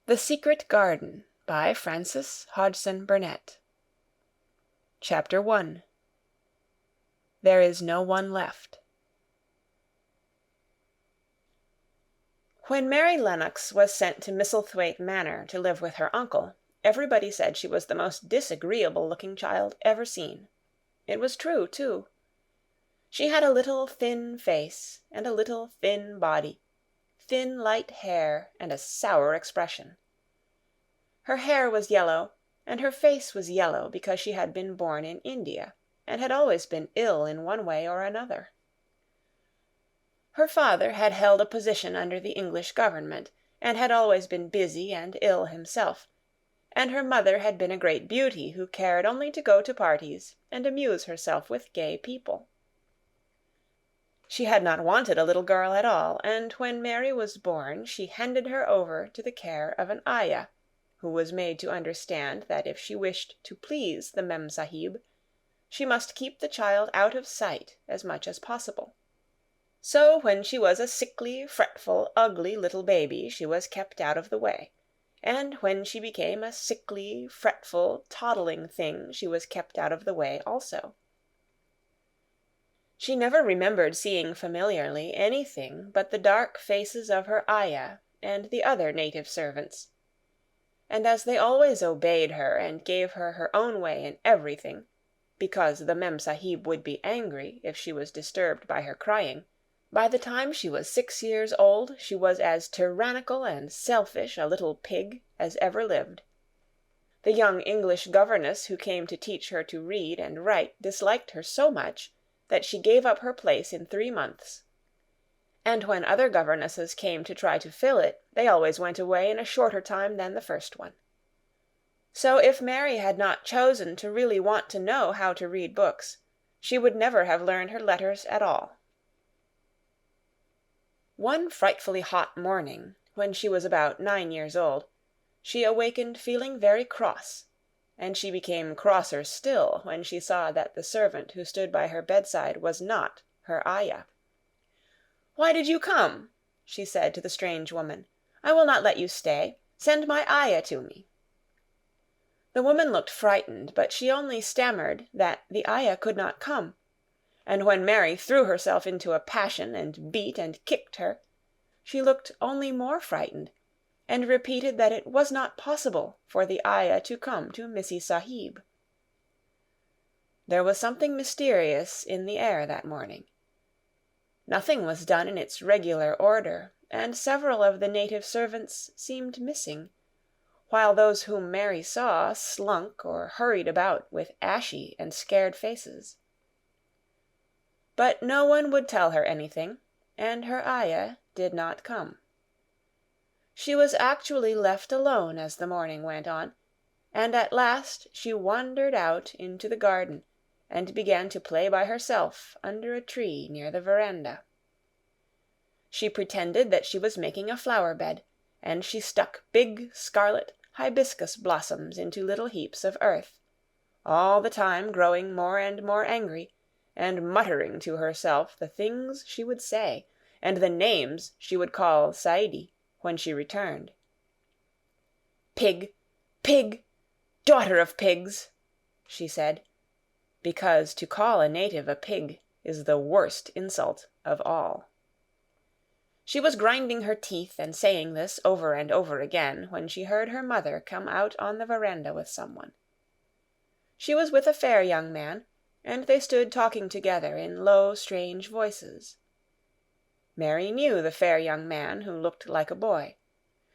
The Secret Garden by Frances Hodgson Burnett. Chapter 1. There is no one left. When Mary Lennox was sent to Misselthwaite Manor to live with her uncle, everybody said she was the most disagreeable-looking child ever seen. It was true, too. She had a little thin face and a little thin body, thin light hair and a sour expression. Her hair was yellow, and her face was yellow because she had been born in India, and had always been ill in one way or another. Her father had held a position under the English government, and had always been busy and ill himself, and her mother had been a great beauty who cared only to go to parties and amuse herself with gay people. She had not wanted a little girl at all, and when Mary was born she handed her over to the care of an ayah, who was made to understand that if she wished to please the Mem Sahib, she must keep the child out of sight as much as possible. So when she was a sickly, fretful, ugly little baby, she was kept out of the way, and when she became a sickly, fretful, toddling thing, she was kept out of the way also. She never remembered seeing familiarly anything but the dark faces of her ayah and the other native servants, and as they always obeyed her and gave her her own way in everything, because the Mem Sahib would be angry if she was disturbed by her crying, by the time she was 6 years old she was as tyrannical and selfish a little pig as ever lived. The young English governess who came to teach her to read and write disliked her so much that she gave up her place in 3 months. And when other governesses came to try to fill it, they always went away in a shorter time than the first one. So if Mary had not chosen to really want to know how to read books, she would never have learned her letters at all. One frightfully hot morning, when she was about 9 years old, she awakened feeling very cross, and she became crosser still when she saw that the servant who stood by her bedside was not her ayah. "Why did you come?" she said to the strange woman. "I will not let you stay. Send my ayah to me." The woman looked frightened, but she only stammered that the ayah could not come, and when Mary threw herself into a passion and beat and kicked her, she looked only more frightened, and repeated that it was not possible for the ayah to come to Missie Sahib. There was something mysterious in the air that morning. Nothing was done in its regular order, and several of the native servants seemed missing, while those whom Mary saw slunk or hurried about with ashy and scared faces. But no one would tell her anything, and her ayah did not come. She was actually left alone as the morning went on, and at last she wandered out into the garden and began to play by herself under a tree near the veranda. She pretended that she was making a flower-bed, and she stuck big scarlet hibiscus blossoms into little heaps of earth, all the time growing more and more angry, and muttering to herself the things she would say, and the names she would call Saidi when she returned. "Pig! Pig! Daughter of pigs!" she said, because to call a native a pig is the worst insult of all. She was grinding her teeth and saying this over and over again when she heard her mother come out on the veranda with someone. She was with a fair young man, and they stood talking together in low, strange voices. Mary knew the fair young man who looked like a boy.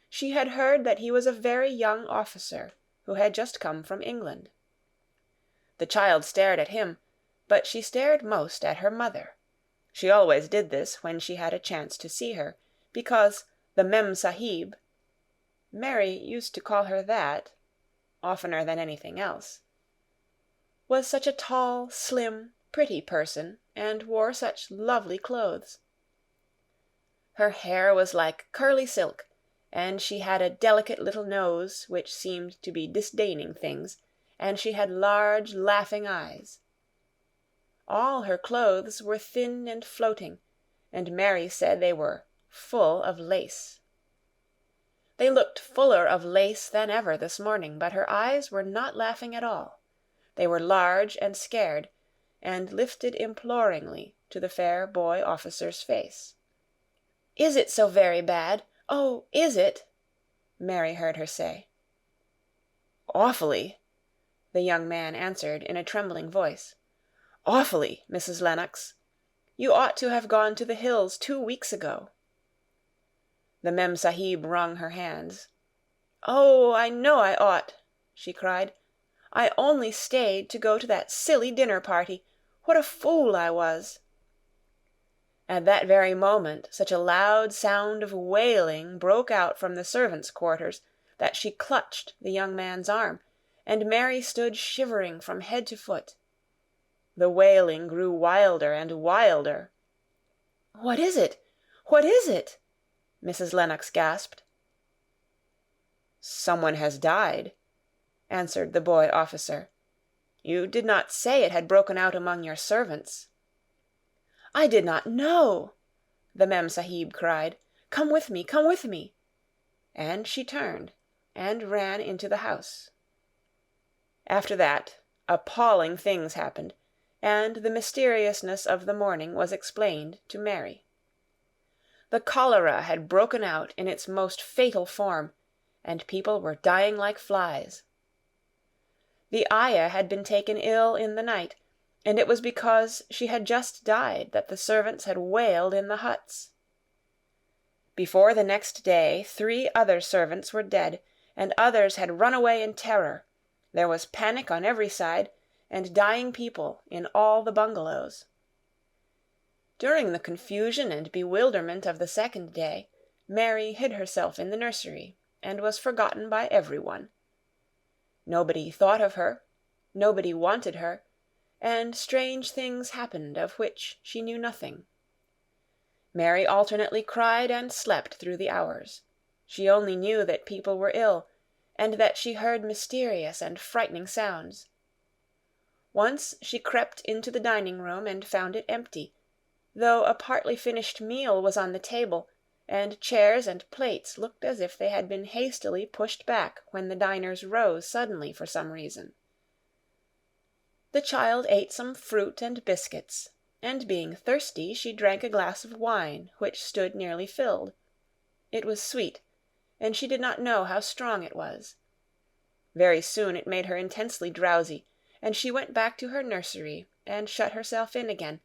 She had heard that he was a very young officer who had just come from England. The child stared at him, but she stared most at her mother. She always did this when she had a chance to see her, because the Mem Sahib, Mary used to call her that, oftener than anything else, was such a tall, slim, pretty person, and wore such lovely clothes. Her hair was like curly silk, and she had a delicate little nose which seemed to be disdaining things, and she had large, laughing eyes. All her clothes were thin and floating, and Mary said they were full of lace. They looked fuller of lace than ever this morning, but her eyes were not laughing at all. They were large and scared, and lifted imploringly to the fair boy officer's face. "Is it so very bad? Oh, is it?" Mary heard her say. "Awfully," the young man answered in a trembling voice. "Awfully, Mrs. Lennox. You ought to have gone to the hills 2 weeks ago." The Mem-Sahib wrung her hands. "Oh, I know I ought," she cried. "I only stayed to go to that silly dinner-party. What a fool I was!" At that very moment such a loud sound of wailing broke out from the servants' quarters that she clutched the young man's arm, and Mary stood shivering from head to foot. The wailing grew wilder and wilder. "What is it? What is it?" Mrs. Lennox gasped. "Someone has died," answered the boy officer. "You did not say it had broken out among your servants." "I did not know," the Mem-Sahib cried. "Come with me, come with me." And she turned and ran into the house. After that, appalling things happened, and the mysteriousness of the morning was explained to Mary. The cholera had broken out in its most fatal form, and people were dying like flies. The ayah had been taken ill in the night, and it was because she had just died that the servants had wailed in the huts. Before the next day 3 other servants were dead, and others had run away in terror. There was panic on every side, and dying people in all the bungalows. During the confusion and bewilderment of the second day, Mary hid herself in the nursery, and was forgotten by everyone. Nobody thought of her, nobody wanted her, and strange things happened of which she knew nothing. Mary alternately cried and slept through the hours. She only knew that people were ill, and that she heard mysterious and frightening sounds. Once she crept into the dining-room and found it empty, though a partly finished meal was on the table, and chairs and plates looked as if they had been hastily pushed back when the diners rose suddenly for some reason. The child ate some fruit and biscuits, and being thirsty she drank a glass of wine which stood nearly filled. It was sweet, and she did not know how strong it was. Very soon it made her intensely drowsy, and she went back to her nursery and shut herself in again,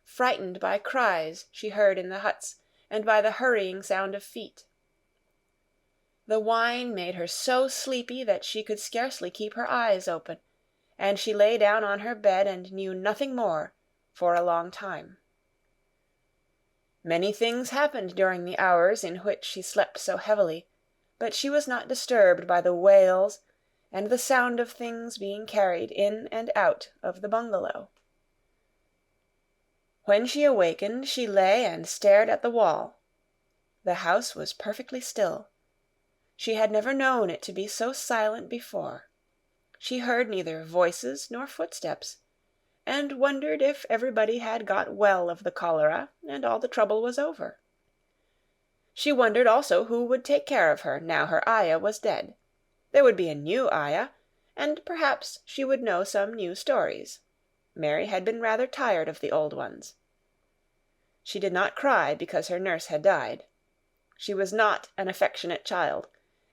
frightened by cries she heard in the huts and by the hurrying sound of feet. The wine made her so sleepy that she could scarcely keep her eyes open, and she lay down on her bed and knew nothing more for a long time. Many things happened during the hours in which she slept so heavily, but she was not disturbed by the wails and the sound of things being carried in and out of the bungalow. When she awakened, she lay and stared at the wall. The house was perfectly still. She had never known it to be so silent before. She heard neither voices nor footsteps, and wondered if everybody had got well of the cholera and all the trouble was over. She wondered also who would take care of her now her ayah was dead. There would be a new ayah, and perhaps she would know some new stories. Mary had been rather tired of the old ones. She did not cry because her nurse had died. She was not an affectionate child,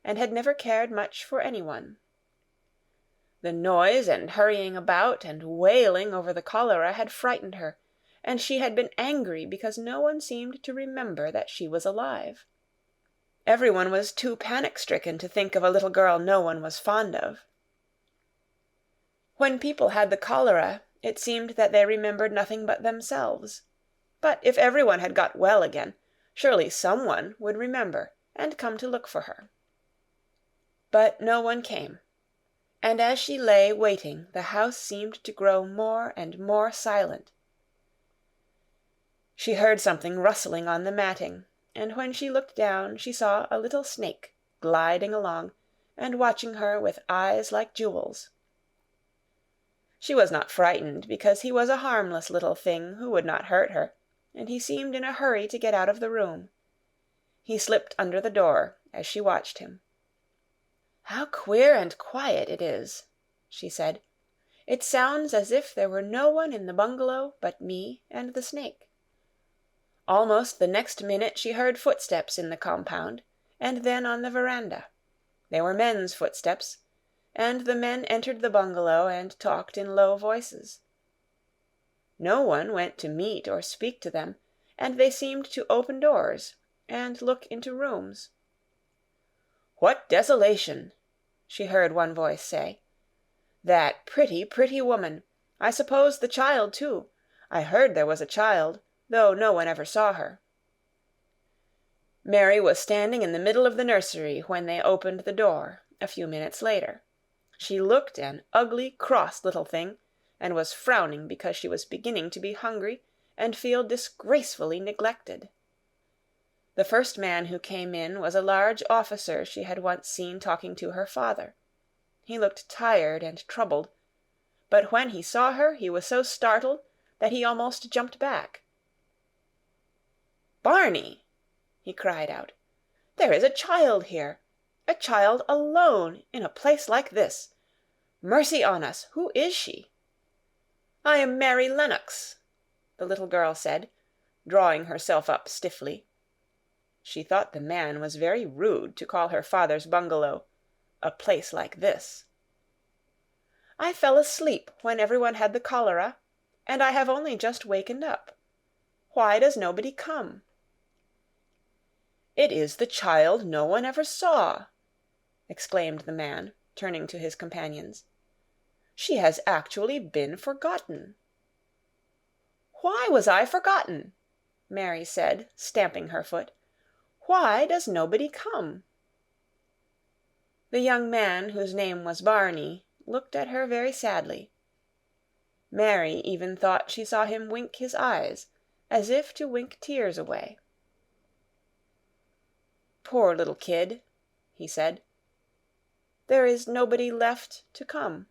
and had never cared much for anyone. The noise and hurrying about and wailing over the cholera had frightened her, and she had been angry because no one seemed to remember that she was alive. Everyone was too panic-stricken to think of a little girl no one was fond of. When people had the cholera, it seemed that they remembered nothing but themselves. But if everyone had got well again, surely someone would remember and come to look for her. But no one came, and as she lay waiting, the house seemed to grow more and more silent. She heard something rustling on the matting, and when she looked down she saw a little snake gliding along and watching her with eyes like jewels. She was not frightened, because he was a harmless little thing who would not hurt her, and he seemed in a hurry to get out of the room. He slipped under the door as she watched him. "How queer and quiet it is," she said. "It sounds as if there were no one in the bungalow but me and the snake." Almost the next minute she heard footsteps in the compound, and then on the veranda. They were men's footsteps, and the men entered the bungalow and talked in low voices. No one went to meet or speak to them, and they seemed to open doors and look into rooms. "What desolation!" she heard one voice say. "That pretty, pretty woman! I suppose the child, too. I heard there was a child, though no one ever saw her." Mary was standing in the middle of the nursery when they opened the door, a few minutes later. She looked an ugly, cross little thing, and was frowning because she was beginning to be hungry and feel disgracefully neglected. The first man who came in was a large officer she had once seen talking to her father. He looked tired and troubled, but when he saw her he was so startled that he almost jumped back. "Barney!" he cried out. "There is a child here! A child alone in a place like this! Mercy on us, who is she?" "I am Mary Lennox," the little girl said, drawing herself up stiffly. She thought the man was very rude to call her father's bungalow "a place like this." "I fell asleep when everyone had the cholera, and I have only just wakened up. Why does nobody come?" "It is the child no one ever saw!" exclaimed the man, turning to his companions. "She has actually been forgotten." "Why was I forgotten?" Mary said, stamping her foot. "Why does nobody come?" The young man, whose name was Barney, looked at her very sadly. Mary even thought she saw him wink his eyes, as if to wink tears away. "Poor little kid," he said. "There is nobody left to come."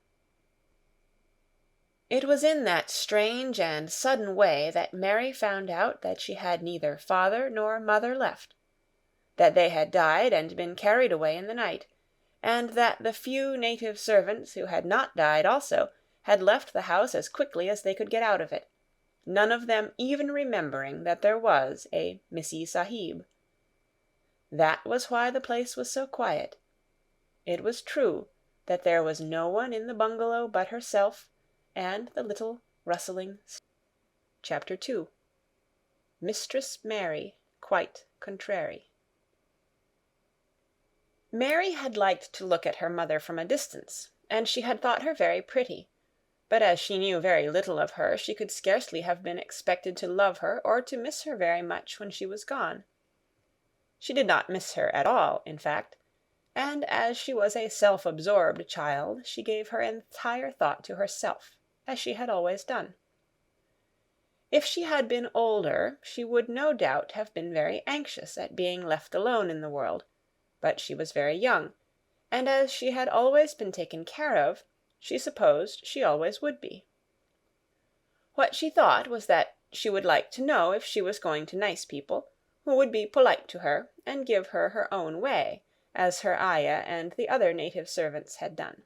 It was in that strange and sudden way that Mary found out that she had neither father nor mother left, that they had died and been carried away in the night, and that the few native servants who had not died also had left the house as quickly as they could get out of it, none of them even remembering that there was a Missie Sahib. That was why the place was so quiet. It was true that there was no one in the bungalow but herself and the little rustling. Chapter 2. Mistress Mary, quite contrary. Mary had liked to look at her mother from a distance, and she had thought her very pretty, but as she knew very little of her, she could scarcely have been expected to love her or to miss her very much when she was gone. She did not miss her at all, in fact, and as she was a self-absorbed child, she gave her entire thought to herself, as she had always done. If she had been older, she would no doubt have been very anxious at being left alone in the world, but she was very young, and as she had always been taken care of, she supposed she always would be. What she thought was that she would like to know if she was going to nice people, who would be polite to her and give her her own way, as her ayah and the other native servants had done.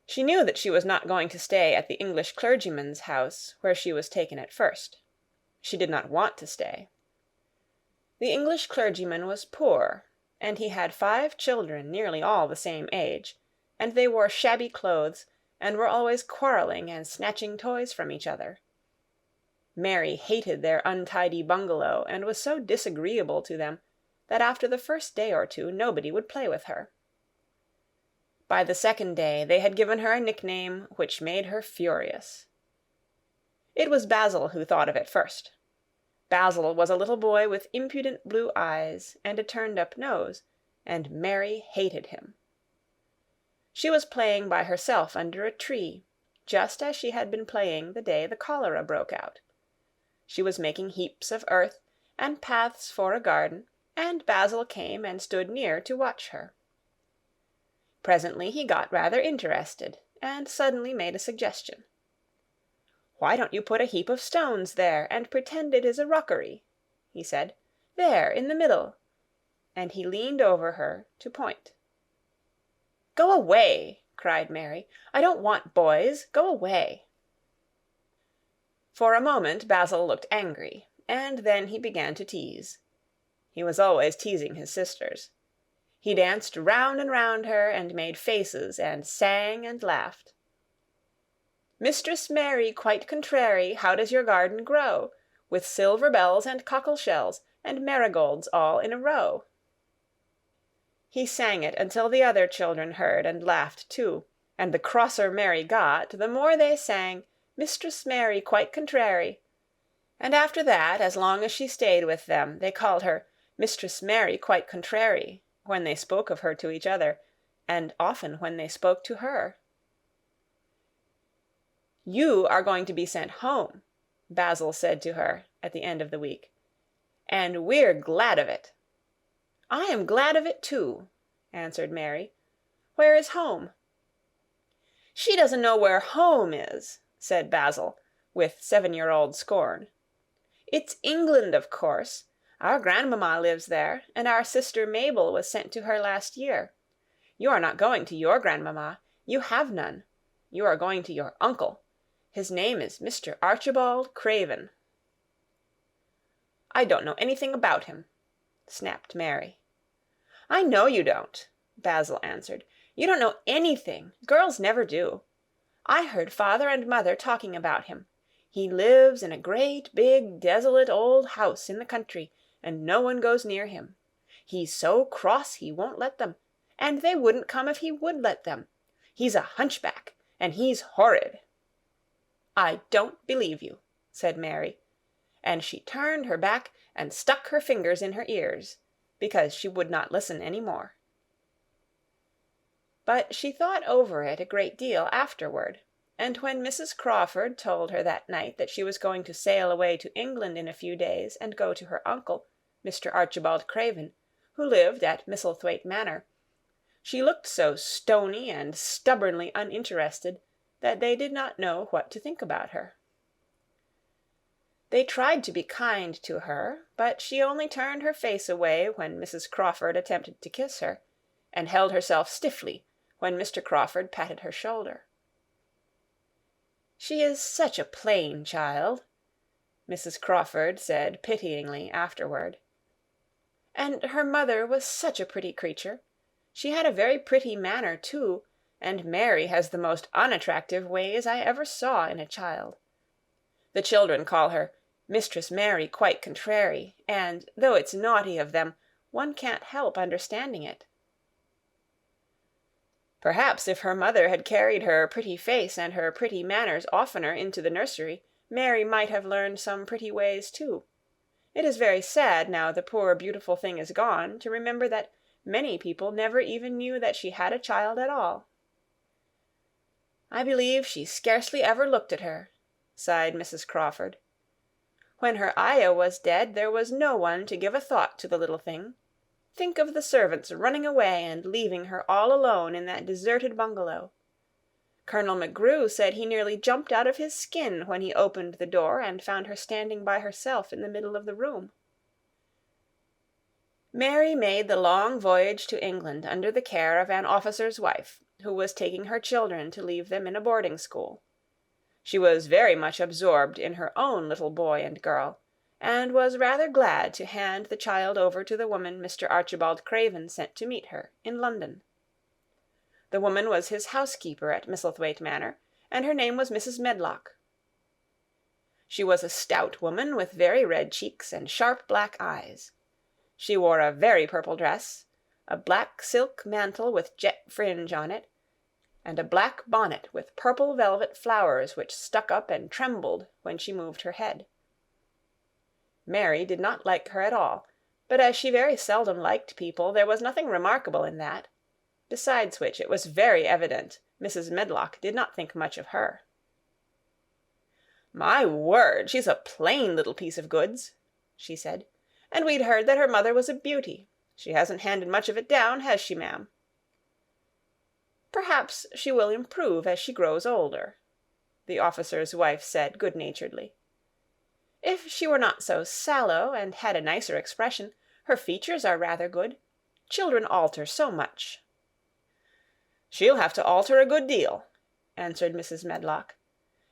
She knew that she was not going to stay at the English clergyman's house, where she was taken at first. She did not want to stay. The English clergyman was poor, and he had 5 children nearly all the same age, and they wore shabby clothes and were always quarreling and snatching toys from each other. Mary hated their untidy bungalow and was so disagreeable to them that after the first day or two nobody would play with her. By the second day they had given her a nickname which made her furious. It was Basil who thought of it first. Basil was a little boy with impudent blue eyes and a turned-up nose, and Mary hated him. She was playing by herself under a tree, just as she had been playing the day the cholera broke out. She was making heaps of earth and paths for a garden, and Basil came and stood near to watch her. Presently he got rather interested, and suddenly made a suggestion. "Why don't you put a heap of stones there, and pretend it is a rockery?" he said. "There, in the middle." and he leaned over her to point. "Go away!" cried Mary. "I don't want boys. Go away!" For a moment Basil looked angry, and then he began to tease. He was always teasing his sisters. He danced round and round her, and made faces, and sang and laughed. "Mistress Mary, quite contrary, how does your garden grow? With silver bells and cockle shells, and marigolds all in a row." He sang it until the other children heard and laughed too, and the crosser Mary got, the more they sang, "Mistress Mary, quite contrary," and after that, as long as she stayed with them, they called her Mistress Mary quite contrary, when they spoke of her to each other, and often when they spoke to her. "You are going to be sent home," Basil said to her at the end of the week, "and we're glad of it." "I am glad of it too," answered Mary. "Where is home?" "She doesn't know where home is," said Basil, with 7-year-old scorn. "It's England, of course. Our grandmamma lives there, and our sister Mabel was sent to her last year. You are not going to your grandmamma. You have none. You are going to your uncle. His name is Mr. Archibald Craven." "I don't know anything about him," snapped Mary. "I know you don't," Basil answered. "You don't know anything. Girls never do. I heard father and mother talking about him. He lives in a great, big, desolate old house in the country, and no one goes near him. He's so cross he won't let them, and they wouldn't come if he would let them. He's a hunchback, and he's horrid." "I don't believe you," said Mary, and she turned her back and stuck her fingers in her ears, because she would not listen any more. But she thought over it a great deal afterward, and when Mrs. Crawford told her that night that she was going to sail away to England in a few days and go to her uncle, Mr. Archibald Craven, who lived at Misselthwaite Manor, she looked so stony and stubbornly uninterested that they did not know what to think about her. They tried to be kind to her, but she only turned her face away when Mrs. Crawford attempted to kiss her, and held herself stiffly when Mr. Crawford patted her shoulder. "She is such a plain child," Mrs. Crawford said pityingly afterward. "And her mother was such a pretty creature. She had a very pretty manner, too, and Mary has the most unattractive ways I ever saw in a child. The children call her Mistress Mary quite contrary, and, though it's naughty of them, one can't help understanding it." Perhaps if her mother had carried her pretty face and her pretty manners oftener into the nursery, Mary might have learned some pretty ways too. It is very sad, now the poor beautiful thing is gone, to remember that many people never even knew that she had a child at all. "I believe she scarcely ever looked at her," sighed Mrs. Crawford. "When her ayah was dead, there was no one to give a thought to the little thing. Think of the servants running away and leaving her all alone in that deserted bungalow. Colonel McGrew said he nearly jumped out of his skin when he opened the door and found her standing by herself in the middle of the room." Mary made the long voyage to England under the care of an officer's wife, who was taking her children to leave them in a boarding school. She was very much absorbed in her own little boy and girl, and was rather glad to hand the child over to the woman Mr. Archibald Craven sent to meet her in London. The woman was his housekeeper at Misselthwaite Manor, and her name was Mrs. Medlock. She was a stout woman with very red cheeks and sharp black eyes. She wore a very purple dress, a black silk mantle with jet fringe on it, and a black bonnet with purple velvet flowers which stuck up and trembled when she moved her head. Mary did not like her at all, but as she very seldom liked people, there was nothing remarkable in that. Besides which, it was very evident Mrs. Medlock did not think much of her. "My word, she's a plain little piece of goods," she said. "And we'd heard that her mother was a beauty. She hasn't handed much of it down, has she, ma'am?" "Perhaps she will improve as she grows older," the officer's wife said good-naturedly. "If she were not so sallow and had a nicer expression, her features are rather good. Children alter so much." "She'll have to alter a good deal," answered Mrs. Medlock.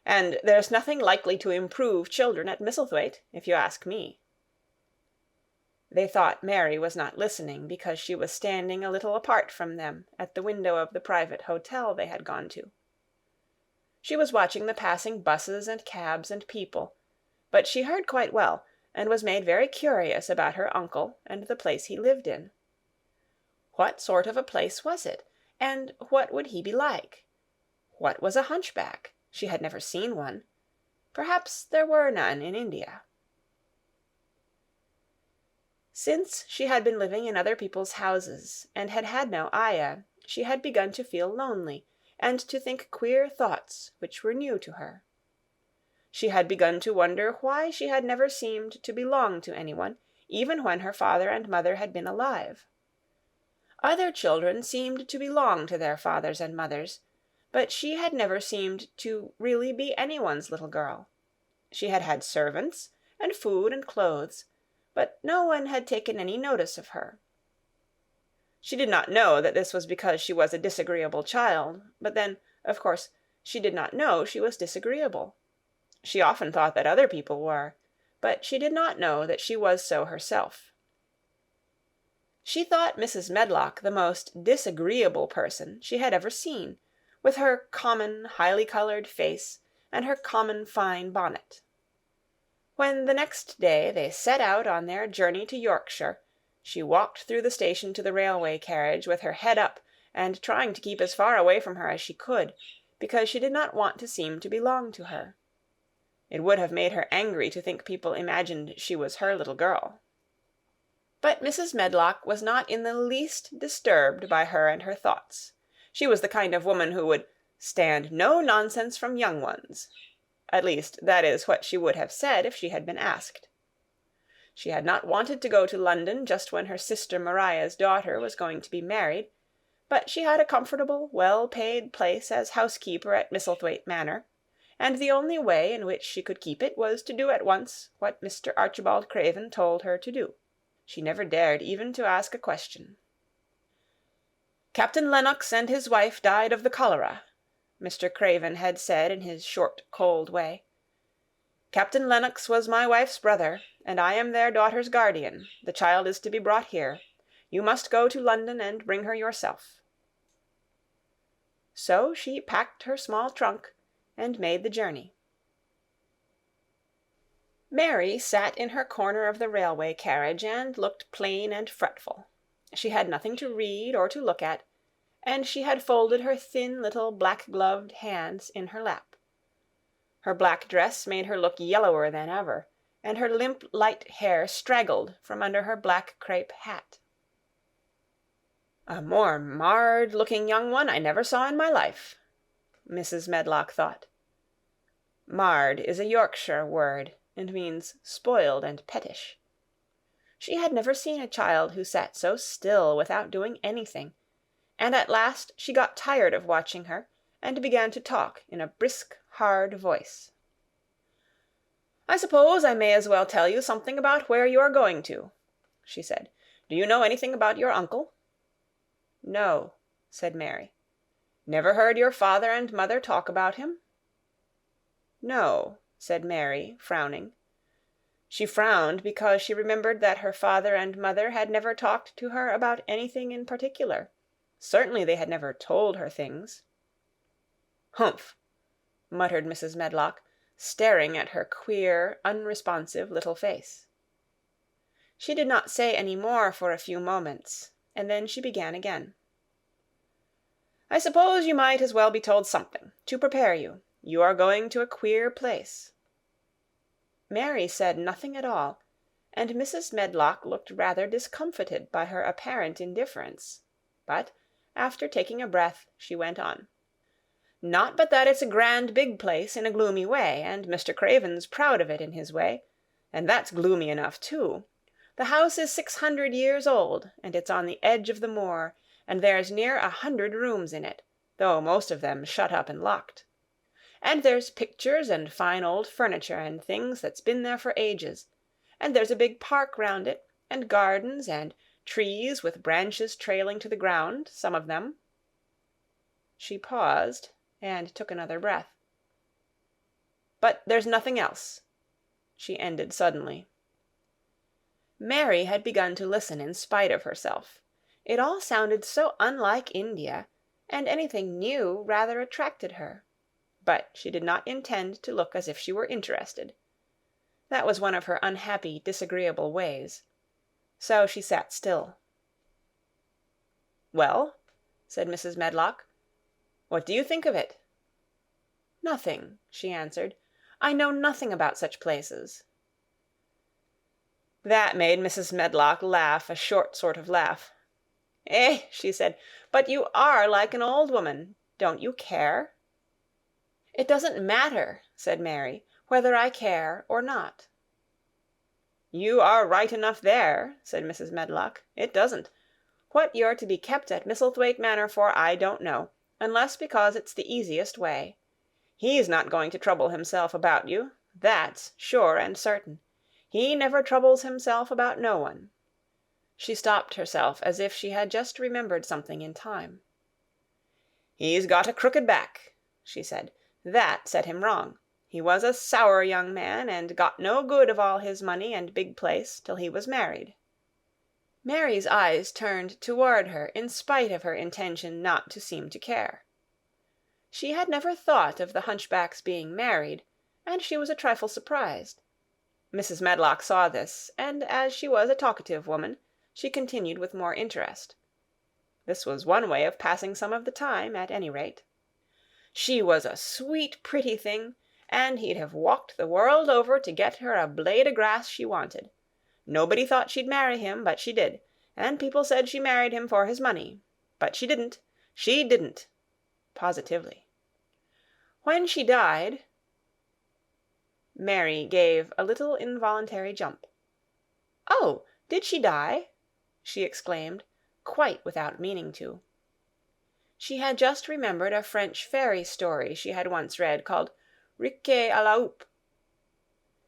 "And there's nothing likely to improve children at Misselthwaite, if you ask me." They thought Mary was not listening, because she was standing a little apart from them at the window of the private hotel they had gone to. She was watching the passing buses and cabs and people, but she heard quite well, and was made very curious about her uncle and the place he lived in. What sort of a place was it, and what would he be like? What was a hunchback? She had never seen one. Perhaps there were none in India. Since she had been living in other people's houses, and had had no ayah, she had begun to feel lonely, and to think queer thoughts which were new to her. She had begun to wonder why she had never seemed to belong to anyone, even when her father and mother had been alive. Other children seemed to belong to their fathers and mothers, but she had never seemed to really be anyone's little girl. She had had servants, and food and clothes, but no one had taken any notice of her. She did not know that this was because she was a disagreeable child, but then, of course, she did not know she was disagreeable. She often thought that other people were, but she did not know that she was so herself. She thought Mrs. Medlock the most disagreeable person she had ever seen, with her common, highly-coloured face and her common fine bonnet. When the next day they set out on their journey to Yorkshire, she walked through the station to the railway carriage with her head up and trying to keep as far away from her as she could, because she did not want to seem to belong to her. It would have made her angry to think people imagined she was her little girl. But Mrs. Medlock was not in the least disturbed by her and her thoughts. She was the kind of woman who would stand no nonsense from young ones. At least, that is what she would have said if she had been asked. She had not wanted to go to London just when her sister Maria's daughter was going to be married, but she had a comfortable, well-paid place as housekeeper at Misselthwaite Manor, and the only way in which she could keep it was to do at once what Mr. Archibald Craven told her to do. She never dared even to ask a question. "Captain Lennox and his wife died of the cholera," Mr. Craven had said in his short, cold way. "Captain Lennox was my wife's brother, and I am their daughter's guardian. The child is to be brought here. You must go to London and bring her yourself." So she packed her small trunk and made the journey. Mary sat in her corner of the railway carriage and looked plain and fretful. She had nothing to read or to look at, and she had folded her thin little black-gloved hands in her lap. Her black dress made her look yellower than ever, and her limp light hair straggled from under her black crape hat. "A more marred-looking young one I never saw in my life," Mrs. Medlock thought. Marred is a Yorkshire word, and means spoiled and pettish. She had never seen a child who sat so still without doing anything, and at last she got tired of watching her, and began to talk in a brisk, hard voice. "I suppose I may as well tell you something about where you are going to," she said. "Do you know anything about your uncle?" "No," said Mary. "Never heard your father and mother talk about him?" "No," said Mary, frowning. She frowned because she remembered that her father and mother had never talked to her about anything in particular. Certainly they had never told her things. "Humph!" muttered Mrs. Medlock, staring at her queer, unresponsive little face. She did not say any more for a few moments, and then she began again. "I suppose you might as well be told something, to prepare you. You are going to a queer place." Mary said nothing at all, and Mrs. Medlock looked rather discomfited by her apparent indifference. But, after taking a breath, she went on. "Not but that it's a grand big place in a gloomy way, and Mr. Craven's proud of it in his way, and that's gloomy enough too. The house is 600 years old, and it's on the edge of the moor, and there's near 100 rooms in it, though most of them shut up and locked. And there's pictures and fine old furniture and things that's been there for ages, and there's a big park round it, and gardens, and trees with branches trailing to the ground, some of them." She paused, and took another breath. "But there's nothing else," she ended suddenly. Mary had begun to listen in spite of herself. It all sounded so unlike India, and anything new rather attracted her. But she did not intend to look as if she were interested. That was one of her unhappy, disagreeable ways. So she sat still. "Well," said Mrs. Medlock, "what do you think of it?" "Nothing," she answered. "I know nothing about such places." That made Mrs. Medlock laugh a short sort of laugh. "Eh," she said, "but you are like an old woman. Don't you care?" "It doesn't matter," said Mary, "whether I care or not." "You are right enough there," said Mrs. Medlock. "It doesn't. What you're to be kept at Misselthwaite Manor for I don't know, unless because it's the easiest way. He's not going to trouble himself about you, that's sure and certain. He never troubles himself about no one." She stopped herself as if she had just remembered something in time. "He's got a crooked back," she said. "That set him wrong. He was a sour young man, and got no good of all his money and big place till he was married." Mary's eyes turned toward her in spite of her intention not to seem to care. She had never thought of the hunchback's being married, and she was a trifle surprised. Mrs. Medlock saw this, and as she was a talkative woman, she continued with more interest. This was one way of passing some of the time, at any rate. "She was a sweet, pretty thing, and he'd have walked the world over to get her a blade o' grass she wanted. Nobody thought she'd marry him, but she did, and people said she married him for his money. But she didn't. She didn't. Positively. When she died—" Mary gave a little involuntary jump. "Oh, did she die?" she exclaimed, quite without meaning to. She had just remembered a French fairy story she had once read called Riquet à la Houppe.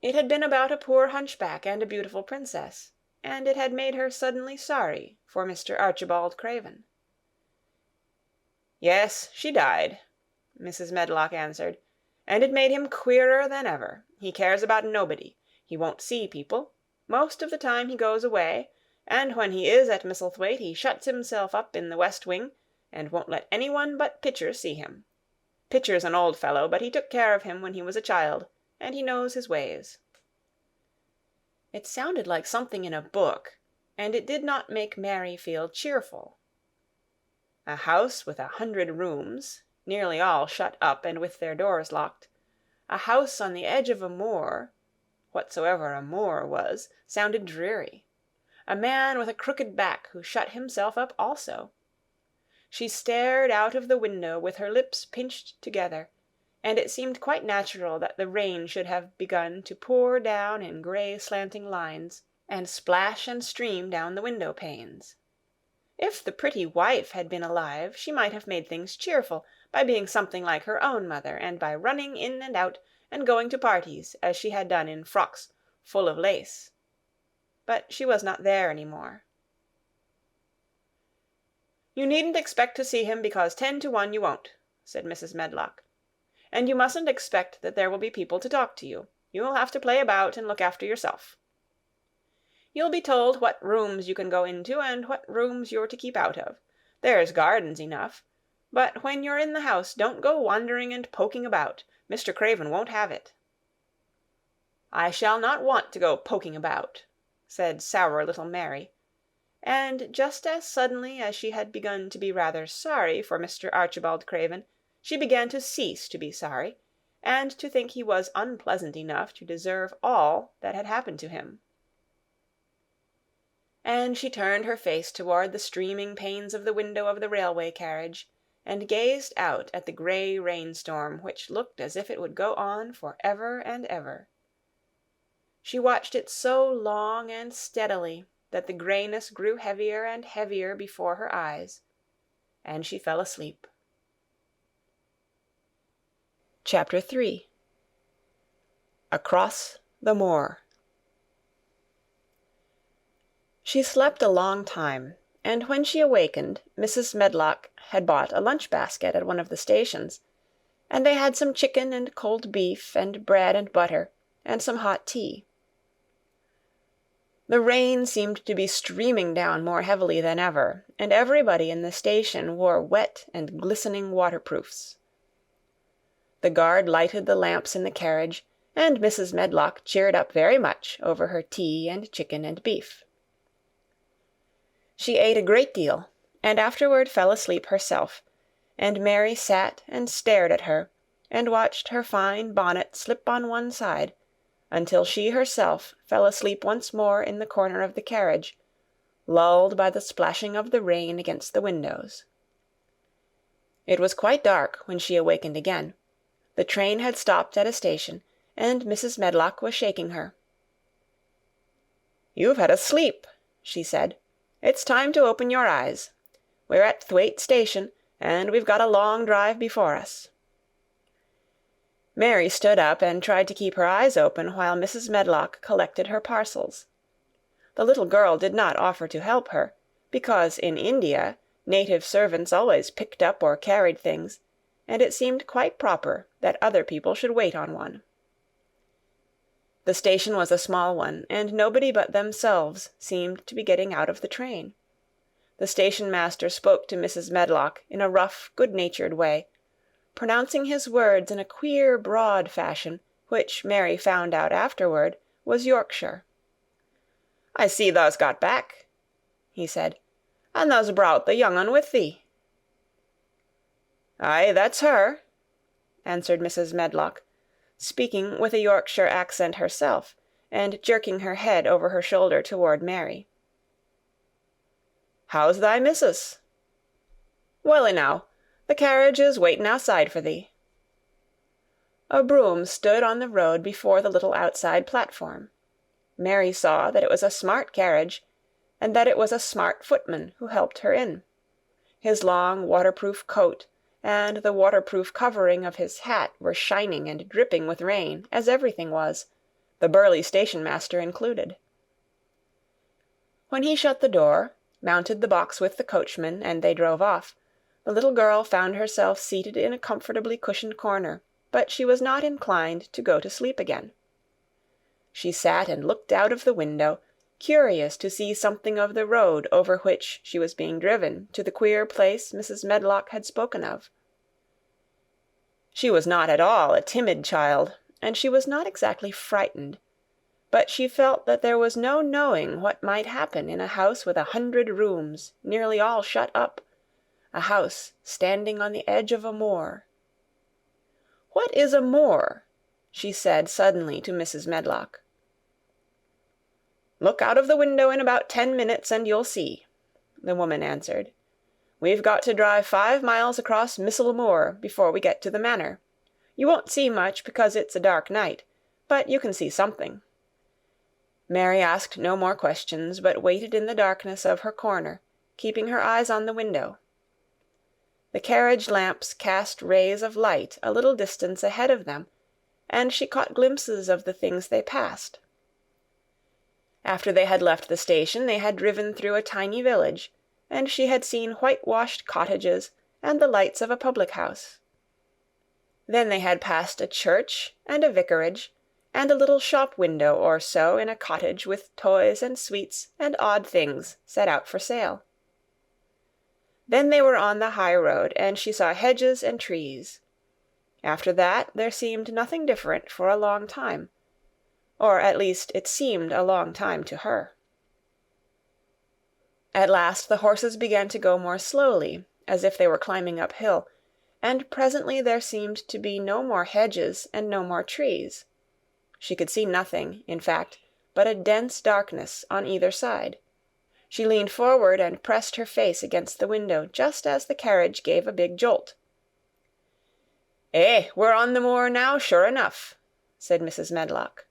It had been about a poor hunchback and a beautiful princess, and it had made her suddenly sorry for Mr. Archibald Craven. "Yes, she died," Mrs. Medlock answered, "and it made him queerer than ever. He cares about nobody. He won't see people. Most of the time he goes away, and when he is at Misselthwaite he shuts himself up in the west wing, and won't let anyone but Pitcher see him. Pitcher's an old fellow, but he took care of him when he was a child, and he knows his ways." It sounded like something in a book, and it did not make Mary feel cheerful. A house with 100 rooms, nearly all shut up and with their doors locked, a house on the edge of a moor, whatsoever a moor was, sounded dreary. A man with a crooked back who shut himself up also. She stared out of the window with her lips pinched together, and it seemed quite natural that the rain should have begun to pour down in grey slanting lines, and splash and stream down the window panes. If the pretty wife had been alive, she might have made things cheerful by being something like her own mother, and by running in and out and going to parties as she had done in frocks full of lace. But she was not there any more. "You needn't expect to see him, because 10 to 1 you won't," said Mrs. Medlock. "And you mustn't expect that there will be people to talk to you. You'll have to play about and look after yourself. You'll be told what rooms you can go into and what rooms you're to keep out of. There's gardens enough. But when you're in the house, don't go wandering and poking about. Mr. Craven won't have it." "I shall not want to go poking about," said sour little Mary, and just as suddenly as she had begun to be rather sorry for Mr. Archibald Craven, she began to cease to be sorry, and to think he was unpleasant enough to deserve all that had happened to him. And she turned her face toward the streaming panes of the window of the railway carriage, and gazed out at the grey rainstorm, which looked as if it would go on for ever and ever. She watched it so long and steadily that the greyness grew heavier and heavier before her eyes, and she fell asleep. Chapter 3. Across the Moor. She slept a long time, and when she awakened, Mrs. Medlock had bought a lunch-basket at one of the stations, and they had some chicken and cold beef and bread and butter, and some hot tea. The rain seemed to be streaming down more heavily than ever, and everybody in the station wore wet and glistening waterproofs. The guard lighted the lamps in the carriage, and Mrs. Medlock cheered up very much over her tea and chicken and beef. She ate a great deal, and afterward fell asleep herself, and Mary sat and stared at her, and watched her fine bonnet slip on one side, until she herself fell asleep once more in the corner of the carriage, lulled by the splashing of the rain against the windows. It was quite dark when she awakened again. The train had stopped at a station, and Mrs. Medlock was shaking her. "You've had a sleep," she said. "It's time to open your eyes. We're at Thwaite Station, and we've got a long drive before us." Mary stood up and tried to keep her eyes open while Mrs. Medlock collected her parcels. The little girl did not offer to help her, because in India native servants always picked up or carried things, and it seemed quite proper that other people should wait on one. The station was a small one, and nobody but themselves seemed to be getting out of the train. The station-master spoke to Mrs. Medlock in a rough, good-natured way, pronouncing his words in a queer, broad fashion, which Mary found out afterward was Yorkshire. "I see thou's got back," he said, "and thou's brought the young un with thee." "Aye, that's her," answered Mrs. Medlock, speaking with a Yorkshire accent herself, and jerking her head over her shoulder toward Mary. "How's thy missus?" "Well enow. The carriage is waiting outside for thee." A brougham stood on the road before the little outside platform. Mary saw that it was a smart carriage, and that it was a smart footman who helped her in. His long waterproof coat and the waterproof covering of his hat were shining and dripping with rain, as everything was, the burly station-master included. When he shut the door, mounted the box with the coachman, and they drove off, the little girl found herself seated in a comfortably cushioned corner, but she was not inclined to go to sleep again. She sat and looked out of the window, curious to see something of the road over which she was being driven to the queer place Mrs. Medlock had spoken of. She was not at all a timid child, and she was not exactly frightened, but she felt that there was no knowing what might happen in a house with 100 rooms, nearly all shut up, a house standing on the edge of a moor. "What is a moor?" she said suddenly to Mrs. Medlock. "Look out of the window in about 10 minutes and you'll see," the woman answered. "We've got to drive 5 miles across Missel Moor before we get to the manor. You won't see much because it's a dark night, but you can see something." Mary asked no more questions, but waited in the darkness of her corner, keeping her eyes on the window. The carriage lamps cast rays of light a little distance ahead of them, and she caught glimpses of the things they passed. After they had left the station, they had driven through a tiny village, and she had seen whitewashed cottages and the lights of a public-house. Then they had passed a church and a vicarage, and a little shop-window or so in a cottage with toys and sweets and odd things set out for sale. Then they were on the high road, and she saw hedges and trees. After that there seemed nothing different for a long time, or at least it seemed a long time to her. At last the horses began to go more slowly, as if they were climbing uphill, and presently there seemed to be no more hedges and no more trees. She could see nothing, in fact, but a dense darkness on either side. She leaned forward and pressed her face against the window just as the carriage gave a big jolt. "Eh, we're on the moor now, sure enough," said Mrs. Medlock.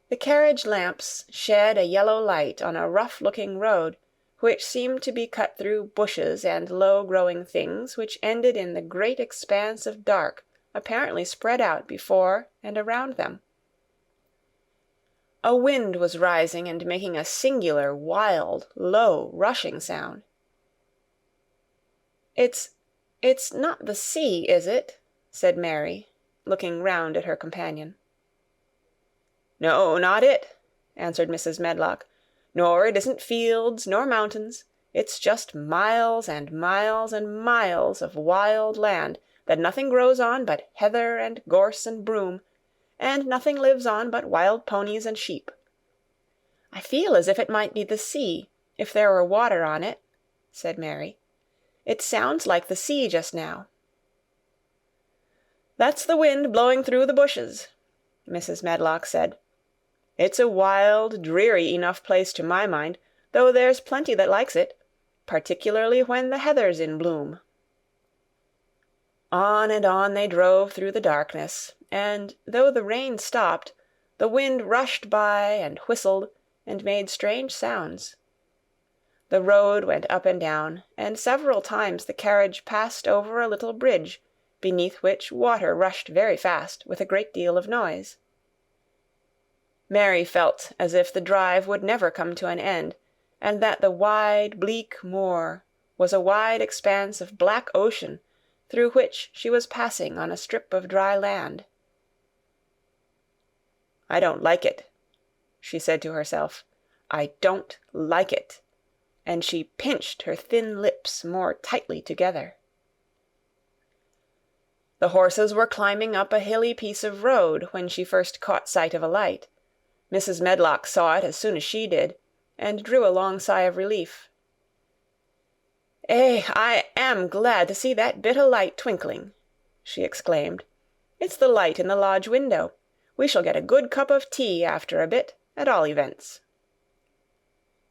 The carriage lamps shed a yellow light on a rough-looking road, which seemed to be cut through bushes and low-growing things which ended in the great expanse of dark apparently spread out before and around them. A wind was rising and making a singular, wild, low, rushing sound. It's not the sea, is it?" said Mary, looking round at her companion. "No, not it," answered Mrs. Medlock. "Nor it isn't fields nor mountains. It's just miles and miles and miles of wild land that nothing grows on but heather and gorse and broom, and nothing lives on but wild ponies and sheep. I feel as if it might be the sea, if there were water on it," said Mary. "It sounds like the sea just now." "That's the wind blowing through the bushes," Mrs. Medlock said. "It's a wild, dreary enough place to my mind, though there's plenty that likes it, particularly when the heather's in bloom." On and on they drove through the darkness, and though the rain stopped, the wind rushed by and whistled and made strange sounds. The road went up and down, and several times the carriage passed over a little bridge, beneath which water rushed very fast, with a great deal of noise. Mary felt as if the drive would never come to an end, and that the wide, bleak moor was a wide expanse of black ocean through which she was passing on a strip of dry land. "I don't like it," she said to herself. "I don't like it," and she pinched her thin lips more tightly together. The horses were climbing up a hilly piece of road when she first caught sight of a light. Mrs. Medlock saw it as soon as she did, and drew a long sigh of relief. I am glad to see that bit o' light twinkling," she exclaimed. "It's the light in the lodge window. We shall get a good cup of tea after a bit, at all events."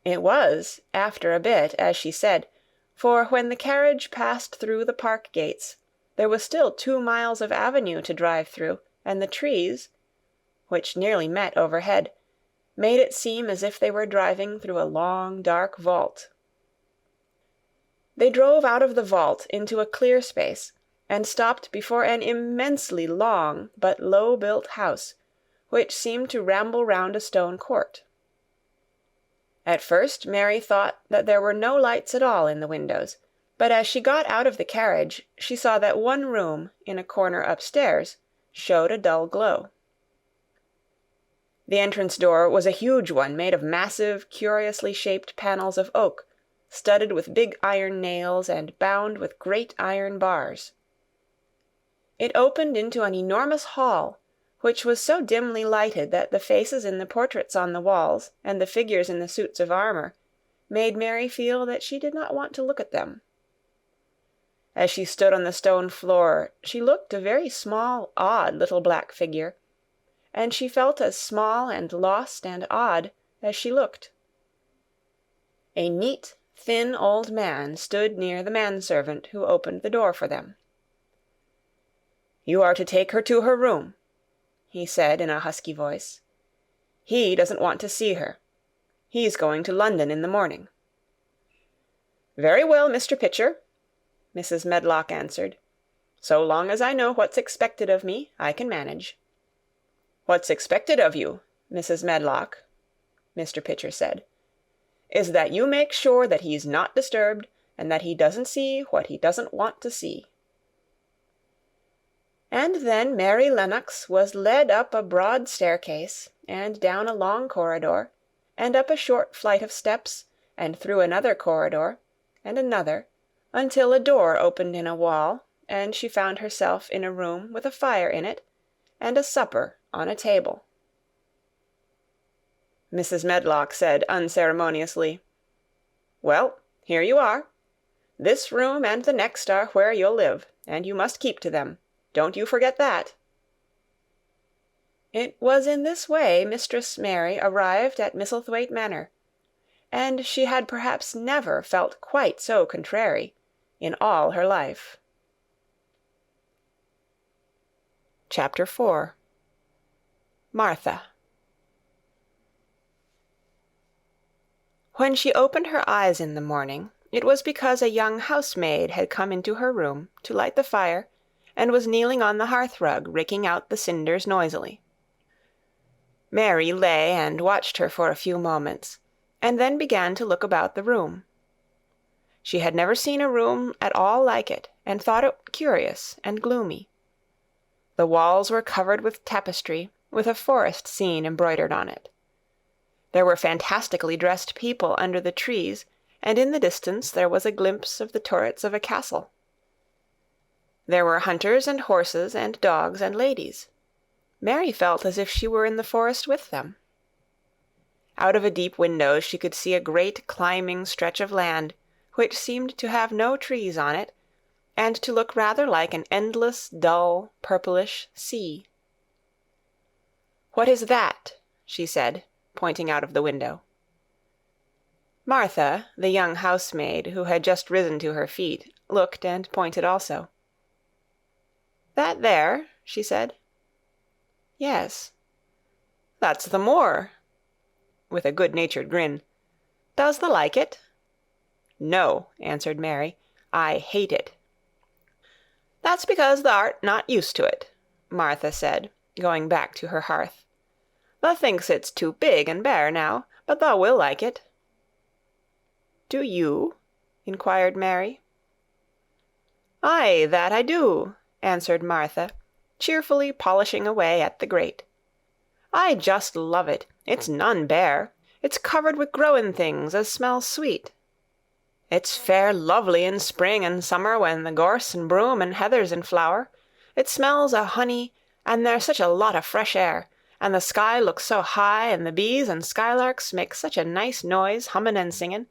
It was after a bit, as she said, for when the carriage passed through the park gates, there was still 2 miles of avenue to drive through, and the trees, which nearly met overhead, made it seem as if they were driving through a long, dark vault. They drove out of the vault into a clear space, and stopped before an immensely long but low-built house, which seemed to ramble round a stone court. At first Mary thought that there were no lights at all in the windows, but as she got out of the carriage she saw that one room in a corner upstairs showed a dull glow. The entrance door was a huge one made of massive, curiously shaped panels of oak, studded with big iron nails and bound with great iron bars. It opened into an enormous hall, which was so dimly lighted that the faces in the portraits on the walls and the figures in the suits of armor made Mary feel that she did not want to look at them. As she stood on the stone floor, she looked a very small, odd little black figure, and she felt as small and lost and odd as she looked. A neat, thin old man stood near the manservant who opened the door for them. "You are to take her to her room," he said in a husky voice. "He doesn't want to see her. He's going to London in the morning." "Very well, Mr. Pitcher," Mrs. Medlock answered. "So long as I know what's expected of me, I can manage." "What's expected of you, Mrs. Medlock," Mr. Pitcher said, "is that you make sure that he's not disturbed, and that he doesn't see what he doesn't want to see." And then Mary Lennox was led up a broad staircase, and down a long corridor, and up a short flight of steps, and through another corridor, and another, until a door opened in a wall, and she found herself in a room with a fire in it, and a supper on a table. Mrs. Medlock said unceremoniously, "Well, here you are. This room and the next are where you'll live, and you must keep to them. Don't you forget that." It was in this way Mistress Mary arrived at Misselthwaite Manor, and she had perhaps never felt quite so contrary in all her life. Chapter 4. Martha. When she opened her eyes in the morning, it was because a young housemaid had come into her room to light the fire and was kneeling on the hearth-rug raking out the cinders noisily. Mary lay and watched her for a few moments, and then began to look about the room. She had never seen a room at all like it, and thought it curious and gloomy. The walls were covered with tapestry, with a forest scene embroidered on it. There were fantastically dressed people under the trees, and in the distance there was a glimpse of the turrets of a castle. There were hunters and horses and dogs and ladies. Mary felt as if she were in the forest with them. Out of a deep window she could see a great climbing stretch of land, which seemed to have no trees on it, and to look rather like an endless, dull, purplish sea. "What is that?" she said, pointing out of the window. Martha, the young housemaid, who had just risen to her feet, looked and pointed also. "That there?" she said. "Yes." "That's the Moor," with a good-natured grin. "Does thou like it?" "No," answered Mary. "I hate it." "That's because thou'rt not used to it," Martha said, going back to her hearth. "Thou thinks it's too big and bare now, but thou will like it." "Do you?" inquired Mary. "Aye, that I do," answered Martha, cheerfully polishing away at the grate. "I just love it. It's none bare. It's covered wi' growing things as smells sweet. It's fair lovely in spring and summer when the gorse and broom and heather's in flower. It smells o' honey, and there's such a lot of fresh air, and the sky looks so high, and the bees and skylarks make such a nice noise, hummin' and singin'.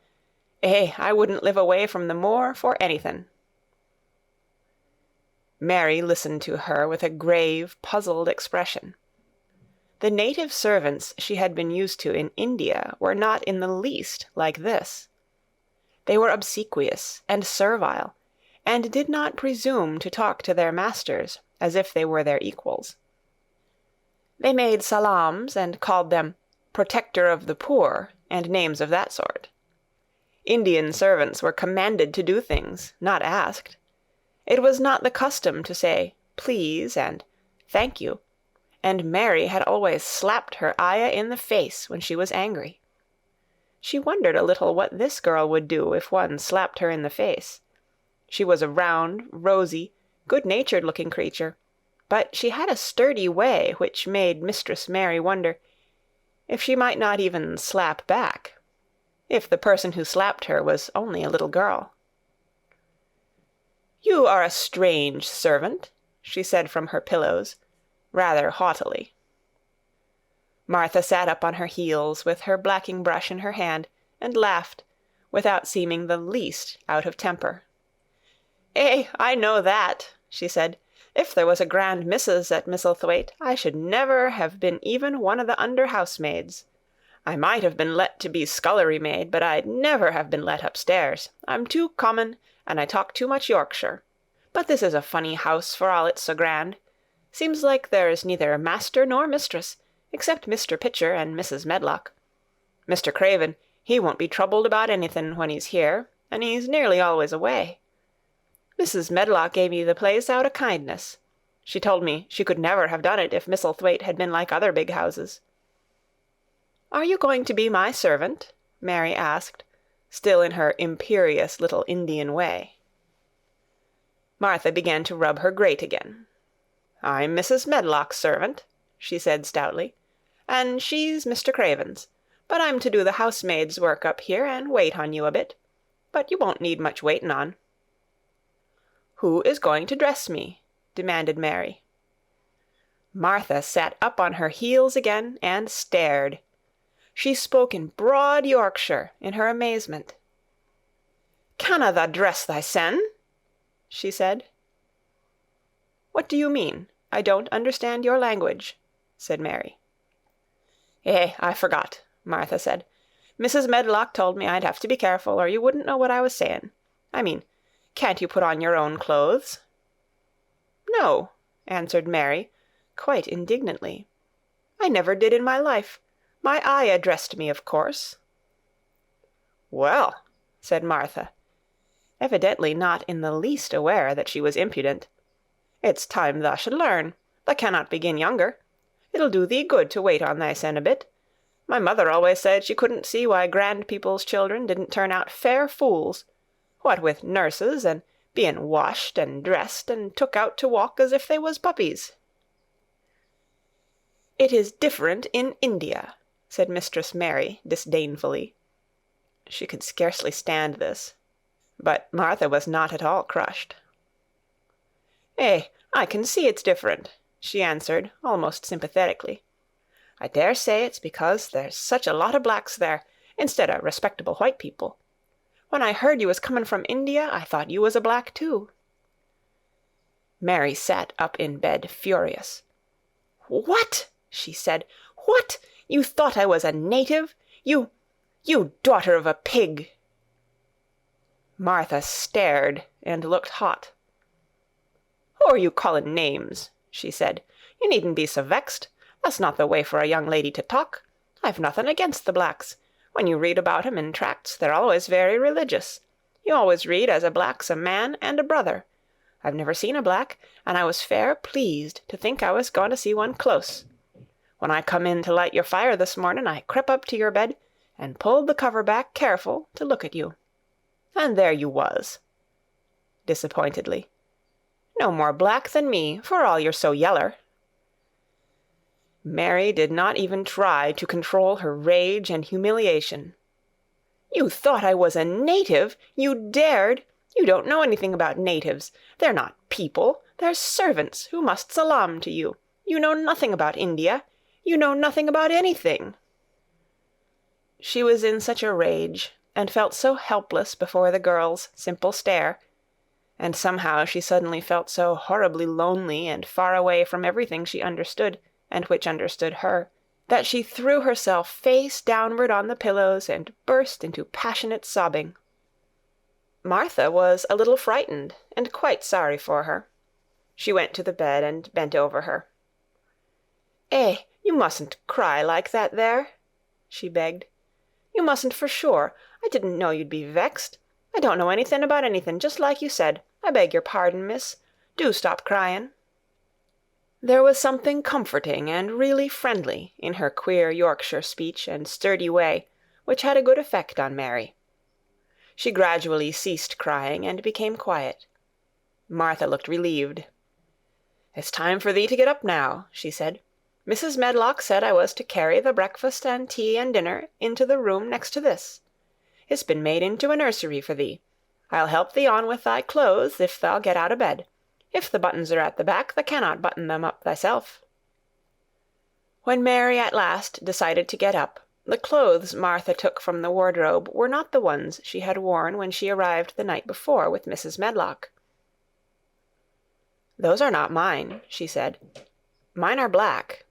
I wouldn't live away from the moor for anythin'." Mary listened to her with a grave, puzzled expression. The native servants she had been used to in India were not in the least like this. They were obsequious and servile, and did not presume to talk to their masters as if they were their equals. They made salams and called them "protector of the poor," and names of that sort. Indian servants were commanded to do things, not asked. It was not the custom to say "please" and "thank you," and Mary had always slapped her ayah in the face when she was angry. She wondered a little what this girl would do if one slapped her in the face. She was a round, rosy, good-natured-looking creature, but she had a sturdy way which made Mistress Mary wonder if she might not even slap back, if the person who slapped her was only a little girl. "You are a strange servant," she said from her pillows, rather haughtily. Martha sat up on her heels, with her blacking-brush in her hand, and laughed, without seeming the least out of temper. I know that," she said. "If there was a grand missus at Misselthwaite, I should never have been even one of the under-housemaids. I might have been let to be scullery-maid, but I'd never have been let upstairs. I'm too common, and I talk too much Yorkshire. But this is a funny house for all it's so grand. Seems like there's neither master nor mistress, except Mr. Pitcher and Mrs. Medlock. Mr. Craven, he won't be troubled about anything when he's here, and he's nearly always away. Mrs. Medlock gave me the place out of kindness. She told me she could never have done it if Misselthwaite had been like other big houses." "Are you going to be my servant?" Mary asked, still in her imperious little Indian way. Martha began to rub her grate again. "I'm Mrs. Medlock's servant," she said stoutly, "and she's Mr. Craven's. But I'm to do the housemaid's work up here and wait on you a bit. But you won't need much waiting on." "Who is going to dress me?" demanded Mary. Martha sat up on her heels again and stared. She spoke in broad Yorkshire in her amazement. "Canna tha dress thysen?" she said. "What do you mean? I don't understand your language," said Mary. I forgot," Martha said. "Mrs. Medlock told me I'd have to be careful, or you wouldn't know what I was saying. I mean, can't you put on your own clothes?" "No," answered Mary, quite indignantly. "I never did in my life. My ayah dressed me, of course." "Well," said Martha, evidently not in the least aware that she was impudent, "it's time thou should learn. Thou cannot begin younger. It'll do thee good to wait on thysen a bit. My mother always said she couldn't see why grand people's children didn't turn out fair fools, what with nurses, and being washed and dressed and took out to walk as if they was puppies." "It is different in India," said Mistress Mary disdainfully. She could scarcely stand this, but Martha was not at all crushed. I can see it's different," she answered, almost sympathetically. "I dare say it's because there's such a lot of blacks there, instead of respectable white people. When I heard you was coming from India, I thought you was a black too." Mary sat up in bed, furious. "What?" she said. "What? You thought I was a native? You daughter of a pig!" Martha stared and looked hot. "Who are you calling names?" she said. "You needn't be so vexed. That's not the way for a young lady to talk. I've nothing against the blacks. When you read about 'em in tracts, they're always very religious. You always read as a black's a man and a brother. I've never seen a black, and I was fair pleased to think I was going to see one close. When I come in to light your fire this morning, I crept up to your bed and pulled the cover back careful to look at you. And there you was," disappointedly. "No more black than me, for all you're so yeller." Mary did not even try to control her rage and humiliation. "You thought I was a native? You dared? You don't know anything about natives. They're not people. They're servants who must salaam to you. You know nothing about India. You know nothing about anything." She was in such a rage, and felt so helpless before the girl's simple stare, and somehow she suddenly felt so horribly lonely and far away from everything she understood, and which understood her, that she threw herself face downward on the pillows and burst into passionate sobbing. Martha was a little frightened, and quite sorry for her. She went to the bed and bent over her. You mustn't cry like that there," she begged. "You mustn't for sure. I didn't know you'd be vexed. I don't know anything about anything, just like you said. I beg your pardon, miss. Do stop crying." There was something comforting and really friendly in her queer Yorkshire speech and sturdy way, which had a good effect on Mary. She gradually ceased crying and became quiet. Martha looked relieved. "It's time for thee to get up now," she said. "Mrs. Medlock said I was to carry the breakfast and tea and dinner into the room next to this. It's been made into a nursery for thee. I'll help thee on with thy clothes if thou get out of bed. If the buttons are at the back, thou cannot button them up thyself." When Mary at last decided to get up, the clothes Martha took from the wardrobe were not the ones she had worn when she arrived the night before with Mrs. Medlock. "Those are not mine," she said. "Mine are black."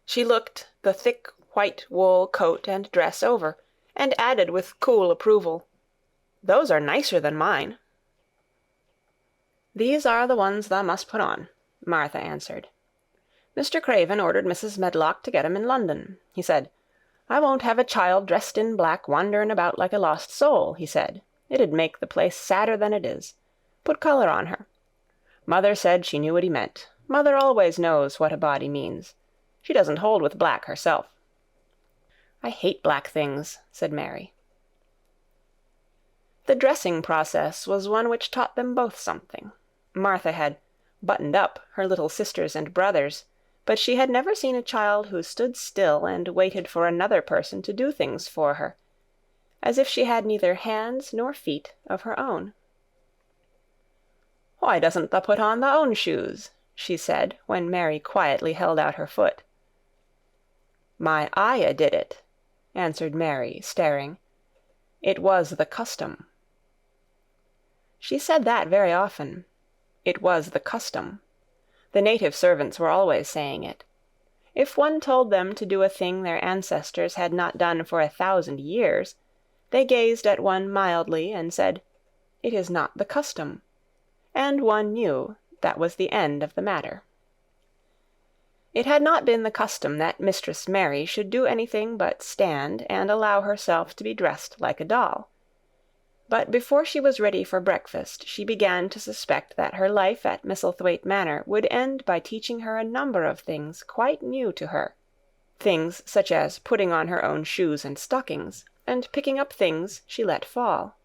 She looked the thick white wool coat and dress over, and added with cool approval, "Those are nicer than mine." "These are the ones thou must put on," Martha answered. "Mr. Craven ordered Mrs. Medlock to get 'em in London. He said, 'I won't have a child dressed in black wandering about like a lost soul,' he said. 'It'd make the place sadder than it is. Put colour on her.' Mother said she knew what he meant. Mother always knows what a body means. She doesn't hold with black herself." "I hate black things," said Mary. The dressing process was one which taught them both something. Martha had buttoned up her little sisters and brothers, but she had never seen a child who stood still and waited for another person to do things for her, as if she had neither hands nor feet of her own. "Why doesn't thou put on thy own shoes?" she said, when Mary quietly held out her foot. "My ayah did it," answered Mary, staring. "It was the custom." She said that very often. It was the custom. The native servants were always saying it. If one told them to do a thing their ancestors had not done for 1,000 years, they gazed at one mildly and said, "It is not the custom," and one knew that was the end of the matter. It had not been the custom that Mistress Mary should do anything but stand and allow herself to be dressed like a doll. But before she was ready for breakfast, she began to suspect that her life at Misselthwaite Manor would end by teaching her a number of things quite new to her, things such as putting on her own shoes and stockings, and picking up things she let fall.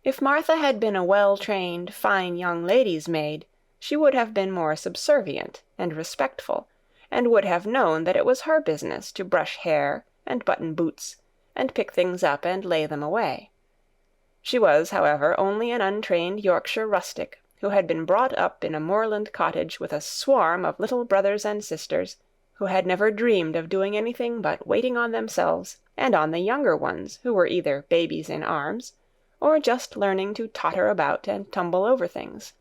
If Martha had been a well-trained, fine young lady's maid, she would have been more subservient and respectful, and would have known that it was her business to brush hair and button boots, and pick things up and lay them away. She was, however, only an untrained Yorkshire rustic, who had been brought up in a moorland cottage with a swarm of little brothers and sisters, who had never dreamed of doing anything but waiting on themselves and on the younger ones, who were either babies in arms, or just learning to totter about and tumble over things.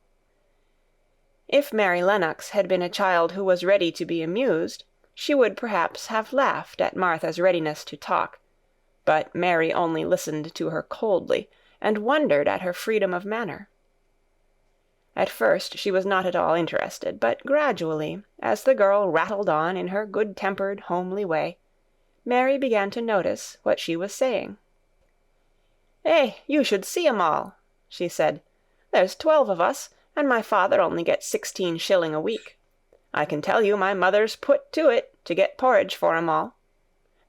If Mary Lennox had been a child who was ready to be amused, she would perhaps have laughed at Martha's readiness to talk, but Mary only listened to her coldly, and wondered at her freedom of manner. At first she was not at all interested, but gradually, as the girl rattled on in her good-tempered, homely way, Mary began to notice what she was saying. You should see 'em all," she said. "There's 12 of us, and my father only gets 16 shilling a week. I can tell you my mother's put to it to get porridge for 'em all.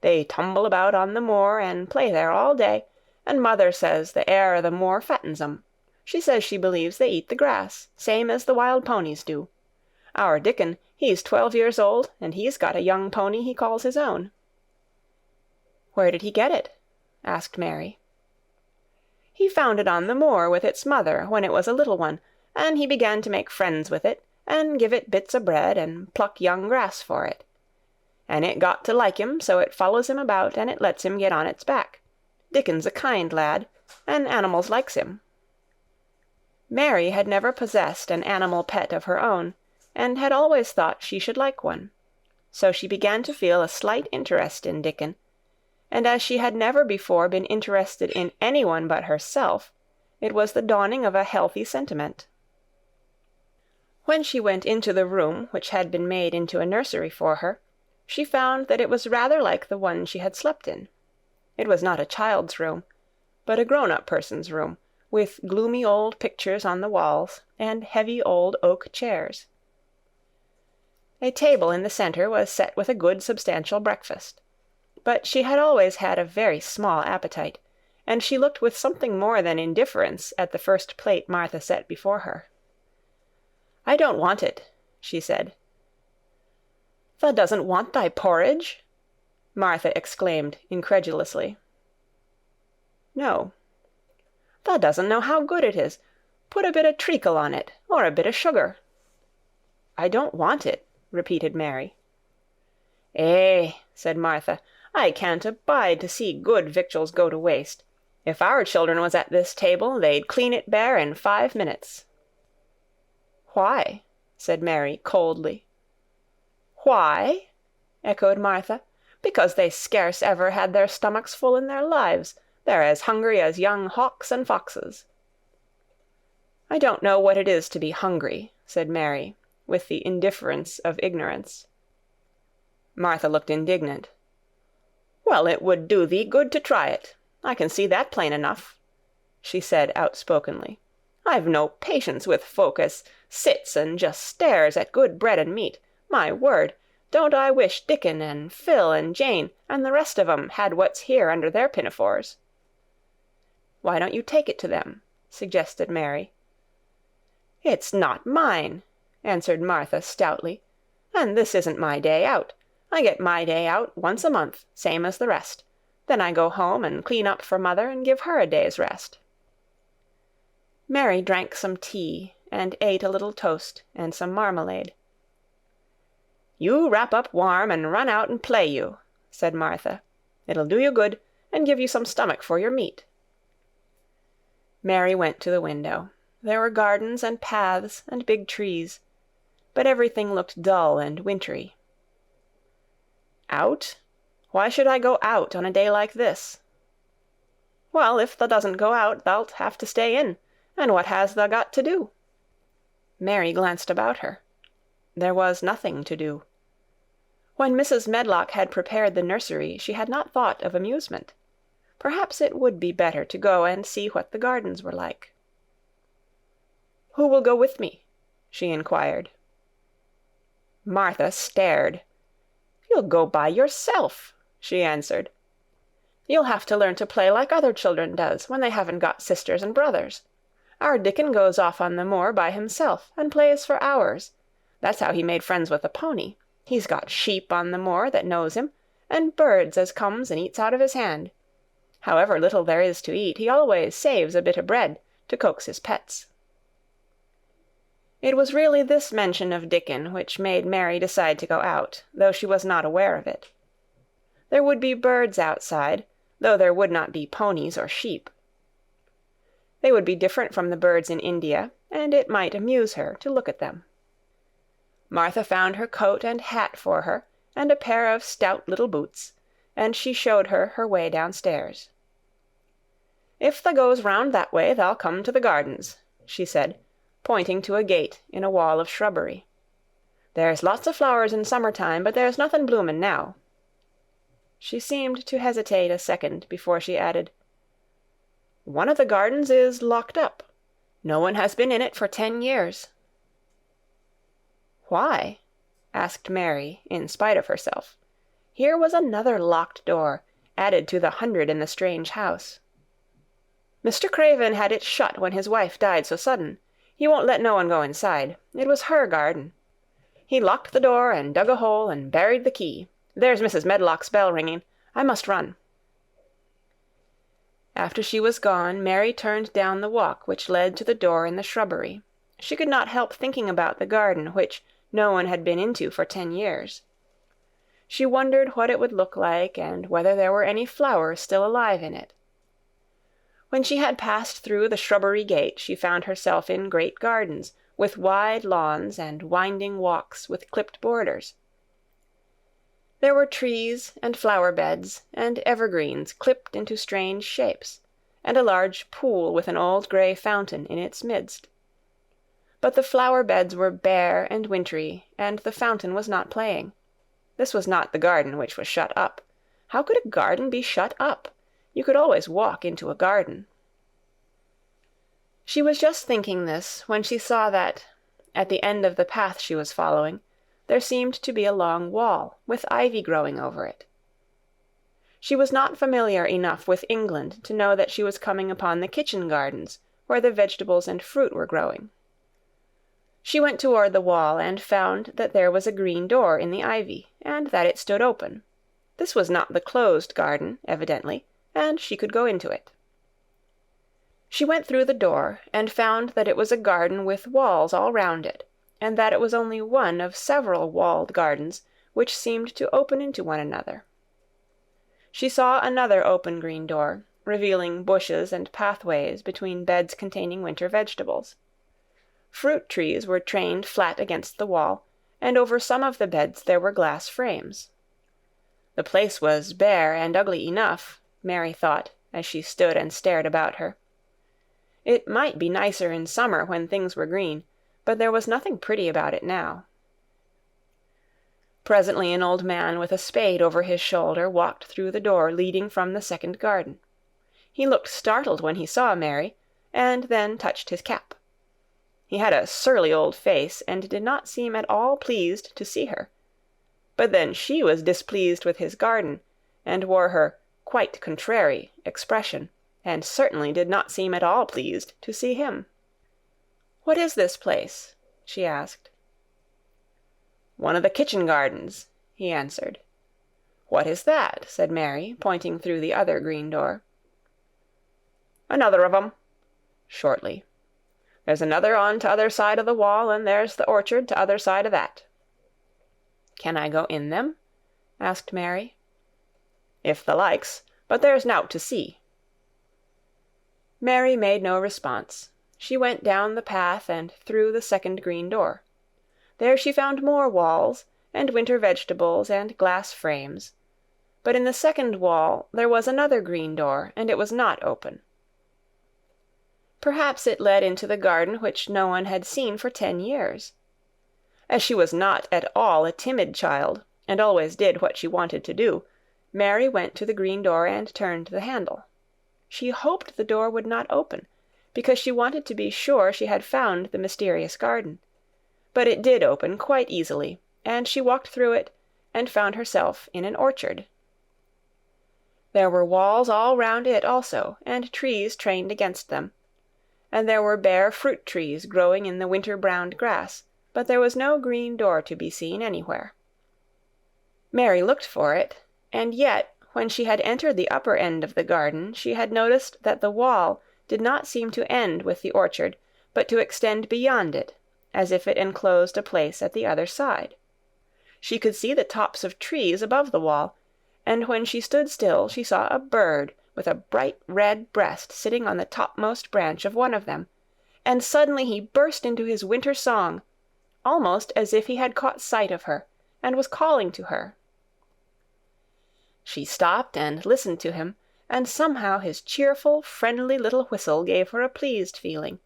They tumble about on the moor and play there all day, and mother says the air of the moor fattens 'em. She says she believes they eat the grass, same as the wild ponies do. Our Dickon, he's 12 years old, and he's got a young pony he calls his own." "Where did he get it?" asked Mary. "He found it on the moor with its mother when it was a little one, and he began to make friends with it, and give it bits of bread and pluck young grass for it. And it got to like him, so it follows him about, and it lets him get on its back. Dickon's a kind lad, and animals likes him." Mary had never possessed an animal pet of her own, and had always thought she should like one. So she began to feel a slight interest in Dickon, and as she had never before been interested in anyone but herself, it was the dawning of a healthy sentiment. When she went into the room which had been made into a nursery for her, she found that it was rather like the one she had slept in. It was not a child's room, but a grown-up person's room, with gloomy old pictures on the walls, and heavy old oak chairs. A table in the centre was set with a good substantial breakfast. But she had always had a very small appetite, and she looked with something more than indifference at the first plate Martha set before her. "I don't want it," she said. "Thou doesn't want thy porridge?" Martha exclaimed incredulously. "No." "Thou doesn't know how good it is. Put a bit of treacle on it, or a bit of sugar." "I don't want it," repeated Mary. Said Martha, "I can't abide to see good victuals go to waste. If our children was at this table, they'd clean it bare in 5 minutes." "Why?" said Mary coldly. "Why?" echoed Martha. "Because they scarce ever had their stomachs full in their lives. They're as hungry as young hawks and foxes." "I don't know what it is to be hungry," said Mary, with the indifference of ignorance. Martha looked indignant. "Well, it would do thee good to try it. I can see that plain enough," she said outspokenly. "I've no patience with folk as sits and just stares at good bread and meat. My word, don't I wish Dickon and Phil and Jane and the rest of 'em had what's here under their pinafores." "Why don't you take it to them?" suggested Mary. "It's not mine," answered Martha stoutly, "and this isn't my day out. I get my day out once a month, same as the rest. Then I go home and clean up for mother and give her a day's rest." Mary drank some tea and ate a little toast and some marmalade. "You wrap up warm and run out and play you," said Martha. "It'll do you good, and give you some stomach for your meat." Mary went to the window. There were gardens and paths and big trees, but everything looked dull and wintry. "Out? Why should I go out on a day like this?" "Well, if thou doesn't go out, thou'lt have to stay in, and what has thou got to do?" Mary glanced about her. There was nothing to do. When Mrs. Medlock had prepared the nursery, she had not thought of amusement. Perhaps it would be better to go and see what the gardens were like. "Who will go with me?" she inquired. Martha stared. "You'll go by yourself," she answered. "You'll have to learn to play like other children does when they haven't got sisters and brothers. Our Dickon goes off on the moor by himself and plays for hours. That's how he made friends with the pony. He's got sheep on the moor that knows him, and birds as comes and eats out of his hand. However little there is to eat, he always saves a bit of bread to coax his pets." It was really this mention of Dickon which made Mary decide to go out, though she was not aware of it. There would be birds outside, though there would not be ponies or sheep. They would be different from the birds in India, and it might amuse her to look at them. Martha found her coat and hat for her, and a pair of stout little boots, and she showed her her way downstairs. "If tha goes round that way, tha'll come to the gardens," she said, pointing to a gate in a wall of shrubbery. "There's lots of flowers in summer-time, but there's nothing bloomin' now." She seemed to hesitate a second before she added, "One of the gardens is locked up. No one has been in it for 10 years." "Why?" asked Mary, in spite of herself. Here was another locked door, added to the 100 in the strange house. "Mr. Craven had it shut when his wife died so sudden. He won't let no one go inside. It was her garden. He locked the door and dug a hole and buried the key. There's Mrs. Medlock's bell ringing. I must run." After she was gone, Mary turned down the walk which led to the door in the shrubbery. She could not help thinking about the garden which no one had been into for 10 years. She wondered what it would look like and whether there were any flowers still alive in it. When she had passed through the shrubbery gate, she found herself in great gardens, with wide lawns and winding walks with clipped borders. There were trees and flower-beds and evergreens clipped into strange shapes, and a large pool with an old grey fountain in its midst. But the flower-beds were bare and wintry, and the fountain was not playing. This was not the garden which was shut up. How could a garden be shut up? You could always walk into a garden. She was just thinking this when she saw that, at the end of the path she was following, there seemed to be a long wall, with ivy growing over it. She was not familiar enough with England to know that she was coming upon the kitchen gardens, where the vegetables and fruit were growing. She went toward the wall and found that there was a green door in the ivy, and that it stood open. This was not the closed garden, evidently, and she could go into it. She went through the door, and found that it was a garden with walls all round it, and that it was only one of several walled gardens which seemed to open into one another. She saw another open green door, revealing bushes and pathways between beds containing winter vegetables. Fruit trees were trained flat against the wall, and over some of the beds there were glass frames. The place was bare and ugly enough, Mary thought, as she stood and stared about her. It might be nicer in summer when things were green, but there was nothing pretty about it now. Presently an old man with a spade over his shoulder walked through the door leading from the second garden. He looked startled when he saw Mary, and then touched his cap. He had a surly old face, and did not seem at all pleased to see her. But then she was displeased with his garden, and wore her quite contrary expression, and certainly did not seem at all pleased to see him. "What is this place?" she asked. "One of the kitchen gardens," he answered. "What is that?" said Mary, pointing through the other green door. "Another of 'em," shortly. "There's another on t'other side of the wall, and there's the orchard t'other side of that." "Can I go in them?" asked Mary. "If thou likes, but there's nowt to see." Mary made no response. She went down the path and through the second green door. There she found more walls, and winter vegetables and glass frames. But in the second wall there was another green door, and it was not open. Perhaps it led into the garden which no one had seen for 10 years. As she was not at all a timid child, and always did what she wanted to do, Mary went to the green door and turned the handle. she hoped the door would not open, because she wanted to be sure she had found the mysterious garden. But it did open quite easily, and she walked through it and found herself in an orchard. There were walls all round it also, and trees trained against them, and there were bare fruit trees growing in the winter-browned grass, but there was no green door to be seen anywhere. Mary looked for it, and yet, when she had entered the upper end of the garden, she had noticed that the wall did not seem to end with the orchard, but to extend beyond it, as if it enclosed a place at the other side. She could see the tops of trees above the wall, and when she stood still she saw a bird with a bright red breast sitting on the topmost branch of one of them, and suddenly he burst into his winter song, almost as if he had caught sight of her, and was calling to her. She stopped and listened to him, and somehow his cheerful, friendly little whistle gave her a pleased feeling.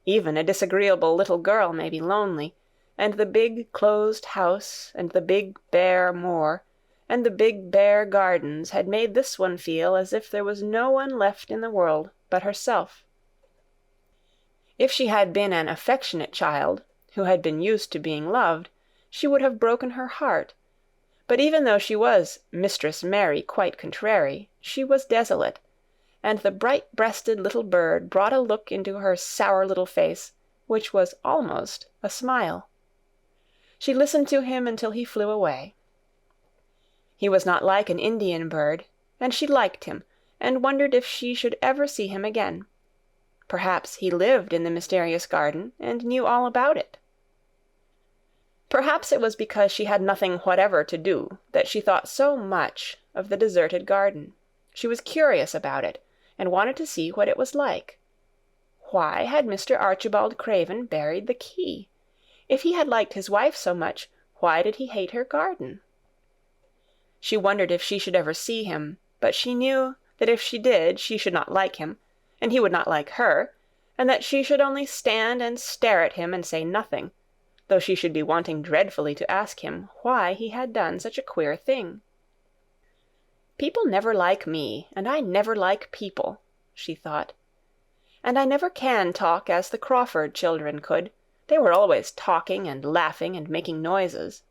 Even a disagreeable little girl may be lonely, and the big closed house, and the big bare moor, and the big bare gardens had made this one feel as if there was no one left in the world but herself. If she had been an affectionate child, who had been used to being loved, she would have broken her heart. But even though she was Mistress Mary quite contrary, she was desolate, and the bright-breasted little bird brought a look into her sour little face, which was almost a smile. She listened to him until he flew away. He was not like an Indian bird, and she liked him, and wondered if she should ever see him again. Perhaps he lived in the mysterious garden, and knew all about it. Perhaps it was because she had nothing whatever to do that she thought so much of the deserted garden. She was curious about it, and wanted to see what it was like. Why had Mr. Archibald Craven buried the key? If he had liked his wife so much, why did he hate her garden? She wondered if she should ever see him, but she knew that if she did she should not like him, and he would not like her, and that she should only stand and stare at him and say nothing, though she should be wanting dreadfully to ask him why he had done such a queer thing. People never like me, and I never like people, she thought. And I never can talk as the Crawford children could. They were always talking and laughing and making noises.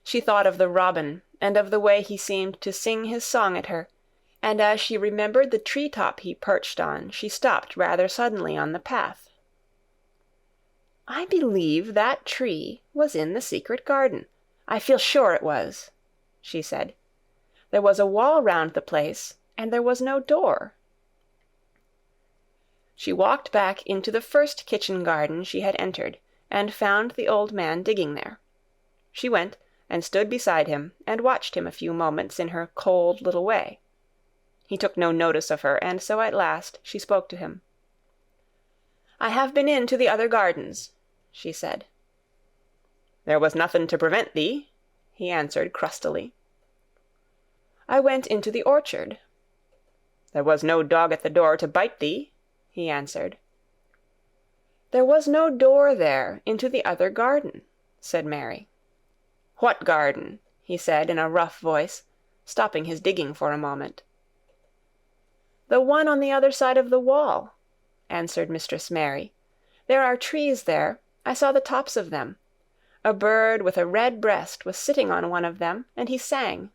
She thought of the robin, and of the way he seemed to sing his song at her, and as she remembered the tree-top he perched on, she stopped rather suddenly on the path. I believe that tree was in the secret garden. I feel sure it was, she said. There was a wall round the place, and there was no door. She walked back into the first kitchen garden she had entered, and found the old man digging there. She went and stood beside him, and watched him a few moments in her cold little way. He took no notice of her, and so at last she spoke to him. I have been into the other gardens, she said. There was nothing to prevent thee, he answered crustily. I went into the orchard. There was no dog at the door to bite thee, he answered. There was no door there into the other garden, said Mary. What garden? He said in a rough voice, stopping his digging for a moment. The one on the other side of the wall, answered Mistress Mary. There are trees there. I saw the tops of them. A bird with a red breast was sitting on one of them, and he sang.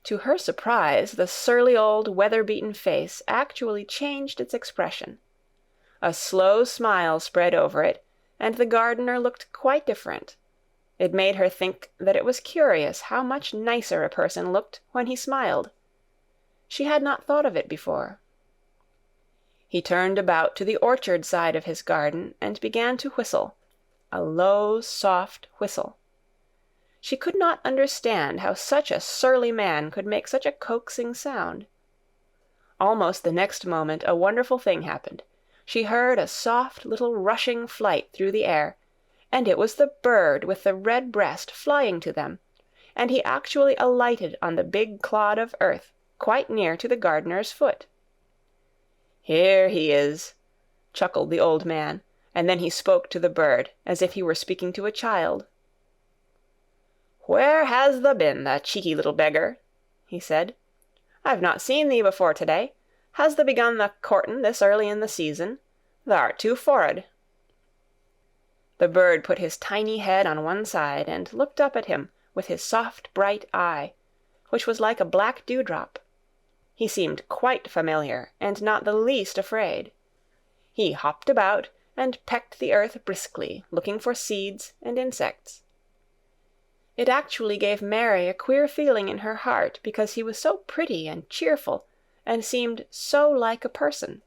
To her surprise, the surly old weather-beaten face actually changed its expression. A slow smile spread over it, and the gardener looked quite different. It made her think that it was curious how much nicer a person looked when he smiled. She had not thought of it before. He turned about to the orchard side of his garden and began to whistle, a low, soft whistle. She could not understand how such a surly man could make such a coaxing sound. Almost the next moment a wonderful thing happened. She heard a soft little rushing flight through the air, and it was the bird with the red breast flying to them, and he actually alighted on the big clod of earth quite near to the gardener's foot. Here he is, chuckled the old man, and then he spoke to the bird as if he were speaking to a child. Where has thou been, thou cheeky little beggar? He said. I've not seen thee before to-day. Has thee begun the courtin' this early in the season? Thou'rt too forrard." The bird put his tiny head on one side and looked up at him with his soft bright eye, which was like a black dewdrop. He seemed quite familiar and not the least afraid. He hopped about and pecked the earth briskly, looking for seeds and insects. It actually gave Mary a queer feeling in her heart because he was so pretty and cheerful and seemed so like a person.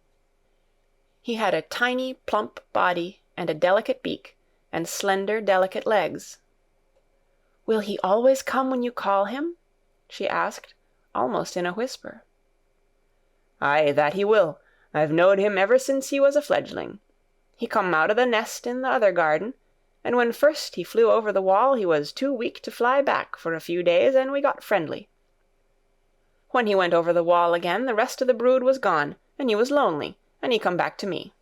He had a tiny, plump body and a delicate beak and slender, delicate legs. "Will he always come when you call him?" she asked, almost in a whisper. "Aye, that he will. I've knowed him ever since he was a fledgling. He come out of the nest in the other garden, and when first he flew over the wall he was too weak to fly back for a few days, and we got friendly. When he went over the wall again, the rest of the brood was gone, and he was lonely, and he come back to me."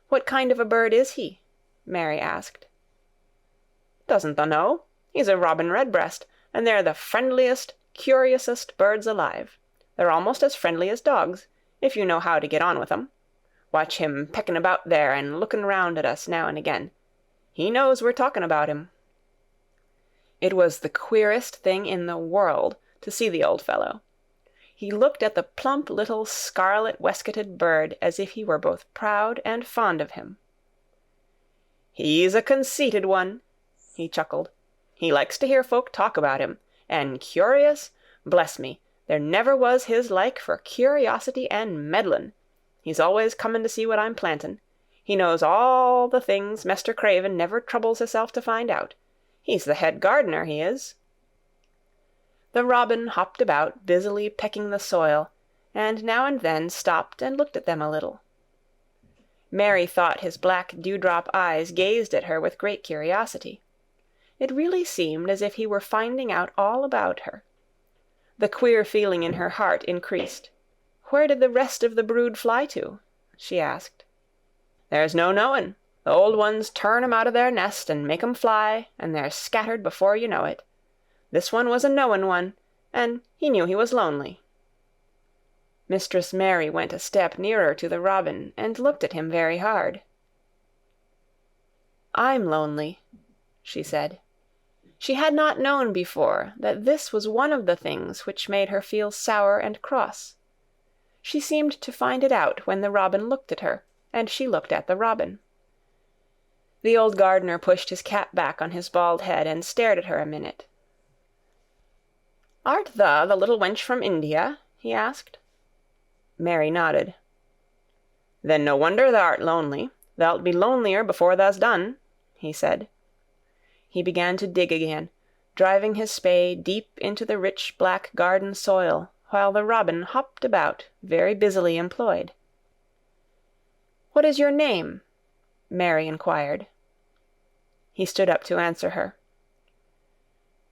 "What kind of a bird is he?" Mary asked. "Doesn't thou know? He's a robin redbreast, and they're the friendliest, curiousest birds alive. They're almost as friendly as dogs, if you know how to get on with 'em. Watch him pecking about there and looking round at us now and again. He knows we're talking about him." It was the queerest thing in the world to see the old fellow. He looked at the plump little scarlet waistcoated bird as if he were both proud and fond of him. "He's a conceited one," he chuckled. "He likes to hear folk talk about him, and curious, bless me, there never was his like for curiosity and meddlin'. He's always comin' to see what I'm plantin'. He knows all the things Mester Craven never troubles hisself to find out. He's the head gardener, he is." The robin hopped about, busily pecking the soil, and now and then stopped and looked at them a little. Mary thought his black dewdrop eyes gazed at her with great curiosity. It really seemed as if he were finding out all about her. The queer feeling in her heart increased. "Where did the rest of the brood fly to?" she asked. "There's no knowin'. The old ones turn 'em out of their nest and make 'em fly, and they're scattered before you know it. This one was a knowin' one, and he knew he was lonely." Mistress Mary went a step nearer to the robin and looked at him very hard. "I'm lonely," she said. She had not known before that this was one of the things which made her feel sour and cross. She seemed to find it out when the robin looked at her, and she looked at the robin. The old gardener pushed his cap back on his bald head and stared at her a minute. "Art thou the little wench from India?" he asked. Mary nodded. "Then no wonder thou'rt lonely. Thou'lt be lonelier before thou's done," he said. He began to dig again, driving his spade deep into the rich black garden soil, while the robin hopped about, very busily employed. "What is your name?" Mary inquired. He stood up to answer her.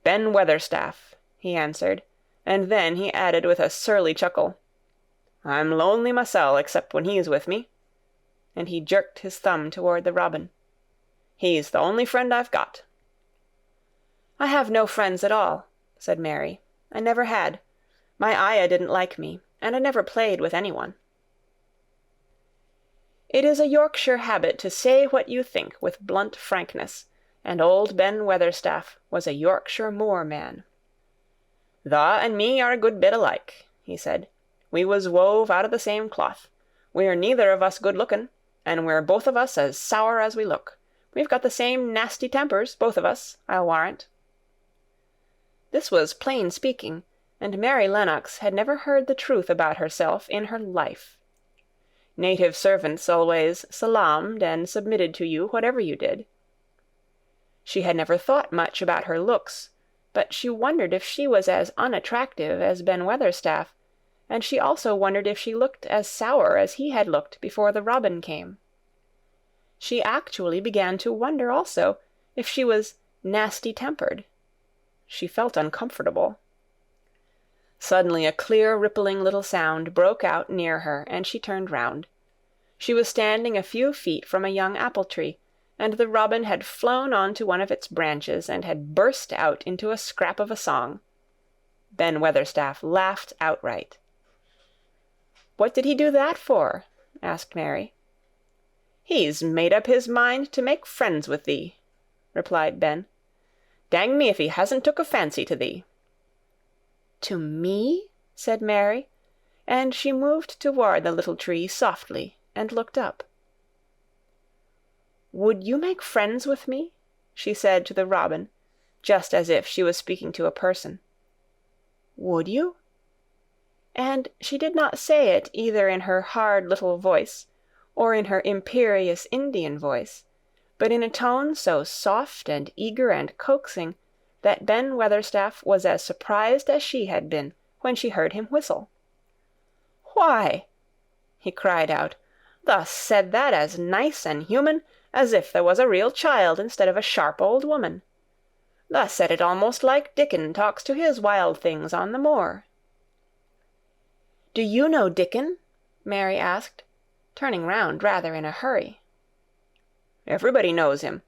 "Ben Weatherstaff," he answered, and then he added with a surly chuckle, "I'm lonely mysel' except when he's with me," and he jerked his thumb toward the robin. "He's the only friend I've got." "I have no friends at all," said Mary. "I never had. My ayah didn't like me, and I never played with anyone." It is a Yorkshire habit to say what you think with blunt frankness, and old Ben Weatherstaff was a Yorkshire Moor man. "Thou and me are a good bit alike," he said. "We was wove out of the same cloth. We're neither of us good-lookin', and we're both of us as sour as we look. We've got the same nasty tempers, both of us, I'll warrant." This was plain speaking, and Mary Lennox had never heard the truth about herself in her life. Native servants always salaamed and submitted to you whatever you did. She had never thought much about her looks, but she wondered if she was as unattractive as Ben Weatherstaff, and she also wondered if she looked as sour as he had looked before the robin came. She actually began to wonder also if she was nasty-tempered. She felt uncomfortable. Suddenly a clear, rippling little sound broke out near her, and she turned round. She was standing a few feet from a young apple-tree, and the robin had flown on to one of its branches and had burst out into a scrap of a song. Ben Weatherstaff laughed outright. "What did he do that for?" asked Mary. "He's made up his mind to make friends with thee," replied Ben. "Dang me if he hasn't took a fancy to thee." "To me?" said Mary, and she moved toward the little tree softly and looked up. "Would you make friends with me?" she said to the robin, just as if she was speaking to a person. "Would you?" And she did not say it either in her hard little voice or in her imperious Indian voice, but in a tone so soft and eager and coaxing that Ben Weatherstaff was as surprised as she had been when she heard him whistle. "Why," he cried out, "thus said that as nice and human as if there was a real child instead of a sharp old woman. Thus said it almost like Dickon talks to his wild things on the moor." "Do you know Dickon?" Mary asked, turning round rather in a hurry. "Everybody knows him.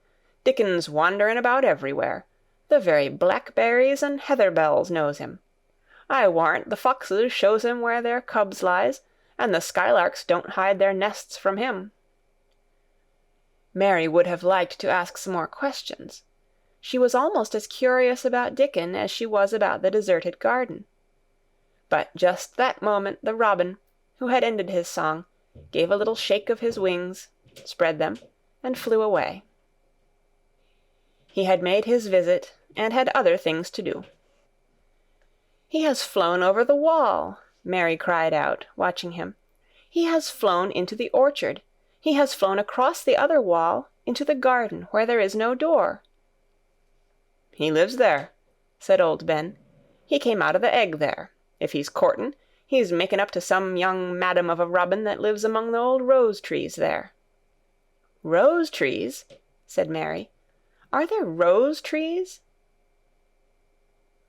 Dickon's wanderin' about everywhere. The very blackberries and heather-bells knows him. I warrant the foxes shows him where their cubs lies, and the skylarks don't hide their nests from him." Mary would have liked to ask some more questions. She was almost as curious about Dickon as she was about the deserted garden. But just that moment the robin, who had ended his song, gave a little shake of his wings, spread them, and flew away. He had made his visit, and had other things to do. "He has flown over the wall," Mary cried out, watching him. "He has flown into the orchard. He has flown across the other wall into the garden where there is no door." "He lives there," said old Ben. "He came out of the egg there. If he's courtin', he's making up to some young madam of a robin that lives among the old rose-trees there." "Rose-trees?" said Mary. "Are there rose-trees?"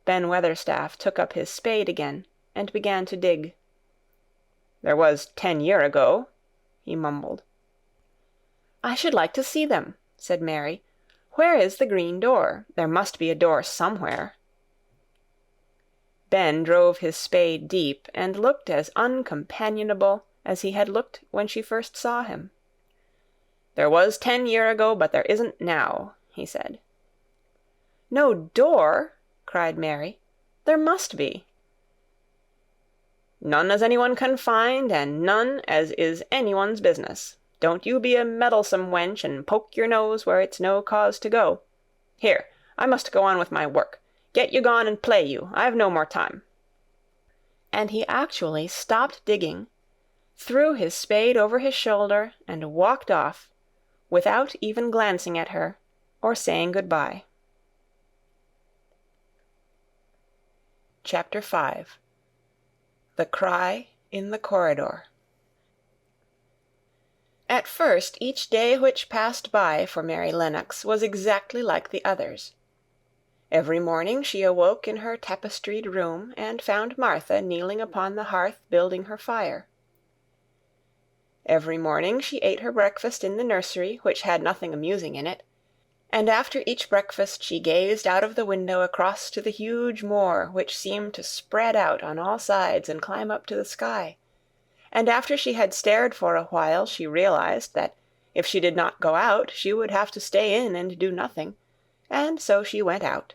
Ben Weatherstaff took up his spade again and began to dig. "There was 10 year ago," he mumbled. "I should like to see them," said Mary. "Where is the green door? There must be a door somewhere." Ben drove his spade deep and looked as uncompanionable as he had looked when she first saw him. "There was 10 year ago, but there isn't now," he said. "No door?" cried Mary. "There must be." "None as anyone can find, and none as is anyone's business. Don't you be a meddlesome wench and poke your nose where it's no cause to go. Here, I must go on with my work. Get you gone and play you. I've no more time." And he actually stopped digging, threw his spade over his shoulder, and walked off, without even glancing at her or saying good-bye. Chapter 5. The Cry in the Corridor. At first each day which passed by for Mary Lennox was exactly like the others. Every morning she awoke in her tapestried room and found Martha kneeling upon the hearth building her fire. Every morning she ate her breakfast in the nursery, which had nothing amusing in it, and after each breakfast she gazed out of the window across to the huge moor which seemed to spread out on all sides and climb up to the sky, and after she had stared for a while she realized that if she did not go out she would have to stay in and do nothing, and so she went out.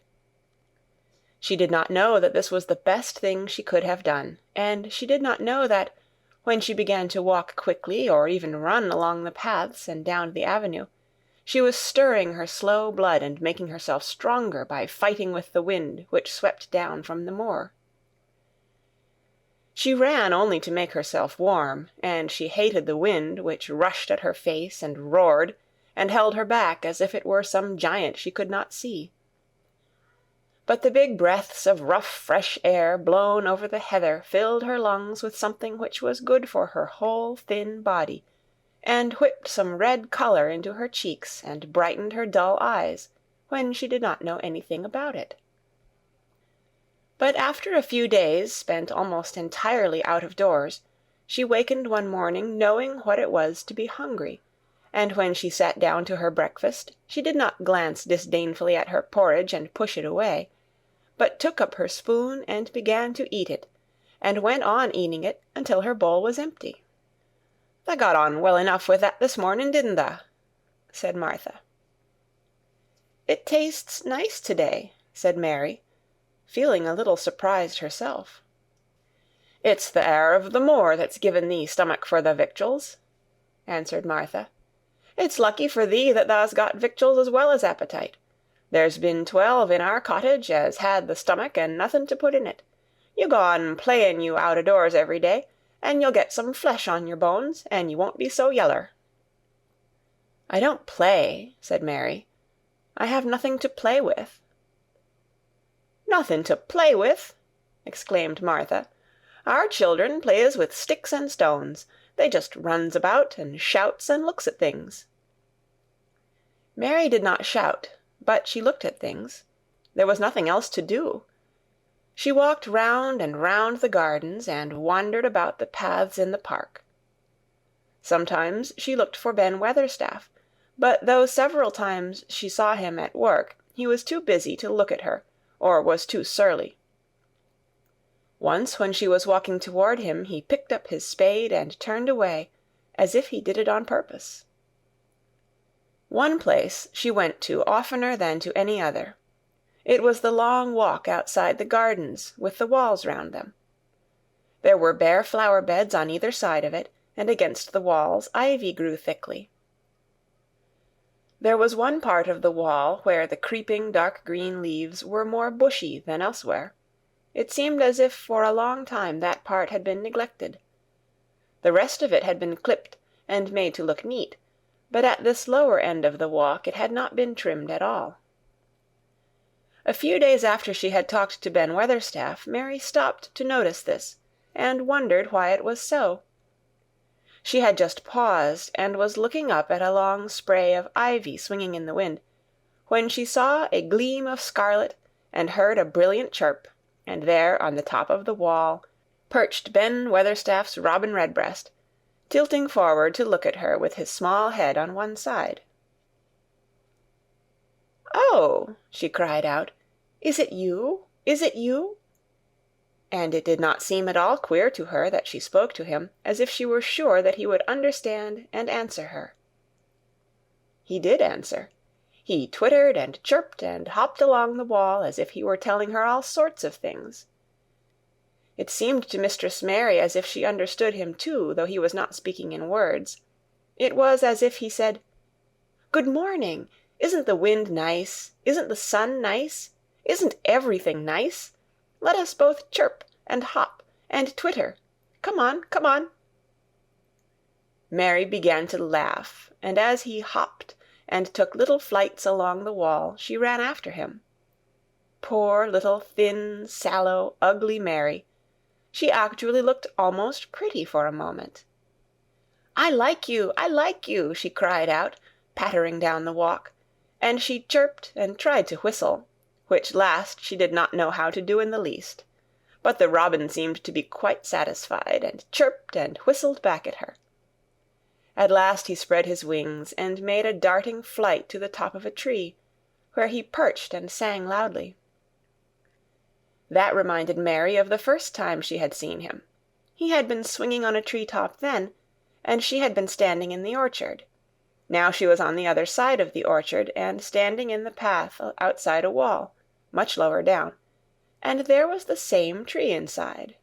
She did not know that this was the best thing she could have done, and she did not know that, when she began to walk quickly or even run along the paths and down the avenue, she was stirring her slow blood and making herself stronger by fighting with the wind which swept down from the moor. She ran only to make herself warm, and she hated the wind which rushed at her face and roared and held her back as if it were some giant she could not see. But the big breaths of rough fresh air blown over the heather filled her lungs with something which was good for her whole thin body, and whipped some red color into her cheeks and brightened her dull eyes, when she did not know anything about it. But after a few days spent almost entirely out of doors, she wakened one morning knowing what it was to be hungry, and when she sat down to her breakfast she did not glance disdainfully at her porridge and push it away, but took up her spoon and began to eat it, and went on eating it until her bowl was empty. "Tha got on well enough with that this morning, didn't tha?" said Martha. "It tastes nice to-day," said Mary, feeling a little surprised herself. "It's the air of the Moor that's given thee stomach for the victuals," answered Martha. "It's lucky for thee that thou's got victuals as well as appetite. There's been 12 in our cottage as had the stomach and nothing to put in it. You go on playing you out o' doors every day, and you'll get some flesh on your bones, and you won't be so yeller." "I don't play," said Mary. "I have nothing to play with." "Nothing to play with!" exclaimed Martha. "Our children plays with sticks and stones. They just runs about and shouts and looks at things." Mary did not shout, but she looked at things. There was nothing else to do. She walked round and round the gardens and wandered about the paths in the park. Sometimes she looked for Ben Weatherstaff, but though several times she saw him at work, he was too busy to look at her, or was too surly. Once when she was walking toward him, he picked up his spade and turned away, as if he did it on purpose. One place she went to oftener than to any other. It was the long walk outside the gardens, with the walls round them. There were bare flower beds on either side of it, and against the walls ivy grew thickly. There was one part of the wall where the creeping dark green leaves were more bushy than elsewhere. It seemed as if for a long time that part had been neglected. The rest of it had been clipped and made to look neat, but at this lower end of the walk it had not been trimmed at all. A few days after she had talked to Ben Weatherstaff, Mary stopped to notice this, and wondered why it was so. She had just paused, and was looking up at a long spray of ivy swinging in the wind, when she saw a gleam of scarlet and heard a brilliant chirp, and there, on the top of the wall, perched Ben Weatherstaff's robin redbreast, tilting forward to look at her with his small head on one side. "Oh!" she cried out. "Is it you? Is it you?" And it did not seem at all queer to her that she spoke to him, as if she were sure that he would understand and answer her. He did answer. He twittered and chirped and hopped along the wall as if he were telling her all sorts of things. It seemed to Mistress Mary as if she understood him too, though he was not speaking in words. It was as if he said, "Good morning! Isn't the wind nice? Isn't the sun nice? Isn't everything nice? Let us both chirp and hop and twitter. Come on, come on." Mary began to laugh, and as he hopped and took little flights along the wall, she ran after him. Poor little thin, sallow, ugly Mary! She actually looked almost pretty for a moment. "I like you! I like you!" she cried out, pattering down the walk, and she chirped and tried to whistle, which last she did not know how to do in the least. But the robin seemed to be quite satisfied, and chirped and whistled back at her. At last he spread his wings, and made a darting flight to the top of a tree, where he perched and sang loudly. That reminded Mary of the first time she had seen him. He had been swinging on a tree-top then, and she had been standing in the orchard. Now she was on the other side of the orchard, and standing in the path outside a wall, much lower down, and there was the same tree inside.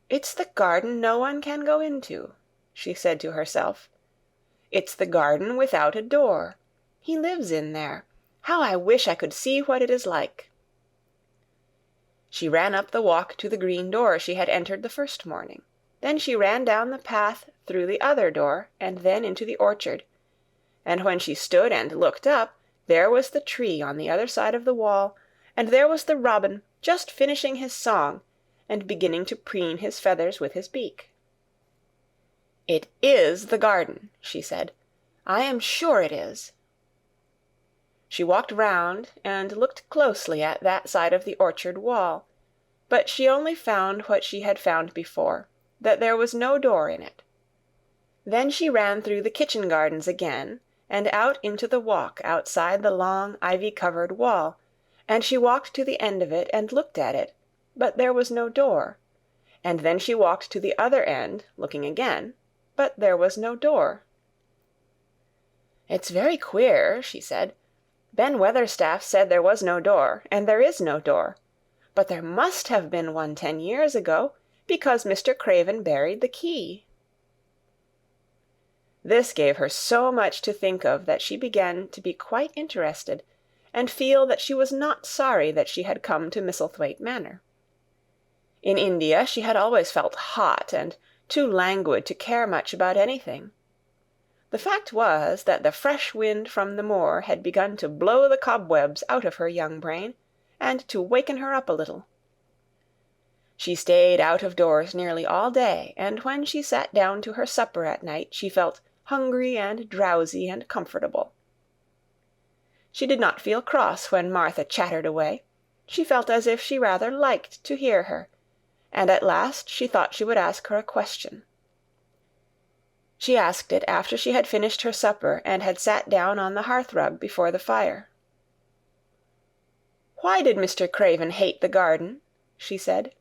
"It's the garden no one can go into," she said to herself. "It's the garden without a door. He lives in there. How I wish I could see what it is like." She ran up the walk to the green door she had entered the first morning. Then she ran down the path through the other door, and then into the orchard. And when she stood and looked up, there was the tree on the other side of the wall, and there was the robin, just finishing his song, and beginning to preen his feathers with his beak. "It is the garden," she said. "I am sure it is." She walked round and looked closely at that side of the orchard wall, but she only found what she had found before, that there was no door in it. Then she ran through the kitchen gardens again, and out into the walk outside the long ivy-covered wall, and she walked to the end of it and looked at it, but there was no door, and then she walked to the other end, looking again, but there was no door. "It's very queer," she said. "Ben Weatherstaff said there was no door, and there is no door. But there must have been one 10 years ago, because Mr. Craven buried the key." This gave her so much to think of that she began to be quite interested, and feel that she was not sorry that she had come to Misselthwaite Manor. In India she had always felt hot and too languid to care much about anything. The fact was that the fresh wind from the moor had begun to blow the cobwebs out of her young brain, and to waken her up a little. She stayed out of doors nearly all day, and when she sat down to her supper at night she felt hungry and drowsy and comfortable. She did not feel cross when Martha chattered away. She felt as if she rather liked to hear her, and at last she thought she would ask her a question. She asked it after she had finished her supper and had sat down on the hearth-rug before the fire. "Why did Mr. Craven hate the garden?" she said.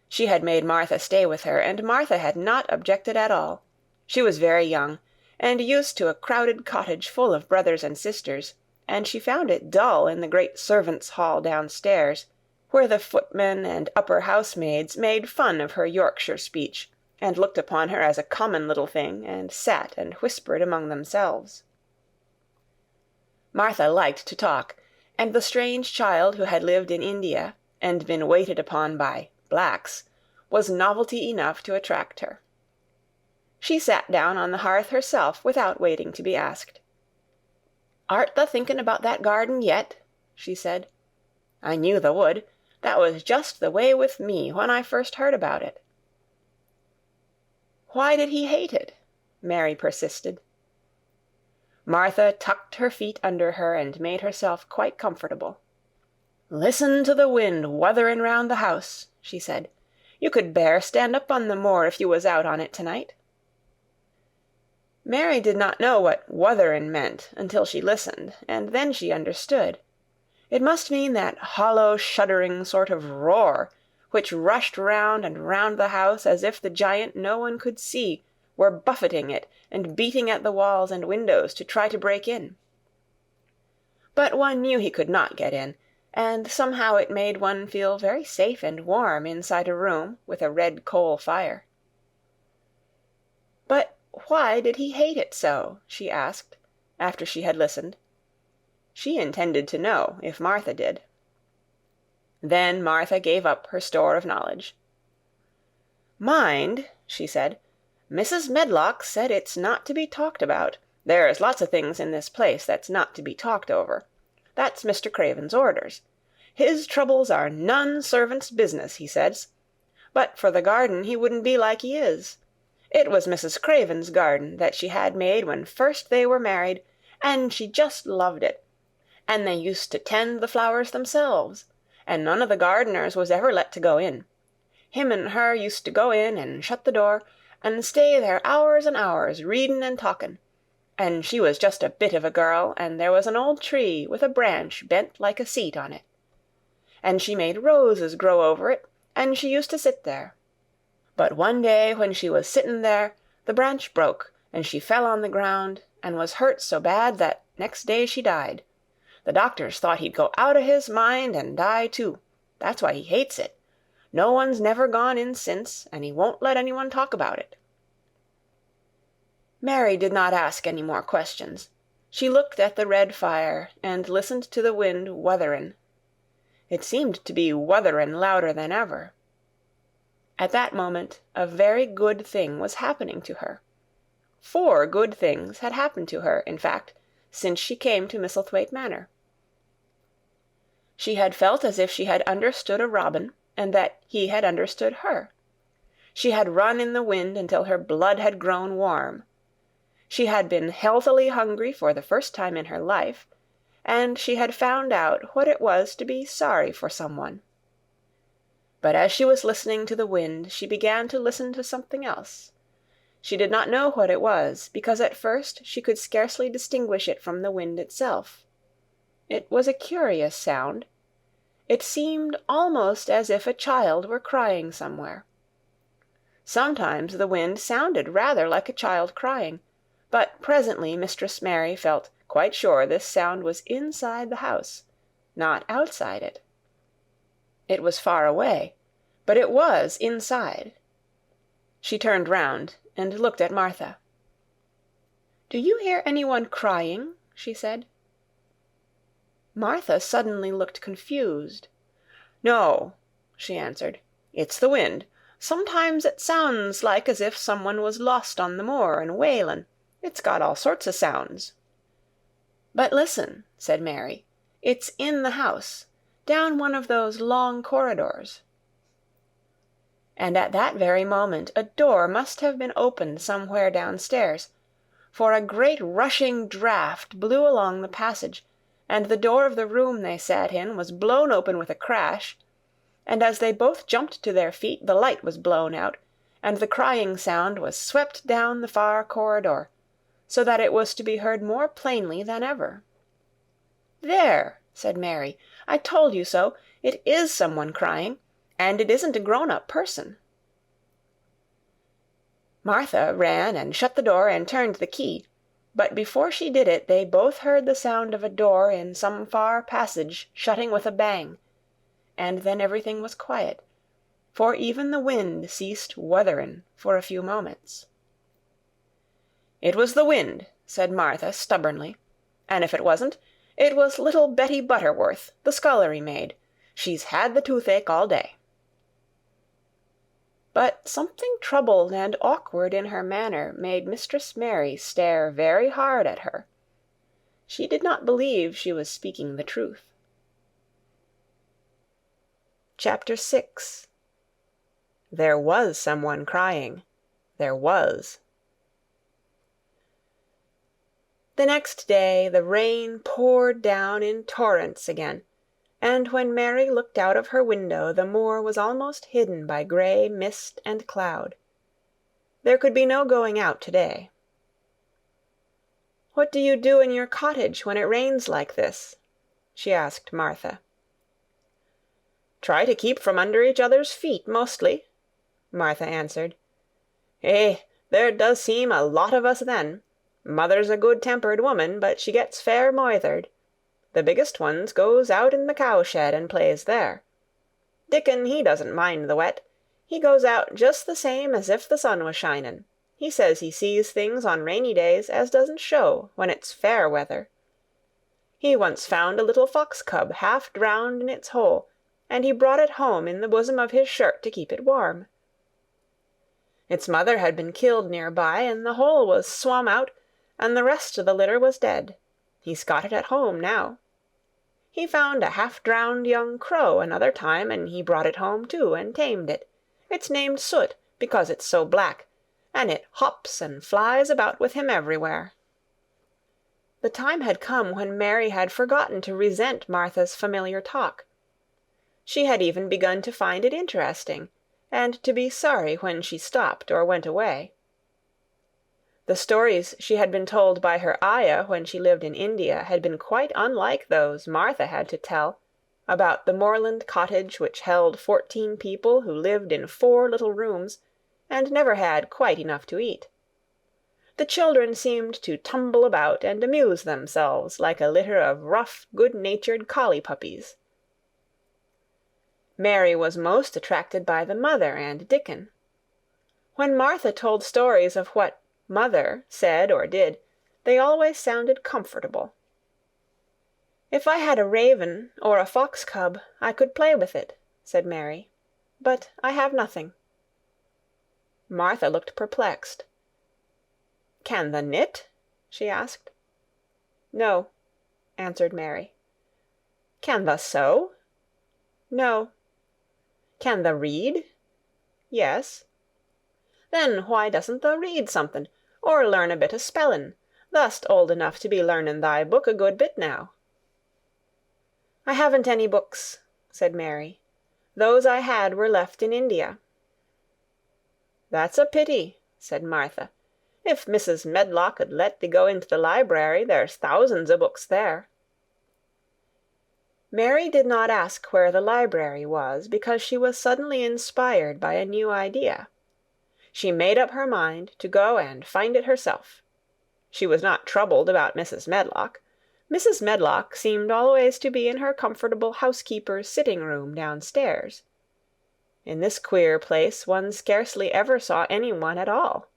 She had made Martha stay with her, and Martha had not objected at all. She was very young, and used to a crowded cottage full of brothers and sisters, and she found it dull in the great servants' hall downstairs, where the footmen and upper housemaids made fun of her Yorkshire speech, and looked upon her as a common little thing, and sat and whispered among themselves. Martha liked to talk, and the strange child who had lived in India, and been waited upon by blacks, was novelty enough to attract her. She sat down on the hearth herself without waiting to be asked. "Art tha thinking about that garden yet?" she said. "I knew tha would. That was just the way with me when I first heard about it." "Why did he hate it?" Mary persisted. Martha tucked her feet under her and made herself quite comfortable. "Listen to the wind wuthering round the house," she said. "You could bear stand up on the moor if you was out on it tonight." Mary did not know what wuthering meant until she listened, and then she understood. It must mean that hollow, shuddering sort of roar which rushed round and round the house as if the giant no one could see were buffeting it and beating at the walls and windows to try to break in. But one knew he could not get in, and somehow it made one feel very safe and warm inside a room with a red coal fire. "But why did he hate it so?" she asked, after she had listened. She intended to know, if Martha did. Then Martha gave up her store of knowledge. "Mind," she said, "Mrs. Medlock said it's not to be talked about. There's lots of things in this place that's not to be talked over. That's Mr. Craven's orders. His troubles are none servant's business, he says. But for the garden he wouldn't be like he is. It was Mrs. Craven's garden that she had made when first they were married, and she just loved it. And they used to tend the flowers themselves, and none of the gardeners was ever let to go in. Him and her used to go in and shut the door, and stay there hours and hours, reading and talking. And she was just a bit of a girl, and there was an old tree with a branch bent like a seat on it. And she made roses grow over it, and she used to sit there. But one day when she was sitting there, the branch broke, and she fell on the ground, and was hurt so bad that next day she died. The doctors thought he'd go out of his mind and die too. That's why he hates it. No one's never gone in since, and he won't let anyone talk about it." Mary did not ask any more questions. She looked at the red fire and listened to the wind wuthering. It seemed to be wuthering louder than ever. At that moment a very good thing was happening to her. 4 good things had happened to her, in fact, since she came to Misselthwaite Manor. She had felt as if she had understood a robin, and that he had understood her. She had run in the wind until her blood had grown warm. She had been healthily hungry for the first time in her life, and she had found out what it was to be sorry for someone. But as she was listening to the wind, she began to listen to something else. She did not know what it was, because at first she could scarcely distinguish it from the wind itself. It was a curious sound. It seemed almost as if a child were crying somewhere. Sometimes the wind sounded rather like a child crying, but presently Mistress Mary felt quite sure this sound was inside the house, not outside it. It was far away, but it was inside. She turned round and looked at Martha. "Do you hear anyone crying?" she said. Martha suddenly looked confused. "No," she answered. "It's the wind. Sometimes it sounds like as if someone was lost on the moor and wailin'. It's got all sorts of sounds." "But listen," said Mary. "It's in the house, down one of those long corridors." And at that very moment a door must have been opened somewhere downstairs, for a great rushing draught blew along the passage, and the door of the room they sat in was blown open with a crash, and as they both jumped to their feet the light was blown out, and the crying sound was swept down the far corridor, so that it was to be heard more plainly than ever. "There," said Mary, "I told you so. It is someone crying, and it isn't a grown-up person." Martha ran and shut the door and turned the key, but before she did it they both heard the sound of a door in some far passage shutting with a bang, and then everything was quiet, for even the wind ceased wutherin' for a few moments. "It was the wind," said Martha stubbornly, "and if it wasn't, it was little Betty Butterworth, the scullery maid. She's had the toothache all day." But something troubled and awkward in her manner made Mistress Mary stare very hard at her. She did not believe she was speaking the truth. Chapter 6. There was someone crying. There was. The next day the rain poured down in torrents again, and when Mary looked out of her window the moor was almost hidden by grey mist and cloud. There could be no going out to-day. "What do you do in your cottage when it rains like this?" she asked Martha. "Try to keep from under each other's feet, mostly," Martha answered. There does seem a lot of us then. Mother's a good-tempered woman, but she gets fair moithered. The biggest ones goes out in the cowshed and plays there. Dickon, he doesn't mind the wet. He goes out just the same as if the sun was shinin'. He says he sees things on rainy days as doesn't show when it's fair weather. He once found a little fox cub half drowned in its hole, and he brought it home in the bosom of his shirt to keep it warm. Its mother had been killed near by, and the hole was swum out, and the rest of the litter was dead. He's got it at home now. He found a half-drowned young crow another time, and he brought it home too, and tamed it. It's named Soot, because it's so black, and it hops and flies about with him everywhere." The time had come when Mary had forgotten to resent Martha's familiar talk. She had even begun to find it interesting, and to be sorry when she stopped or went away. The stories she had been told by her ayah when she lived in India had been quite unlike those Martha had to tell, about the moorland cottage which held 14 people who lived in 4 little rooms, and never had quite enough to eat. The children seemed to tumble about and amuse themselves like a litter of rough, good-natured collie puppies. Mary was most attracted by the mother and Dickon. When Martha told stories of what Mother said or did, they always sounded comfortable. "If I had a raven or a fox cub, I could play with it," said Mary. "But I have nothing." Martha looked perplexed. "Can the knit?" she asked. "No," answered Mary. "Can the sew?" "No." "Can the read?" "Yes." "Then why doesn't thou read something, or learn a bit o' spellin'? Thou'st old enough to be learning thy book a good bit now." "I haven't any books," said Mary. "Those I had were left in India." "That's a pity," said Martha. "If Mrs. Medlock 'ud let thee go into the library, there's thousands o' books there." Mary did not ask where the library was, because she was suddenly inspired by a new idea. She made up her mind to go and find it herself. She was not troubled about Mrs. Medlock. Mrs. Medlock seemed always to be in her comfortable housekeeper's sitting-room downstairs. In this queer place one scarcely ever saw any one at all.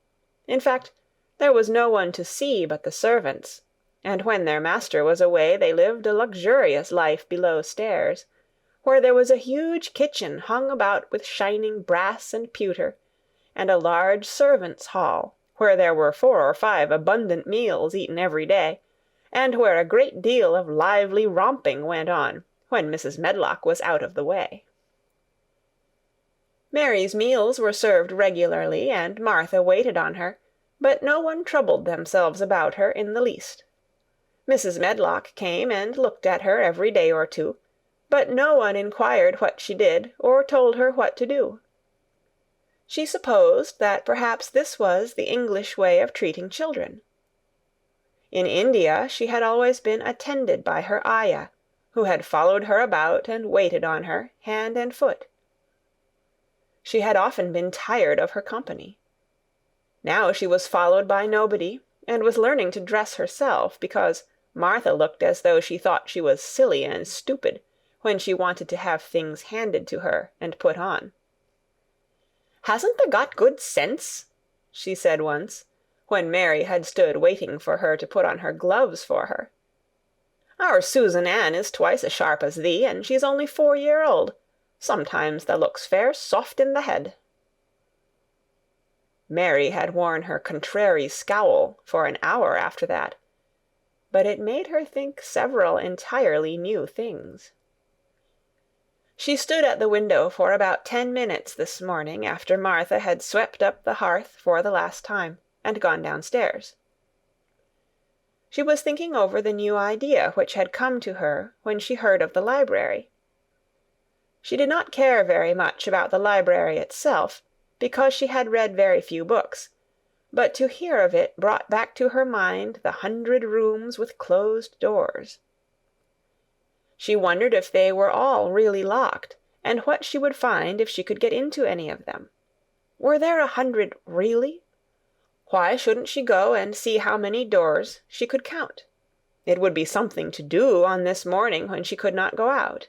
In fact, there was no one to see but the servants, and when their master was away they lived a luxurious life below stairs, where there was a huge kitchen hung about with shining brass and pewter, and a large servants' hall, where there were 4 or 5 abundant meals eaten every day, and where a great deal of lively romping went on when Mrs. Medlock was out of the way. Mary's meals were served regularly, and Martha waited on her, but no one troubled themselves about her in the least. Mrs. Medlock came and looked at her every day or two, but no one inquired what she did, or told her what to do. She supposed that perhaps this was the English way of treating children. In India she had always been attended by her ayah, who had followed her about and waited on her, hand and foot. She had often been tired of her company. Now she was followed by nobody, and was learning to dress herself, because Martha looked as though she thought she was silly and stupid when she wanted to have things handed to her and put on. "Hasn't thou got good sense?" she said once, when Mary had stood waiting for her to put on her gloves for her. "Our Susan Ann is twice as sharp as thee, and she's only 4-year-old. Sometimes thou looks fair soft in the head." Mary had worn her contrary scowl for an hour after that, but it made her think several entirely new things. She stood at the window for about 10 minutes this morning after Martha had swept up the hearth for the last time, and gone downstairs. She was thinking over the new idea which had come to her when she heard of the library. She did not care very much about the library itself, because she had read very few books, but to hear of it brought back to her mind the 100 rooms with closed doors. She wondered if they were all really locked, and what she would find if she could get into any of them. Were there 100 really? Why shouldn't she go and see how many doors she could count? It would be something to do on this morning when she could not go out.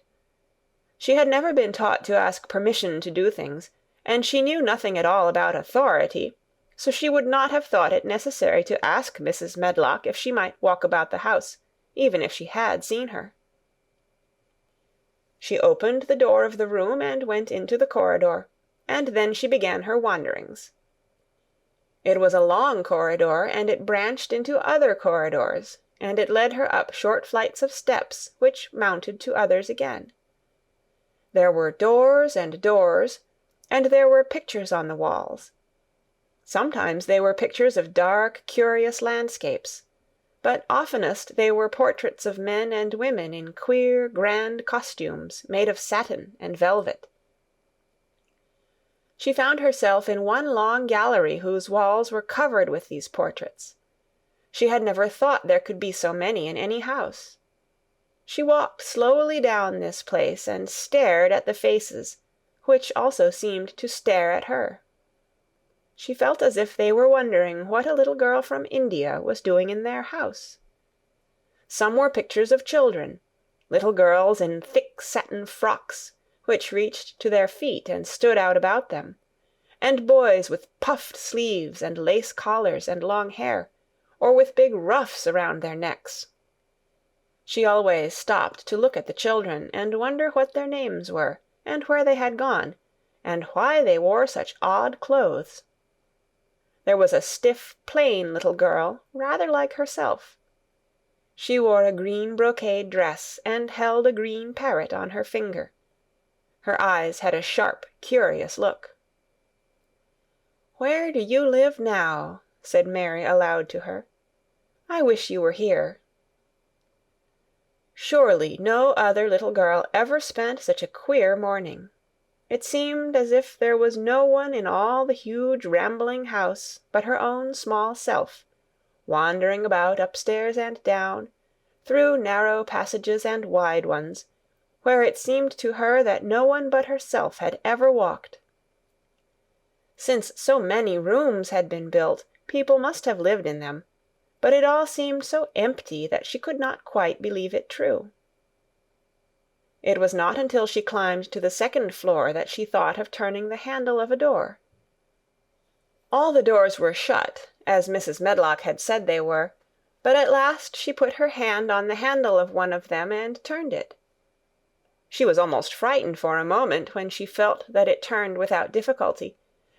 She had never been taught to ask permission to do things, and she knew nothing at all about authority, so she would not have thought it necessary to ask Mrs. Medlock if she might walk about the house, even if she had seen her. She opened the door of the room and went into the corridor, and then she began her wanderings. It was a long corridor, and it branched into other corridors, and it led her up short flights of steps which mounted to others again. There were doors and doors, and there were pictures on the walls. Sometimes they were pictures of dark, curious landscapes, but oftenest they were portraits of men and women in queer, grand costumes made of satin and velvet. She found herself in one long gallery whose walls were covered with these portraits. She had never thought there could be so many in any house. She walked slowly down this place and stared at the faces, which also seemed to stare at her. She felt as if they were wondering what a little girl from India was doing in their house. Some were pictures of children, little girls in thick satin frocks, which reached to their feet and stood out about them, and boys with puffed sleeves and lace collars and long hair, or with big ruffs around their necks. She always stopped to look at the children and wonder what their names were, and where they had gone, and why they wore such odd clothes. There was a stiff, plain little girl, rather like herself. She wore a green brocade dress and held a green parrot on her finger. Her eyes had a sharp, curious look. "Where do you live now?" said Mary aloud to her. "I wish you were here." Surely no other little girl ever spent such a queer morning. It seemed as if there was no one in all the huge rambling house but her own small self, wandering about upstairs and down, through narrow passages and wide ones, where it seemed to her that no one but herself had ever walked. Since so many rooms had been built, people must have lived in them, but it all seemed so empty that she could not quite believe it true. It was not until she climbed to the second floor that she thought of turning the handle of a door. All the doors were shut, as Mrs. Medlock had said they were, but at last she put her hand on the handle of one of them and turned it. She was almost frightened for a moment when she felt that it turned without difficulty,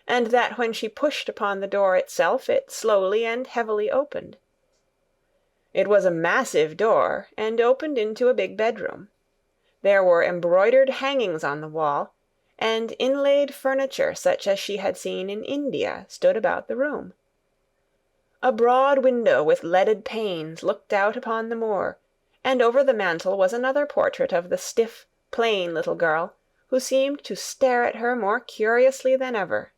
and that when she pushed upon the door itself it slowly and heavily opened. It was a massive door, and opened into a big bedroom. There were embroidered hangings on the wall, and inlaid furniture such as she had seen in India stood about the room. A broad window with leaded panes looked out upon the moor, and over the mantel was another portrait of the stiff, plain little girl, who seemed to stare at her more curiously than ever.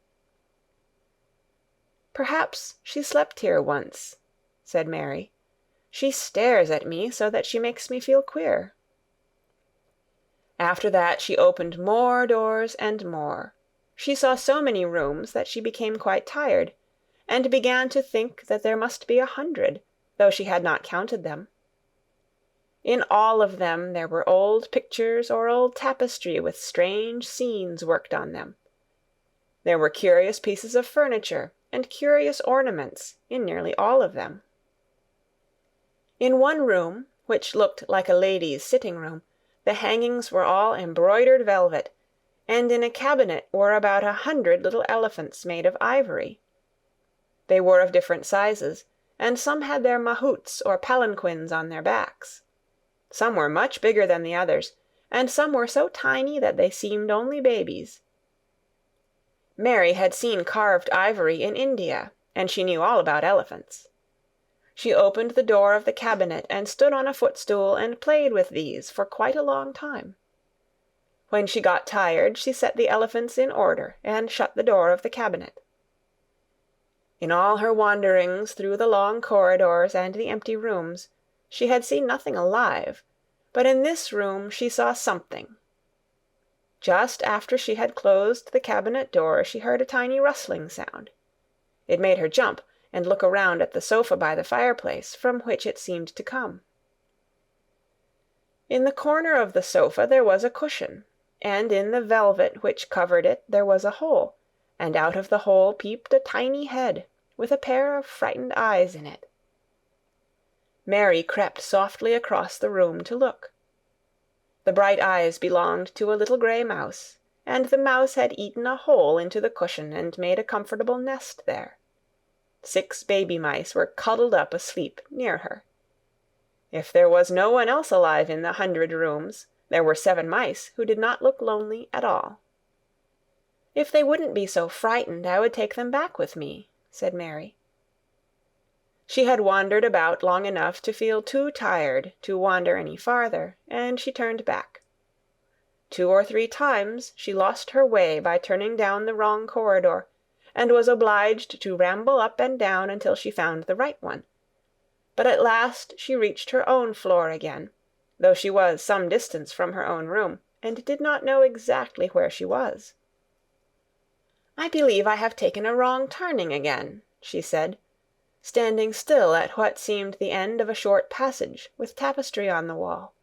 "Perhaps she slept here once," said Mary. "She stares at me so that she makes me feel queer." After that she opened more doors and more. She saw so many rooms that she became quite tired, and began to think that there must be 100, though she had not counted them. In all of them there were old pictures or old tapestry with strange scenes worked on them. There were curious pieces of furniture and curious ornaments in nearly all of them. In one room, which looked like a lady's sitting-room, the hangings were all embroidered velvet, and in a cabinet were about 100 little elephants made of ivory. They were of different sizes, and some had their mahouts or palanquins on their backs. Some were much bigger than the others, and some were so tiny that they seemed only babies. Mary had seen carved ivory in India, and she knew all about elephants. She opened the door of the cabinet and stood on a footstool and played with these for quite a long time. When she got tired, she set the elephants in order and shut the door of the cabinet. In all her wanderings through the long corridors and the empty rooms, she had seen nothing alive, but in this room she saw something. Just after she had closed the cabinet door, she heard a tiny rustling sound. It made her jump and look around at the sofa by the fireplace, from which it seemed to come. In the corner of the sofa there was a cushion, and in the velvet which covered it there was a hole, and out of the hole peeped a tiny head, with a pair of frightened eyes in it. Mary crept softly across the room to look. The bright eyes belonged to a little grey mouse, and the mouse had eaten a hole into the cushion and made a comfortable nest there. 6 baby mice were cuddled up asleep near her. If there was no one else alive in the 100 rooms, there were 7 mice who did not look lonely at all. "If they wouldn't be so frightened, I would take them back with me," said Mary. She had wandered about long enough to feel too tired to wander any farther, and she turned back. 2 or 3 times she lost her way by turning down the wrong corridor, and was obliged to ramble up and down until she found the right one. But at last she reached her own floor again, though she was some distance from her own room, and did not know exactly where she was. "I believe I have taken a wrong turning again," she said, standing still at what seemed the end of a short passage with tapestry on the wall.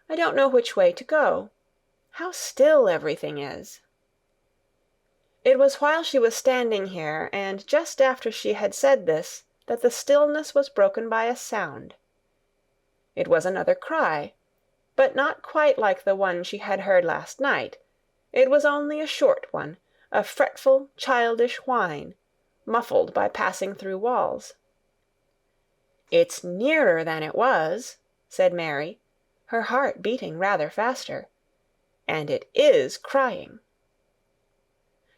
"I don't know which way to go. How still everything is." It was while she was standing here, and just after she had said this, that the stillness was broken by a sound. It was another cry, but not quite like the one she had heard last night. It was only a short one, a fretful, childish whine, muffled by passing through walls. "It's nearer than it was," said Mary, her heart beating rather faster, "and it is crying."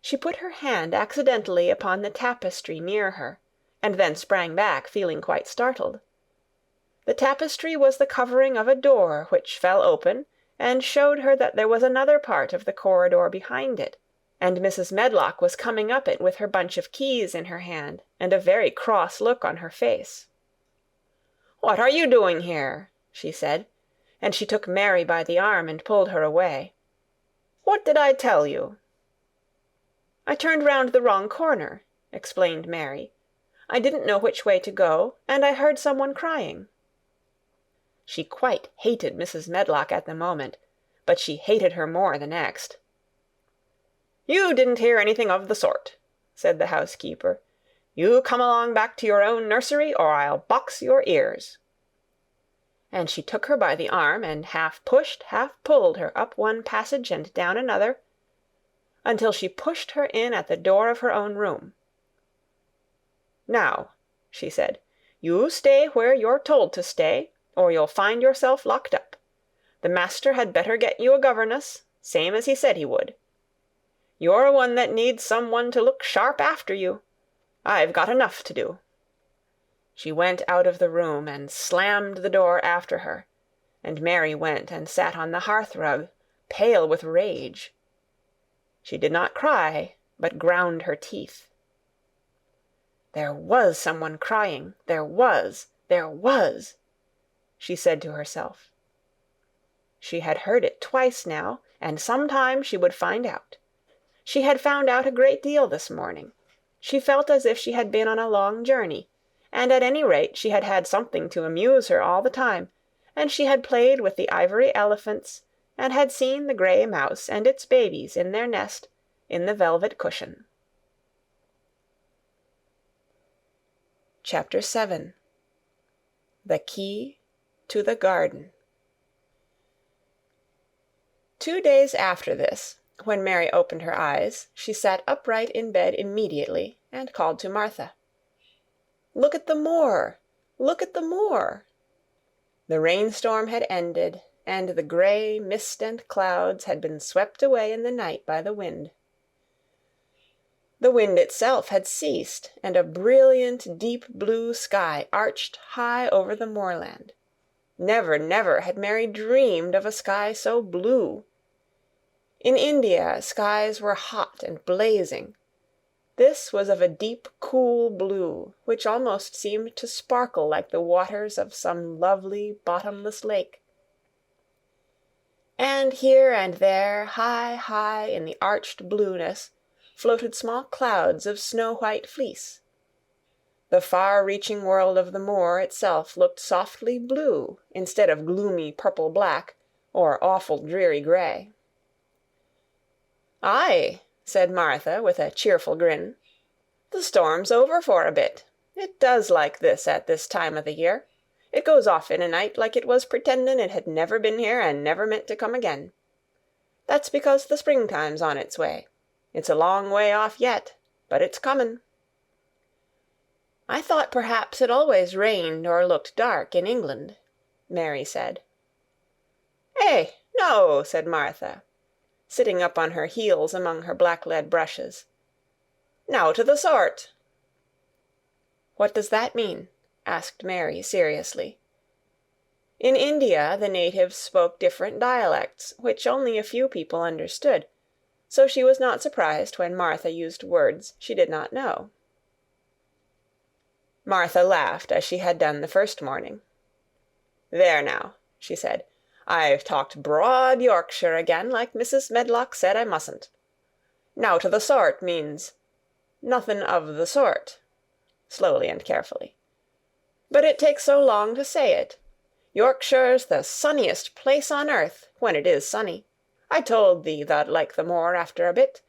She put her hand accidentally upon the tapestry near her, and then sprang back, feeling quite startled. The tapestry was the covering of a door which fell open and showed her that there was another part of the corridor behind it, and Mrs. Medlock was coming up it with her bunch of keys in her hand, and a very cross look on her face. "What are you doing here?" she said. and she took Mary by the arm and pulled her away. "What did I tell you?" "I turned round the wrong corner," explained Mary. "I didn't know which way to go, and I heard someone crying." She quite hated Mrs. Medlock at the moment, but she hated her more the next. "You didn't hear anything of the sort," said the housekeeper. "You come along back to your own nursery, or I'll box your ears." And she took her by the arm and half pushed, half pulled her up one passage and down another, until she pushed her in at the door of her own room. "Now," she said, "you stay where you're told to stay, or you'll find yourself locked up. The master had better get you a governess, same as he said he would. You're one that needs some one to look sharp after you. I've got enough to do." She went out of the room and slammed the door after her, and Mary went and sat on the hearth-rug, pale with rage. She did not cry, but ground her teeth. "There was someone crying, there was, she said to herself. She had heard it twice now, and sometime she would find out. She had found out a great deal this morning. She felt as if she had been on a long journey, and at any rate she had had something to amuse her all the time, and she had played with the ivory elephants, and had seen the grey mouse and its babies in their nest in the velvet cushion. Chapter 7. The Key to the Garden. 2 days after this, when Mary opened her eyes, she sat upright in bed immediately and called to Martha. "Look at the moor! Look at the moor!" The rainstorm had ended, and the grey mist and clouds had been swept away in the night by the wind. The wind itself had ceased, and a brilliant deep blue sky arched high over the moorland. Never, never had Mary dreamed of a sky so blue. In India, skies were hot and blazing. This was of a deep, cool blue, which almost seemed to sparkle like the waters of some lovely, bottomless lake. And here and there, high, high in the arched blueness, floated small clouds of snow-white fleece. The far-reaching world of the moor itself looked softly blue instead of gloomy purple-black or awful dreary grey. "Aye," said Martha, with a cheerful grin. "The storm's over for a bit. It does like this at this time o' the year. It goes off in a night like it was pretendin' it had never been here and never meant to come again. That's because the springtime's on its way. It's a long way off yet, but it's comin'." "I thought perhaps it always rained or looked dark in England," Mary said. "Eh, no," said Martha, sitting up on her heels among her black-lead brushes. "Nowt o' the sort." "What does that mean?" asked Mary seriously. In India the natives spoke different dialects, which only a few people understood, so she was not surprised when Martha used words she did not know. Martha laughed as she had done the first morning. "There now," she said, "I've talked broad Yorkshire again, like Mrs. Medlock said I mustn't. Nowt o' the sort means nothin' of the sort," slowly and carefully. "But it takes so long to say it. Yorkshire's the sunniest place on earth, when it is sunny. I told thee thou'd like the moor after a bit.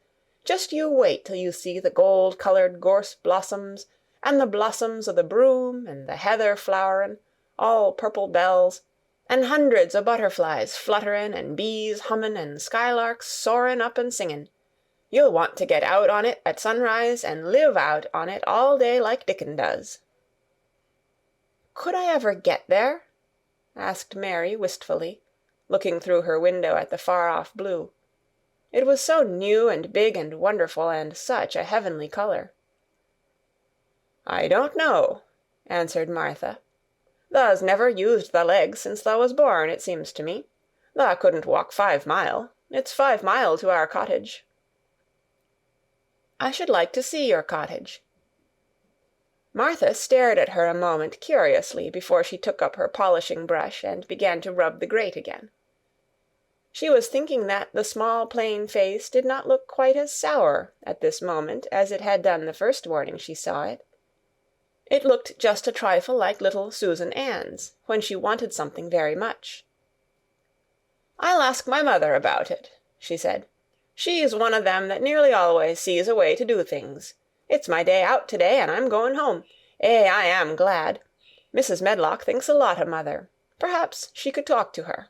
Just you wait till you see the gold-coloured gorse blossoms, and the blossoms o' the broom, and the heather flowerin', all purple bells, and hundreds o' butterflies flutterin', and bees hummin', and skylarks soarin' up and singin'. You'll want to get out on it at sunrise and live out on it all day like Dickon does." "Could I ever get there?" asked Mary wistfully, looking through her window at the far-off blue. It was so new and big and wonderful, and such a heavenly colour. "I don't know," answered Martha. "Tha's never used thy legs since thou was born, it seems to me. Tha couldn't walk 5 mile. It's 5 mile to our cottage." "I should like to see your cottage." Martha stared at her a moment curiously before she took up her polishing brush and began to rub the grate again. She was thinking that the small plain face did not look quite as sour at this moment as it had done the first morning she saw it. It looked just a trifle like little Susan Ann's, when she wanted something very much. "I'll ask my mother about it," she said. "She's one of them that nearly always sees a way to do things. It's my day out today, and I'm going home. I am glad. Mrs. Medlock thinks a lot of mother. Perhaps she could talk to her."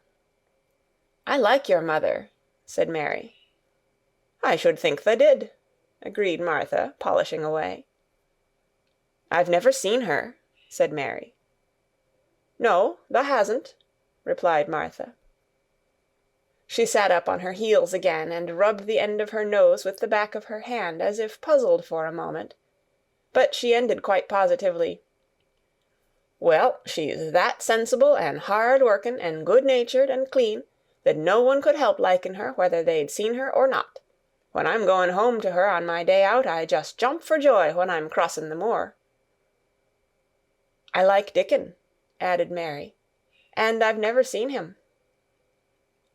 "I like your mother," said Mary. "I should think tha did," agreed Martha, polishing away. "I've never seen her," said Mary. "No, tha hasn't," replied Martha. She sat up on her heels again and rubbed the end of her nose with the back of her hand, as if puzzled for a moment. But she ended quite positively. "Well, she's that sensible and hard-workin' and good-natured and clean that no one could help liking her whether they'd seen her or not. When I'm going home to her on my day out, I just jump for joy when I'm crossing the moor." "I like Dickon," added Mary, "and I've never seen him."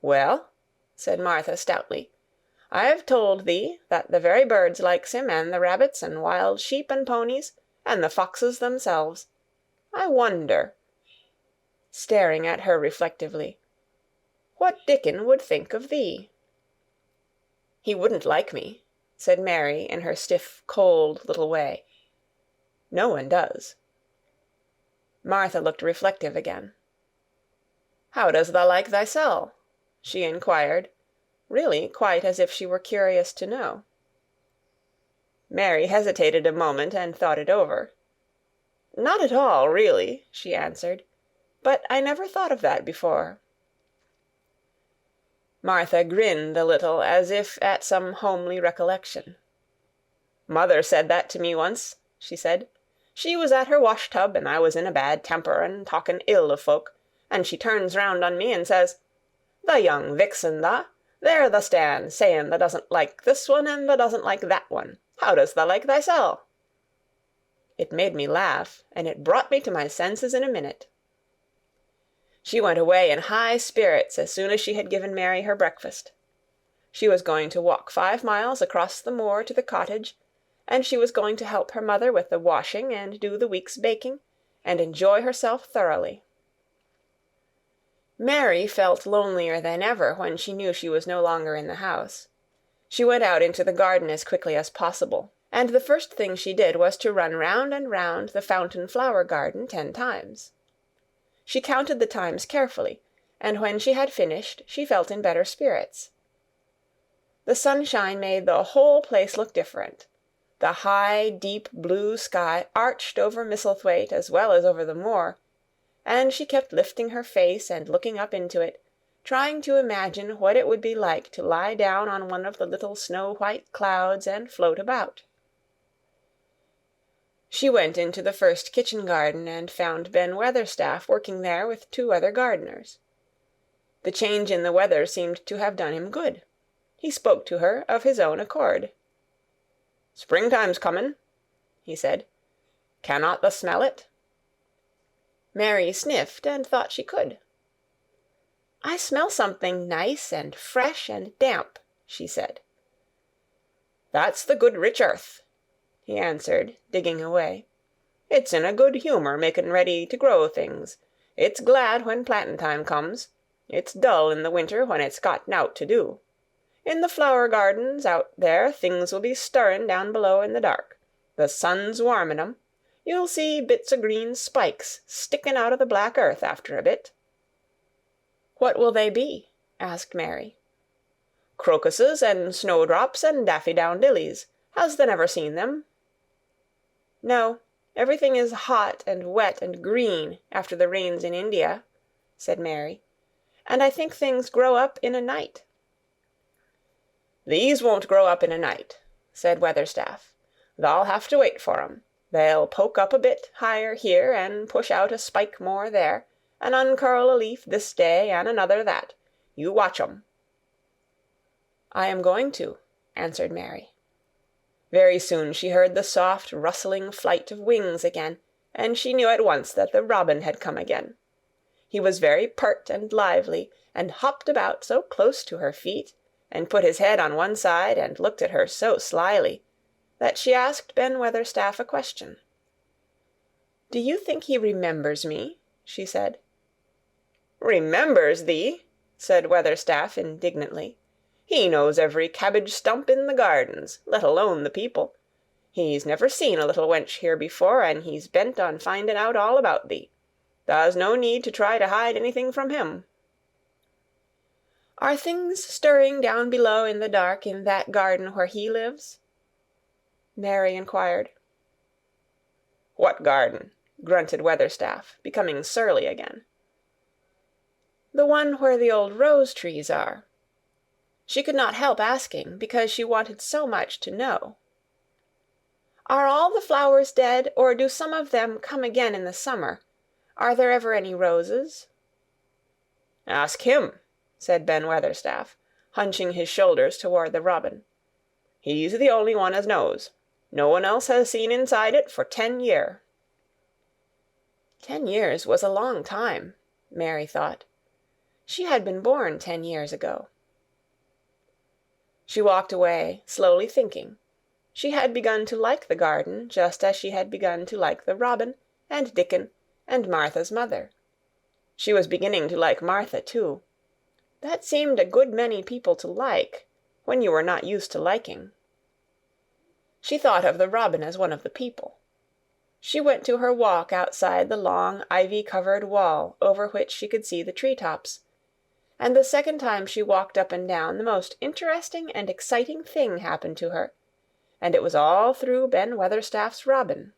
"Well," said Martha stoutly, "I've told thee that the very birds likes him, and the rabbits, and wild sheep and ponies, and the foxes themselves. I wonder," staring at her reflectively, "what Dickon would think of thee." "He wouldn't like me," said Mary in her stiff, cold little way. "No one does." Martha looked reflective again. "How does thou like thysel'?" she inquired, really quite as if she were curious to know. Mary hesitated a moment and thought it over. "Not at all, really," she answered. "But I never thought of that before." Martha grinned a little, as if at some homely recollection. "Mother said that to me once," she said. "She was at her wash-tub, and I was in a bad temper and talking ill of folk, and she turns round on me and says, 'The young vixen, tha! There tha stands, saying tha doesn't like this one and tha doesn't like that one. How does tha like thysel'?' It made me laugh, and it brought me to my senses in a minute." She went away in high spirits as soon as she had given Mary her breakfast. She was going to walk 5 miles across the moor to the cottage, and she was going to help her mother with the washing and do the week's baking, and enjoy herself thoroughly. Mary felt lonelier than ever when she knew she was no longer in the house. She went out into the garden as quickly as possible, and the first thing she did was to run round and round the fountain flower garden 10 times. She counted the times carefully, and when she had finished she felt in better spirits. The sunshine made the whole place look different. The high, deep blue sky arched over Misselthwaite as well as over the moor, and she kept lifting her face and looking up into it, trying to imagine what it would be like to lie down on one of the little snow-white clouds and float about. She went into the first kitchen garden and found Ben Weatherstaff working there with 2 other gardeners. The change in the weather seemed to have done him good. He spoke to her of his own accord. "Springtime's comin'," he said. "Cannot thou smell it?" Mary sniffed and thought she could. "I smell something nice and fresh and damp," she said. "That's the good rich earth," he answered, digging away. "It's in a good humour making ready to grow things. It's glad when plantin' time comes. It's dull in the winter when it's got nowt to do. In the flower gardens out there things will be stirring down below in the dark. The sun's warming 'em. You'll see bits o' green spikes sticking out of the black earth after a bit." "What will they be?" asked Mary. "Crocuses and snowdrops and daffydowndillies. Has thou never seen them?" "No, everything is hot and wet and green after the rains in India," said Mary, "and I think things grow up in a night." "These won't grow up in a night," said Weatherstaff. "Thou'll have to wait for 'em. They'll poke up a bit higher here, and push out a spike more there, and uncurl a leaf this day and another that. You watch 'em." "I am going to," answered Mary. Very soon she heard the soft rustling flight of wings again, and she knew at once that the robin had come again. He was very pert and lively, and hopped about so close to her feet, and put his head on one side and looked at her so slyly, that she asked Ben Weatherstaff a question. "Do you think he remembers me?" she said. "Remembers thee?" said Weatherstaff indignantly. "He knows every cabbage stump in the gardens, let alone the people. He's never seen a little wench here before, and he's bent on finding out all about thee. Tha's no need to try to hide anything from him." "Are things stirring down below in the dark in that garden where he lives?" Mary inquired. "What garden?" grunted Weatherstaff, becoming surly again. "The one where the old rose-trees are." She could not help asking, because she wanted so much to know. "Are all the flowers dead, or do some of them come again in the summer? Are there ever any roses?" "Ask him," said Ben Weatherstaff, hunching his shoulders toward the robin. "He's the only one as knows. No one else has seen inside it for 10 year." 10 years was a long time, Mary thought. She had been born 10 years ago. She walked away, slowly thinking. She had begun to like the garden, just as she had begun to like the robin, and Dickon, and Martha's mother. She was beginning to like Martha, too. That seemed a good many people to like, when you were not used to liking. She thought of the robin as one of the people. She went to her walk outside the long ivy-covered wall over which she could see the tree-tops, and the second time she walked up and down the most interesting and exciting thing happened to her, and it was all through Ben Weatherstaff's robin.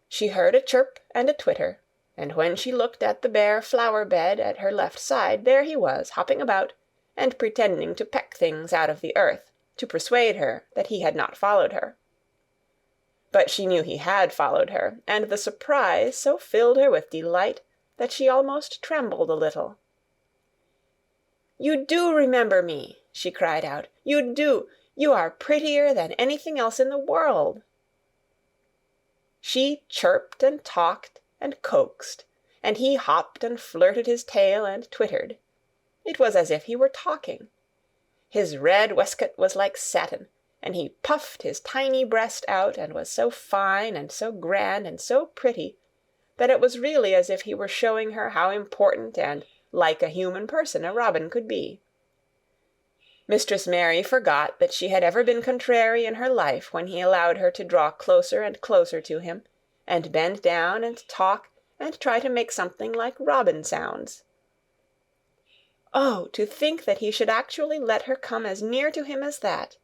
She heard a chirp and a twitter, and when she looked at the bare flower-bed at her left side, there he was, hopping about, and pretending to peck things out of the earth, to persuade her that he had not followed her. But she knew he had followed her, and the surprise so filled her with delight that she almost trembled a little. "You do remember me!" she cried out. "You do! You are prettier than anything else in the world!" She chirped and talked and coaxed, and he hopped and flirted his tail and twittered. It was as if he were talking. His red waistcoat was like satin, and he puffed his tiny breast out and was so fine and so grand and so pretty that it was really as if he were showing her how important and like a human person a robin could be. Mistress Mary forgot that she had ever been contrary in her life when he allowed her to draw closer and closer to him, and bend down and talk and try to make something like robin sounds. Oh, to think that he should actually let her come as near to him as that!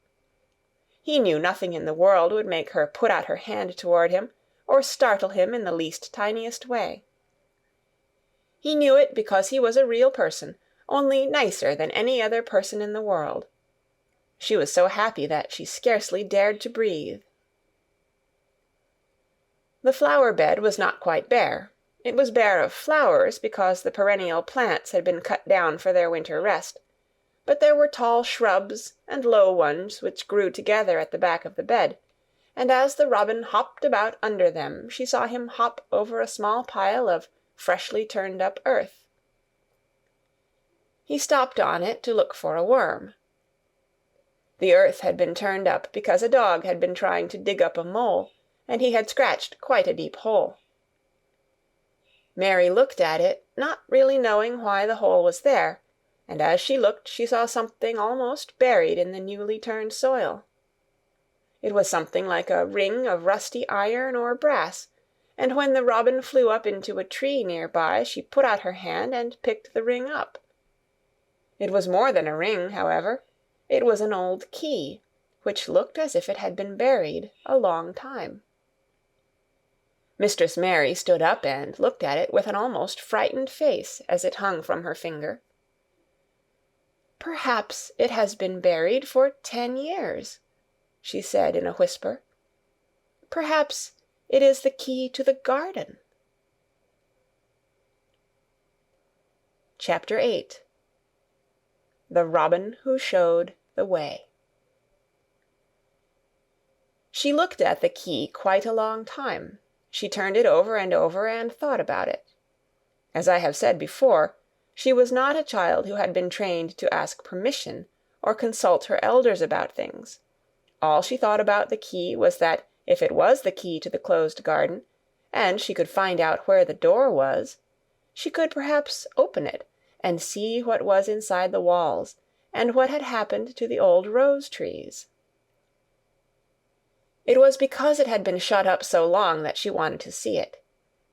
He knew nothing in the world would make her put out her hand toward him, or startle him in the least tiniest way. He knew it because he was a real person, only nicer than any other person in the world. She was so happy that she scarcely dared to breathe. The flower-bed was not quite bare. It was bare of flowers because the perennial plants had been cut down for their winter rest, but there were tall shrubs and low ones which grew together at the back of the bed, and as the robin hopped about under them she saw him hop over a small pile of freshly turned-up earth. He stopped on it to look for a worm. The earth had been turned up because a dog had been trying to dig up a mole, and he had scratched quite a deep hole. Mary looked at it, not really knowing why the hole was there, and as she looked she saw something almost buried in the newly turned soil. It was something like a ring of rusty iron or brass, and when the robin flew up into a tree near by she put out her hand and picked the ring up. It was more than a ring, however. It was an old key, which looked as if it had been buried a long time. Mistress Mary stood up and looked at it with an almost frightened face as it hung from her finger. "Perhaps it has been buried for 10 years," she said in a whisper. "Perhaps it is the key to the garden." Chapter 8. The Robin Who Showed the Way. She looked at the key quite a long time. She turned it over and thought about it. As I have said before, she was not a child who had been trained to ask permission or consult her elders about things. All she thought about the key was that if it was the key to the closed garden, and she could find out where the door was, she could perhaps open it and see what was inside the walls, and what had happened to the old rose-trees. It was because it had been shut up so long that she wanted to see it.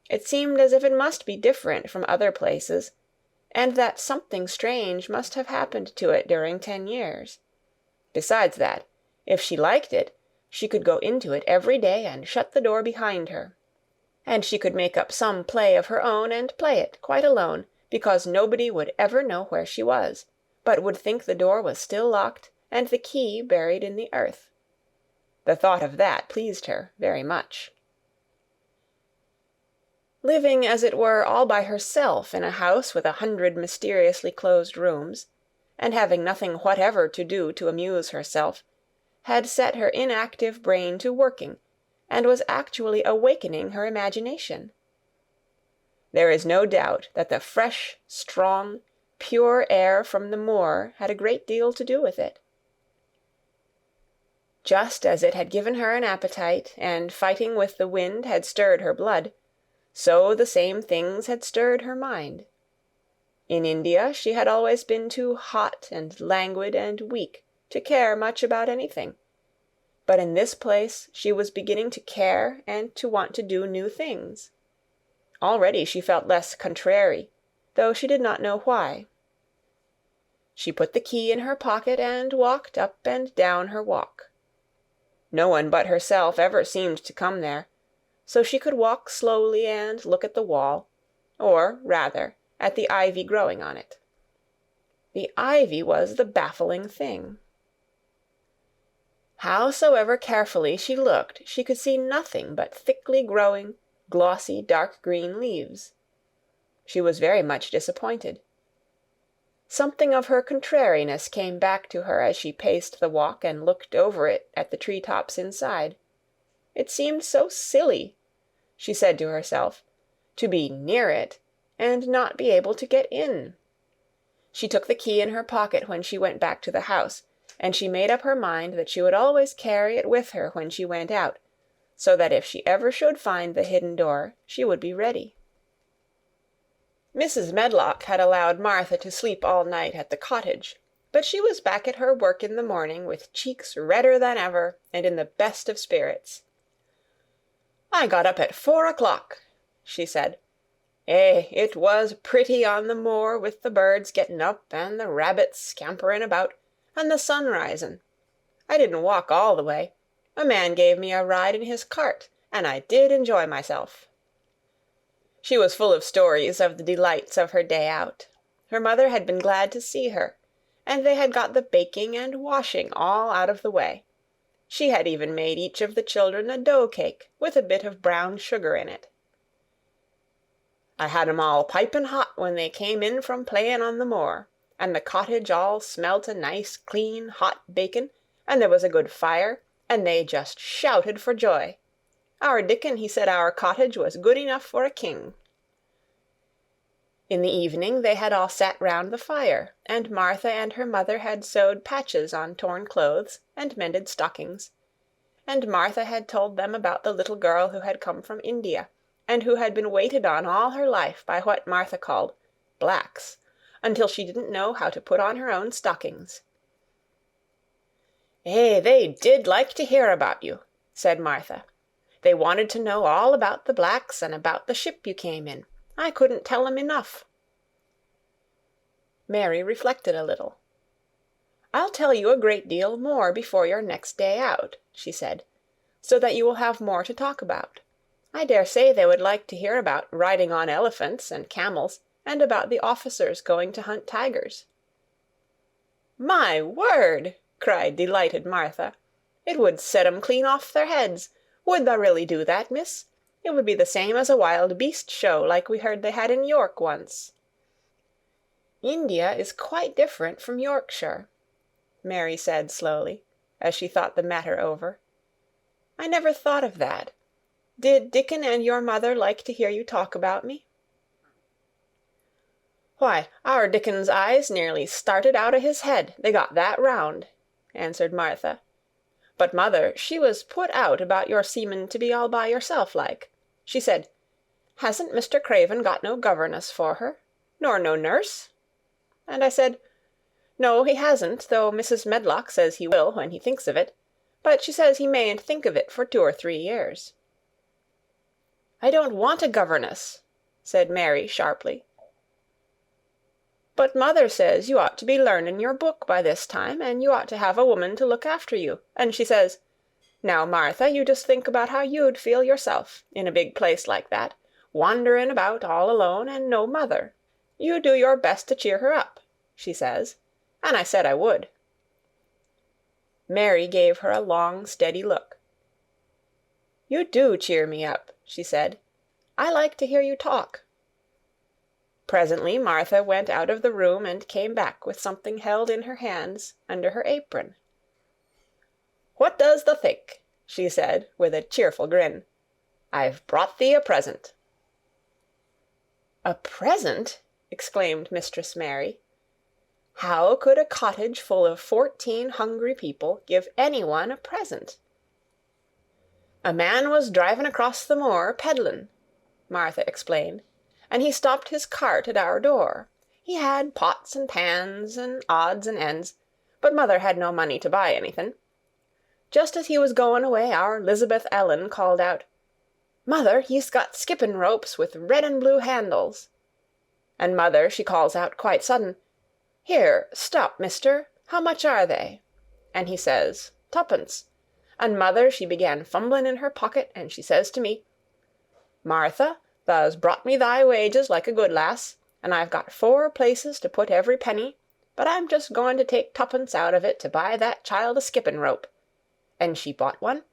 It seemed as if it must be different from other places, and that something strange must have happened to it during 10 years. Besides that, if she liked it, she could go into it every day and shut the door behind her. And she could make up some play of her own and play it quite alone, because nobody would ever know where she was, but would think the door was still locked and the key buried in the earth. The thought of that pleased her very much. Living, as it were, all by herself in a house with 100 mysteriously closed rooms, and having nothing whatever to do to amuse herself, had set her inactive brain to working, and was actually awakening her imagination. There is no doubt that the fresh, strong, pure air from the moor had a great deal to do with it. Just as it had given her an appetite, and fighting with the wind had stirred her blood, so the same things had stirred her mind. In India she had always been too hot and languid and weak to care much about anything, but in this place she was beginning to care and to want to do new things. Already she felt less contrary, though she did not know why. She put the key in her pocket and walked up and down her walk. No one but herself ever seemed to come there, so she could walk slowly and look at the wall, or, rather, at the ivy growing on it. The ivy was the baffling thing. Howsoever carefully she looked, she could see nothing but thickly growing, glossy, dark green leaves. She was very much disappointed. Something of her contrariness came back to her as she paced the walk and looked over it at the tree-tops inside. It seemed so silly, she said to herself, to be near it and not be able to get in. She took the key in her pocket when she went back to the house, and she made up her mind that she would always carry it with her when she went out, so that if she ever should find the hidden door, she would be ready. Mrs. Medlock had allowed Martha to sleep all night at the cottage, but she was back at her work in the morning with cheeks redder than ever and in the best of spirits. "I got up at 4 o'clock," she said. It was pretty on the moor with the birds getting up and the rabbits scampering about, and the sun rising. I didn't walk all the way. A man gave me a ride in his cart, and I did enjoy myself." She was full of stories of the delights of her day out. Her mother had been glad to see her, and they had got the baking and washing all out of the way. She had even made each of the children a dough cake with a bit of brown sugar in it. "I had 'em all piping hot when they came in from playing on the moor, and the cottage all smelt o' nice, clean, hot bacon, and there was a good fire, and they just shouted for joy. Our Dickon, he said our cottage was good enough for a king." In the evening they had all sat round the fire, and Martha and her mother had sewed patches on torn clothes and mended stockings, and Martha had told them about the little girl who had come from India, and who had been waited on all her life by what Martha called blacks, until she didn't know how to put on her own stockings. They did like to hear about you," said Martha. "They wanted to know all about the blacks and about the ship you came in. I couldn't tell 'em enough." Mary reflected a little. "I'll tell you a great deal more before your next day out," she said, "so that you will have more to talk about. I dare say they would like to hear about riding on elephants and camels, and about the officers going to hunt tigers." "My word!" cried delighted Martha. "It would set 'em clean off their heads. Would tha really do that, miss? It would be the same as a wild beast show like we heard they had in York once." "India is quite different from Yorkshire," Mary said slowly, as she thought the matter over. I never thought of that. Did Dickon and your mother like to hear you talk about me?" "Why, our Dickon's eyes nearly started out o' his head, they got that round," answered Martha. "But mother, she was put out about your seemin' to be all by yourself like. She said, 'Hasn't Mr. Craven got no governess for her, nor no nurse?' And I said, 'No, he hasn't, though Mrs. Medlock says he will when he thinks of it, but she says he mayn't think of it for 2 or 3 years.'" "I don't want a governess," said Mary sharply. "But mother says you ought to be learnin' your book by this time, and you ought to have a woman to look after you, and she says, 'Now, Martha, you just think about how you'd feel yourself, in a big place like that, wanderin' about all alone, and no mother. You do your best to cheer her up,' she says, and I said I would." Mary gave her a long, steady look. "You do cheer me up," she said. "I like to hear you talk." Presently Martha went out of the room and came back with something held in her hands under her apron. "What does thou think?" she said, with a cheerful grin. "I've brought thee a present." "A present?" exclaimed Mistress Mary. How could a cottage full of 14 hungry people give anyone a present? "A man was drivin' across the moor, peddlin'," Martha explained, "and he stopped his cart at our door. He had pots and pans and odds and ends, but mother had no money to buy anythin'. Just as he was goin' away, our 'Lisabeth Ellen called out, 'Mother, he's got skippin' ropes with red and blue handles.' And mother, she calls out quite sudden, 'Here, stop, mister, how much are they?' And he says, 'Tuppence.' And mother, she began fumblin' in her pocket, and she says to me, 'Martha, thou's brought me thy wages like a good lass, and I've got 4 places to put every penny, but I'm just goin' to take 2pence out of it to buy that child a skippin' rope.' And she bought one,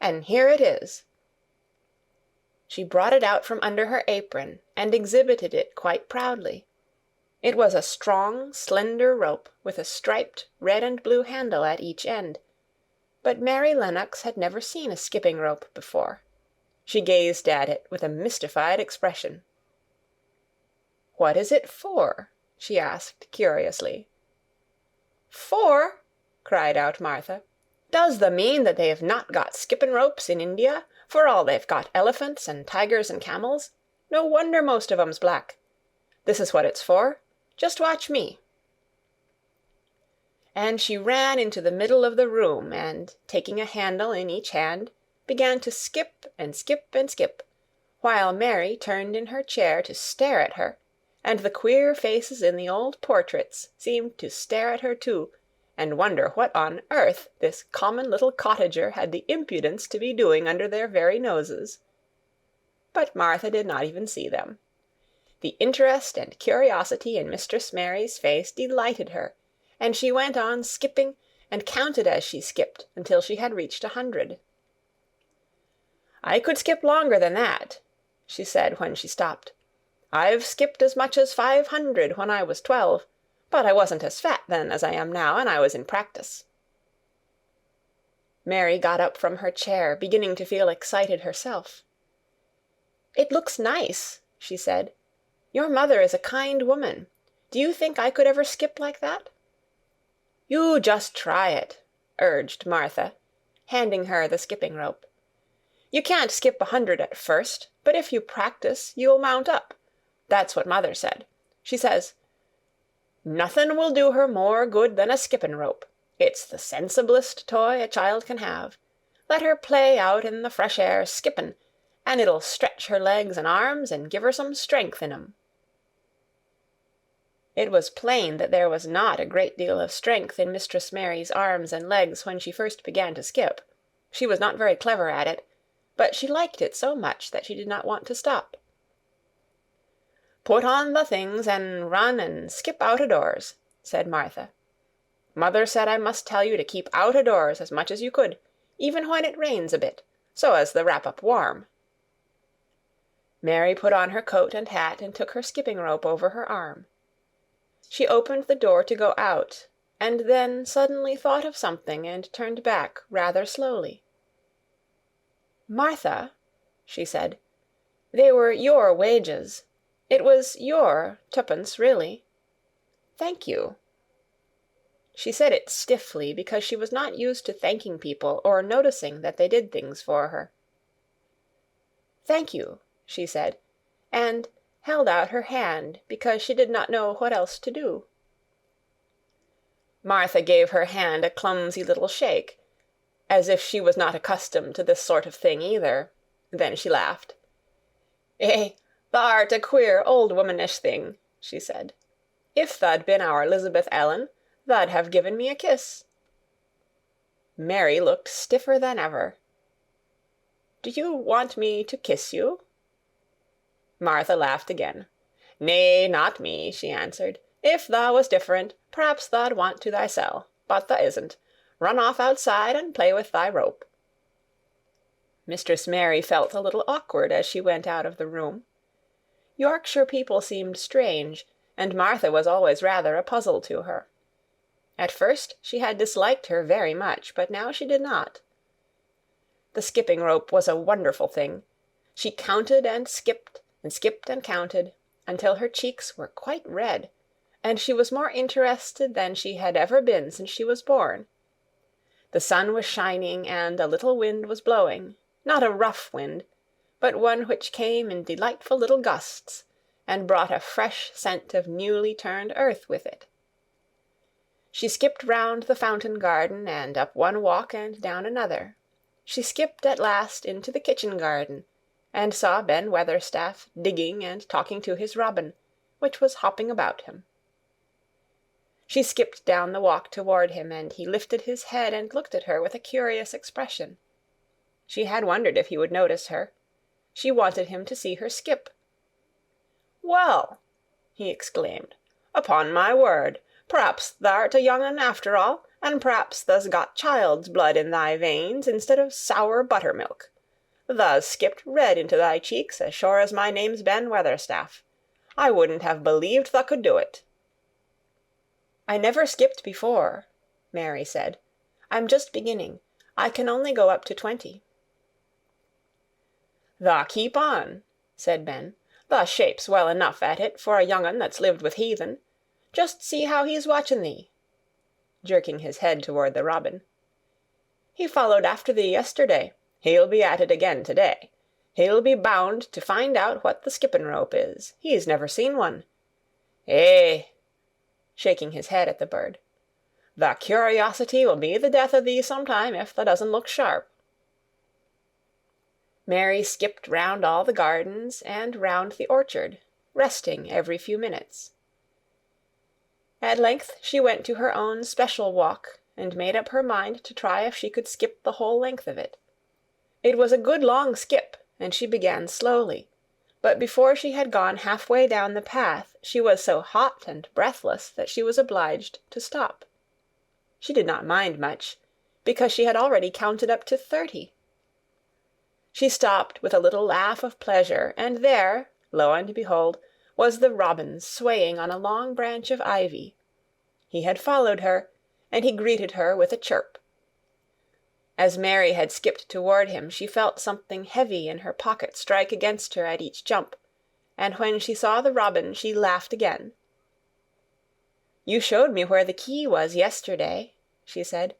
and here it is." She brought it out from under her apron and exhibited it quite proudly. It was a strong, slender rope with a striped red and blue handle at each end, but Mary Lennox had never seen a skipping rope before. She gazed at it with a mystified expression. "What is it for?" she asked curiously. "For?" cried out Martha. "Does thou mean that they've not got skippin' ropes in India, for all they've got elephants and tigers and camels? No wonder most of 'em's black. This is what it's for. Just watch me." And she ran into the middle of the room and, taking a handle in each hand, began to skip and skip and skip, while Mary turned in her chair to stare at her, and the queer faces in the old portraits seemed to stare at her too, and wonder what on earth this common little cottager had the impudence to be doing under their very noses. But Martha did not even see them. The interest and curiosity in Mistress Mary's face delighted her, and she went on skipping and counted as she skipped until she had reached 100. "I could skip longer than that," she said when she stopped. "I've skipped as much as 500 when I was 12, but I wasn't as fat then as I am now, and I was in practice." Mary got up from her chair, beginning to feel excited herself. "It looks nice," she said. "Your mother is a kind woman. Do you think I could ever skip like that?" "You just try it," urged Martha, handing her the skipping rope. "You can't skip 100 at first, but if you practice, you'll mount up. That's what mother said. She says, 'Nothin' will do her more good than a skippin' rope. It's the sensiblest toy a child can have. Let her play out in the fresh air skippin', and it'll stretch her legs and arms and give her some strength in 'em.'" It was plain that there was not a great deal of strength in Mistress Mary's arms and legs when she first began to skip. She was not very clever at it, but she liked it so much that she did not want to stop. "Put on the things and run and skip out o' doors," said Martha. "Mother said I must tell you to keep out o' doors as much as you could, even when it rains a bit, so as the wrap up warm." Mary put on her coat and hat and took her skipping rope over her arm. She opened the door to go out, and then suddenly thought of something and turned back rather slowly. "Martha," she said, "they were your wages. It was your twopence, really. Thank you." She said it stiffly because she was not used to thanking people or noticing that they did things for her. "Thank you," she said, and held out her hand because she did not know what else to do. Martha gave her hand a clumsy little shake, as if she was not accustomed to this sort of thing either. Then she laughed. "Eh, thou'rt a queer old womanish thing," she said. "If tha'd been our Elizabeth Ellen, tha'd have given me a kiss." Mary looked stiffer than ever. "Do you want me to kiss you?" Martha laughed again. "Nay, not me," she answered. "If tha was different, p'raps tha'd want to thysel', but tha isn't. Run off outside and play with thy rope." Mistress Mary felt a little awkward as she went out of the room. Yorkshire people seemed strange, and Martha was always rather a puzzle to her. At first she had disliked her very much, but now she did not. The skipping rope was a wonderful thing. She counted and skipped and counted, until her cheeks were quite red, and she was more interested than she had ever been since she was born. The sun was shining, and a little wind was blowing, not a rough wind, but one which came in delightful little gusts, and brought a fresh scent of newly turned earth with it. She skipped round the fountain garden, and up one walk and down another. She skipped at last into the kitchen garden, and saw Ben Weatherstaff digging and talking to his robin, which was hopping about him. She skipped down the walk toward him, and he lifted his head and looked at her with a curious expression. She had wondered if he would notice her. She wanted him to see her skip. "Well," he exclaimed, "upon my word, p'raps tha'rt a young un after all, and p'raps tha's got child's blood in thy veins instead of sour buttermilk. Tha's skipped red into thy cheeks as sure as my name's Ben Weatherstaff. I wouldn't have believed tha could do it." "I never skipped before," Mary said. "I'm just beginning. I can only go up to 20. "Tha keep on," said Ben. "Tha shapes well enough at it for a young un that's lived with heathen. Just see how he's watching thee," jerking his head toward the robin. "He followed after thee yesterday. He'll be at it again to-day. He'll be bound to find out what the skipping rope is. He's never seen one. Eh," shaking his head at the bird, "the curiosity will be the death of thee sometime if tha doesn't look sharp." Mary skipped round all the gardens and round the orchard, resting every few minutes. At length she went to her own special walk, and made up her mind to try if she could skip the whole length of it. It was a good long skip, and she began slowly, but before she had gone halfway down the path she was so hot and breathless that she was obliged to stop. She did not mind much, because she had already counted up to 30. She stopped with a little laugh of pleasure, and there, lo and behold, was the robin swaying on a long branch of ivy. He had followed her, and he greeted her with a chirp. As Mary had skipped toward him, she felt something heavy in her pocket strike against her at each jump, and when she saw the robin she laughed again. "You showed me where the key was yesterday," she said.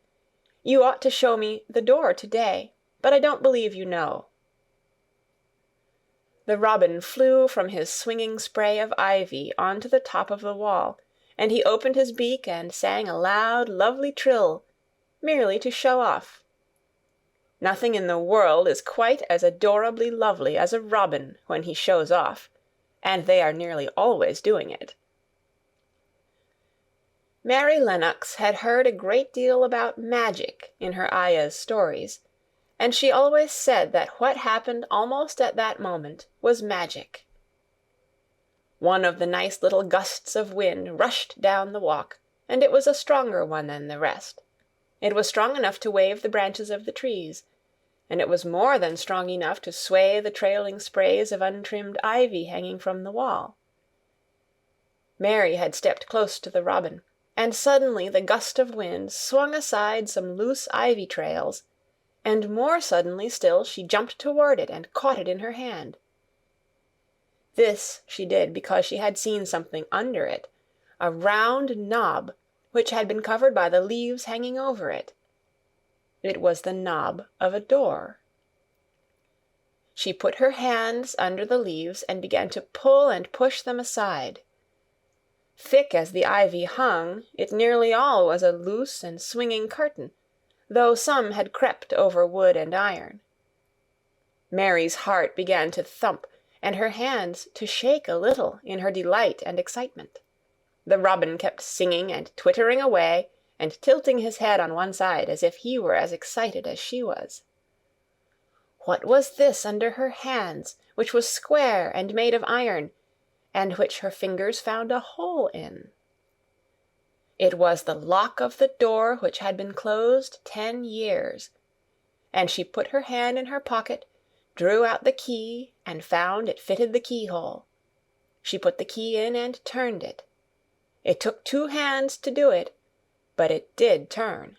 "You ought to show me the door to-day, but I don't believe you know." The robin flew from his swinging spray of ivy on to the top of the wall, and he opened his beak and sang a loud, lovely trill, merely to show off. Nothing in the world is quite as adorably lovely as a robin when he shows off, and they are nearly always doing it. Mary Lennox had heard a great deal about magic in her Ayah's stories, and she always said that what happened almost at that moment was magic. One of the nice little gusts of wind rushed down the walk, and it was a stronger one than the rest. It was strong enough to wave the branches of the trees, and it was more than strong enough to sway the trailing sprays of untrimmed ivy hanging from the wall. Mary had stepped close to the robin, and suddenly the gust of wind swung aside some loose ivy trails, and more suddenly still she jumped toward it and caught it in her hand. This she did because she had seen something under it, a round knob which had been covered by the leaves hanging over it. It was the knob of a door. She put her hands under the leaves and began to pull and push them aside. Thick as the ivy hung, it nearly all was a loose and swinging curtain, though some had crept over wood and iron. Mary's heart began to thump, and her hands to shake a little in her delight and excitement. The robin kept singing and twittering away, and tilting his head on one side as if he were as excited as she was. What was this under her hands, which was square and made of iron, and which her fingers found a hole in? It was the lock of the door which had been closed 10 years, and she put her hand in her pocket, drew out the key, and found it fitted the keyhole. She put the key in and turned it. It took 2 hands to do it, but it did turn.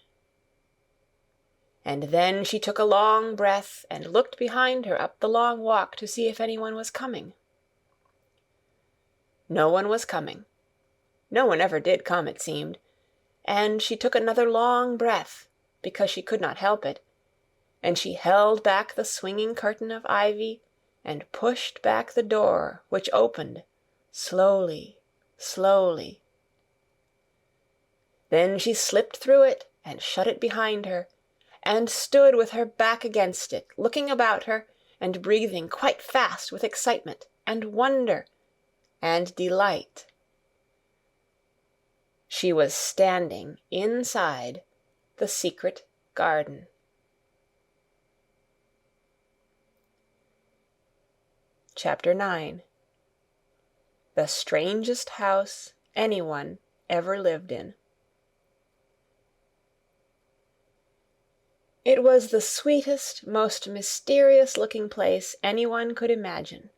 And then she took a long breath and looked behind her up the long walk to see if anyone was coming. No one was coming. No one ever did come, it seemed, and she took another long breath, because she could not help it, and she held back the swinging curtain of ivy and pushed back the door, which opened, slowly, slowly. Then she slipped through it and shut it behind her, and stood with her back against it, looking about her, and breathing quite fast with excitement, and wonder, and delight. She was standing inside the secret garden. Chapter 9. The strangest house anyone ever lived in. It was the sweetest, most mysterious-looking place anyone could imagine.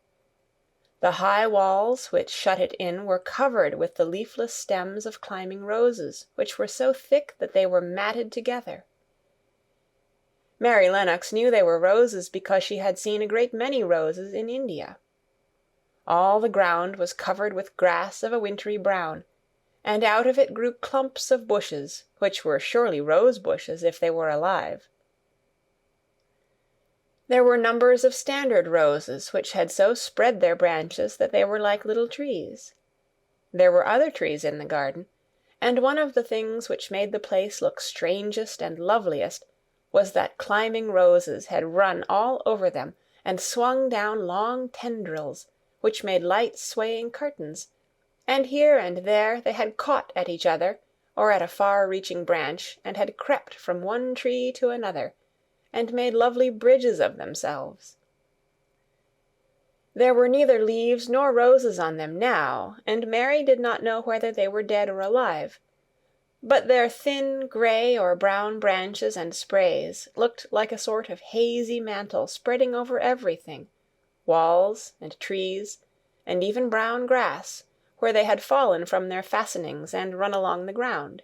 The high walls which shut it in were covered with the leafless stems of climbing roses, which were so thick that they were matted together. Mary Lennox knew they were roses because she had seen a great many roses in India. All the ground was covered with grass of a wintry brown, and out of it grew clumps of bushes, which were surely rose bushes if they were alive. There were numbers of standard roses which had so spread their branches that they were like little trees. There were other trees in the garden, and one of the things which made the place look strangest and loveliest was that climbing roses had run all over them and swung down long tendrils, which made light swaying curtains, and here and there they had caught at each other or at a far-reaching branch and had crept from one tree to another, and made lovely bridges of themselves. There were neither leaves nor roses on them now, and Mary did not know whether they were dead or alive, but their thin gray or brown branches and sprays looked like a sort of hazy mantle spreading over everything, walls and trees, and even brown grass, where they had fallen from their fastenings and run along the ground.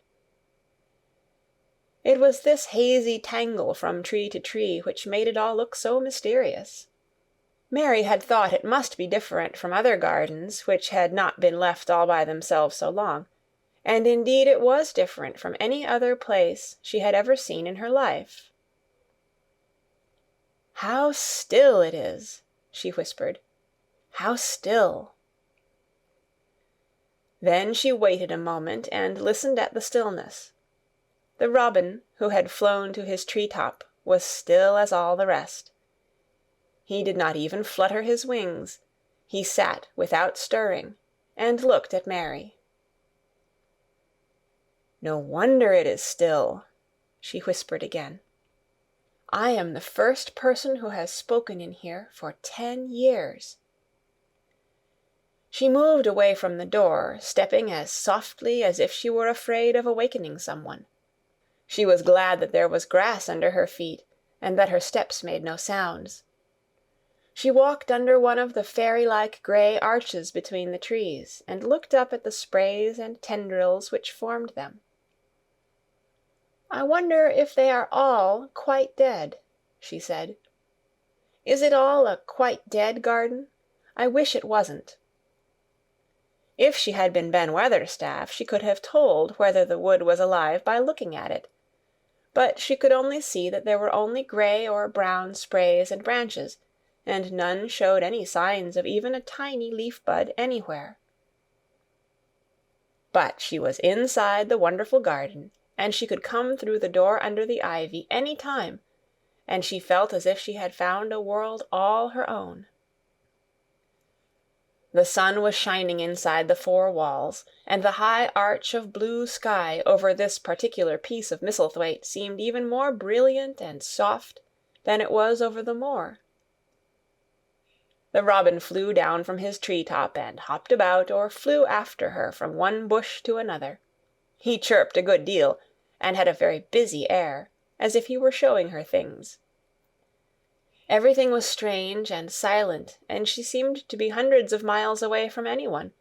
It was this hazy tangle from tree to tree which made it all look so mysterious. Mary had thought it must be different from other gardens which had not been left all by themselves so long, and indeed it was different from any other place she had ever seen in her life. "How still it is," she whispered. "How still." Then she waited a moment and listened at the stillness. The robin, who had flown to his tree-top, was still as all the rest. He did not even flutter his wings. He sat without stirring, and looked at Mary. "No wonder it is still," she whispered again. "I am the first person who has spoken in here for 10 years." She moved away from the door, stepping as softly as if she were afraid of awakening someone. She was glad that there was grass under her feet, and that her steps made no sounds. She walked under one of the fairy-like gray arches between the trees, and looked up at the sprays and tendrils which formed them. "I wonder if they are all quite dead," she said. "Is it all a quite dead garden? I wish it wasn't." If she had been Ben Weatherstaff, she could have told whether the wood was alive by looking at it. But she could only see that there were only gray or brown sprays and branches, and none showed any signs of even a tiny leaf-bud anywhere. But she was inside the wonderful garden, and she could come through the door under the ivy any time, and she felt as if she had found a world all her own. The sun was shining inside the 4 walls, and the high arch of blue sky over this particular piece of Misselthwaite seemed even more brilliant and soft than it was over the moor. The robin flew down from his tree-top and hopped about or flew after her from one bush to another. He chirped a good deal, and had a very busy air, as if he were showing her things. Everything was strange and silent, and she seemed to be hundreds of miles away from anyone.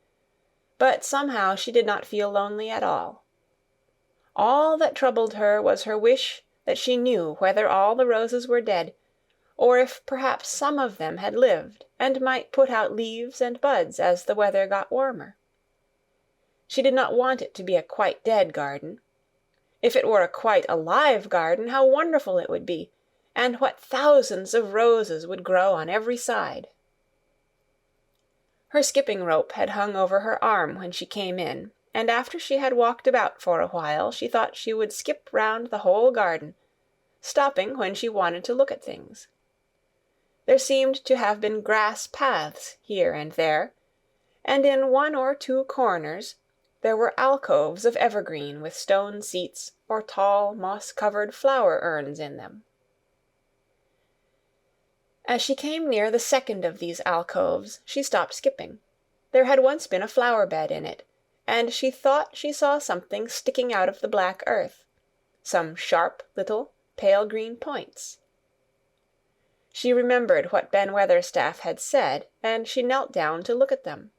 But somehow she did not feel lonely at all. All that troubled her was her wish that she knew whether all the roses were dead, or if perhaps some of them had lived and might put out leaves and buds as the weather got warmer. She did not want it to be a quite dead garden. If it were a quite alive garden, how wonderful it would be, and what thousands of roses would grow on every side. Her skipping rope had hung over her arm when she came in, and after she had walked about for a while, she thought she would skip round the whole garden, stopping when she wanted to look at things. There seemed to have been grass paths here and there, and in 1 or 2 corners there were alcoves of evergreen with stone seats or tall moss-covered flower urns in them. As she came near the second of these alcoves, she stopped skipping. There had once been a flower-bed in it, and she thought she saw something sticking out of the black earth, some sharp little pale green points. She remembered what Ben Weatherstaff had said, and she knelt down to look at them.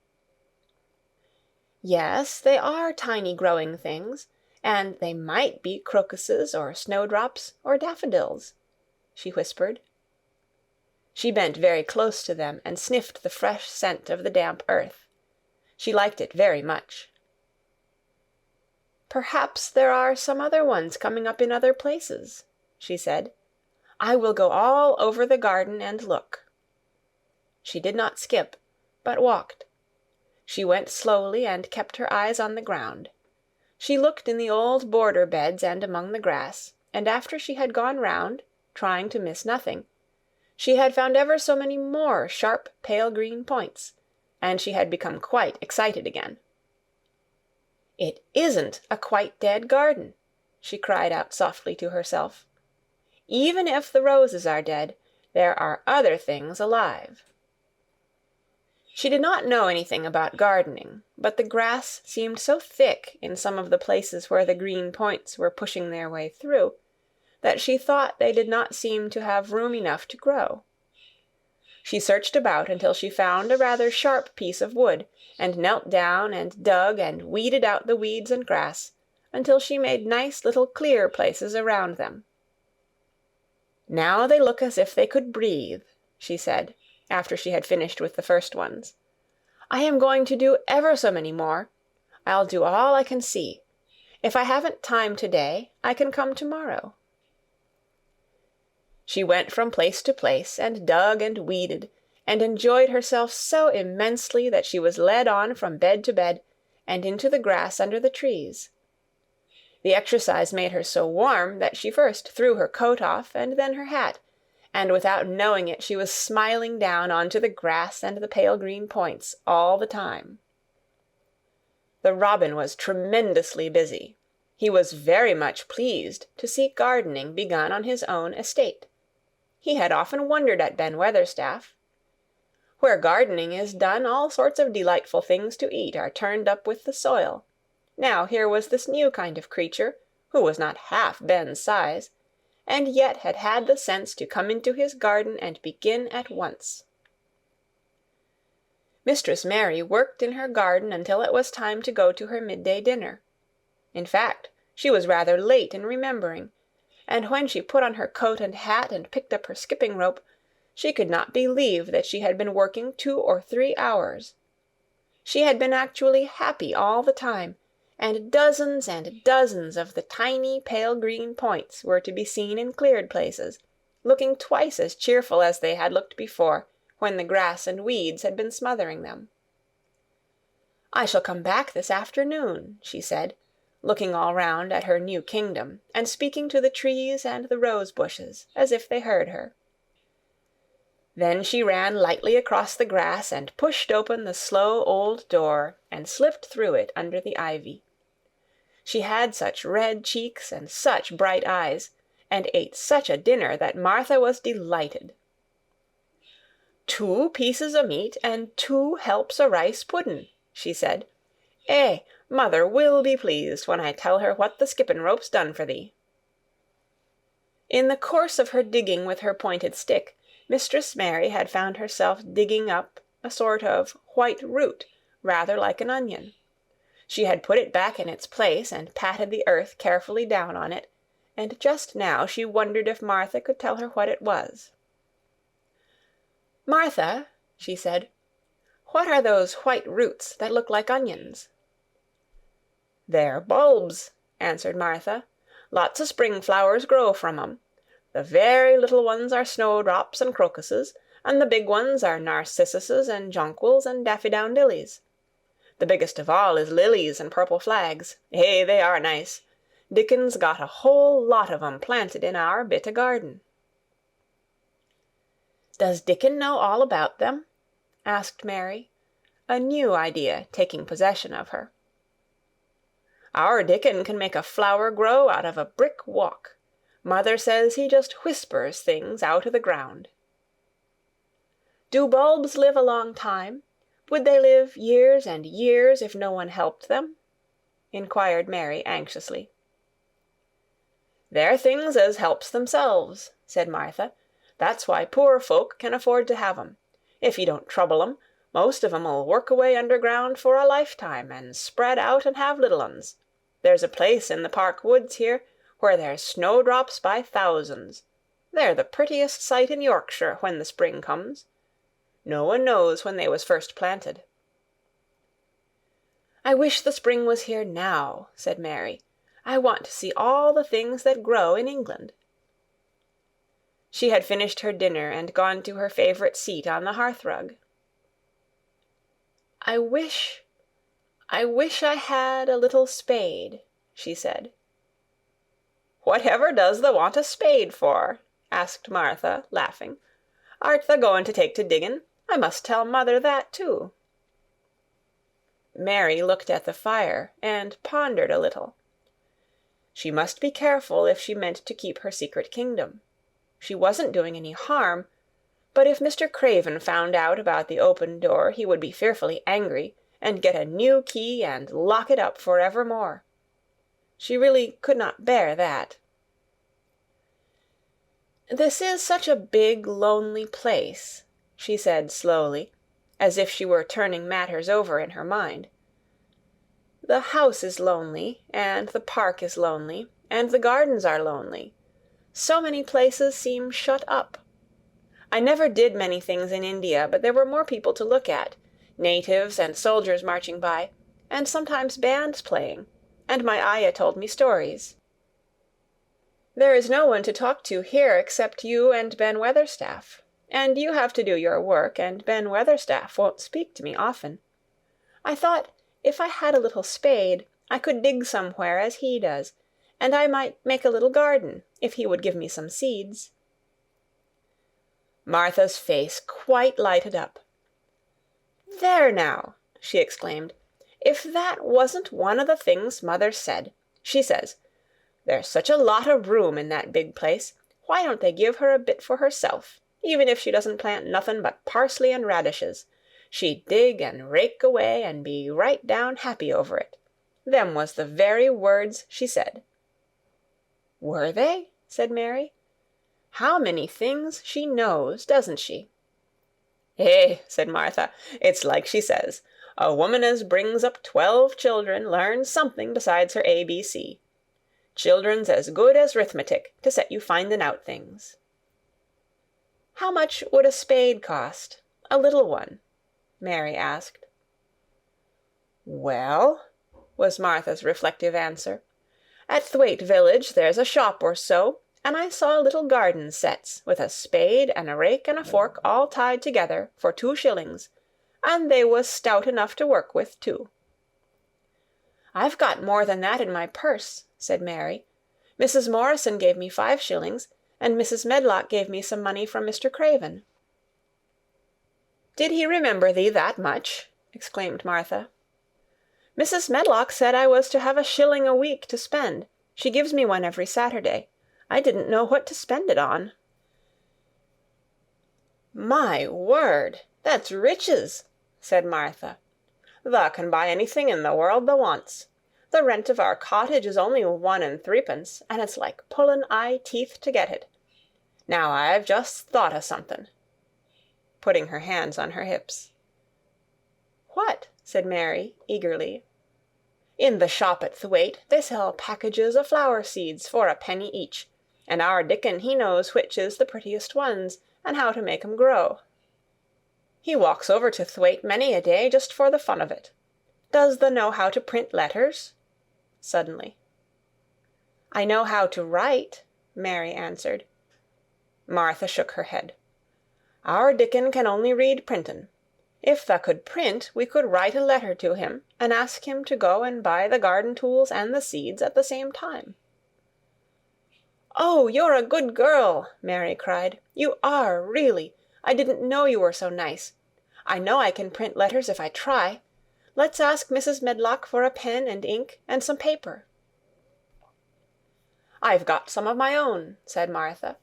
"Yes, they are tiny growing things, and they might be crocuses or snowdrops or daffodils," she whispered. She bent very close to them and sniffed the fresh scent of the damp earth. She liked it very much. "Perhaps there are some other ones coming up in other places," she said. "I will go all over the garden and look." She did not skip, but walked. She went slowly and kept her eyes on the ground. She looked in the old border beds and among the grass, and after she had gone round, trying to miss nothing, she had found ever so many more sharp pale green points, and she had become quite excited again. "It isn't a quite dead garden," she cried out softly to herself. "Even if the roses are dead, there are other things alive." She did not know anything about gardening, but the grass seemed so thick in some of the places where the green points were pushing their way through, that she thought they did not seem to have room enough to grow. She searched about until she found a rather sharp piece of wood, and knelt down and dug and weeded out the weeds and grass, until she made nice little clear places around them. "Now they look as if they could breathe," she said, after she had finished with the first ones. "I am going to do ever so many more. I'll do all I can see. If I haven't time today, I can come tomorrow." She went from place to place, and dug and weeded, and enjoyed herself so immensely that she was led on from bed to bed, and into the grass under the trees. The exercise made her so warm that she first threw her coat off, and then her hat, and without knowing it she was smiling down onto the grass and the pale green points all the time. The robin was tremendously busy. He was very much pleased to see gardening begun on his own estate. He had often wondered at Ben Weatherstaff. Where gardening is done, all sorts of delightful things to eat are turned up with the soil. Now here was this new kind of creature, who was not half Ben's size, and yet had had the sense to come into his garden and begin at once. Mistress Mary worked in her garden until it was time to go to her midday dinner. In fact, she was rather late in remembering, and when she put on her coat and hat and picked up her skipping rope, she could not believe that she had been working 2 or 3 hours. She had been actually happy all the time, and dozens of the tiny pale green points were to be seen in cleared places, looking twice as cheerful as they had looked before, when the grass and weeds had been smothering them. "I shall come back this afternoon," she said, looking all round at her new kingdom, and speaking to the trees and the rose bushes, as if they heard her. Then she ran lightly across the grass and pushed open the slow old door and slipped through it under the ivy. She had such red cheeks and such bright eyes, and ate such a dinner that Martha was delighted. "2 pieces o' meat and 2 helps o' rice puddin'," she said. Mother will be pleased when I tell her what the skippin' rope's done for thee." In the course of her digging with her pointed stick, Mistress Mary had found herself digging up a sort of white root, rather like an onion. She had put it back in its place and patted the earth carefully down on it, and just now she wondered if Martha could tell her what it was. "Martha," she said, "what are those white roots that look like onions?" "They're bulbs," answered Martha. "Lots o' spring flowers grow from 'em. The very little ones are snowdrops and crocuses, and the big ones are narcissuses and jonquils and daffydowndillys. The biggest of all is lilies and purple flags. They are nice. Dickon's got a whole lot of 'em planted in our bit o' garden." "Does Dickon know all about them?" asked Mary, a new idea taking possession of her. "Our Dickon can make a flower grow out of a brick walk. Mother says he just whispers things out o' the ground." "Do bulbs live a long time? Would they live years and years if no one helped them?" inquired Mary anxiously. "They're things as helps themselves," said Martha. "That's why poor folk can afford to have 'em. If you don't trouble 'em, most of 'em'll work away underground for a lifetime, and spread out and have little uns. There's a place in the park woods here where there's snowdrops by thousands. They're the prettiest sight in Yorkshire when the spring comes. No one knows when they was first planted." "I wish the spring was here now," said Mary. "I want to see all the things that grow in England." She had finished her dinner and gone to her favorite seat on the hearthrug. I wish I had a little spade," she said. "Whatever does thou want a spade for?" asked Martha, laughing. "Art thou going to take to diggin'? I must tell mother that, too." Mary looked at the fire and pondered a little. She must be careful if she meant to keep her secret kingdom. She wasn't doing any harm, but if Mr. Craven found out about the open door he would be fearfully angry, and get a new key and lock it up for evermore. She really could not bear that. "This is such a big, lonely place," she said slowly, as if she were turning matters over in her mind. "The house is lonely, and the park is lonely, and the gardens are lonely. So many places seem shut up. I never did many things in India, but there were more people to look at, natives and soldiers marching by, and sometimes bands playing, and my ayah told me stories. There is no one to talk to here except you and Ben Weatherstaff, and you have to do your work, and Ben Weatherstaff won't speak to me often. I thought if I had a little spade, I could dig somewhere as he does, and I might make a little garden, if he would give me some seeds." Martha's face quite lighted up. "There now!" she exclaimed. "If that wasn't one of the things Mother said. She says, 'There's such a lot of room in that big place, why don't they give her a bit for herself, even if she doesn't plant nothing but parsley and radishes? She'd dig and rake away and be right down happy over it.' Them was the very words she said." "Were they?" said Mary. "How many things she knows, doesn't she?" Said Martha, "it's like she says. A woman as brings up 12 children learns something besides her ABC. Children's as good as 'rithmetic to set you finding out things." "How much would a spade cost? A little one?" Mary asked. "Well," was Martha's reflective answer, "at Thwaite village there's a shop or so, and I saw little garden sets, with a spade and a rake and a fork all tied together, for 2 shillings, and they was stout enough to work with, too." "I've got more than that in my purse," said Mary. "Mrs. Morrison gave me 5 shillings, and Mrs. Medlock gave me some money from Mr. Craven." "Did he remember thee that much?" exclaimed Martha. "Mrs. Medlock said I was to have a shilling a week to spend. She gives me one every Saturday. I didn't know what to spend it on." "My word, that's riches," said Martha. "Thou can buy anything in the world thou wants. The rent of our cottage is only 1 and 3pence, and it's like pulling eye-teeth to get it. Now I've just thought o' something," putting her hands on her hips. "What?" said Mary, eagerly. "In the shop at Thwaite they sell packages o' flower seeds for a penny each, and our Dickon he knows which is the prettiest ones, and how to make 'em grow. He walks over to Thwaite many a day just for the fun of it. Does thou know how to print letters?" suddenly. "I know how to write," Mary answered. Martha shook her head. "Our Dickon can only read printin'. If thou could print, we could write a letter to him, and ask him to go and buy the garden tools and the seeds at the same time." "Oh, you're a good girl!" Mary cried. "You are, really. I didn't know you were so nice. I know I can print letters if I try. Let's ask Mrs. Medlock for a pen and ink and some paper." "I've got some of my own," said Martha.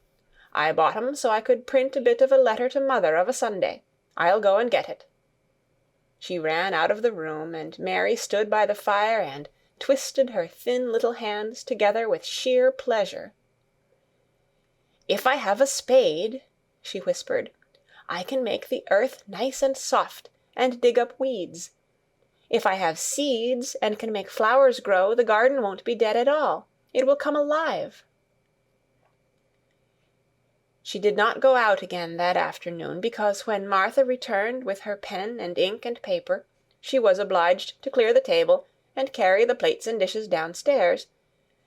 "I bought 'em so I could print a bit of a letter to mother of a Sunday. I'll go and get it." She ran out of the room, and Mary stood by the fire and twisted her thin little hands together with sheer pleasure. "If I have a spade," she whispered, "I can make the earth nice and soft, and dig up weeds. If I have seeds, and can make flowers grow, the garden won't be dead at all. It will come alive." She did not go out again that afternoon, because when Martha returned with her pen and ink and paper, she was obliged to clear the table and carry the plates and dishes downstairs,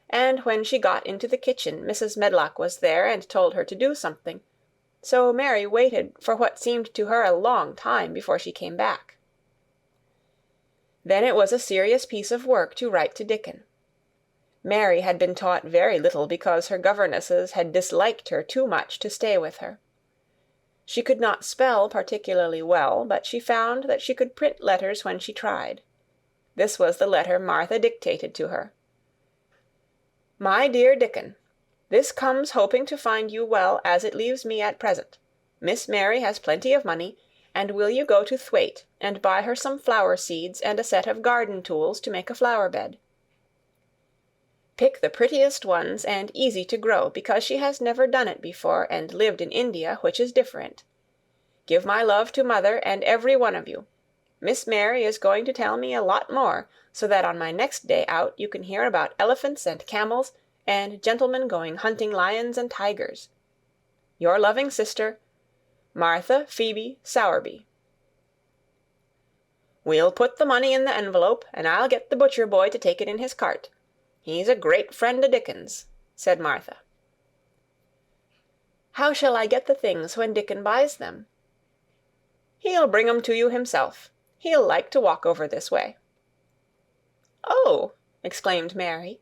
and when she got into the kitchen Mrs. Medlock was there and told her to do something, so Mary waited for what seemed to her a long time before she came back. Then it was a serious piece of work to write to Dickon. Mary had been taught very little because her governesses had disliked her too much to stay with her. She could not spell particularly well, but she found that she could print letters when she tried. This was the letter Martha dictated to her. "My dear Dickon, this comes hoping to find you well as it leaves me at present. Miss Mary has plenty of money, and will you go to Thwaite and buy her some flower seeds and a set of garden tools to make a flower bed. Pick the prettiest ones and easy to grow, because she has never done it before and lived in India, which is different. Give my love to mother and every one of you. Miss Mary is going to tell me a lot more, so that on my next day out you can hear about elephants and camels and gentlemen going hunting lions and tigers. Your loving sister, Martha Phoebe Sowerby. We'll put the money in the envelope, and I'll get the butcher boy to take it in his cart. He's a great friend of Dickon's," said Martha. "How shall I get the things when Dickon buys them?" "He'll bring 'em to you himself. He'll like to walk over this way." "Oh!" exclaimed Mary.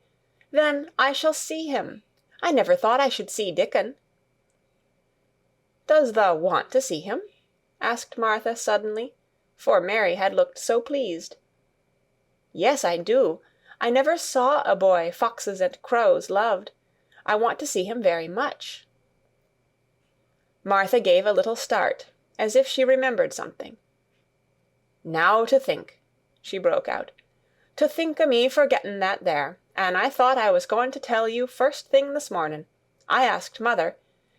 "Then I shall see him. I never thought I should see Dickon." "Does thou want to see him?" asked Martha suddenly, for Mary had looked so pleased. "Yes, I do. I never saw a boy foxes and crows loved. I want to see him very much." Martha gave a little start, as if she remembered something. "Now to think," she broke out. "To think o' me forgetting that there, and I thought I was going to tell you first thing this morning. I asked mother,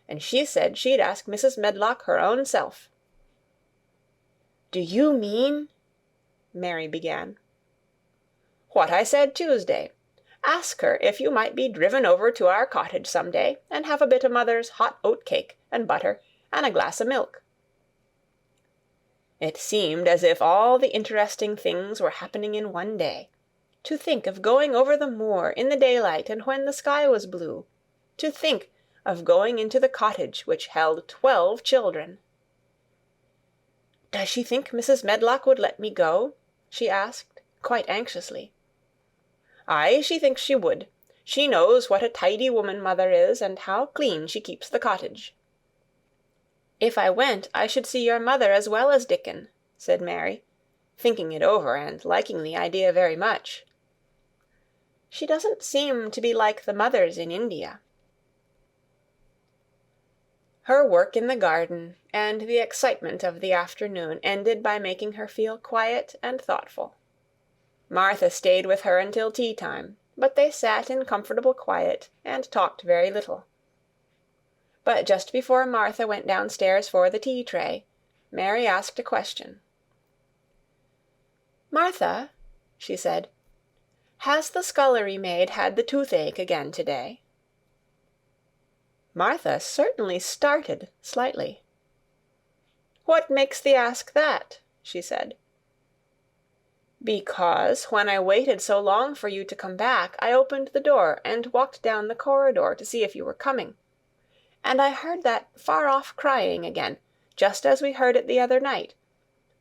and she said she'd ask Mrs. Medlock her own self." "Do you mean—" Mary began. "What I said Tuesday. Ask her if you might be driven over to our cottage some day, and have a bit o' mother's hot oat-cake, and butter, and a glass o' milk." It seemed as if all the interesting things were happening in one day. To think of going over the moor in the daylight and when the sky was blue! To think of going into the cottage which held 12 children! "Does she think Mrs. Medlock would let me go?" she asked, quite anxiously. "Aye, she thinks she would. She knows what a tidy woman mother is, and how clean she keeps the cottage." "If I went, I should see your mother as well as Dickon," said Mary, thinking it over and liking the idea very much. "She doesn't seem to be like the mothers in India." Her work in the garden and the excitement of the afternoon ended by making her feel quiet and thoughtful. Martha stayed with her until tea-time, but they sat in comfortable quiet and talked very little. But just before Martha went downstairs for the tea-tray, Mary asked a question. "Martha," she said, "has the scullery-maid had the toothache again to-day?" Martha certainly started slightly. "What makes thee ask that?" she said. "Because, when I waited so long for you to come back, I opened the door and walked down the corridor to see if you were coming. And I heard that far-off crying again, just as we heard it the other night.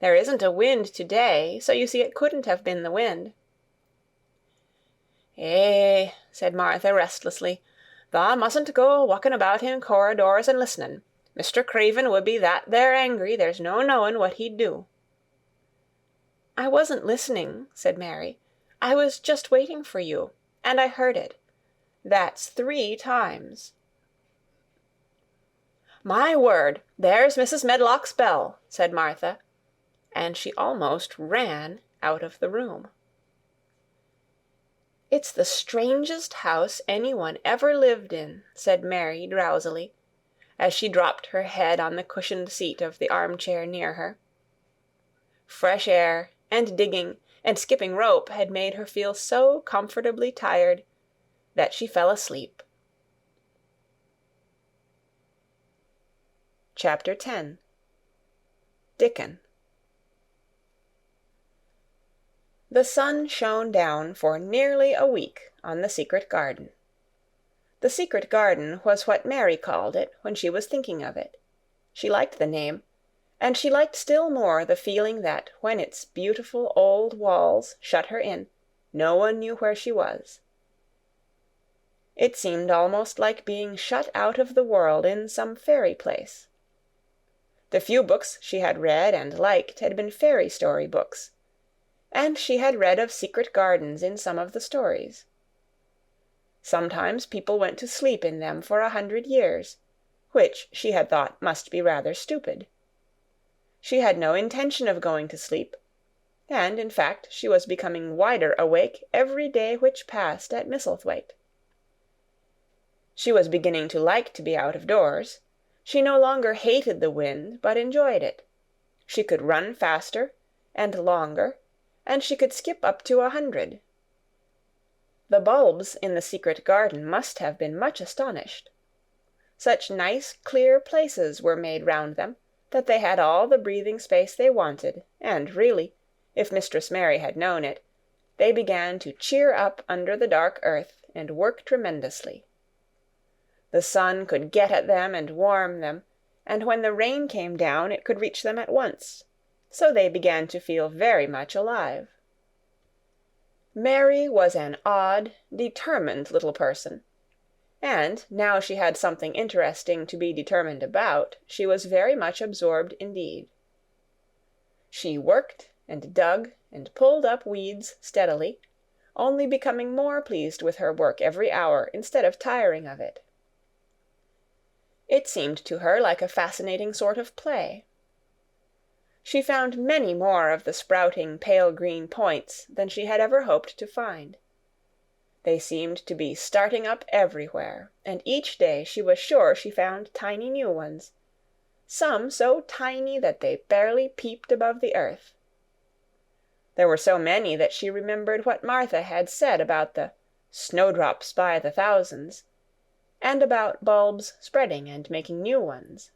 There isn't a wind to-day, so you see it couldn't have been the wind." "Eh," said Martha restlessly, "thou mustn't go walking about in corridors and listening. Mr. Craven would be that there angry, there's no knowing what he'd do." "I wasn't listening," said Mary. "I was just waiting for you, and I heard it. That's 3 times." "My word, there's Mrs. Medlock's bell," said Martha, and she almost ran out of the room. "It's the strangest house anyone ever lived in," said Mary drowsily, as she dropped her head on the cushioned seat of the armchair near her. Fresh air and digging and skipping rope had made her feel so comfortably tired that she fell asleep. Chapter 10. Dickon. The sun shone down for nearly a week on the secret garden. The secret garden was what Mary called it when she was thinking of it. She liked the name, and she liked still more the feeling that when its beautiful old walls shut her in, no one knew where she was. It seemed almost like being shut out of the world in some fairy place. The few books she had read and liked had been fairy story books, and she had read of secret gardens in some of the stories. Sometimes people went to sleep in them for 100 years, which she had thought must be rather stupid. She had no intention of going to sleep, and, in fact, she was becoming wider awake every day which passed at Misselthwaite. She was beginning to like to be out of doors. She no longer hated the wind, but enjoyed it. She could run faster and longer, and she could skip up to 100. The bulbs in the secret garden must have been much astonished. Such nice, clear places were made round them, that they had all the breathing space they wanted, and really, if Mistress Mary had known it, they began to cheer up under the dark earth and work tremendously. The sun could get at them and warm them, and when the rain came down it could reach them at once, so they began to feel very much alive. Mary was an odd, determined little person, and, now she had something interesting to be determined about, she was very much absorbed indeed. She worked and dug and pulled up weeds steadily, only becoming more pleased with her work every hour instead of tiring of it. It seemed to her like a fascinating sort of play. She found many more of the sprouting pale green points than she had ever hoped to find. They seemed to be starting up everywhere, and each day she was sure she found tiny new ones, some so tiny that they barely peeped above the earth. There were so many that she remembered what Martha had said about the snowdrops by the thousands, and about bulbs spreading and making new ones.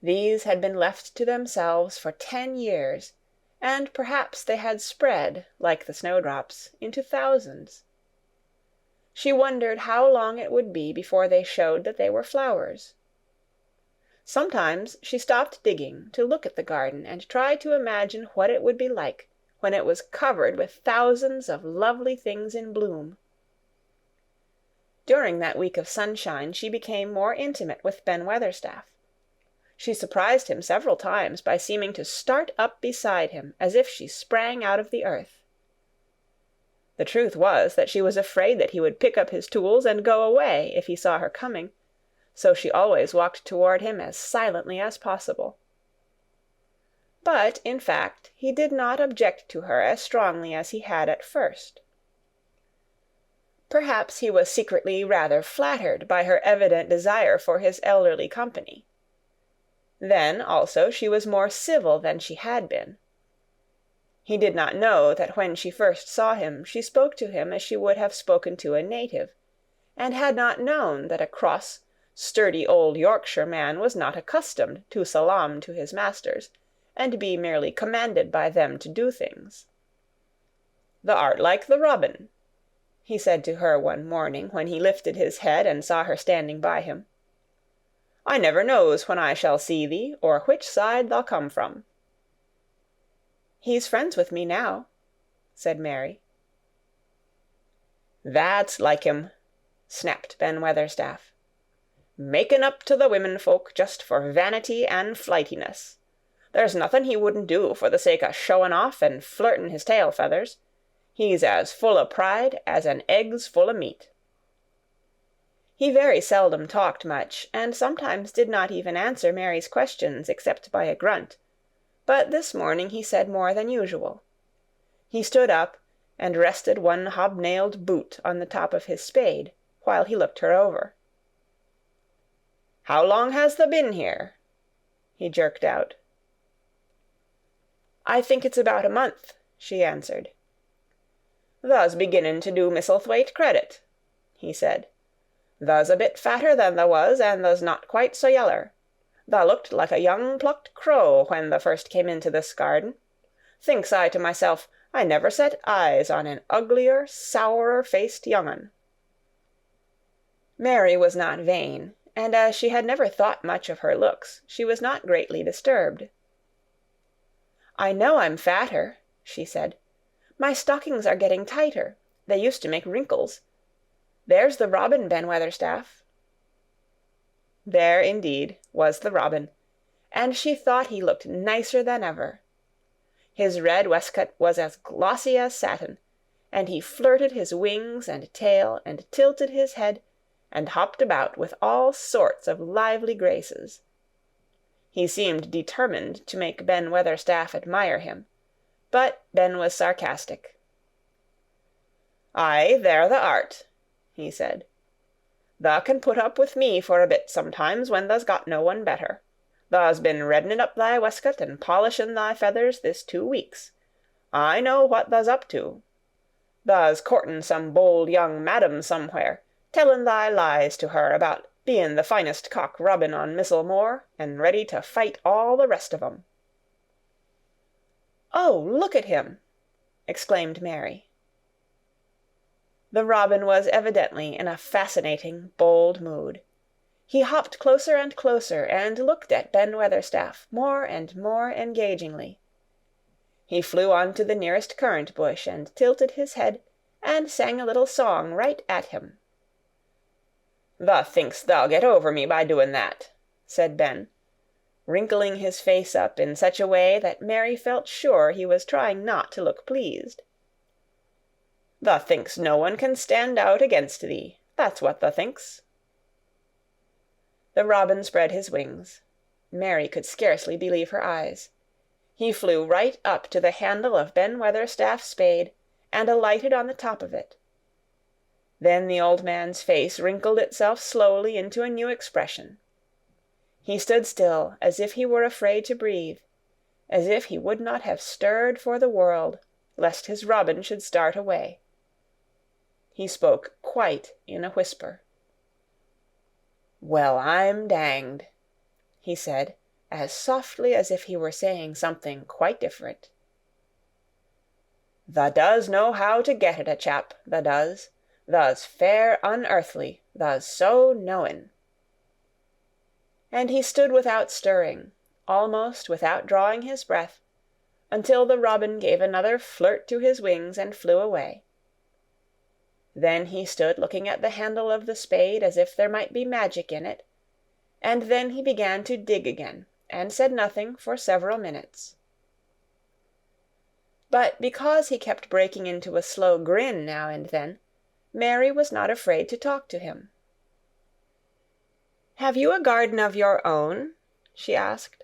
These had been left to themselves for 10 years, and perhaps they had spread, like the snowdrops, into thousands. She wondered how long it would be before they showed that they were flowers. Sometimes she stopped digging to look at the garden and try to imagine what it would be like when it was covered with thousands of lovely things in bloom. During that week of sunshine she became more intimate with Ben Weatherstaff. She surprised him several times by seeming to start up beside him as if she sprang out of the earth. The truth was that she was afraid that he would pick up his tools and go away if he saw her coming, so she always walked toward him as silently as possible. But, in fact, he did not object to her as strongly as he had at first. Perhaps he was secretly rather flattered by her evident desire for his elderly company. Then, also, she was more civil than she had been. He did not know that when she first saw him she spoke to him as she would have spoken to a native, and had not known that a cross, sturdy old Yorkshire man was not accustomed to salaam to his masters, and be merely commanded by them to do things. "Thou art like the robin," he said to her one morning when he lifted his head and saw her standing by him. "I never knows when I shall see thee, or which side thou come from." "He's friends with me now," said Mary. "That's like him," snapped Ben Weatherstaff. "Making up to the women folk just for vanity and flightiness. There's nothing he wouldn't do for the sake o' showing off and flirting his tail feathers. He's as full o' pride as an egg's full o' meat." He very seldom talked much, and sometimes did not even answer Mary's questions except by a grunt, but this morning he said more than usual. He stood up and rested one hobnailed boot on the top of his spade, while he looked her over. "How long has thou been here?" he jerked out. "I think it's about a month," she answered. "Thou's beginning to do Misselthwaite credit," he said. "Thou's a bit fatter than thou was, and thou's not quite so yeller. Thou looked like a young plucked crow when thou first came into this garden. Thinks I to myself, I never set eyes on an uglier, sourer-faced young un." Mary was not vain, and as she had never thought much of her looks, she was not greatly disturbed. "I know I'm fatter," she said. "My stockings are getting tighter. They used to make wrinkles. There's the robin, Ben Weatherstaff." There, indeed, was the robin, and she thought he looked nicer than ever. His red waistcoat was as glossy as satin, and he flirted his wings and tail and tilted his head and hopped about with all sorts of lively graces. He seemed determined to make Ben Weatherstaff admire him, but Ben was sarcastic. "Aye, there thou art," he said. "Thou can put up with me for a bit sometimes when thou's got no one better. Thou's been reddening up thy waistcoat and polishing thy feathers this 2 weeks. I know what thou's up to. Thou's courting some bold young madam somewhere, telling thy lies to her about being the finest cock robin on Missel Moor, and ready to fight all the rest of 'em." "Oh, look at him!" exclaimed Mary. The robin was evidently in a fascinating, bold mood. He hopped closer and closer, and looked at Ben Weatherstaff more and more engagingly. He flew on to the nearest currant bush and tilted his head and sang a little song right at him. "Thou think'st thou'll get over me by doing that," said Ben, wrinkling his face up in such a way that Mary felt sure he was trying not to look pleased. "Thou thinks no one can stand out against thee, that's what thou thinks." The robin spread his wings. Mary could scarcely believe her eyes. He flew right up to the handle of Ben Weatherstaff's spade, and alighted on the top of it. Then the old man's face wrinkled itself slowly into a new expression. He stood still, as if he were afraid to breathe, as if he would not have stirred for the world, lest his robin should start away. He spoke quite in a whisper. "Well, I'm danged," he said, as softly as if he were saying something quite different. "Tha does know how to get at a chap, tha does. Tha's fair unearthly, tha's so knowin'." And he stood without stirring, almost without drawing his breath, until the robin gave another flirt to his wings and flew away. Then he stood looking at the handle of the spade as if there might be magic in it, and then he began to dig again, and said nothing for several minutes. But because he kept breaking into a slow grin now and then, Mary was not afraid to talk to him. "Have you a garden of your own?" she asked.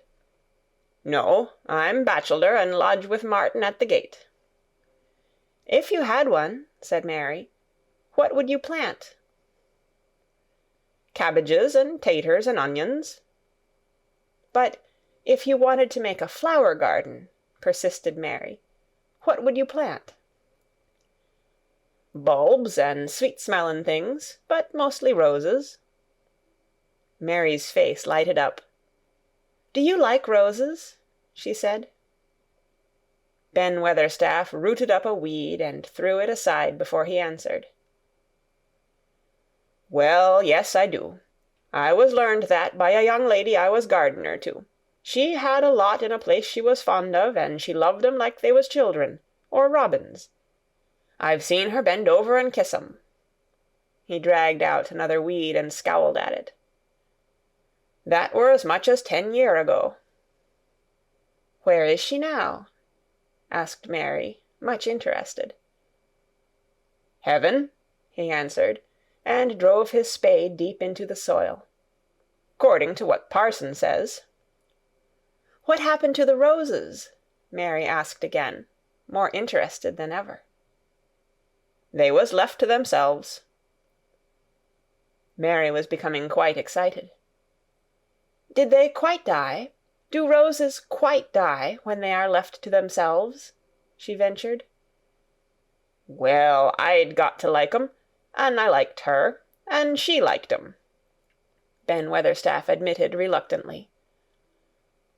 "No, I'm bachelor, and lodge with Martin at the gate." "If you had one," said Mary, "what would you plant?" "Cabbages and taters and onions." "But if you wanted to make a flower garden," persisted Mary, "what would you plant?" "Bulbs and sweet-smellin' things, but mostly roses." Mary's face lighted up. "Do you like roses?" she said. Ben Weatherstaff rooted up a weed and threw it aside before he answered. "Well, yes, I do. I was learned that by a young lady I was gardener to. She had a lot in a place she was fond of, and she loved 'em like they was children, or robins. I've seen her bend over and kiss 'em." He dragged out another weed and scowled at it. "That were as much as 10 year ago." "Where is she now?" asked Mary, much interested. "Heaven," he answered, and drove his spade deep into the soil. "'Cording to what parson says." "What happened to the roses?" Mary asked again, more interested than ever. "They was left to themselves." Mary was becoming quite excited. "Did they quite die? Do roses quite die when they are left to themselves?" she ventured. "Well, I'd got to like 'em, and I liked her, and she liked 'em," Ben Weatherstaff admitted reluctantly.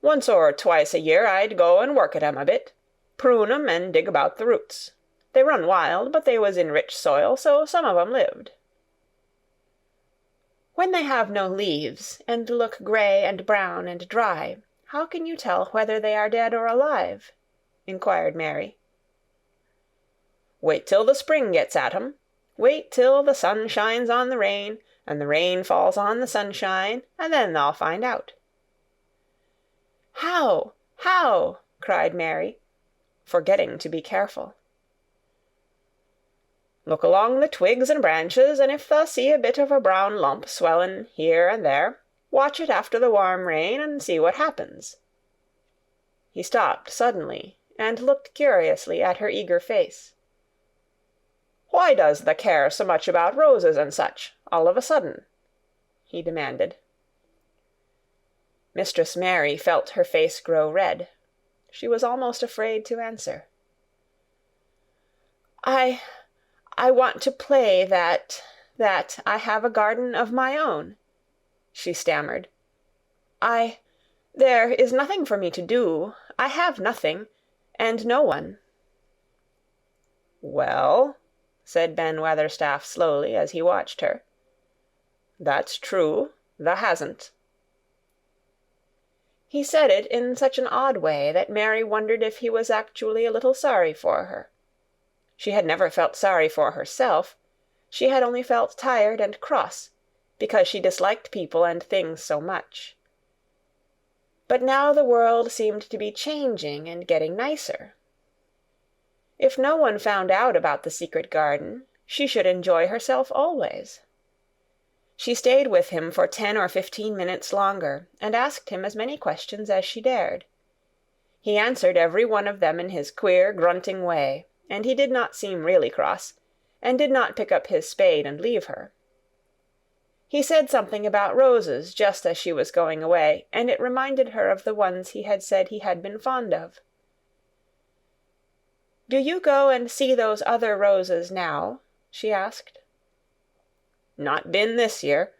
"Once or twice a year I'd go and work at 'em a bit, prune 'em and dig about the roots. They run wild, but they was in rich soil, so some of 'em lived." "When they have no leaves, and look gray and brown and dry, how can you tell whether they are dead or alive?" inquired Mary. "Wait till the spring gets at 'em. Wait till the sun shines on the rain, and the rain falls on the sunshine, and then they'll find out." "How? How?" cried Mary, forgetting to be careful. "Look along the twigs and branches, and if thou see a bit of a brown lump swellin' here and there, watch it after the warm rain, and see what happens." He stopped suddenly, and looked curiously at her eager face. "Why does thou care so much about roses and such, all of a sudden?" he demanded. Mistress Mary felt her face grow red. She was almost afraid to answer. I want to play that I have a garden of my own," she stammered. There is nothing for me to do. I have nothing, and no one." "Well," said Ben Weatherstaff slowly, as he watched her, "that's true, thou hasn't." He said it in such an odd way that Mary wondered if he was actually a little sorry for her. She had never felt sorry for herself. She had only felt tired and cross, because she disliked people and things so much. But now the world seemed to be changing and getting nicer. If no one found out about the secret garden, she should enjoy herself always. She stayed with him for 10 or 15 minutes longer, and asked him as many questions as she dared. He answered every one of them in his queer, grunting way, and he did not seem really cross, and did not pick up his spade and leave her. He said something about roses just as she was going away, and it reminded her of the ones he had said he had been fond of. "Do you go and see those other roses now?" she asked. "Not been this year.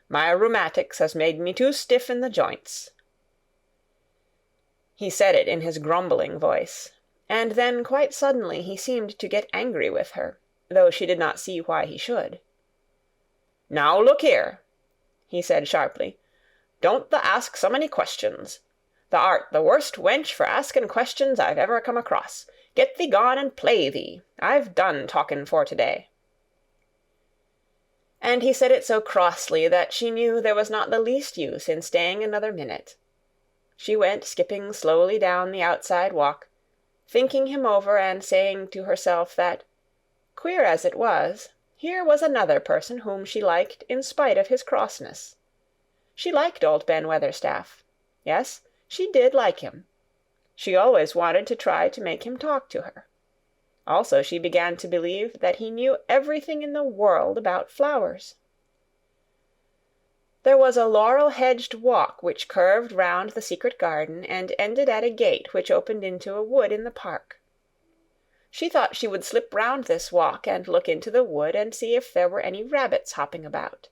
My rheumatics has made me too stiff in the joints." He said it in his grumbling voice, and then quite suddenly he seemed to get angry with her, though she did not see why he should. "Now look here," he said sharply, "don't thou ask so many questions. Thou art the worst wench for asking questions I've ever come across. Get thee gone and play thee. I've done talking for to-day." And he said it so crossly that she knew there was not the least use in staying another minute. She went skipping slowly down the outside walk, thinking him over and saying to herself that, queer as it was, here was another person whom she liked in spite of his crossness. She liked old Ben Weatherstaff. Yes, she did like him. She always wanted to try to make him talk to her. Also, she began to believe that he knew everything in the world about flowers. There was a laurel-hedged walk which curved round the secret garden and ended at a gate which opened into a wood in the park. She thought she would slip round this walk and look into the wood and see if there were any rabbits hopping about.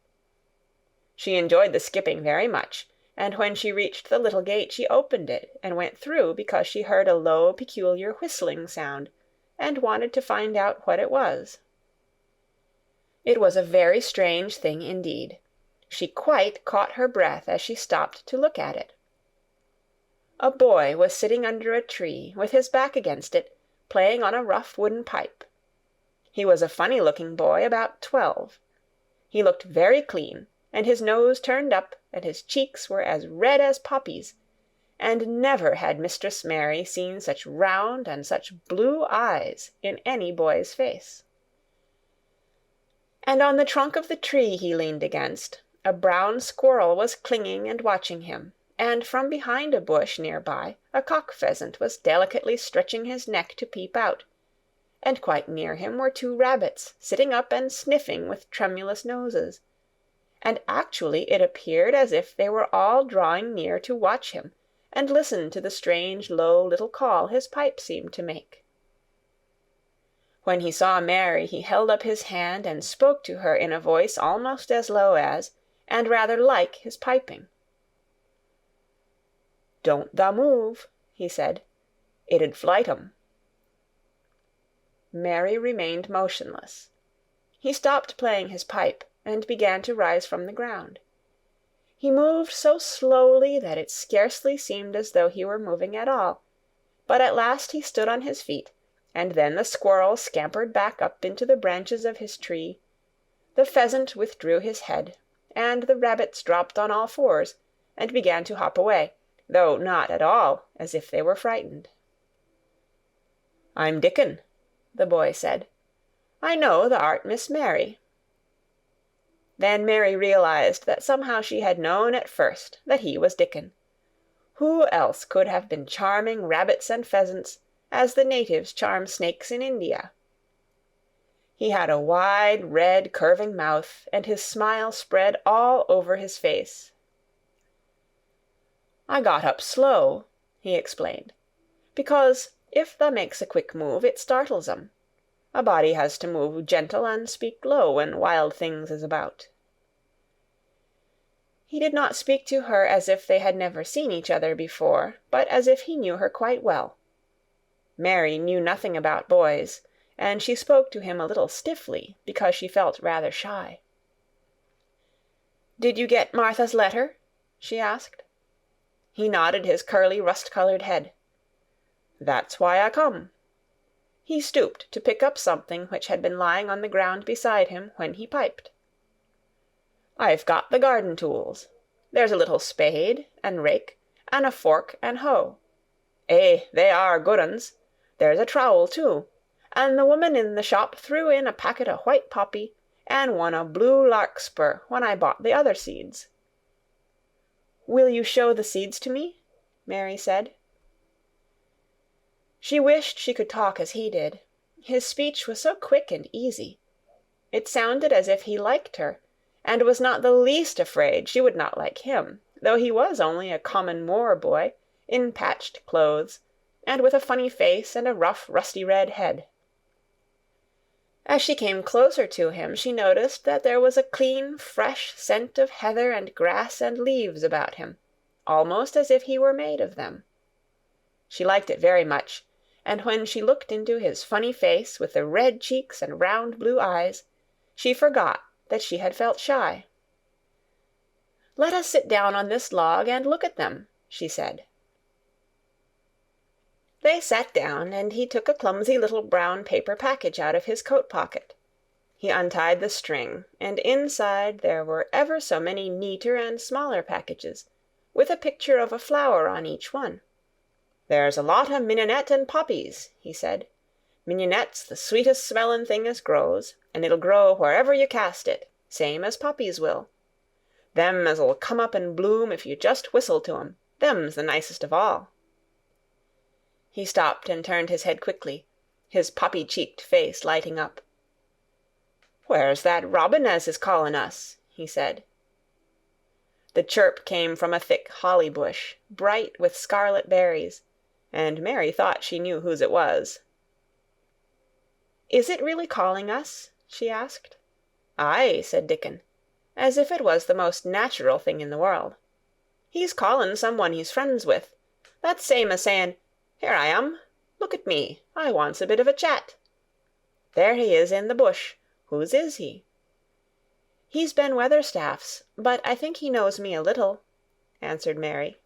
She enjoyed the skipping very much, and when she reached the little gate she opened it and went through because she heard a low, peculiar whistling sound, and wanted to find out what it was. It was a very strange thing indeed. She quite caught her breath as she stopped to look at it. A boy was sitting under a tree, with his back against it, playing on a rough wooden pipe. He was a funny-looking boy, about 12. He looked very clean, and his nose turned up, and his cheeks were as red as poppies, and never had Mistress Mary seen such round and such blue eyes in any boy's face. And on the trunk of the tree he leaned against, a brown squirrel was clinging and watching him, and from behind a bush near by a cock-pheasant was delicately stretching his neck to peep out, and quite near him were 2 rabbits, sitting up and sniffing with tremulous noses, and actually it appeared as if they were all drawing near to watch him, and listen to the strange low little call his pipe seemed to make. When he saw Mary he held up his hand and spoke to her in a voice almost as low as, and rather like, his piping. "Don't thou move," he said. "It 'ud flight 'em." Mary remained motionless. He stopped playing his pipe, and began to rise from the ground. He moved so slowly that it scarcely seemed as though he were moving at all, but at last he stood on his feet, and then the squirrel scampered back up into the branches of his tree, the pheasant withdrew his head, and the rabbits dropped on all fours, and began to hop away, though not at all as if they were frightened. "I'm Dickon," the boy said. "I know thou art Miss Mary." Then Mary realized that somehow she had known at first that he was Dickon. Who else could have been charming rabbits and pheasants, as the natives charm snakes in India? He had a wide, red, curving mouth, and his smile spread all over his face. "I got up slow," he explained, "because if thou makes a quick move it startles 'em. A body has to move gentle and speak low when wild things is about." He did not speak to her as if they had never seen each other before, but as if he knew her quite well. Mary knew nothing about boys, and she spoke to him a little stiffly, because she felt rather shy. "Did you get Martha's letter?" she asked. He nodded his curly rust-colored head. "That's why I come." He stooped to pick up something which had been lying on the ground beside him when he piped. "I've got the garden tools. There's a little spade, and rake, and a fork and hoe. Eh, they are good uns. There's a trowel too, and the woman in the shop threw in a packet of white poppy, and one of blue larkspur when I bought the other seeds." "Will you show the seeds to me?" Mary said. She wished she could talk as he did. His speech was so quick and easy. It sounded as if he liked her, and was not the least afraid she would not like him, though he was only a common Moor boy, in patched clothes, and with a funny face and a rough, rusty red head. As she came closer to him, she noticed that there was a clean, fresh scent of heather and grass and leaves about him, almost as if he were made of them. She liked it very much, and when she looked into his funny face with the red cheeks and round blue eyes, she forgot that she had felt shy. "Let us sit down on this log and look at them," she said. They sat down, and he took a clumsy little brown paper package out of his coat pocket. He untied the string, and inside there were ever so many neater and smaller packages, with a picture of a flower on each one. "There's a lot of mignonette and poppies," he said. "Mignonette's the sweetest smellin' thing as grows, and it'll grow wherever you cast it, same as poppies will. Them as'll come up and bloom if you just whistle to 'em, them's the nicest of all." He stopped and turned his head quickly, his poppy-cheeked face lighting up. "Where's that robin as is callin' us?" he said. The chirp came from a thick holly bush, bright with scarlet berries, and Mary thought she knew whose it was. "Is it really calling us?" she asked. "Aye," said Dickon, as if it was the most natural thing in the world. "He's callin' some one he's friends with. That's same as sayin', 'Here I am. Look at me. I wants a bit of a chat.' There he is in the bush. Whose is he?" "He's been Weatherstaff's, but I think he knows me a little," answered Mary.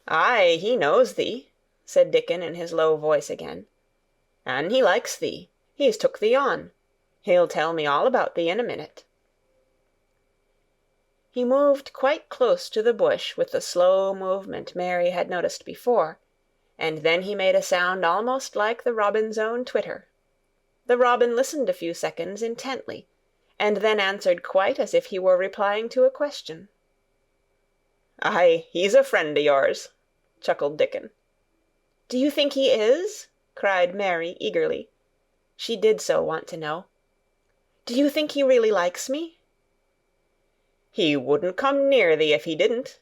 "Aye, he knows thee," said Dickon in his low voice again. "An' he likes thee. He's took thee on. He'll tell me all about thee in a minute." He moved quite close to the bush with the slow movement Mary had noticed before, and then he made a sound almost like the robin's own twitter. The robin listened a few seconds intently, and then answered quite as if he were replying to a question. "Aye, he's a friend o' yours," chuckled Dickon. "Do you think he is?" cried Mary eagerly. She did so want to know. "Do you think he really likes me?" "He wouldn't come near thee if he didn't,"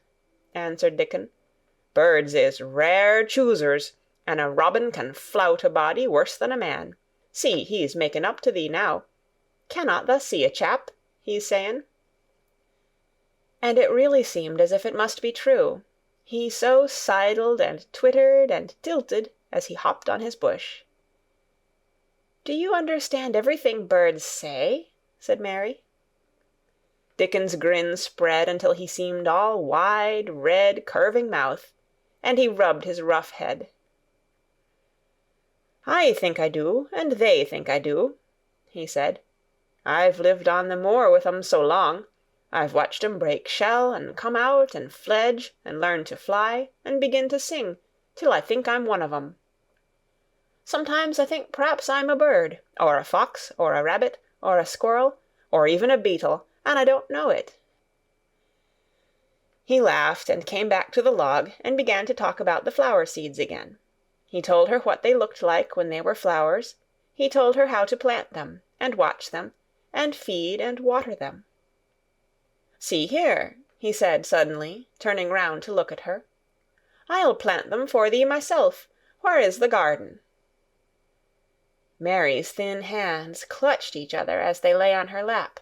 answered Dickon. "Birds is rare choosers, and a robin can flout a body worse than a man. See, he's making up to thee now. Cannot thou see a chap, he's saying?" And it really seemed as if it must be true. He so sidled and twittered and tilted as he hopped on his bush. "Do you understand everything birds say?" said Mary. Dickon's grin spread until he seemed all wide, red, curving mouth, and he rubbed his rough head. "I think I do, and they think I do," he said. "I've lived on the moor with 'em so long. I've watched 'em break shell, and come out, and fledge, and learn to fly, and begin to sing, till I think I'm one of 'em. Sometimes I think p'raps I'm a bird, or a fox, or a rabbit, or a squirrel, or even a beetle, and I don't know it." He laughed and came back to the log and began to talk about the flower seeds again. He told her what they looked like when they were flowers. He told her how to plant them, and watch them, and feed and water them. "See here," he said suddenly, turning round to look at her. "I'll plant them for thee myself. Where is the garden?" Mary's thin hands clutched each other as they lay on her lap.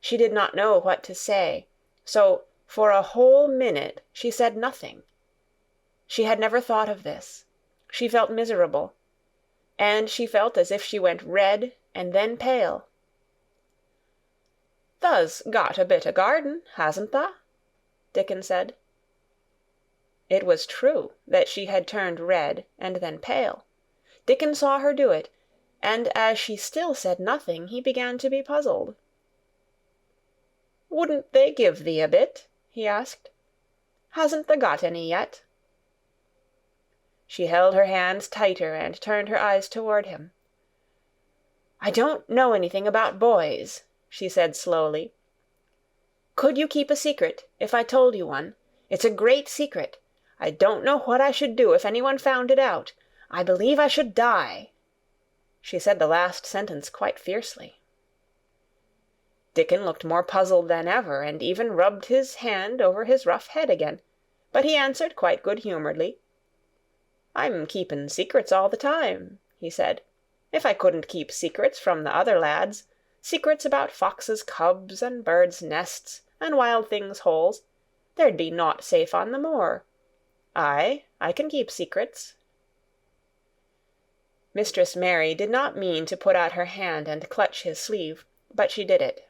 She did not know what to say, so for a whole minute she said nothing. She had never thought of this. She felt miserable, and she felt as if she went red and then pale. "Tha's got a bit o' garden, hasn't tha?" Dickon said. It was true that she had turned red and then pale. Dickon saw her do it, and as she still said nothing, he began to be puzzled. "Wouldn't they give thee a bit?" he asked. "Hasn't tha got any yet?" She held her hands tighter and turned her eyes toward him. "I don't know anything about boys," she said slowly. "Could you keep a secret if I told you one? It's a great secret. I don't know what I should do if anyone found it out. I believe I should die." She said the last sentence quite fiercely. Dickon looked more puzzled than ever, and even rubbed his hand over his rough head again, but he answered quite good-humoredly. "I'm keepin' secrets all the time," he said. If I couldn't keep secrets from the other lads, secrets about foxes' cubs and birds' nests and wild things' holes, there'd be nought safe on the moor. I can keep secrets." Mistress Mary did not mean to put out her hand and clutch his sleeve, but she did it.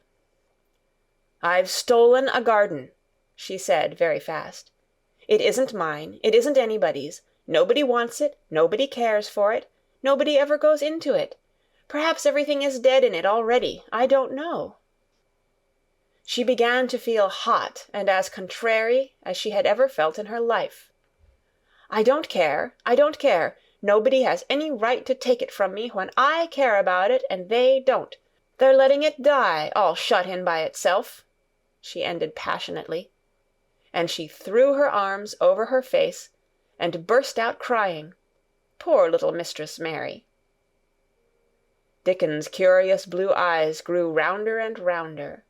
"I've stolen a garden," she said very fast. "It isn't mine. It isn't anybody's. Nobody wants it. Nobody cares for it. Nobody ever goes into it. Perhaps everything is dead in it already. I don't know." She began to feel hot and as contrary as she had ever felt in her life. "I don't care. I don't care. Nobody has any right to take it from me when I care about it and they don't. They're letting it die, all shut in by itself," she ended passionately, and she threw her arms over her face and burst out crying. Poor little Mistress Mary! Dickon's curious blue eyes grew rounder and rounder.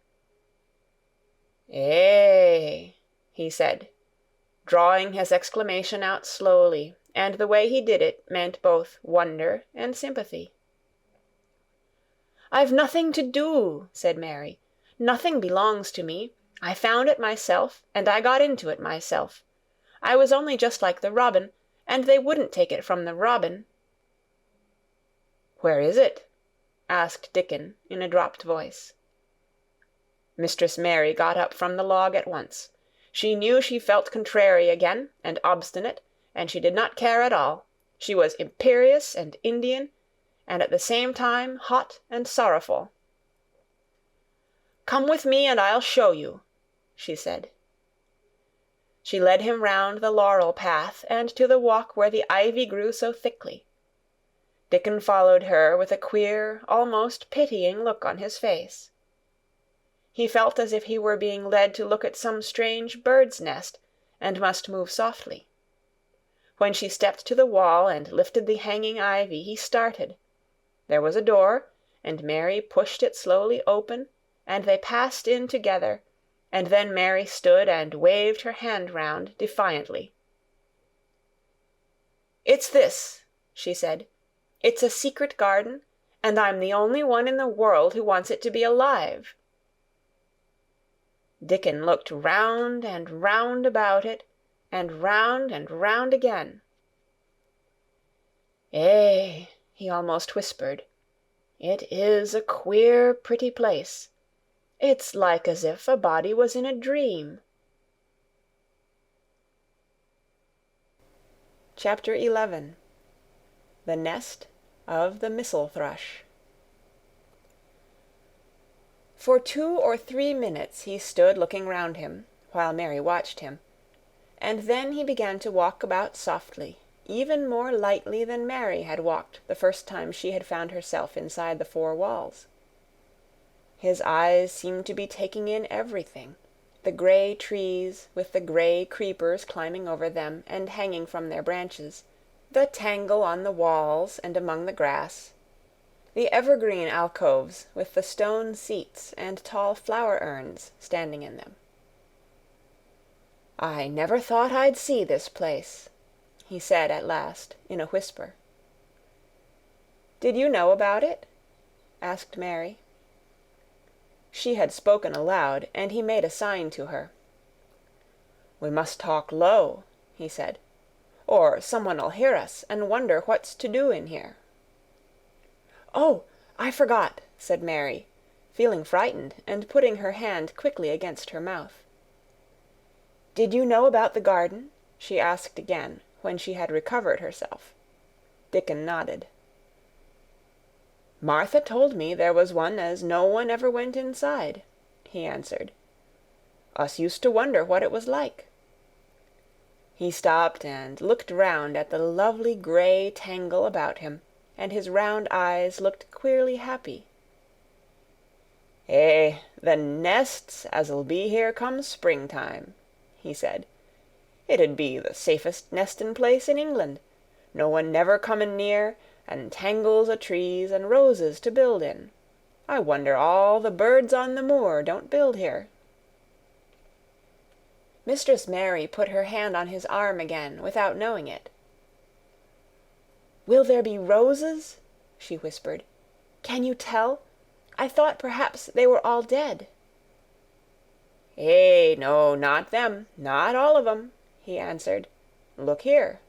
"Eh," he said, drawing his exclamation out slowly, and the way he did it meant both wonder and sympathy. "I've nothing to do," said Mary. "Nothing belongs to me. I found it myself, and I got into it myself. I was only just like the robin, and they wouldn't take it from the robin." "Where is it?" asked Dickon in a dropped voice. Mistress Mary got up from the log at once. She knew she felt contrary again, and obstinate, and she did not care at all. She was imperious and Indian, and at the same time hot and sorrowful. "Come with me and I'll show you," she said. She led him round the laurel path and to the walk where the ivy grew so thickly. Dickon followed her with a queer, almost pitying look on his face. He felt as if he were being led to look at some strange bird's nest, and must move softly. When she stepped to the wall and lifted the hanging ivy, he started. There was a door, and Mary pushed it slowly open, and they passed in together, and then Mary stood and waved her hand round defiantly. "It's this," she said. "It's a secret garden, and I'm the only one in the world who wants it to be alive." Dickon looked round and round about it, and round again. "Eh," he almost whispered, "it is a queer, pretty place. It's like as if a body was in a dream." Chapter 11. The Nest of the Missel Thrush. For 2 or 3 minutes he stood looking round him, while Mary watched him, and then he began to walk about softly, even more lightly than Mary had walked the first time she had found herself inside the 4 walls. His eyes seemed to be taking in everything, the grey trees with the grey creepers climbing over them and hanging from their branches, the tangle on the walls and among the grass, the evergreen alcoves with the stone seats and tall flower urns standing in them. "I never thought I'd see this place," he said at last, in a whisper. "Did you know about it?" asked Mary. She had spoken aloud, and he made a sign to her. "We must talk low," he said, "or someone'll hear us and wonder what's to do in here." "Oh, I forgot," said Mary, feeling frightened and putting her hand quickly against her mouth. "Did you know about the garden?" she asked again, when she had recovered herself. Dickon nodded. "Martha told me there was one as no one ever went inside," he answered. "Us used to wonder what it was like." He stopped and looked round at the lovely grey tangle about him, and his round eyes looked queerly happy. "Eh, the nests as'll be here come springtime," he said. "It'd be the safest nestin' place in England. No one never comin' near, and tangles o' trees and roses to build in. I wonder all the birds on the moor don't build here." Mistress Mary put her hand on his arm again, without knowing it. "Will there be roses?" she whispered. "Can you tell? I thought perhaps they were all dead." No, not them, not all of 'em," he answered. "Look here."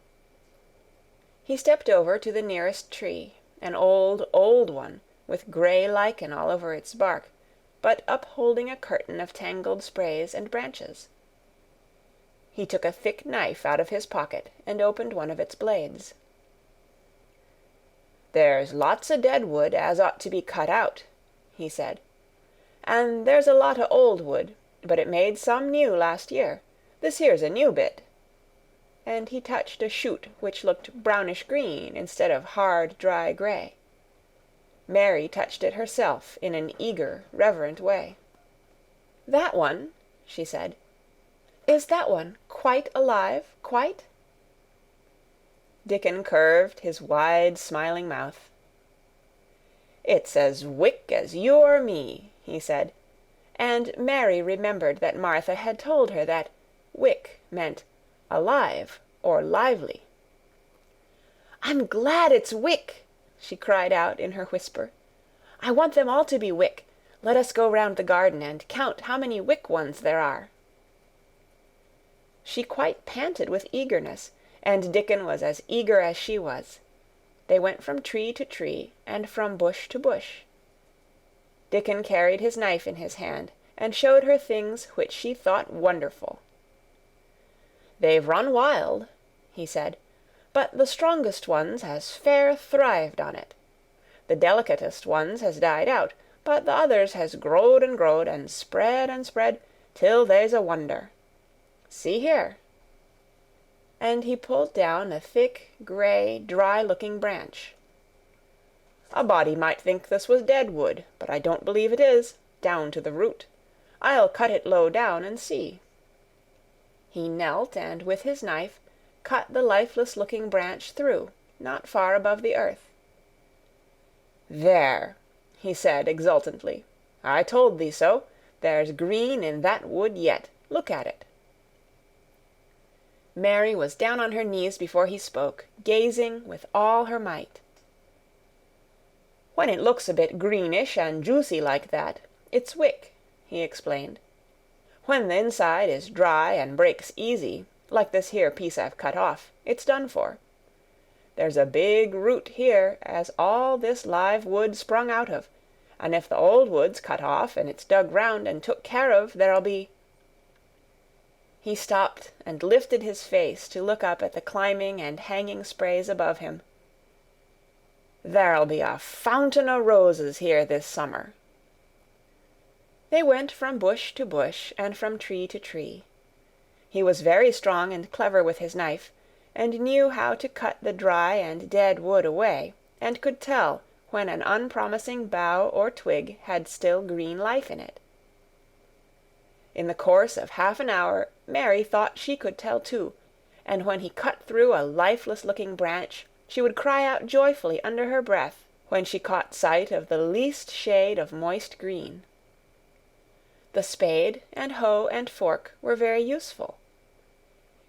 He stepped over to the nearest tree, an old, old one, with grey lichen all over its bark, but upholding a curtain of tangled sprays and branches. He took a thick knife out of his pocket and opened one of its blades. "There's lots o' dead wood as ought to be cut out," he said. "An' there's a lot o' old wood, but it made some new last year. This here's a new bit." And he touched a shoot which looked brownish-green instead of hard, dry grey. Mary touched it herself in an eager, reverent way. "That one," she said. "Is that one quite alive, quite?" Dickon curved his wide, smiling mouth. "It's as wick as you or me," he said, and Mary remembered that Martha had told her that wick meant alive or lively. "I'm glad it's wick," she cried out in her whisper. "I want them all to be wick. Let us go round the garden and count how many wick ones there are." She quite panted with eagerness, and Dickon was as eager as she was. They went from tree to tree, and from bush to bush. Dickon carried his knife in his hand, and showed her things which she thought wonderful. "They've run wild," he said, "but the strongest ones has fair thrived on it. The delicatest ones has died out, but the others has growed and spread, till they's a wonder. See here." And he pulled down a thick, grey, dry-looking branch. "A body might think this was dead wood, but I don't believe it is, down to the root. I'll cut it low down and see." He knelt and with his knife cut the lifeless-looking branch through, not far above the earth. "There," he said exultantly. "I told thee so. There's green in that wood yet. Look at it." Mary was down on her knees before he spoke, gazing with all her might. "When it looks a bit greenish and juicy like that, it's wick," he explained. "When the inside is dry and breaks easy, like this here piece I've cut off, it's done for. There's a big root here as all this live wood sprung out of, and if the old wood's cut off and it's dug round and took care of, there'll be—" He stopped and lifted his face to look up at the climbing and hanging sprays above him. "There'll be a fountain o' roses here this summer." They went from bush to bush and from tree to tree. He was very strong and clever with his knife, and knew how to cut the dry and dead wood away, and could tell when an unpromising bough or twig had still green life in it. In the course of half an hour Mary thought she could tell too, and when he cut through a lifeless-looking branch, she would cry out joyfully under her breath when she caught sight of the least shade of moist green. The spade and hoe and fork were very useful.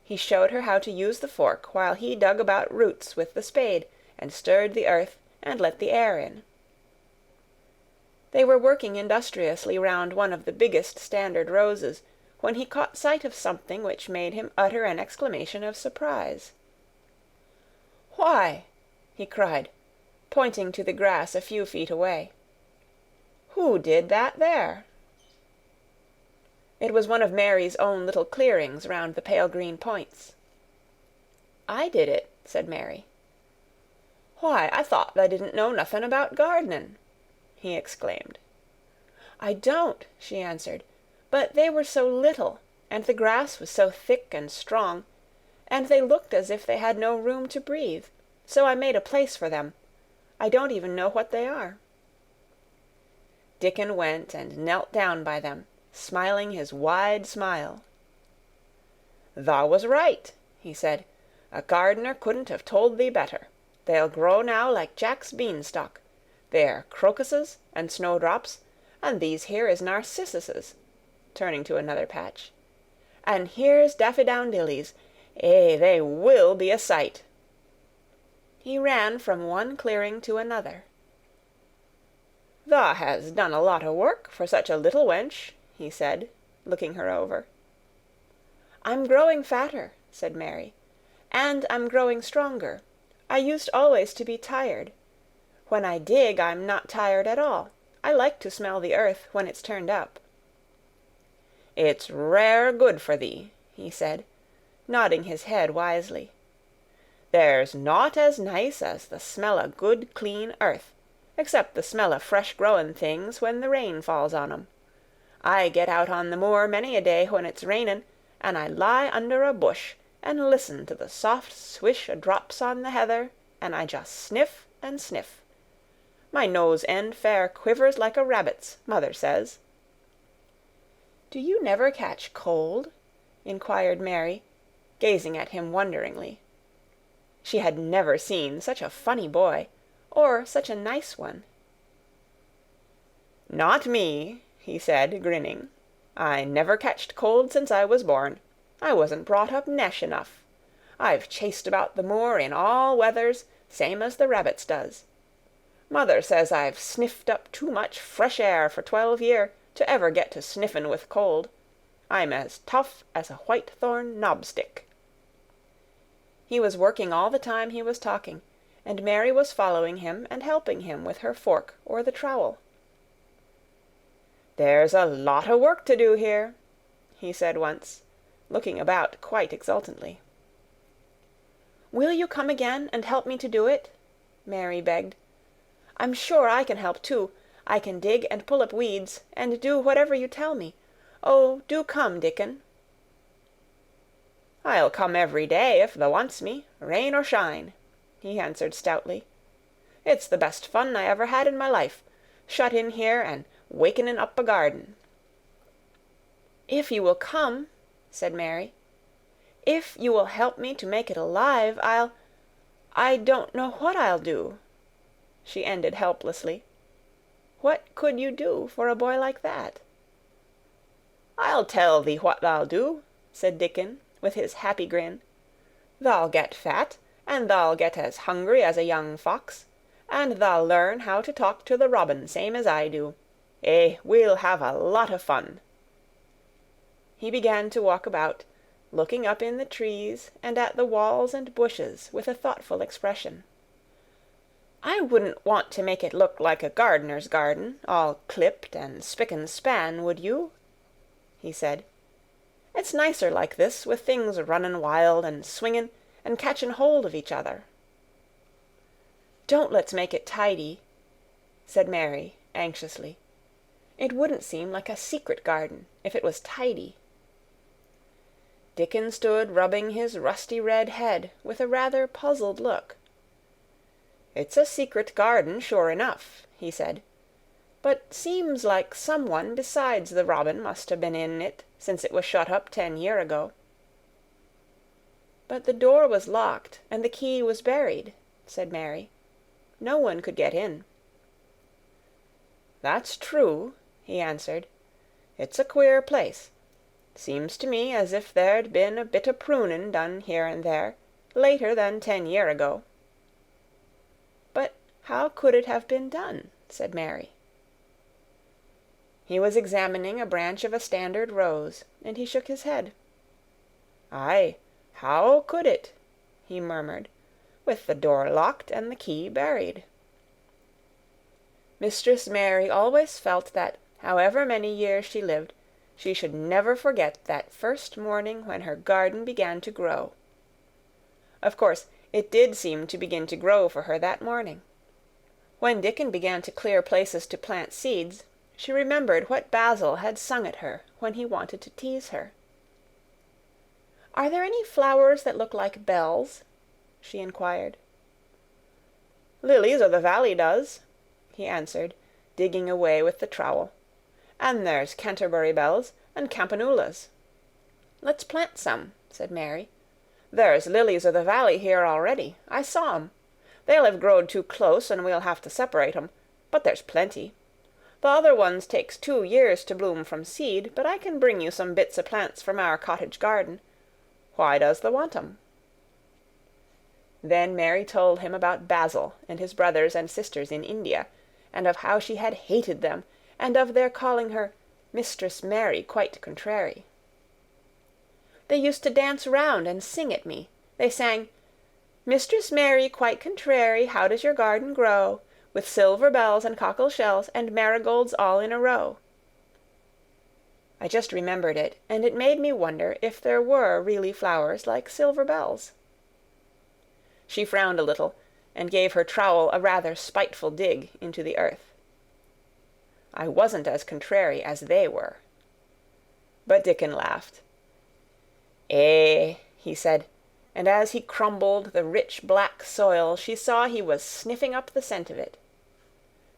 He showed her how to use the fork while he dug about roots with the spade and stirred the earth and let the air in. They were working industriously round one of the biggest standard roses when he caught sight of something which made him utter an exclamation of surprise. "Why," he cried, pointing to the grass a few feet away, "who did that there?" It was one of Mary's own little clearings round the pale green points. "I did it," said Mary. "Why, I thought tha didn't know nothing about gardening," he exclaimed. "I don't," she answered, "but they were so little, and the grass was so thick and strong, and they looked as if they had no room to breathe, so I made a place for them. I don't even know what they are." Dickon went and knelt down by them, smiling his wide smile. "Thou was right," he said. "A gardener couldn't have told thee better. They'll grow now like Jack's beanstalk. They're crocuses and snowdrops, and these here is narcissuses," turning to another patch. "And here's daffydowndillys. They will be a sight." He ran from one clearing to another. "Thou has done a lot o' work for such a little wench," he said, looking her over. "I'm growing fatter," said Mary, "and I'm growing stronger. I used always to be tired. When I dig, I'm not tired at all. I like to smell the earth when it's turned up." "It's rare good for thee," he said, nodding his head wisely. "There's nought as nice as the smell o' good clean earth, except the smell o' fresh growin' things when the rain falls on 'em. I get out on the moor many a day when it's rainin', and I lie under a bush and listen to the soft swish o' drops on the heather, and I just sniff and sniff. My nose end fair quivers like a rabbit's, mother says." "Do you never catch cold?" inquired Mary, gazing at him wonderingly. She had never seen such a funny boy, or such a nice one. "Not me," he said, grinning. "I never catched cold since I was born. I wasn't brought up nesh enough. I've chased about the moor in all weathers, same as the rabbits does. Mother says I've sniffed up too much fresh air for 12 year to ever get to sniffin' with cold. I'm as tough as a whitethorn knobstick." He was working all the time he was talking, and Mary was following him and helping him with her fork or the trowel. "There's a lot o' work to do here," he said once, looking about quite exultantly. "Will you come again and help me to do it?" Mary begged. "I'm sure I can help too. I can dig and pull up weeds, and do whatever you tell me. Oh, do come, Dickon." "I'll come every day if thou wants me, rain or shine," he answered stoutly. "It's the best fun I ever had in my life, shut in here and wakening up a garden." "If you will come," said Mary, "if you will help me to make it alive, I don't know what I'll do," she ended helplessly. What could you do for a boy like that? "I'll tell thee what thou'll do," said Dickon, with his happy grin. "Thou'll get fat, and thou'll get as hungry as a young fox, and thou'll learn how to talk to the robin same as I do. Eh, we'll have a lot of fun." He began to walk about, looking up in the trees and at the walls and bushes with a thoughtful expression. "I wouldn't want to make it look like a gardener's garden, all clipped and spick and span, would you?" he said. "It's nicer like this, with things runnin' wild and swingin' and catchin' hold of each other." "Don't let's make it tidy," said Mary, anxiously. "It wouldn't seem like a secret garden if it was tidy." Dickon stood rubbing his rusty red head with a rather puzzled look. "It's a secret garden, sure enough," he said, "but seems like some one besides the robin must have been in it since it was shut up 10 year ago." "But the door was locked and the key was buried," said Mary. "No one could get in." "That's true," he answered. "It's a queer place. Seems to me as if there'd been a bit o' prunin' done here and there, later than 10 year ago." "But how could it have been done?" said Mary. He was examining a branch of a standard rose, and he shook his head. "Aye, how could it?" he murmured, "with the door locked and the key buried?" Mistress Mary always felt that, however many years she lived, she should never forget that first morning when her garden began to grow. Of course, it did seem to begin to grow for her that morning. When Dickon began to clear places to plant seeds, she remembered what Basil had sung at her when he wanted to tease her. "Are there any flowers that look like bells?" she inquired. "Lilies o' the valley does," he answered, digging away with the trowel. "And there's Canterbury bells and campanulas." "Let's plant some," said Mary. "There's lilies o' the valley here already. I saw 'em. They'll have growed too close, and we'll have to separate 'em, but there's plenty. The other ones takes 2 years to bloom from seed, but I can bring you some bits o' plants from our cottage garden. Why does thou want 'em?" Then Mary told him about Basil and his brothers and sisters in India, and of how she had hated them, and of their calling her Mistress Mary quite contrary. They used to dance round and sing at me. They sang, "Mistress Mary quite contrary, how does your garden grow, with silver bells and cockle shells and marigolds all in a row?" I just remembered it, and it made me wonder if there were really flowers like silver bells. She frowned a little, and gave her trowel a rather spiteful dig into the earth. I wasn't as contrary as they were. But Dickon laughed. "Eh," he said, and as he crumbled the rich black soil she saw he was sniffing up the scent of it.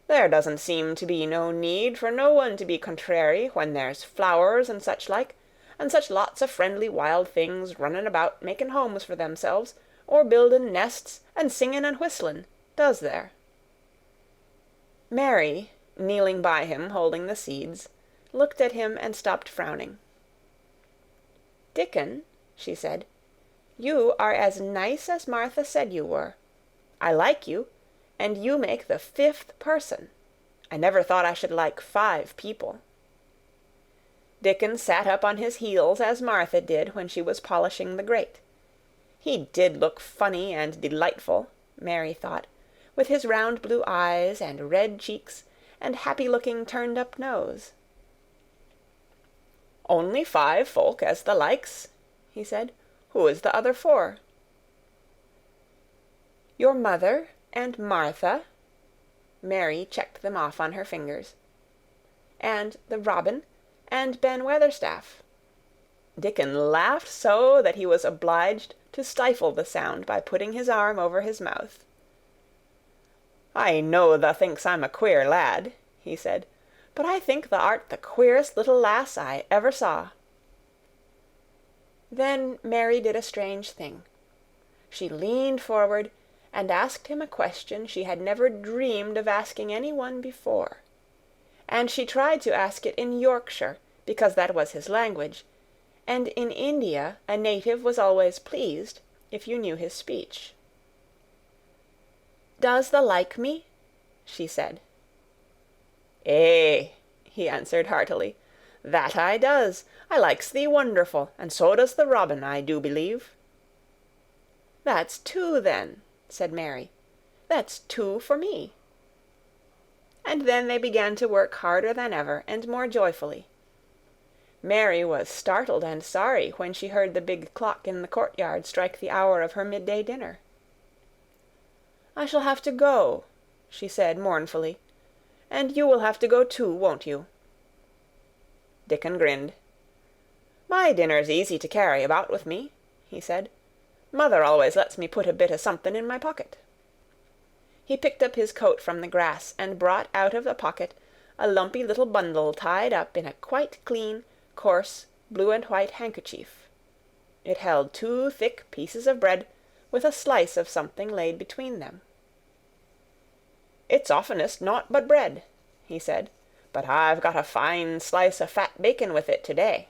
"There doesn't seem to be no need for no one to be contrary when there's flowers and such like, and such lots of friendly wild things running about making homes for themselves, or building nests and singing and whistling, does there?" Mary, kneeling by him holding the seeds, looked at him and stopped frowning. "Dickon," she said, "you are as nice as Martha said you were. I like you, and you make the 5th person. I never thought I should like 5 people." Dickon sat up on his heels as Martha did when she was polishing the grate. He did look funny and delightful, Mary thought, with his round blue eyes and red cheeks and happy-looking turned-up nose. "Only 5 folk as the likes," he said. "Who is the other 4? "Your mother and Martha," Mary checked them off on her fingers, "and the robin, and Ben Weatherstaff." Dickon laughed so that he was obliged to stifle the sound by putting his arm over his mouth. "I know thou thinks I'm a queer lad," he said, "but I think thou art the queerest little lass I ever saw." Then Mary did a strange thing. She leaned forward and asked him a question she had never dreamed of asking any one before. And she tried to ask it in Yorkshire, because that was his language, and in India a native was always pleased if you knew his speech. "Does thou like me?" she said. "Eh," he answered heartily, "that I does. I likes thee wonderful, and so does the robin, I do believe." "That's 2 then," said Mary. "That's 2 for me." And then they began to work harder than ever, and more joyfully. Mary was startled and sorry when she heard the big clock in the courtyard strike the hour of her midday dinner. "I shall have to go," she said mournfully, "and you will have to go too, won't you?" Dickon grinned. "My dinner's easy to carry about with me," he said. "Mother always lets me put a bit of something in my pocket." He picked up his coat from the grass and brought out of the pocket a lumpy little bundle tied up in a quite clean, coarse, blue and white handkerchief. It held 2 thick pieces of bread, with a slice of something laid between them. "It's oftenest naught but bread," he said, "but I've got a fine slice of fat bacon with it to-day."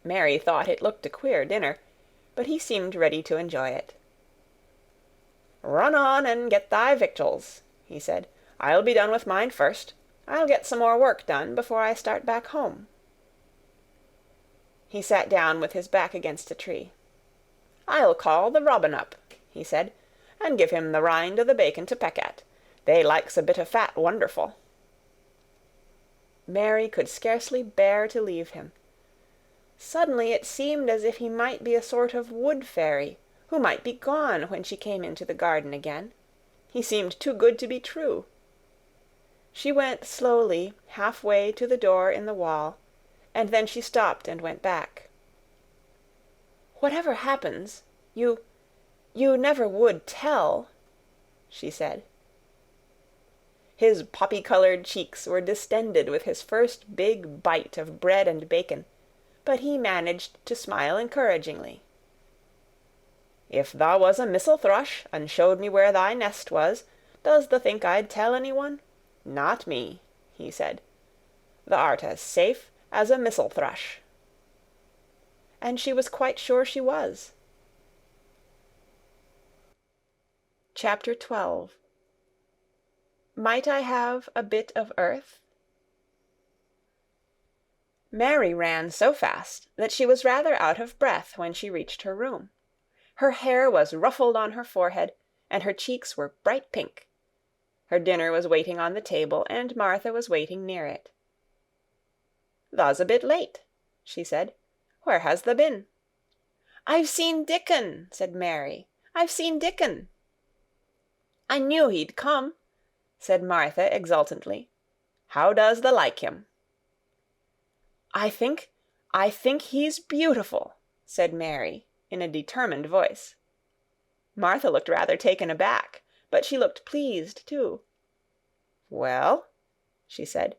Mary thought it looked a queer dinner, but he seemed ready to enjoy it. "Run on and get thy victuals," he said. "I'll be done with mine first. I'll get some more work done before I start back home." He sat down with his back against a tree. "I'll call the robin up," he said, "and give him the rind o' the bacon to peck at. They likes a bit of fat wonderful." Mary could scarcely bear to leave him. Suddenly it seemed as if he might be a sort of wood fairy, who might be gone when she came into the garden again. He seemed too good to be true. She went slowly half-way to the door in the wall, and then she stopped and went back. "Whatever happens, you never would tell," she said. His poppy-colored cheeks were distended with his first big bite of bread and bacon, but he managed to smile encouragingly. "If thou was a Missel thrush, and showed me where thy nest was, does thou think I'd tell anyone? Not me," he said. "Thou art as safe as a Missel thrush." And she was quite sure she was. Chapter 12. Might I have a bit of earth?" Mary ran so fast that she was rather out of breath when she reached her room. Her hair was ruffled on her forehead, and her cheeks were bright pink. Her dinner was waiting on the table, and Martha was waiting near it. "Thou's a bit late," she said. "Where has thou been?" "I've seen Dickon," said Mary. "I've seen Dickon." "I knew he'd come," said Martha exultantly. "How does thou like him?" I think he's beautiful," said Mary, in a determined voice. Martha looked rather taken aback, but she looked pleased too. "Well," she said,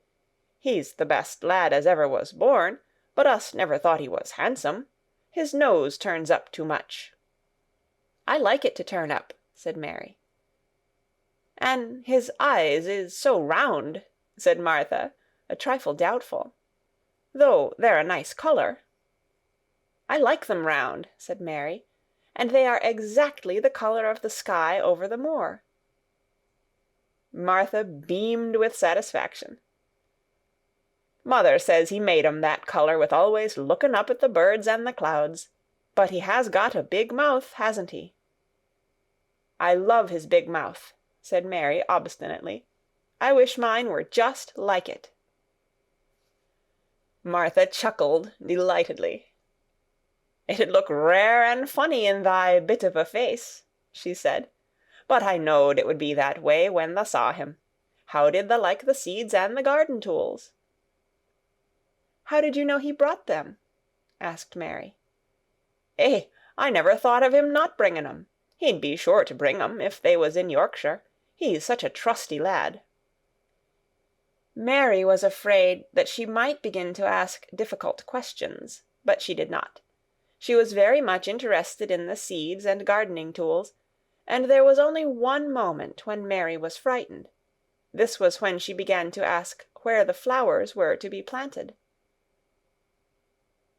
"he's the best lad as ever was born, but us never thought he was handsome. His nose turns up too much." "I like it to turn up," said Mary. "An' his eyes is so round," said Martha, a trifle doubtful. "Though they're a nice colour." "I like them round," said Mary, "and they are exactly the colour of the sky over the moor." Martha beamed with satisfaction. "Mother says he made 'em that colour with always looking up at the birds and the clouds. But he has got a big mouth, hasn't he?" "I love his big mouth," said Mary obstinately. "I wish mine were just like it." Martha chuckled delightedly. "It'd look rare and funny in thy bit of a face," she said. "But I knowed it would be that way when thou saw him. How did thou like the seeds and the garden tools?" "How did you know he brought them?" asked Mary. "Eh, I never thought of him not bringing 'em. He'd be sure to bring 'em, if they was in Yorkshire. He's such a trusty lad." Mary was afraid that she might begin to ask difficult questions, but she did not. She was very much interested in the seeds and gardening tools, and there was only one moment when Mary was frightened. This was when she began to ask where the flowers were to be planted.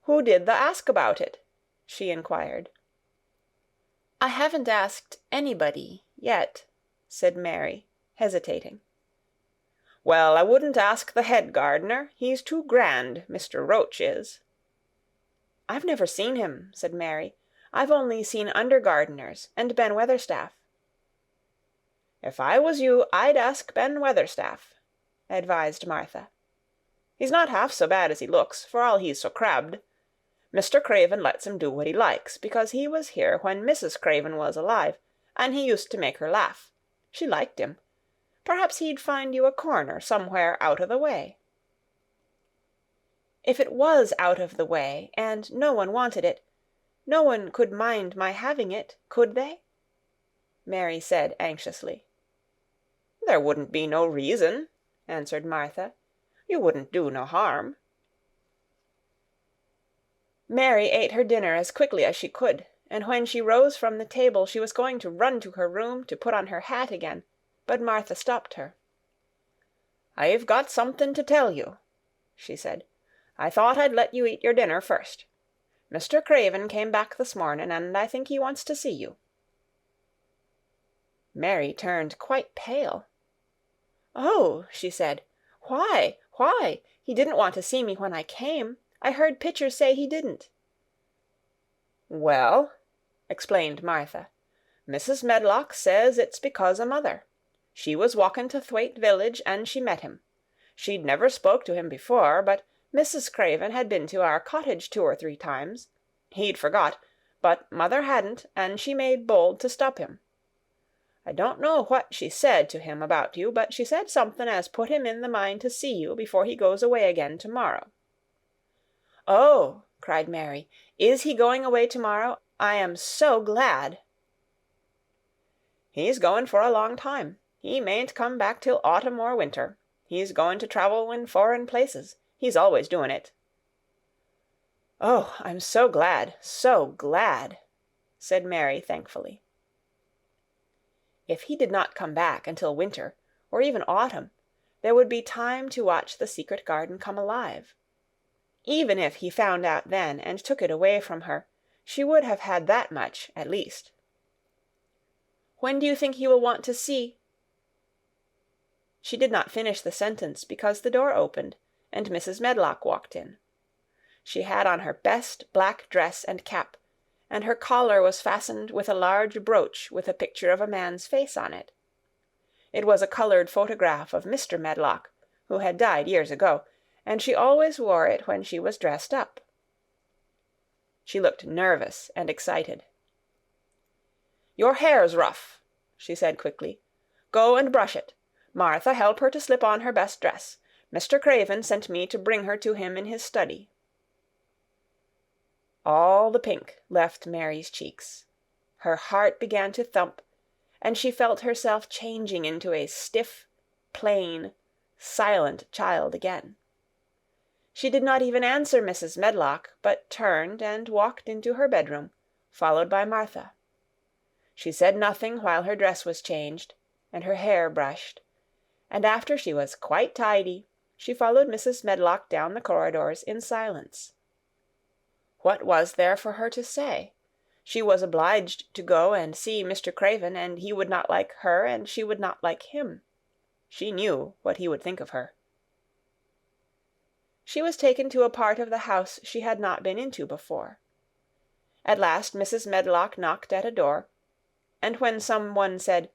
"Who did thou ask about it?" she inquired. "I haven't asked anybody yet," said Mary, hesitating. "Well, I wouldn't ask the head gardener. He's too grand, Mr. Roach is." "I've never seen him," said Mary. "I've only seen under gardeners and Ben Weatherstaff." "If I was you, I'd ask Ben Weatherstaff," advised Martha. "He's not half so bad as he looks, for all he's so crabbed. Mr. Craven lets him do what he likes, because he was here when Mrs. Craven was alive, and he used to make her laugh. She liked him. Perhaps he'd find you a corner somewhere out of the way." "If it was out of the way, and no one wanted it, no one could mind my having it, could they?" Mary said anxiously. "There wouldn't be no reason," answered Martha. "You wouldn't do no harm." Mary ate her dinner as quickly as she could, and when she rose from the table she was going to run to her room to put on her hat again, but Martha stopped her. "I've got something to tell you," she said. "I thought I'd let you eat your dinner first. Mr. Craven came back this morning, and I think he wants to see you." Mary turned quite pale. "Oh," she said. "Why? Why? He didn't want to see me when I came. I heard Pitcher say he didn't." "Well," explained Martha, "Mrs. Medlock says it's because o' mother. She was walking to Thwaite village, and she met him. She'd never spoke to him before, but Mrs. Craven had been to our cottage 2 or 3 times. He'd forgot, but mother hadn't, and she made bold to stop him. I don't know what she said to him about you, but she said something as put him in the mind to see you before he goes away again tomorrow." "Oh," cried Mary, "is he going away tomorrow? I am so glad." "He's going for a long time. He mayn't come back till autumn or winter. He's going to travel in foreign places. He's always doing it." "Oh, I'm so glad, said Mary thankfully. If he did not come back until winter, or even autumn, there would be time to watch the secret garden come alive. Even if he found out then and took it away from her, she would have had that much at least. "When do you think he will want to see—" She did not finish the sentence because the door opened, and Mrs. Medlock walked in. She had on her best black dress and cap, and her collar was fastened with a large brooch with a picture of a man's face on it. It was a coloured photograph of Mr. Medlock, who had died years ago, and she always wore it when she was dressed up. She looked nervous and excited. "Your hair's rough," she said quickly. "Go and brush it. Martha, help her to slip on her best dress. Mr. Craven sent me to bring her to him in his study." All the pink left Mary's cheeks. Her heart began to thump, and she felt herself changing into a stiff, plain, silent child again. She did not even answer Mrs. Medlock, but turned and walked into her bedroom, followed by Martha. She said nothing while her dress was changed, and her hair brushed, and after she was quite tidy, she followed Mrs. Medlock down the corridors in silence. What was there for her to say? She was obliged to go and see Mr. Craven, and he would not like her, and she would not like him. She knew what he would think of her. She was taken to a part of the house she had not been into before. At last Mrs. Medlock knocked at a door, and when some one said,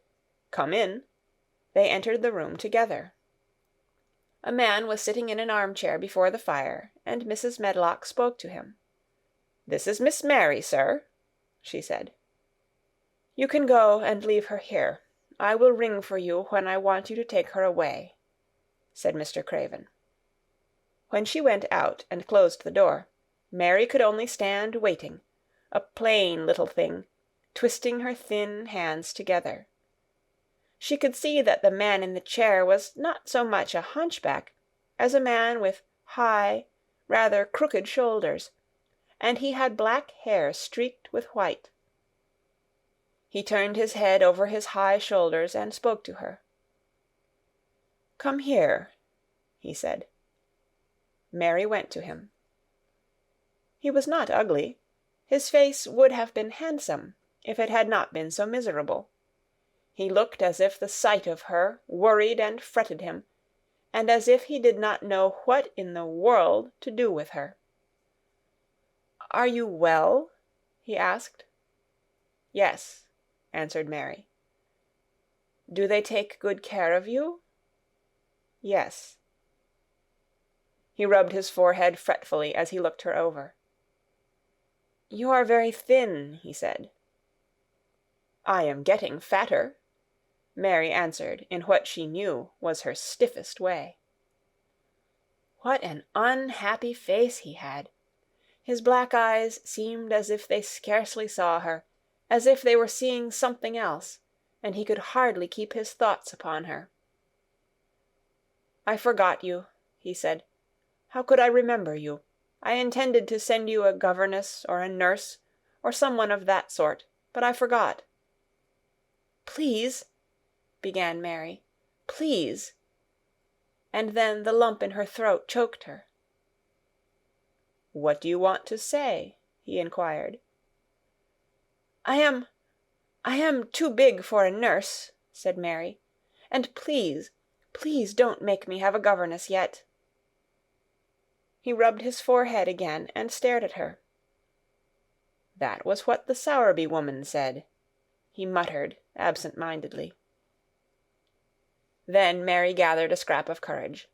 "Come in," they entered the room together. A man was sitting in an armchair before the fire, and Mrs. Medlock spoke to him. "This is Miss Mary, sir," she said. "You can go and leave her here. I will ring for you when I want you to take her away," said Mr. Craven. When she went out and closed the door, Mary could only stand waiting, a plain little thing, twisting her thin hands together. She could see that the man in the chair was not so much a hunchback as a man with high, rather crooked shoulders, and he had black hair streaked with white. He turned his head over his high shoulders and spoke to her. "Come here," he said. Mary went to him. He was not ugly. His face would have been handsome if it had not been so miserable. He looked as if the sight of her worried and fretted him, and as if he did not know what in the world to do with her. "Are you well?" he asked. "Yes," answered Mary. "Do they take good care of you?" "Yes." He rubbed his forehead fretfully as he looked her over. "You are very thin," he said. "I am getting fatter," Mary answered in what she knew was her stiffest way. What an unhappy face he had! His black eyes seemed as if they scarcely saw her, as if they were seeing something else, and he could hardly keep his thoughts upon her. "I forgot you," he said. "How could I remember you? I intended to send you a governess or a nurse or someone of that sort, but I forgot." "Please," began Mary, "please," and then the lump in her throat choked her. "What do you want to say?" he inquired. I am too big for a nurse," said Mary, "and please, please don't make me have a governess yet." He rubbed his forehead again and stared at her. "That was what the Sowerby woman said," he muttered absent-mindedly. Then Mary gathered a scrap of courage.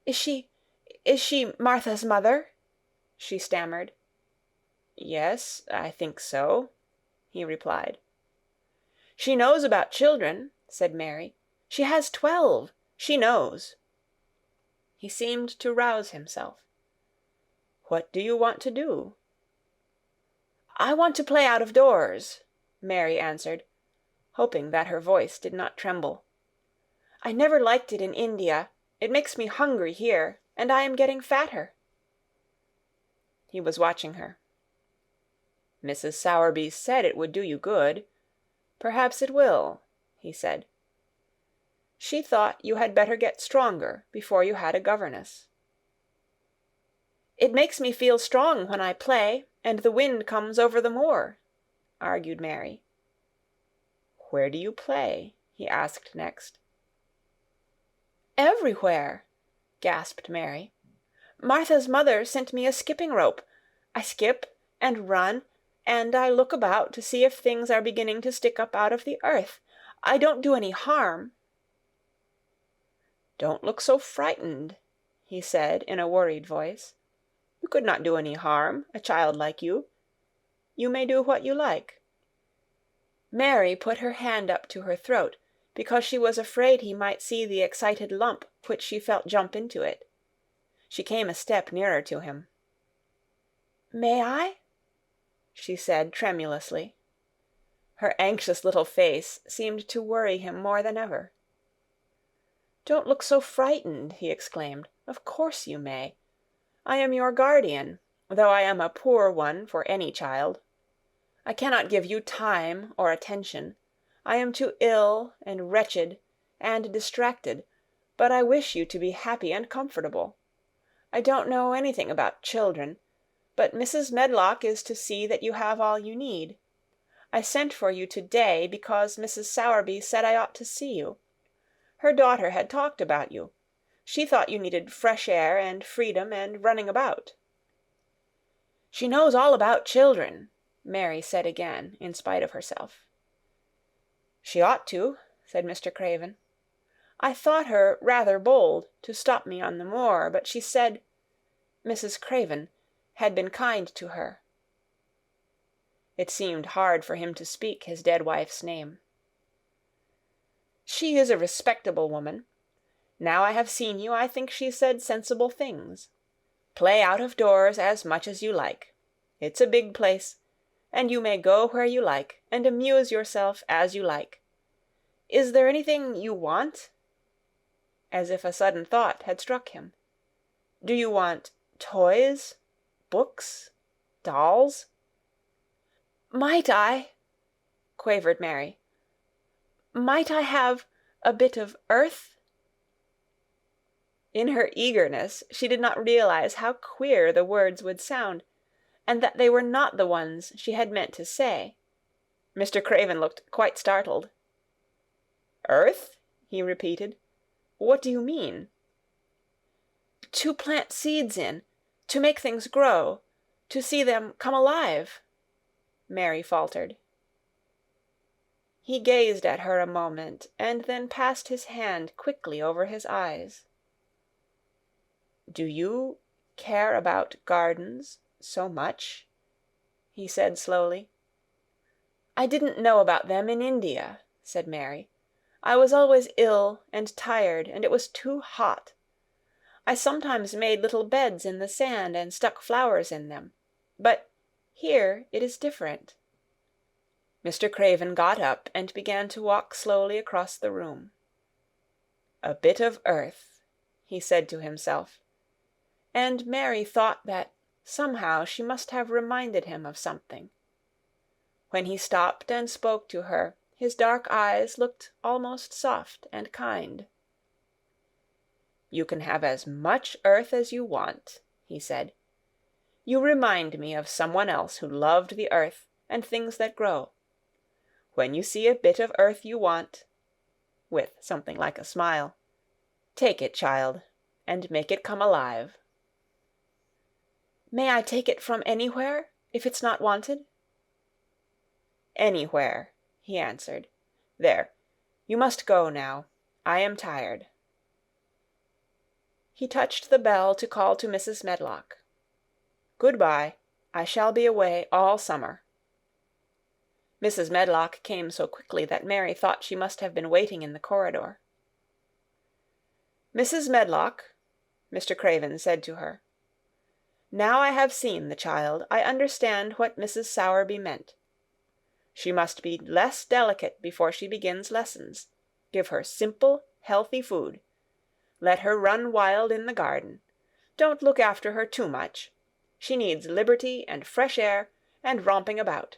Is she Martha's mother?" she stammered. "Yes, I think so," he replied. "She knows about children," said Mary. "She has 12. She knows." He seemed to rouse himself. "What do you want to do?" "I want to play out of doors," Mary answered, hoping that her voice did not tremble. "I never liked it in India. It makes me hungry here, and I am getting fatter." He was watching her. "Mrs. Sowerby said it would do you good. Perhaps it will," he said. "She thought you had better get stronger before you had a governess." "It makes me feel strong when I play, and the wind comes over the moor," argued Mary. "Where do you play?" he asked next. "Everywhere," gasped Mary. "Martha's mother sent me a skipping rope. I skip and run, and I look about to see if things are beginning to stick up out of the earth. I don't do any harm." "Don't look so frightened," he said in a worried voice. "You could not do any harm, a child like you. You may do what you like." Mary put her hand up to her throat, because she was afraid he might see the excited lump which she felt jump into it. She came a step nearer to him. "May I?" she said tremulously. Her anxious little face seemed to worry him more than ever. "Don't look so frightened," he exclaimed. "Of course you may. I am your guardian, though I am a poor one for any child. I cannot give you time or attention. I am too ill and wretched and distracted, but I wish you to be happy and comfortable. I don't know anything about children, but Mrs. Medlock is to see that you have all you need. I sent for you to-day because Mrs. Sowerby said I ought to see you. Her daughter had talked about you. She thought you needed fresh air and freedom and running about." "She knows all about children," Mary said again, in spite of herself. "She ought to," said Mr. Craven. "I thought her rather bold to stop me on the moor, but she said Mrs. Craven had been kind to her." It seemed hard for him to speak his dead wife's name. "She is a respectable woman. Now I have seen you, I think she said sensible things. Play out of doors as much as you like. It's a big place, and you may go where you like, and amuse yourself as you like. Is there anything you want?" As if a sudden thought had struck him. "Do you want toys? Books? Dolls?" "Might I," quavered Mary, "might I have a bit of earth?" In her eagerness she did not realize how queer the words would sound, and that they were not the ones she had meant to say. Mr. Craven looked quite startled. "Earth?" he repeated. "What do you mean?" "To plant seeds in, to make things grow, to see them come alive," Mary faltered. He gazed at her a moment, and then passed his hand quickly over his eyes. "Do you care about gardens so much?" he said slowly. "I didn't know about them in India," said Mary. "I was always ill and tired, and it was too hot. I sometimes made little beds in the sand and stuck flowers in them. But here it is different." Mr. Craven got up and began to walk slowly across the room. "A bit of earth," he said to himself, and Mary thought that somehow she must have reminded him of something. When he stopped and spoke to her, his dark eyes looked almost soft and kind. "You can have as much earth as you want," he said. "You remind me of someone else who loved the earth and things that grow. When you see a bit of earth you want," with something like a smile, "take it, child, and make it come alive." "May I take it from anywhere, if it's not wanted?" "Anywhere," he answered. "There, you must go now. I am tired." He touched the bell to call to Mrs. Medlock. "Good-bye. I shall be away all summer." Mrs. Medlock came so quickly that Mary thought she must have been waiting in the corridor. "Mrs. Medlock," Mr. Craven said to her, "now I have seen the child, I understand what Mrs. Sowerby meant. She must be less delicate before she begins lessons. Give her simple, healthy food. Let her run wild in the garden. Don't look after her too much. She needs liberty and fresh air and romping about.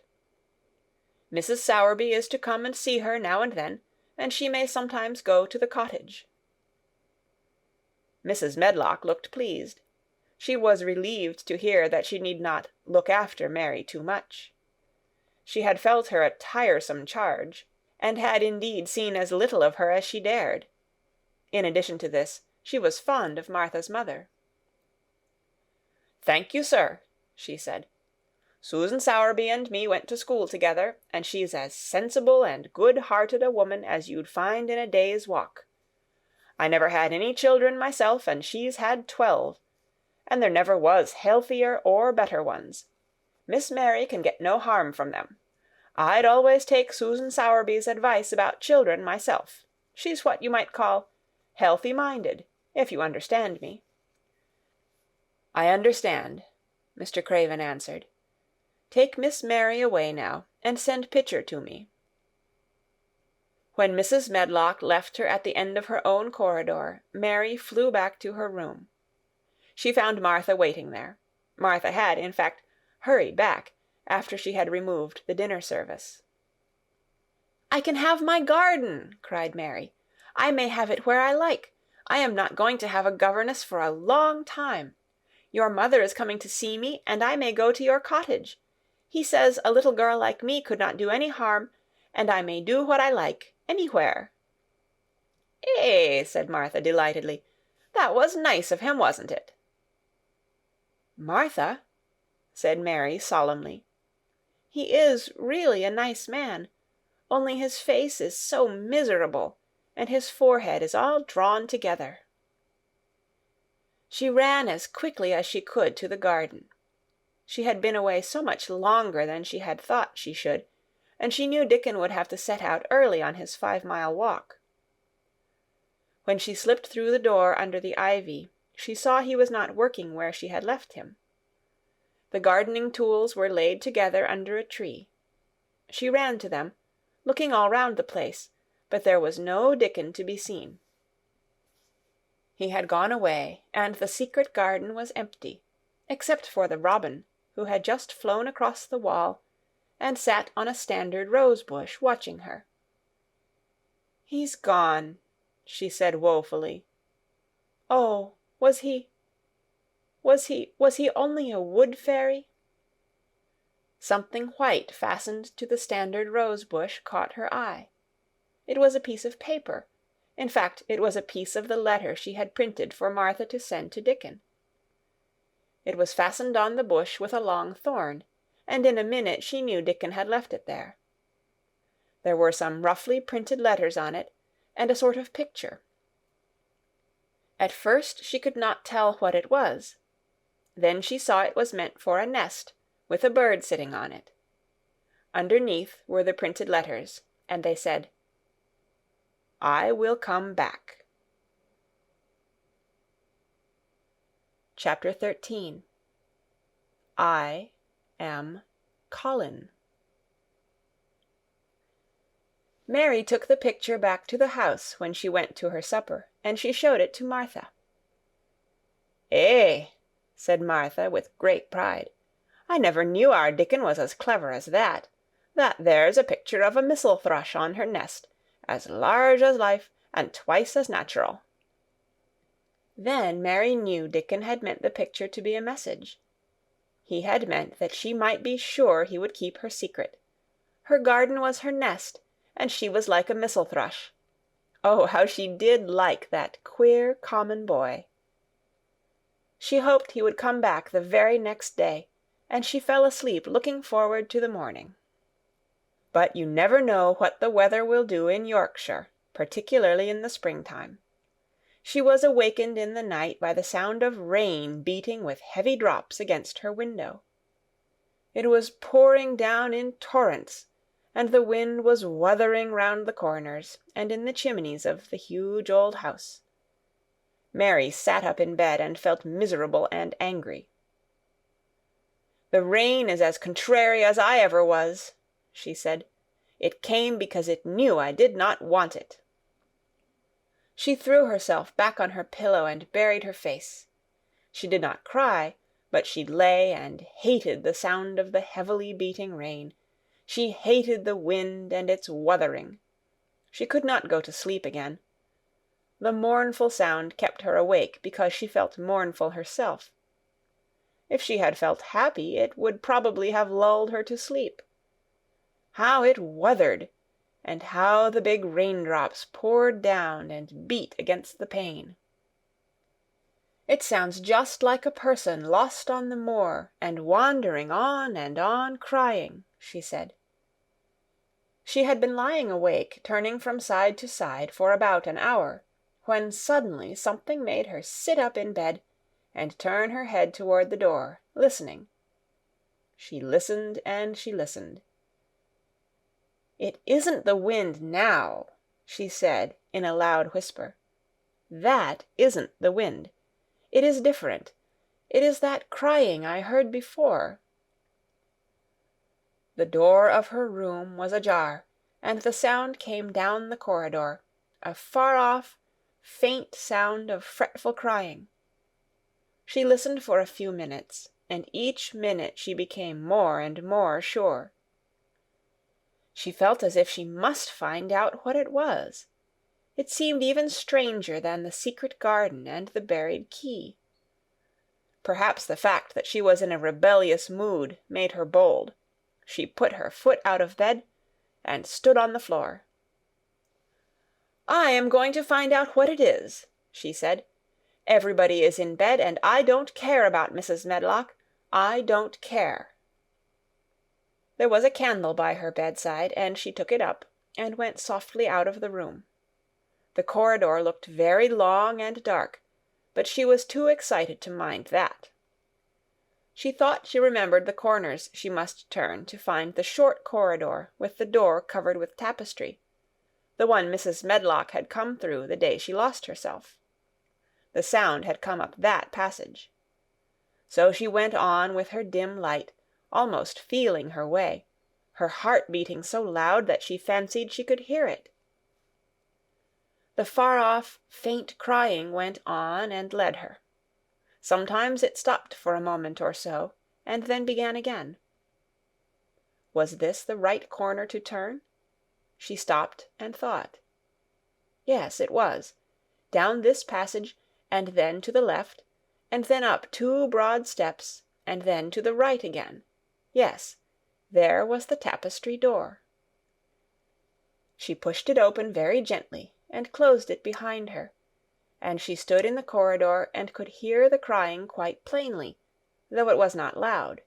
Mrs. Sowerby is to come and see her now and then, and she may sometimes go to the cottage." Mrs. Medlock looked pleased. She was relieved to hear that she need not look after Mary too much. She had felt her a tiresome charge, and had indeed seen as little of her as she dared. In addition to this, she was fond of Martha's mother. "Thank you, sir," she said. "Susan Sowerby and me went to school together, and she's as sensible and good-hearted a woman as you'd find in a day's walk. I never had any children myself, and she's had 12, and there never was healthier or better ones. Miss Mary can get no harm from them. I'd always take Susan Sowerby's advice about children myself. She's what you might call healthy-minded, if you understand me." "I understand," Mr. Craven answered. "Take Miss Mary away now, and send Pitcher to me." When Mrs. Medlock left her at the end of her own corridor, Mary flew back to her room. She found Martha waiting there. Martha had, in fact, hurried back after she had removed the dinner service. "I can have my garden!" cried Mary. "I may have it where I like. I am not going to have a governess for a long time. Your mother is coming to see me, and I may go to your cottage. He says a little girl like me could not do any harm, and I may do what I like, anywhere." "Eh," said Martha delightedly. "That was nice of him, wasn't it?" "Martha," said Mary solemnly, "he is really a nice man, only his face is so miserable, and his forehead is all drawn together." She ran as quickly as she could to the garden. She had been away so much longer than she had thought she should, and she knew Dickon would have to set out early on his 5-mile walk. When she slipped through the door under the ivy, she saw he was not working where she had left him. The gardening tools were laid together under a tree. She ran to them, looking all round the place, but there was no Dickon to be seen. He had gone away, and the secret garden was empty, except for the robin, who had just flown across the wall and sat on a standard rose-bush watching her. "He's gone," she said woefully. "Oh, was he only a wood-fairy?" Something white fastened to the standard rose-bush caught her eye. It was a piece of paper. In fact, it was a piece of the letter she had printed for Martha to send to Dickon. It was fastened on the bush with a long thorn, and in a minute she knew Dickon had left it there. There were some roughly printed letters on it, and a sort of picture. At first she could not tell what it was. Then she saw it was meant for a nest, with a bird sitting on it. Underneath were the printed letters, and they said, "I will come back." Chapter 13. I Am Colin. Mary took the picture back to the house when she went to her supper, and she showed it to Martha. "Eh," said Martha with great pride, "I never knew our Dickon was as clever as that. That there's a picture of a Missel thrush on her nest, as large as life, and twice as natural." Then Mary knew Dickon had meant the picture to be a message. He had meant that she might be sure he would keep her secret. Her garden was her nest, and she was like a Missel thrush. Oh, how she did like that queer, common boy! She hoped he would come back the very next day, and she fell asleep looking forward to the morning. But you never know what the weather will do in Yorkshire, particularly in the springtime. She was awakened in the night by the sound of rain beating with heavy drops against her window. It was pouring down in torrents, and the wind was wuthering round the corners and in the chimneys of the huge old house. Mary sat up in bed and felt miserable and angry. "The rain is as contrary as I ever was," she said. "It came because it knew I did not want it." She threw herself back on her pillow and buried her face. She did not cry, but she lay and hated the sound of the heavily beating rain. She hated the wind and its wuthering. She could not go to sleep again. The mournful sound kept her awake because she felt mournful herself. If she had felt happy, it would probably have lulled her to sleep. How it wuthered! and how the big raindrops poured down and beat against the pane. "It sounds just like a person lost on the moor and wandering on and on, crying," she said. She had been lying awake, turning from side to side for about an hour, when suddenly something made her sit up in bed and turn her head toward the door, listening. She listened and she listened. "It isn't the wind now," she said in a loud whisper. "That isn't the wind. It is different. It is that crying I heard before." The door of her room was ajar, and the sound came down the corridor, a far-off, faint sound of fretful crying. She listened for a few minutes, and each minute she became more and more sure. She felt as if she must find out what it was. It seemed even stranger than the secret garden and the buried key. Perhaps the fact that she was in a rebellious mood made her bold. She put her foot out of bed and stood on the floor. "I am going to find out what it is," she said. "Everybody is in bed, and I don't care about Mrs. Medlock. I don't care." There was a candle by her bedside, and she took it up and went softly out of the room. The corridor looked very long and dark, but she was too excited to mind that. She thought she remembered the corners she must turn to find the short corridor with the door covered with tapestry, the one Mrs. Medlock had come through the day she lost herself. The sound had come up that passage. So she went on with her dim light, almost feeling her way, her heart beating so loud that she fancied she could hear it. The far-off, faint crying went on and led her. Sometimes it stopped for a moment or so, and then began again. Was this the right corner to turn? She stopped and thought. Yes, it was. Down this passage, and then to the left, and then up 2 broad steps, and then to the right again. Yes, there was the tapestry door. She pushed it open very gently and closed it behind her, and she stood in the corridor and could hear the crying quite plainly, though it was not loud.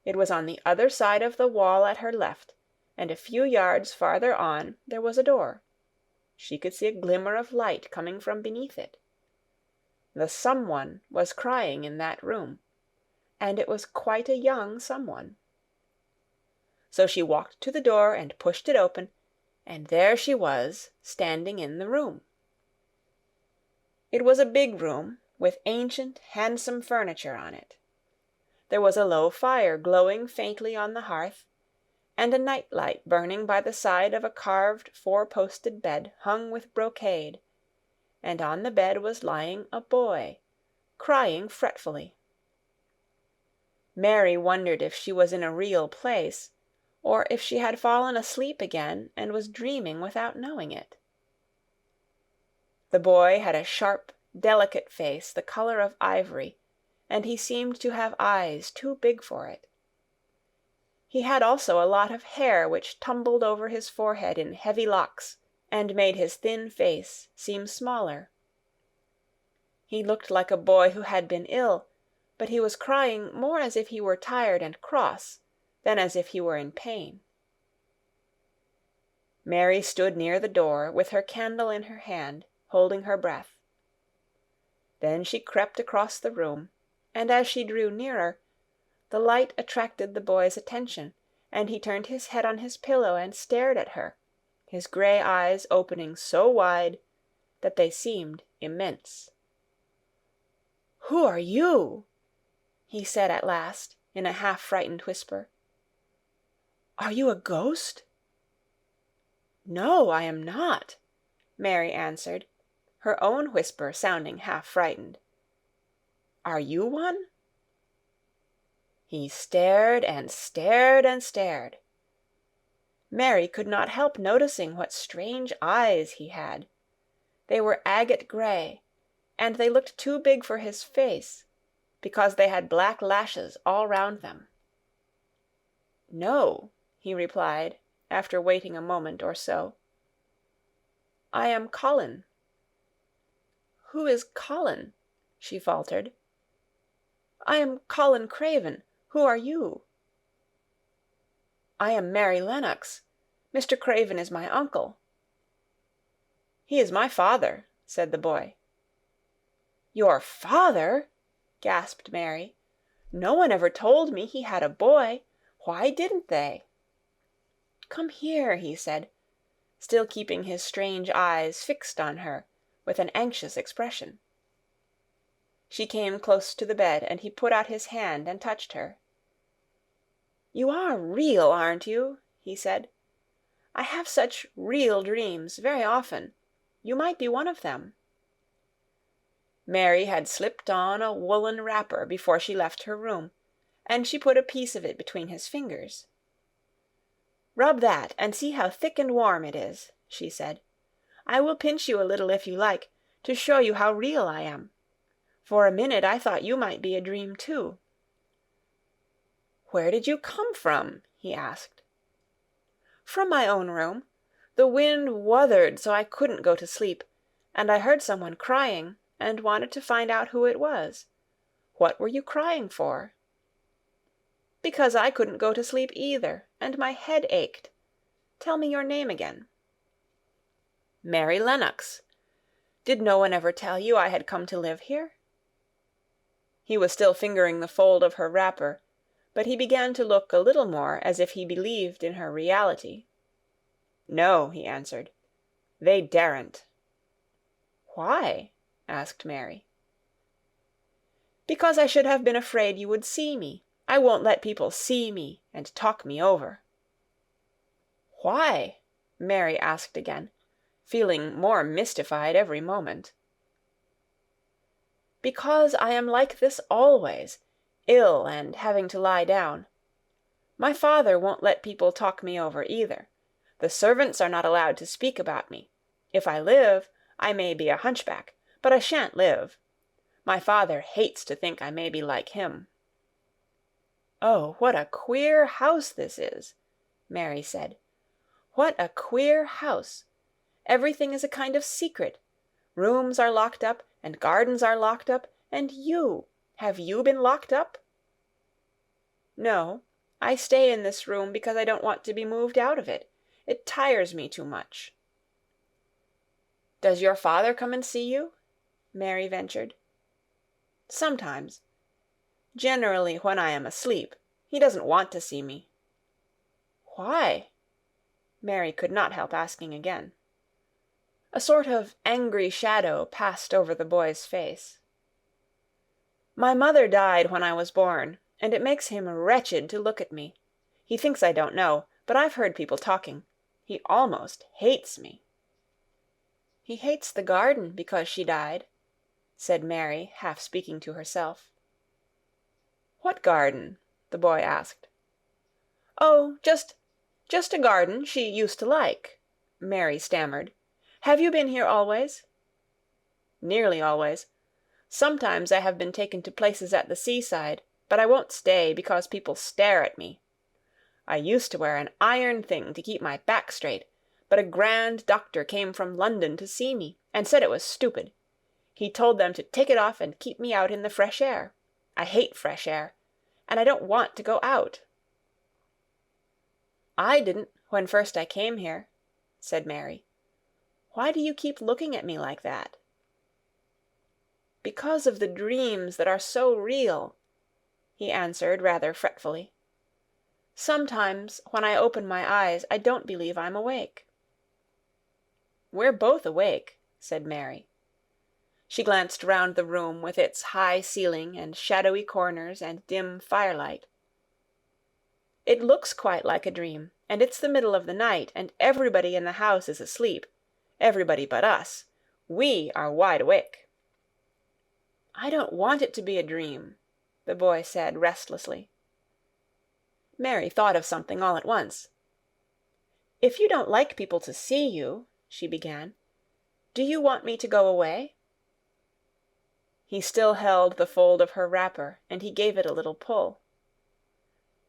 It was on the other side of the wall at her left, and a few yards farther on there was a door. She could see a glimmer of light coming from beneath it. The someone was crying in that room, and it was quite a young someone. So she walked to the door and pushed it open, and there she was, standing in the room. It was a big room, with ancient, handsome furniture on it. There was a low fire glowing faintly on the hearth, and a night-light burning by the side of a carved 4-posted bed hung with brocade, and on the bed was lying a boy, crying fretfully. Mary wondered if she was in a real place, or if she had fallen asleep again and was dreaming without knowing it. The boy had a sharp, delicate face the color of ivory, and he seemed to have eyes too big for it. He had also a lot of hair which tumbled over his forehead in heavy locks and made his thin face seem smaller. He looked like a boy who had been ill, but he was crying more as if he were tired and cross than as if he were in pain. Mary stood near the door with her candle in her hand, holding her breath. Then she crept across the room, and as she drew nearer, the light attracted the boy's attention, and he turned his head on his pillow and stared at her, his gray eyes opening so wide that they seemed immense. "Who are you?" he said at last, in a half-frightened whisper. "Are you a ghost?" "No, I am not," Mary answered, her own whisper sounding half-frightened. "Are you one?" He stared and stared and stared. Mary could not help noticing what strange eyes he had. They were agate gray, and they looked too big for his face, because they had black lashes all round them. "No," he replied, after waiting a moment or so. "I am Colin." "Who is Colin?" she faltered. "I am Colin Craven. Who are you?" "I am Mary Lennox. Mr. Craven is my uncle." "He is my father," said the boy. "Your father?" gasped Mary. "No one ever told me he had a boy. Why didn't they?" "Come here," he said, still keeping his strange eyes fixed on her with an anxious expression. She came close to the bed, and he put out his hand and touched her. "You are real, aren't you?" he said. "I have such real dreams very often. You might be one of them." Mary had slipped on a woolen wrapper before she left her room, and she put a piece of it between his fingers. "Rub that, and see how thick and warm it is," she said. "I will pinch you a little if you like, to show you how real I am. For a minute I thought you might be a dream too." "Where did you come from?" he asked. "From my own room. The wind wuthered so I couldn't go to sleep, and I heard someone crying, and wanted to find out who it was. What were you crying for?" "Because I couldn't go to sleep either, and my head ached. Tell me your name again." "Mary Lennox. Did no one ever tell you I had come to live here?" He was still fingering the fold of her wrapper, but he began to look a little more as if he believed in her reality. "No," he answered. "They daren't." "Why?" asked Mary. "Because I should have been afraid you would see me. I won't let people see me and talk me over." "Why?" Mary asked again, feeling more mystified every moment. "Because I am like this always, ill and having to lie down. My father won't let people talk me over either. The servants are not allowed to speak about me. If I live, I may be a hunchback, but I shan't live. My father hates to think I may be like him." "Oh, what a queer house this is," Mary said. "What a queer house. Everything is a kind of secret. Rooms are locked up, and gardens are locked up, and have you been locked up?" "No, I stay in this room because I don't want to be moved out of it. It tires me too much." "Does your father come and see you?" Mary ventured. "Sometimes. Generally when I am asleep. He doesn't want to see me." "Why?" Mary could not help asking again. A sort of angry shadow passed over the boy's face. "My mother died when I was born, and it makes him wretched to look at me. He thinks I don't know, but I've heard people talking. He almost hates me." "He hates the garden because she died," said Mary, half speaking to herself. "What garden?" the boy asked. "Oh, just a garden she used to like," Mary stammered. "Have you been here always?" "Nearly always. Sometimes I have been taken to places at the seaside, but I won't stay because people stare at me. I used to wear an iron thing to keep my back straight, but a grand doctor came from London to see me, and said it was stupid. He told them to take it off and keep me out in the fresh air. I hate fresh air, and I don't want to go out." "I didn't when first I came here," said Mary. "Why do you keep looking at me like that?" "Because of the dreams that are so real," he answered rather fretfully. "Sometimes when I open my eyes I don't believe I'm awake." "We're both awake," said Mary. She glanced round the room with its high ceiling and shadowy corners and dim firelight. "It looks quite like a dream, and it's the middle of the night, and everybody in the house is asleep. Everybody but us. We are wide awake." "I don't want it to be a dream," the boy said restlessly. Mary thought of something all at once. "If you don't like people to see you," she began, "do you want me to go away?" He still held the fold of her wrapper, and he gave it a little pull.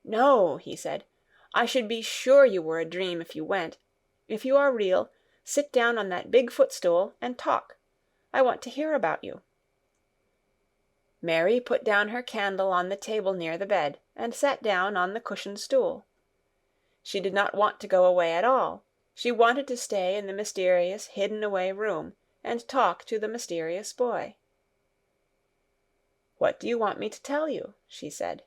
"No," he said. I should be sure you were a dream if you went. If you are real, sit down on that big footstool and talk. I want to hear about you." Mary put down her candle on the table near the bed, and sat down on the cushioned stool. She did not want to go away at all. She wanted to stay in the mysterious, hidden-away room, and talk to the mysterious boy. "What do you want me to tell you?" she said.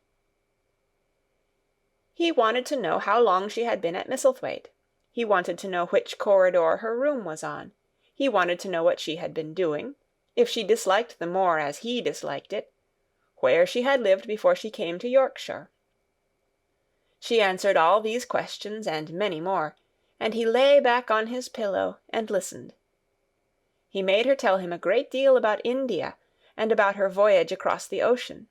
He wanted to know how long she had been at Misselthwaite. He wanted to know which corridor her room was on. He wanted to know what she had been doing, if she disliked the moor as he disliked it, where she had lived before she came to Yorkshire. She answered all these questions and many more, and he lay back on his pillow and listened. He made her tell him a great deal about India and about her voyage across the ocean.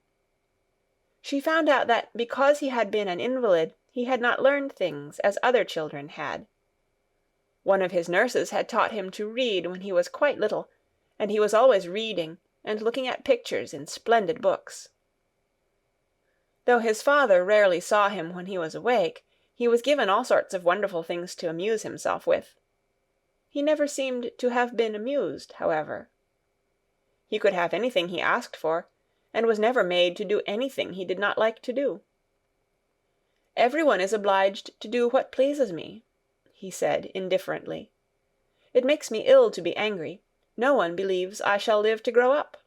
She found out that because he had been an invalid, he had not learned things as other children had. One of his nurses had taught him to read when he was quite little, and he was always reading and looking at pictures in splendid books. Though his father rarely saw him when he was awake, he was given all sorts of wonderful things to amuse himself with. He never seemed to have been amused, however. He could have anything he asked for, and was never made to do anything he did not like to do. "Everyone is obliged to do what pleases me," he said indifferently. "It makes me ill to be angry. No one believes I shall live to grow up."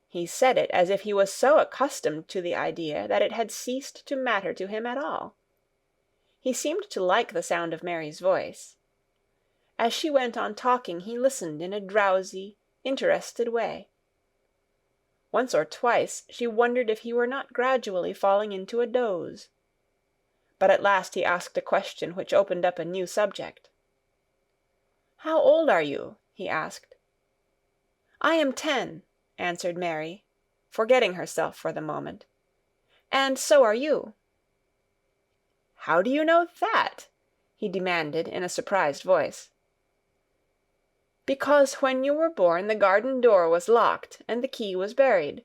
He said it as if he was so accustomed to the idea that it had ceased to matter to him at all. He seemed to like the sound of Mary's voice. As she went on talking, he listened in a drowsy, interested way. Once or twice she wondered if he were not gradually falling into a doze. But at last he asked a question which opened up a new subject. "How old are you?" he asked. "I am 10, answered Mary, forgetting herself for the moment. "And so are you." "How do you know that?" he demanded in a surprised voice. "Because when you were born the garden door was locked and the key was buried,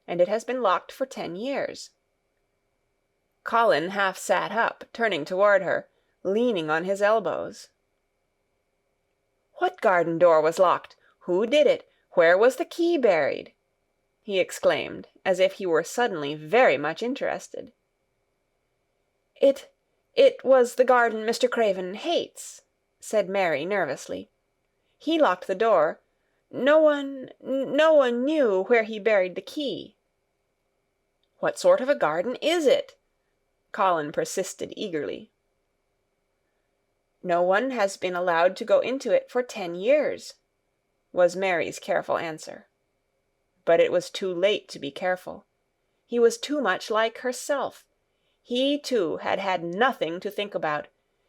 and it has been locked for 10 years. Colin half sat up, turning toward her, leaning on his elbows. "What garden door was locked? Who did it? Where was the key buried?" he exclaimed, as if he were suddenly very much interested. It was the garden Mr. Craven hates," said Mary nervously. "He locked the door. No one knew where he buried the key." "What sort of a garden is it?" Colin persisted eagerly. "No one has been allowed to go into it for 10 years," was Mary's careful answer. But it was too late to be careful. He was too much like herself. He, too, had had nothing to think about,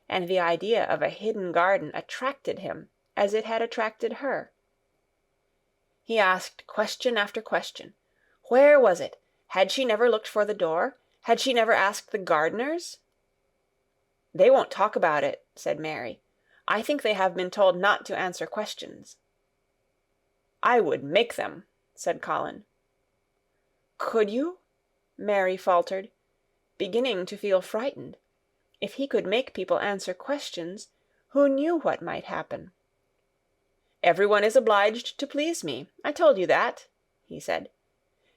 and the idea of a hidden garden attracted him as it had attracted her. He asked question after question. Where was it? Had she never looked for the door? Had she never asked the gardeners? "They won't talk about it," said Mary. "I think they have been told not to answer questions." "I would make them," said Colin. "Could you?" Mary faltered, beginning to feel frightened. If he could make people answer questions, who knew what might happen? "Everyone is obliged to please me. I told you that," he said.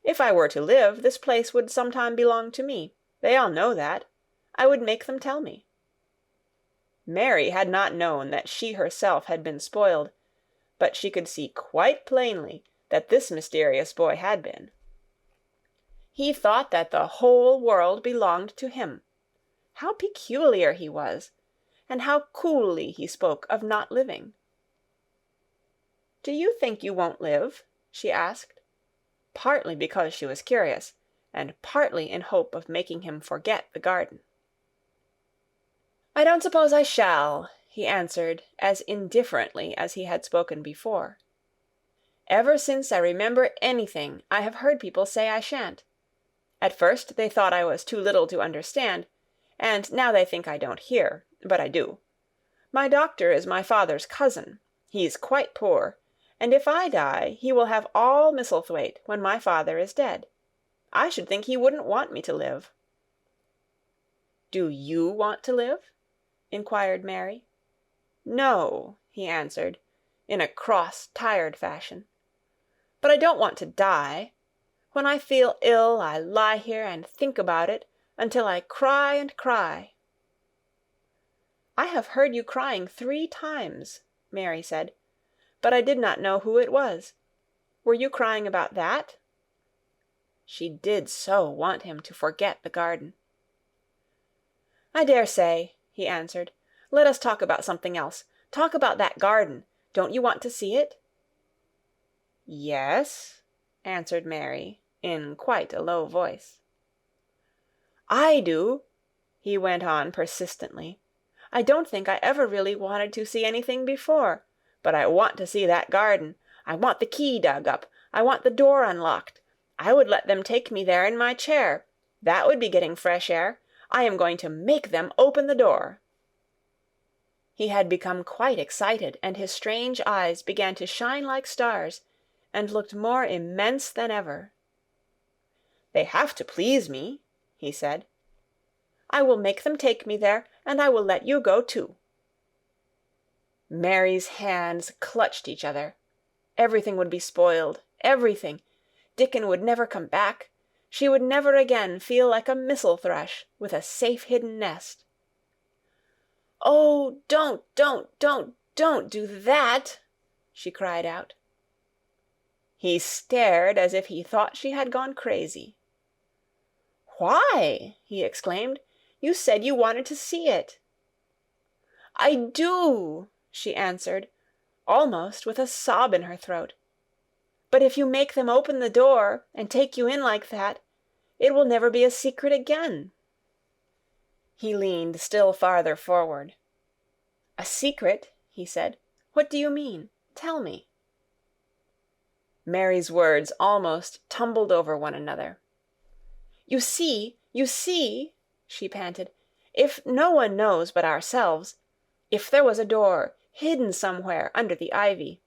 "If I were to live, this place would sometime belong to me. They all know that. I would make them tell me." Mary had not known that she herself had been spoiled, but she could see quite plainly that this mysterious boy had been. He thought that the whole world belonged to him. How peculiar he was, and how coolly he spoke of not living. "Do you think you won't live?" she asked, partly because she was curious, and partly in hope of making him forget the garden. "I don't suppose I shall," he answered as indifferently as he had spoken before. "Ever since I remember anything, I have heard people say I shan't. At first they thought I was too little to understand, and now they think I don't hear, but I do. My doctor is my father's cousin. He's quite poor, and if I die he will have all Misselthwaite when my father is dead. I should think he wouldn't want me to live." "Do you want to live?" inquired Mary. "No," he answered, in a cross, tired fashion. "But I don't want to die. When I feel ill, I lie here and think about it until I cry and cry." "I have heard you crying 3 times," Mary said, "but I did not know who it was. Were you crying about that?" She did so want him to forget the garden. "I dare say," he answered. "Let us talk about something else. Talk about that garden. Don't you want to see it?" "Yes," answered Mary, in quite a low voice. "I do," he went on persistently. "I don't think I ever really wanted to see anything before, but I want to see that garden. I want the key dug up. I want the door unlocked. I would let them take me there in my chair. That would be getting fresh air. I am going to make them open the door." He had become quite excited, and his strange eyes began to shine like stars, and looked more immense than ever. "They have to please me," he said. "I will make them take me there, and I will let you go too." Mary's hands clutched each other. Everything would be spoiled, everything. Dickon would never come back. She would never again feel like a Missel thrush with a safe-hidden nest. "Oh, don't do that!" she cried out. He stared as if he thought she had gone crazy. "Why?" he exclaimed. "You said you wanted to see it." "I do," she answered, almost with a sob in her throat. "But if you make them open the door and take you in like that, it will never be a secret again." He leaned still farther forward. "A secret?" he said. "What do you mean? Tell me." Mary's words almost tumbled over one another. You see," she panted, "if no one knows but ourselves, if there was a door hidden somewhere under the ivy,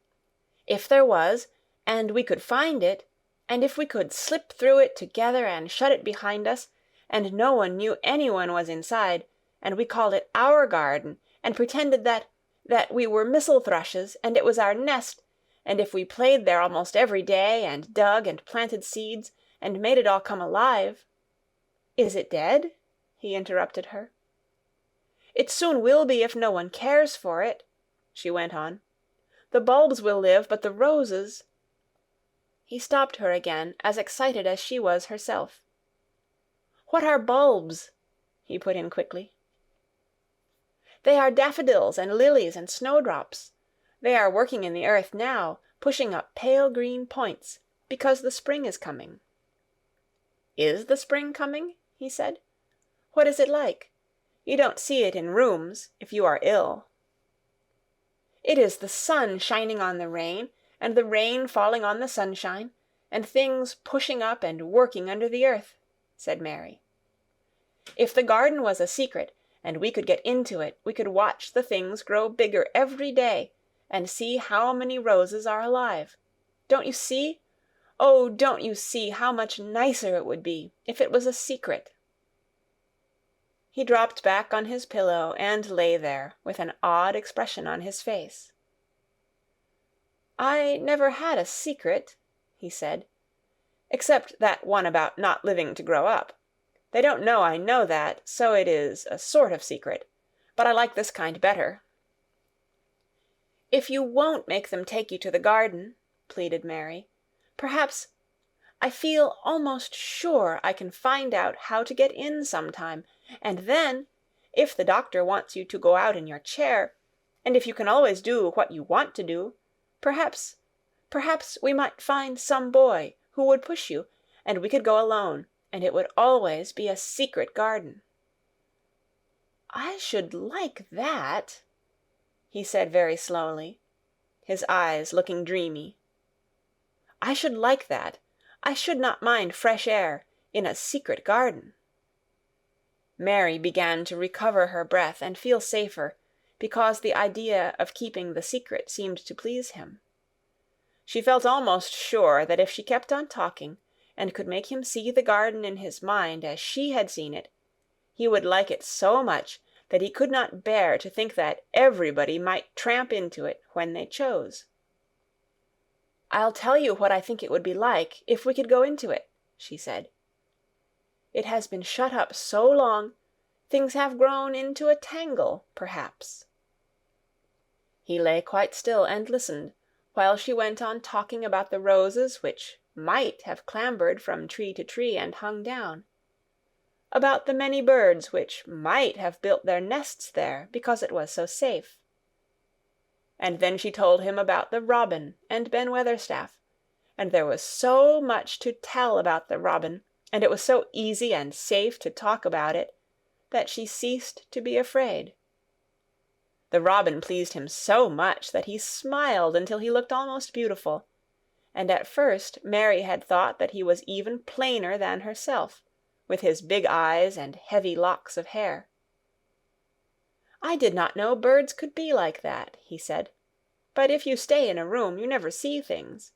if there was, and we could find it, and if we could slip through it together and shut it behind us, and no one knew anyone was inside, and we called it our garden, and pretended that we were Missel thrushes, and it was our nest, and if we played there almost every day, and dug and planted seeds, and made it all come alive—" "Is it dead?" he interrupted her. "It soon will be if no one cares for it," she went on. "The bulbs will live, but the roses—" He stopped her again, as excited as she was herself. "What are bulbs?" he put in quickly. "They are daffodils and lilies and snowdrops. They are working in the earth now, pushing up pale green points, because the spring is coming." "Is the spring coming?" he said. "What is it like? You don't see it in rooms, if you are ill." "It is the sun shining on the rain, and the rain falling on the sunshine, and things pushing up and working under the earth," said Mary. "If the garden was a secret, and we could get into it, we could watch the things grow bigger every day, and see how many roses are alive. Don't you see? Oh, don't you see how much nicer it would be if it was a secret?" He dropped back on his pillow and lay there with an odd expression on his face. "I never had a secret," he said, "except that one about not living to grow up. They don't know I know that, so it is a sort of secret, but I like this kind better." "If you won't make them take you to the garden," pleaded Mary, "perhaps—I feel almost sure I can find out how to get in sometime, and then, if the doctor wants you to go out in your chair, and if you can always do what you want to do, perhaps we might find some boy who would push you, and we could go alone, and it would always be a secret garden." "I should like that," he said very slowly, his eyes looking dreamy. "I should like that. I should not mind fresh air in a secret garden." Mary began to recover her breath and feel safer, because the idea of keeping the secret seemed to please him. She felt almost sure that if she kept on talking, and could make him see the garden in his mind as she had seen it, He would like it so much that he could not bear to think that everybody might tramp into it when they chose. "I'll tell you what I think it would be like if we could go into it," she said. "It has been shut up so long, things have grown into a tangle, perhaps." He lay quite still and listened, while she went on talking about the roses which might have clambered from tree to tree and hung down, about the many birds which might have built their nests there because it was so safe. And then she told him about the robin and Ben Weatherstaff, and there was so much to tell about the robin, and it was so easy and safe to talk about it, that she ceased to be afraid. The robin pleased him so much that he smiled until he looked almost beautiful, and at first Mary had thought that he was even plainer than herself, with his big eyes and heavy locks of hair. "I did not know birds could be like that," he said. "But if you stay in a room, you never see things.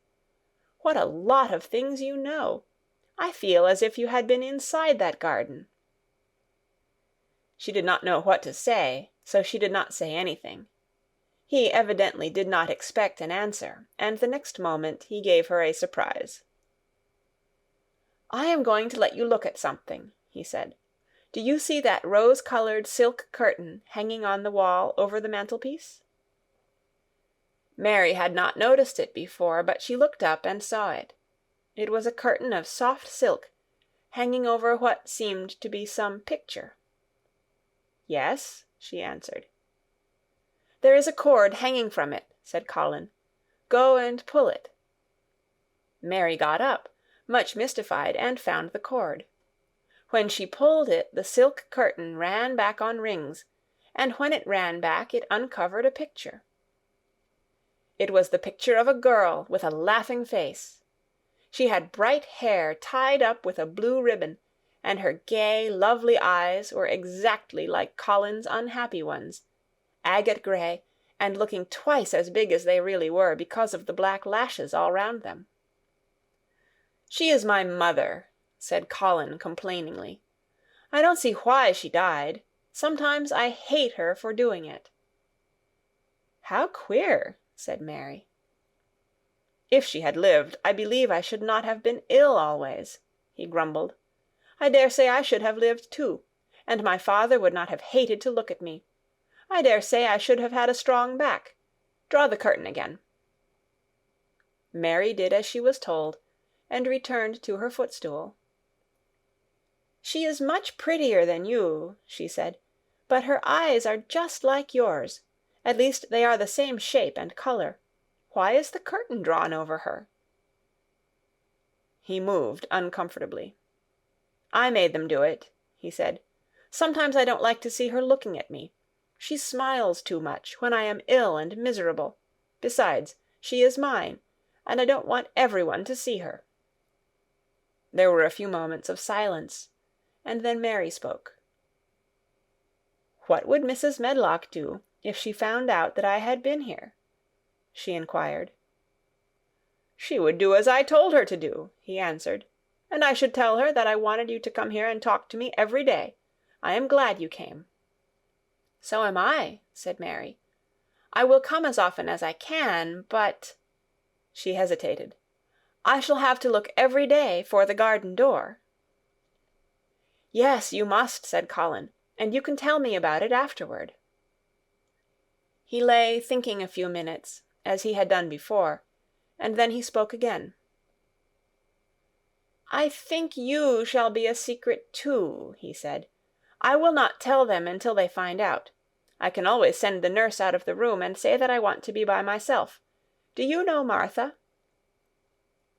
What a lot of things you know! I feel as if you had been inside that garden." She did not know what to say, so she did not say anything. He evidently did not expect an answer, and the next moment he gave her a surprise. "I am going to let you look at something," he said. "Do you see that rose-colored silk curtain hanging on the wall over the mantelpiece?" Mary had not noticed it before, but she looked up and saw it. It was a curtain of soft silk, hanging over what seemed to be some picture. "Yes," she answered. "There is a cord hanging from it," said Colin. "Go and pull it." Mary got up, much mystified, and found the cord. When she pulled it, the silk curtain ran back on rings, and when it ran back it uncovered a picture. It was the picture of a girl with a laughing face. She had bright hair tied up with a blue ribbon, and her gay, lovely eyes were exactly like Colin's unhappy ones, agate grey, and looking twice as big as they really were because of the black lashes all round them. "She is my mother," said Colin complainingly. "I don't see why she died. Sometimes I hate her for doing it." "How queer," said Mary. "If she had lived, I believe I should not have been ill always," he grumbled. "I dare say I should have lived too, and my father would not have hated to look at me. I dare say I should have had a strong back. Draw the curtain again." Mary did as she was told, and returned to her footstool. "She is much prettier than you," she said, "but her eyes are just like yours. At least they are the same shape and color. Why is the curtain drawn over her?" He moved uncomfortably. "I made them do it," he said. "Sometimes I don't like to see her looking at me. She smiles too much when I am ill and miserable. Besides, she is mine, and I don't want everyone to see her." There were a few moments of silence, and then Mary spoke. "What would Mrs. Medlock do if she found out that I had been here?" she inquired. "She would do as I told her to do," he answered, "and I should tell her that I wanted you to come here and talk to me every day. I am glad you came." "So am I," said Mary. "I will come as often as I can, but—" She hesitated. "I shall have to look every day for the garden door." "Yes, you must," said Colin, "and you can tell me about it afterward." He lay thinking a few minutes, as he had done before, and then he spoke again. "I think you shall be a secret too," he said. "I will not tell them until they find out. I can always send the nurse out of the room and say that I want to be by myself. Do you know Martha?"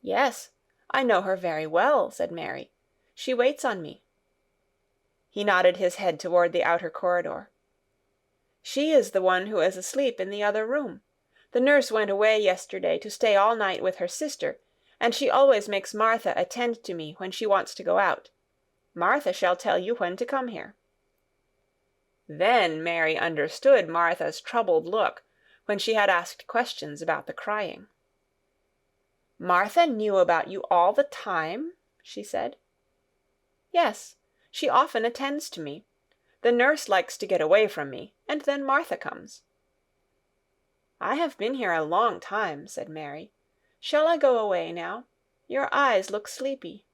"Yes, I know her very well," said Mary. "She waits on me." He nodded his head toward the outer corridor. "She is the one who is asleep in the other room. The nurse went away yesterday to stay all night with her sister, and she always makes Martha attend to me when she wants to go out. Martha shall tell you when to come here." Then Mary understood Martha's troubled look when she had asked questions about the crying. "Martha knew about you all the time?" she said. "Yes, she often attends to me. The nurse likes to get away from me, and then Martha comes." "I have been here a long time," said Mary. "Shall I go away now? Your eyes look sleepy."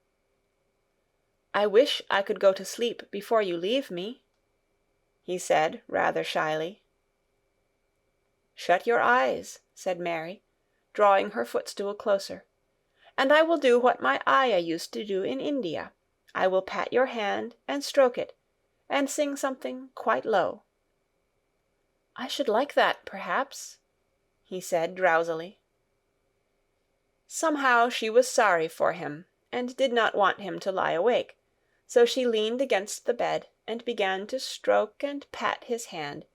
"I wish I could go to sleep before you leave me," he said rather shyly. "Shut your eyes," said Mary, drawing her footstool closer, "and I will do what my ayah used to do in India. I will pat your hand and stroke it, and sing something quite low." "I should like that, perhaps," he said drowsily. Somehow she was sorry for him, and did not want him to lie awake, so she leaned against the bed and began to stroke and pat his hand,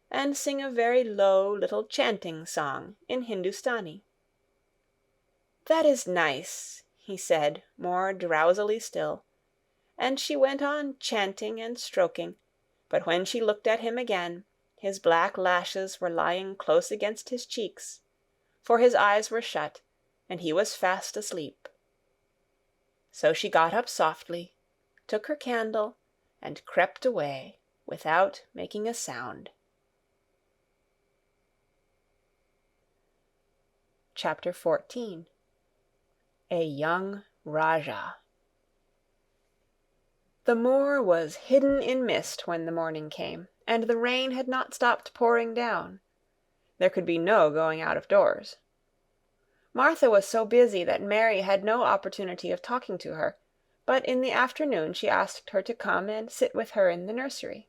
and sing a very low little chanting song in Hindustani. "That is nice," he said, more drowsily still, and she went on chanting and stroking, but when she looked at him again, his black lashes were lying close against his cheeks, for his eyes were shut, and he was fast asleep. So she got up softly, took her candle, and crept away without making a sound. Chapter 14. A Young Rajah. The moor was hidden in mist when the morning came, and the rain had not stopped pouring down. There could be no going out of doors. Martha was so busy that Mary had no opportunity of talking to her, but in the afternoon she asked her to come and sit with her in the nursery.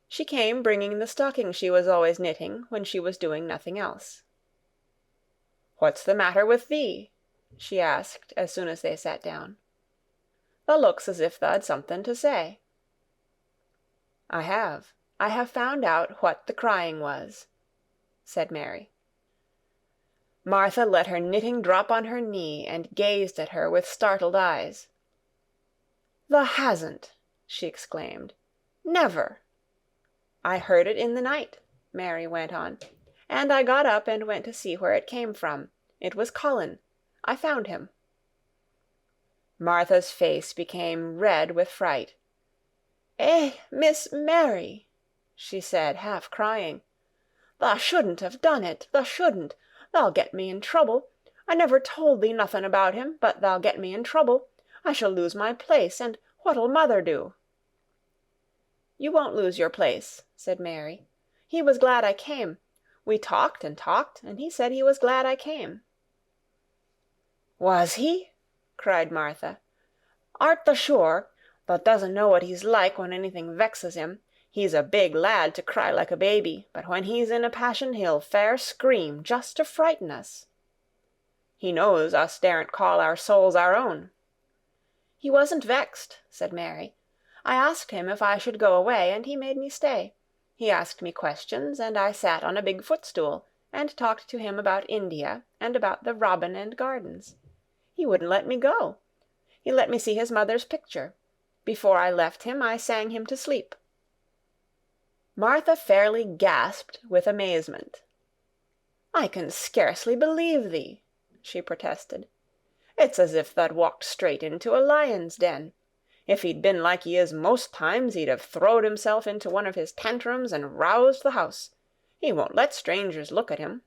She came bringing the stocking she was always knitting when she was doing nothing else. "What's the matter with thee?" she asked as soon as they sat down. "Thou looks as if thou'd something to say." I have found out what the crying was," said Mary. Martha let her knitting drop on her knee and gazed at her with startled eyes. "Thou hasn't!" she exclaimed. "Never!" "I heard it in the night," Mary went on, "and I got up and went to see where it came from. It was Colin. I found him." Martha's face became red with fright. "Eh, Miss Mary," she said, half crying, "thou shouldn't have done it, thou shouldn't. Thou'll get me in trouble. I never told thee nothing about him, but thou'll get me in trouble. I shall lose my place, and what'll mother do?" "You won't lose your place," said Mary. "He was glad I came. We talked, and he said he was glad I came." "Was he?" cried Martha. "Art thou sure? Thou doesn't know what he's like when anything vexes him. He's a big lad to cry like a baby, but when he's in a passion he'll fair scream just to frighten us. He knows us daren't call our souls our own." "He wasn't vexed," said Mary. "I asked him if I should go away, and he made me stay. He asked me questions, and I sat on a big footstool, and talked to him about India, and about the Robin and Gardens. He wouldn't let me go. He let me see his mother's picture. Before I left him, I sang him to sleep." Martha fairly gasped with amazement. "I can scarcely believe thee," she protested. "It's as if thou'd walked straight into a lion's den. If he'd been like he is most times, he'd have throwed himself into one of his tantrums and roused the house. He won't let strangers look at him."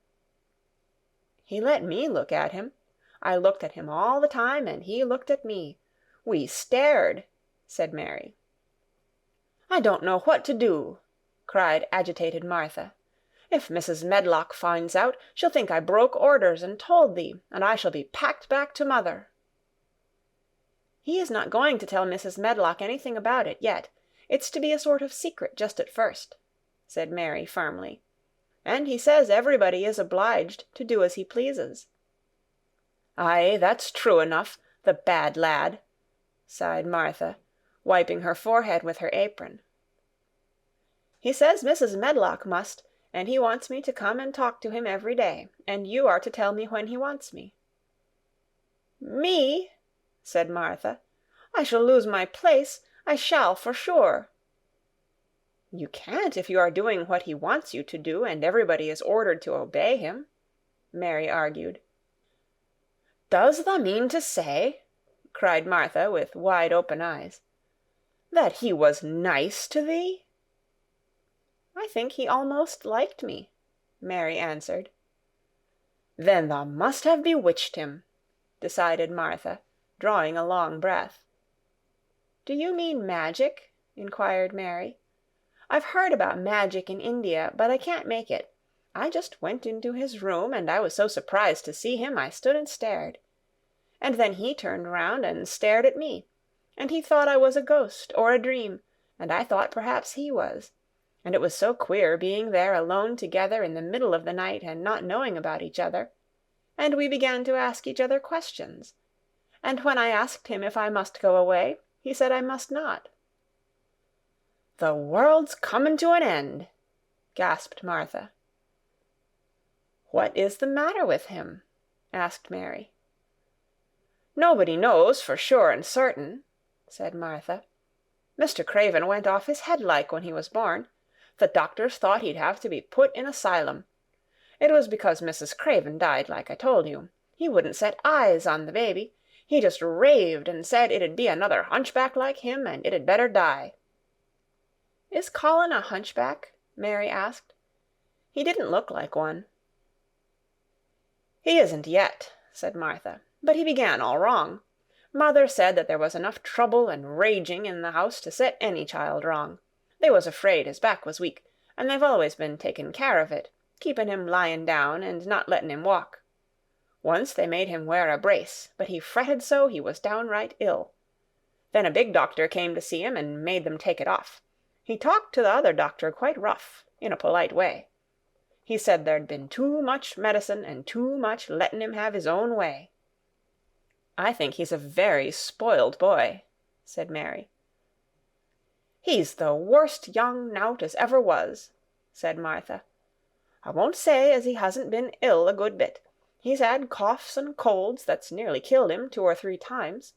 "He let me look at him. I looked at him all the time, and he looked at me. We stared," said Mary. "I don't know what to do," cried agitated Martha. "If Mrs. Medlock finds out, she'll think I broke orders and told thee, and I shall be packed back to mother." "He is not going to tell Mrs. Medlock anything about it yet. It's to be a sort of secret just at first," said Mary firmly. "And he says everybody is obliged to do as he pleases." "Aye, that's true enough, the bad lad," sighed Martha, wiping her forehead with her apron. "He says Mrs. Medlock must, and he wants me to come and talk to him every day, and you are to tell me when he wants me." "Me?" said Martha. "I shall lose my place. I shall, for sure." "You can't if you are doing what he wants you to do, and everybody is ordered to obey him," Mary argued. "Does thou mean to say," cried Martha with wide-open eyes, "That he was nice to thee?" "I think he almost liked me," Mary answered. "Then thou must have bewitched him," decided Martha, drawing a long breath. "Do you mean magic?" inquired Mary. "I've heard about magic in India, but I can't make it. I just went into his room, and I was so surprised to see him I stood and stared. And then he turned round and stared at me, and he thought I was a ghost or a dream, and I thought perhaps he was. And it was so queer being there alone together in the middle of the night and not knowing about each other. And we began to ask each other questions. And when I asked him if I must go away, he said I must not." "The world's comin' to an end," gasped Martha. "What is the matter with him?" asked Mary. "Nobody knows for sure and certain," said Martha. "Mr. Craven went off his head like when he was born. The doctors thought he'd have to be put in asylum. It was because Mrs. Craven died, like I told you. He wouldn't set eyes on the baby. He just raved and said it'd be another hunchback like him, and it'd better die." "Is Colin a hunchback?" Mary asked. "He didn't look like one." "He isn't yet," said Martha, "but he began all wrong. Mother said that there was enough trouble and raging in the house to set any child wrong. They was afraid his back was weak, and they've always been taking care of it, keeping him lying down and not letting him walk. Once they made him wear a brace, but he fretted so he was downright ill. Then a big doctor came to see him and made them take it off. He talked to the other doctor quite rough, in a polite way. He said there'd been too much medicine and too much letting him have his own way." "I think he's a very spoiled boy," said Mary. "He's the worst young nowt as ever was," said Martha. "I won't say as he hasn't been ill a good bit. He's had coughs and colds that's nearly killed him 2 or 3 times.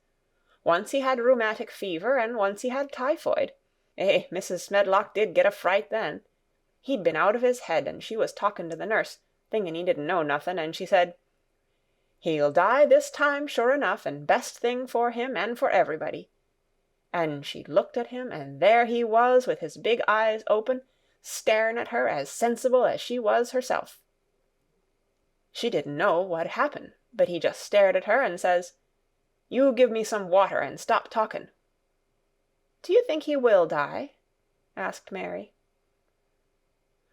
Once he had rheumatic fever, and once he had typhoid. Mrs. Smedlock did get a fright then. He'd been out of his head, and she was talking to the nurse, thinking he didn't know nothing, and she said, 'He'll die this time sure enough, and best thing for him and for everybody.' And she looked at him, and there he was with his big eyes open, staring at her as sensible as she was herself. She didn't know what happened, but he just stared at her and says, 'You give me some water and stop talking.'" "Do you think he will die?" asked Mary.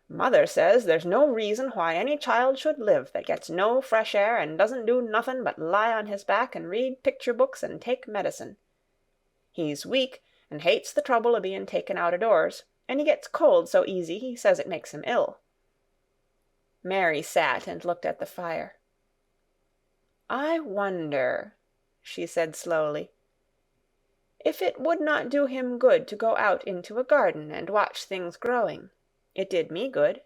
"Mother says there's no reason why any child should live that gets no fresh air and doesn't do nothing but lie on his back and read picture books and take medicine. He's weak and hates the trouble of being taken out of doors, and he gets cold so easy he says it makes him ill." Mary sat and looked at the fire. "I wonder," she said slowly, "if it would not do him good to go out into a garden and watch things growing. It did me good."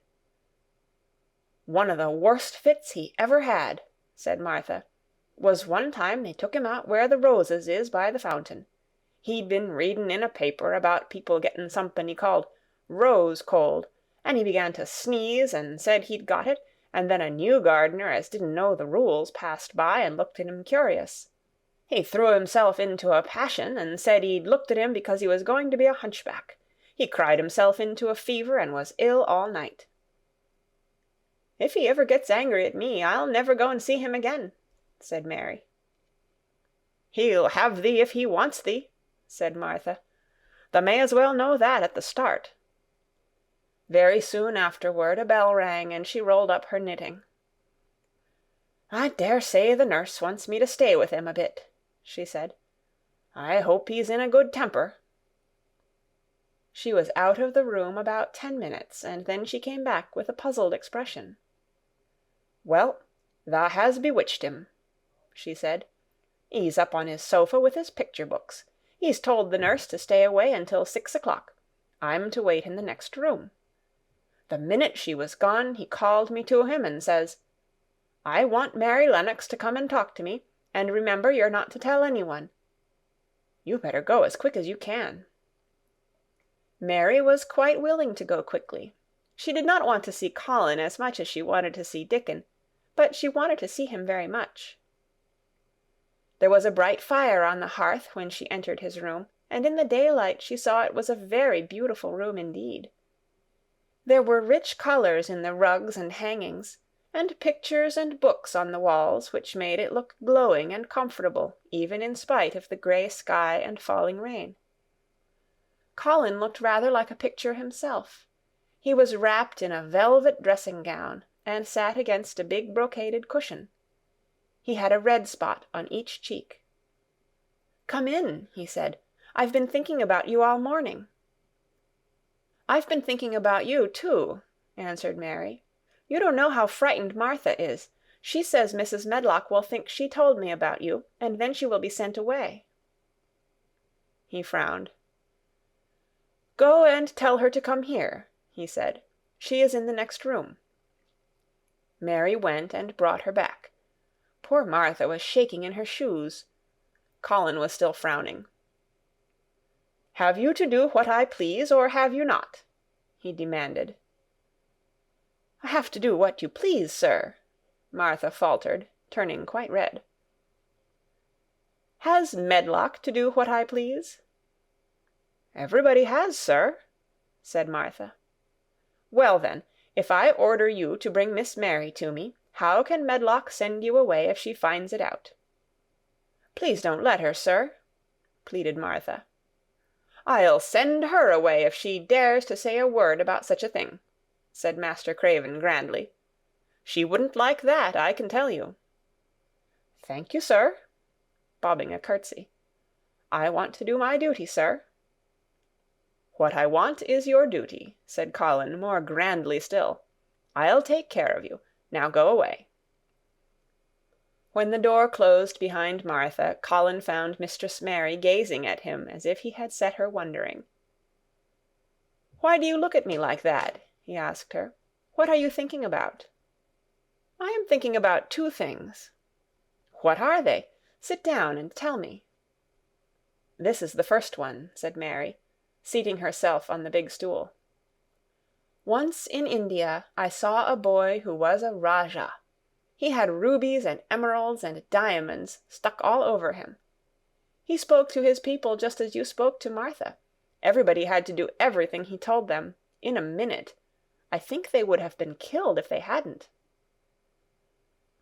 "One of the worst fits he ever had," said Martha, "was one time they took him out where the roses is by the fountain. He'd been reading in a paper about people getting something he called rose cold, and he began to sneeze and said he'd got it, and then a new gardener as didn't know the rules passed by and looked at him curious. He threw himself into a passion and said he'd looked at him because he was going to be a hunchback. He cried himself into a fever and was ill all night." "If he ever gets angry at me, I'll never go and see him again," said Mary. "He'll have thee if he wants thee," said Martha. "Thou may as well know that at the start." Very soon afterward a bell rang, and she rolled up her knitting. "I dare say the nurse wants me to stay with him a bit," she said. "I hope he's in a good temper." She was out of the room about 10 minutes, and then she came back with a puzzled expression. "Well, thou has bewitched him," she said. "He's up on his sofa with his picture books. He's told the nurse to stay away until 6 o'clock. I'm to wait in the next room. The minute she was gone, he called me to him and says, 'I want Mary Lennox to come and talk to me, and remember you're not to tell anyone. You better go as quick as you can.'" Mary was quite willing to go quickly. She did not want to see Colin as much as she wanted to see Dickon, but she wanted to see him very much. There was a bright fire on the hearth when she entered his room, and in the daylight she saw it was a very beautiful room indeed. There were rich colours in the rugs and hangings, and pictures and books on the walls which made it look glowing and comfortable even in spite of the grey sky and falling rain. Colin looked rather like a picture himself. He was wrapped in a velvet dressing-gown, and sat against a big brocaded cushion. He had a red spot on each cheek. "Come in," he said. "I've been thinking about you all morning." "I've been thinking about you, too," answered Mary. "You don't know how frightened Martha is. She says Mrs. Medlock will think she told me about you, and then she will be sent away." He frowned. "Go and tell her to come here," he said. "She is in the next room." Mary went and brought her back. Poor Martha was shaking in her shoes. Colin was still frowning. "Have you to do what I please, or have you not?" he demanded. "I have to do what you please, sir," Martha faltered, turning quite red. "Has Medlock to do what I please?" "Everybody has, sir," said Martha. "Well, then, if I order you to bring Miss Mary to me, how can Medlock send you away if she finds it out?" "Please don't let her, sir," pleaded Martha. "I'll send her away if she dares to say a word about such a thing," said Master Craven grandly. "She wouldn't like that, I can tell you." "Thank you, sir," bobbing a curtsy. "I want to do my duty, sir." "What I want is your duty," said Colin more grandly still. "I'll take care of you. Now go away." When the door closed behind Martha, Colin found Mistress Mary gazing at him as if he had set her wondering. "Why do you look at me like that?" he asked her. "What are you thinking about?" "I am thinking about two things." "What are they? Sit down and tell me." "This is the first one," said Mary, seating herself on the big stool. "Once in India I saw a boy who was a Rajah. He had rubies and emeralds and diamonds stuck all over him. He spoke to his people just as you spoke to Martha. Everybody had to do everything he told them, in a minute. I think they would have been killed if they hadn't."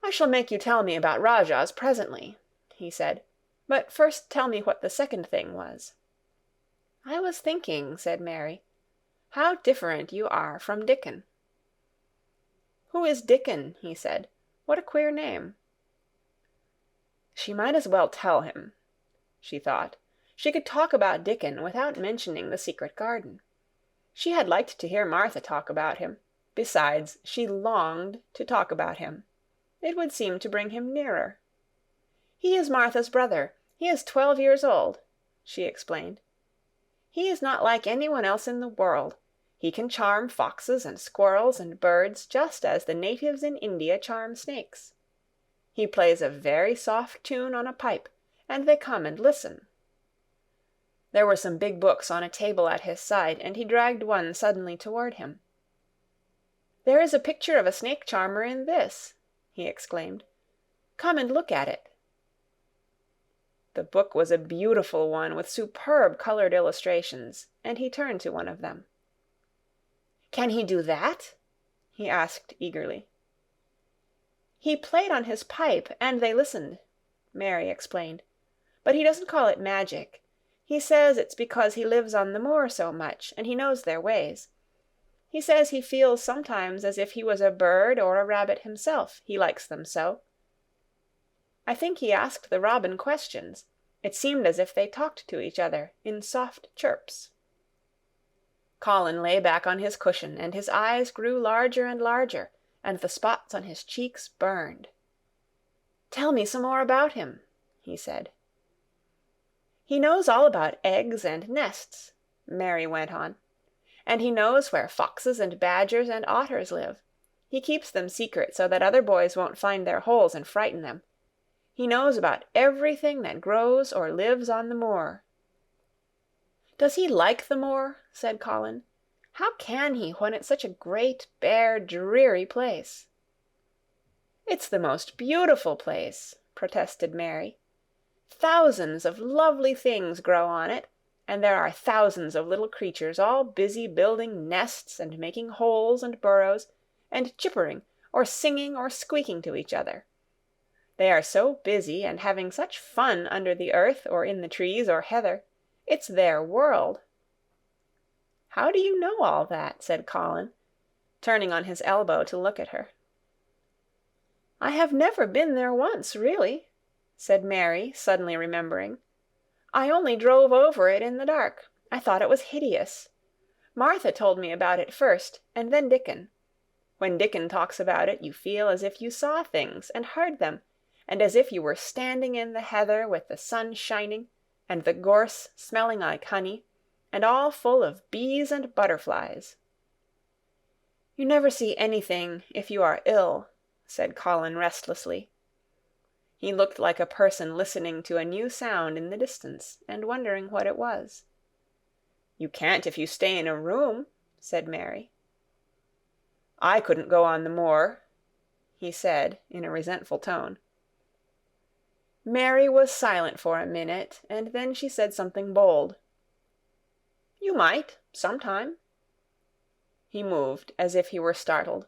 "I shall make you tell me about Rajahs presently," he said. "But first tell me what the second thing was." "I was thinking," said Mary, "how different you are from Dickon." "Who is Dickon?" he said. "What a queer name." She might as well tell him, she thought. She could talk about Dickon without mentioning the secret garden. She had liked to hear Martha talk about him. Besides, she longed to talk about him. It would seem to bring him nearer. "He is Martha's brother. He is 12 years old," she explained. "He is not like anyone else in the world. He can charm foxes and squirrels and birds just as the natives in India charm snakes. He plays a very soft tune on a pipe, and they come and listen." There were some big books on a table at his side, and he dragged one suddenly toward him. "There is a picture of a snake charmer in this," he exclaimed. "Come and look at it." The book was a beautiful one with superb colored illustrations, and he turned to one of them. "Can he do that?" he asked eagerly. "He played on his pipe, and they listened," Mary explained. "But he doesn't call it magic. He says it's because he lives on the moor so much, and he knows their ways. He says he feels sometimes as if he was a bird or a rabbit himself, he likes them so. I think he asked the robin questions. It seemed as if they talked to each other in soft chirps." Colin lay back on his cushion, and his eyes grew larger and larger, and the spots on his cheeks burned. "Tell me some more about him," he said. "He knows all about eggs and nests," Mary went on. "And he knows where foxes and badgers and otters live. He keeps them secret so that other boys won't find their holes and frighten them. He knows about everything that grows or lives on the moor." "Does he like the moor?" said Colin. "How can he when it's such a great, bare, dreary place?" "It's the most beautiful place," protested Mary. "Thousands of lovely things grow on it, and there are thousands of little creatures all busy building nests and making holes and burrows, and chippering or singing or squeaking to each other. They are so busy and having such fun under the earth or in the trees or heather. It's their world." "How do you know all that?" said Colin, turning on his elbow to look at her. "I have never been there once, really," said Mary, suddenly remembering. "I only drove over it in the dark. I thought it was hideous. Martha told me about it first, and then Dickon. When Dickon talks about it, you feel as if you saw things and heard them, and as if you were standing in the heather with the sun shining, and the gorse smelling like honey, and all full of bees and butterflies." "You never see anything if you are ill," said Colin restlessly. He looked like a person listening to a new sound in the distance and wondering what it was. "You can't if you stay in a room," said Mary. "I couldn't go on the moor," he said in a resentful tone. Mary was silent for a minute, and then she said something bold. "You might, sometime." He moved as if he were startled.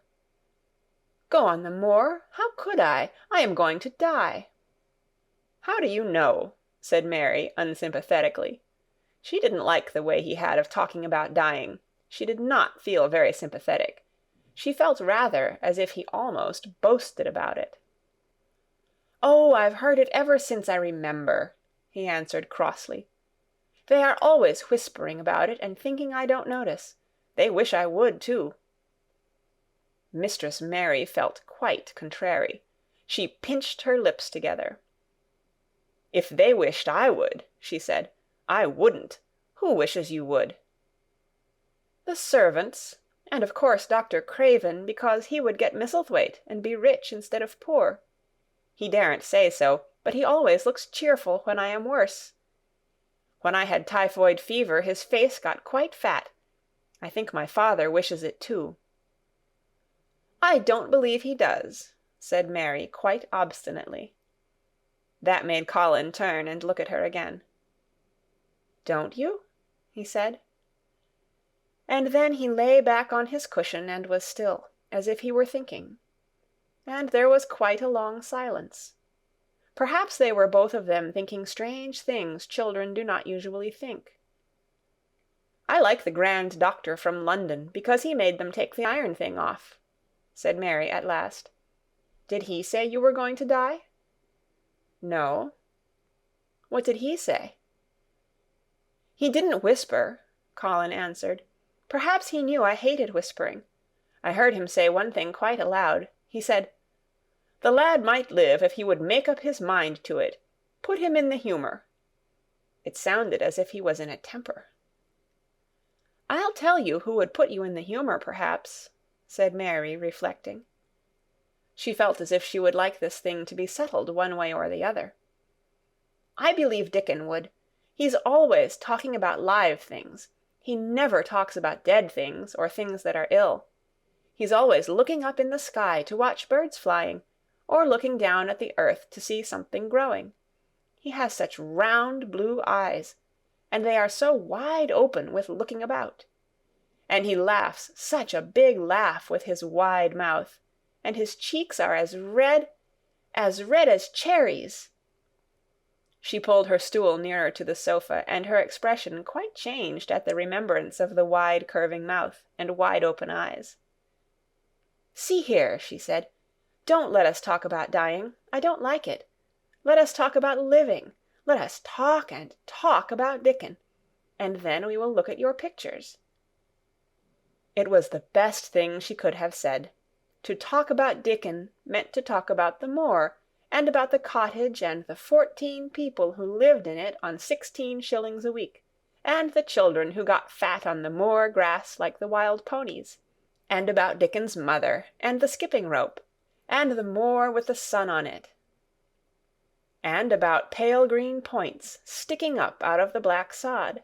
"Go on the moor? How could I? I am going to die." "How do you know?" said Mary unsympathetically. She didn't like the way he had of talking about dying. She did not feel very sympathetic. She felt rather as if he almost boasted about it. "Oh, I've heard it ever since I remember," he answered crossly. "They are always whispering about it and thinking I don't notice. They wish I would, too." Mistress Mary felt quite contrary. She pinched her lips together. "If they wished I would," she said, "I wouldn't. Who wishes you would?" "The servants, and of course Dr. Craven, because he would get Misselthwaite and be rich instead of poor. He daren't say so, but he always looks cheerful when I am worse. When I had typhoid fever, his face got quite fat. I think my father wishes it too." "I don't believe he does," said Mary quite obstinately. That made Colin turn and look at her again. "Don't you?" he said. And then he lay back on his cushion and was still, as if he were thinking. And there was quite a long silence. Perhaps they were both of them thinking strange things children do not usually think. "I like the grand doctor from London because he made them take the iron thing off," said Mary at last. "Did he say you were going to die?" "No." "What did he say?" "He didn't whisper," Colin answered. "Perhaps he knew I hated whispering. I heard him say one thing quite aloud. He said, 'The lad might live if he would make up his mind to it. Put him in the humour.' It sounded as if he was in a temper." "I'll tell you who would put you in the humour, perhaps," said Mary, reflecting. She felt as if she would like this thing to be settled one way or the other. "I believe Dickon would. He's always talking about live things. He never talks about dead things or things that are ill. He's always looking up in the sky to watch birds flying, or looking down at the earth to see something growing. He has such round blue eyes, and they are so wide open with looking about. And he laughs such a big laugh with his wide mouth, and his cheeks are as red as cherries." She pulled her stool nearer to the sofa, and her expression quite changed at the remembrance of the wide curving mouth and wide open eyes. "See here," she said, "don't let us talk about dying. I don't like it. Let us talk about living. Let us talk and talk about Dickon. And then we will look at your pictures." It was the best thing she could have said. To talk about Dickon meant to talk about the moor, and about the cottage and the 14 people who lived in it on 16 shillings a week, and the children who got fat on the moor grass like the wild ponies, and about Dickon's mother, and the skipping rope, and the moor with the sun on it, and about pale green points sticking up out of the black sod.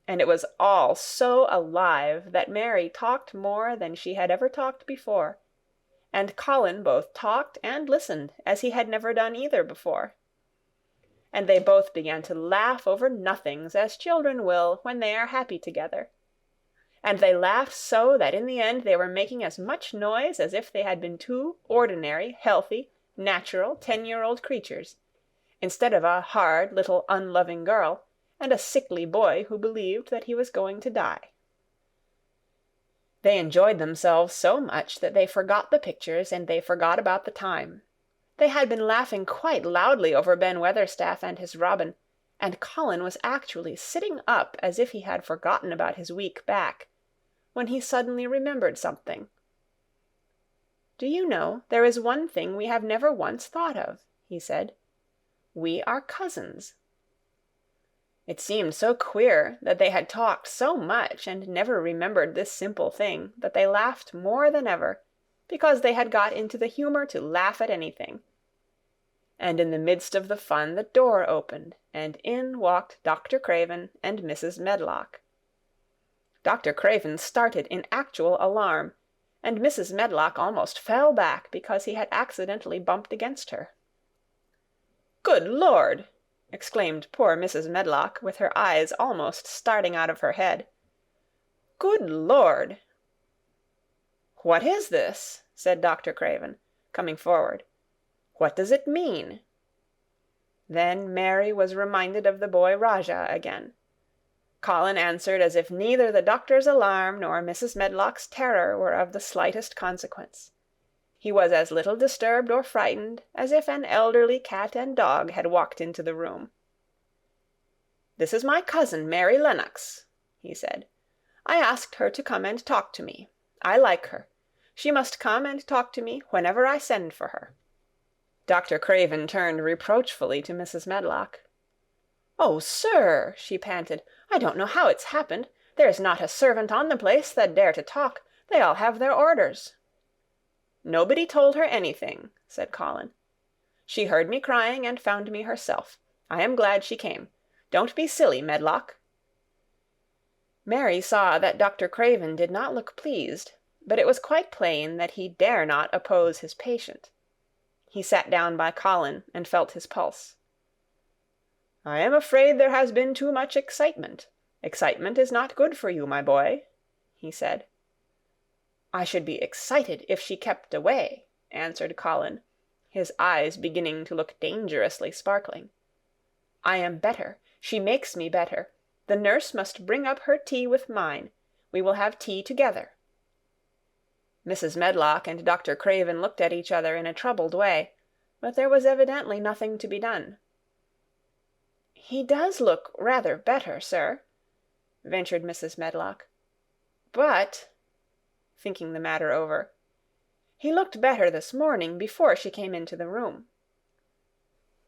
And it was all so alive that Mary talked more than she had ever talked before, and Colin both talked and listened as he had never done either before. and they both began to laugh over nothings, as children will when they are happy together. And they laughed so that in the end they were making as much noise as if they had been two ordinary, healthy, natural 10-year-old creatures, instead of a hard little unloving girl, and a sickly boy who believed that he was going to die. They enjoyed themselves so much that they forgot the pictures and they forgot about the time. They had been laughing quite loudly over Ben Weatherstaff and his robin, and Colin was actually sitting up as if he had forgotten about his weak back, when he suddenly remembered something. "Do you know, there is one thing we have never once thought of," he said. "We are cousins." It seemed so queer that they had talked so much and never remembered this simple thing that they laughed more than ever, because they had got into the humour to laugh at anything. And in the midst of the fun the door opened, and in walked Dr. Craven and Mrs. Medlock. Dr. Craven started in actual alarm, and Mrs. Medlock almost fell back because he had accidentally bumped against her. "Good Lord!" exclaimed poor Mrs. Medlock, with her eyes almost starting out of her head. "Good Lord!" "What is this?" said Dr. Craven, coming forward. "What does it mean?" Then Mary was reminded of the boy Rajah again. Colin answered as if neither the doctor's alarm nor Mrs. Medlock's terror were of the slightest consequence. He was as little disturbed or frightened as if an elderly cat and dog had walked into the room. "This is my cousin, Mary Lennox," he said. "I asked her to come and talk to me. I like her. She must come and talk to me whenever I send for her." Dr. Craven turned reproachfully to Mrs. Medlock. "Oh, sir," she panted, "I don't know how it's happened. There's not a servant on the place that dare to talk. They all have their orders." "Nobody told her anything," said Colin. "She heard me crying and found me herself. I am glad she came. Don't be silly, Medlock." Mary saw that Dr. Craven did not look pleased, but it was quite plain that he dare not oppose his patient. He sat down by Colin and felt his pulse. "I am afraid there has been too much excitement. Excitement is not good for you, my boy," he said. "I should be excited if she kept away," answered Colin, his eyes beginning to look dangerously sparkling. "I am better. She makes me better. The nurse must bring up her tea with mine. We will have tea together." Mrs. Medlock and Dr. Craven looked at each other in a troubled way, but there was evidently nothing to be done. "He does look rather better, sir," ventured Mrs. Medlock. "But," thinking the matter over, "he looked better this morning before she came into the room."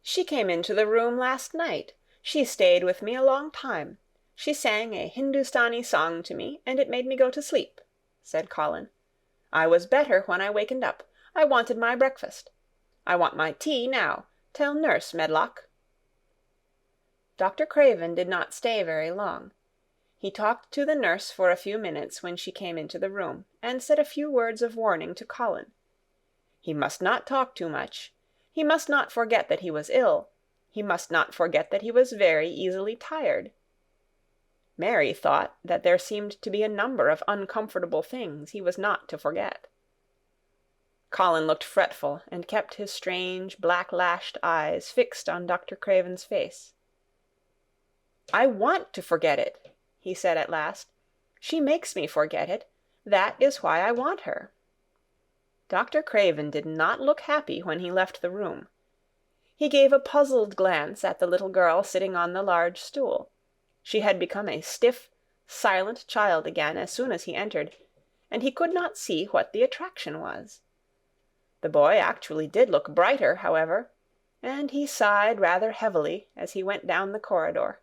"She came into the room last night. She stayed with me a long time. She sang a Hindustani song to me, and it made me go to sleep," said Colin. "I was better when I wakened up. I wanted my breakfast. I want my tea now. Tell Nurse, Medlock." Dr. Craven did not stay very long. He talked to the nurse for a few minutes when she came into the room, and said a few words of warning to Colin. He must not talk too much. He must not forget that he was ill. He must not forget that he was very easily tired. Mary thought that there seemed to be a number of uncomfortable things he was not to forget. Colin looked fretful and kept his strange black-lashed eyes fixed on Dr. Craven's face. "I want to forget it," he said at last. "She makes me forget it. That is why I want her." Dr. Craven did not look happy when he left the room. He gave a puzzled glance at the little girl sitting on the large stool. She had become a stiff, silent child again as soon as he entered, and he could not see what the attraction was. The boy actually did look brighter, however, and he sighed rather heavily as he went down the corridor.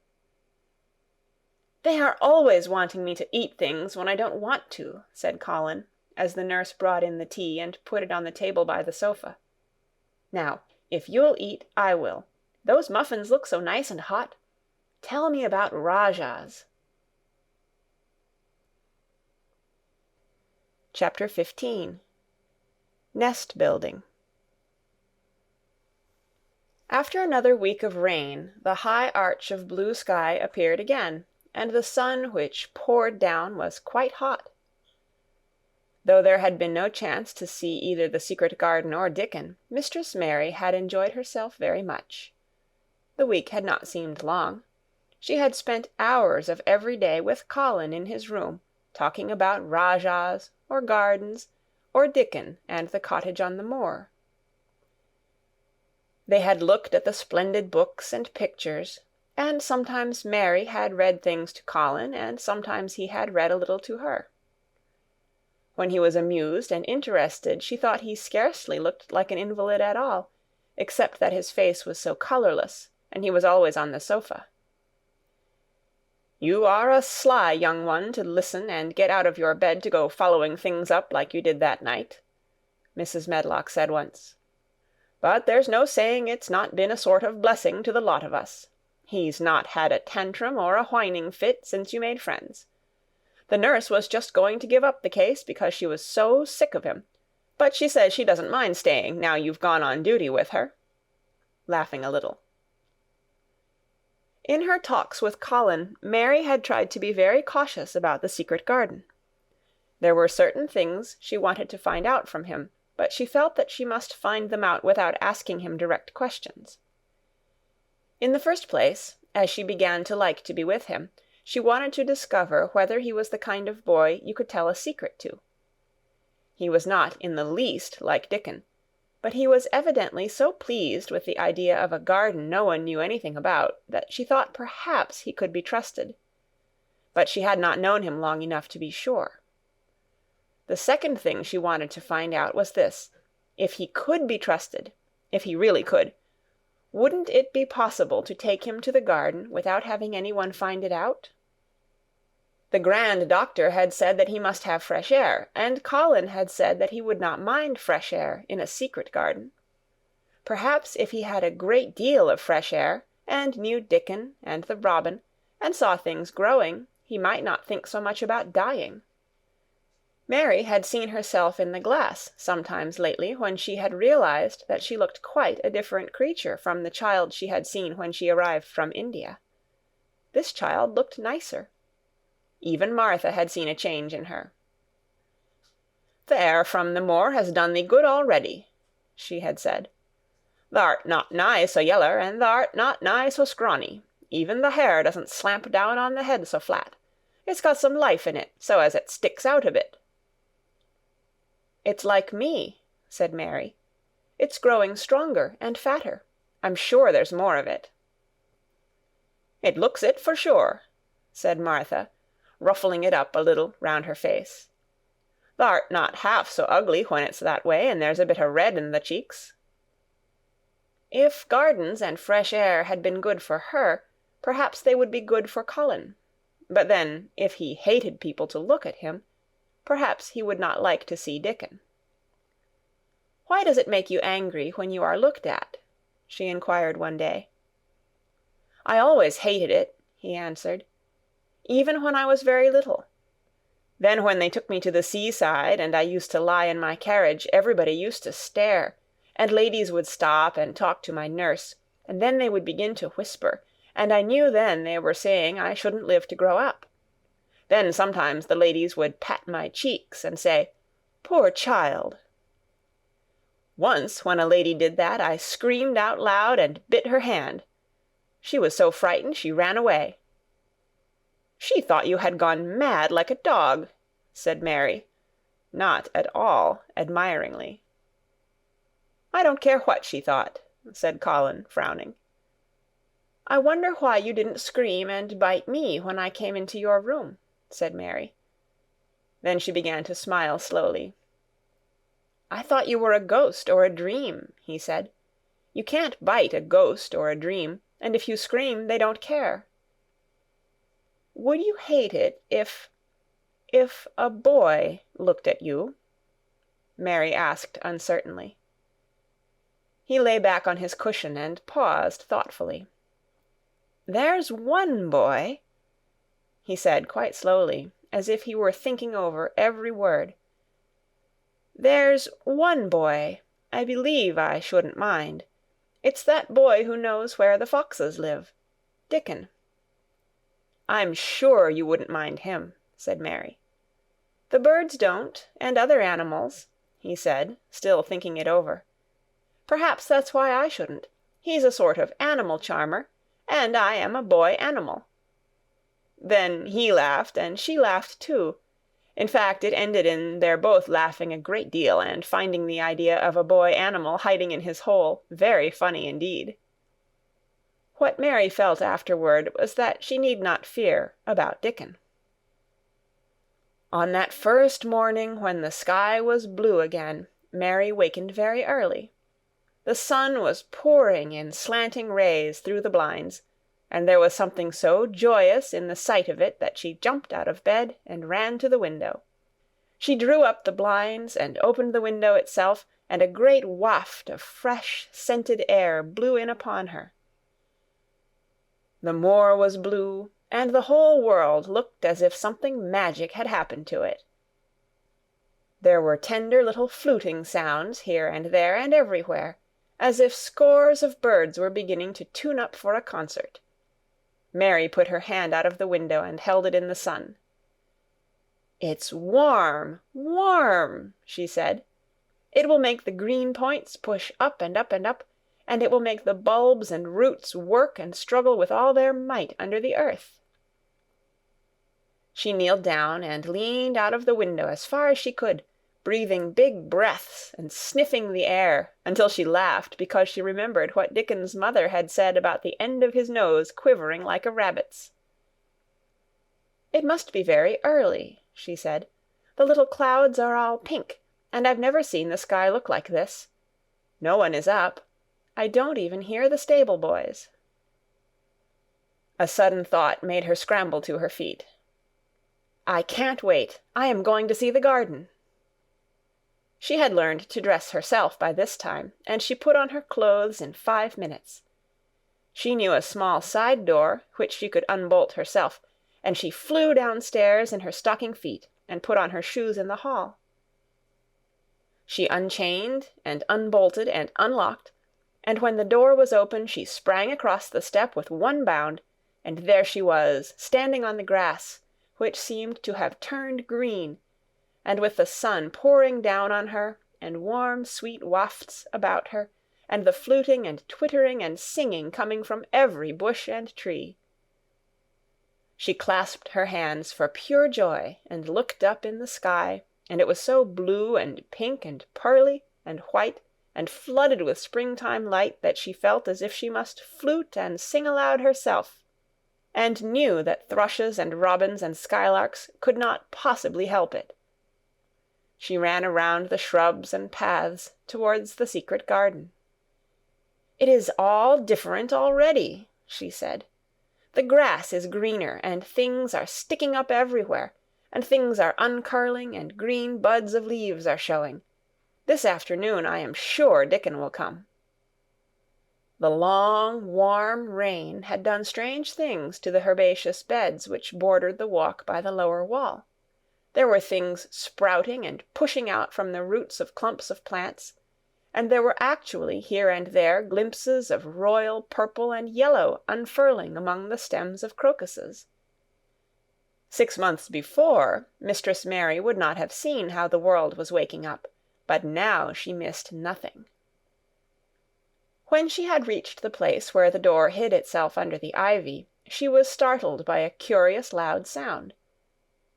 "They are always wanting me to eat things when I don't want to," said Colin, as the nurse brought in the tea and put it on the table by the sofa. "Now, if you'll eat, I will. Those muffins look so nice and hot. Tell me about Rajahs." Chapter 15. Nest Building. After another week of rain, the high arch of blue sky appeared again, and the sun which poured down was quite hot. Though there had been no chance to see either the secret garden or Dickon, Mistress Mary had enjoyed herself very much. The week had not seemed long. She had spent hours of every day with Colin in his room, talking about Rajahs, or gardens, or Dickon and the cottage on the moor. They had looked at the splendid books and pictures, and sometimes Mary had read things to Colin, and sometimes he had read a little to her. When he was amused and interested, she thought he scarcely looked like an invalid at all, except that his face was so colourless, and he was always on the sofa. "You are a sly young one to listen and get out of your bed to go following things up like you did that night," Mrs. Medlock said once. "But there's no saying it's not been a sort of blessing to the lot of us. He's not had a tantrum or a whining fit since you made friends. The nurse was just going to give up the case because she was so sick of him, but she says she doesn't mind staying now you've gone on duty with her," laughing a little. In her talks with Colin, Mary had tried to be very cautious about the secret garden. There were certain things she wanted to find out from him, but she felt that she must find them out without asking him direct questions. In the first place, as she began to like to be with him, she wanted to discover whether he was the kind of boy you could tell a secret to. He was not in the least like Dickon, but he was evidently so pleased with the idea of a garden no one knew anything about that she thought perhaps he could be trusted. But she had not known him long enough to be sure. The second thing she wanted to find out was this: if he could be trusted, if he really could, wouldn't it be possible to take him to the garden without having anyone find it out? The grand doctor had said that he must have fresh air, and Colin had said that he would not mind fresh air in a secret garden. Perhaps if he had a great deal of fresh air, and knew Dickon and the robin, and saw things growing, he might not think so much about dying. Mary had seen herself in the glass sometimes lately when she had realized that she looked quite a different creature from the child she had seen when she arrived from India. This child looked nicer. Even Martha had seen a change in her. "The air from the moor has done thee good already," she had said. "Thou'rt not nigh so yeller, and thou'rt not nigh so scrawny. Even the hair doesn't slamp down on the head so flat. It's got some life in it, so as it sticks out a bit." "It's like me," said Mary. "It's growing stronger and fatter. I'm sure there's more of it." "It looks it for sure," said Martha, ruffling it up a little round her face. "Thou'rt not half so ugly when it's that way, and there's a bit of red in the cheeks." If gardens and fresh air had been good for her, perhaps they would be good for Colin. But then, if he hated people to look at him, perhaps he would not like to see Dickon. "Why does it make you angry when you are looked at?" she inquired one day. "I always hated it," he answered, "even when I was very little. Then when they took me to the seaside, and I used to lie in my carriage, everybody used to stare, and ladies would stop and talk to my nurse, and then they would begin to whisper, and I knew then they were saying I shouldn't live to grow up. Then sometimes the ladies would pat my cheeks and say, 'Poor child!' Once when a lady did that, I screamed out loud and bit her hand. She was so frightened she ran away." "She thought you had gone mad like a dog," said Mary, not at all admiringly. "I don't care what she thought," said Colin, frowning. "I wonder why you didn't scream and bite me when I came into your room," said Mary. Then she began to smile slowly. "I thought you were a ghost or a dream," he said. "You can't bite a ghost or a dream, and if you scream they don't care." "Would you hate it if a boy looked at you?" Mary asked uncertainly. He lay back on his cushion and paused thoughtfully. "There's one boy," he said quite slowly, as if he were thinking over every word. "There's one boy I believe I shouldn't mind, It's that boy who knows where the foxes live. Dickon." "I'm sure you wouldn't mind him," said Mary. "The birds don't, and other animals," he said, still thinking it over. "Perhaps that's why I shouldn't. He's a sort of animal charmer, and I am a boy animal." Then he laughed, and she laughed too. In fact, it ended in their both laughing a great deal and finding the idea of a boy animal hiding in his hole very funny indeed. What Mary felt afterward was that she need not fear about Dickon. On that first morning when the sky was blue again, Mary wakened very early. The sun was pouring in slanting rays through the blinds, and there was something so joyous in the sight of it that she jumped out of bed and ran to the window. She drew up the blinds and opened the window itself, and a great waft of fresh, scented air blew in upon her. The moor was blue, and the whole world looked as if something magic had happened to it. There were tender little fluting sounds here and there and everywhere, as if scores of birds were beginning to tune up for a concert. Mary put her hand out of the window and held it in the sun. "It's warm, warm," she said. "It will make the green points push up and up and up, and it will make the bulbs and roots work and struggle with all their might under the earth." She kneeled down and leaned out of the window as far as she could, breathing big breaths and sniffing the air, until she laughed because she remembered what Dickon's mother had said about the end of his nose quivering like a rabbit's. "It must be very early," she said. "The little clouds are all pink, and I've never seen the sky look like this. No one is up. I don't even hear the stable boys." A sudden thought made her scramble to her feet. "I can't wait. I am going to see the garden." She had learned to dress herself by this time, and she put on her clothes in 5 minutes. She knew a small side door which she could unbolt herself, and she flew downstairs in her stocking feet and put on her shoes in the hall. She unchained and unbolted and unlocked, and when the door was open she sprang across the step with one bound, and there she was, standing on the grass, which seemed to have turned green, and with the sun pouring down on her, and warm, sweet wafts about her, and the fluting and twittering and singing coming from every bush and tree. She clasped her hands for pure joy and looked up in the sky, and it was so blue and pink and pearly and white and flooded with springtime light that she felt as if she must flute and sing aloud herself, and knew that thrushes and robins and skylarks could not possibly help it. She ran around the shrubs and paths towards the secret garden. "It is all different already," she said. "The grass is greener, and things are sticking up everywhere, and things are uncurling, and green buds of leaves are showing. This afternoon I am sure Dickon will come." The long, warm rain had done strange things to the herbaceous beds which bordered the walk by the lower wall. There were things sprouting and pushing out from the roots of clumps of plants, and there were actually here and there glimpses of royal purple and yellow unfurling among the stems of crocuses. 6 months before, Mistress Mary would not have seen how the world was waking up, but now she missed nothing. When she had reached the place where the door hid itself under the ivy, she was startled by a curious loud sound.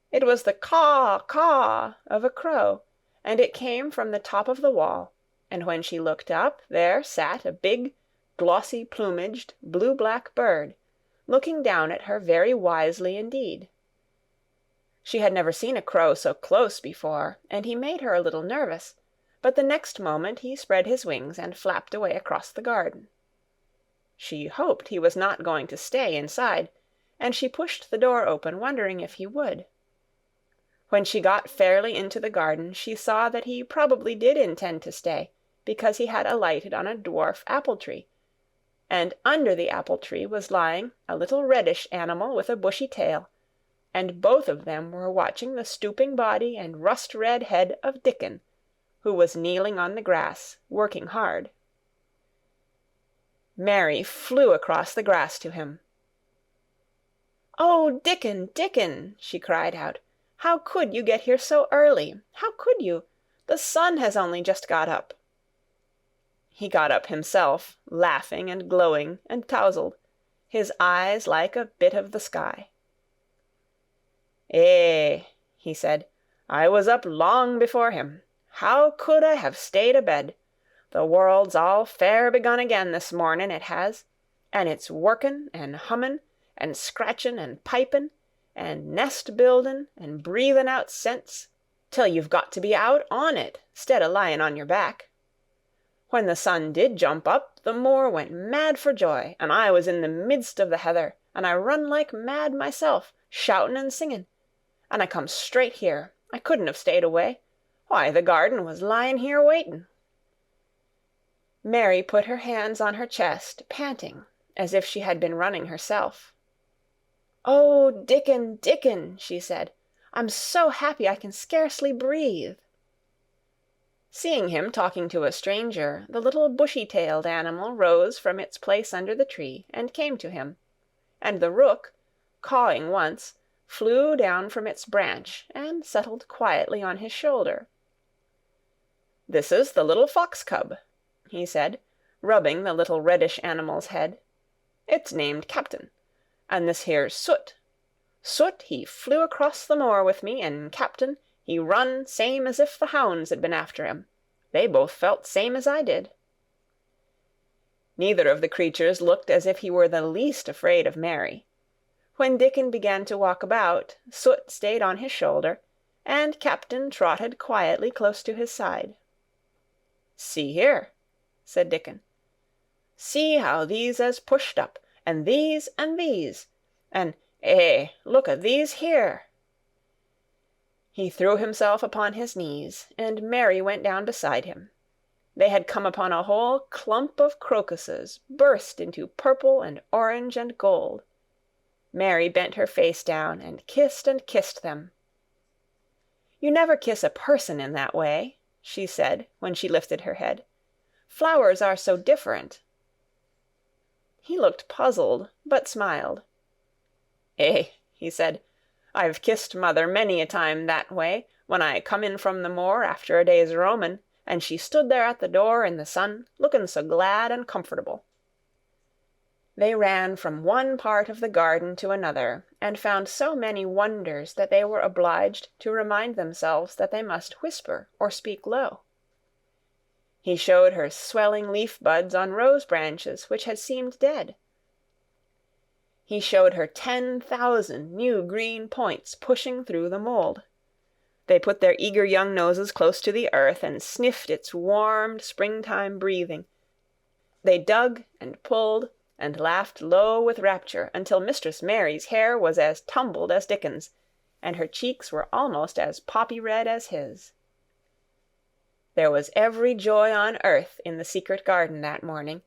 It was the caw-caw of a crow, and it came from the top of the wall, and when she looked up, there sat a big, glossy-plumaged, blue-black bird, looking down at her very wisely indeed. She had never seen a crow so close before, and he made her a little nervous, but the next moment he spread his wings and flapped away across the garden. She hoped he was not going to stay inside, and she pushed the door open, wondering if he would. When she got fairly into the garden, she saw that he probably did intend to stay, because he had alighted on a dwarf apple-tree, and under the apple-tree was lying a little reddish animal with a bushy tail, and both of them were watching the stooping body and rust-red head of Dickon, who was kneeling on the grass, working hard. Mary flew across the grass to him. "Oh, Dickon, Dickon!" she cried out. "How could you get here so early? How could you? The sun has only just got up." He got up himself, laughing and glowing and tousled, his eyes like a bit of the sky. "Eh," he said, "I was up long before him. How could I have stayed abed? The world's all fair begun again this morning, it has, and it's workin' and hummin' and scratchin' and pipin' and nest-buildin' and breathin' out scents, till you've got to be out on it, 'stead o' lyin' on your back. When the sun did jump up, the Moor went mad for joy, and I was in the midst of the heather, and I run like mad myself, shoutin' and singin'. And I come straight here. I couldn't have stayed away. Why, the garden was lyin' here waitin'." Mary put her hands on her chest, panting, as if she had been running herself. "Oh, Dickon, Dickon," she said, "I'm so happy I can scarcely breathe." Seeing him talking to a stranger, the little bushy-tailed animal rose from its place under the tree and came to him, and the rook, cawing once, flew down from its branch and settled quietly on his shoulder. "This is the little fox-cub," he said, rubbing the little reddish animal's head. "It's named Captain. And this here's Soot. Soot, he flew across the moor with me, and Captain, he run same as if the hounds had been after him. They both felt same as I did." Neither of the creatures looked as if he were the least afraid of Mary. When Dickon began to walk about, Soot stayed on his shoulder, and Captain trotted quietly close to his side. "See here," said Dickon. "See how these has pushed up, and these, and these. And, look at these here." He threw himself upon his knees, and Mary went down beside him. They had come upon a whole clump of crocuses, burst into purple and orange and gold. Mary bent her face down and kissed them. "You never kiss a person in that way," she said, when she lifted her head. "Flowers are so different." He looked puzzled, but smiled. He said, "I've kissed mother many a time that way, when I come in from the moor after a day's roamin', and she stood there at the door in the sun, looking so glad and comfortable." They ran from one part of the garden to another, and found so many wonders that they were obliged to remind themselves that they must whisper or speak low. He showed her swelling leaf-buds on rose branches which had seemed dead. He showed her 10,000 new green points pushing through the mold. They put their eager young noses close to the earth and sniffed its warm springtime breathing. They dug and pulled and laughed low with rapture until Mistress Mary's hair was as tumbled as Dickon's, and her cheeks were almost as poppy-red as his. There was every joy on earth in the secret garden that morning,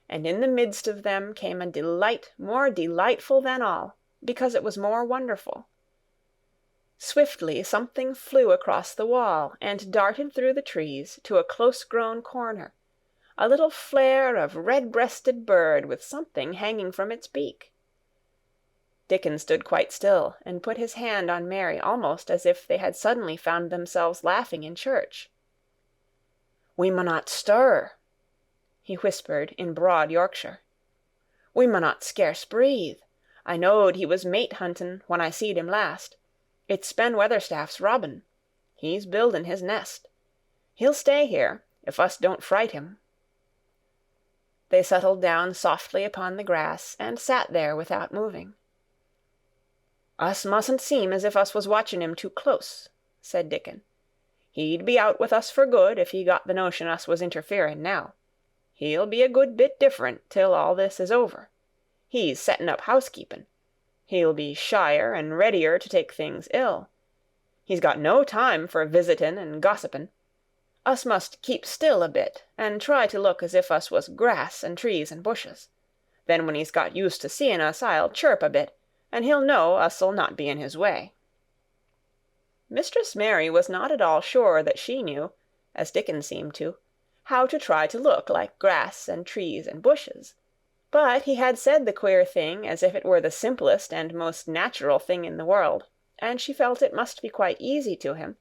and in the midst of them came a delight more delightful than all, because it was more wonderful. Swiftly something flew across the wall and darted through the trees to a close-grown corner, a little flare of red-breasted bird with something hanging from its beak. Dickon stood quite still and put his hand on Mary almost as if they had suddenly found themselves laughing in church. "We munnot stir," he whispered in broad Yorkshire. "We munnot scarce breathe. I knowed he was mate-huntin' when I seed him last. It's Ben Weatherstaff's robin. He's buildin' his nest. He'll stay here, if us don't fright him." They settled down softly upon the grass and sat there without moving. "Us mustn't seem as if us was watching him too close," said Dickon. "He'd be out with us for good if he got the notion us was interfering now. He'll be a good bit different till all this is over. He's setting up housekeeping. He'll be shyer and readier to take things ill. He's got no time for visitin' and gossipin'. Us must keep still a bit, and try to look as if us was grass and trees and bushes. Then when he's got used to seeing us, I'll chirp a bit, and he'll know us'll not be in his way." Mistress Mary was not at all sure that she knew, as Dickon seemed to, how to try to look like grass and trees and bushes. But he had said the queer thing as if it were the simplest and most natural thing in the world, and she felt it must be quite easy to him,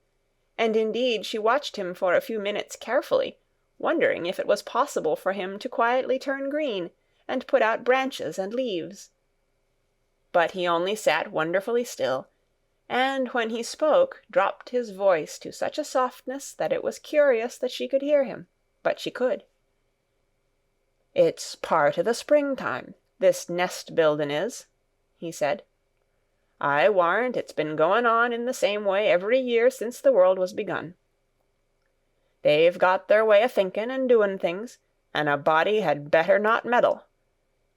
and indeed she watched him for a few minutes carefully, wondering if it was possible for him to quietly turn green, and put out branches and leaves. But he only sat wonderfully still, and when he spoke dropped his voice to such a softness that it was curious that she could hear him, but she could. "It's part o' the springtime, this nest-buildin' is," he said. "I warrant it's been going on in the same way every year since the world was begun. They've got their way o' thinking and doing things, and a body had better not meddle.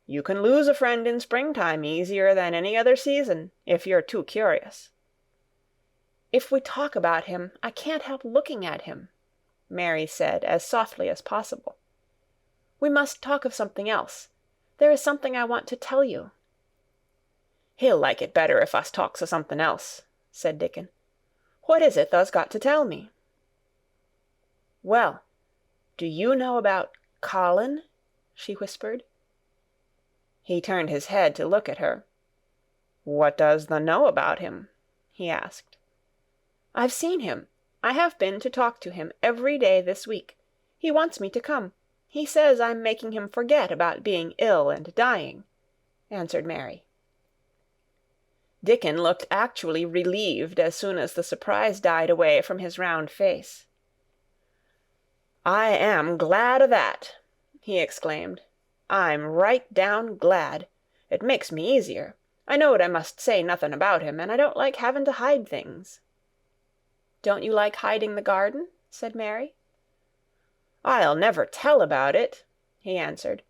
You can lose a friend in springtime easier than any other season, if you're too curious." "If we talk about him, I can't help looking at him," Mary said as softly as possible. "We must talk of something else. There is something I want to tell you." "He'll like it better if us talks o' something else," said Dickon. "What is it thou's got to tell me?" "Well, do you know about Colin?" she whispered. He turned his head to look at her. "What does thou know about him?" he asked. "I've seen him. I have been to talk to him every day this week. He wants me to come. He says I'm making him forget about being ill and dying," answered Mary. Dickon looked actually relieved as soon as the surprise died away from his round face. "I am glad o' that," he exclaimed. "I'm right down glad. It makes me easier. I knowed I must say nothing about him, and I don't like having to hide things." "Don't you like hiding the garden?" said Mary. "I'll never tell about it," he answered.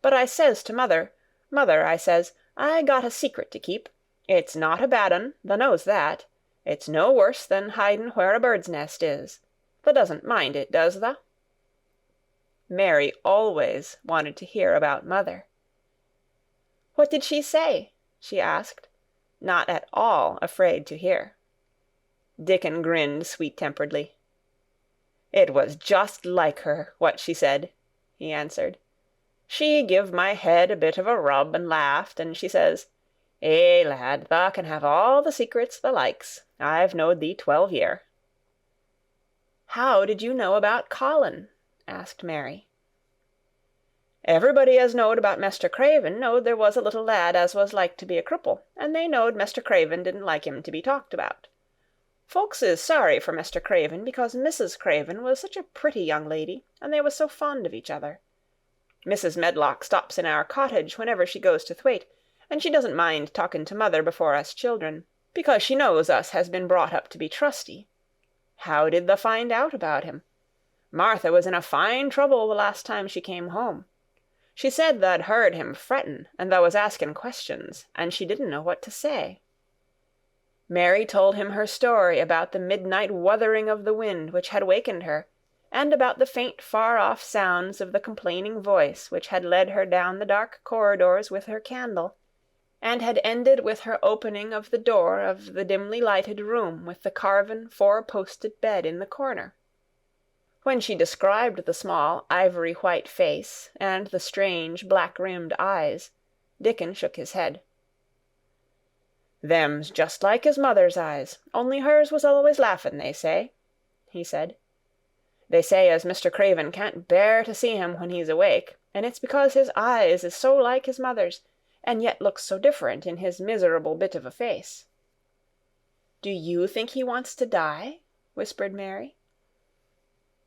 "But I says to mother, 'Mother,' I says, 'I got a secret to keep. It's not a bad un, thou knows that. It's no worse than hiding where a bird's nest is. Thou doesn't mind it, does thou?'" Mary always wanted to hear about mother. "What did she say?" she asked, not at all afraid to hear. Dickon grinned sweet-temperedly. "It was just like her, what she said," he answered. "She give my head a bit of a rub and laughed, and she says, 'Eh, lad, thou can have all the secrets thou likes. I've knowed thee 12 year.'" "How did you know about Colin?" asked Mary. "Everybody as knowed about Mester Craven knowed there was a little lad as was like to be a cripple, and they knowed Mester Craven didn't like him to be talked about. Folks is sorry for Mester Craven because Mrs. Craven was such a pretty young lady, and they was so fond of each other. Mrs. Medlock stops in our cottage whenever she goes to Thwaite, and she doesn't mind talking to mother before us children, because she knows us has been brought up to be trusty. How did thou find out about him? Martha was in a fine trouble the last time she came home. She said tha'd heard him frettin', and thou was asking questions, and she didn't know what to say." Mary told him her story about the midnight wuthering of the wind which had wakened her, and about the faint far-off sounds of the complaining voice which had led her down the dark corridors with her candle, and had ended with her opening of the door of the dimly lighted room with the carven four-posted bed in the corner. When she described the small ivory-white face and the strange black-rimmed eyes, Dickon shook his head. "Them's just like his mother's eyes, only hers was always laughing, they say," he said. "They say as Mr. Craven can't bear to see him when he's awake, and it's because his eyes is so like his mother's, and yet looks so different in his miserable bit of a face." "Do you think he wants to die?" whispered Mary.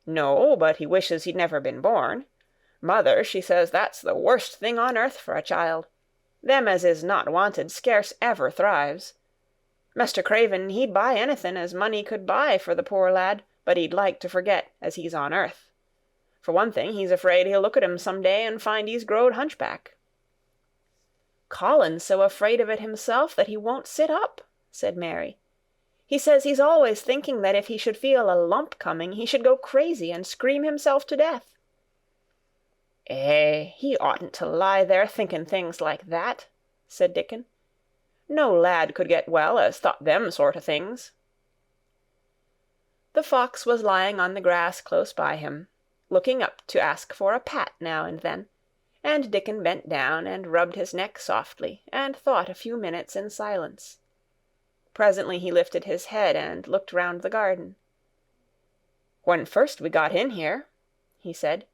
"No, but he wishes he'd never been born. Mother, she says that's the worst thing on earth for a child. Them as is not wanted scarce ever thrives. Mester Craven, he'd buy anything as money could buy for the poor lad, but he'd like to forget as he's on earth. For one thing, he's afraid he'll look at him some day and find he's growed hunchback." "Colin's so afraid of it himself that he won't sit up," said Mary. "He says he's always thinking that if he should feel a lump coming he should go crazy and scream himself to death." "Eh, he oughtn't to lie there thinking things like that," said Dickon. "No lad could get well as thought them sort of things." The fox was lying on the grass close by him, looking up to ask for a pat now and then, and Dickon bent down and rubbed his neck softly, and thought a few minutes in silence. Presently he lifted his head and looked round the garden. "When first we got in here," he said,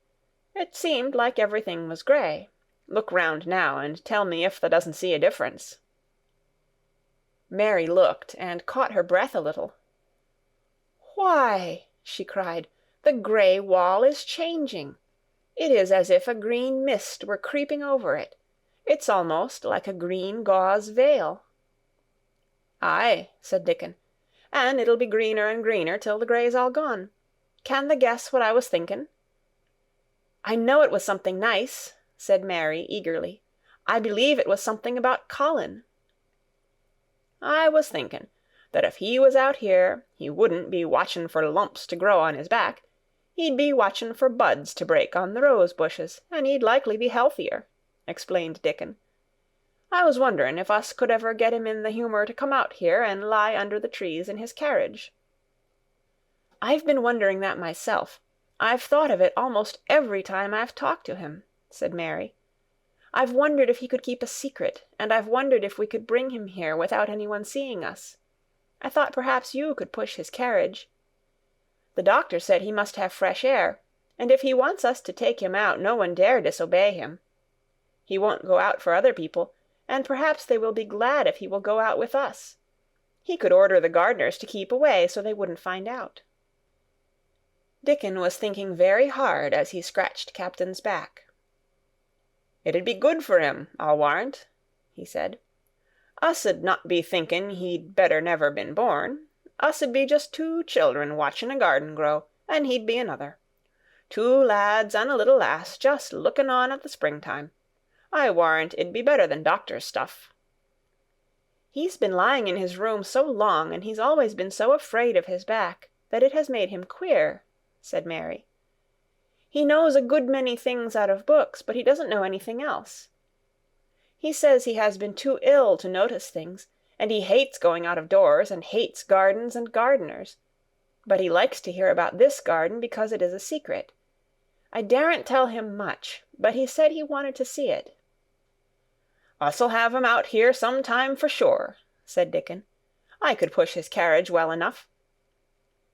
"it seemed like everything was grey. Look round now, and tell me if thou doesn't see a difference." Mary looked, and caught her breath a little. "Why," she cried, "the grey wall is changing! It is as if a green mist were creeping over it. It's almost like a green gauze veil." "Aye," said Dickon, "and it'll be greener and greener till the grey's all gone. Can thou guess what I was thinking?" "I know it was something nice," said Mary eagerly. "I believe it was something about Colin." "I was thinking that if he was out here, he wouldn't be watching for lumps to grow on his back. He'd be watching for buds to break on the rose bushes, and he'd likely be healthier," explained Dickon. "I was wondering if us could ever get him in the humour to come out here and lie under the trees in his carriage." "I've been wondering that myself. I've thought of it almost every time I've talked to him," said Mary. "I've wondered if he could keep a secret, and I've wondered if we could bring him here without anyone seeing us. I thought perhaps you could push his carriage. The doctor said he must have fresh air, and if he wants us to take him out no one dare disobey him. He won't go out for other people, and perhaps they will be glad if he will go out with us. He could order the gardeners to keep away so they wouldn't find out." Dickon was thinking very hard as he scratched Captain's back. "It'd be good for him, I'll warrant," he said. "Us'd not be thinking he'd better never been born. Us'd be just two children watching a garden grow, and he'd be another. Two lads and a little lass just looking on at the springtime. I warrant it'd be better than doctor's stuff." "He's been lying in his room so long, and he's always been so afraid of his back, that it has made him queer," said Mary. "He knows a good many things out of books, but he doesn't know anything else. He says he has been too ill to notice things, and he hates going out of doors, and hates gardens and gardeners. But he likes to hear about this garden because it is a secret. I daren't tell him much, but he said he wanted to see it." "Us'll have him out here some time for sure," said Dickon. "I could push his carriage well enough.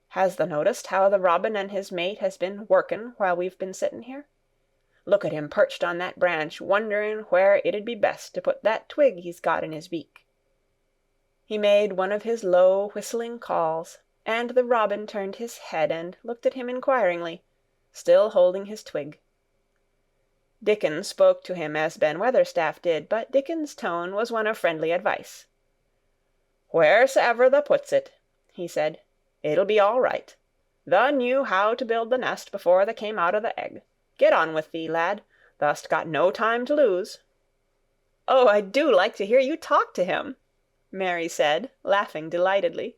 Has thou noticed how the robin and his mate has been working while we've been sitting here? Look at him perched on that branch, wondering where it'd be best to put that twig he's got in his beak." He made one of his low whistling calls, and the robin turned his head and looked at him inquiringly, still holding his twig. Dickon spoke to him as Ben Weatherstaff did, but Dickon's tone was one of friendly advice. "Wheresoever thou puts it," he said, "it'll be all right. Thou knew how to build the nest before thou came out of the egg. Get on with thee, lad. Thou'st got no time to lose." "Oh, I do like to hear you talk to him," Mary said, laughing delightedly.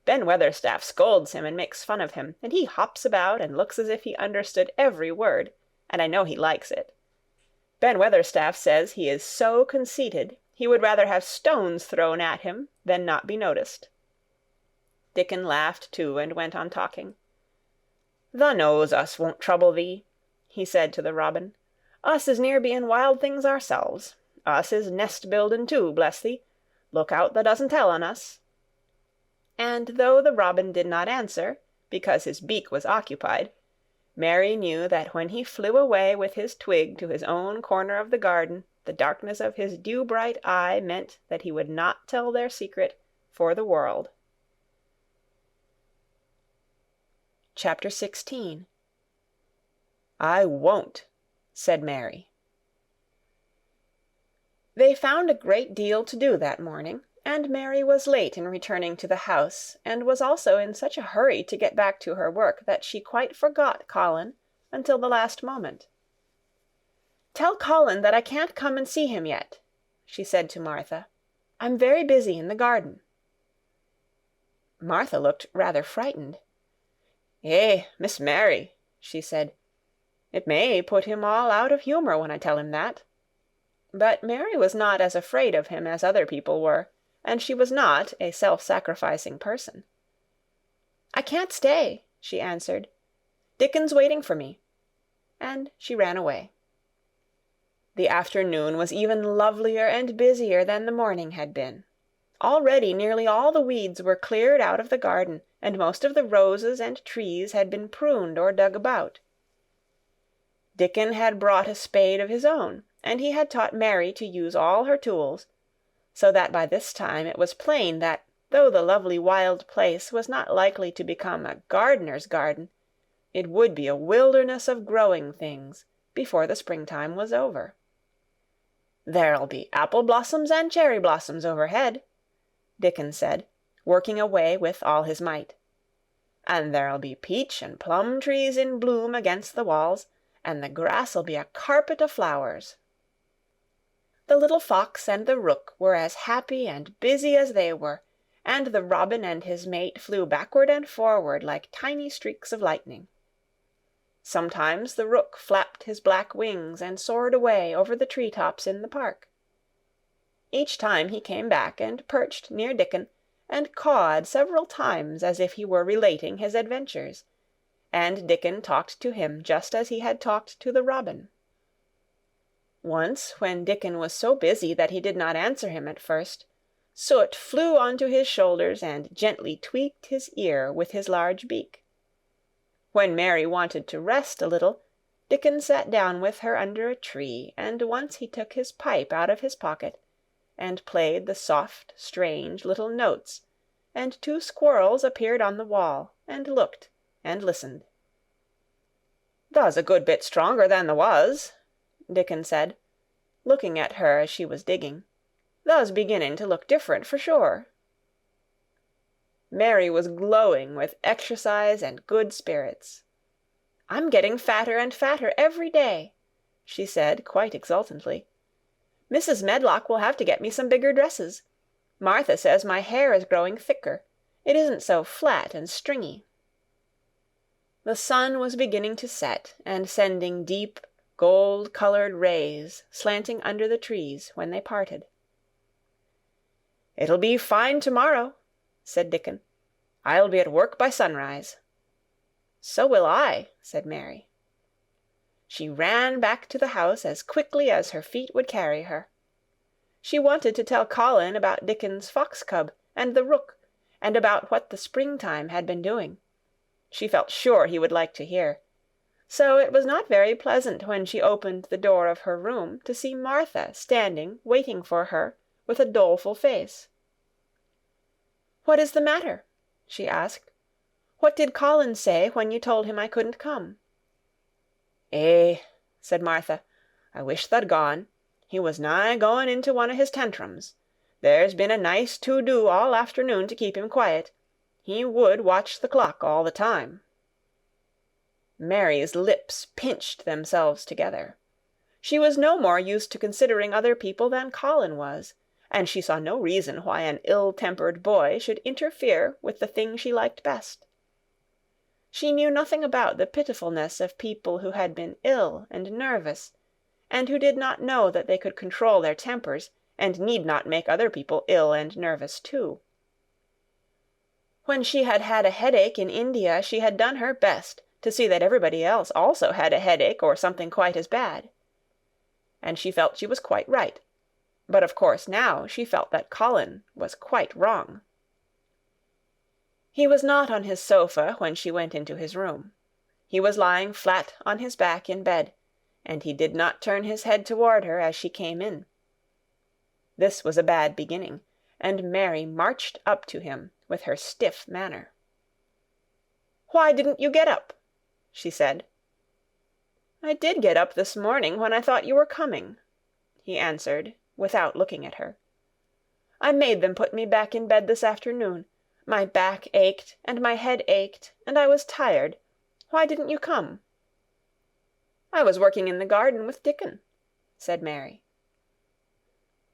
"Ben Weatherstaff scolds him and makes fun of him, and he hops about and looks as if he understood every word, and I know he likes it. Ben Weatherstaff says he is so conceited he would rather have stones thrown at him than not be noticed." Dickon laughed too and went on talking. "Thou knows us won't trouble thee," he said to the robin. "Us is near being wild things ourselves. Us is nest-building too, bless thee. Look out thou doesn't tell on us." And though the robin did not answer, because his beak was occupied, Mary knew that when he flew away with his twig to his own corner of the garden, the darkness of his dew-bright eye meant that he would not tell their secret for the world. Chapter 16. "I won't," said Mary. They found a great deal to do that morning, and Mary was late in returning to the house, and was also in such a hurry to get back to her work that she quite forgot Colin until the last moment. "Tell Colin that I can't come and see him yet," she said to Martha. "I'm very busy in the garden." Martha looked rather frightened. "Eh, Miss Mary," she said, "it may put him all out of humour when I tell him that." But Mary was not as afraid of him as other people were, and she was not a self-sacrificing person. "I can't stay," she answered. "Dickon's waiting for me." And she ran away. The afternoon was even lovelier and busier than the morning had been. Already nearly all the weeds were cleared out of the garden, and most of the roses and trees had been pruned or dug about. Dickon had brought a spade of his own, and he had taught Mary to use all her tools, so that by this time it was plain that, though the lovely wild place was not likely to become a gardener's garden, it would be a wilderness of growing things before the springtime was over. "There'll be apple blossoms and cherry blossoms overhead," Dickon said, working away with all his might. "And there'll be peach and plum trees in bloom against the walls, and the grass'll be a carpet o' flowers." The little fox and the rook were as happy and busy as they were, and the robin and his mate flew backward and forward like tiny streaks of lightning. Sometimes the rook flapped his black wings and soared away over the tree-tops in the park. Each time he came back and perched near Dickon and cawed several times as if he were relating his adventures, and Dickon talked to him just as he had talked to the robin. Once, when Dickon was so busy that he did not answer him at first, Soot flew onto his shoulders and gently tweaked his ear with his large beak. When Mary wanted to rest a little, Dickon sat down with her under a tree, and once he took his pipe out of his pocket, and played the soft, strange little notes, and 2 squirrels appeared on the wall, and looked, and listened. "Thou's a good bit stronger than thou was," Dickon said, looking at her as she was digging. "Thou's beginning to look different, for sure." Mary was glowing with exercise and good spirits. "I'm getting fatter and fatter every day," she said quite exultantly. "Mrs. Medlock will have to get me some bigger dresses. Martha says my hair is growing thicker. It isn't so flat and stringy." The sun was beginning to set and sending deep, gold-colored rays slanting under the trees when they parted. "It'll be fine tomorrow," said Dickon. "I'll be at work by sunrise." "So will I," said Mary. She ran back to the house as quickly as her feet would carry her. She wanted to tell Colin about Dickon's fox cub and the rook, and about what the springtime had been doing. She felt sure he would like to hear. So it was not very pleasant when she opened the door of her room to see Martha standing waiting for her with a doleful face. "What is the matter?" she asked. "What did Colin say when you told him I couldn't come?" "Eh," said Martha, "I wish tha'd gone. He was nigh going into one of his tantrums. There's been a nice to-do all afternoon to keep him quiet. He would watch the clock all the time." Mary's lips pinched themselves together. She was no more used to considering other people than Colin was, and she saw no reason why an ill-tempered boy should interfere with the thing she liked best. She knew nothing about the pitifulness of people who had been ill and nervous, and who did not know that they could control their tempers, and need not make other people ill and nervous too. When she had had a headache in India, she had done her best to see that everybody else also had a headache or something quite as bad. And she felt she was quite right. But of course now she felt that Colin was quite wrong. He was not on his sofa when she went into his room. He was lying flat on his back in bed, and he did not turn his head toward her as she came in. This was a bad beginning, and Mary marched up to him with her stiff manner. "Why didn't you get up?" she said. "I did get up this morning when I thought you were coming," he answered, without looking at her. "I made them put me back in bed this afternoon. My back ached, and my head ached, and I was tired. Why didn't you come?" "I was working in the garden with Dickon," said Mary.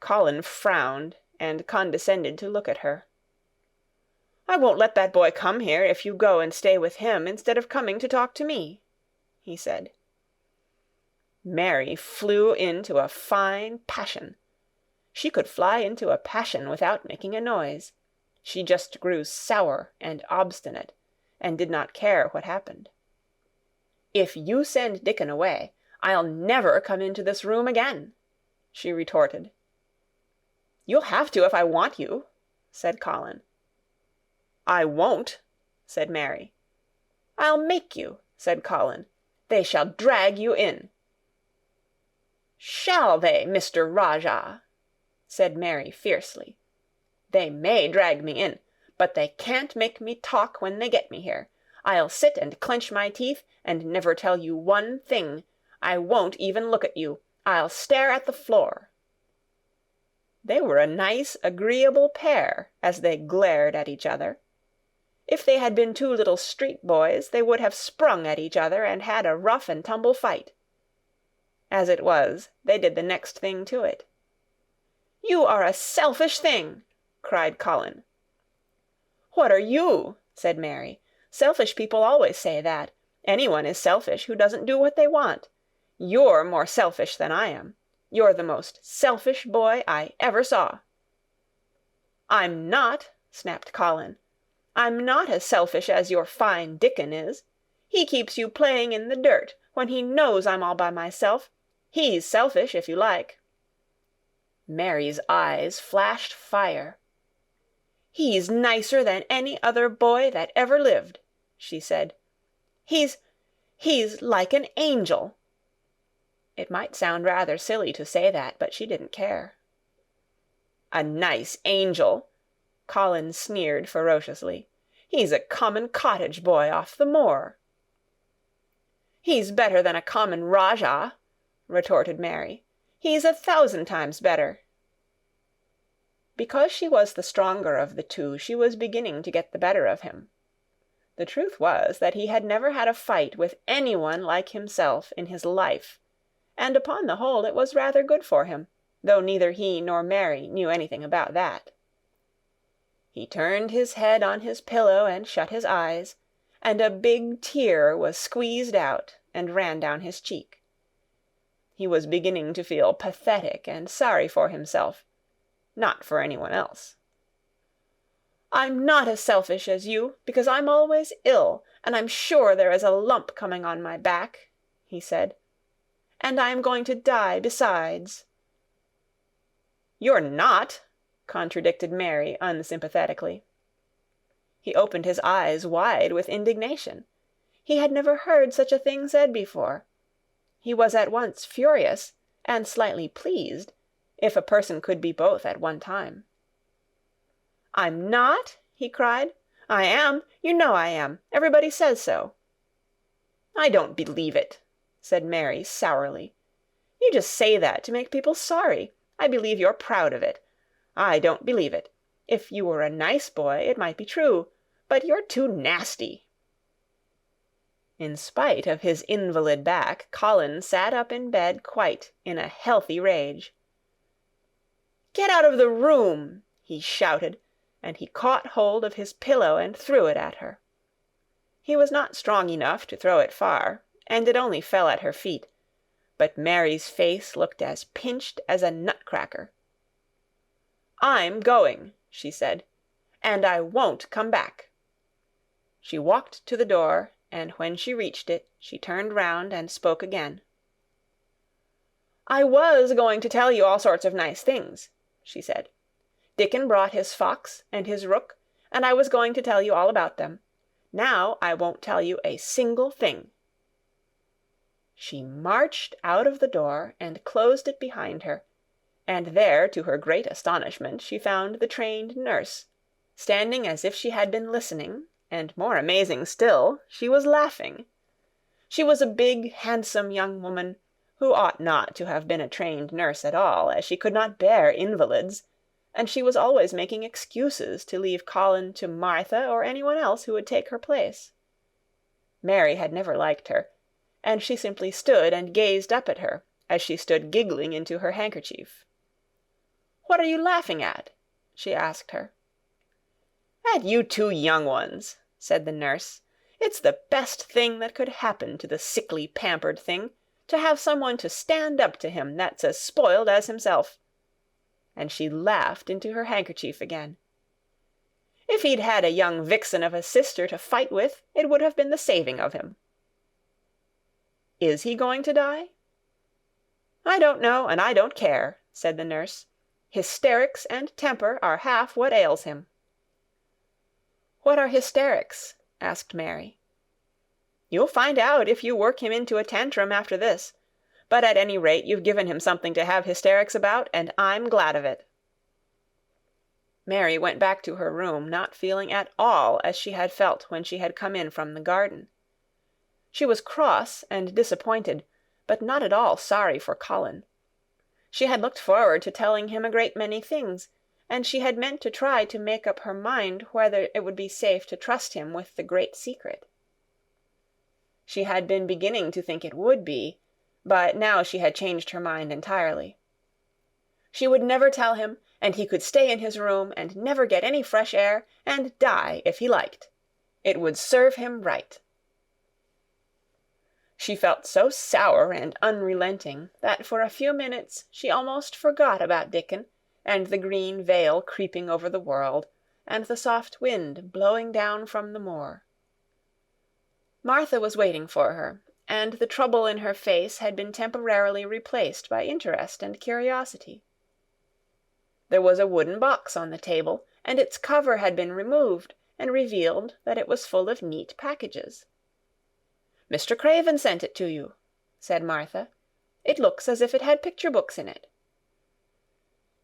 Colin frowned and condescended to look at her. "I won't let that boy come here if you go and stay with him instead of coming to talk to me," he said. Mary flew into a fine passion. She could fly into a passion without making a noise. She just grew sour and obstinate, and did not care what happened. "If you send Dickon away, I'll never come into this room again," she retorted. "You'll have to if I want you," said Colin. "I won't," said Mary. "I'll make you," said Colin. "They shall drag you in." "Shall they, Mr. Rajah?" said Mary fiercely. "They may drag me in, but they can't make me talk when they get me here. I'll sit and clench my teeth and never tell you one thing. I won't even look at you. I'll stare at the floor." They were a nice, agreeable pair as they glared at each other. If they had been two little street boys, they would have sprung at each other and had a rough-and-tumble fight. As it was, they did the next thing to it. "You are a selfish thing!" cried Colin. "What are you?" said Mary. "Selfish people always say that. Anyone is selfish who doesn't do what they want. You're more selfish than I am. You're the most selfish boy I ever saw." "I'm not," snapped Colin. "I'm not as selfish as your fine Dickon is. He keeps you playing in the dirt when he knows I'm all by myself. He's selfish, if you like." Mary's eyes flashed fire. "He's nicer than any other boy that ever lived," she said. He's like an angel." It might sound rather silly to say that, but she didn't care. "A nice angel!" Colin sneered ferociously. "He's a common cottage boy off the moor." "He's better than a common Rajah," retorted Mary. "He's 1,000 times better." Because she was the stronger of the two, she was beginning to get the better of him. The truth was that he had never had a fight with anyone like himself in his life, and upon the whole it was rather good for him, though neither he nor Mary knew anything about that. He turned his head on his pillow and shut his eyes, and a big tear was squeezed out and ran down his cheek. He was beginning to feel pathetic and sorry for himself, not for anyone else. "I'm not as selfish as you, because I'm always ill, and I'm sure there is a lump coming on my back," he said. "And I am going to die besides." "You're not," contradicted Mary unsympathetically. He opened his eyes wide with indignation. He had never heard such a thing said before. He was at once furious and slightly pleased, if a person could be both at one time. "I'm not?" he cried. "I am. You know I am. Everybody says so." "I don't believe it," said Mary sourly. "You just say that to make people sorry. I believe you're proud of it. I don't believe it. If you were a nice boy, it might be true, but you're too nasty." In spite of his invalid back, Colin sat up in bed quite in a healthy rage. "Get out of the room!" he shouted, and he caught hold of his pillow and threw it at her. He was not strong enough to throw it far, and it only fell at her feet, but Mary's face looked as pinched as a nutcracker. "I'm going," she said, "and I won't come back." She walked to the door, and when she reached it, she turned round and spoke again. "I was going to tell you all sorts of nice things," she said. "Dickon brought his fox and his rook, and I was going to tell you all about them. Now I won't tell you a single thing." She marched out of the door and closed it behind her, and there, to her great astonishment, she found the trained nurse, standing as if she had been listening, and more amazing still, she was laughing. She was a big, handsome young woman, who ought not to have been a trained nurse at all, as she could not bear invalids, and she was always making excuses to leave Colin to Martha or anyone else who would take her place. Mary had never liked her, and she simply stood and gazed up at her, as she stood giggling into her handkerchief. "What are you laughing at?" she asked her. "At you two young ones," said the nurse. "It's the best thing that could happen to the sickly, pampered thing, to have someone to stand up to him that's as spoiled as himself." And she laughed into her handkerchief again. "If he'd had a young vixen of a sister to fight with, it would have been the saving of him." "Is he going to die?" "I don't know, and I don't care," said the nurse. "Hysterics and temper are half what ails him." "What are hysterics?" asked Mary. "You'll find out if you work him into a tantrum after this. But at any rate you've given him something to have hysterics about, and I'm glad of it." Mary went back to her room, not feeling at all as she had felt when she had come in from the garden. She was cross and disappointed, but not at all sorry for Colin. She had looked forward to telling him a great many things, and she had meant to try to make up her mind whether it would be safe to trust him with the great secret. She had been beginning to think it would be, but now she had changed her mind entirely. She would never tell him, and he could stay in his room and never get any fresh air, and die if he liked. It would serve him right. She felt so sour and unrelenting that for a few minutes she almost forgot about Dickon, and the green veil creeping over the world, and the soft wind blowing down from the moor. Martha was waiting for her, and the trouble in her face had been temporarily replaced by interest and curiosity. There was a wooden box on the table, and its cover had been removed, and revealed that it was full of neat packages. "Mr. Craven sent it to you," said Martha. "It looks as if it had picture books in it."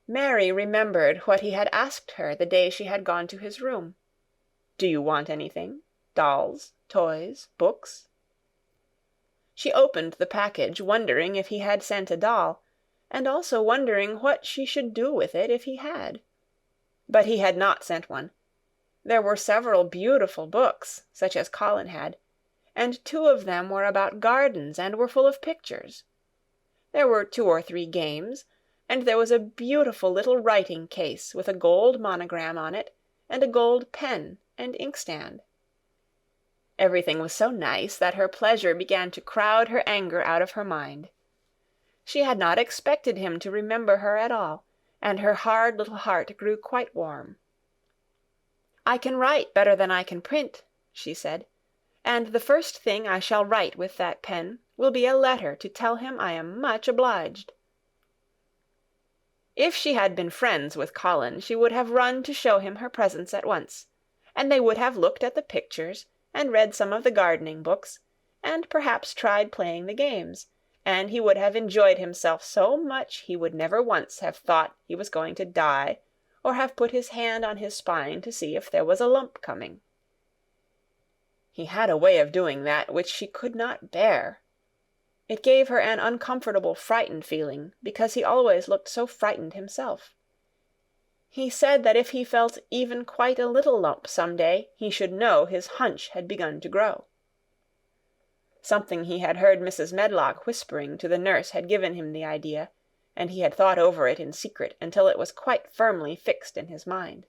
Mary remembered what he had asked her the day she had gone to his room. "Do you want anything? Dolls, toys, books?" She opened the package, wondering if he had sent a doll, and also wondering what she should do with it if he had. But he had not sent one. There were several beautiful books, such as Colin had, and 2 of them were about gardens and were full of pictures. There were 2 or 3 games, and there was a beautiful little writing case with a gold monogram on it, and a gold pen and inkstand. Everything was so nice that her pleasure began to crowd her anger out of her mind. She had not expected him to remember her at all, and her hard little heart grew quite warm. "I can write better than I can print," she said, "and the first thing I shall write with that pen will be a letter to tell him I am much obliged." If she had been friends with Colin, she would have run to show him her presents at once, and they would have looked at the pictures, and read some of the gardening books, and perhaps tried playing the games, and he would have enjoyed himself so much he would never once have thought he was going to die, or have put his hand on his spine to see if there was a lump coming. He had a way of doing that which she could not bear. It gave her an uncomfortable, frightened feeling, because he always looked so frightened himself. He said that if he felt even quite a little lump some day, he should know his hunch had begun to grow. Something he had heard Mrs. Medlock whispering to the nurse had given him the idea, and he had thought over it in secret until it was quite firmly fixed in his mind.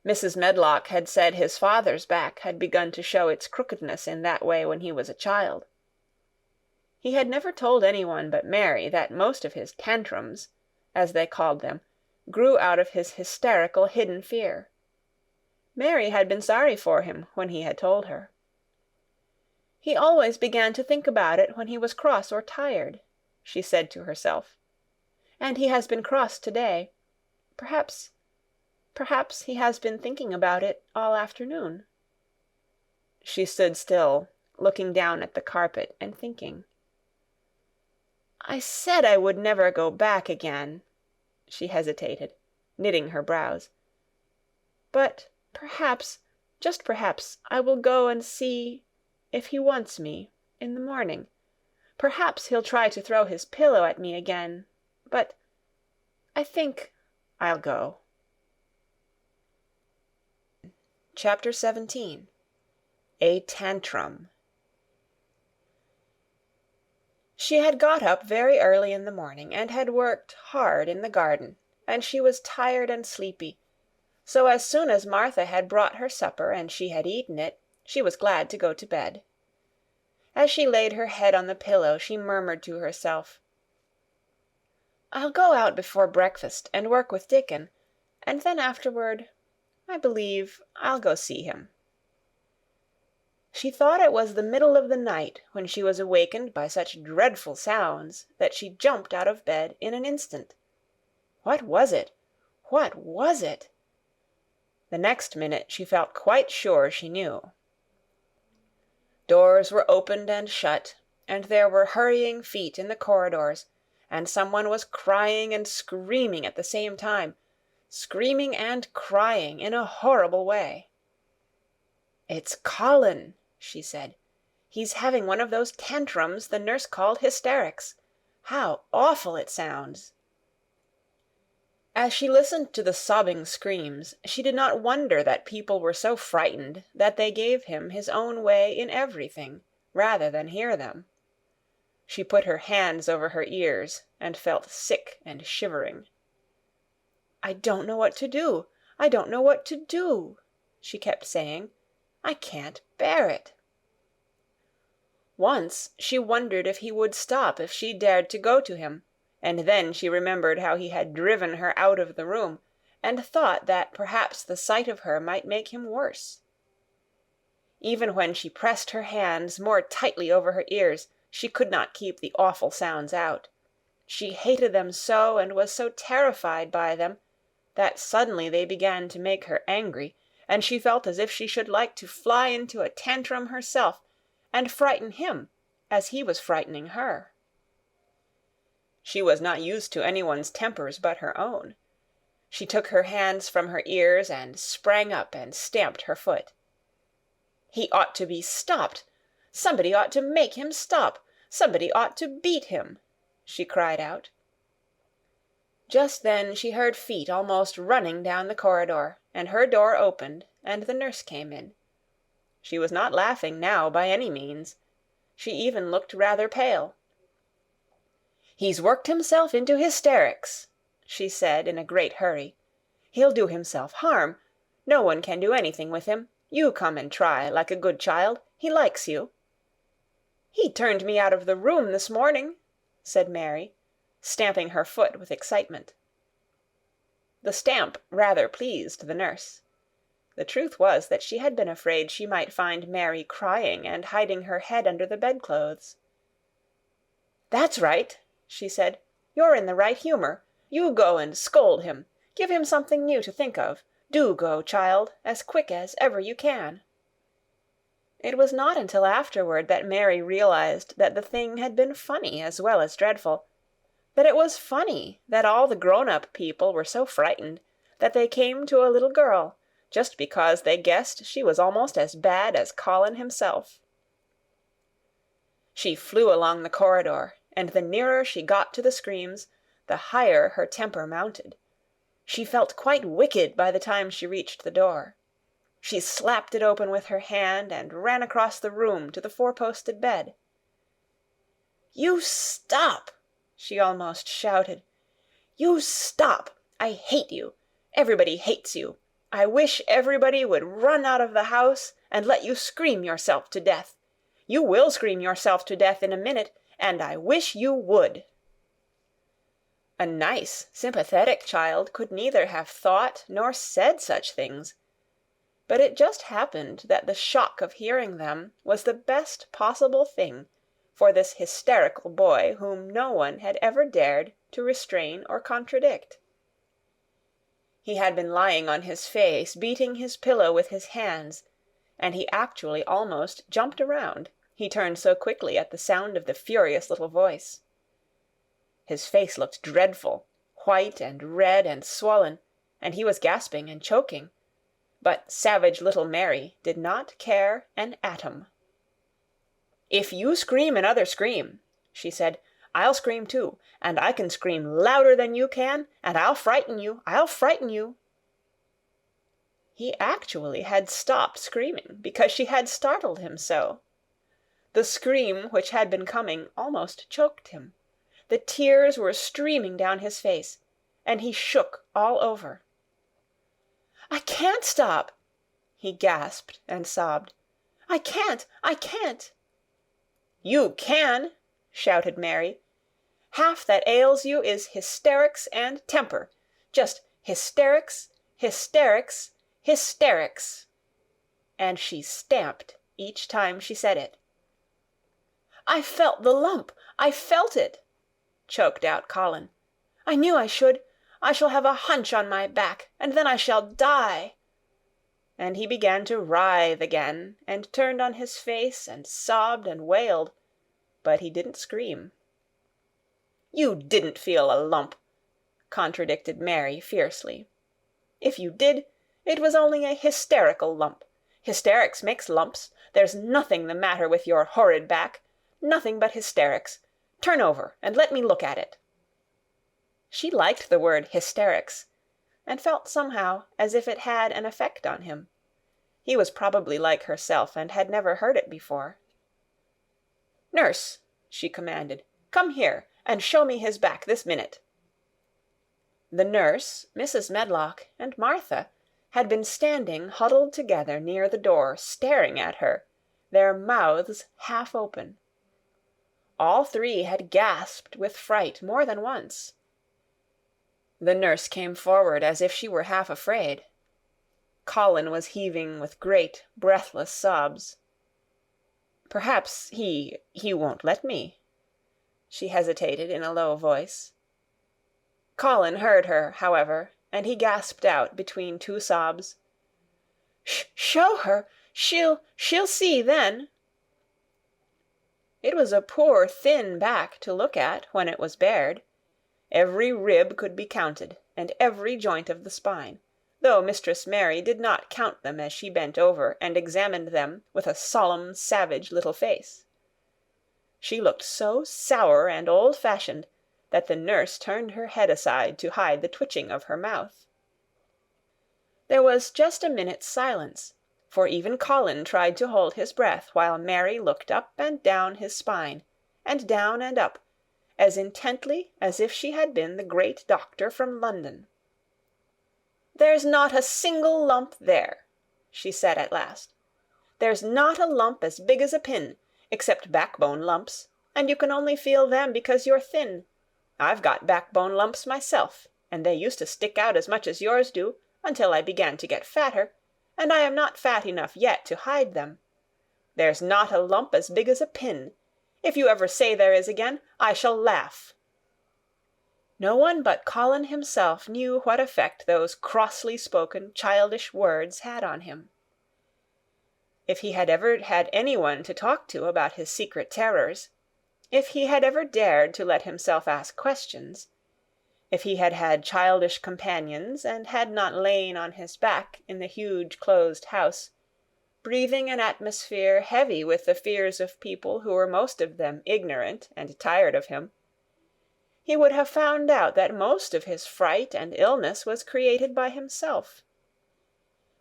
Mrs. Medlock had said his father's back had begun to show its crookedness in that way when he was a child. He had never told anyone but Mary that most of his tantrums, as they called them, grew out of his hysterical hidden fear. Mary had been sorry for him when he had told her. "He always began to think about it when he was cross or tired," she said to herself. "And he has been cross today. Perhaps he has been thinking about it all afternoon." She stood still, looking down at the carpet and thinking. "I said I would never go back again," she hesitated, knitting her brows. "But perhaps, just perhaps, I will go and see if he wants me in the morning. Perhaps he'll try to throw his pillow at me again, but I think I'll go." Chapter 17. A Tantrum. She had got up very early in the morning, and had worked hard in the garden, and she was tired and sleepy, so as soon as Martha had brought her supper and she had eaten it, she was glad to go to bed. As she laid her head on the pillow, she murmured to herself, "I'll go out before breakfast and work with Dickon, and then afterward, I believe I'll go see him." She thought it was the middle of the night when she was awakened by such dreadful sounds that she jumped out of bed in an instant. What was it? What was it? The next minute she felt quite sure she knew. Doors were opened and shut, and there were hurrying feet in the corridors, and someone was crying and screaming at the same time, screaming and crying in a horrible way. "It's Colin," she said. "He's having one of those tantrums the nurse called hysterics. How awful it sounds!" As she listened to the sobbing screams, she did not wonder that people were so frightened that they gave him his own way in everything, rather than hear them. She put her hands over her ears and felt sick and shivering. "I don't know what to do. I don't know what to do," she kept saying. "I can't bear it." Once she wondered if he would stop if she dared to go to him, and then she remembered how he had driven her out of the room, and thought that perhaps the sight of her might make him worse. Even when she pressed her hands more tightly over her ears, she could not keep the awful sounds out. She hated them so and was so terrified by them that suddenly they began to make her angry, and she felt as if she should like to fly into a tantrum herself and frighten him as he was frightening her. She was not used to anyone's tempers but her own. She took her hands from her ears and sprang up and stamped her foot. "He ought to be stopped. Somebody ought to make him stop. Somebody ought to beat him," she cried out. Just then she heard feet almost running down the corridor, and her door opened, and the nurse came in. She was not laughing now by any means. She even looked rather pale. "He's worked himself into hysterics," she said in a great hurry. "He'll do himself harm. No one can do anything with him. You come and try, like a good child. He likes you." "He turned me out of the room this morning," said Mary, stamping her foot with excitement. The stamp rather pleased the nurse. The truth was that she had been afraid she might find Mary crying and hiding her head under the bedclothes. "That's right," she said. "You're in the right humour. You go and scold him. Give him something new to think of. Do go, child, as quick as ever you can." It was not until afterward that Mary realized that the thing had been funny as well as dreadful, that it was funny that all the grown-up people were so frightened that they came to a little girl just because they guessed she was almost as bad as Colin himself. She flew along the corridor, and the nearer she got to the screams, the higher her temper mounted. She felt quite wicked by the time she reached the door. She slapped it open with her hand and ran across the room to the four-posted bed. "You stop!" she almost shouted. "You stop! I hate you! Everybody hates you! I wish everybody would run out of the house and let you scream yourself to death! You will scream yourself to death in a minute, and I wish you would!" A nice, sympathetic child could neither have thought nor said such things, but it just happened that the shock of hearing them was the best possible thing for this hysterical boy whom no one had ever dared to restrain or contradict. He had been lying on his face, beating his pillow with his hands, and he actually almost jumped around, he turned so quickly at the sound of the furious little voice. His face looked dreadful, white and red and swollen, and he was gasping and choking, but savage little Mary did not care an atom. "If you scream another scream," she said, "I'll scream too, and I can scream louder than you can, and I'll frighten you, I'll frighten you." He actually had stopped screaming because she had startled him so. The scream which had been coming almost choked him. The tears were streaming down his face, and he shook all over. "I can't stop," he gasped and sobbed. "I can't! I can't!" "You can!" shouted Mary. "Half that ails you is hysterics and temper. Just hysterics, hysterics, hysterics." And she stamped each time she said it. "I felt the lump! I felt it!" choked out Colin. "I knew I should. I shall have a hunch on my back, and then I shall die." And he began to writhe again, and turned on his face and sobbed and wailed, but he didn't scream. "You didn't feel a lump," contradicted Mary fiercely. "If you did, it was only a hysterical lump. Hysterics makes lumps. There's nothing the matter with your horrid back. Nothing but hysterics. Turn over and let me look at it." She liked the word hysterics, and felt somehow as if it had an effect on him. He was probably like herself and had never heard it before. "Nurse," she commanded, "come here and show me his back this minute." The nurse, Mrs. Medlock, and Martha had been standing huddled together near the door, staring at her, their mouths half open. All three had gasped with fright more than once. The nurse came forward as if she were half afraid. Colin was heaving with great, breathless sobs. "Perhaps he won't let me," she hesitated in a low voice. Colin heard her, however, and he gasped out between two sobs, "Show her! She'll see then." It was a poor thin back to look at when it was bared. Every rib could be counted, and every joint of the spine, though Mistress Mary did not count them as she bent over and examined them with a solemn, savage little face. She looked so sour and old-fashioned that the nurse turned her head aside to hide the twitching of her mouth. There was just a minute's silence, for even Colin tried to hold his breath while Mary looked up and down his spine, and down and up, as intently as if she had been the great doctor from London. "There's not a single lump there," she said at last. "There's not a lump as big as a pin, except backbone lumps, and you can only feel them because you're thin. I've got backbone lumps myself, and they used to stick out as much as yours do, until I began to get fatter, and I am not fat enough yet to hide them. There's not a lump as big as a pin. If you ever say there is again, I shall laugh." No one but Colin himself knew what effect those crossly spoken, childish words had on him. If he had ever had anyone to talk to about his secret terrors, if he had ever dared to let himself ask questions, if he had had childish companions and had not lain on his back in the huge closed house, breathing an atmosphere heavy with the fears of people who were most of them ignorant and tired of him, he would have found out that most of his fright and illness was created by himself.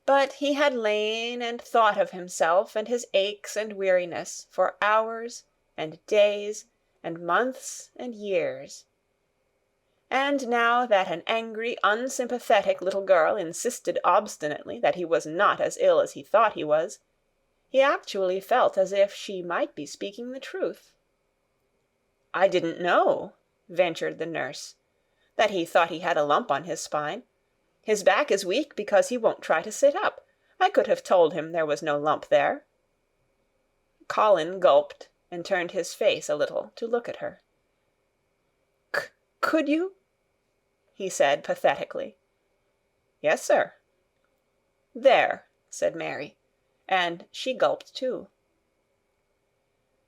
But he had lain and thought of himself and his aches and weariness for hours and days and months and years. And now that an angry, unsympathetic little girl insisted obstinately that he was not as ill as he thought he was, he actually felt as if she might be speaking the truth. "I didn't know," ventured the nurse, "that he thought he had a lump on his spine. His back is weak because he won't try to sit up. I could have told him there was no lump there." Colin gulped and turned his face a little to look at her. "Could you?" he said pathetically. "Yes, sir." "There," said Mary, and she gulped too.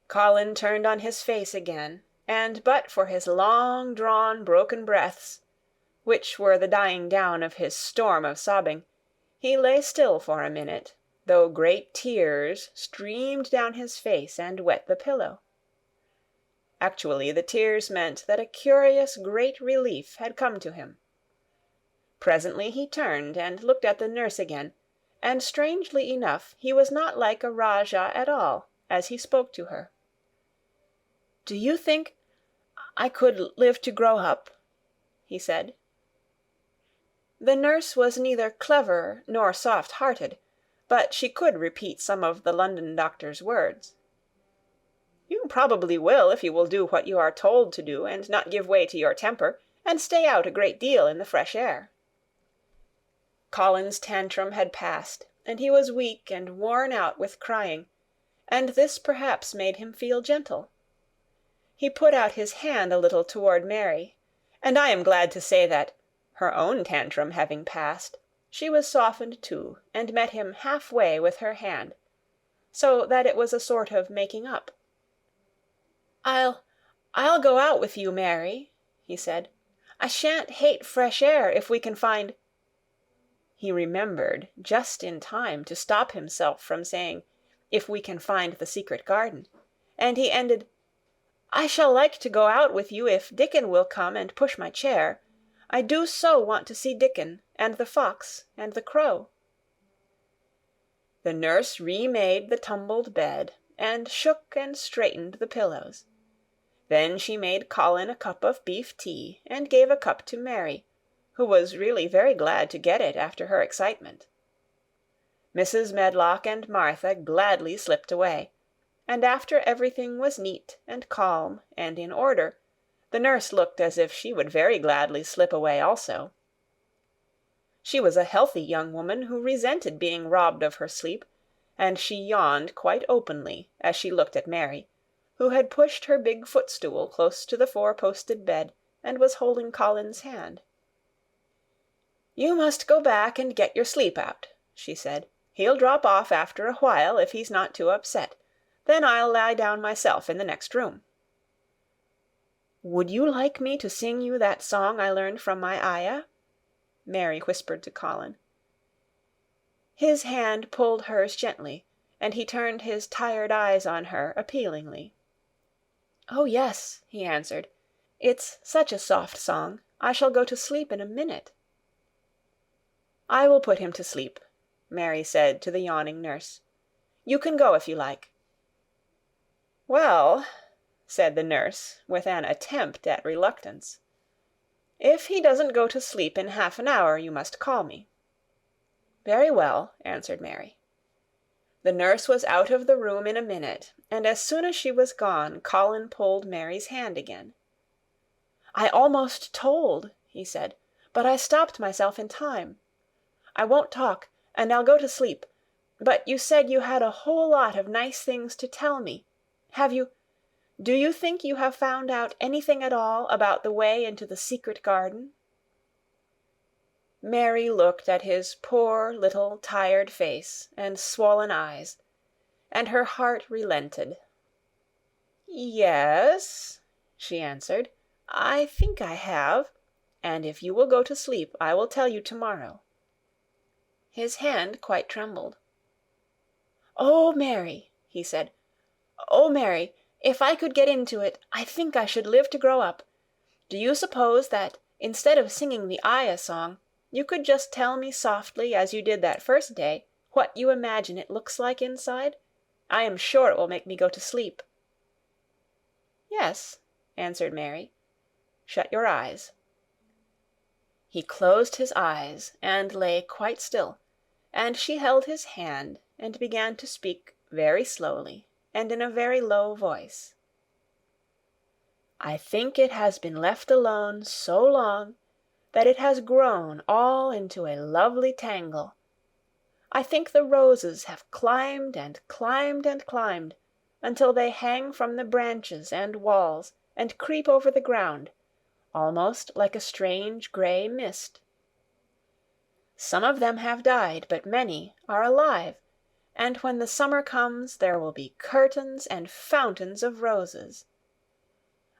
Colin turned on his face again, and but for his long-drawn broken breaths, which were the dying down of his storm of sobbing, he lay still for a minute, though great tears streamed down his face and wet the pillow. Actually, the tears meant that a curious great relief had come to him. Presently he turned and looked at the nurse again, and strangely enough he was not like a Rajah at all as he spoke to her. "Do you think I could live to grow up?" he said. The nurse was neither clever nor soft-hearted, but she could repeat some of the London doctor's words. "You probably will if you will do what you are told to do and not give way to your temper, and stay out a great deal in the fresh air." Colin's tantrum had passed, and he was weak and worn out with crying, and this perhaps made him feel gentle. He put out his hand a little toward Mary, and I am glad to say that, her own tantrum having passed, she was softened too, and met him half-way with her hand, so that it was a sort of making up. I'll go out with you, Mary," he said. "I shan't hate fresh air if we can find—" He remembered just in time to stop himself from saying, "if we can find the secret garden," and he ended, "I shall like to go out with you if Dickon will come and push my chair. I do so want to see Dickon, and the fox, and the crow." The nurse remade the tumbled bed, and shook and straightened the pillows. Then she made Colin a cup of beef tea, and gave a cup to Mary, who was really very glad to get it after her excitement. Mrs. Medlock and Martha gladly slipped away, and after everything was neat and calm and in order, the nurse looked as if she would very gladly slip away also. She was a healthy young woman who resented being robbed of her sleep, and she yawned quite openly as she looked at Mary, who had pushed her big footstool close to the four-posted bed and was holding Colin's hand. "You must go back and get your sleep out," she said. "He'll drop off after a while if he's not too upset. Then I'll lie down myself in the next room." "Would you like me to sing you that song I learned from my ayah?" Mary whispered to Colin. His hand pulled hers gently, and he turned his tired eyes on her appealingly. "Oh, yes," he answered. "It's such a soft song. I shall go to sleep in a minute." "I will put him to sleep," Mary said to the yawning nurse. "You can go if you like." "Well," said the nurse, with an attempt at reluctance, "if he doesn't go to sleep in half an hour, you must call me." "Very well," answered Mary. The nurse was out of the room in a minute, and as soon as she was gone, Colin pulled Mary's hand again. "I almost told," he said, "but I stopped myself in time. I won't talk, and I'll go to sleep. But you said you had a whole lot of nice things to tell me. Do you think you have found out anything at all about the way into the secret garden?" Mary looked at his poor little tired face and swollen eyes, and her heart relented. "Yes," she answered, "I think I have, and if you will go to sleep, I will tell you tomorrow." His hand quite trembled. "Oh, Mary," he said, "oh, Mary, if I could get into it, I think I should live to grow up. Do you suppose that, instead of singing the ayah song, you could just tell me softly, as you did that first day, what you imagine it looks like inside? I am sure it will make me go to sleep." "Yes," answered Mary. "Shut your eyes." He closed his eyes and lay quite still, and she held his hand and began to speak very slowly and in a very low voice. "I think it has been left alone so long that it has grown all into a lovely tangle. I think the roses have climbed and climbed and climbed until they hang from the branches and walls and creep over the ground, almost like a strange gray mist. Some of them have died, but many are alive, and when the summer comes there will be curtains and fountains of roses.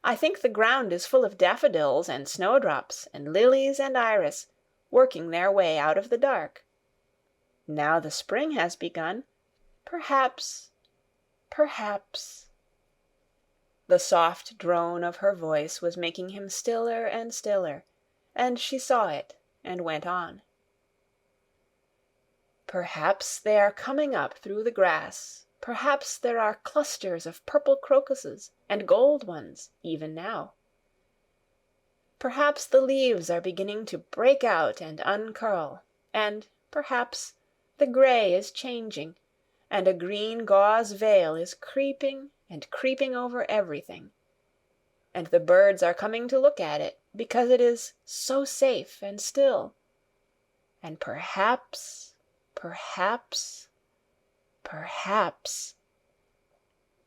I think the ground is full of daffodils and snowdrops and lilies and iris, working their way out of the dark. Now the spring has begun, perhaps—" The soft drone of her voice was making him stiller and stiller, and she saw it and went on. "Perhaps they are coming up through the grass. Perhaps there are clusters of purple crocuses and gold ones, even now. Perhaps the leaves are beginning to break out and uncurl, and, perhaps, the gray is changing, and a green gauze veil is creeping and creeping over everything. And the birds are coming to look at it, because it is so safe and still. And perhaps,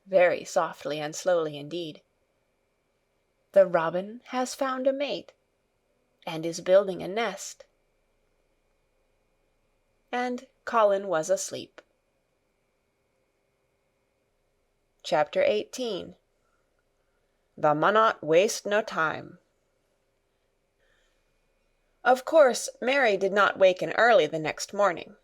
very softly and slowly indeed. "The robin has found a mate, and is building a nest." And Colin was asleep. Chapter 18. The Munnot Waste No Time. Of course, Mary did not waken early the next morning.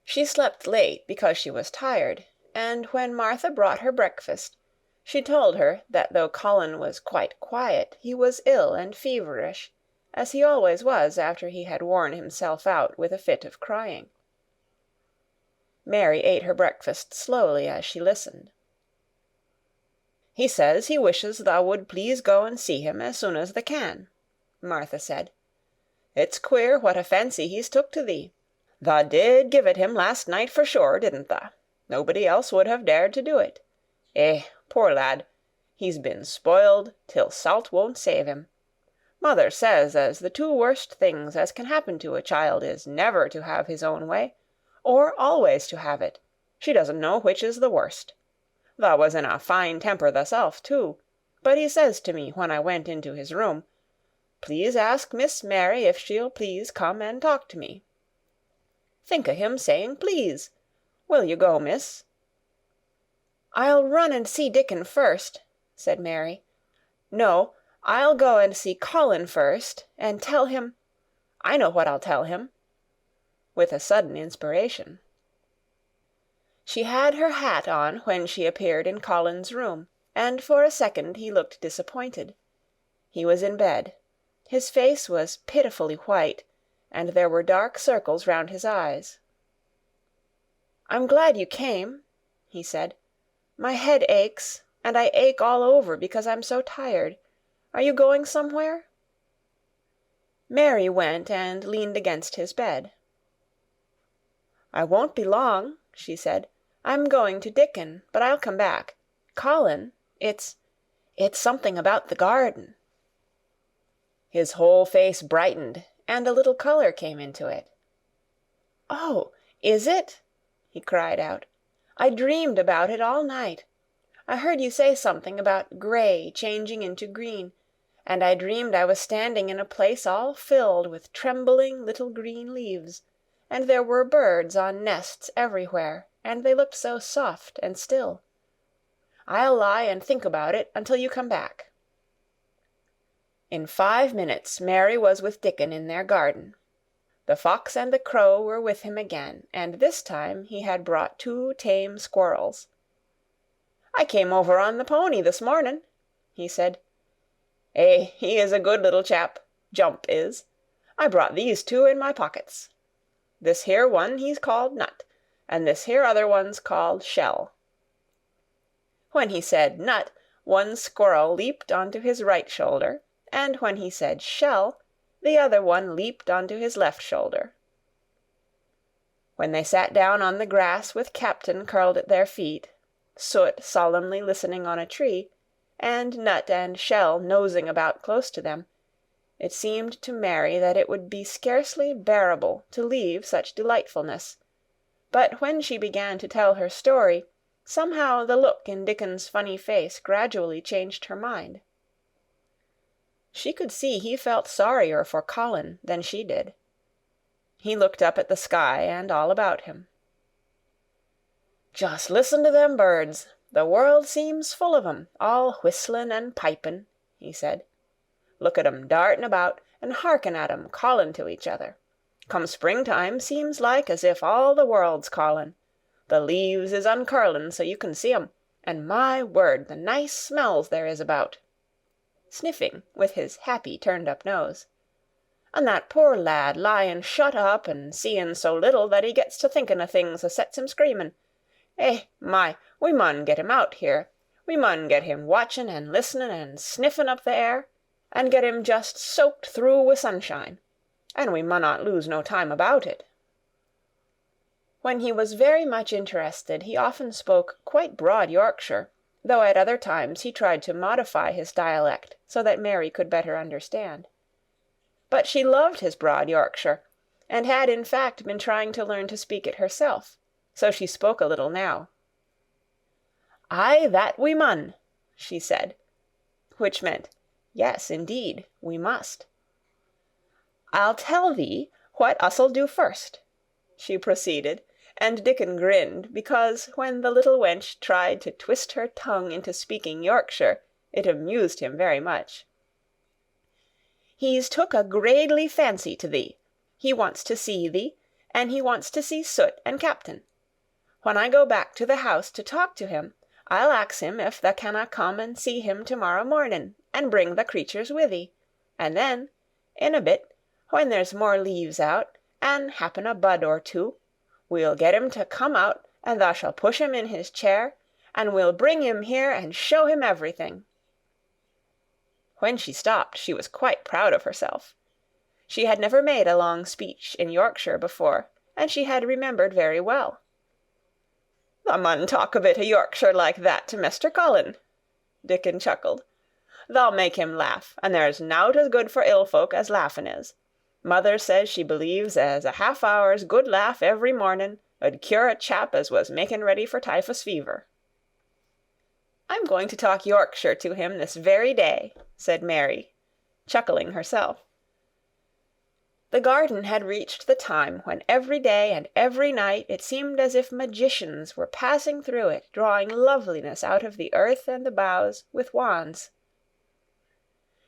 She slept late because she was tired, and when Martha brought her breakfast, she told her that though Colin was quite quiet, he was ill and feverish, as he always was after he had worn himself out with a fit of crying. Mary ate her breakfast slowly as she listened. "He says he wishes thou would please go and see him as soon as thou can," Martha said. "It's queer what a fancy he's took to thee. Thou did give it him last night for sure, didn't thou? Nobody else would have dared to do it. Poor lad, he's been spoiled till salt won't save him. Mother says as the two worst things as can happen to a child is never to have his own way, or always to have it. She doesn't know which is the worst. Thou was in a fine temper thyself, too, but he says to me when I went into his room, 'Please ask Miss Mary if she'll please come and talk to me.' Think o' him saying please! Will you go, miss?" "I'll run and see Dickon first," said Mary. "No, I'll go and see Colin first, and tell him— I know what I'll tell him," with a sudden inspiration. She had her hat on when she appeared in Colin's room, and for a second he looked disappointed. He was in bed. His face was pitifully white, and there were dark circles round his eyes. "I'm glad you came," he said. "My head aches, and I ache all over because I'm so tired. Are you going somewhere?" Mary went and leaned against his bed. "I won't be long," she said. "I'm going to Dickon, but I'll come back. Colin, it's something about the garden." His whole face brightened, and a little color came into it. "Oh, is it?" he cried out. "I dreamed about it all night. I heard you say something about gray changing into green, and I dreamed I was standing in a place all filled with trembling little green leaves, and there were birds on nests everywhere, and they looked so soft and still. I'll lie and think about it until you come back." In 5 minutes Mary was with Dickon in their garden. The fox and the crow were with him again, and this time he had brought 2 tame squirrels. "I came over on the pony this morning," he said. He is a good little chap, Jump is. I brought these 2 in my pockets. This here one he's called Nut, and this here other one's called Shell." When he said Nut, one squirrel leaped onto his right shoulder, and when he said Shell, the other one leaped onto his left shoulder. When they sat down on the grass with Captain curled at their feet, Soot solemnly listening on a tree, and Nut and Shell nosing about close to them, it seemed to Mary that it would be scarcely bearable to leave such delightfulness. But when she began to tell her story, somehow the look in Dickon's funny face gradually changed her mind. She could see he felt sorrier for Colin than she did. He looked up at the sky and all about him. "Just listen to them birds. The world seems full of 'em, all whistling and piping," he said. "Look at 'em darting about, and hearken at 'em calling to each other. Come springtime, seems like as if all the world's calling. The leaves is uncurling so you can see 'em, and my word, the nice smells there is about," sniffing with his happy turned-up nose. "And that poor lad lying shut up and seeing so little that he gets to thinking o' things as sets him screaming. We mun get him out here. We mun get him watching and listening and sniffing up the air, and get him just soaked through wi' sunshine. And we munnot lose no time about it." When he was very much interested, he often spoke quite broad Yorkshire, though at other times he tried to modify his dialect so that Mary could better understand. But she loved his broad Yorkshire, and had in fact been trying to learn to speak it herself, so she spoke a little now. "Aye, that we mun," she said, which meant, "Yes, indeed, we must." "I'll tell thee what us'll do first," she proceeded, and Dickon grinned, because when the little wench tried to twist her tongue into speaking Yorkshire, it amused him very much. "He's took a gradely fancy to thee. He wants to see thee, and he wants to see Soot and Captain. When I go back to the house to talk to him, I'll ax him if tha canna come and see him to-morrow morning, and bring the creatures wi' thee; and then, in a bit, when there's more leaves out, and happen a bud or two, we'll get him to come out, and thou shall push him in his chair, and we'll bring him here and show him everything." When she stopped, she was quite proud of herself. She had never made a long speech in Yorkshire before, and she had remembered very well. "Thou mun talk a bit o' Yorkshire like that to Mester Colin," Dickon chuckled. "Thou'll make him laugh, and there's nowt as good for ill folk as laughing is. Mother says she believes as a half-hour's good laugh every morning 'ud cure a chap as was making ready for typhus fever." "I'm going to talk Yorkshire to him this very day," said Mary, chuckling herself. The garden had reached the time when every day and every night it seemed as if magicians were passing through it, drawing loveliness out of the earth and the boughs with wands.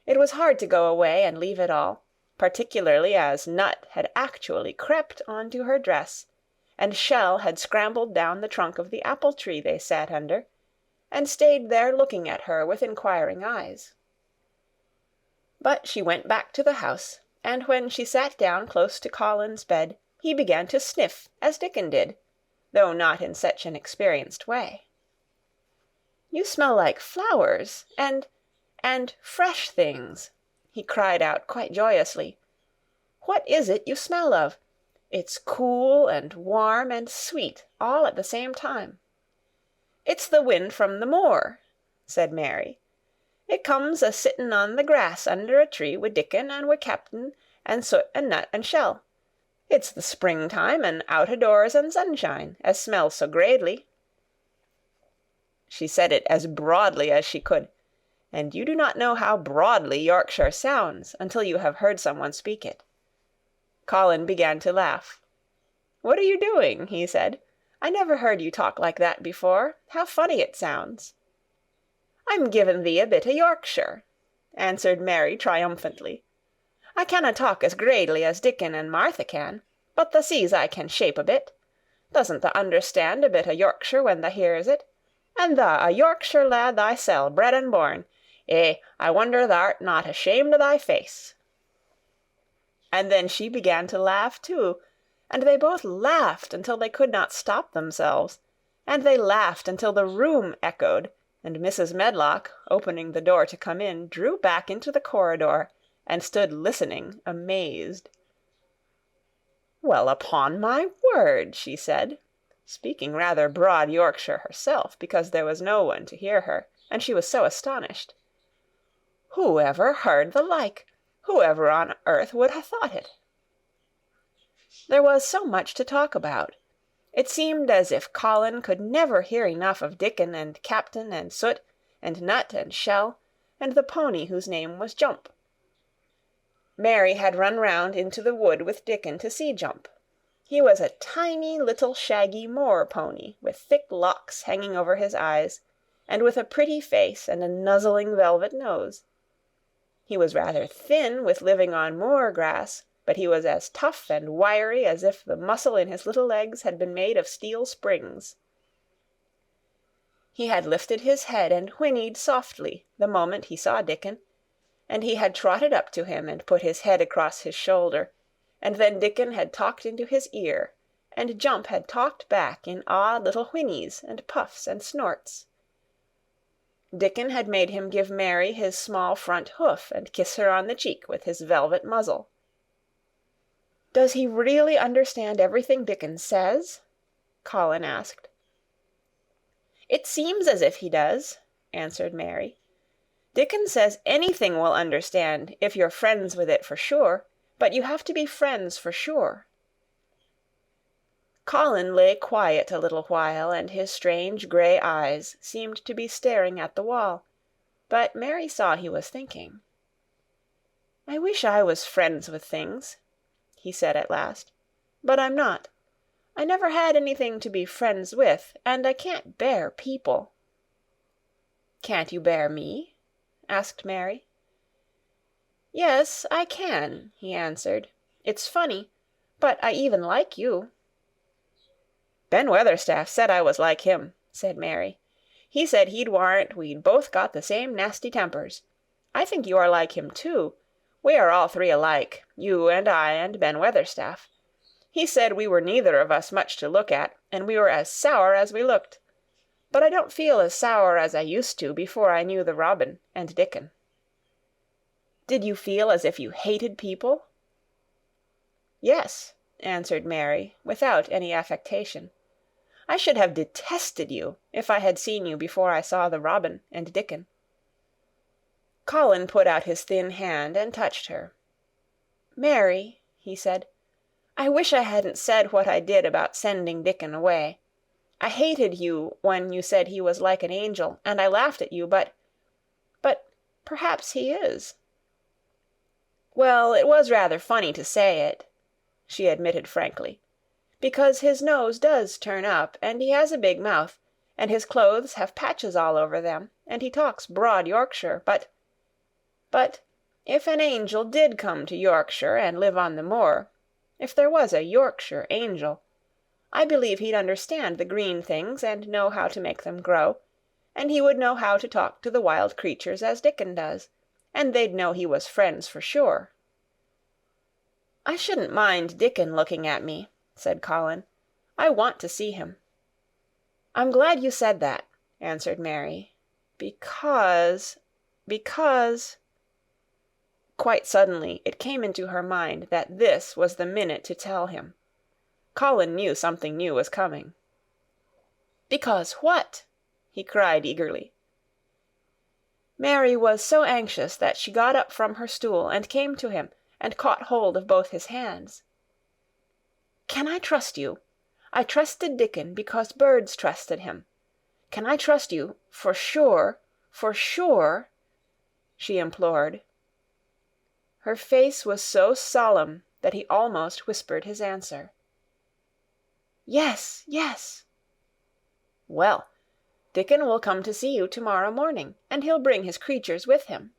It was hard to go away and leave it all, particularly as Nut had actually crept onto her dress, and Shell had scrambled down the trunk of the apple-tree they sat under, and stayed there looking at her with inquiring eyes. But she went back to the house, and when she sat down close to Colin's bed, he began to sniff as Dickon did, though not in such an experienced way. "You smell like flowers, and fresh things," he cried out quite joyously. "What is it you smell of? It's cool and warm and sweet all at the same time." "It's the wind from the moor," said Mary. "It comes a-sitting on the grass under a tree wi' Dickon and wi' Captain and Soot and Nut and Shell. It's the springtime and out-o'-doors and sunshine, as smells so gradely." She said it as broadly as she could, and you do not know how broadly Yorkshire sounds until you have heard someone speak it. Colin began to laugh. "What are you doing?" he said. "I never heard you talk like that before. How funny it sounds." "I'm giving thee a bit o' Yorkshire," answered Mary triumphantly. "I canna talk as gradely as Dickon and Martha can, but tha sees I can shape a bit. Doesn't tha understand a bit o' Yorkshire when tha hears it? And tha a Yorkshire lad thysel, bred and born. Eh, I wonder tha'rt not ashamed o' thy face." And then she began to laugh too, and they both laughed until they could not stop themselves, and they laughed until the room echoed, and Mrs. Medlock, opening the door to come in, drew back into the corridor, and stood listening, amazed. "Well, upon my word," she said, speaking rather broad Yorkshire herself, because there was no one to hear her, and she was so astonished. "Who ever heard the like? Whoever on earth would ha' thought it?" There was so much to talk about. It seemed as if Colin could never hear enough of Dickon and Captain and Soot and Nut and Shell and the pony whose name was Jump. Mary had run round into the wood with Dickon to see Jump. He was a tiny little shaggy moor pony, with thick locks hanging over his eyes, and with a pretty face and a nuzzling velvet nose. He was rather thin with living on moor grass, but he was as tough and wiry as if the muscle in his little legs had been made of steel springs. He had lifted his head and whinnied softly the moment he saw Dickon, and he had trotted up to him and put his head across his shoulder, and then Dickon had talked into his ear, and Jump had talked back in odd little whinnies and puffs and snorts. Dickon had made him give Mary his small front hoof and kiss her on the cheek with his velvet muzzle. "Does he really understand everything Dickon says?" Colin asked. "It seems as if he does," answered Mary. "Dickon says anything will understand if you're friends with it for sure, but you have to be friends for sure." Colin lay quiet a little while, and his strange grey eyes seemed to be staring at the wall, but Mary saw he was thinking. "I wish I was friends with things," he said at last, "but I'm not. I never had anything to be friends with, and I can't bear people." "Can't you bear me?" asked Mary. "Yes, I can," he answered. "It's funny, but I even like you." "Ben Weatherstaff said I was like him," said Mary. "He said he'd warrant we'd both got the same nasty tempers. I think you are like him, too. We are all three alike, you and I and Ben Weatherstaff. He said we were neither of us much to look at, and we were as sour as we looked. But I don't feel as sour as I used to before I knew the robin and Dickon." "Did you feel as if you hated people?" "Yes," answered Mary, without any affectation. "I should have detested you if I had seen you before I saw the robin and Dickon." Colin put out his thin hand and touched her. "Mary," he said, "I wish I hadn't said what I did about sending Dickon away. I hated you when you said he was like an angel, and I laughed at you, but perhaps he is." "Well, it was rather funny to say it," she admitted frankly, "because his nose does turn up, and he has a big mouth, and his clothes have patches all over them, and he talks broad Yorkshire, but if an angel did come to Yorkshire and live on the moor, if there was a Yorkshire angel, I believe he'd understand the green things and know how to make them grow, and he would know how to talk to the wild creatures as Dickon does, and they'd know he was friends for sure." "I shouldn't mind Dickon looking at me," said Colin. "I want to see him." "I'm glad you said that," answered Mary, because... Quite suddenly it came into her mind that this was the minute to tell him. Colin knew something new was coming. "Because what?" he cried eagerly. Mary was so anxious that she got up from her stool and came to him and caught hold of both his hands. "Can I trust you? I trusted Dickon because birds trusted him. Can I trust you for sure, she implored. Her face was so solemn that he almost whispered his answer. "Yes, yes." "Well, Dickon will come to see you tomorrow morning, and he'll bring his creatures with him."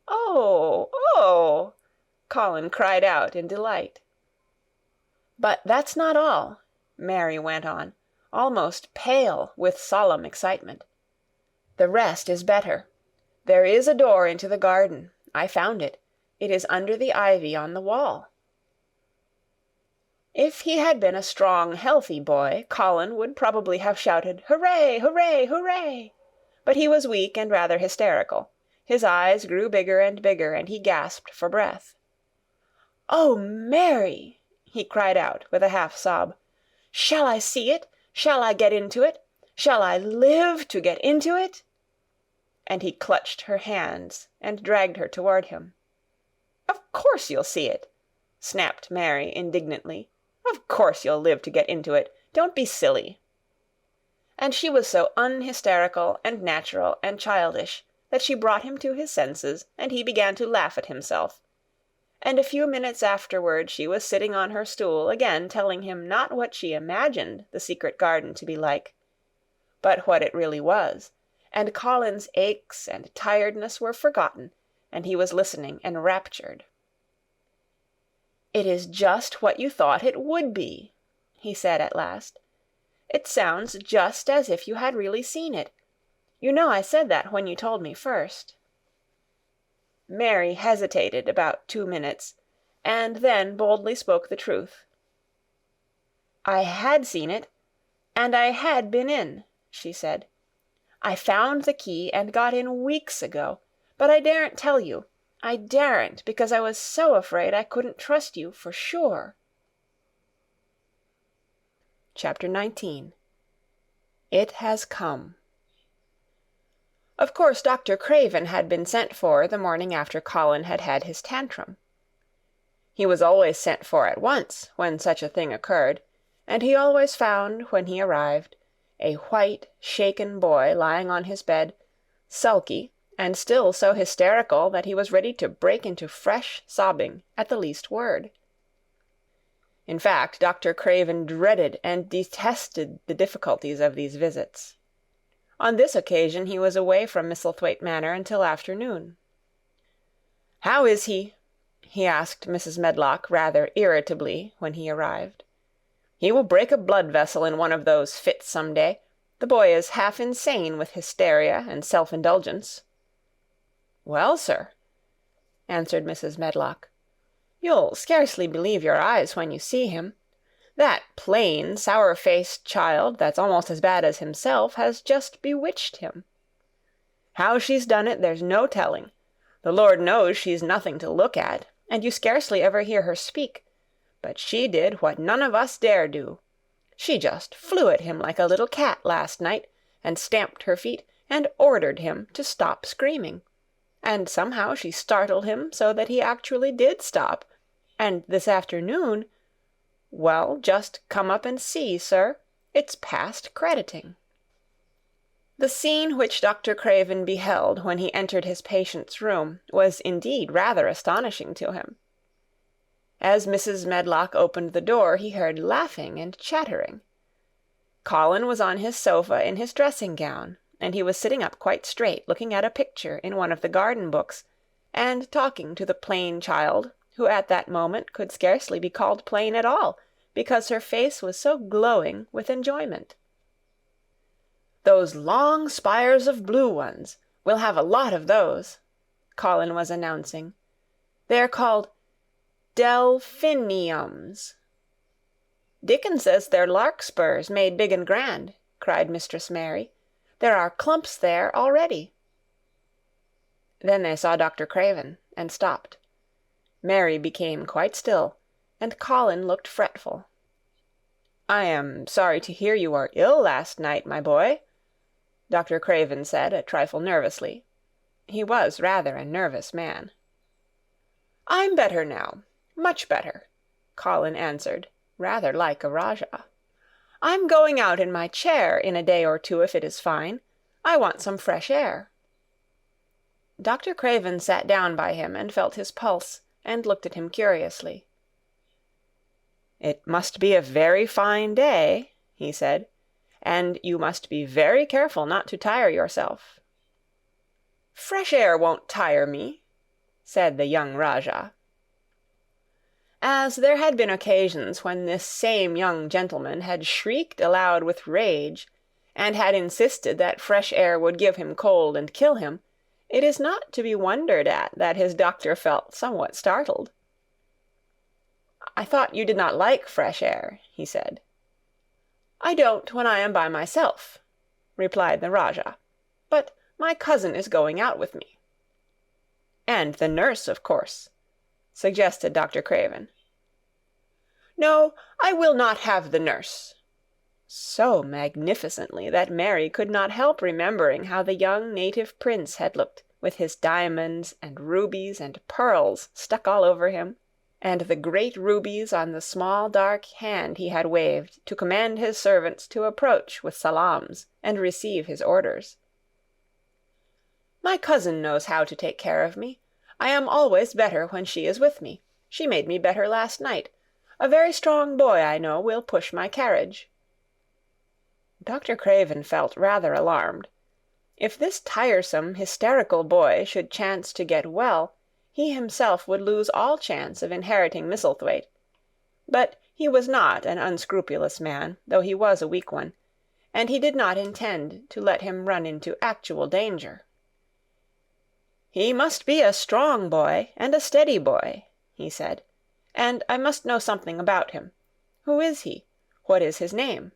"Oh, oh!" Colin cried out in delight. "But that's not all," Mary went on, almost pale with solemn excitement. "The rest is better. There is a door into the garden. I found it. It is under the ivy on the wall." If he had been a strong, healthy boy, Colin would probably have shouted, "Hooray, hooray, hooray!" But he was weak and rather hysterical. His eyes grew bigger and bigger, and he gasped for breath. "Oh, Mary!" he cried out with a half-sob. "Shall I see it? Shall I get into it? Shall I live to get into it?" And he clutched her hands and dragged her toward him. "Of course you'll see it," snapped Mary indignantly. "Of course you'll live to get into it. Don't be silly." And she was so unhysterical and natural and childish that she brought him to his senses, and he began to laugh at himself. And a few minutes afterward she was sitting on her stool again telling him not what she imagined the secret garden to be like, but what it really was, and Colin's aches and tiredness were forgotten, and he was listening enraptured. "It is just what you thought it would be," he said at last. "It sounds just as if you had really seen it. You know I said that when you told me first." Mary hesitated about 2 minutes, and then boldly spoke the truth. "I had seen it, and I had been in," she said. "I found the key and got in weeks ago, but I daren't tell you. I daren't, because I was so afraid I couldn't trust you for sure." Chapter 19. It Has Come. Of course Dr. Craven had been sent for the morning after Colin had had his tantrum. He was always sent for at once when such a thing occurred, and he always found, when he arrived, a white, shaken boy lying on his bed, sulky, and still so hysterical that he was ready to break into fresh sobbing at the least word. In fact, Dr. Craven dreaded and detested the difficulties of these visits. On this occasion he was away from Misselthwaite Manor until afternoon. "How is he?" he asked Mrs. Medlock rather irritably when he arrived. "He will break a blood vessel in one of those fits some day. The boy is half insane with hysteria and self-indulgence." "Well, sir," answered Mrs. Medlock, "you'll scarcely believe your eyes when you see him. That plain, sour-faced child, that's almost as bad as himself, has just bewitched him. How she's done it, there's no telling. The Lord knows she's nothing to look at, and you scarcely ever hear her speak. But she did what none of us dare do. She just flew at him like a little cat last night, and stamped her feet, and ordered him to stop screaming. And somehow she startled him so that he actually did stop. And this afternoon— well, just come up and see, sir. It's past crediting." The scene which Dr. Craven beheld when he entered his patient's room was indeed rather astonishing to him. As Mrs. Medlock opened the door, he heard laughing and chattering. Colin was on his sofa in his dressing-gown, and he was sitting up quite straight, looking at a picture in one of the garden books, and talking to the plain child, who at that moment could scarcely be called plain at all, because her face was so glowing with enjoyment. "Those long spires of blue ones. We'll have a lot of those," Colin was announcing. "They're called delphiniums." "Dickon says they're larkspurs made big and grand," cried Mistress Mary. "There are clumps there already." Then they saw Dr. Craven, and stopped. Mary became quite still, and Colin looked fretful. "I am sorry to hear you were ill last night, my boy," Dr. Craven said a trifle nervously. He was rather a nervous man. "I'm better now, much better," Colin answered, rather like a Rajah. "I'm going out in my chair in a day or two if it is fine. I want some fresh air." Dr. Craven sat down by him and felt his pulse, and looked at him curiously. "It must be a very fine day," he said, "and you must be very careful not to tire yourself." "Fresh air won't tire me," said the young Rajah. As there had been occasions when this same young gentleman had shrieked aloud with rage, and had insisted that fresh air would give him cold and kill him, it is not to be wondered at that his doctor felt somewhat startled. "I thought you did not like fresh air," he said. "I don't when I am by myself," replied the Rajah. "But my cousin is going out with me." "And the nurse, of course," suggested Dr. Craven. "No, I will not have the nurse," so magnificently that Mary could not help remembering how the young native prince had looked, with his diamonds and rubies and pearls stuck all over him, and the great rubies on the small dark hand he had waved to command his servants to approach with salams and receive his orders. "My cousin knows how to take care of me. I am always better when she is with me. She made me better last night. A very strong boy, I know, will push my carriage." Dr. Craven felt rather alarmed. If this tiresome, hysterical boy should chance to get well, he himself would lose all chance of inheriting Misselthwaite. But he was not an unscrupulous man, though he was a weak one, and he did not intend to let him run into actual danger. "He must be a strong boy and a steady boy," he said, "and I must know something about him. Who is he? What is his name?"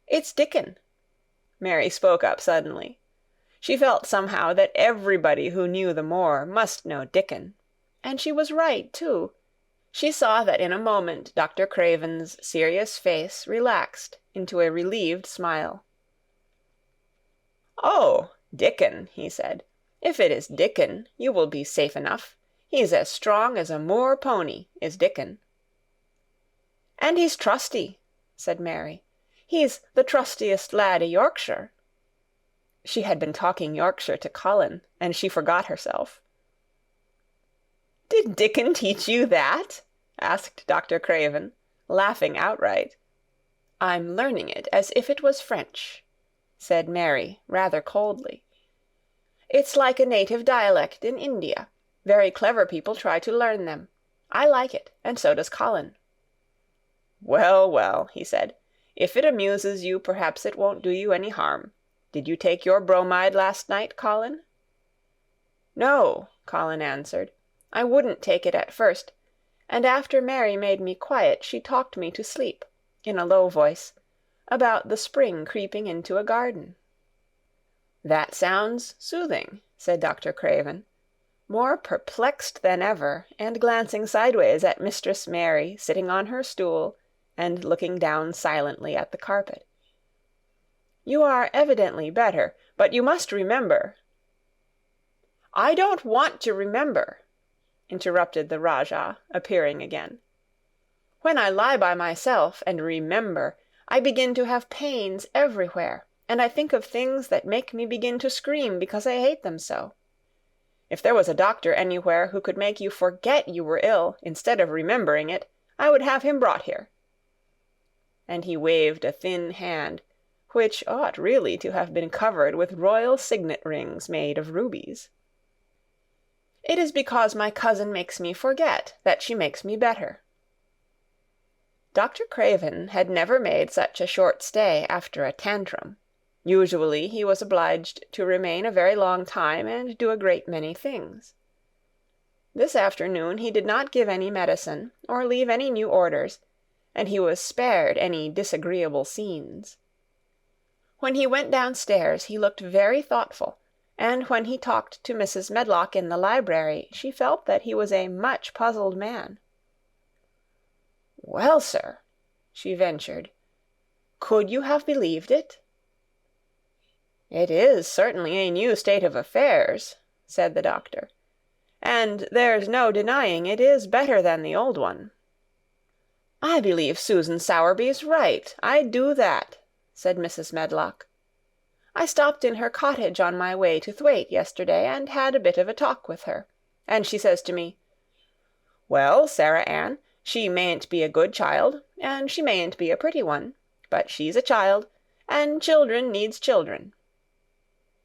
"It's Dickon." Mary spoke up suddenly. She felt somehow that everybody who knew the Moor must know Dickon. And she was right, too. She saw that in a moment Dr. Craven's serious face relaxed into a relieved smile. "Oh, Dickon," he said. "If it is Dickon, you will be safe enough. He's as strong as a Moor pony, is Dickon." "And he's trusty," said Mary. "He's the trustiest lad i' Yorkshire." She had been talking Yorkshire to Colin, and she forgot herself. "Did Dickon teach you that?" asked Dr. Craven, laughing outright. "I'm learning it as if it was French," said Mary, rather coldly. "It's like a native dialect in India. Very clever people try to learn them. I like it, and so does Colin." "Well, well," he said. "If it amuses you, perhaps it won't do you any harm. Did you take your bromide last night, Colin?" "No," Colin answered. "I wouldn't take it at first, and after Mary made me quiet she talked me to sleep, in a low voice, about the spring creeping into a garden." "That sounds soothing," said Dr. Craven, more perplexed than ever, and glancing sideways at Mistress Mary sitting on her stool and looking down silently at the carpet. "You are evidently better, but you must remember—" "I don't want to remember," interrupted the Rajah, appearing again. "When I lie by myself and remember, I begin to have pains everywhere, and I think of things that make me begin to scream because I hate them so. If there was a doctor anywhere who could make you forget you were ill instead of remembering it, I would have him brought here." And he waved a thin hand, which ought really to have been covered with royal signet rings made of rubies. "It is because my cousin makes me forget that she makes me better." Dr. Craven had never made such a short stay after a tantrum. Usually he was obliged to remain a very long time and do a great many things. This afternoon he did not give any medicine or leave any new orders, and he was spared any disagreeable scenes. When he went downstairs he looked very thoughtful, and when he talked to Mrs. Medlock in the library she felt that he was a much puzzled man. "Well, sir," she ventured, "could you have believed it?" "It is certainly a new state of affairs," said the doctor, "and there's no denying it is better than the old one." "I believe Susan Sowerby's right, I do that," said Mrs. Medlock. "I stopped in her cottage on my way to Thwaite yesterday and had a bit of a talk with her, and she says to me, 'Well, Sarah Ann, she mayn't be a good child, and she mayn't be a pretty one, but she's a child, and children needs children.'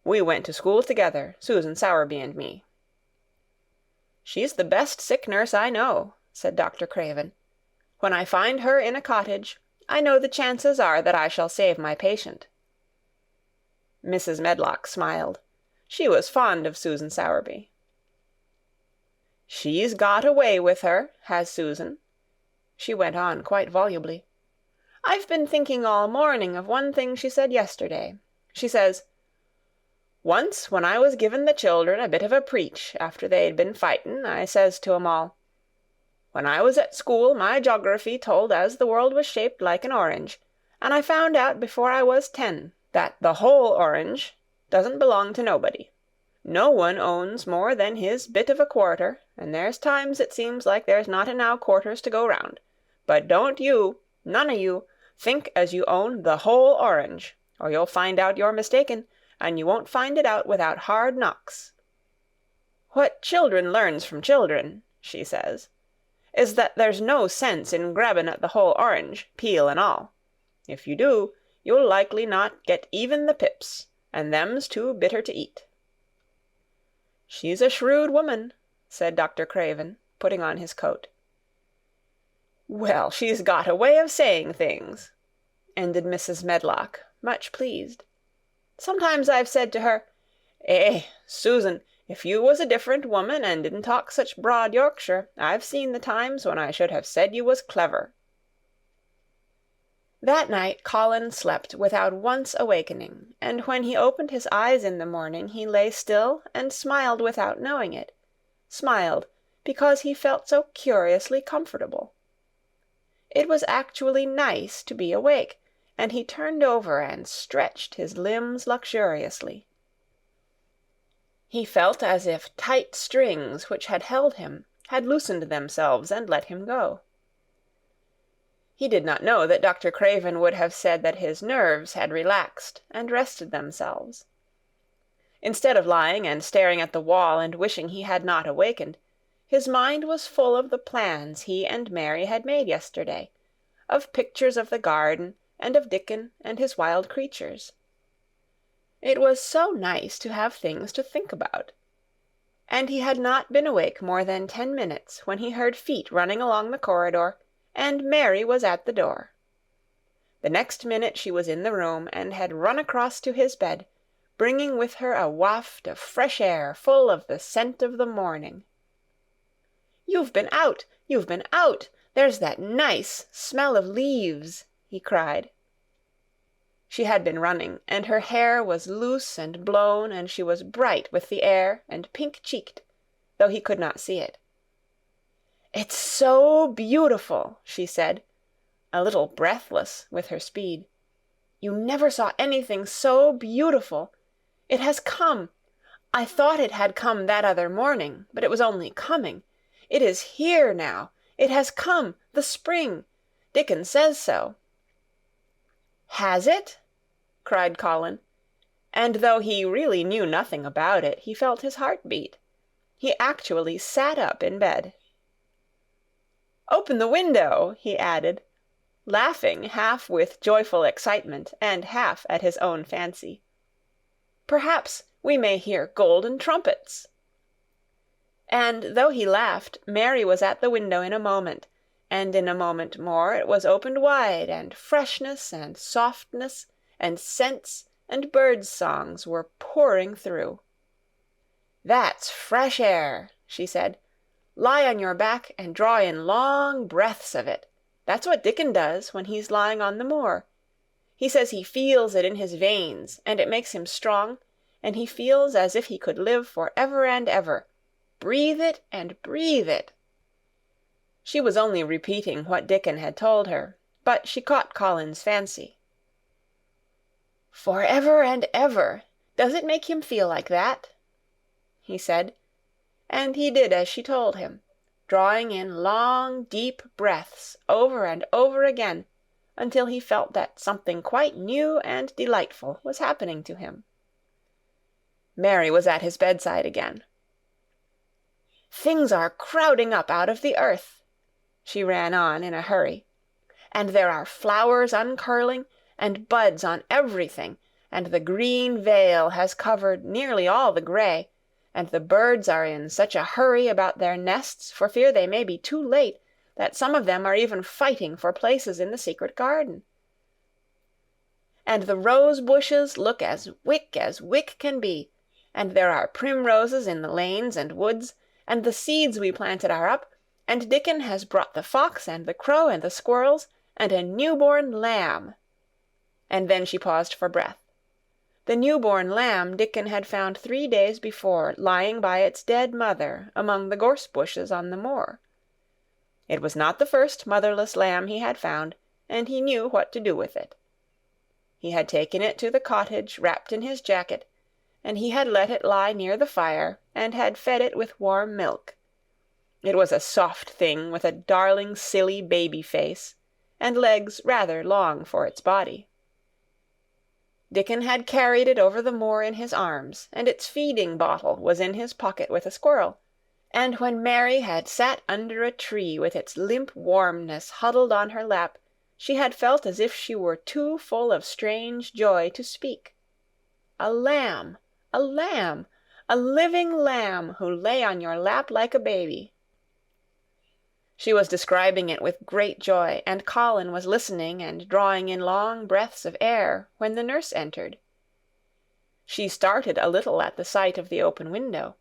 We went to school together, Susan Sowerby and me." "She's the best sick nurse I know," said Dr. Craven. "When I find her in a cottage, I know the chances are that I shall save my patient." Mrs. Medlock smiled. She was fond of Susan Sowerby. "She's got a way with her, has Susan," she went on quite volubly. "I've been thinking all morning of one thing she said yesterday. She says, 'Once when I was giving the children a bit of a preach after they'd been fightin', I says to 'em all, "When I was at school my joggraphy told as the world was shaped like an orange, and I found out before I was 10 that the whole orange doesn't belong to nobody. No one owns more than his bit of a quarter, and there's times it seems like there's not enow quarters to go round. But don't you, none o' you, think as you own the whole orange, or you'll find out you're mistaken, and you won't find it out without hard knocks. What children learns from children,' she says, "is that there's no sense in grabbing at the whole orange, peel and all. If you do, you'll likely not get even the pips, and them's too bitter to eat." "She's a shrewd woman," said Dr. Craven, putting on his coat. "Well, she's got a way of saying things," ended Mrs. Medlock, much pleased. "Sometimes I've said to her, 'Susan, if you was a different woman and didn't talk such broad Yorkshire, I've seen the times when I should have said you was clever.'" That night Colin slept without once awakening, and when he opened his eyes in the morning he lay still and smiled without knowing it, smiled because he felt so curiously comfortable. It was actually nice to be awake, and he turned over and stretched his limbs luxuriously. He felt as if tight strings which had held him had loosened themselves and let him go. He did not know that Dr. Craven would have said that his nerves had relaxed and rested themselves. Instead of lying and staring at the wall and wishing he had not awakened, his mind was full of the plans he and Mary had made yesterday, of pictures of the garden and of Dickon and his wild creatures. It was so nice to have things to think about. And he had not been awake more than 10 minutes when he heard feet running along the corridor, and Mary was at the door. The next minute she was in the room and had run across to his bed, bringing with her a waft of fresh air full of the scent of the morning. "You've been out! You've been out! There's that nice smell of leaves!" he cried. She had been running, and her hair was loose and blown, and she was bright with the air and pink-cheeked, though he could not see it. "It's so beautiful," she said, a little breathless with her speed. "You never saw anything so beautiful. It has come. I thought it had come that other morning, but it was only coming. It is here now. It has come, the spring. Dickon says so." "Has it?" cried Colin, and though he really knew nothing about it, he felt his heart beat. He actually sat up in bed. "Open the window," he added, laughing half with joyful excitement and half at his own fancy. "Perhaps we may hear golden trumpets." And though he laughed, Mary was at the window in a moment, and in a moment more it was opened wide, and freshness and softness and scents and birds' songs were pouring through. "That's fresh air," she said. "Lie on your back and draw in long breaths of it. That's what Dickon does when he's lying on the moor. He says he feels it in his veins, and it makes him strong, and he feels as if he could live for ever and ever. Breathe it and breathe it." She was only repeating what Dickon had told her, but she caught Colin's fancy. "For ever and ever, does it make him feel like that?" he said, and he did as she told him, drawing in long, deep breaths over and over again, until he felt that something quite new and delightful was happening to him. Mary was at his bedside again. "Things are crowding up out of the earth," she ran on in a hurry, "and there are flowers uncurling, and buds on everything, and the green veil has covered nearly all the gray, and the birds are in such a hurry about their nests for fear they may be too late, that some of them are even fighting for places in the secret garden. And the rose bushes look as wick can be, and there are primroses in the lanes and woods, and the seeds we planted are up, and Dickon has brought the fox and the crow and the squirrels, and a newborn lamb." And then she paused for breath. The newborn lamb Dickon had found 3 days before, lying by its dead mother among the gorse bushes on the moor. It was not the first motherless lamb he had found, and he knew what to do with it. He had taken it to the cottage wrapped in his jacket, and he had let it lie near the fire, and had fed it with warm milk. It was a soft thing with a darling silly baby face, and legs rather long for its body. Dickon had carried it over the moor in his arms, and its feeding bottle was in his pocket with a squirrel, and when Mary had sat under a tree with its limp warmness huddled on her lap, she had felt as if she were too full of strange joy to speak. A lamb! A lamb! A living lamb who lay on your lap like a baby. She was describing it with great joy, and Colin was listening and drawing in long breaths of air when the nurse entered. She started a little at the sight of the open window.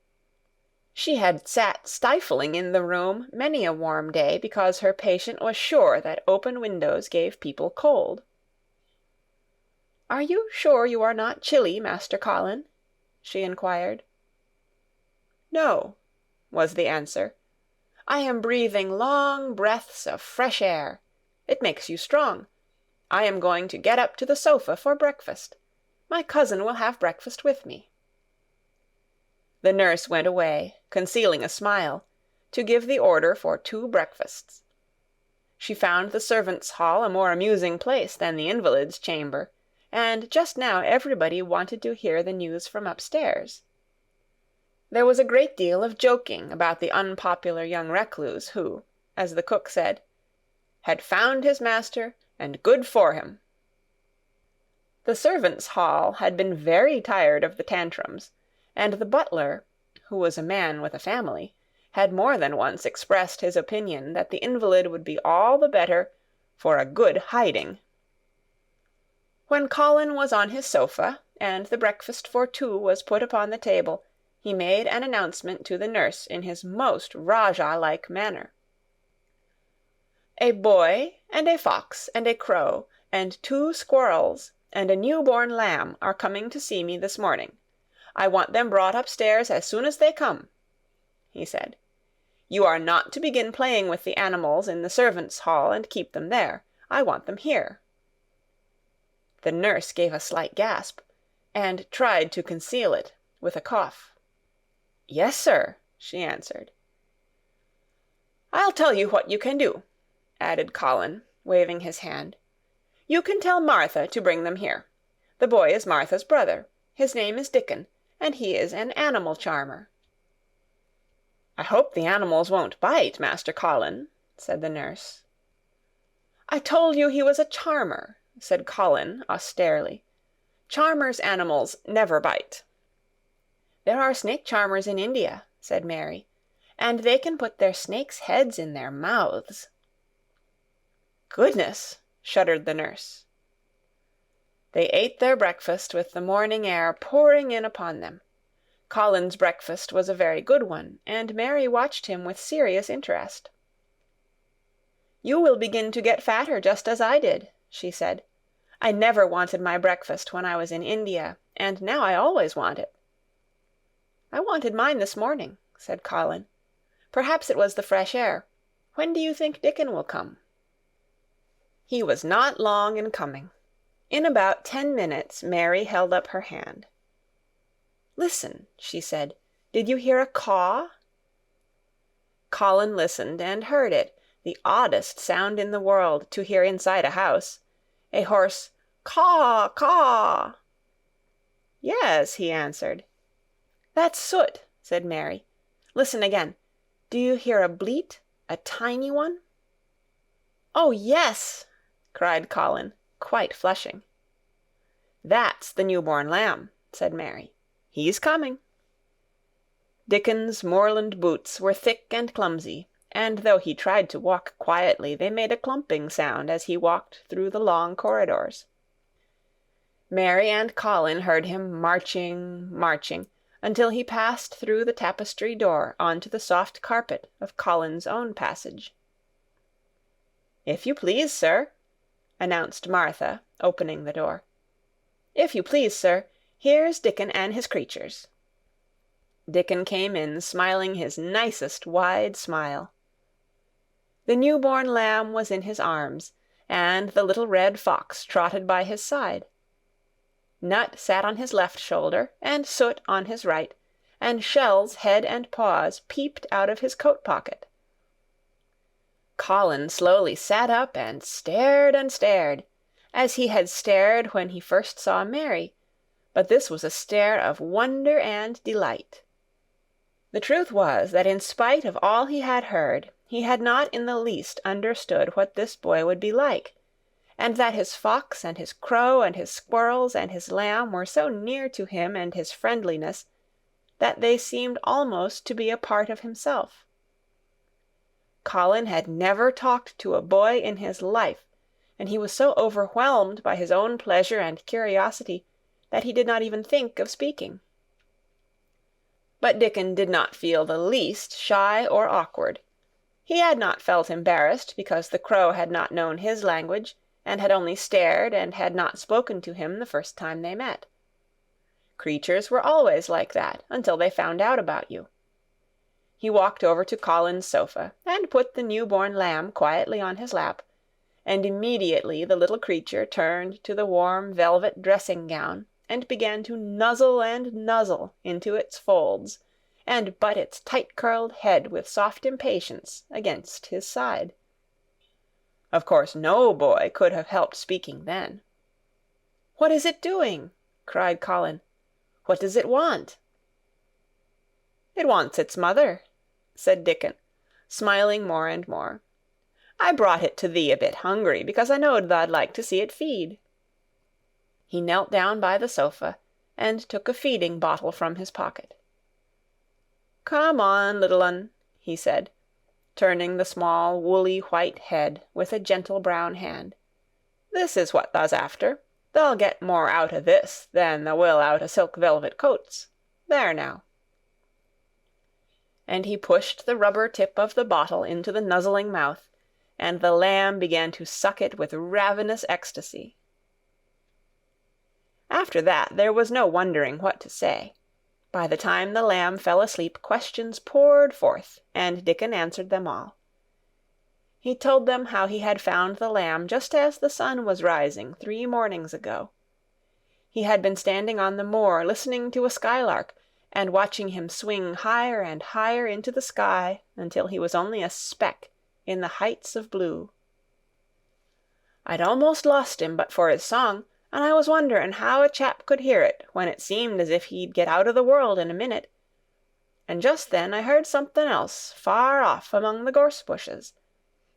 She had sat stifling in the room many a warm day because her patient was sure that open windows gave people cold. "Are you sure you are not chilly, Master Colin?" she inquired. "No," was the answer. "I am breathing long breaths of fresh air. It makes you strong. I am going to get up to the sofa for breakfast. My cousin will have breakfast with me." The nurse went away, concealing a smile, to give the order for 2 breakfasts. She found the servants' hall a more amusing place than the invalid's chamber, and just now everybody wanted to hear the news from upstairs. There was a great deal of joking about the unpopular young recluse who, as the cook said, had found his master, and good for him. The servants' hall had been very tired of the tantrums, and the butler, who was a man with a family, had more than once expressed his opinion that the invalid would be all the better for a good hiding. When Colin was on his sofa, and the breakfast for two was put upon the table, he made an announcement to the nurse in his most Rajah-like manner. "A boy, and a fox, and a crow, and 2 squirrels, and a new-born lamb are coming to see me this morning. I want them brought upstairs as soon as they come," he said. "You are not to begin playing with the animals in the servants' hall and keep them there. I want them here." The nurse gave a slight gasp, and tried to conceal it with a cough. "Yes, sir," she answered. "I'll tell you what you can do," added Colin, waving his hand. "You can tell Martha to bring them here. The boy is Martha's brother. His name is Dickon, and he is an animal charmer." "I hope the animals won't bite, Master Colin," said the nurse. "I told you he was a charmer," said Colin austerely. "Charmers' animals never bite." "There are snake charmers in India," said Mary, "and they can put their snakes' heads in their mouths." "Goodness!" shuddered the nurse. They ate their breakfast with the morning air pouring in upon them. Colin's breakfast was a very good one, and Mary watched him with serious interest. "You will begin to get fatter just as I did," she said. "I never wanted my breakfast when I was in India, and now I always want it." "I wanted mine this morning," said Colin. "Perhaps it was the fresh air. When do you think Dickon will come?" He was not long in coming. In about 10 minutes Mary held up her hand. "Listen," she said. "Did you hear a caw?" Colin listened and heard it, the oddest sound in the world to hear inside a house, a hoarse caw, caw. "Yes," he answered. "That's soot," said Mary. "Listen again. Do you hear a bleat, a tiny one?" "Oh, yes!" cried Colin, quite flushing. "That's the new-born lamb," said Mary. "He's coming." Dickon's moorland boots were thick and clumsy, and though he tried to walk quietly, they made a clumping sound as he walked through the long corridors. Mary and Colin heard him marching, marching, until he passed through the tapestry door on to the soft carpet of Colin's own passage. "If you please, sir," announced Martha, opening the door. "If you please, sir, here's Dickon and his creatures." Dickon came in, smiling his nicest wide smile. The new-born lamb was in his arms, and the little red fox trotted by his side. Nut sat on his left shoulder, and Soot on his right, and Shell's head and paws peeped out of his coat-pocket. Colin slowly sat up and stared, as he had stared when he first saw Mary, but this was a stare of wonder and delight. The truth was that in spite of all he had heard, he had not in the least understood what this boy would be like, and that his fox and his crow and his squirrels and his lamb were so near to him and his friendliness that they seemed almost to be a part of himself. Colin had never talked to a boy in his life, and he was so overwhelmed by his own pleasure and curiosity that he did not even think of speaking. But Dickon did not feel the least shy or awkward. He had not felt embarrassed because the crow had not known his language, and had only stared and had not spoken to him the first time they met. Creatures were always like that until they found out about you. He walked over to Colin's sofa, and put the new-born lamb quietly on his lap, and immediately the little creature turned to the warm velvet dressing-gown, and began to nuzzle and nuzzle into its folds, and butt its tight-curled head with soft impatience against his side. Of course no boy could have helped speaking then. "What is it doing?" cried Colin. "What does it want?" "It wants its mother," said Dickon, smiling more and more. "I brought it to thee a bit hungry, because I knowed thou'd like to see it feed." He knelt down by the sofa, and took a feeding bottle from his pocket. "Come on, little un," he said, turning the small woolly white head with a gentle brown hand. "This is what thou's after. Thou'll get more out o' this than thou will out o' silk velvet coats. There now." And he pushed the rubber tip of the bottle into the nuzzling mouth, and the lamb began to suck it with ravenous ecstasy. After that there was no wondering what to say. By the time the lamb fell asleep, questions poured forth, and Dickon answered them all. He told them how he had found the lamb just as the sun was rising 3 mornings ago. He had been standing on the moor listening to a skylark, and watching him swing higher and higher into the sky until he was only a speck in the heights of blue. "I'd almost lost him but for his song, and I was wondering how a chap could hear it when it seemed as if he'd get out of the world in a minute. And just then I heard something else far off among the gorse bushes.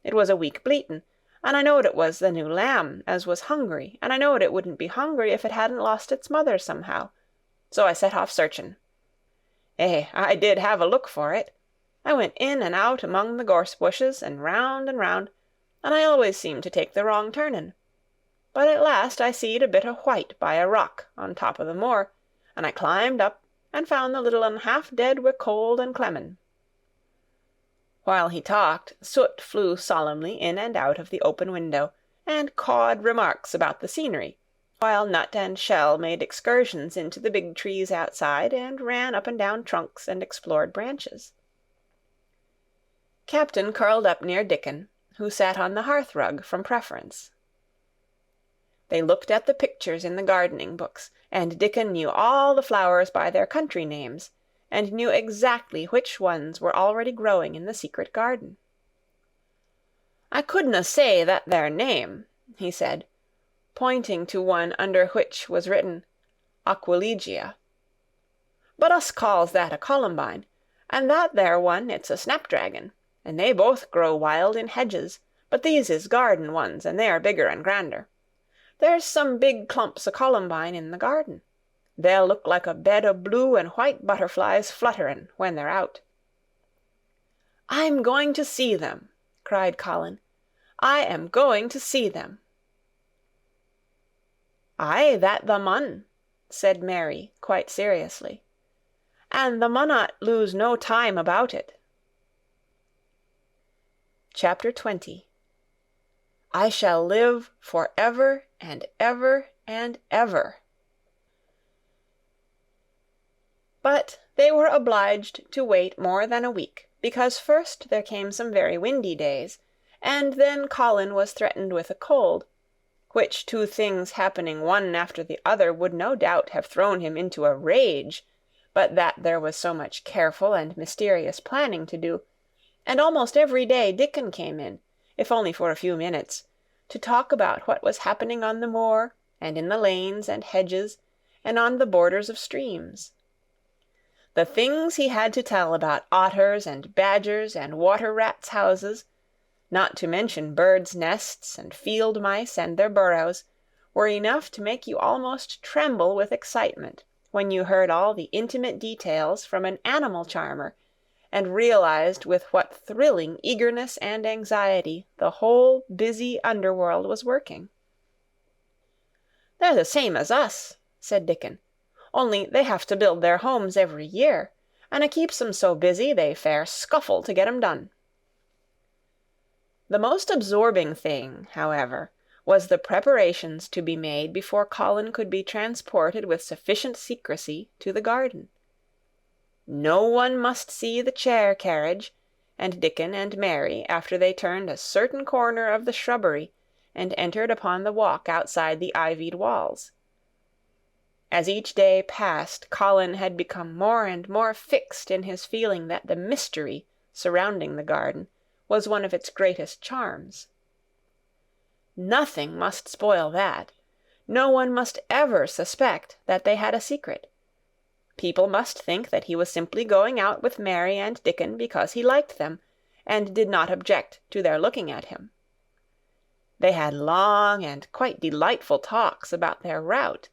It was a weak bleatin', and I knowed it was the new lamb as was hungry, and I knowed it wouldn't be hungry if it hadn't lost its mother somehow. So I set off searchin'. I did have a look for it. I went in and out among the gorse bushes, and round, and I always seemed to take the wrong turnin'. But at last I seed a bit o' white by a rock on top o' the moor, and I climbed up and found the little un half dead wi' cold and clemmin'." While he talked, Soot flew solemnly in and out of the open window, and cawed remarks about the scenery, while Nut and Shell made excursions into the big trees outside, and ran up and down trunks and explored branches. Captain curled up near Dickon, who sat on the hearth-rug from preference. They looked at the pictures in the gardening books, and Dickon knew all the flowers by their country names, and knew exactly which ones were already growing in the secret garden. "I couldna say that there name," he said, pointing to one under which was written Aquilegia. "But us calls that a columbine, and that there one it's a snapdragon, and they both grow wild in hedges, but these is garden ones, and they are bigger and grander. There's some big clumps o' columbine in the garden. They'll look like a bed o' blue and white butterflies flutterin' when they're out." "I'm going to see them," cried Colin. "I am going to see them." "Aye, that thou mun," said Mary, quite seriously. "And thou munnot lose no time about it." Chapter 20. I shall live for ever and ever and ever. But they were obliged to wait more than a week, because first there came some very windy days, and then Colin was threatened with a cold, which 2 things happening one after the other would no doubt have thrown him into a rage, but that there was so much careful and mysterious planning to do, and almost every day Dickon came in, if only for a few minutes, to talk about what was happening on the moor, and in the lanes and hedges, and on the borders of streams. The things he had to tell about otters and badgers and water-rats' houses, not to mention birds' nests and field mice and their burrows, were enough to make you almost tremble with excitement when you heard all the intimate details from an animal charmer, and realized with what thrilling eagerness and anxiety the whole busy underworld was working. "They're the same as us," said Dickon, "only they have to build their homes every year, and it keeps 'em so busy they fair scuffle to get 'em done." The most absorbing thing, however, was the preparations to be made before Colin could be transported with sufficient secrecy to the garden. No one must see the chair-carriage, and Dickon and Mary, after they turned a certain corner of the shrubbery and entered upon the walk outside the ivied walls. As each day passed, Colin had become more and more fixed in his feeling that the mystery surrounding the garden was one of its greatest charms. Nothing must spoil that. No one must ever suspect that they had a secret. People must think that he was simply going out with Mary and Dickon because he liked them, and did not object to their looking at him. They had long and quite delightful talks about their route.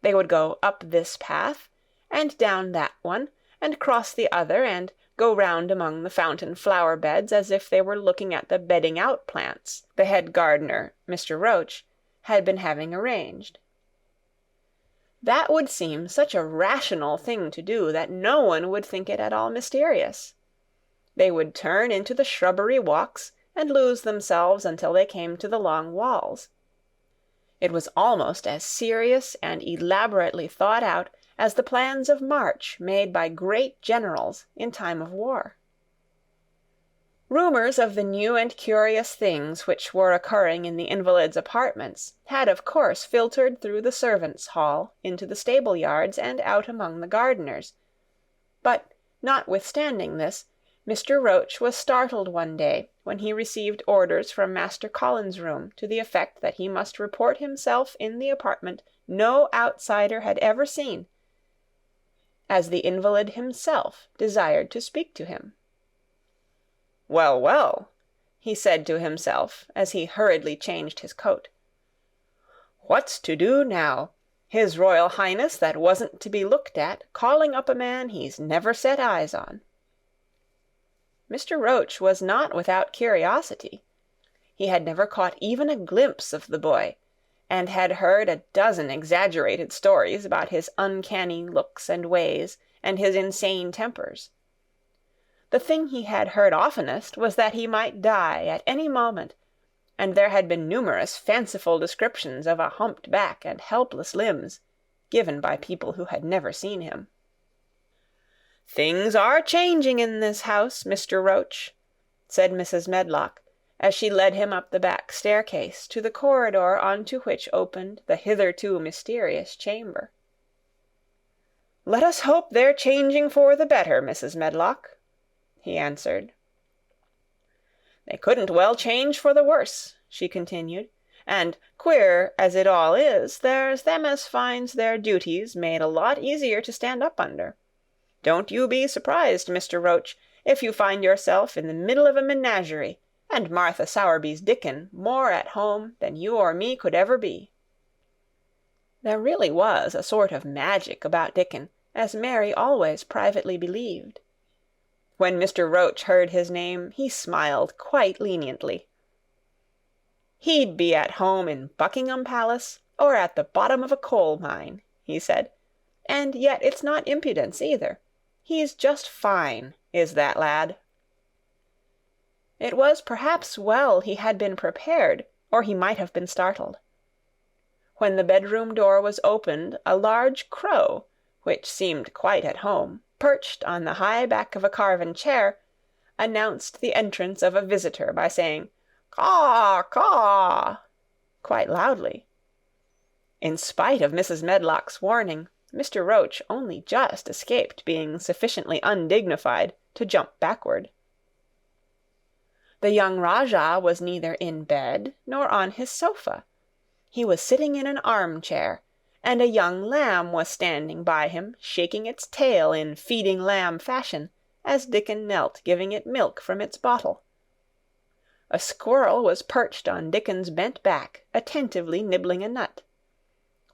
They would go up this path, and down that one, and cross the other, and go round among the fountain flower-beds as if they were looking at the bedding-out plants the head gardener, Mr. Roach, had been having arranged. That would seem such a rational thing to do that no one would think it at all mysterious. They would turn into the shrubbery walks and lose themselves until they came to the long walls. It was almost as serious and elaborately thought out as the plans of march made by great generals in time of war. Rumours of the new and curious things which were occurring in the invalids' apartments had of course filtered through the servants' hall into the stable-yards and out among the gardeners; but, notwithstanding this, Mr. Roach was startled one day when he received orders from Master Colin's room to the effect that he must report himself in the apartment no outsider had ever seen, as the invalid himself desired to speak to him. "Well, well," he said to himself as he hurriedly changed his coat. "What's to do now? His Royal Highness that wasn't to be looked at, calling up a man he's never set eyes on." Mr. Roach was not without curiosity. He had never caught even a glimpse of the boy, and had heard a dozen exaggerated stories about his uncanny looks and ways and his insane tempers. The thing he had heard oftenest was that he might die at any moment, and there had been numerous fanciful descriptions of a humped back and helpless limbs, given by people who had never seen him. "Things are changing in this house, Mr. Roach," said Mrs. Medlock, as she led him up the back staircase to the corridor on to which opened the hitherto mysterious chamber. "Let us hope they're changing for the better, Mrs. Medlock," he answered. "They couldn't well change for the worse," she continued, "and, queer as it all is, there's them as finds their duties made a lot easier to stand up under. Don't you be surprised, Mr. Roach, if you find yourself in the middle of a menagerie, and Martha Sowerby's Dickon more at home than you or me could ever be." There really was a sort of magic about Dickon, as Mary always privately believed. When Mr. Roach heard his name, he smiled quite leniently. "He'd be at home in Buckingham Palace, or at the bottom of a coal mine," he said, "and yet it's not impudence either. He's just fine, is that lad." It was perhaps well he had been prepared, or he might have been startled. When the bedroom door was opened, a large crow, which seemed quite at home, perched on the high back of a carven chair, announced the entrance of a visitor by saying "Caw, caw," quite loudly. In spite of Mrs. Medlock's warning, Mr. Roach only just escaped being sufficiently undignified to jump backward. The young Rajah was neither in bed nor on his sofa. He was sitting in an arm-chair, and a young lamb was standing by him, shaking its tail in feeding lamb fashion, as Dickon knelt giving it milk from its bottle. A squirrel was perched on Dickon's bent back, attentively nibbling a nut.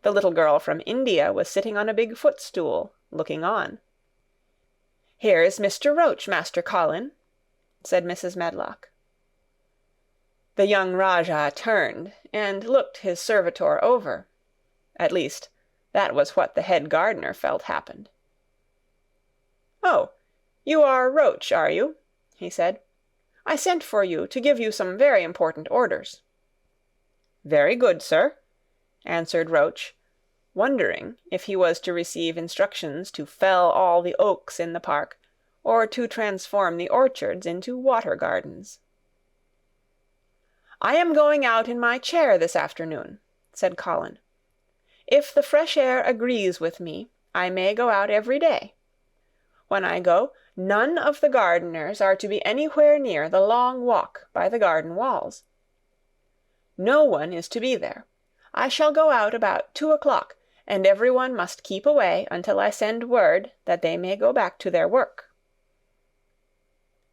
The little girl from India was sitting on a big footstool, looking on. "Here's Mr. Roach, Master Colin," said Mrs. Medlock. The young Rajah turned and looked his servitor over. At least, that was what the head gardener felt happened. "Oh, you are Roach, are you?" he said. "I sent for you to give you some very important orders." "Very good, sir," answered Roach, wondering if he was to receive instructions to fell all the oaks in the park, or to transform the orchards into water gardens. "I am going out in my chair this afternoon," said Colin. "If the fresh air agrees with me, I may go out every day. When I go, none of the gardeners are to be anywhere near the long walk by the garden walls. No one is to be there. I shall go out about 2 o'clock, and every one must keep away until I send word that they may go back to their work."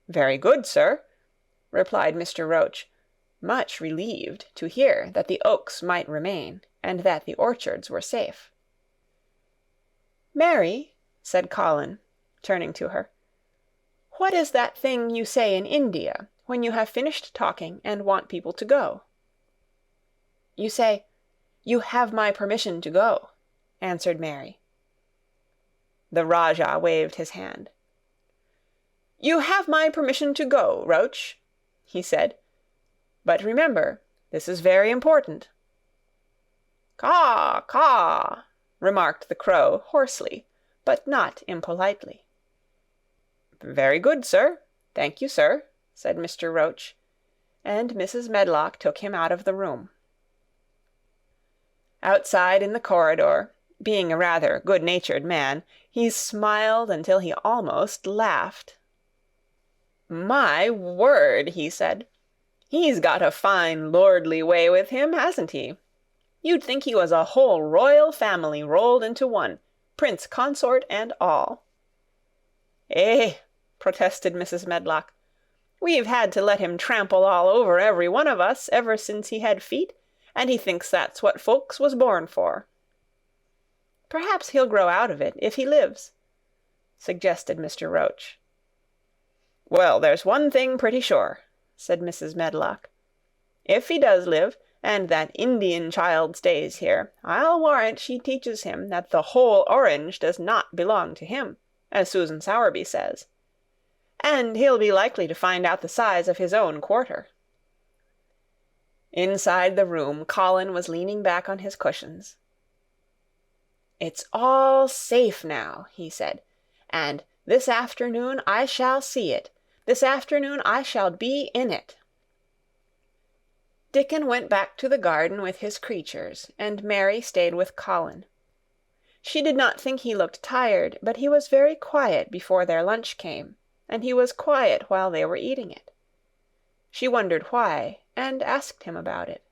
"Very good, sir," replied Mr. Roach, much relieved to hear that the oaks might remain, and that the orchards were safe. "Mary," said Colin, turning to her, "what is that thing you say in India, when you have finished talking and want people to go?" "You say, 'You have my permission to go,'" answered Mary. The Rajah waved his hand. "You have my permission to go, Roach," he said. "But remember, this is very important." "Caw, caw," remarked the crow hoarsely, but not impolitely. "Very good, sir. Thank you, sir," said Mr. Roach, and Mrs. Medlock took him out of the room. Outside in the corridor, being a rather good-natured man, he smiled until he almost laughed. "My word," he said, "he's got a fine lordly way with him, hasn't he? You'd think he was a whole royal family rolled into one, prince consort and all." "Eh," protested Mrs. Medlock, "we've had to let him trample all over every one of us ever since he had feet, and he thinks that's what folks was born for." "Perhaps he'll grow out of it, if he lives," suggested Mr. Roach. "Well, there's one thing pretty sure," said Mrs. Medlock. "If he does live, and that Indian child stays here, I'll warrant she teaches him that the whole orange does not belong to him, as Susan Sowerby says. And he'll be likely to find out the size of his own quarter." Inside the room, Colin was leaning back on his cushions. "It's all safe now," he said, "and this afternoon I shall see it. This afternoon I shall be in it." Dickon went back to the garden with his creatures, and Mary stayed with Colin. She did not think he looked tired, but he was very quiet before their lunch came, and he was quiet while they were eating it. She wondered why, and asked him about it.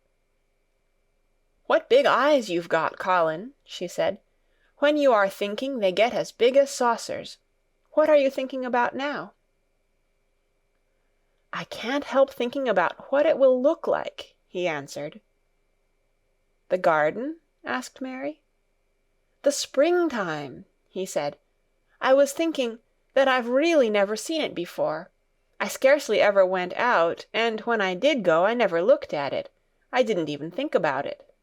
"What big eyes you've got, Colin," she said. "When you are thinking, they get as big as saucers. What are you thinking about now?" "I can't help thinking about what it will look like," he answered. "The garden?" asked Mary. "The springtime," he said. "I was thinking that I've really never seen it before. I scarcely ever went out, and when I did go I never looked at it. I didn't even think about it."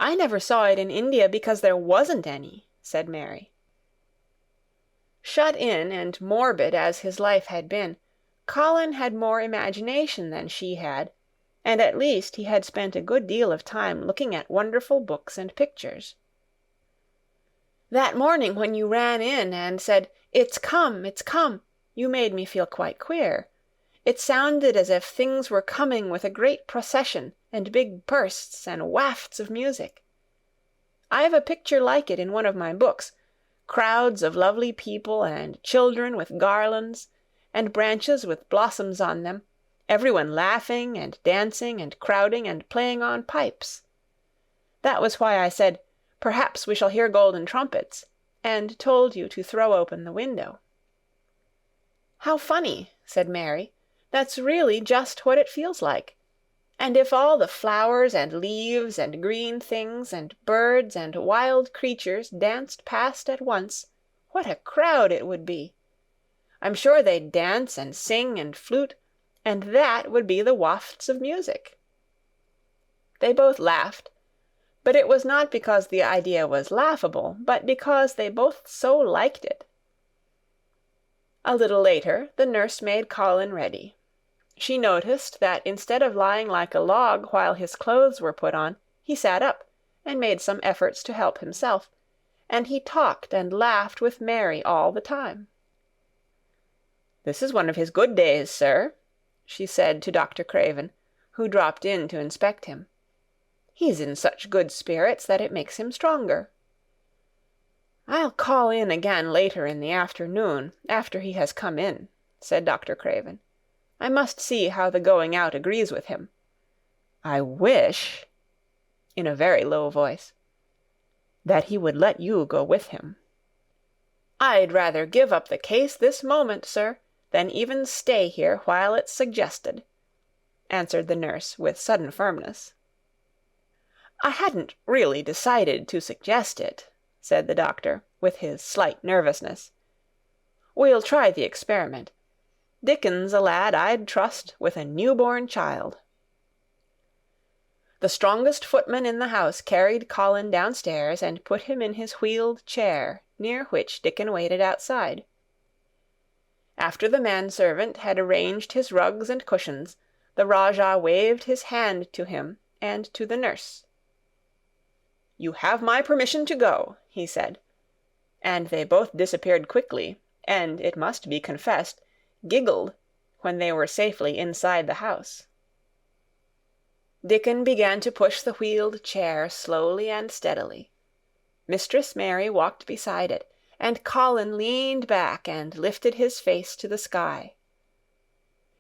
"I never saw it in India because there wasn't any," said Mary. Shut in and morbid as his life had been, Colin had more imagination than she had, and at least he had spent a good deal of time looking at wonderful books and pictures. "That morning when you ran in and said, 'It's come, it's come,' you made me feel quite queer. It sounded as if things were coming with a great procession and big bursts and wafts of music. I've a picture like it in one of my books, crowds of lovely people and children with garlands, and branches with blossoms on them, everyone laughing and dancing and crowding and playing on pipes. That was why I said, 'Perhaps we shall hear golden trumpets,' and told you to throw open the window." "How funny," said Mary. "That's really just what it feels like. And if all the flowers and leaves and green things and birds and wild creatures danced past at once, what a crowd it would be! I'm sure they'd dance and sing and flute, and that would be the wafts of music." They both laughed, but it was not because the idea was laughable, but because they both so liked it. A little later, the nurse made Colin ready. She noticed that instead of lying like a log while his clothes were put on, he sat up and made some efforts to help himself, and he talked and laughed with Mary all the time. "This is one of his good days, sir," she said to Dr. Craven, who dropped in to inspect him. "He's in such good spirits that it makes him stronger." "I'll call in again later in the afternoon, after he has come in," said Dr. Craven. "I must see how the going out agrees with him." I wish," in a very low voice, "that he would let you go with him." "I'd rather give up the case this moment, sir, than even stay here while it's suggested," answered the nurse with sudden firmness. "I hadn't really decided to suggest it," said the doctor, with his slight nervousness. "We'll try the experiment. Dickon's a lad I'd trust with a new-born child." The strongest footman in the house carried Colin downstairs and put him in his wheeled chair, near which Dickon waited outside. After the manservant had arranged his rugs and cushions, the Rajah waved his hand to him and to the nurse. "You have my permission to go," he said, and they both disappeared quickly, and, it must be confessed, giggled when they were safely inside the house. Dickon began to push the wheeled chair slowly and steadily. Mistress Mary walked beside it, and Colin leaned back and lifted his face to the sky.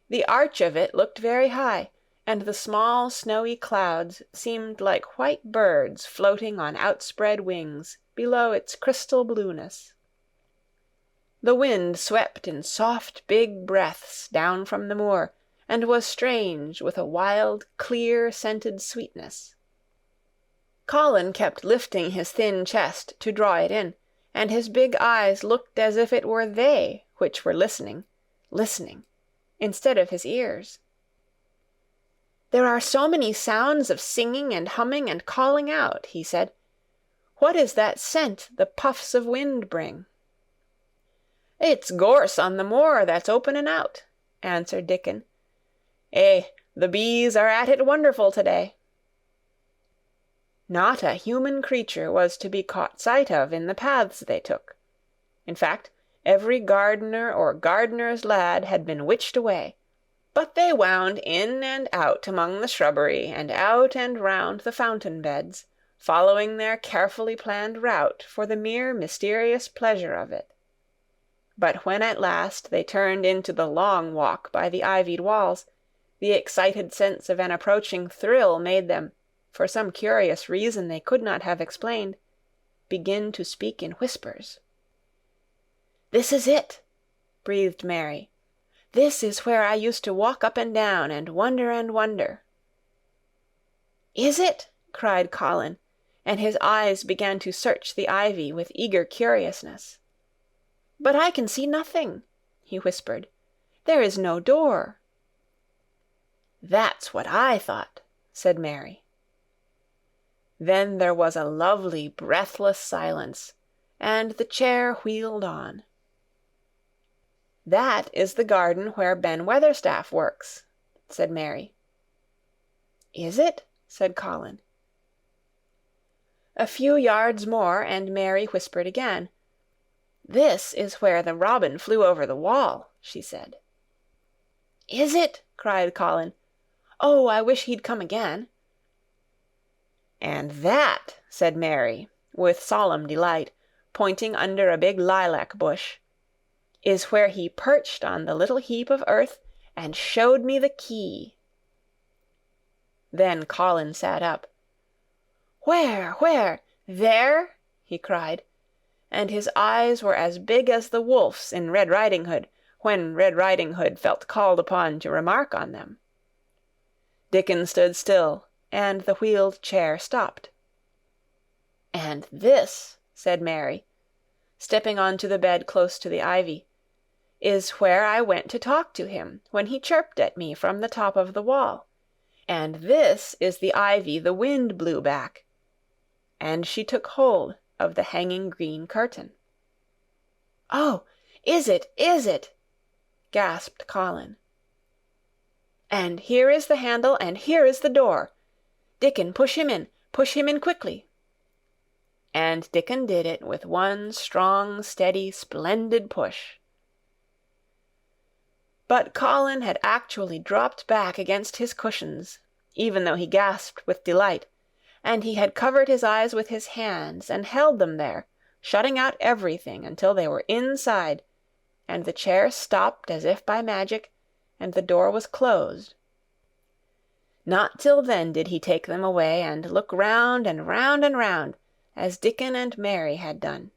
The arch of it looked very high, and the small snowy clouds seemed like white birds floating on outspread wings below its crystal blueness. The wind swept in soft big breaths down from the moor, and was strange with a wild, clear-scented sweetness. Colin kept lifting his thin chest to draw it in, and his big eyes looked as if it were they which were listening, instead of his ears. "There are so many sounds of singing and humming and calling out," he said. "What is that scent the puffs of wind bring?" "It's gorse on the moor that's opening out," answered Dickon. "Eh, the bees are at it wonderful to-day." Not a human creature was to be caught sight of in the paths they took. In fact, every gardener or gardener's lad had been witched away, but they wound in and out among the shrubbery and out and round the fountain beds, following their carefully planned route for the mere mysterious pleasure of it. But when at last they turned into the long walk by the ivied walls, the excited sense of an approaching thrill made them, for some curious reason they could not have explained, begin to speak in whispers. "This is it," breathed Mary. "This is where I used to walk up and down and wonder. "Is it?" cried Colin, and his eyes began to search the ivy with eager curiousness. "But I can see nothing," he whispered. "There is no door." "That's what I thought," said Mary. Then there was a lovely breathless silence, and the chair wheeled on. "That is the garden where Ben Weatherstaff works," said Mary. "Is it?" said Colin. A few yards more, and Mary whispered again. "This is where the robin flew over the wall," she said. "Is it?" cried Colin. "Oh, I wish he'd come again." "And that," said Mary, with solemn delight, pointing under a big lilac bush, "is where he perched on the little heap of earth and showed me the key." Then Colin sat up. "Where? There?" he cried, and his eyes were as big as the wolf's in Red Riding Hood, when Red Riding Hood felt called upon to remark on them. Dickon stood still, and the wheeled chair stopped. "And this," said Mary, stepping on to the bed close to the ivy, "is where I went to talk to him when he chirped at me from the top of the wall. And this is the ivy the wind blew back." And she took hold of the hanging green curtain. "Oh, is it? Gasped Colin. "And here is the handle, and here is the door. Dickon, push him in quickly." And Dickon did it with one strong, steady, splendid push. But Colin had actually dropped back against his cushions, even though he gasped with delight, and he had covered his eyes with his hands and held them there, shutting out everything until they were inside, and the chair stopped as if by magic, and the door was closed. Not till then did he take them away and look round and round and round, as Dickon and Mary had done.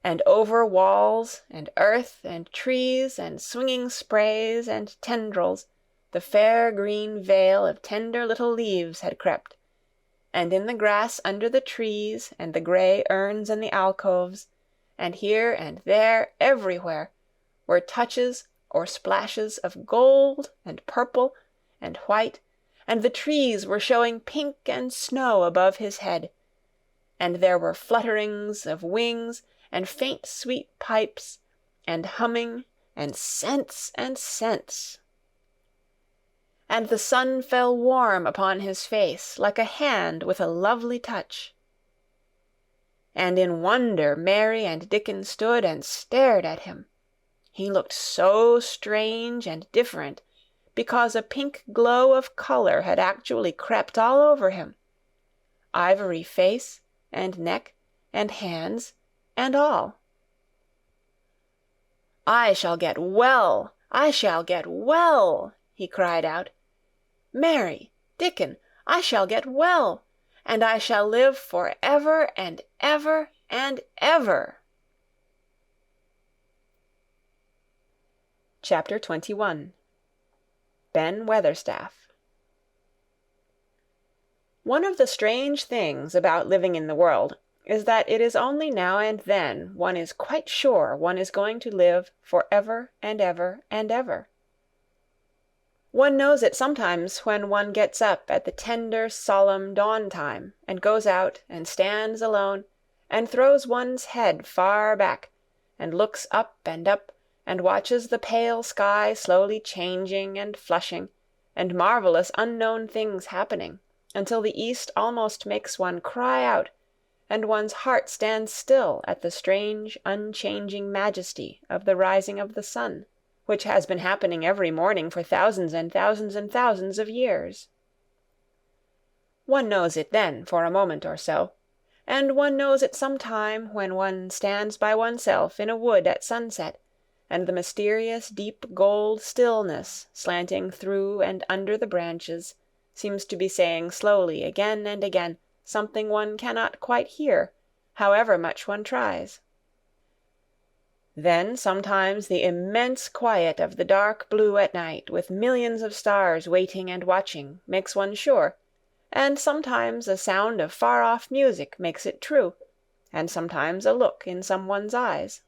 And over walls and earth and trees and swinging sprays and tendrils the fair green veil of tender little leaves had crept, and in the grass under the trees and the grey urns in the alcoves, and here and there everywhere, were touches or splashes of gold and purple and white, and the trees were showing pink and snow above his head, and there were flutterings of wings and faint sweet pipes, and humming, and scents and scents. And the sun fell warm upon his face, like a hand with a lovely touch. And in wonder Mary and Dickon stood and stared at him. He looked so strange and different, because a pink glow of colour had actually crept all over him. Ivory face, and neck, and hands, and all. "I shall get well! I shall get well!" he cried out. "Mary, Dickon, I shall get well, and I shall live for ever and ever and ever." Chapter 21. Ben Weatherstaff. One of the strange things about living in the world is that it is only now and then one is quite sure one is going to live for ever and ever and ever. One knows it sometimes when one gets up at the tender, solemn dawn time and goes out and stands alone and throws one's head far back and looks up and watches the pale sky slowly changing and flushing and marvelous unknown things happening, until the east almost makes one cry out, and one's heart stands still at the strange, unchanging majesty of the rising of the sun, which has been happening every morning for thousands and thousands and thousands of years. One knows it then for a moment or so, and one knows it some time when one stands by oneself in a wood at sunset, and the mysterious deep gold stillness slanting through and under the branches seems to be saying slowly again and again something one cannot quite hear, however much one tries. Then sometimes the immense quiet of the dark blue at night, with millions of stars waiting and watching, makes one sure, and sometimes a sound of far-off music makes it true, and sometimes a look in some one's eyes.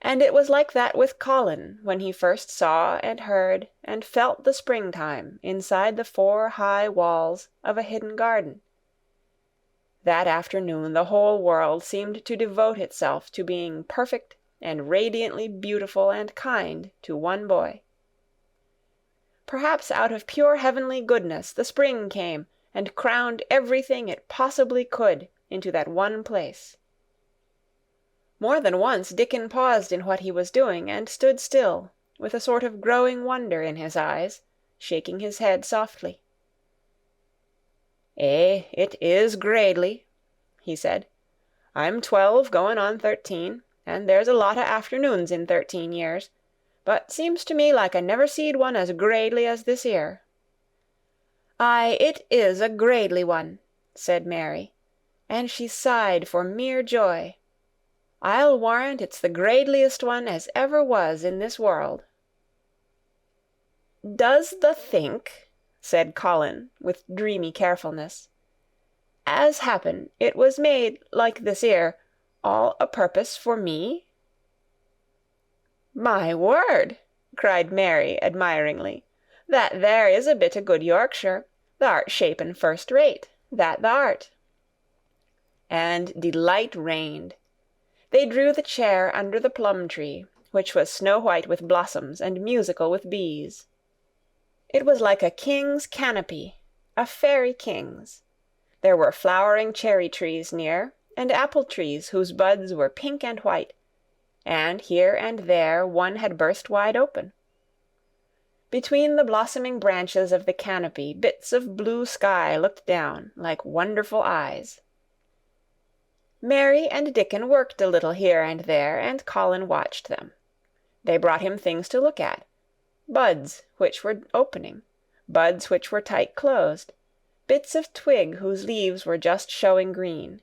And it was like that with Colin when he first saw and heard and felt the springtime inside the 4 high walls of a hidden garden. That afternoon the whole world seemed to devote itself to being perfect and radiantly beautiful and kind to one boy. Perhaps out of pure heavenly goodness the spring came and crowned everything it possibly could into that one place. More than once Dickon paused in what he was doing and stood still, with a sort of growing wonder in his eyes, shaking his head softly. "Eh, it is gradely," he said. "I'm 12 going on 13, and there's a lot o' afternoons in 13 years, but seems to me like I never seed one as gradely as this 'ere." "Aye, it is a gradely one," said Mary, and she sighed for mere joy. "I'll warrant it's the gradeliest one as ever was in this world." "Does thee think," said Colin, with dreamy carefulness, "as happen it was made like this 'ere, all a purpose for me?" "My word!" cried Mary admiringly. "That there is a bit o' good Yorkshire. Th'art shapen first rate, that th'art." And delight reigned. They drew the chair under the plum-tree, which was snow-white with blossoms and musical with bees. It was like a king's canopy, a fairy king's. There were flowering cherry-trees near, and apple-trees whose buds were pink and white, and here and there one had burst wide open. Between the blossoming branches of the canopy bits of blue sky looked down, like wonderful eyes. Mary and Dickon worked a little here and there, and Colin watched them. They brought him things to look at, buds which were opening, buds which were tight closed, bits of twig whose leaves were just showing green,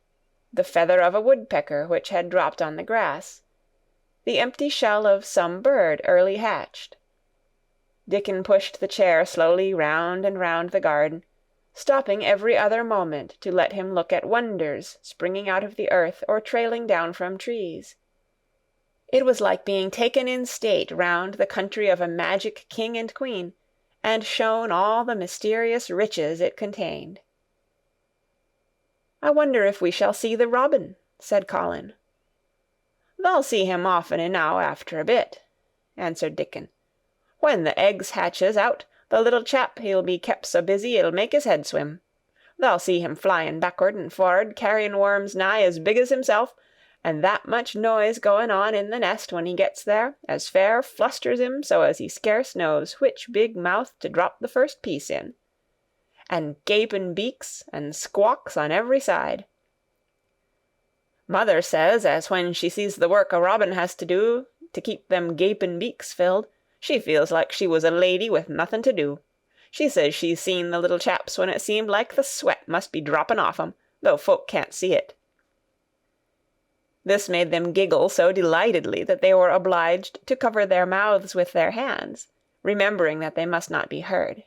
the feather of a woodpecker which had dropped on the grass, the empty shell of some bird early hatched. Dickon pushed the chair slowly round and round the garden, stopping every other moment to let him look at wonders springing out of the earth or trailing down from trees. It was like being taken in state round the country of a magic king and queen, and shown all the mysterious riches it contained. "I wonder if we shall see the robin," said Colin. "They'll see him often enow after a bit," answered Dickon. "When the eggs hatches out, the little chap he'll be kep so busy it'll make his head swim. They'll see him flying backward and for'ard, carrying worms nigh as big as himself, and that much noise going on in the nest when he gets there, as fair flusters him so as he scarce knows which big mouth to drop the first piece in. And gaping beaks and squawks on every side. Mother says as when she sees the work a robin has to do to keep them gaping beaks filled, she feels like she was a lady with nothing to do. She says she's seen the little chaps when it seemed like the sweat must be dropping off 'em, though folk can't see it." This made them giggle so delightedly that they were obliged to cover their mouths with their hands, remembering that they must not be heard.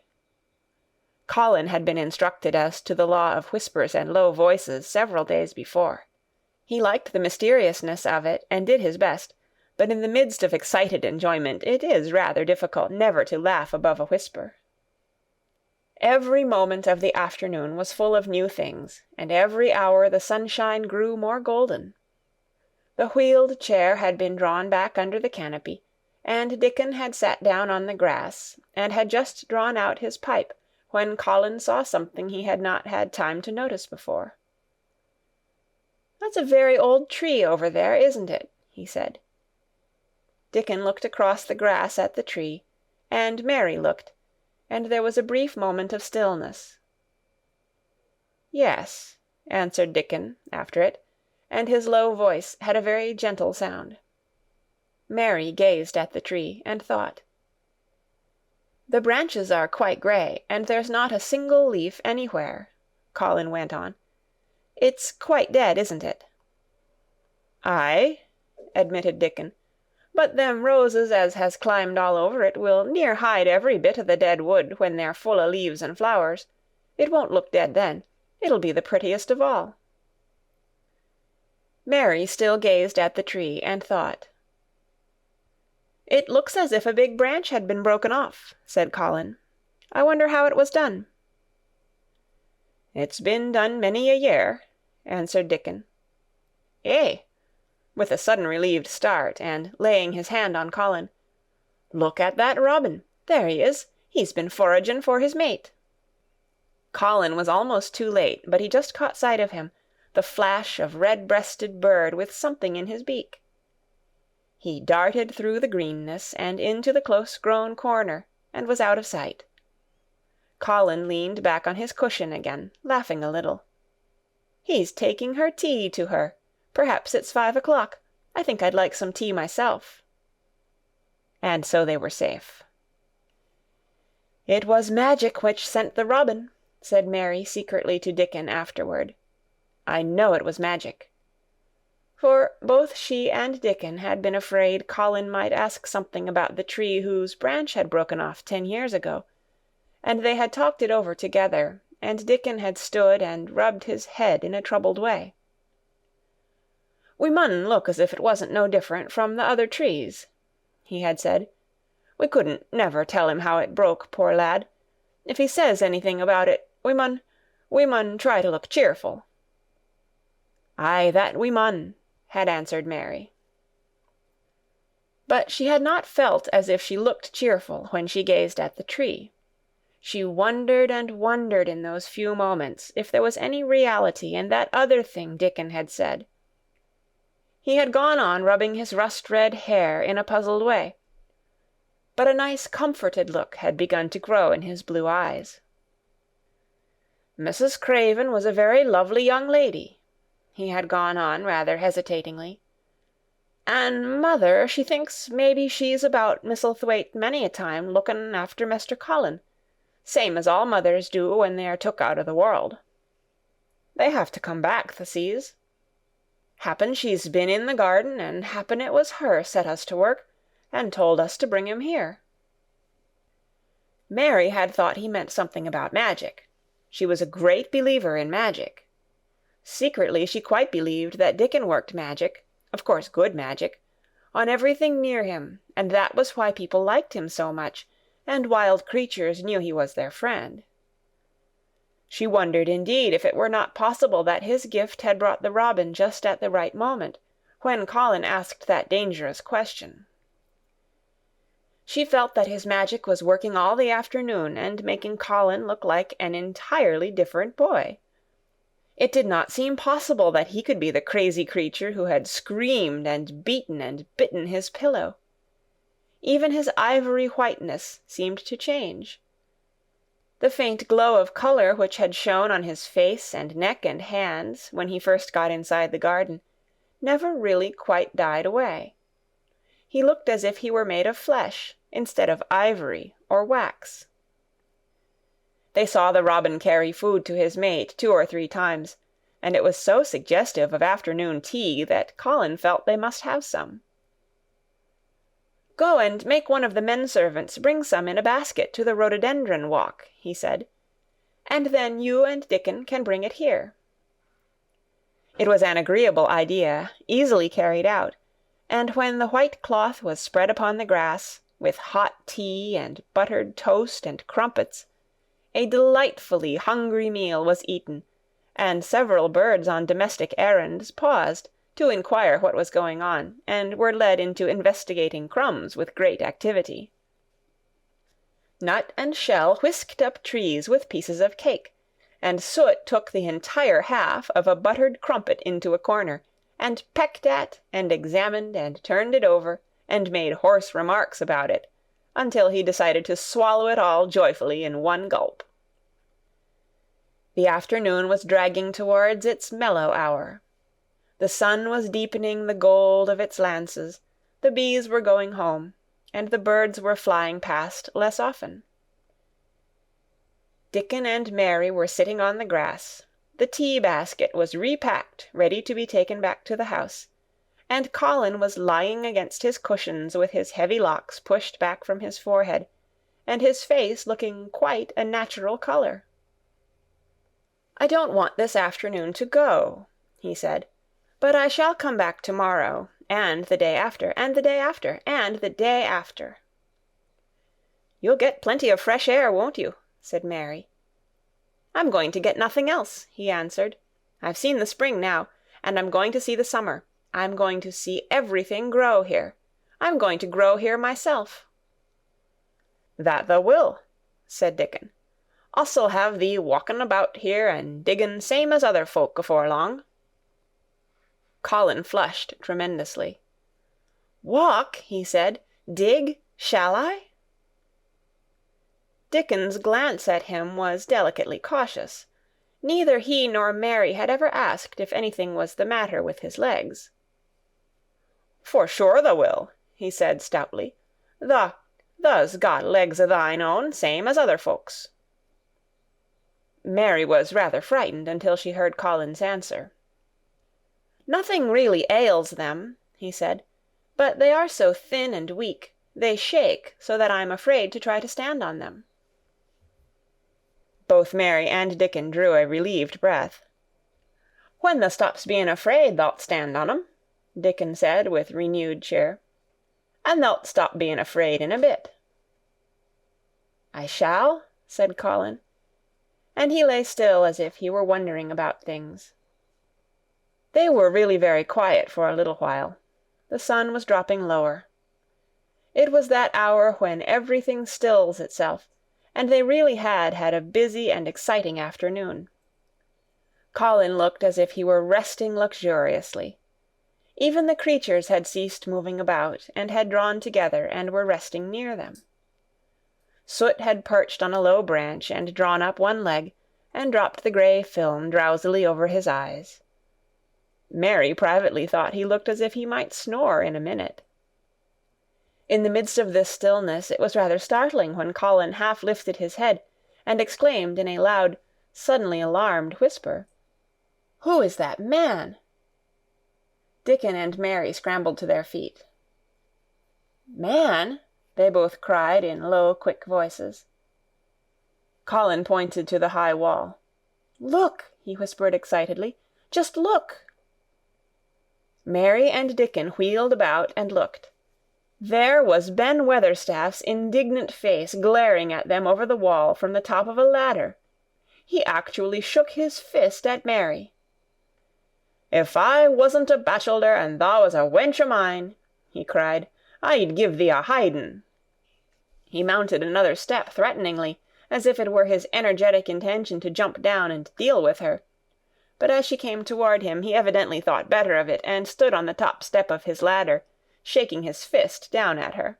Colin had been instructed as to the law of whispers and low voices several days before. He liked the mysteriousness of it and did his best, but in the midst of excited enjoyment it is rather difficult never to laugh above a whisper. Every moment of the afternoon was full of new things, and every hour the sunshine grew more golden. The wheeled chair had been drawn back under the canopy, and Dickon had sat down on the grass, and had just drawn out his pipe, when Colin saw something he had not had time to notice before. "That's a very old tree over there, isn't it?" he said. Dickon looked across the grass at the tree, and Mary looked, and there was a brief moment of stillness. "Yes," answered Dickon, after it, and his low voice had a very gentle sound. Mary gazed at the tree, and thought. "The branches are quite grey, and there's not a single leaf anywhere," Colin went on. "It's quite dead, isn't it?" "Aye," admitted Dickon, "but them roses as has climbed all over it will near hide every bit o' the dead wood when they're full o' leaves and flowers. It won't look dead then. It'll be the prettiest of all." Mary still gazed at the tree and thought. "It looks as if a big branch had been broken off," said Colin. "I wonder how it was done." "It's been done many a year," answered Dickon. "Eh!" with a sudden relieved start, and laying his hand on Colin. "Look at that robin. There he is. He's been foraging for his mate." Colin was almost too late, but he just caught sight of him, the flash of red-breasted bird with something in his beak. He darted through the greenness and into the close-grown corner, and was out of sight. Colin leaned back on his cushion again, laughing a little. "He's taking her tea to her. Perhaps it's 5 o'clock. I think I'd like some tea myself." And so they were safe. "It was magic which sent the robin," said Mary secretly to Dickon afterward. "I know it was magic." For both she and Dickon had been afraid Colin might ask something about the tree whose branch had broken off 10 years ago, and they had talked it over together, and Dickon had stood and rubbed his head in a troubled way. "We mun look as if it wasn't no different from the other trees," he had said. "We couldn't never tell him how it broke, poor lad. If he says anything about it, we mun try to look cheerful." "Aye, that we mun," had answered Mary. But she had not felt as if she looked cheerful when she gazed at the tree. She wondered and wondered in those few moments if there was any reality in that other thing Dickon had said. He had gone on rubbing his rust-red hair in a puzzled way, but a nice comforted look had begun to grow in his blue eyes. "Mrs. Craven was a very lovely young lady," he had gone on rather hesitatingly. "And mother, she thinks maybe she's about Misselthwaite many a time looking after Mr. Colin. same as all mothers do when they are took out of the world. They have to come back, th'a sees. Happen she's been in the garden, and happen it was her set us to work, and told us to bring him here." Mary had thought he meant something about magic. She was a great believer in magic. Secretly she quite believed that Dickon worked magic, of course good magic, on everything near him, and that was why people liked him so much, and wild creatures knew he was their friend. She wondered indeed if it were not possible that his gift had brought the robin just at the right moment, when Colin asked that dangerous question. She felt that his magic was working all the afternoon and making Colin look like an entirely different boy. It did not seem possible that he could be the crazy creature who had screamed and beaten and bitten his pillow. Even his ivory whiteness seemed to change. The faint glow of color which had shone on his face and neck and hands when he first got inside the garden never really quite died away. He looked as if he were made of flesh instead of ivory or wax. They saw the robin carry food to his mate 2 or 3 times, and it was so suggestive of afternoon tea that Colin felt they must have some. "Go and make one of the men-servants bring some in a basket to the rhododendron walk," he said, "and then you and Dickon can bring it here." It was an agreeable idea, easily carried out, and when the white cloth was spread upon the grass, with hot tea and buttered toast and crumpets, a delightfully hungry meal was eaten, and several birds on domestic errands paused to inquire what was going on, and were led into investigating crumbs with great activity. Nut and Shell whisked up trees with pieces of cake, and Soot took the entire half of a buttered crumpet into a corner, and pecked at, and examined, and turned it over, and made hoarse remarks about it, until he decided to swallow it all joyfully in one gulp. The afternoon was dragging towards its mellow hour. The sun was deepening the gold of its lances, the bees were going home, and the birds were flying past less often. Dickon and Mary were sitting on the grass, the tea-basket was repacked, ready to be taken back to the house, and Colin was lying against his cushions with his heavy locks pushed back from his forehead, and his face looking quite a natural color. "I don't want this afternoon to go," he said, "but I shall come back tomorrow, and the day after, and the day after, and the day after." "You'll get plenty of fresh air, won't you?" said Mary. "I'm going to get nothing else," he answered. "I've seen the spring now, and I'm going to see the summer. I'm going to see everything grow here. I'm going to grow here myself." "That thou will," said Dickon. "Us'll have thee walking about here and digging same as other folk afore long." Colin flushed tremendously. "Walk?" he said. "Dig? Shall I?" Dickon's glance at him was delicately cautious. Neither he nor Mary had ever asked if anything was the matter with his legs. "For sure thou will," he said stoutly. "Thou's got legs o' thine own, same as other folks." Mary was rather frightened until she heard Colin's answer. "Nothing really ails them," he said, "but they are so thin and weak, they shake so that I'm afraid to try to stand on them." Both Mary and Dickon drew a relieved breath. "When thou stops being afraid, thou'lt stand on 'em," Dickon said with renewed cheer. "And thou'lt stop being afraid in a bit." "I shall?" said Colin, and he lay still as if he were wondering about things. They were really very quiet for a little while. The sun was dropping lower. It was that hour when everything stills itself, and they really had had a busy and exciting afternoon. Colin looked as if he were resting luxuriously. Even the creatures had ceased moving about, and had drawn together and were resting near them. Soot had perched on a low branch and drawn up one leg, and dropped the grey film drowsily over his eyes. Mary privately thought he looked as if he might snore in a minute. In the midst of this stillness it was rather startling when Colin half lifted his head, and exclaimed in a loud, suddenly alarmed whisper, "Who is that man?" Dickon and Mary scrambled to their feet. "Man?" they both cried in low, quick voices. Colin pointed to the high wall. "Look!" he whispered excitedly. "Just look!" Mary and Dickon wheeled about and looked. There was Ben Weatherstaff's indignant face glaring at them over the wall from the top of a ladder. He actually shook his fist at Mary. "If I wasn't a bachelder and thou was a wench o' mine," he cried, "I'd give thee a hidin'." He mounted another step threateningly, as if it were his energetic intention to jump down and deal with her. But as she came toward him, he evidently thought better of it, and stood on the top step of his ladder, shaking his fist down at her.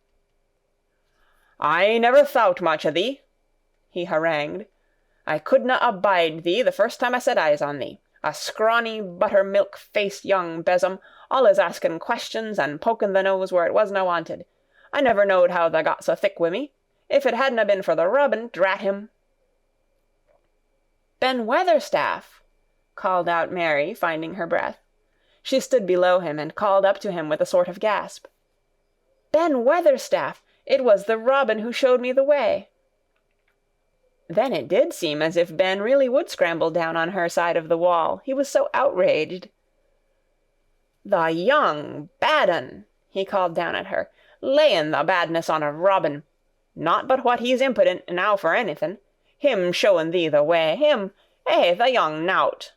"I never thowt much o' thee," he harangued. "I couldna abide thee the first time I set eyes on thee. A scrawny, buttermilk-faced young besom, allus asking questions and poking the nose where it wasna wanted. I never knowed how tha got so thick wi' me. If it hadna been for the rubbin', drat him." "Ben Weatherstaff!" called out Mary, finding her breath. She stood below him and called up to him with a sort of gasp. "Ben Weatherstaff! It was the robin who showed me the way." Then it did seem as if Ben really would scramble down on her side of the wall, he was so outraged. "The young bad un!" he called down at her, "layin' the badness on a robin. Not but what he's impudent now for anything. Him showing thee the way, him, the young nowt."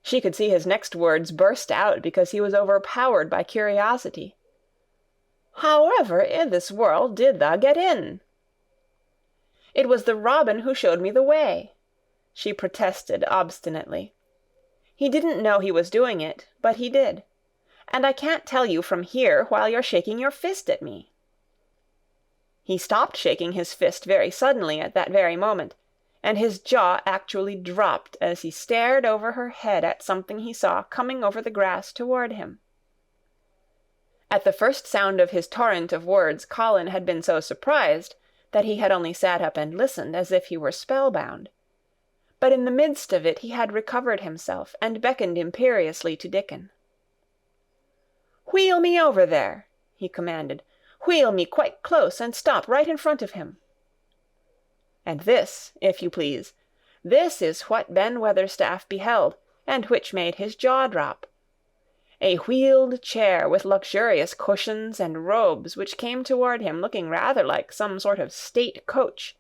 She could see his next words burst out because he was overpowered by curiosity. "However i' this world did thou get in?" "It was the robin who showed me the way," she protested obstinately. "He didn't know he was doing it, but he did. And I can't tell you from here while you're shaking your fist at me." He stopped shaking his fist very suddenly at that very moment, and his jaw actually dropped as he stared over her head at something he saw coming over the grass toward him. At the first sound of his torrent of words, Colin had been so surprised that he had only sat up and listened as if he were spellbound. But in the midst of it he had recovered himself and beckoned imperiously to Dickon. "Wheel me over there," he commanded. "Wheel me quite close and stop right in front of him." And this, if you please, this is what Ben Weatherstaff beheld, and which made his jaw drop. A wheeled chair with luxurious cushions and robes which came toward him looking rather like some sort of state coach,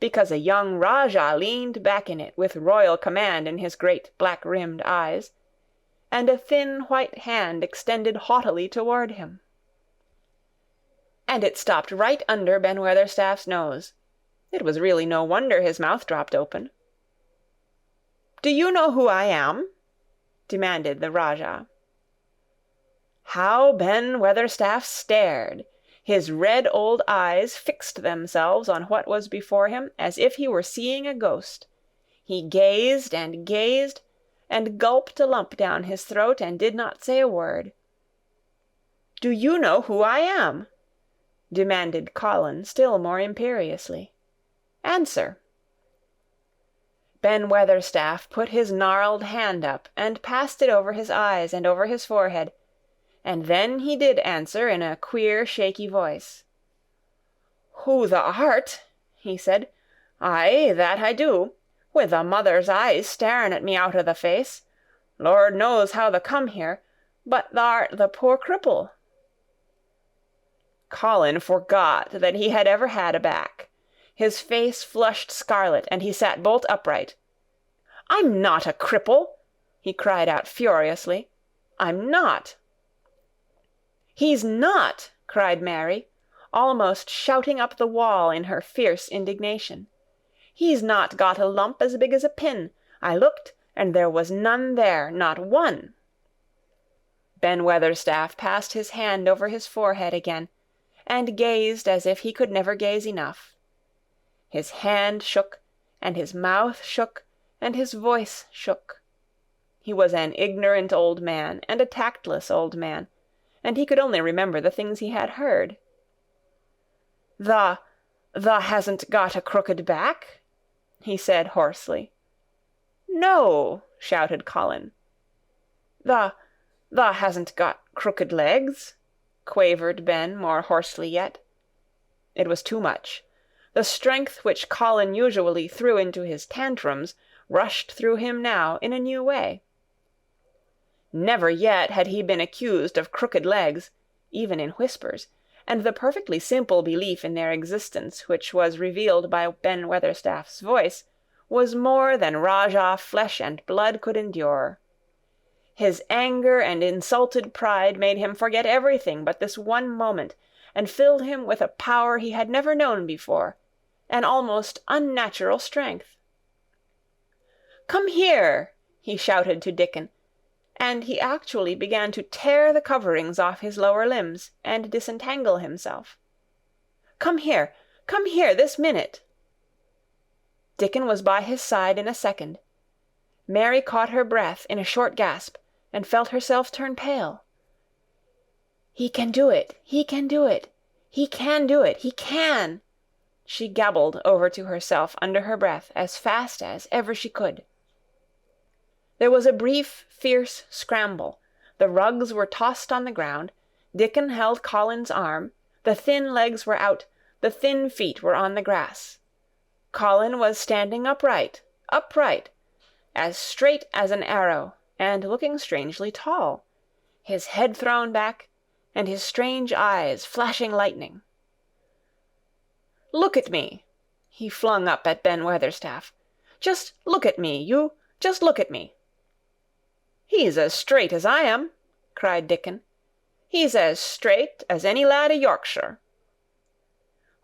because a young Rajah leaned back in it with royal command in his great black-rimmed eyes, and a thin white hand extended haughtily toward him. And it stopped right under Ben Weatherstaff's nose. It was really no wonder his mouth dropped open. "Do you know who I am?" demanded the Rajah. How Ben Weatherstaff stared! His red old eyes fixed themselves on what was before him as if he were seeing a ghost. He gazed and gazed, and gulped a lump down his throat and did not say a word. "Do you know who I am?" demanded Colin still more imperiously. "Answer." Ben Weatherstaff put his gnarled hand up and passed it over his eyes and over his forehead, and then he did answer in a queer, shaky voice. "Who thou art," he said. "Aye, that I do, with a mother's eyes staring at me out o' the face. Lord knows how thou come here, but thou'rt the poor cripple." Colin forgot that he had ever had a back. His face flushed scarlet, and he sat bolt upright. "I'm not a cripple!" he cried out furiously. "I'm not!" "He's not!" cried Mary, almost shouting up the wall in her fierce indignation. "He's not got a lump as big as a pin. I looked, and there was none there, not one." Ben Weatherstaff passed his hand over his forehead again, and gazed as if he could never gaze enough. His hand shook, and his mouth shook, and his voice shook. He was an ignorant old man and a tactless old man, and he could only remember the things he had heard. "Thou hasn't got a crooked back?" he said hoarsely. "No," shouted Colin. "Thou hasn't got crooked legs?" quavered Ben more hoarsely yet. It was too much. The strength which Colin usually threw into his tantrums rushed through him now in a new way. Never yet had he been accused of crooked legs, even in whispers, and the perfectly simple belief in their existence which was revealed by Ben Weatherstaff's voice was more than Rajah flesh and blood could endure. His anger and insulted pride made him forget everything but this one moment, and filled him with a power he had never known before, an almost unnatural strength. "Come here!" he shouted to Dickon, and he actually began to tear the coverings off his lower limbs and disentangle himself. Come here, this minute!" Dickon was by his side in a second. Mary caught her breath in a short gasp, and felt herself turn pale. "He can do it! He can do it! He can do it! He can!" she gabbled over to herself under her breath as fast as ever she could. There was a brief, fierce scramble. The rugs were tossed on the ground. Dickon held Colin's arm. The thin legs were out. The thin feet were on the grass. Colin was standing upright, as straight as an arrow, and looking strangely tall, his head thrown back, and his strange eyes flashing lightning. "Look at me!" he flung up at Ben Weatherstaff. "Just look at me, you! Just look at me!" "He's as straight as I am," cried Dickon. "He's as straight as any lad of Yorkshire."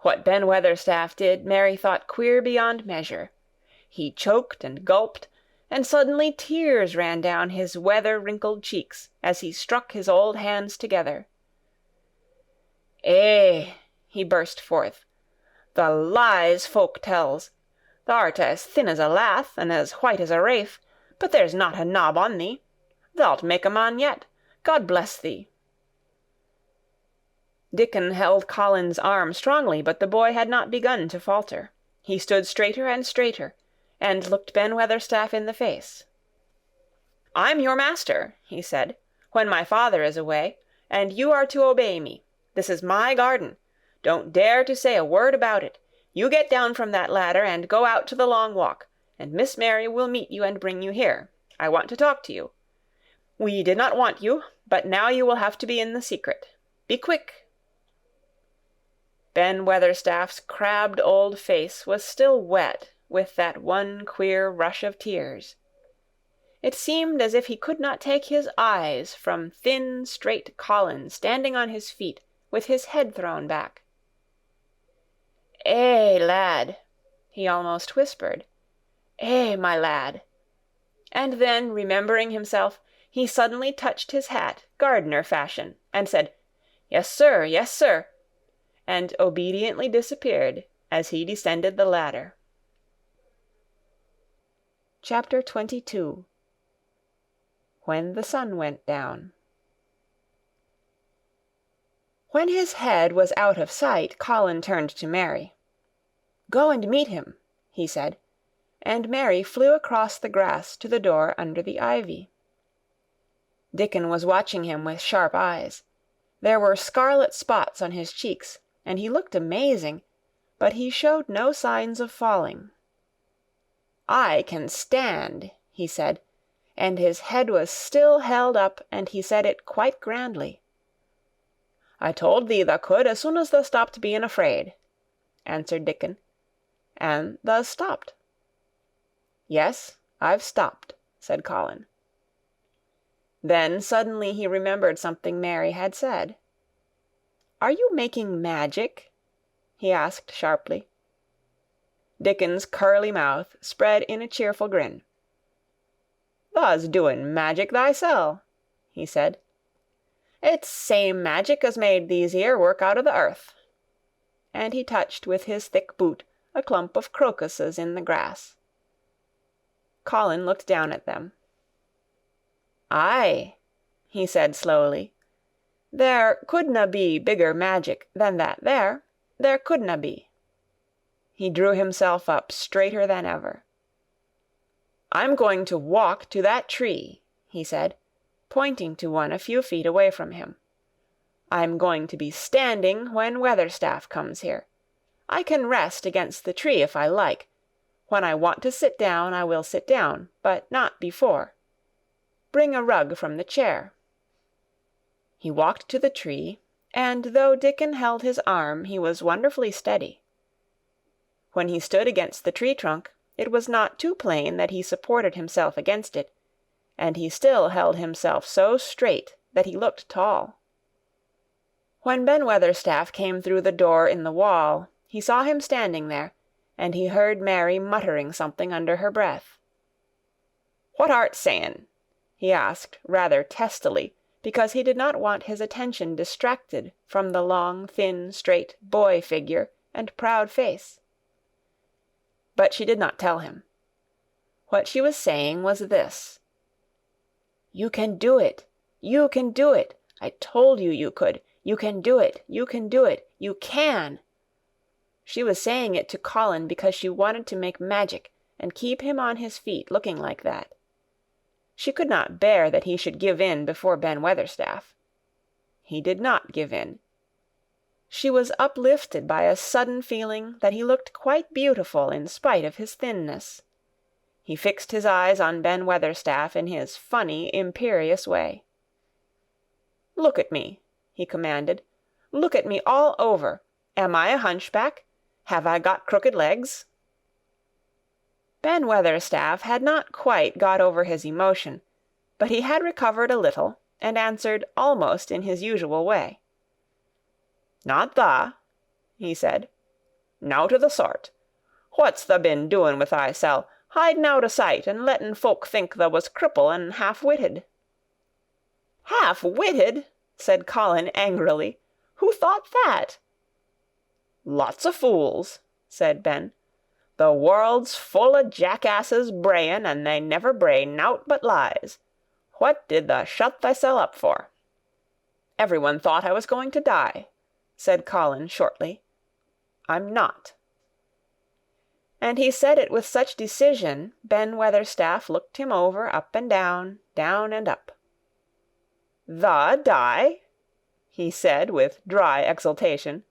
What Ben Weatherstaff did Mary thought queer beyond measure. He choked and gulped, and suddenly tears ran down his weather-wrinkled cheeks as he struck his old hands together. "Eh," he burst forth, "the lies folk tells! Thou'rt as thin as a lath, and as white as a wraith, but there's not a knob on thee. Thou'lt make a man yet. God bless thee." Dickon held Colin's arm strongly, but the boy had not begun to falter. He stood straighter and straighter, and looked Ben Weatherstaff in the face. "I'm your master," he said, "when my father is away, and you are to obey me. This is my garden. Don't dare to say a word about it. You get down from that ladder and go out to the long walk, and Miss Mary will meet you and bring you here. I want to talk to you. We did not want you, but now you will have to be in the secret. Be quick." Ben Weatherstaff's crabbed old face was still wet with that one queer rush of tears. It seemed as if he could not take his eyes from thin, straight Colin standing on his feet with his head thrown back. "Eh, lad," he almost whispered. "Eh, my lad." And then, remembering himself, he suddenly touched his hat, gardener fashion, and said, "Yes, sir, yes, sir," and obediently disappeared as he descended the ladder. Chapter 22. When the sun went down. When his head was out of sight, Colin turned to Mary. "Go and meet him," he said, and Mary flew across the grass to the door under the ivy. Dickon was watching him with sharp eyes. There were scarlet spots on his cheeks, and he looked amazing, but he showed no signs of falling. "I can stand," he said, and his head was still held up, and he said it quite grandly. "I told thee thou could as soon as thou stopped being afraid," answered Dickon, "and thou's stopped." "Yes, I've stopped," said Colin. Then suddenly he remembered something Mary had said. "Are you making magic?" he asked sharply. Dickon's curly mouth spread in a cheerful grin. "Thou's doing magic thysel'," he said. "It's same magic as made these here work out of the earth." And he touched with his thick boot a clump of crocuses in the grass. Colin looked down at them. "Aye," he said slowly. "There couldna be bigger magic than that there. There couldna be." He drew himself up straighter than ever. "I'm going to walk to that tree," he said, pointing to one a few feet away from him. "I'm going to be standing when Weatherstaff comes here. I can rest against the tree if I like. When I want to sit down, I will sit down, but not before. Bring a rug from the chair." He walked to the tree, and though Dickon held his arm, he was wonderfully steady. When he stood against the tree-trunk, it was not too plain that he supported himself against it, and he still held himself so straight that he looked tall. When Ben Weatherstaff came through the door in the wall, he saw him standing there, and he heard Mary muttering something under her breath. "What art sayin'?" he asked rather testily, because he did not want his attention distracted from the long, thin, straight boy figure and proud face. But she did not tell him. What she was saying was this: "You can do it! You can do it! I told you you could! You can do it! You can do it! You can!" She was saying it to Colin because she wanted to make magic and keep him on his feet looking like that. She could not bear that he should give in before Ben Weatherstaff. He did not give in. She was uplifted by a sudden feeling that he looked quite beautiful in spite of his thinness. He fixed his eyes on Ben Weatherstaff in his funny, imperious way. "Look at me," he commanded. "Look at me all over. Am I a hunchback? Have I got crooked legs?" Ben Weatherstaff had not quite got over his emotion, but he had recovered a little, and answered almost in his usual way. "Not tha," he said. "Nowt o' the sort. What's tha been doin' with thysel, hiding out o' sight, and letting folk think tha was cripple and half-witted?" "Half-witted!" said Colin angrily. "Who thought that?" "Lots o' fools," said Ben. "The world's full o' jackasses brayin', and they never bray nowt but lies. What did tha shut thysel up for?" "Every one thought I was going to die," said Colin shortly. "I'm not." And he said it with such decision, Ben Weatherstaff looked him over up and down and up. "Tha die?" he said with dry exultation.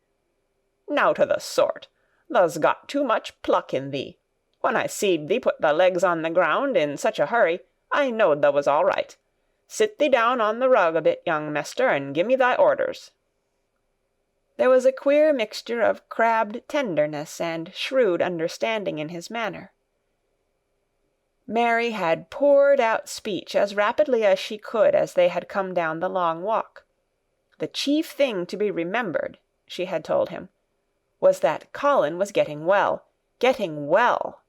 "Nowt o' the sort. Tha's got too much pluck in thee. When I seed thee put thy legs on the ground in such a hurry, I knowed tha was all right. Sit thee down on the rug a bit, young mester, and gi' me thy orders." There was a queer mixture of crabbed tenderness and shrewd understanding in his manner. Mary had poured out speech as rapidly as she could as they had come down the long walk. The chief thing to be remembered, she had told him, was that Colin was getting well. Getting well!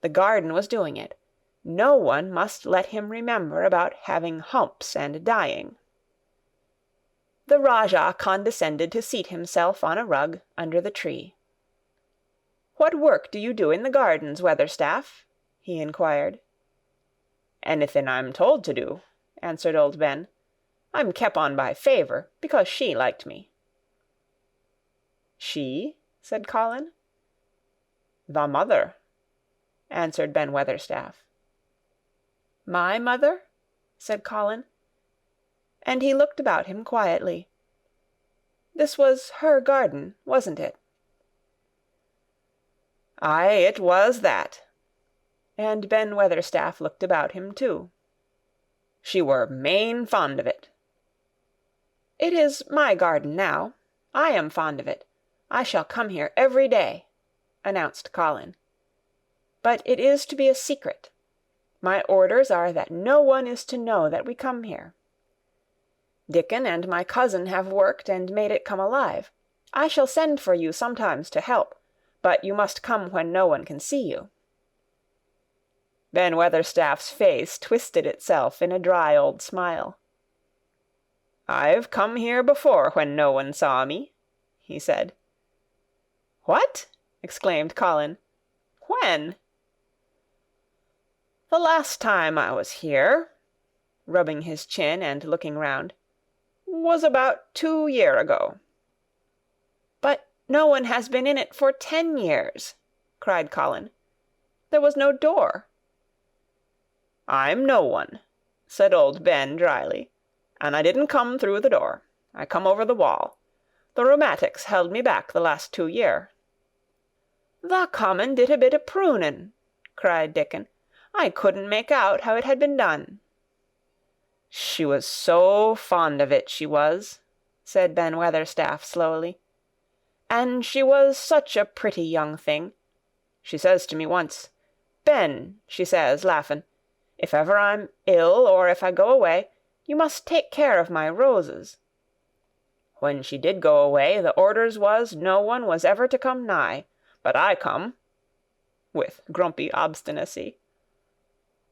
The garden was doing it. No one must let him remember about having humps and dying. The Rajah condescended to seat himself on a rug under the tree. "What work do you do in the gardens, Weatherstaff?" he inquired. "Anything I'm told to do," answered old Ben. "I'm kep' on by favour, because she liked me." "She?" said Colin. "The mother," answered Ben Weatherstaff. "My mother?" said Colin, and he looked about him quietly. This was her garden, wasn't it? "Aye, it was that." And Ben Weatherstaff looked about him too. "She were main fond of it." "It is my garden now. I am fond of it. I shall come here every day," announced Colin. "But it is to be a secret. My orders are that no one is to know that we come here. Dickon and my cousin have worked and made it come alive. I shall send for you sometimes to help, but you must come when no one can see you." Ben Weatherstaff's face twisted itself in a dry old smile. "I've come here before when no one saw me," he said. "What?" exclaimed Colin. "When?" "The last time I was here," rubbing his chin and looking round, "was about 2 year ago." "But No one has been in it for 10 years, cried Colin. There was no door. I'm no one, said old Ben dryly, and I didn't come through the door. I come over the wall. The rheumatics held me back the last 2 year. The common did a bit of pruning, cried Dickon. I couldn't make out how it had been done. She was so fond of it, she was, said Ben Weatherstaff slowly. And she was such a pretty young thing. She says to me once, Ben, she says, laughing, if ever I'm ill or if I go away, you must take care of my roses. When she did go away, the orders was no one was ever to come nigh, but I come, with grumpy obstinacy.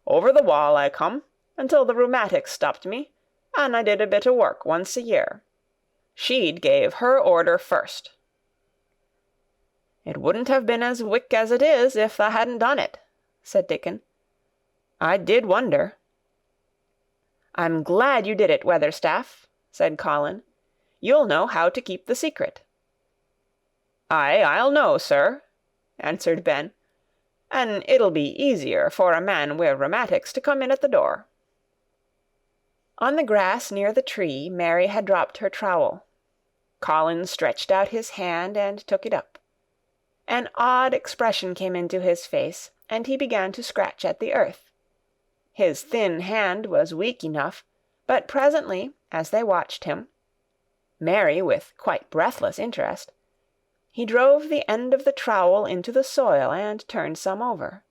Over the wall I come, until the rheumatics stopped me, and I did a bit of work once a year. She'd gave her order first. It wouldn't have been as wick as it is if I hadn't done it, said Dickon. I did wonder. I'm glad you did it, Weatherstaff, said Colin. You'll know how to keep the secret. Aye, I'll know, sir, answered Ben, and it'll be easier for a man wi' rheumatics to come in at the door. On the grass near the tree, Mary had dropped her trowel. Colin stretched out his hand and took it up. An odd expression came into his face, and he began to scratch at the earth. His thin hand was weak enough, but presently, as they watched him, Mary with quite breathless interest, he drove the end of the trowel into the soil and turned some over.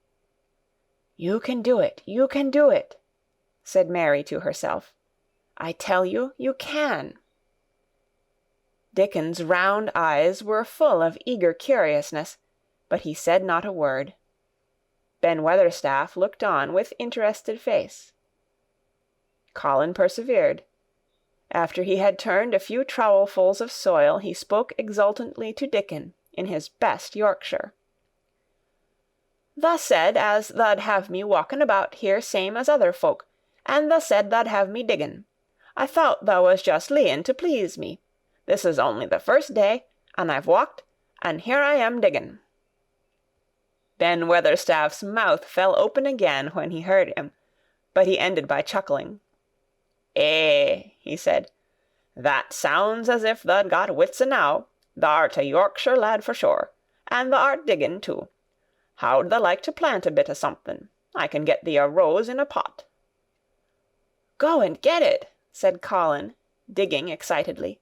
You can do it, you can do it, said Mary to herself. I tell you, you can. Dickon's round eyes were full of eager curiousness, but he said not a word. Ben Weatherstaff looked on with interested face. Colin persevered. After he had turned a few trowelfuls of soil, he spoke exultantly to Dickon in his best Yorkshire. Tha said as tha'd have me walking about here same as other folk, and tha said tha'd have me digging. I thought tha was just leeing to please me. This is only the first day, and I've walked, and here I am digging. Ben Weatherstaff's mouth fell open again when he heard him, but he ended by chuckling. Eh, he said, that sounds as if tha'd got wits enow. Tha'rt a Yorkshire lad for sure, and tha'rt digging too. How'd tha like to plant a bit o' something? I can get thee a rose in a pot. Go and get it, said Colin, digging excitedly.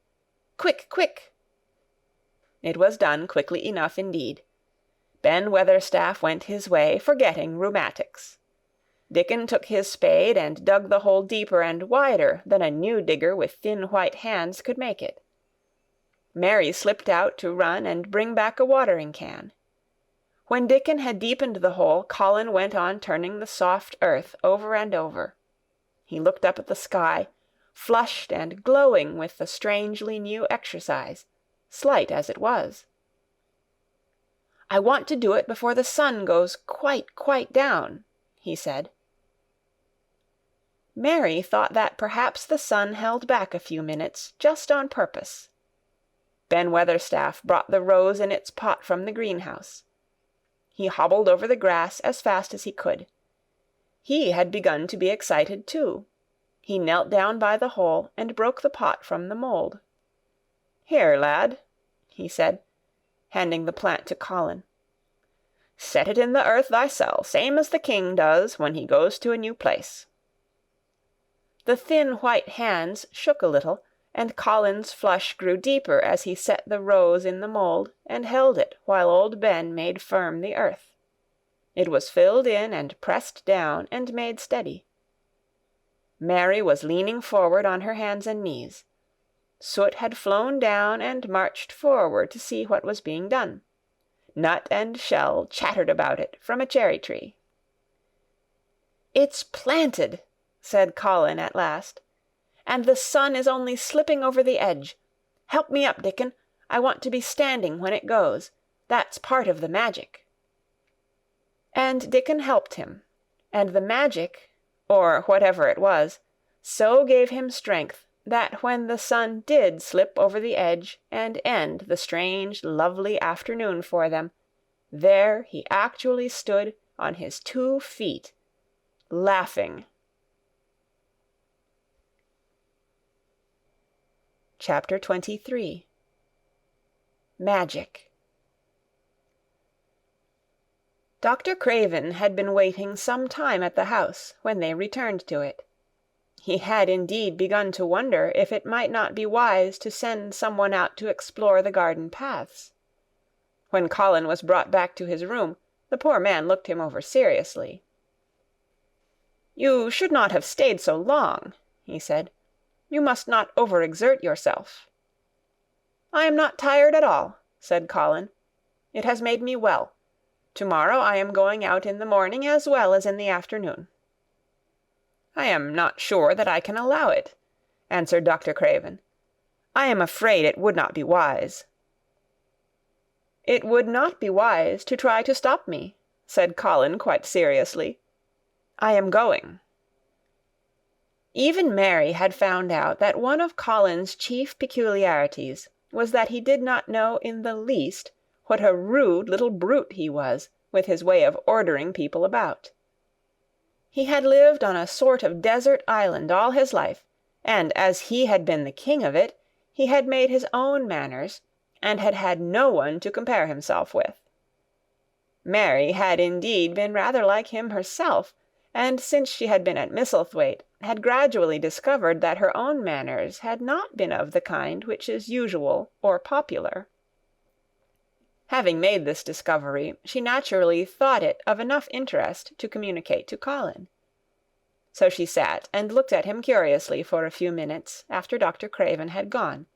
Quick, quick! It was done quickly enough indeed. Ben Weatherstaff went his way, forgetting rheumatics. Dickon took his spade and dug the hole deeper and wider than a new digger with thin white hands could make it. Mary slipped out to run and bring back a watering-can. When Dickon had deepened the hole, Colin went on turning the soft earth over and over. He looked up at the sky, flushed and glowing with the strangely new exercise, slight as it was. I want to do it before the sun goes quite down, he said. Mary thought that perhaps the sun held back a few minutes, just on purpose. Ben Weatherstaff brought the rose in its pot from the greenhouse. He hobbled over the grass as fast as he could. He had begun to be excited too. He knelt down by the hole and broke the pot from the mould. Here, lad, he said, handing the plant to Colin. Set it in the earth thysel, same as the king does when he goes to a new place. The thin white hands shook a little, and Colin's flush grew deeper as he set the rose in the mould and held it while old Ben made firm the earth. It was filled in and pressed down and made steady. Mary was leaning forward on her hands and knees. Soot had flown down and marched forward to see what was being done. Nut and shell chattered about it from a cherry-tree. It's planted, said Colin at last, and the sun is only slipping over the edge. Help me up, Dickon. I want to be standing when it goes. That's part of the magic. And Dickon helped him, and the magic, or whatever it was, so gave him strength that when the sun did slip over the edge and end the strange, lovely afternoon for them, there he actually stood on his 2 feet, laughing. Chapter 23. Magic. Dr. Craven had been waiting some time at the house when they returned to it. He had indeed begun to wonder if it might not be wise to send some one out to explore the garden paths. When Colin was brought back to his room, the poor man looked him over seriously. "You should not have stayed so long," he said. "You must not overexert yourself." "I am not tired at all," said Colin. "It has made me well. To-morrow I am going out in the morning as well as in the afternoon." "I am not sure that I can allow it," answered Dr. Craven. "I am afraid it would not be wise." "It would not be wise to try to stop me," said Colin quite seriously. "I am going." Even Mary had found out that one of Colin's chief peculiarities was that he did not know in the least what a rude little brute he was, with his way of ordering people about. He had lived on a sort of desert island all his life, and as he had been the king of it, he had made his own manners, and had had no one to compare himself with. Mary had indeed been rather like him herself, and since she had been at Misselthwaite, had gradually discovered that her own manners had not been of the kind which is usual or popular. Having made this discovery, she naturally thought it of enough interest to communicate to Colin. So she sat and looked at him curiously for a few minutes after Dr. Craven had gone.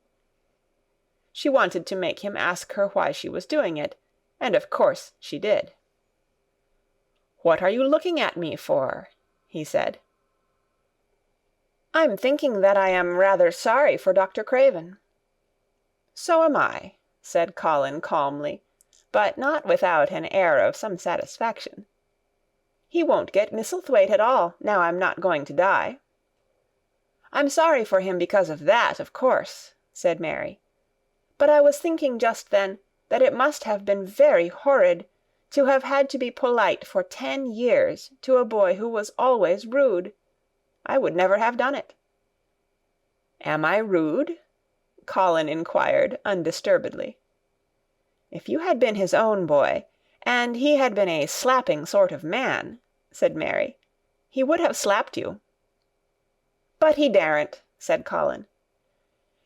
She wanted to make him ask her why she was doing it, and of course she did. "What are you looking at me for?" he said. "I'm thinking that I am rather sorry for Dr. Craven." "So am I," said Colin calmly, but not without an air of some satisfaction. "He won't get Misselthwaite at all, now I'm not going to die." "I'm sorry for him because of that, of course," said Mary. "But I was thinking just then that it must have been very horrid to have had to be polite for 10 years to a boy who was always rude. I would never have done it." "Am I rude?" Colin inquired undisturbedly. "If you had been his own boy, and he had been a slapping sort of man," said Mary, "he would have slapped you." "But he daren't," said Colin.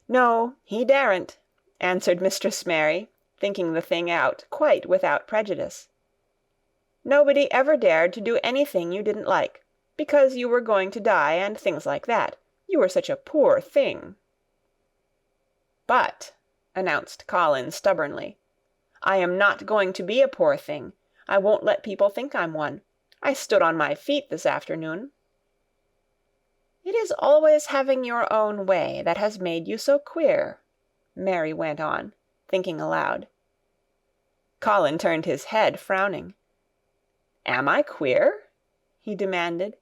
"No, he daren't," answered Mistress Mary, thinking the thing out quite without prejudice. "Nobody ever dared to do anything you didn't like, because you were going to die and things like that. You were such a poor thing." "But," announced Colin stubbornly, "I am not going to be a poor thing. I won't let people think I'm one. I stood on my feet this afternoon." "It is always having your own way that has made you so queer," Mary went on, thinking aloud. Colin turned his head, frowning. "Am I queer?" he demanded.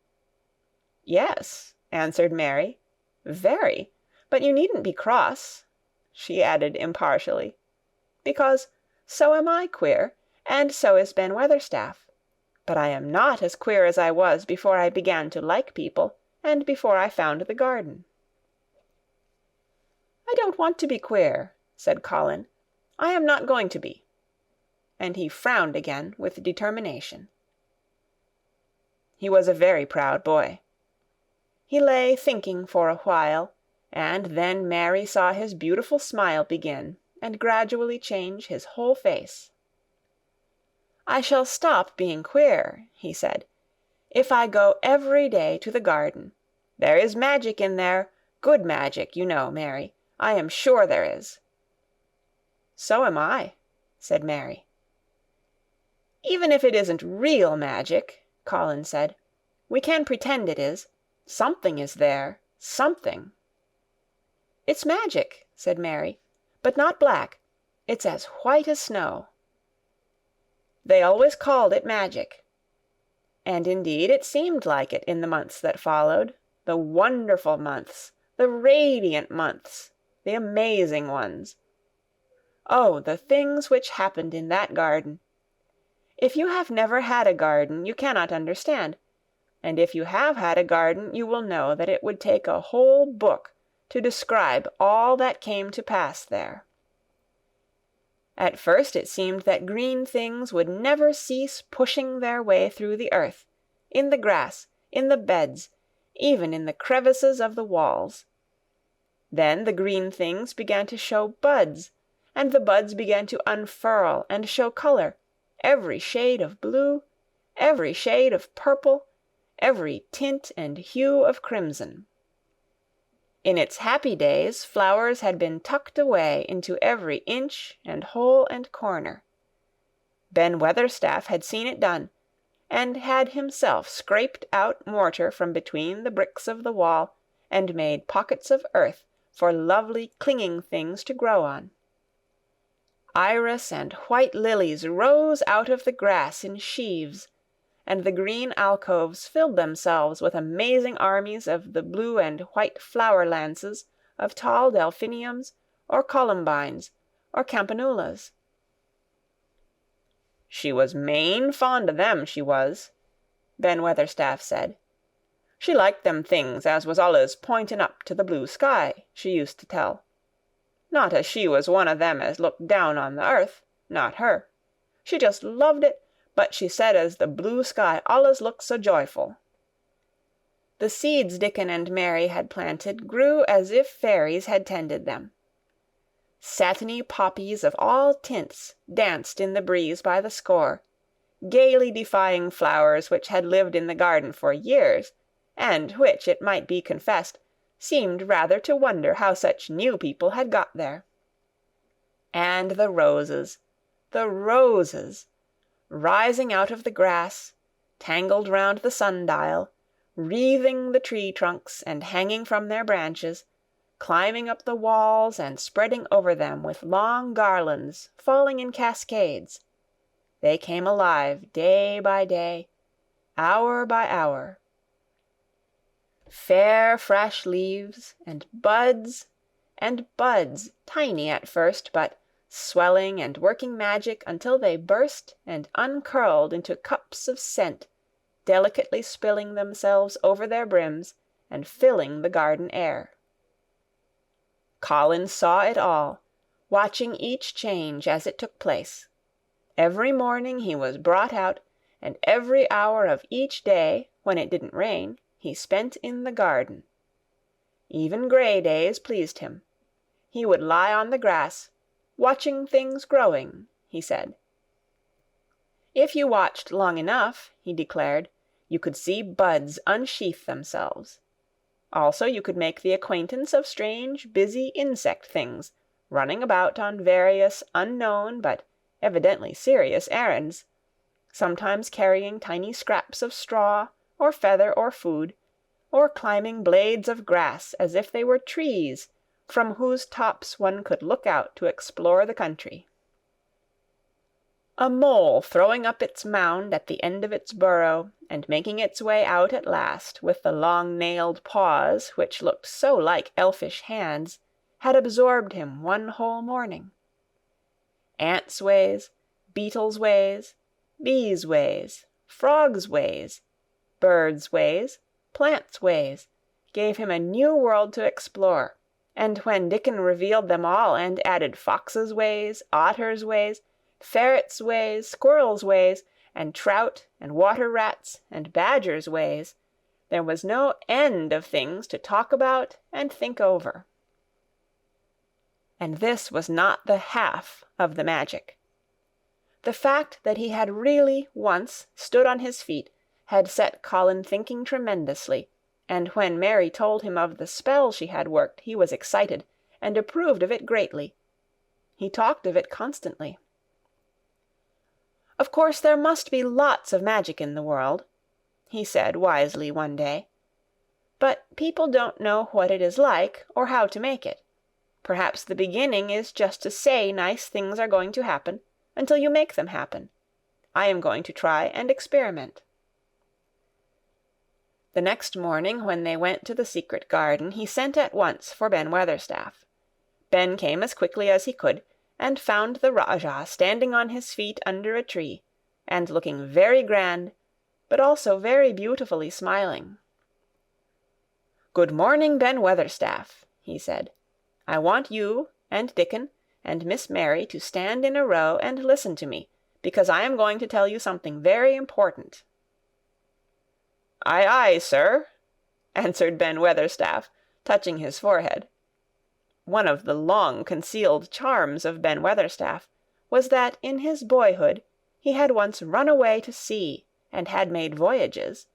"Yes," answered Mary, "very. But you needn't be cross," she added impartially, "because so am I queer, and so is Ben Weatherstaff. But I am not as queer as I was before I began to like people, and before I found the garden." "I don't want to be queer," said Colin. "I am not going to be." And he frowned again with determination. He was a very proud boy. He lay thinking for a while, and then Mary saw his beautiful smile begin and gradually change his whole face. "I shall stop being queer," he said, "if I go every day to the garden. There is magic in there, good magic, you know, Mary. I am sure there is." "So am I," said Mary. "Even if it isn't real magic," Colin said, "we can pretend it is. Something is there, something." "It's magic," said Mary, "but not black. It's as white as snow." They always called it magic. And indeed it seemed like it in the months that followed, the wonderful months, the radiant months, the amazing ones. Oh, the things which happened in that garden! If you have never had a garden, you cannot understand, and if you have had a garden, you will know that it would take a whole book to describe all that came to pass there. At first it seemed that green things would never cease pushing their way through the earth, in the grass, in the beds, even in the crevices of the walls. Then the green things began to show buds, and the buds began to unfurl and show color, every shade of blue, every shade of purple, every tint and hue of crimson. In its happy days flowers had been tucked away into every inch and hole and corner. Ben Weatherstaff had seen it done, and had himself scraped out mortar from between the bricks of the wall, and made pockets of earth for lovely clinging things to grow on. Iris and white lilies rose out of the grass in sheaves, and the green alcoves filled themselves with amazing armies of the blue and white flower-lances of tall delphiniums, or columbines, or campanulas. "She was main fond o' them, she was," Ben Weatherstaff said. "She liked them things as was allus pointing up to the blue sky, she used to tell. Not as she was one o' them as looked down on the earth, not her. She just loved it, but she said as the blue sky allus looked so joyful." The seeds Dickon and Mary had planted grew as if fairies had tended them. Satiny poppies of all tints danced in the breeze by the score, gaily defying flowers which had lived in the garden for years, and which, it might be confessed, seemed rather to wonder how such new people had got there. And the roses, rising out of the grass, tangled round the sundial, wreathing the tree-trunks and hanging from their branches, climbing up the walls and spreading over them with long garlands falling in cascades. They came alive day by day, hour by hour. Fair fresh leaves, and buds, tiny at first, but swelling and working magic until they burst and uncurled into cups of scent, delicately spilling themselves over their brims and filling the garden air. Colin saw it all, watching each change as it took place. Every morning he was brought out, and every hour of each day, when it didn't rain, he spent in the garden. Even grey days pleased him. He would lie on the grass, watching things growing, he said. If you watched long enough, he declared, you could see buds unsheath themselves. Also you could make the acquaintance of strange, busy insect things, running about on various unknown but evidently serious errands, sometimes carrying tiny scraps of straw, or feather, or food, or climbing blades of grass as if they were trees, from whose tops one could look out to explore the country. A mole throwing up its mound at the end of its burrow, and making its way out at last with the long-nailed paws which looked so like elfish hands, had absorbed him one whole morning. Ants' ways, beetles' ways, bees' ways, frogs' ways, birds' ways, plants' ways, gave him a new world to explore, and when Dickon revealed them all and added foxes' ways, otters' ways, ferrets' ways, squirrels' ways, and trout and water-rats and badgers' ways, there was no end of things to talk about and think over. And this was not the half of the magic. The fact that he had really once stood on his feet had set Colin thinking tremendously, and when Mary told him of the spell she had worked, he was excited, and approved of it greatly. He talked of it constantly. "Of course there must be lots of magic in the world," he said wisely one day. "But people don't know what it is like, or how to make it. Perhaps the beginning is just to say nice things are going to happen, until you make them happen. I am going to try and experiment." The next morning, when they went to the secret garden, he sent at once for Ben Weatherstaff. Ben came as quickly as he could, and found the Rajah standing on his feet under a tree, and looking very grand, but also very beautifully smiling. "Good morning, Ben Weatherstaff," he said. "I want you, and Dickon, and Miss Mary to stand in a row and listen to me, because I am going to tell you something very important." "Aye, aye, sir," answered Ben Weatherstaff, touching his forehead. One of the long-concealed charms of Ben Weatherstaff was that in his boyhood he had once run away to sea and had made voyages.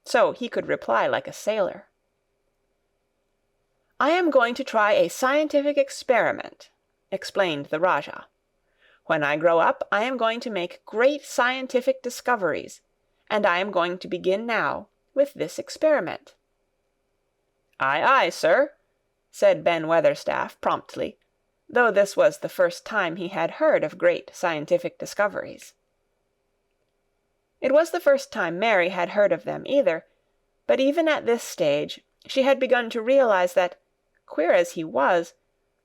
So he could reply like a sailor. "I am going to try a scientific experiment," explained the Rajah. "When I grow up, I am going to make great scientific discoveries, and I am going to begin now with this experiment." "Aye, aye, sir," said Ben Weatherstaff promptly, though this was the first time he had heard of great scientific discoveries. It was the first time Mary had heard of them either, but even at this stage she had begun to realize that, queer as he was,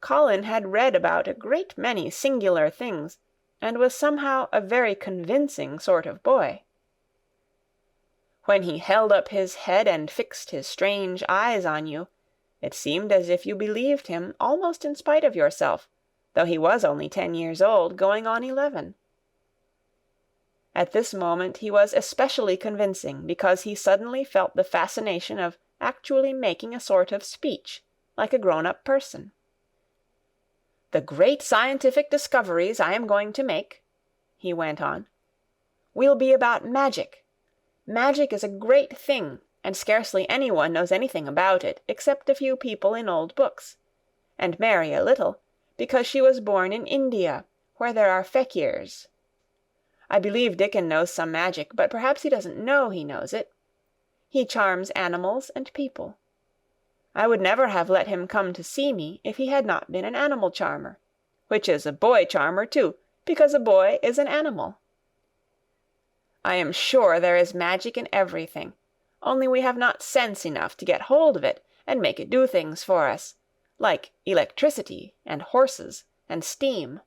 Colin had read about a great many singular things, and was somehow a very convincing sort of boy. When he held up his head and fixed his strange eyes on you, it seemed as if you believed him almost in spite of yourself, though he was only 10 years old, going on 11. At this moment he was especially convincing because he suddenly felt the fascination of actually making a sort of speech, like a grown-up person. "The great scientific discoveries I am going to make," he went on, "will be about magic. Magic is a great thing, and scarcely anyone knows anything about it, except a few people in old books, and Mary a little, because she was born in India, where there are fakirs. I believe Dickon knows some magic, but perhaps he doesn't know he knows it. He charms animals and people. I would never have let him come to see me if he had not been an animal charmer, which is a boy charmer too, because a boy is an animal. I am sure there is magic in everything, only we have not sense enough to get hold of it and make it do things for us, like electricity and horses and steam."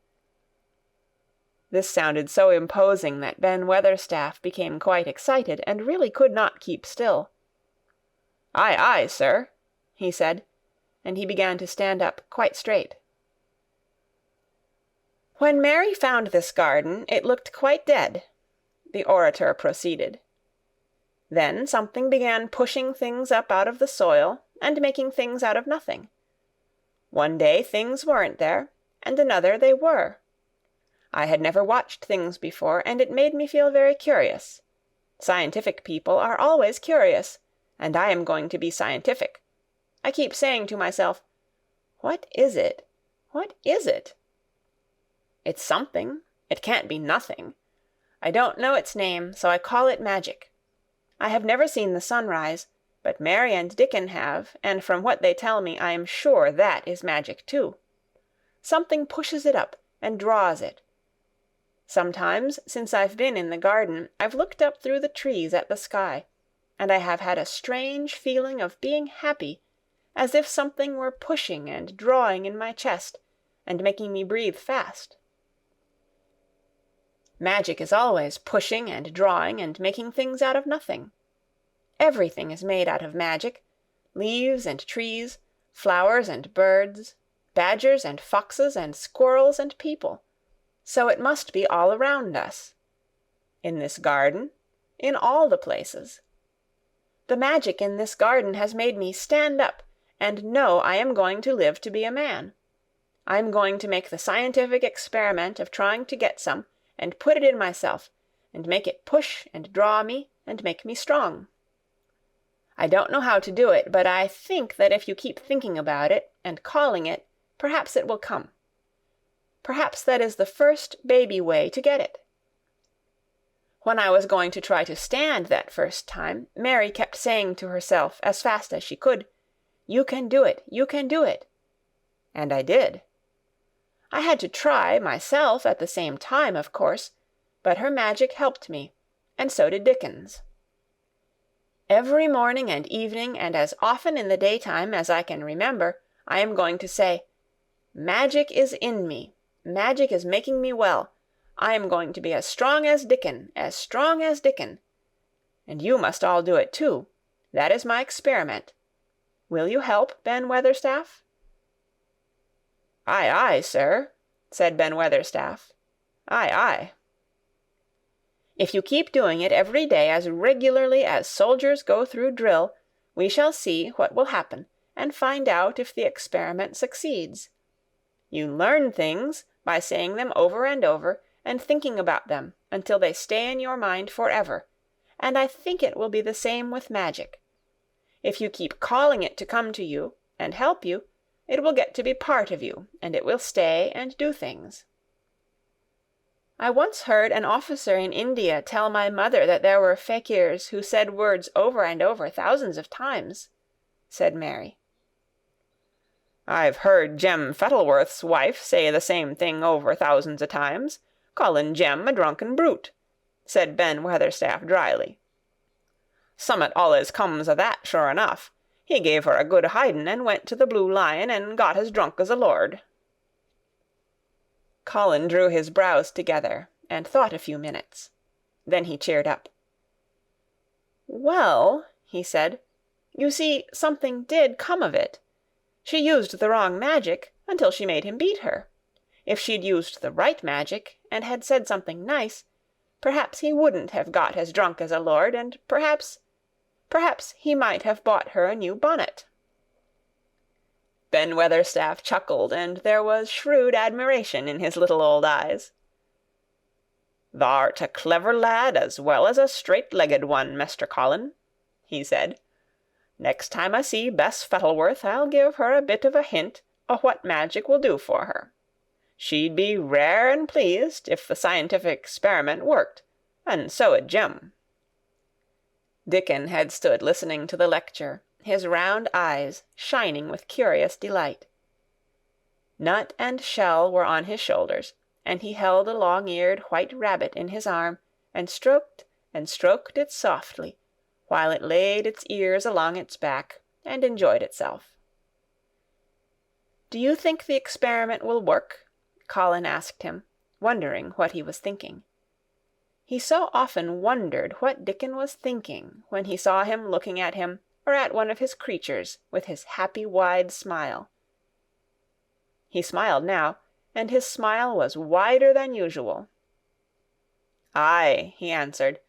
This sounded so imposing that Ben Weatherstaff became quite excited and really could not keep still. "Aye, aye, sir," he said, and he began to stand up quite straight. "When Mary found this garden, it looked quite dead," the orator proceeded. "Then something began pushing things up out of the soil and making things out of nothing. One day things weren't there, and another they were. I had never watched things before, and it made me feel very curious. Scientific people are always curious, and I am going to be scientific. I keep saying to myself, 'What is it? What is it?' It's something. It can't be nothing. I don't know its name, so I call it magic. I have never seen the sun rise, but Mary and Dickon have, and from what they tell me I am sure that is magic too. Something pushes it up and draws it. Sometimes, since I've been in the garden, I've looked up through the trees at the sky, and I have had a strange feeling of being happy, as if something were pushing and drawing in my chest, and making me breathe fast. Magic is always pushing and drawing and making things out of nothing. Everything is made out of magic, leaves and trees, flowers and birds, badgers and foxes and squirrels and people. So it must be all around us. In this garden, in all the places. The magic in this garden has made me stand up and know I am going to live to be a man. I am going to make the scientific experiment of trying to get some, and put it in myself, and make it push and draw me, and make me strong. I don't know how to do it, but I think that if you keep thinking about it, and calling it, perhaps it will come. Perhaps that is the first baby way to get it. When I was going to try to stand that first time, Mary kept saying to herself as fast as she could, 'You can do it, you can do it.' And I did. I had to try myself at the same time, of course, but her magic helped me, and so did Dickon's. Every morning and evening, and as often in the daytime as I can remember, I am going to say, 'Magic is in me. Magic is making me well. I am going to be as strong as Dickon, as strong as Dickon.' And you must all do it too. That is my experiment. Will you help, Ben Weatherstaff?" "Aye, aye, sir," said Ben Weatherstaff. "Aye, aye." "If you keep doing it every day as regularly as soldiers go through drill, we shall see what will happen, and find out if the experiment succeeds. You learn things by saying them over and over, and thinking about them until they stay in your mind forever, and I think it will be the same with magic. If you keep calling it to come to you and help you, it will get to be part of you, and it will stay and do things." "I once heard an officer in India tell my mother that there were fakirs who said words over and over thousands of times," said Mary. "I've heard Jem Fettleworth's wife say the same thing over thousands of times, calling Jem a drunken brute," said Ben Weatherstaff dryly. "Summat allus comes o' that, sure enough. He gave her a good hidin', and went to the Blue Lion, and got as drunk as a lord." Colin drew his brows together, and thought a few minutes. Then he cheered up. "Well," he said, "you see, something did come of it. She used the wrong magic, until she made him beat her. If she'd used the right magic, and had said something nice, perhaps he wouldn't have got as drunk as a lord, and perhaps he might have bought her a new bonnet." Ben Weatherstaff chuckled, and there was shrewd admiration in his little old eyes. "Thou'rt a clever lad as well as a straight-legged one, Mester Colin," he said. "Next time I see Bess Fettleworth, I'll give her a bit of a hint o' what magic will do for her. She'd be rare and pleased if the scientific experiment worked, and so 'ud Jem." Dickon had stood listening to the lecture, his round eyes shining with curious delight. Nut and Shell were on his shoulders, and he held a long-eared white rabbit in his arm, and stroked it softly, while it laid its ears along its back, and enjoyed itself. "Do you think the experiment will work?" Colin asked him, wondering what he was thinking. He so often wondered what Dickon was thinking when he saw him looking at him or at one of his creatures with his happy wide smile. He smiled now, and his smile was wider than usual. "Aye," he answered,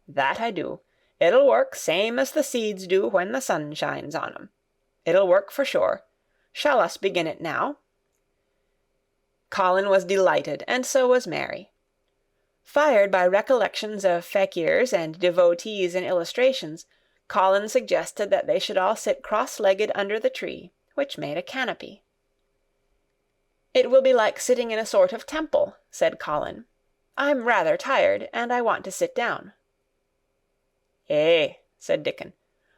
"that I do. It'll work same as the seeds do when the sun shines on 'em. It'll work for sure. Shall us begin it now?" Colin was delighted, and so was Mary. Fired by recollections of fakirs and devotees in illustrations, Colin suggested that they should all sit cross-legged under the tree, which made a canopy. "It will be like sitting in a sort of temple," said Colin. "I'm rather tired, and I want to sit down." "Eh," said Dickon,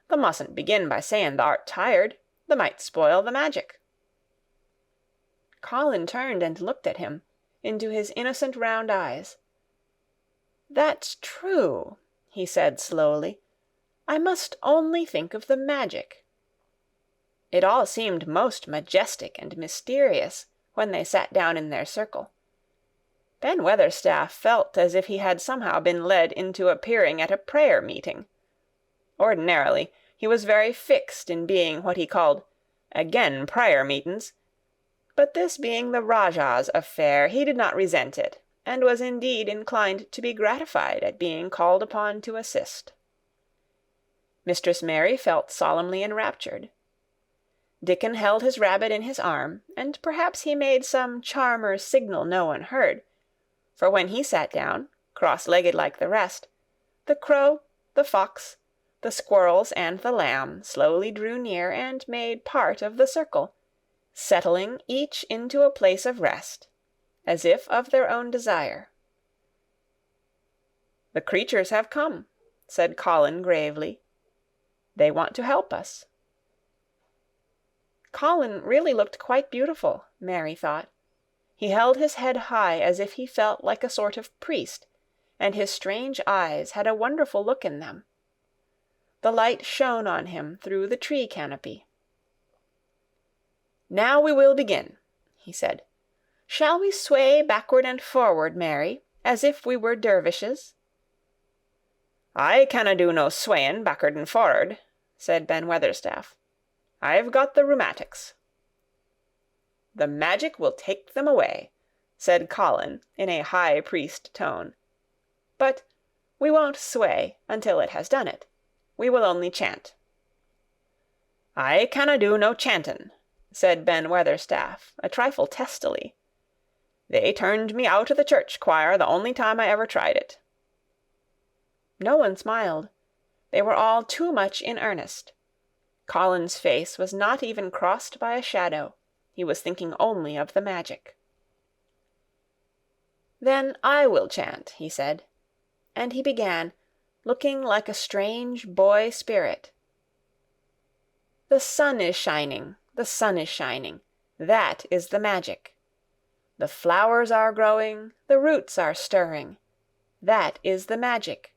"thou mustn't begin by saying thou'rt tired. Thou might spoil the magic." Colin turned and looked at him, into his innocent round eyes. "That's true," he said slowly. "I must only think of the magic." It all seemed most majestic and mysterious when they sat down in their circle. Ben Weatherstaff felt as if he had somehow been led into appearing at a prayer-meeting. Ordinarily, he was very fixed in being what he called "agen prayer-meetin's," but this being the Rajah's affair, he did not resent it, and was indeed inclined to be gratified at being called upon to assist. Mistress Mary felt solemnly enraptured. Dickon held his rabbit in his arm, and perhaps he made some charmer's signal no one heard, for when he sat down, cross-legged like the rest, the crow, the fox, the squirrels, and the lamb slowly drew near and made part of the circle, settling each into a place of rest, as if of their own desire. "The creatures have come," said Colin gravely. "They want to help us." Colin really looked quite beautiful, Mary thought. He held his head high as if he felt like a sort of priest, and his strange eyes had a wonderful look in them. the light shone on him through the tree canopy. "Now we will begin," he said. "Shall we sway backward and forward, Mary, as if we were dervishes?" "I canna do no swayin' back'ard and for'ard," said Ben Weatherstaff. "I've got the rheumatics." "The magic will take them away," said Colin in a high priest tone. "But we won't sway until it has done it. We will only chant." "I canna do no chantin'," said Ben Weatherstaff, a trifle testily. "They turned me out o' the church choir the only time I ever tried it." No one smiled. They were all too much in earnest. Colin's face was not even crossed by a shadow. He was thinking only of the magic. "Then I will chant," he said. And he began, looking like a strange boy spirit. "The sun is shining, the sun is shining. That is the magic. The flowers are growing, the roots are stirring. That is the magic.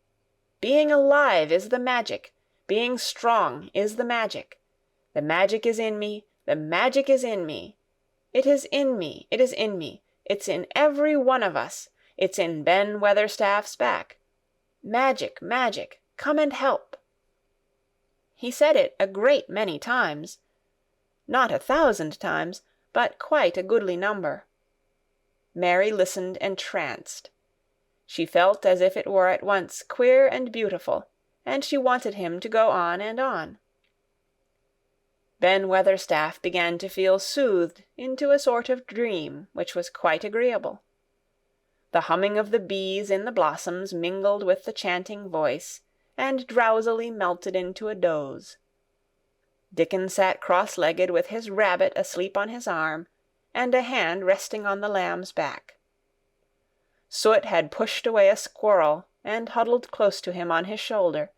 Being alive is the magic. Being strong is the magic. The magic is in me, the magic is in me. It is in me, it is in me. It's in every one of us. It's in Ben Weatherstaff's back. Magic, magic, come and help." He said it a great many times. Not 1,000 times, but quite a goodly number. Mary listened entranced. She felt as if it were at once queer and beautiful, and she wanted him to go on and on. Ben Weatherstaff began to feel soothed into a sort of dream which was quite agreeable. The humming of the bees in the blossoms mingled with the chanting voice, and drowsily melted into a doze. Dickon sat cross-legged with his rabbit asleep on his arm, and a hand resting on the lamb's back. Soot had pushed away a squirrel, and huddled close to him on his shoulder.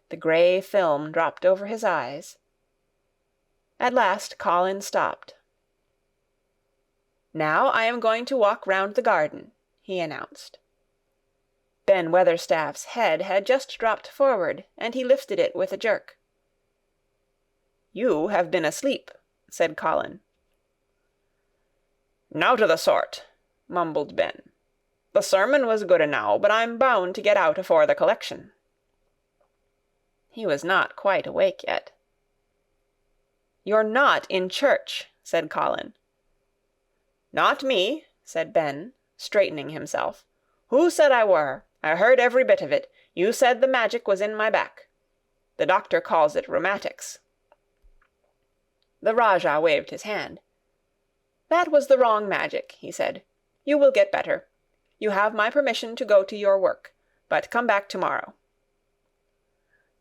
The grey film dropped over his eyes. At last Colin stopped. "Now I am going to walk round the garden," he announced. Ben Weatherstaff's head had just dropped forward, and he lifted it with a jerk. "You have been asleep," said Colin. "Nowt o' the sort," mumbled Ben. "The sermon was good enow, but I'm bound to get out afore the collection." He was not quite awake yet. "You're not in church," said Colin. "Not me," said Ben, straightening himself. "Who said I were? I heard every bit of it. You said the magic was in my back. The doctor calls it rheumatics." The Rajah waved his hand. "That was the wrong magic," he said. "You will get better. You have my permission to go to your work, but come back tomorrow."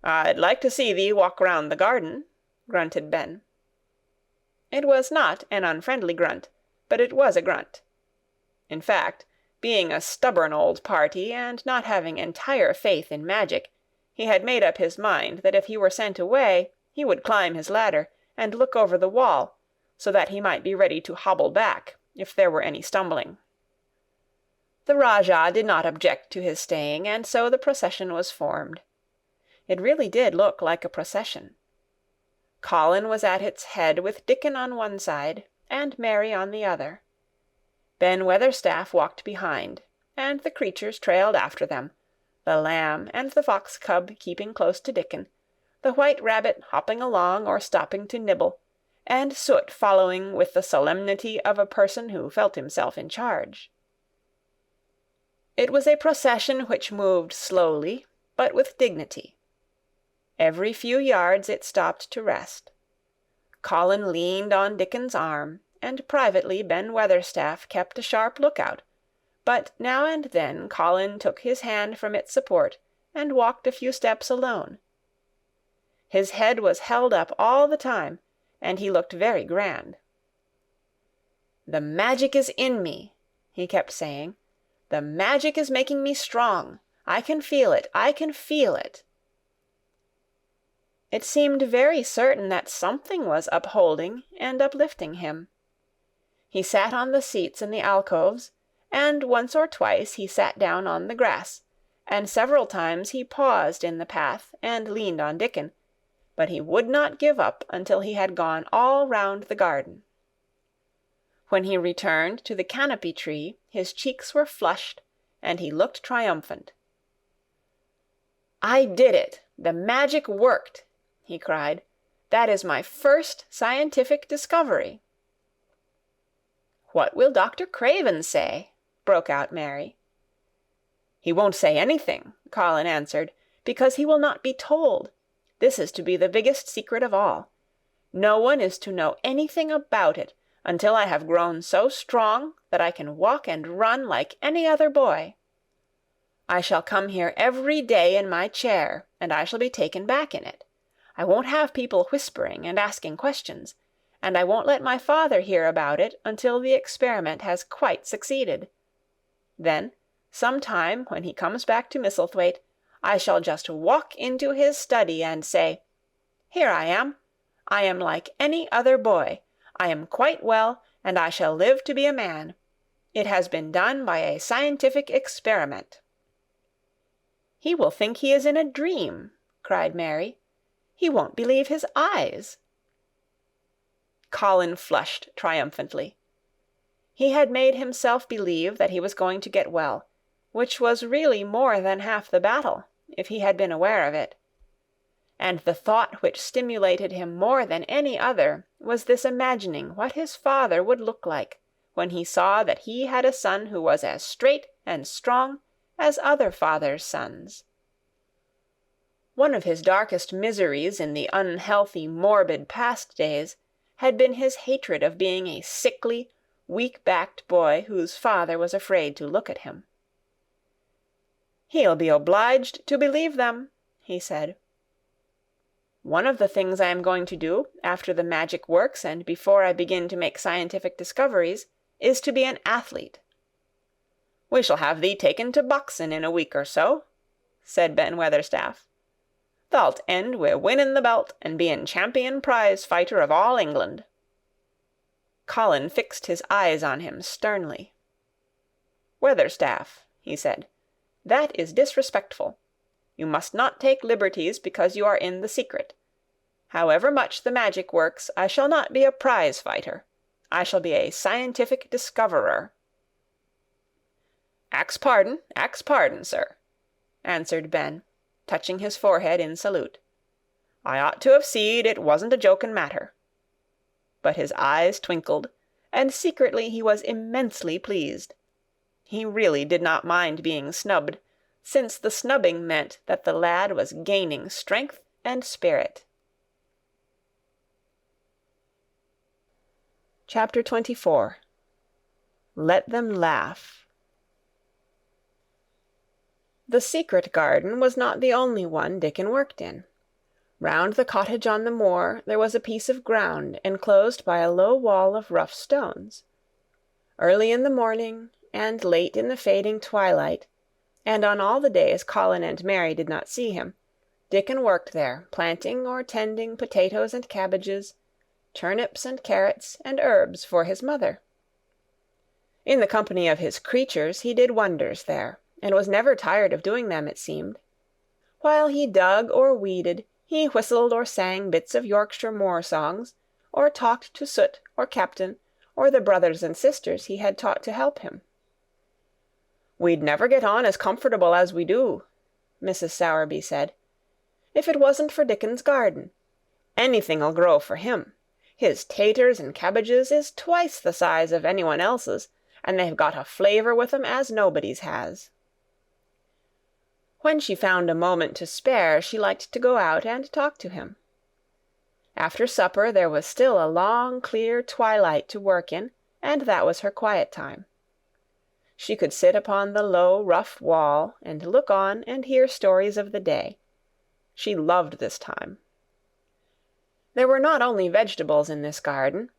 "I'd like to see thee walk round the garden," grunted Ben. It was not an unfriendly grunt, but it was a grunt. In fact, being a stubborn old party, and not having entire faith in magic, he had made up his mind that if he were sent away, he would climb his ladder, and look over the wall, so that he might be ready to hobble back, if there were any stumbling. The Rajah did not object to his staying, and so the procession was formed. It really did look like a procession. Colin was at its head with Dickon on one side, and Mary on the other. Ben Weatherstaff walked behind, and the creatures trailed after them, the lamb and the fox-cub keeping close to Dickon, the white rabbit hopping along or stopping to nibble, and Soot following with the solemnity of a person who felt himself in charge. It was a procession which moved slowly, but with dignity. Every few yards it stopped to rest. Colin leaned on Dickon's arm, and privately Ben Weatherstaff kept a sharp lookout, but now and then Colin took his hand from its support and walked a few steps alone. His head was held up all the time, and he looked very grand. "The magic is in me," he kept saying. "The magic is making me strong. I can feel it, I can feel it." It seemed very certain that something was upholding and uplifting him. He sat on the seats in the alcoves, and once or twice he sat down on the grass, and several times he paused in the path and leaned on Dickon, but he would not give up until he had gone all round the garden. When he returned to the canopy tree, his cheeks were flushed, and he looked triumphant. "I did it! The magic worked!" he cried. "That is my first scientific discovery." "What will Dr. Craven say?" broke out Mary. "He won't say anything," Colin answered, "because he will not be told. This is to be the biggest secret of all. No one is to know anything about it until I have grown so strong that I can walk and run like any other boy. I shall come here every day in my chair, and I shall be taken back in it. I won't have people whispering and asking questions, and I won't let my father hear about it until the experiment has quite succeeded. Then, some time when he comes back to Misselthwaite, I shall just walk into his study and say, 'Here I am. I am like any other boy. I am quite well, and I shall live to be a man. It has been done by a scientific experiment.'" "He will think he is in a dream," cried Mary. "He won't believe his eyes." Colin flushed triumphantly. He had made himself believe that he was going to get well, which was really more than half the battle, if he had been aware of it. And the thought which stimulated him more than any other was this imagining what his father would look like when he saw that he had a son who was as straight and strong as other fathers' sons. One of his darkest miseries in the unhealthy, morbid past days had been his hatred of being a sickly, weak-backed boy whose father was afraid to look at him. "He'll be obliged to believe them," he said. "One of the things I am going to do, after the magic works and before I begin to make scientific discoveries, is to be an athlete." "We shall have thee taken to boxing in a week or so," said Ben Weatherstaff. "Thou'lt end wi' winning the belt and being champion prize-fighter of all England." Colin fixed his eyes on him sternly. "Weatherstaff," he said, "that is disrespectful. You must not take liberties because you are in the secret. However much the magic works, I shall not be a prize-fighter. I shall be a scientific discoverer." Ax pardon, sir," answered Ben, touching his forehead in salute. "I ought to have seed it wasn't a joking matter." But his eyes twinkled, and secretly he was immensely pleased. He really did not mind being snubbed, since the snubbing meant that the lad was gaining strength and spirit. Chapter 24. Let Them Laugh. The secret garden was not the only one Dickon worked in. Round the cottage on the moor there was a piece of ground enclosed by a low wall of rough stones. Early in the morning, and late in the fading twilight, and on all the days Colin and Mary did not see him, Dickon worked there, planting or tending potatoes and cabbages, turnips and carrots and herbs for his mother. In the company of his creatures he did wonders there, and was never tired of doing them, it seemed. While he dug or weeded, he whistled or sang bits of Yorkshire moor songs, or talked to Soot or Captain, or the brothers and sisters he had taught to help him. "We'd never get on as comfortable as we do," Mrs. Sowerby said, "if it wasn't for Dickon's garden. Anything'll grow for him. His taters and cabbages is twice the size of anyone else's, and they've got a flavour with 'em as nobody's has." When she found a moment to spare, she liked to go out and talk to him. After supper there was still a long, clear twilight to work in, and that was her quiet time. She could sit upon the low, rough wall and look on and hear stories of the day. She loved this time. There were not only vegetables in this garden.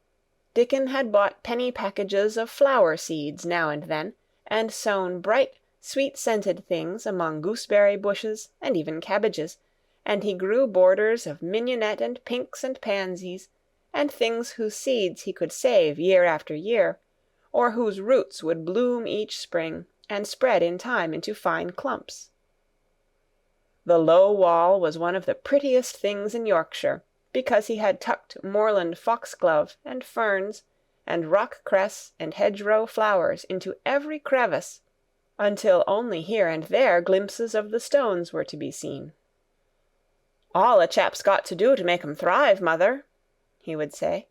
Dickon had bought penny packages of flower seeds now and then, and sown bright, sweet-scented things among gooseberry bushes and even cabbages, and he grew borders of mignonette and pinks and pansies, and things whose seeds he could save year after year, or whose roots would bloom each spring and spread in time into fine clumps. The low wall was one of the prettiest things in Yorkshire, because he had tucked moorland foxglove and ferns and rock-cress and hedgerow flowers into every crevice, until only here and there glimpses of the stones were to be seen. "All a chap's got to do to make 'em thrive, mother," he would say,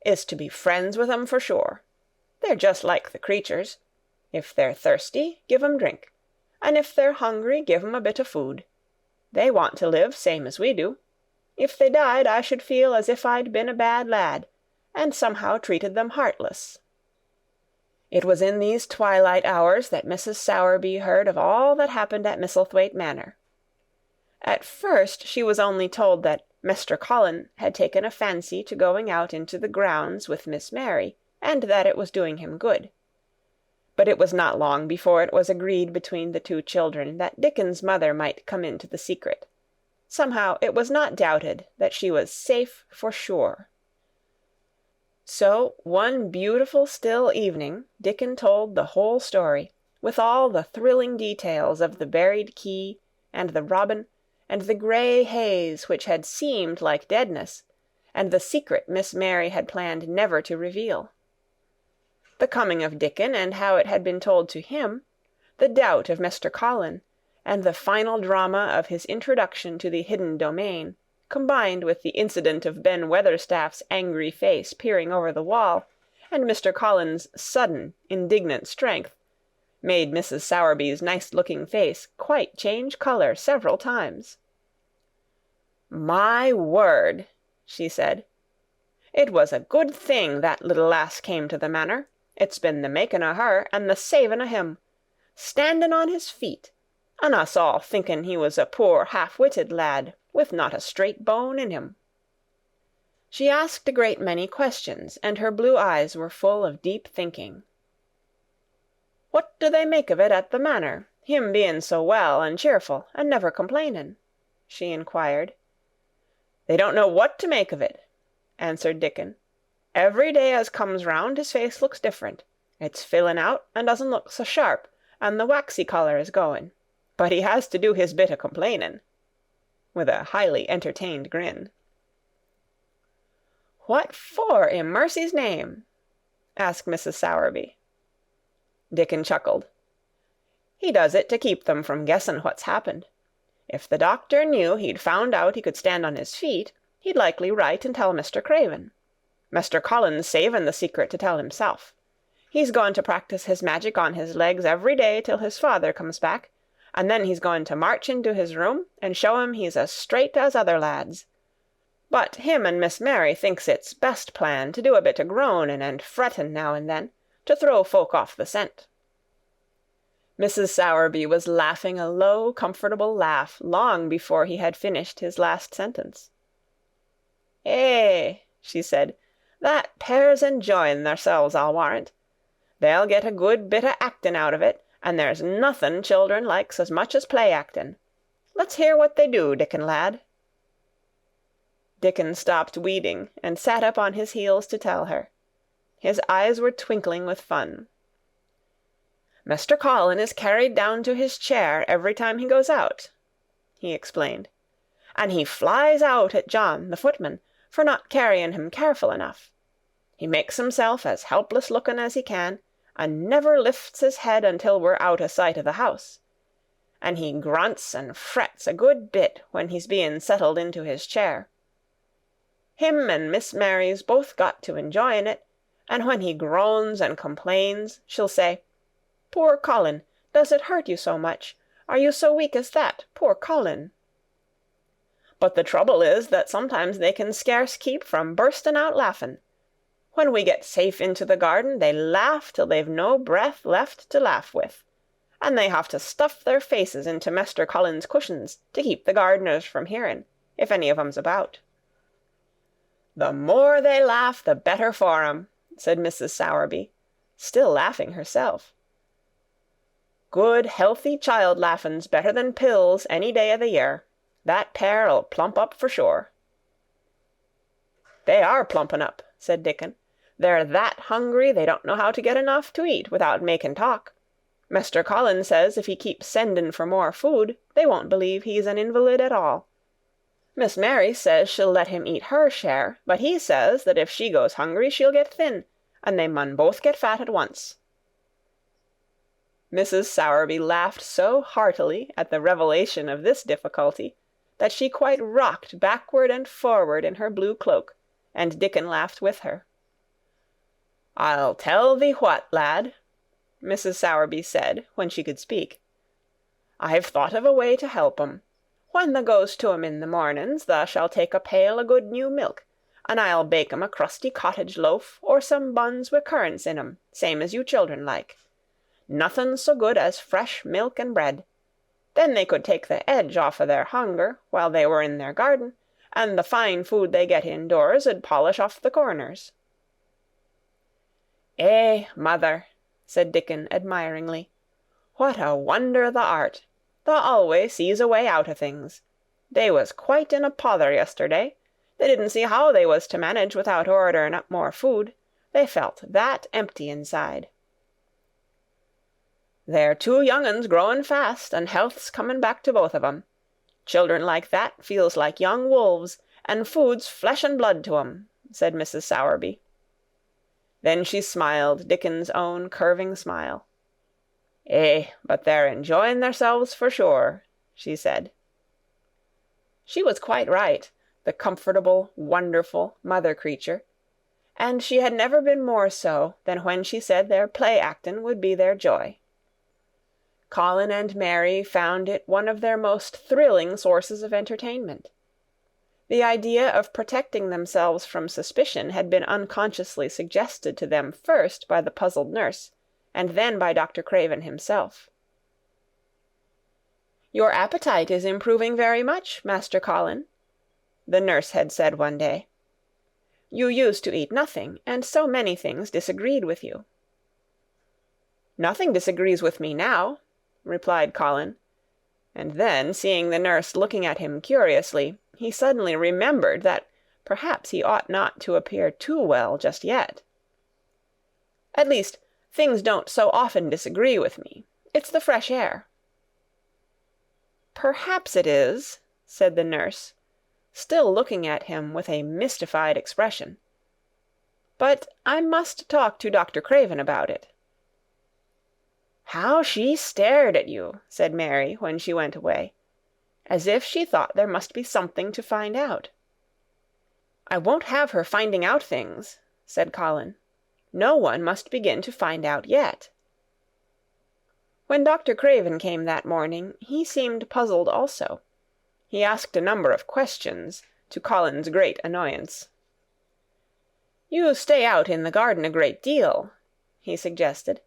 "is to be friends with 'em for sure. They're just like the creatures. If they're thirsty, give 'em drink, and if they're hungry, give 'em a bit of food. They want to live same as we do. If they died, I should feel as if I'd been a bad lad, and somehow treated them heartless." It was in these twilight hours that Mrs. Sowerby heard of all that happened at Misselthwaite Manor. At first she was only told that Mr. Colin had taken a fancy to going out into the grounds with Miss Mary, and that it was doing him good. But it was not long before it was agreed between the two children that Dickon's mother might come into the secret. Somehow it was not doubted that she was safe for sure. So one beautiful still evening Dickon told the whole story, with all the thrilling details of the buried key, and the robin, and the grey haze which had seemed like deadness, and the secret Miss Mary had planned never to reveal. The coming of Dickon, and how it had been told to him, the doubt of Mr. Colin, and the final drama of his introduction to the hidden domain, combined with the incident of Ben Weatherstaff's angry face peering over the wall, and Mr. Colin's sudden, indignant strength, made Mrs. Sowerby's nice-looking face quite change colour several times. "My word," she said, "it was a good thing that little lass came to the manor. It's been the making o' her and the saving o' him. Standing on his feet, and us all thinking he was a poor half-witted lad, with not a straight bone in him." She asked a great many questions, and her blue eyes were full of deep thinking. "What do they make of it at the manor, him being so well and cheerful, and never complaining?" she inquired. "They don't know what to make of it," answered Dickon. "Every day as comes round his face looks different. It's filling out and doesn't look so sharp, and the waxy colour is going. But he has to do his bit o' complaining," with a highly entertained grin. "What for, in mercy's name?" asked Mrs. Sowerby. Dickon chuckled. "He does it to keep them from guessing what's happened. If the doctor knew he'd found out he could stand on his feet, he'd likely write and tell Mr. Craven. Mr. Colin's saving the secret to tell himself. He's going to practice his magic on his legs every day till his father comes back, and then he's going to march into his room and show him he's as straight as other lads. But him and Miss Mary thinks it's best plan to do a bit o' groaning and fretting now and then, to throw folk off the scent." Mrs. Sowerby was laughing a low, comfortable laugh long before he had finished his last sentence. "Eh," she said, "that pair's enjoying theirselves, I'll warrant. They'll get a good bit o' acting out of it, and there's nothing children likes as much as play-acting. Let's hear what they do, Dickon lad." Dickon stopped weeding and sat up on his heels to tell her. His eyes were twinkling with fun. "Mr. Colin is carried down to his chair every time he goes out," he explained, "and he flies out at John, the footman, for not carrying him careful enough. He makes himself as helpless-looking as he can, and never lifts his head until we're out o' sight of the house. And he grunts and frets a good bit when he's being settled into his chair. Him and Miss Mary's both got to enjoying it, and when he groans and complains, she'll say, 'Poor Colin, does it hurt you so much? Are you so weak as that, poor Colin?' But the trouble is that sometimes they can scarce keep from bursting out laughing. When we get safe into the garden, they laugh till they've no breath left to laugh with, and they have to stuff their faces into Mester Colin's cushions to keep the gardeners from hearing, if any of 'em's about." "The more they laugh, the better for 'em," said Mrs. Sowerby, still laughing herself. "Good, healthy child-laughing's better than pills any day o' the year. That pair'll plump up for sure." "They are plumping up," said Dickon. "They're that hungry they don't know how to get enough to eat without making talk. Mr. Colin says if he keeps sending for more food, they won't believe he's an invalid at all. Miss Mary says she'll let him eat her share, but he says that if she goes hungry she'll get thin, and they mun both get fat at once." Mrs. Sowerby laughed so heartily at the revelation of this difficulty that she quite rocked backward and forward in her blue cloak, and Dickon laughed with her. "I'll tell thee what, lad," Mrs. Sowerby said, when she could speak. "I've thought of a way to help 'em. When thou goes to 'em in the mornings, thou shalt take a pail o' good new milk, and I'll bake 'em a crusty cottage loaf, or some buns wi' currants in 'em, same as you children like. Nothing so good as fresh milk and bread. Then they could take the edge off o' their hunger while they were in their garden, and the fine food they get indoors 'ud polish off the corners." "Eh, mother," said Dickon admiringly, "what a wonder thou art! Thou always sees a way out o' things. They was quite in a pother yesterday. They didn't see how they was to manage without ordering up more food. They felt that empty inside." "They're two young uns growing fast, and health's coming back to both of 'em. Children like that feels like young wolves, and food's flesh and blood to 'em," said Mrs. Sowerby. Then she smiled Dickon's own curving smile. "Eh, but they're enjoying theirselves for sure," she said. She was quite right, the comfortable, wonderful mother creature, and she had never been more so than when she said their play-actin' would be their joy. Colin and Mary found it one of their most thrilling sources of entertainment. The idea of protecting themselves from suspicion had been unconsciously suggested to them first by the puzzled nurse, and then by Dr. Craven himself. "Your appetite is improving very much, Master Colin," the nurse had said one day. "You used to eat nothing, and so many things disagreed with you." "Nothing disagrees with me now," replied Colin, and then, seeing the nurse looking at him curiously, he suddenly remembered that perhaps he ought not to appear too well just yet. "At least, things don't so often disagree with me. It's the fresh air." "Perhaps it is," said the nurse, still looking at him with a mystified expression. "But I must talk to Dr. Craven about it." "How she stared at you," said Mary, when she went away, "as if she thought there must be something to find out." "I won't have her finding out things," said Colin. "No one must begin to find out yet." When Dr. Craven came that morning, he seemed puzzled also. He asked a number of questions, to Colin's great annoyance. "You stay out in the garden a great deal," he suggested.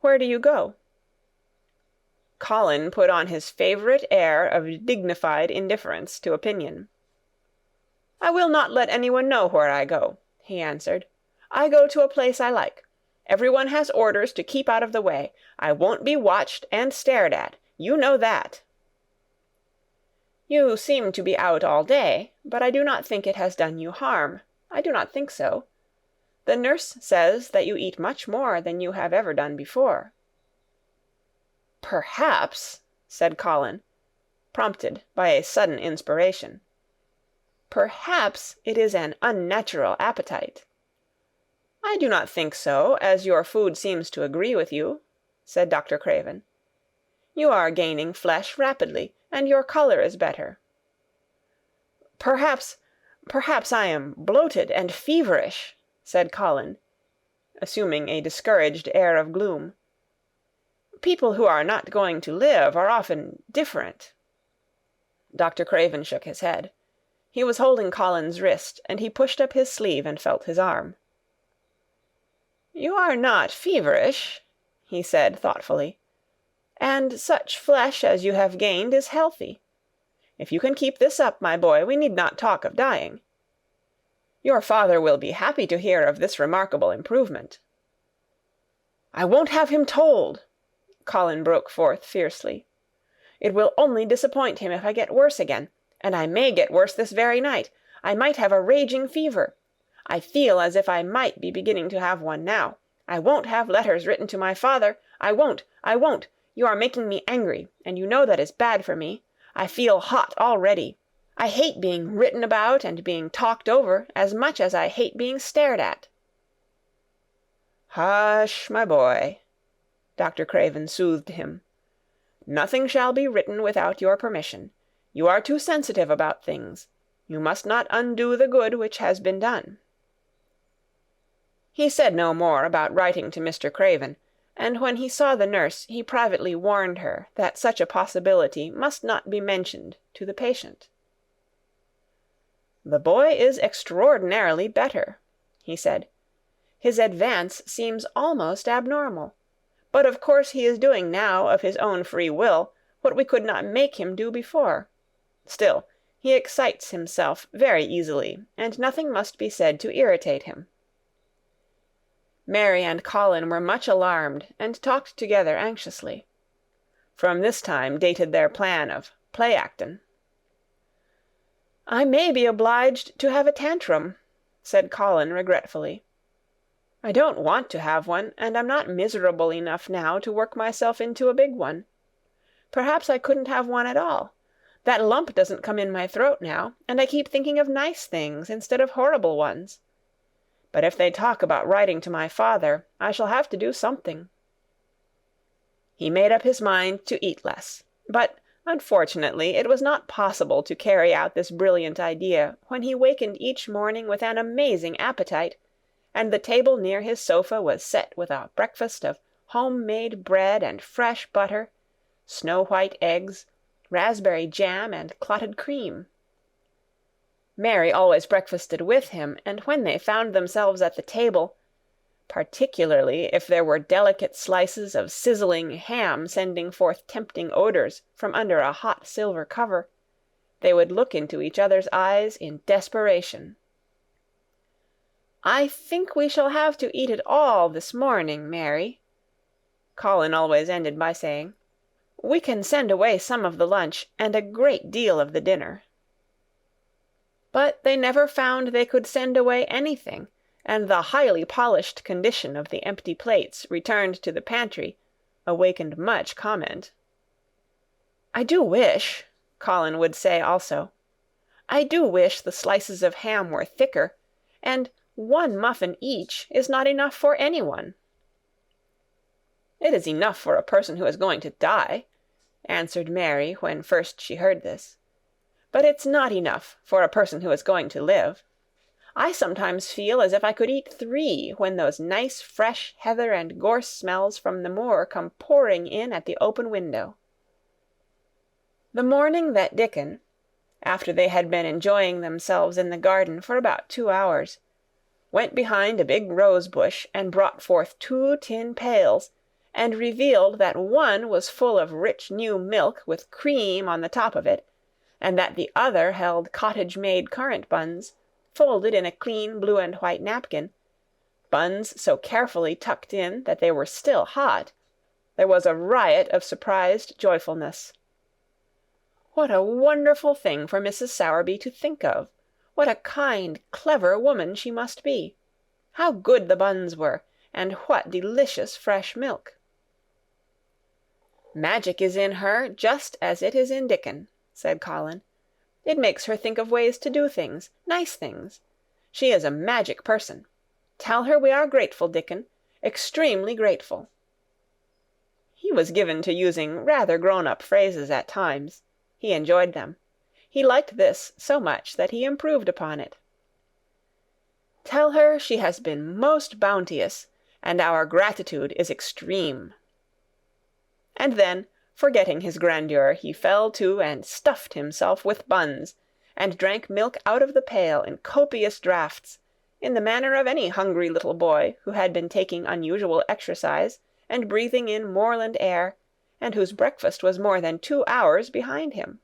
"Where do you go?" Colin put on his favourite air of dignified indifference to opinion. "I will not let anyone know where I go," he answered. "I go to a place I like. Everyone has orders to keep out of the way. I won't be watched and stared at. You know that." "You seem to be out all day, but I do not think it has done you harm. I do not think so. The nurse says that you eat much more than you have ever done before." "Perhaps," said Colin, prompted by a sudden inspiration, "perhaps it is an unnatural appetite." "I do not think so, as your food seems to agree with you," said Dr. Craven. "You are gaining flesh rapidly, and your colour is better." Perhaps I am bloated and feverish," said Colin, assuming a discouraged air of gloom. "People who are not going to live are often different." Dr. Craven shook his head. He was holding Colin's wrist, and he pushed up his sleeve and felt his arm. "You are not feverish," he said thoughtfully, "and such flesh as you have gained is healthy. If you can keep this up, my boy, we need not talk of dying. Your father will be happy to hear of this remarkable improvement." "I won't have him told," Colin broke forth fiercely. "It will only disappoint him if I get worse again, and I may get worse this very night. I might have a raging fever. I feel as if I might be beginning to have one now. I won't have letters written to my father. I won't! I won't! You are making me angry, and you know that is bad for me. I feel hot already. I hate being written about and being talked over as much as I hate being stared at." "Hush, my boy," Dr. Craven soothed him. "Nothing shall be written without your permission. You are too sensitive about things. You must not undo the good which has been done." He said no more about writing to Mr. Craven, and when he saw the nurse he privately warned her that such a possibility must not be mentioned to the patient. "The boy is extraordinarily better," he said. "His advance seems almost abnormal. But of course he is doing now of his own free will what we could not make him do before. Still, he excites himself very easily, and nothing must be said to irritate him." Mary and Colin were much alarmed, and talked together anxiously. From this time dated their plan of play-actin'. "I may be obliged to have a tantrum," said Colin regretfully. "I don't want to have one, and I'm not miserable enough now to work myself into a big one. Perhaps I couldn't have one at all. That lump doesn't come in my throat now, and I keep thinking of nice things instead of horrible ones. But if they talk about writing to my father, I shall have to do something." He made up his mind to eat less, but unfortunately it was not possible to carry out this brilliant idea when he wakened each morning with an amazing appetite, and the table near his sofa was set with a breakfast of home-made bread and fresh butter, snow-white eggs, raspberry jam, and clotted cream. Mary always breakfasted with him, and when they found themselves at the table, particularly if there were delicate slices of sizzling ham sending forth tempting odors from under a hot silver cover, they would look into each other's eyes in desperation. "I think we shall have to eat it all this morning, Mary," Colin always ended by saying. "We can send away some of the lunch, and a great deal of the dinner." But they never found they could send away anything, and the highly polished condition of the empty plates returned to the pantry awakened much comment. "I do wish," Colin would say also, "I do wish the slices of ham were thicker, and one muffin each is not enough for anyone." "It is enough for a person who is going to die," answered Mary when first she heard this. "But it's not enough for a person who is going to live. I sometimes feel as if I could eat 3 when those nice fresh heather and gorse smells from the moor come pouring in at the open window." The morning that Dickon, after they had been enjoying themselves in the garden for about 2 hours, went behind a big rose-bush and brought forth 2 tin pails, and revealed that one was full of rich new milk with cream on the top of it, and that the other held cottage-made currant buns, folded in a clean blue and white napkin, buns so carefully tucked in that they were still hot, there was a riot of surprised joyfulness. What a wonderful thing for Mrs. Sowerby to think of! What a kind, clever woman she must be! How good the buns were, and what delicious fresh milk! "Magic is in her just as it is in Dickon," said Colin. "It makes her think of ways to do things, nice things. She is a magic person. Tell her we are grateful, Dickon, extremely grateful." He was given to using rather grown-up phrases at times. He enjoyed them. He liked this so much that he improved upon it. "Tell her she has been most bounteous, and our gratitude is extreme." And then, forgetting his grandeur, he fell to and stuffed himself with buns, and drank milk out of the pail in copious draughts, in the manner of any hungry little boy who had been taking unusual exercise and breathing in moorland air, and whose breakfast was more than 2 hours behind him.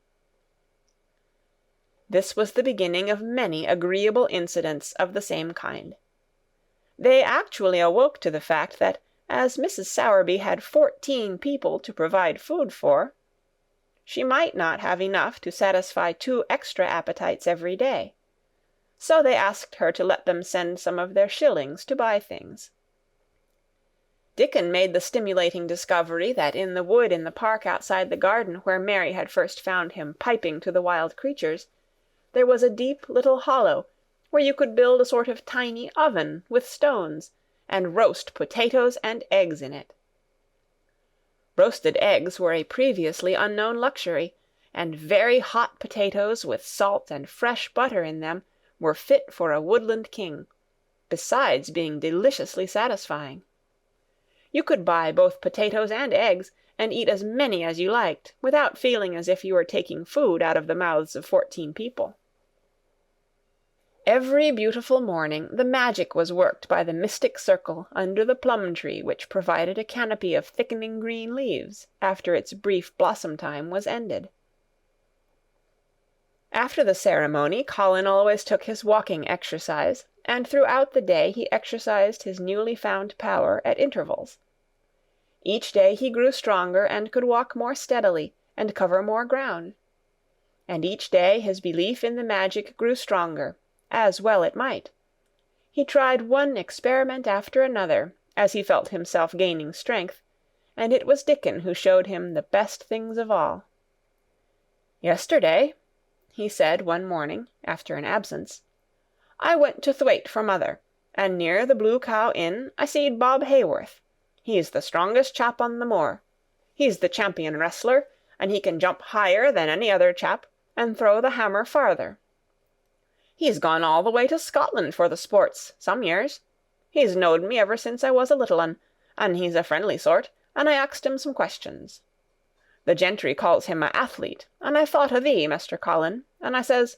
This was the beginning of many agreeable incidents of the same kind. They actually awoke to the fact that, as Mrs. Sowerby had 14 people to provide food for, she might not have enough to satisfy 2 extra appetites every day. So they asked her to let them send some of their shillings to buy things. Dickon made the stimulating discovery that in the wood in the park outside the garden where Mary had first found him piping to the wild creatures, there was a deep little hollow where you could build a sort of tiny oven with stones, and roast potatoes and eggs in it. Roasted eggs were a previously unknown luxury, and very hot potatoes with salt and fresh butter in them were fit for a woodland king, besides being deliciously satisfying. You could buy both potatoes and eggs, and eat as many as you liked, without feeling as if you were taking food out of the mouths of 14 people. Every beautiful morning the magic was worked by the mystic circle under the plum-tree which provided a canopy of thickening green leaves after its brief blossom-time was ended. After the ceremony, Colin always took his walking exercise, and throughout the day he exercised his newly found power at intervals. Each day he grew stronger and could walk more steadily and cover more ground. And each day his belief in the magic grew stronger, as well it might. He tried one experiment after another, as he felt himself gaining strength, and it was Dickon who showed him the best things of all. "Yesterday," he said one morning, after an absence, "I went to Thwaite for mother, and near the Blue Cow Inn I seed Bob Hayworth. He's the strongest chap on the moor. He's the champion wrestler, and he can jump higher than any other chap, and throw the hammer farther. He's gone all the way to Scotland for the sports, some years. He's knowed me ever since I was a little un, and he's a friendly sort, and I axed him some questions. The gentry calls him a athlete, and I thought o' thee, Mr. Colin, and I says,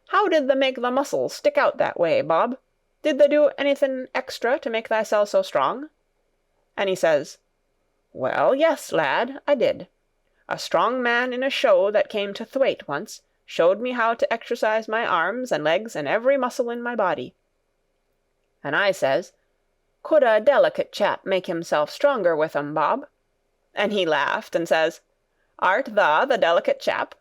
'How did they make the muscles stick out that way, Bob? Did they do anything extra to make thyself so strong?' And he says, 'Well, yes, lad, I did. A strong man in a show that came to Thwaite once showed me how to exercise my arms and legs and every muscle in my body.' And I says, 'Could a delicate chap make himself stronger with 'em, Bob?' And he laughed and says, 'Art thou the delicate chap?'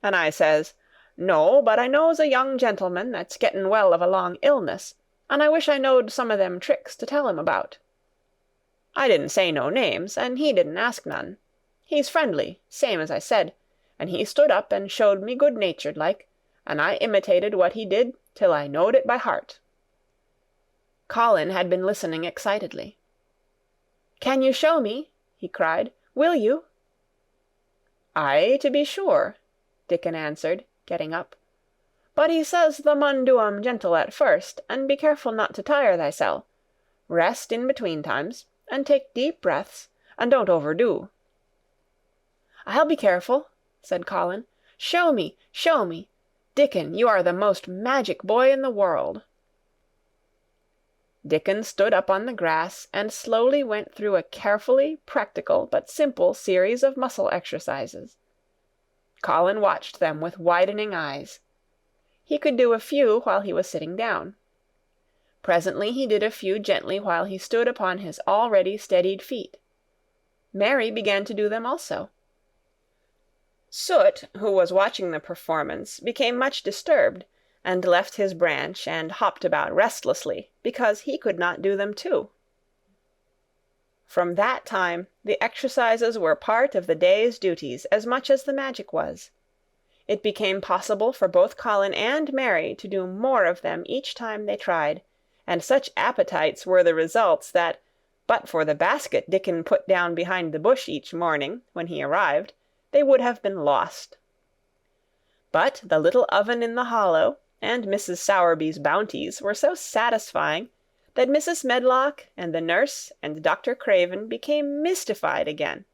And I says, 'No, but I knows a young gentleman that's getting well of a long illness, and I wish I knowed some of them tricks to tell him about.' I didn't say no names, and he didn't ask none. He's friendly, same as I said, and he stood up and showed me good-natured like, and I imitated what he did till I knowed it by heart." Colin had been listening excitedly. "Can you show me?" he cried. "Will you?" "Aye, to be sure," Dickon answered, getting up. "But he says thou mun do 'em gentle at first, and be careful not to tire thysel. Rest in between times, and take deep breaths, and don't overdo." "I'll be careful," said Colin. "Show me, show me. Dickon, you are the most magic boy in the world." Dickon stood up on the grass and slowly went through a carefully practical but simple series of muscle exercises. Colin watched them with widening eyes. He could do a few while he was sitting down. Presently he did a few gently while he stood upon his already steadied feet. Mary began to do them also. Soot, who was watching the performance, became much disturbed, and left his branch and hopped about restlessly, because he could not do them too. From that time the exercises were part of the day's duties as much as the magic was. It became possible for both Colin and Mary to do more of them each time they tried, and such appetites were the results that, but for the basket Dickon put down behind the bush each morning, when he arrived, they would have been lost. But the little oven in the hollow, and Mrs. Sowerby's bounties were so satisfying that Mrs. Medlock and the nurse and Dr. Craven became mystified again.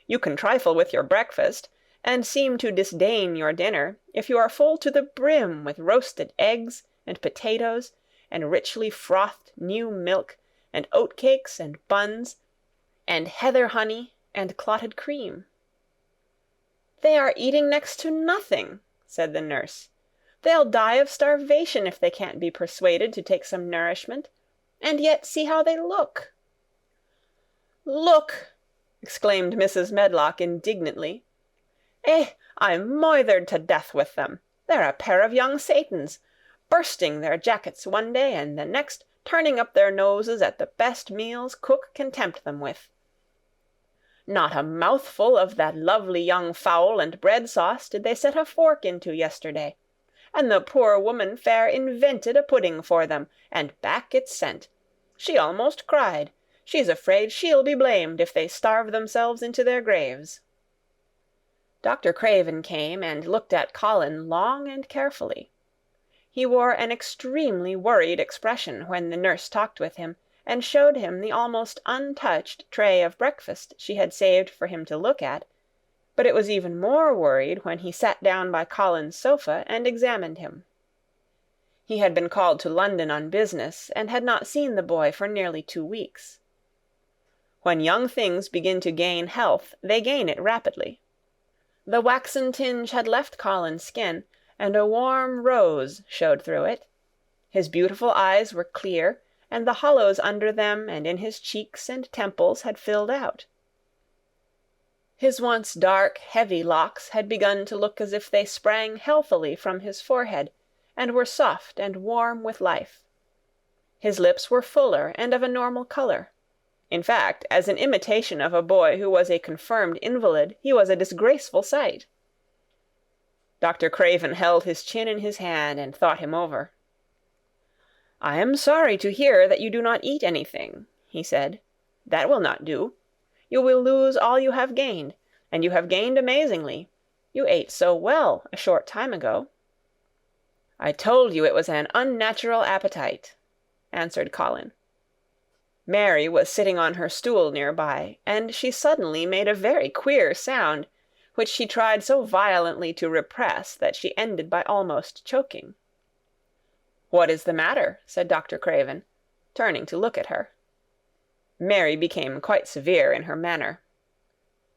You can trifle with your breakfast, and seem to disdain your dinner, if you are full to the brim with roasted eggs and potatoes, and richly frothed new milk, and oatcakes and buns, and heather honey and clotted cream. "They are eating next to nothing," said the nurse. "They'll die of starvation if they can't be persuaded to take some nourishment. And yet see how they look." "Look!" exclaimed Mrs. Medlock indignantly. I'm moithered to death with them. They're a pair of young Satans, bursting their jackets one day, and the next turning up their noses at the best meals cook can tempt them with. Not a mouthful of that lovely young fowl and bread sauce did they set a fork into yesterday, and the poor woman fair invented a pudding for them, and back it sent. She almost cried. She's afraid she'll be blamed if they starve themselves into their graves. Dr. Craven came and looked at Colin long and carefully. He wore an extremely worried expression when the nurse talked with him, and showed him the almost untouched tray of breakfast she had saved for him to look at, but it was even more worried when he sat down by Colin's sofa and examined him. He had been called to London on business, and had not seen the boy for nearly 2 weeks. When young things begin to gain health, they gain it rapidly. The waxen tinge had left Colin's skin, and a warm rose showed through it. His beautiful eyes were clear, and the hollows under them and in his cheeks and temples had filled out. His once dark, heavy locks had begun to look as if they sprang healthily from his forehead, and were soft and warm with life. His lips were fuller and of a normal colour. In fact, as an imitation of a boy who was a confirmed invalid, he was a disgraceful sight. Dr. Craven held his chin in his hand and thought him over. "I am sorry to hear that you do not eat anything," he said. "That will not do. You will lose all you have gained, and you have gained amazingly. You ate so well a short time ago." "I told you it was an unnatural appetite," answered Colin. Mary was sitting on her stool near by, and she suddenly made a very queer sound, which she tried so violently to repress that she ended by almost choking. "What is the matter?" said Dr. Craven, turning to look at her. Mary became quite severe in her manner.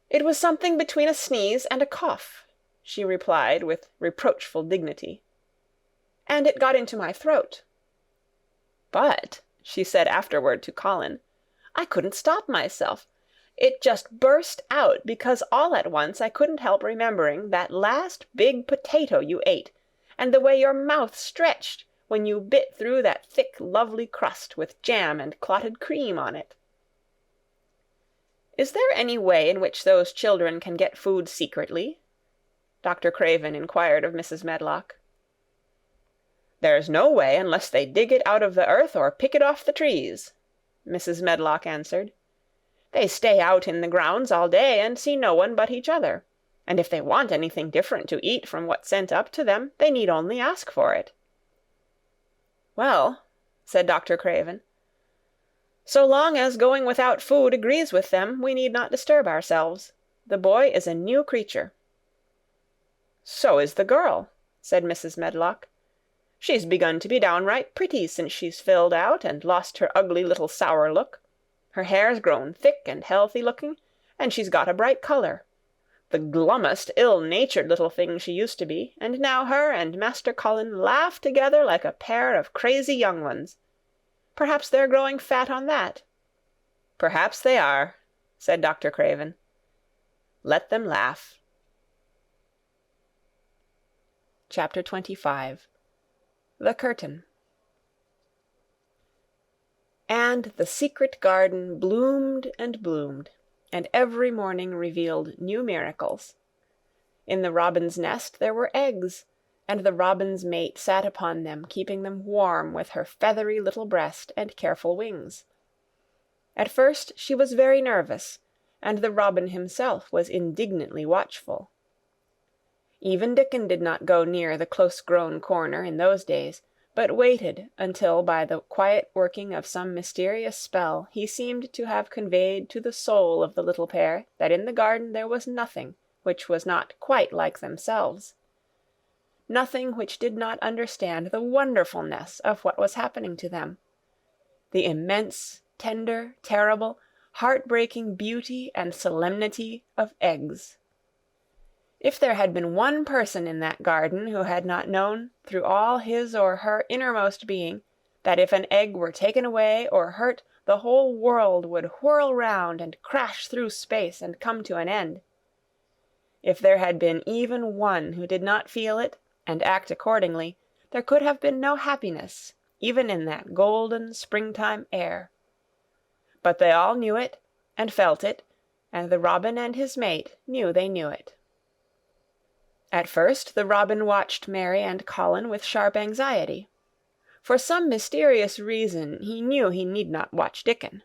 "It was something between a sneeze and a cough," she replied with reproachful dignity. "And it got into my throat." "But," she said afterward to Colin, "I couldn't stop myself. It just burst out because all at once I couldn't help remembering that last big potato you ate, and the way your mouth stretched when you bit through that thick, lovely crust with jam and clotted cream on it." "Is there any way in which those children can get food secretly?" Dr. Craven inquired of Mrs. Medlock. "There's no way unless they dig it out of the earth or pick it off the trees," Mrs. Medlock answered. "They stay out in the grounds all day and see no one but each other, and if they want anything different to eat from what's sent up to them, they need only ask for it." "Well," said Dr. Craven, "so long as going without food agrees with them, we need not disturb ourselves. The boy is a new creature." "So is the girl," said Mrs. Medlock. "She's begun to be downright pretty since she's filled out and lost her ugly little sour look. Her hair's grown thick and healthy-looking, and she's got a bright colour. The glummest, ill-natured little thing she used to be, and now her and Master Colin laugh together like a pair of crazy young ones. Perhaps they're growing fat on that." "Perhaps they are," said Dr. Craven. "Let them laugh." Chapter 25. The Curtain. And the secret garden bloomed and bloomed, and every morning revealed new miracles. In the robin's nest there were eggs, and the robin's mate sat upon them, keeping them warm with her feathery little breast and careful wings. At first she was very nervous, and the robin himself was indignantly watchful. Even Dickon did not go near the close-grown corner in those days, but waited until by the quiet working of some mysterious spell he seemed to have conveyed to the soul of the little pair that in the garden there was nothing which was not quite like themselves, nothing which did not understand the wonderfulness of what was happening to them, the immense, tender, terrible, heart-breaking beauty and solemnity of eggs. If there had been one person in that garden who had not known, through all his or her innermost being, that if an egg were taken away or hurt, the whole world would whirl round and crash through space and come to an end. If there had been even one who did not feel it and act accordingly, there could have been no happiness, even in that golden springtime air. But they all knew it, and felt it, and the robin and his mate knew they knew it. At first the robin watched Mary and Colin with sharp anxiety. For some mysterious reason he knew he need not watch Dickon.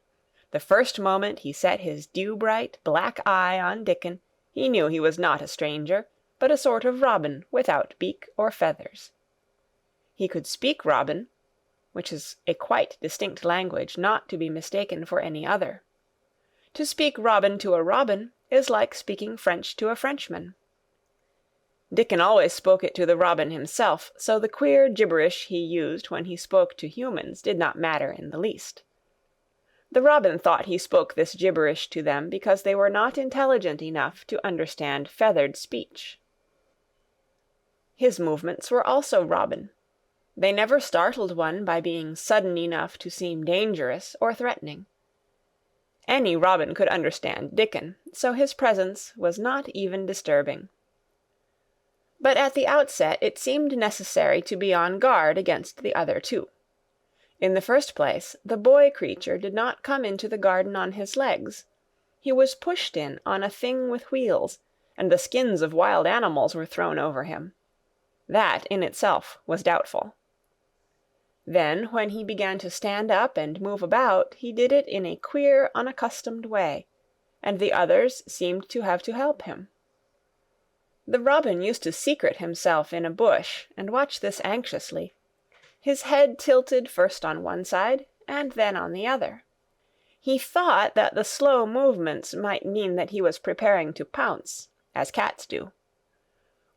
The first moment he set his dew-bright black eye on Dickon, he knew he was not a stranger, but a sort of robin without beak or feathers. He could speak robin, which is a quite distinct language, not to be mistaken for any other. To speak robin to a robin is like speaking French to a Frenchman. Dickon always spoke it to the robin himself, so the queer gibberish he used when he spoke to humans did not matter in the least. The robin thought he spoke this gibberish to them because they were not intelligent enough to understand feathered speech. His movements were also robin. They never startled one by being sudden enough to seem dangerous or threatening. Any robin could understand Dickon, so his presence was not even disturbing. But at the outset it seemed necessary to be on guard against the other two. In the first place, the boy creature did not come into the garden on his legs. He was pushed in on a thing with wheels, and the skins of wild animals were thrown over him. That in itself was doubtful. Then, when he began to stand up and move about, he did it in a queer, unaccustomed way, and the others seemed to have to help him. The robin used to secret himself in a bush and watch this anxiously, his head tilted first on one side and then on the other. He thought that the slow movements might mean that he was preparing to pounce, as cats do.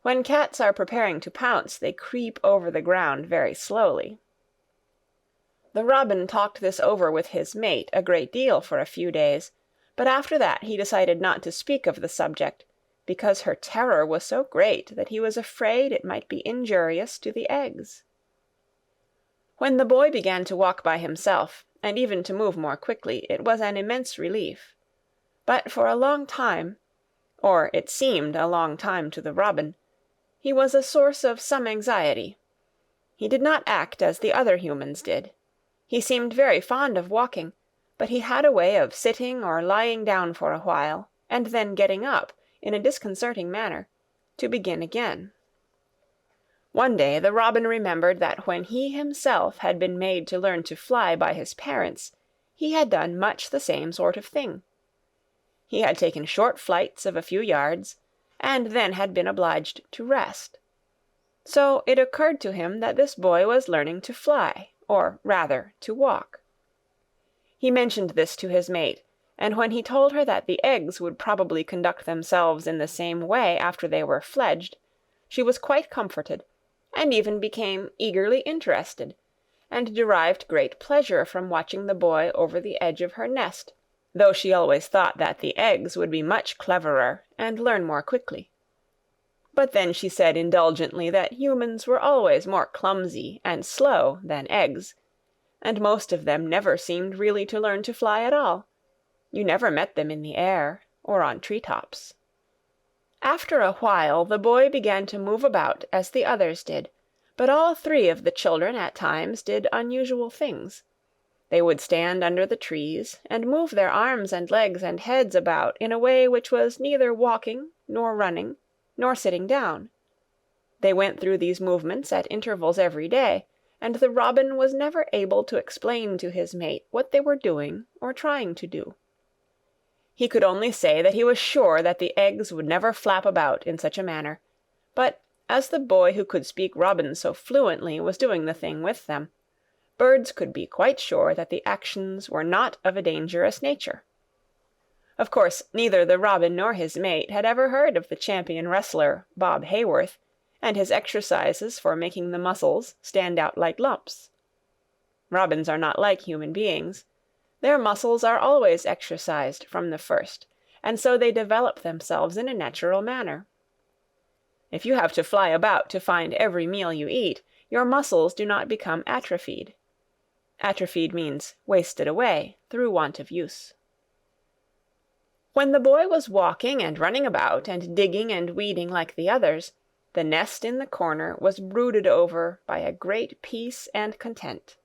When cats are preparing to pounce, they creep over the ground very slowly. The robin talked this over with his mate a great deal for a few days, but after that he decided not to speak of the subject, because her terror was so great that he was afraid it might be injurious to the eggs. When the boy began to walk by himself, and even to move more quickly, it was an immense relief. But for a long time, or it seemed a long time to the robin, he was a source of some anxiety. He did not act as the other humans did. He seemed very fond of walking, but he had a way of sitting or lying down for a while, and then getting up, in a disconcerting manner, to begin again. One day the robin remembered that when he himself had been made to learn to fly by his parents, he had done much the same sort of thing. He had taken short flights of a few yards, and then had been obliged to rest. So it occurred to him that this boy was learning to fly, or rather to walk. He mentioned this to his mate, and when he told her that the eggs would probably conduct themselves in the same way after they were fledged, she was quite comforted, and even became eagerly interested, and derived great pleasure from watching the boy over the edge of her nest, though she always thought that the eggs would be much cleverer and learn more quickly. But then she said indulgently that humans were always more clumsy and slow than eggs, and most of them never seemed really to learn to fly at all. You never met them in the air, or on tree-tops. After a while the boy began to move about as the others did, but all three of the children at times did unusual things. They would stand under the trees, and move their arms and legs and heads about in a way which was neither walking, nor running, nor sitting down. They went through these movements at intervals every day, and the robin was never able to explain to his mate what they were doing or trying to do. He could only say that he was sure that the eggs would never flap about in such a manner, but as the boy who could speak robin so fluently was doing the thing with them, birds could be quite sure that the actions were not of a dangerous nature. Of course, neither the robin nor his mate had ever heard of the champion wrestler, Bob Hayworth, and his exercises for making the muscles stand out like lumps. Robins are not like human beings. Their muscles are always exercised from the first, and so they develop themselves in a natural manner. If you have to fly about to find every meal you eat, your muscles do not become atrophied. Atrophied means wasted away through want of use. When the boy was walking and running about and digging and weeding like the others, the nest in the corner was brooded over by a great peace and content.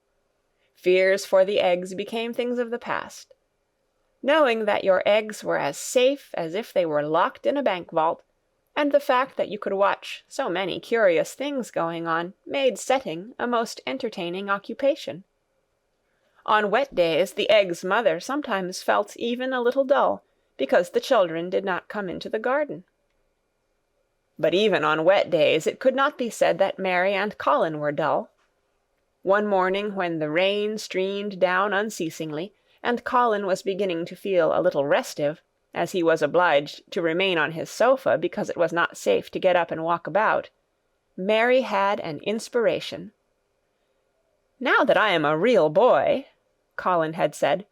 Fears for the eggs became things of the past. Knowing that your eggs were as safe as if they were locked in a bank vault, and the fact that you could watch so many curious things going on, made setting a most entertaining occupation. On wet days the egg's mother sometimes felt even a little dull, because the children did not come into the garden. But even on wet days it could not be said that Mary and Colin were dull. One morning when the rain streamed down unceasingly, and Colin was beginning to feel a little restive, as he was obliged to remain on his sofa because it was not safe to get up and walk about, Mary had an inspiration. "Now that I am a real boy," Colin had said,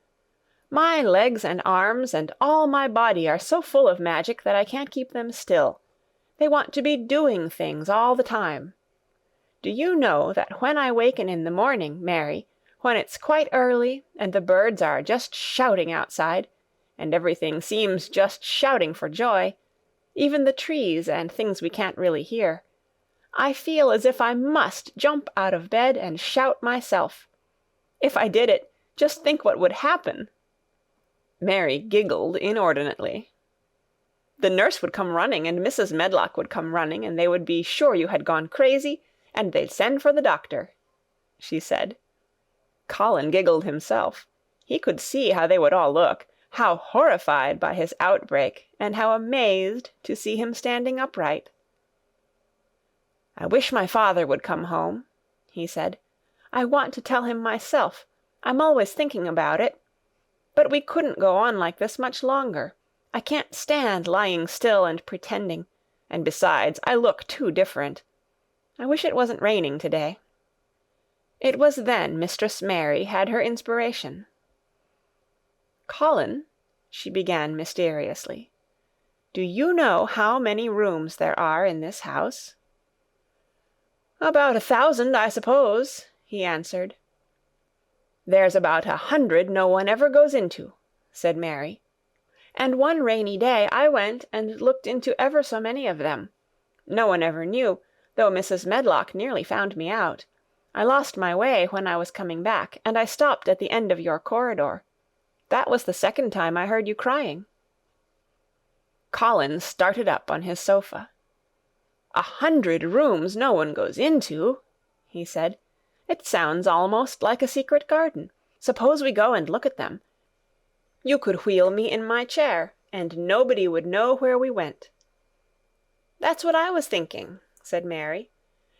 "my legs and arms and all my body are so full of magic that I can't keep them still. They want to be doing things all the time. Do you know that when I waken in the morning, Mary, when it's quite early and the birds are just shouting outside, and everything seems just shouting for joy, even the trees and things we can't really hear, I feel as if I must jump out of bed and shout myself. If I did it, just think what would happen." Mary giggled inordinately. "The nurse would come running, and Mrs. Medlock would come running, and they would be sure you had gone crazy, and they'd send for the doctor," she said. Colin giggled himself. He could see how they would all look, how horrified by his outbreak, and how amazed to see him standing upright. "I wish my father would come home," he said. "I want to tell him myself. I'm always thinking about it. But we couldn't go on like this much longer. I can't stand lying still and pretending, and besides, I look too different. I wish it wasn't raining today." It was then Mistress Mary had her inspiration. "Colin," she began mysteriously, "do you know how many rooms there are in this house?" "About 1,000, I suppose," he answered. "There's about 100 no one ever goes into," said Mary. "And one rainy day I went and looked into ever so many of them. No one ever knew, though Mrs. Medlock nearly found me out. I lost my way when I was coming back, and I stopped at the end of your corridor. That was the second time I heard you crying." Colin started up on his sofa. "100 rooms no one goes into," he said. "It sounds almost like a secret garden. Suppose we go and look at them. You could wheel me in my chair, and nobody would know where we went." "That's what I was thinking," said Mary.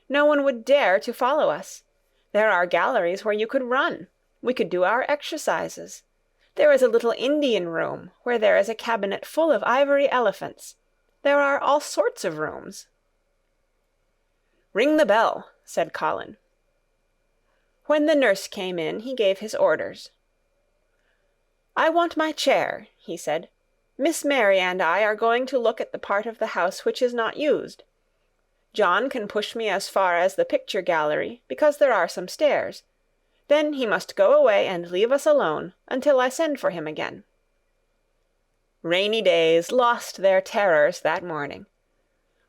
"No one would dare to follow us. There are galleries where you could run. We could do our exercises. There is a little Indian room where there is a cabinet full of ivory elephants. There are all sorts of rooms." "Ring the bell," said Colin. When the nurse came in, he gave his orders. "I want my chair," he said. "Miss Mary and I are going to look at the part of the house which is not used. John can push me as far as the picture gallery, because there are some stairs. Then he must go away and leave us alone until I send for him again." Rainy days lost their terrors that morning.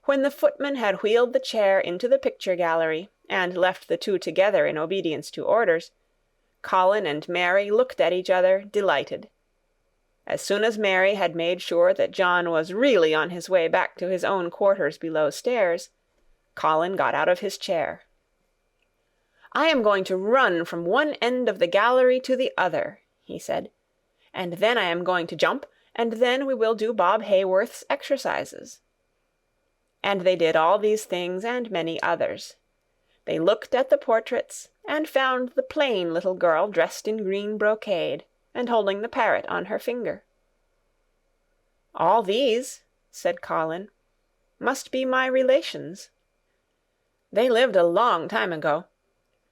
When the footman had wheeled the chair into the picture gallery, and left the two together in obedience to orders, Colin and Mary looked at each other, delighted. As soon as Mary had made sure that John was really on his way back to his own quarters below stairs, Colin got out of his chair. "I am going to run from one end of the gallery to the other," he said. "And then I am going to jump, and then we will do Bob Hayworth's exercises." And they did all these things and many others. They looked at the portraits, and found the plain little girl dressed in green brocade, and holding the parrot on her finger. "All these," said Colin, "must be my relations. They lived a long time ago.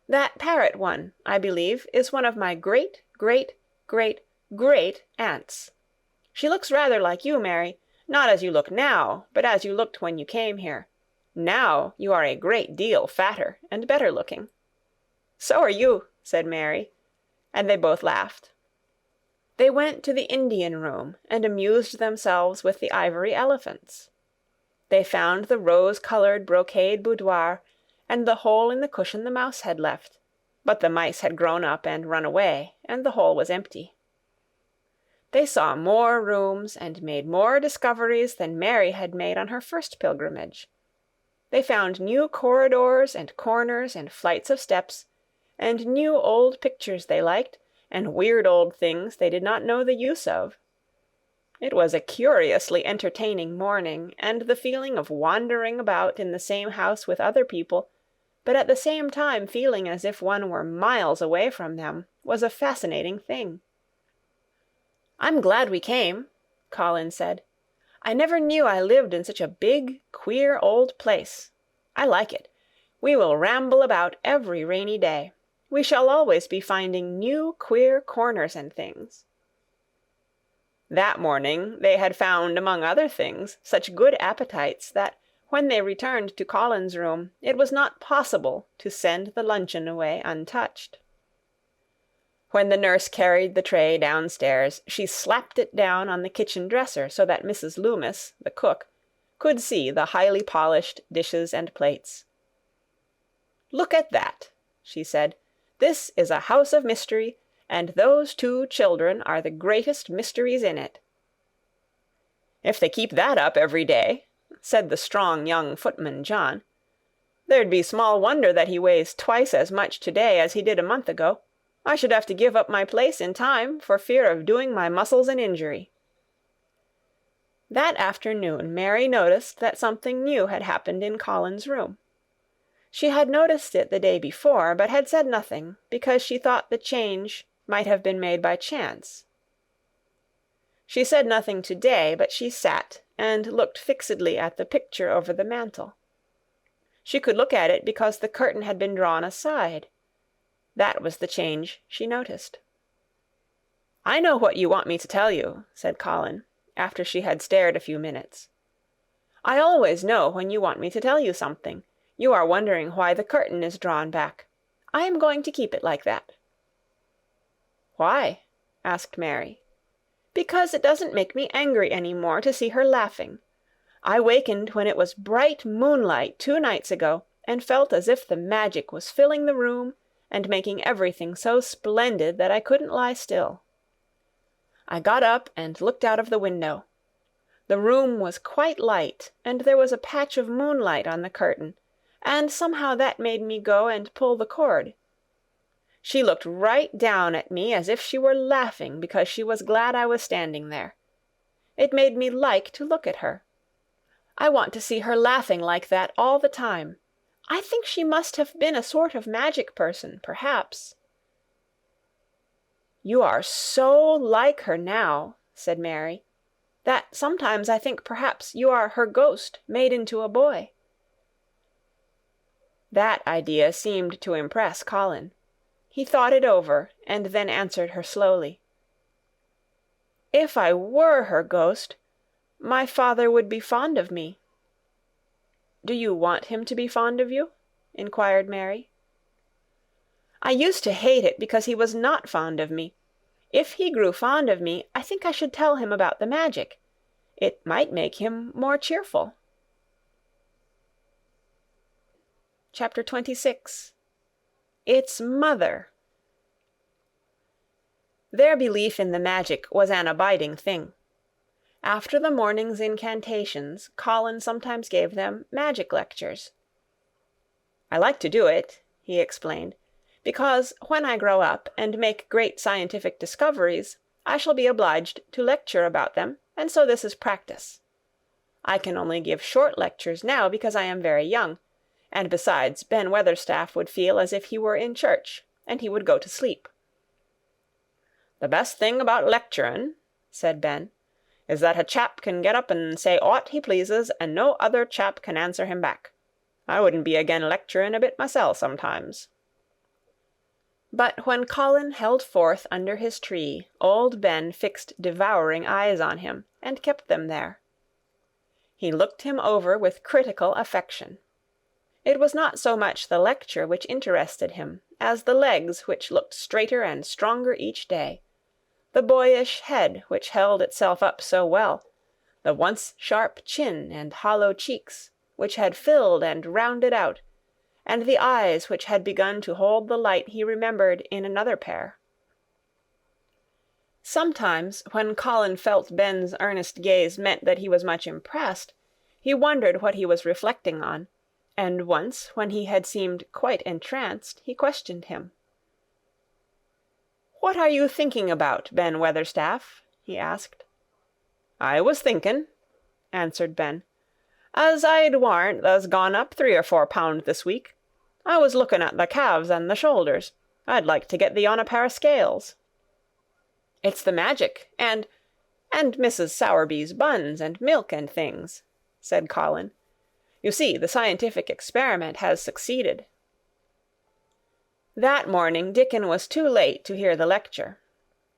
That parrot one, I believe, is one of my great-great-great-great-aunts. She looks rather like you, Mary, not as you look now, but as you looked when you came here. Now you are a great deal fatter and better looking." "So are you," said Mary, and they both laughed. They went to the Indian room and amused themselves with the ivory elephants. They found the rose-colored brocade boudoir and the hole in the cushion the mouse had left, but the mice had grown up and run away, and the hole was empty. They saw more rooms and made more discoveries than Mary had made on her first pilgrimage. They found new corridors and corners and flights of steps, and new old pictures they liked, and weird old things they did not know the use of. It was a curiously entertaining morning, and the feeling of wandering about in the same house with other people, but at the same time feeling as if one were miles away from them, was a fascinating thing. "I'm glad we came," Colin said. "I never knew I lived in such a big, queer old place. I like it. We will ramble about every rainy day. We shall always be finding new, queer corners and things." That morning they had found, among other things, such good appetites that, when they returned to Colin's room, it was not possible to send the luncheon away untouched. When the nurse carried the tray downstairs, she slapped it down on the kitchen dresser so that Mrs. Loomis, the cook, could see the highly polished dishes and plates. "Look at that," she said. "This is a house of mystery, and those 2 children are the greatest mysteries in it." "If they keep that up every day," said the strong young footman John, "there'd be small wonder that he weighs twice as much to-day as he did a month ago. I should have to give up my place in time for fear of doing my muscles an injury." That afternoon Mary noticed that something new had happened in Colin's room. She had noticed it the day before, but had said nothing, because she thought the change might have been made by chance. She said nothing to-day, but she sat and looked fixedly at the picture over the mantel. She could look at it because the curtain had been drawn aside. That was the change she noticed. "I know what you want me to tell you," said Colin, after she had stared a few minutes. "I always know when you want me to tell you something. You are wondering why the curtain is drawn back. I am going to keep it like that." "Why?" asked Mary. "Because it doesn't make me angry any more to see her laughing. I wakened when it was bright moonlight 2 nights ago, and felt as if the magic was filling the room and making everything so splendid that I couldn't lie still. I got up and looked out of the window. The room was quite light, and there was a patch of moonlight on the curtain, and somehow that made me go and pull the cord. She looked right down at me as if she were laughing because she was glad I was standing there. It made me like to look at her. I want to see her laughing like that all the time. I think she must have been a sort of magic person, perhaps." "You are so like her now," said Mary, "that sometimes I think perhaps you are her ghost made into a boy." That idea seemed to impress Colin. He thought it over, and then answered her slowly. "If I were her ghost, my father would be fond of me." "Do you want him to be fond of you?" inquired Mary. "I used to hate it because he was not fond of me. If he grew fond of me, I think I should tell him about the magic. It might make him more cheerful." Chapter 26. Its Mother. Their belief in the magic was an abiding thing. After the morning's incantations, Colin sometimes gave them magic lectures. "I like to do it," he explained, "because when I grow up and make great scientific discoveries, I shall be obliged to lecture about them, and so this is practice. I can only give short lectures now because I am very young, and besides, Ben Weatherstaff would feel as if he were in church, and he would go to sleep." "The best thing about lecturing," said Ben, "is that a chap can get up and say aught he pleases, and no other chap can answer him back. I wouldn't be again lecturing a bit mysel' sometimes." But when Colin held forth under his tree, old Ben fixed devouring eyes on him, and kept them there. He looked him over with critical affection. It was not so much the lecture which interested him as the legs which looked straighter and stronger each day, the boyish head which held itself up so well, the once sharp chin and hollow cheeks which had filled and rounded out, and the eyes which had begun to hold the light he remembered in another pair. Sometimes, when Colin felt Ben's earnest gaze meant that he was much impressed, he wondered what he was reflecting on, and once, when he had seemed quite entranced, he questioned him. "What are you thinking about, Ben Weatherstaff?" he asked. "I was thinking," answered Ben, "as I'd warrant tha's gone up 3 or 4 pound this week. I was looking at the calves and the shoulders. I'd like to get thee on a pair of scales." "It's the magic, and Mrs. Sowerby's buns and milk and things," said Colin. "You see, the scientific experiment has succeeded." That morning Dickon was too late to hear the lecture.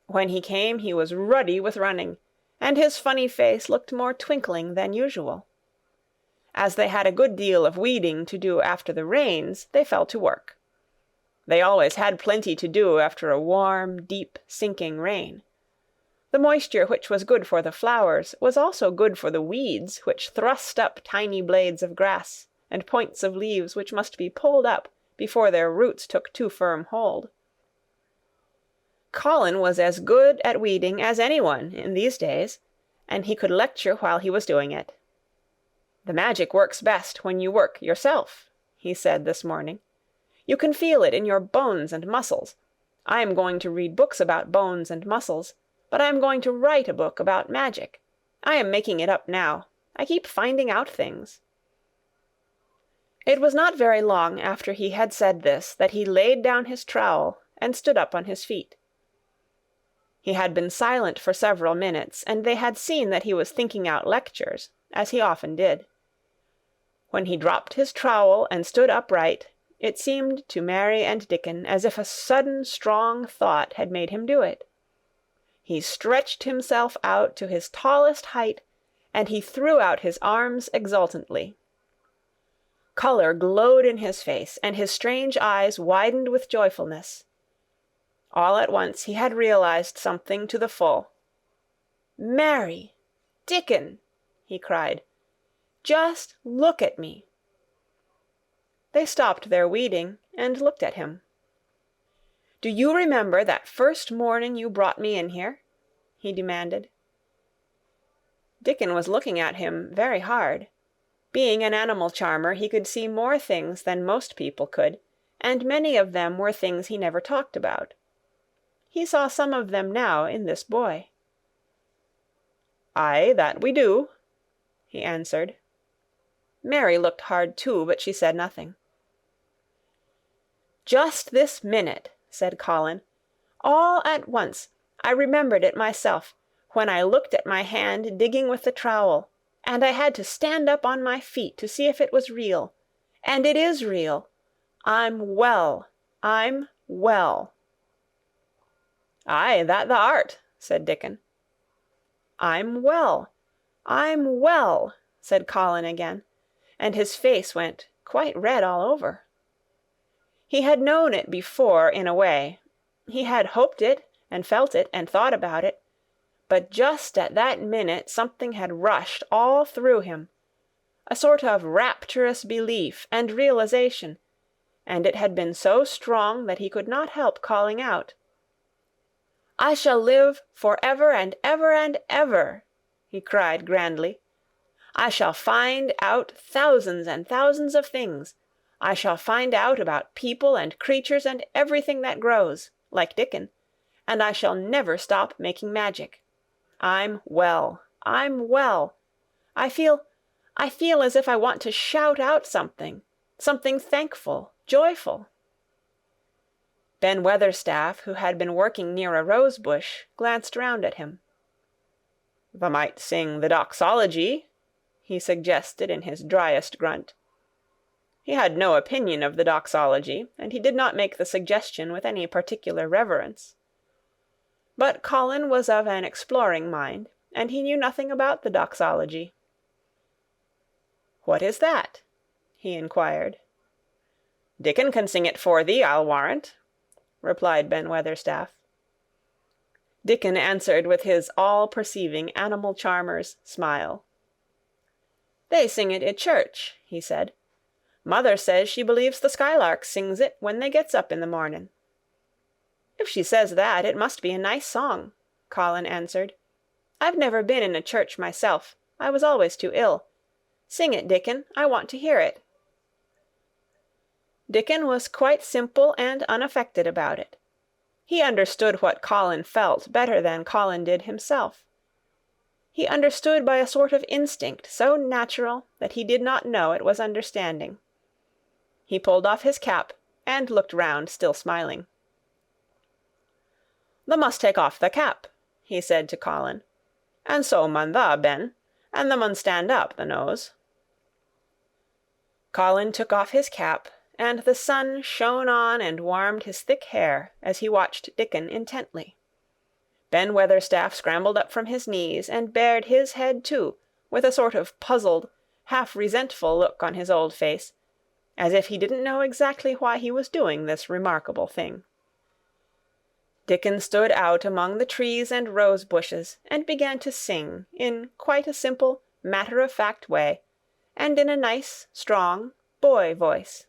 When he came he was ruddy with running, and his funny face looked more twinkling than usual. As they had a good deal of weeding to do after the rains, they fell to work. They always had plenty to do after a warm, deep, sinking rain. The moisture which was good for the flowers was also good for the weeds which thrust up tiny blades of grass and points of leaves which must be pulled up before their roots took too firm hold. Colin was as good at weeding as anyone in these days, and he could lecture while he was doing it. "The magic works best when you work yourself," he said this morning. "You can feel it in your bones and muscles. I am going to read books about bones and muscles, but I am going to write a book about magic. I am making it up now. I keep finding out things." It was not very long after he had said this that he laid down his trowel and stood up on his feet. He had been silent for several minutes, and they had seen that he was thinking out lectures, as he often did. When he dropped his trowel and stood upright, it seemed to Mary and Dickon as if a sudden strong thought had made him do it. He stretched himself out to his tallest height, and he threw out his arms exultantly. Color glowed in his face, and his strange eyes widened with joyfulness. All at once he had realized something to the full. "Mary! Dickon!" he cried. "Just look at me!" They stopped their weeding and looked at him. "Do you remember that first morning you brought me in here?" he demanded. Dickon was looking at him very hard. Being an animal charmer, he could see more things than most people could, and many of them were things he never talked about. He saw some of them now in this boy. "Aye, that we do," he answered. Mary looked hard too, but she said nothing. "Just this minute," said Colin, "all at once, I remembered it myself, when I looked at my hand digging with the trowel, and I had to stand up on my feet to see if it was real. And it is real. I'm well. I'm well." "Aye, that thou art," said Dickon. "I'm well. I'm well," said Colin again, and his face went quite red all over. He had known it before in a way. He had hoped it and felt it and thought about it, but just at that minute something had rushed all through him, a sort of rapturous belief and realization, and it had been so strong that he could not help calling out, "I shall live for ever and ever and ever," he cried grandly. "I shall find out thousands and thousands of things. I shall find out about people and creatures and everything that grows, like Dickon, and I shall never stop making magic. I'm well. I'm well. I feel as if I want to shout out something thankful, joyful." Ben Weatherstaff, who had been working near a rose bush, glanced round at him. "Thou might sing the doxology," he suggested in his driest grunt. He had no opinion of the doxology, and he did not make the suggestion with any particular reverence. But Colin was of an exploring mind, and he knew nothing about the doxology. "What is that?" he inquired. "Dickon can sing it for thee, I'll warrant," replied Ben Weatherstaff. Dickon answered with his all-perceiving animal charmer's smile. "They sing it i' church," he said. Mother says she believes the skylark sings it when they gets up in the morning." "If she says that, it must be a nice song," Colin answered. "I've never been in a church myself. I was always too ill. Sing it, Dickon. I want to hear it." Dickon was quite simple and unaffected about it. He understood what Colin felt better than Colin did himself. He understood by a sort of instinct so natural that he did not know it was understanding. He pulled off his cap and looked round, still smiling. "Thou must take off the cap," he said to Colin. "And so mun thou, Ben, and thou mun stand up, thou knows." Colin took off his cap, and the sun shone on and warmed his thick hair as he watched Dickon intently. Ben Weatherstaff scrambled up from his knees and bared his head too, with a sort of puzzled, half-resentful look on his old face, as if he didn't know exactly why he was doing this remarkable thing. Dickon stood out among the trees and rose-bushes and began to sing in quite a simple, matter-of-fact way, and in a nice, strong, boy voice.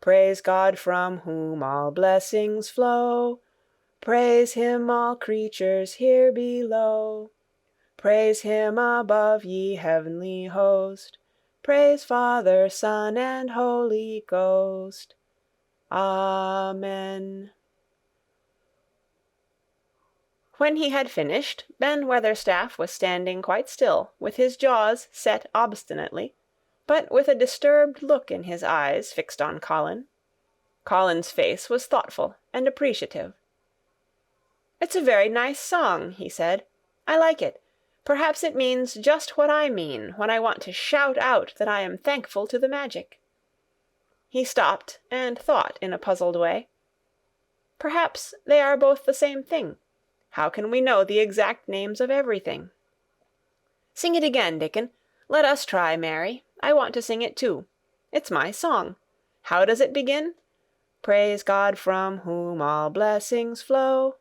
"Praise God from whom all blessings flow. Praise him, all creatures here below. Praise him above, ye heavenly host. Praise Father, Son, and Holy Ghost. Amen." When he had finished, Ben Weatherstaff was standing quite still, with his jaws set obstinately, but with a disturbed look in his eyes fixed on Colin. Colin's face was thoughtful and appreciative. "It's a very nice song," he said. "I like it. Perhaps it means just what I mean when I want to shout out that I am thankful to the magic." He stopped and thought in a puzzled way. "Perhaps they are both the same thing. How can we know the exact names of everything?" "Sing it again, Dickon. Let us try, Mary. I want to sing it too. It's my song. How does it begin? 'Praise God from whom all blessings flow.'"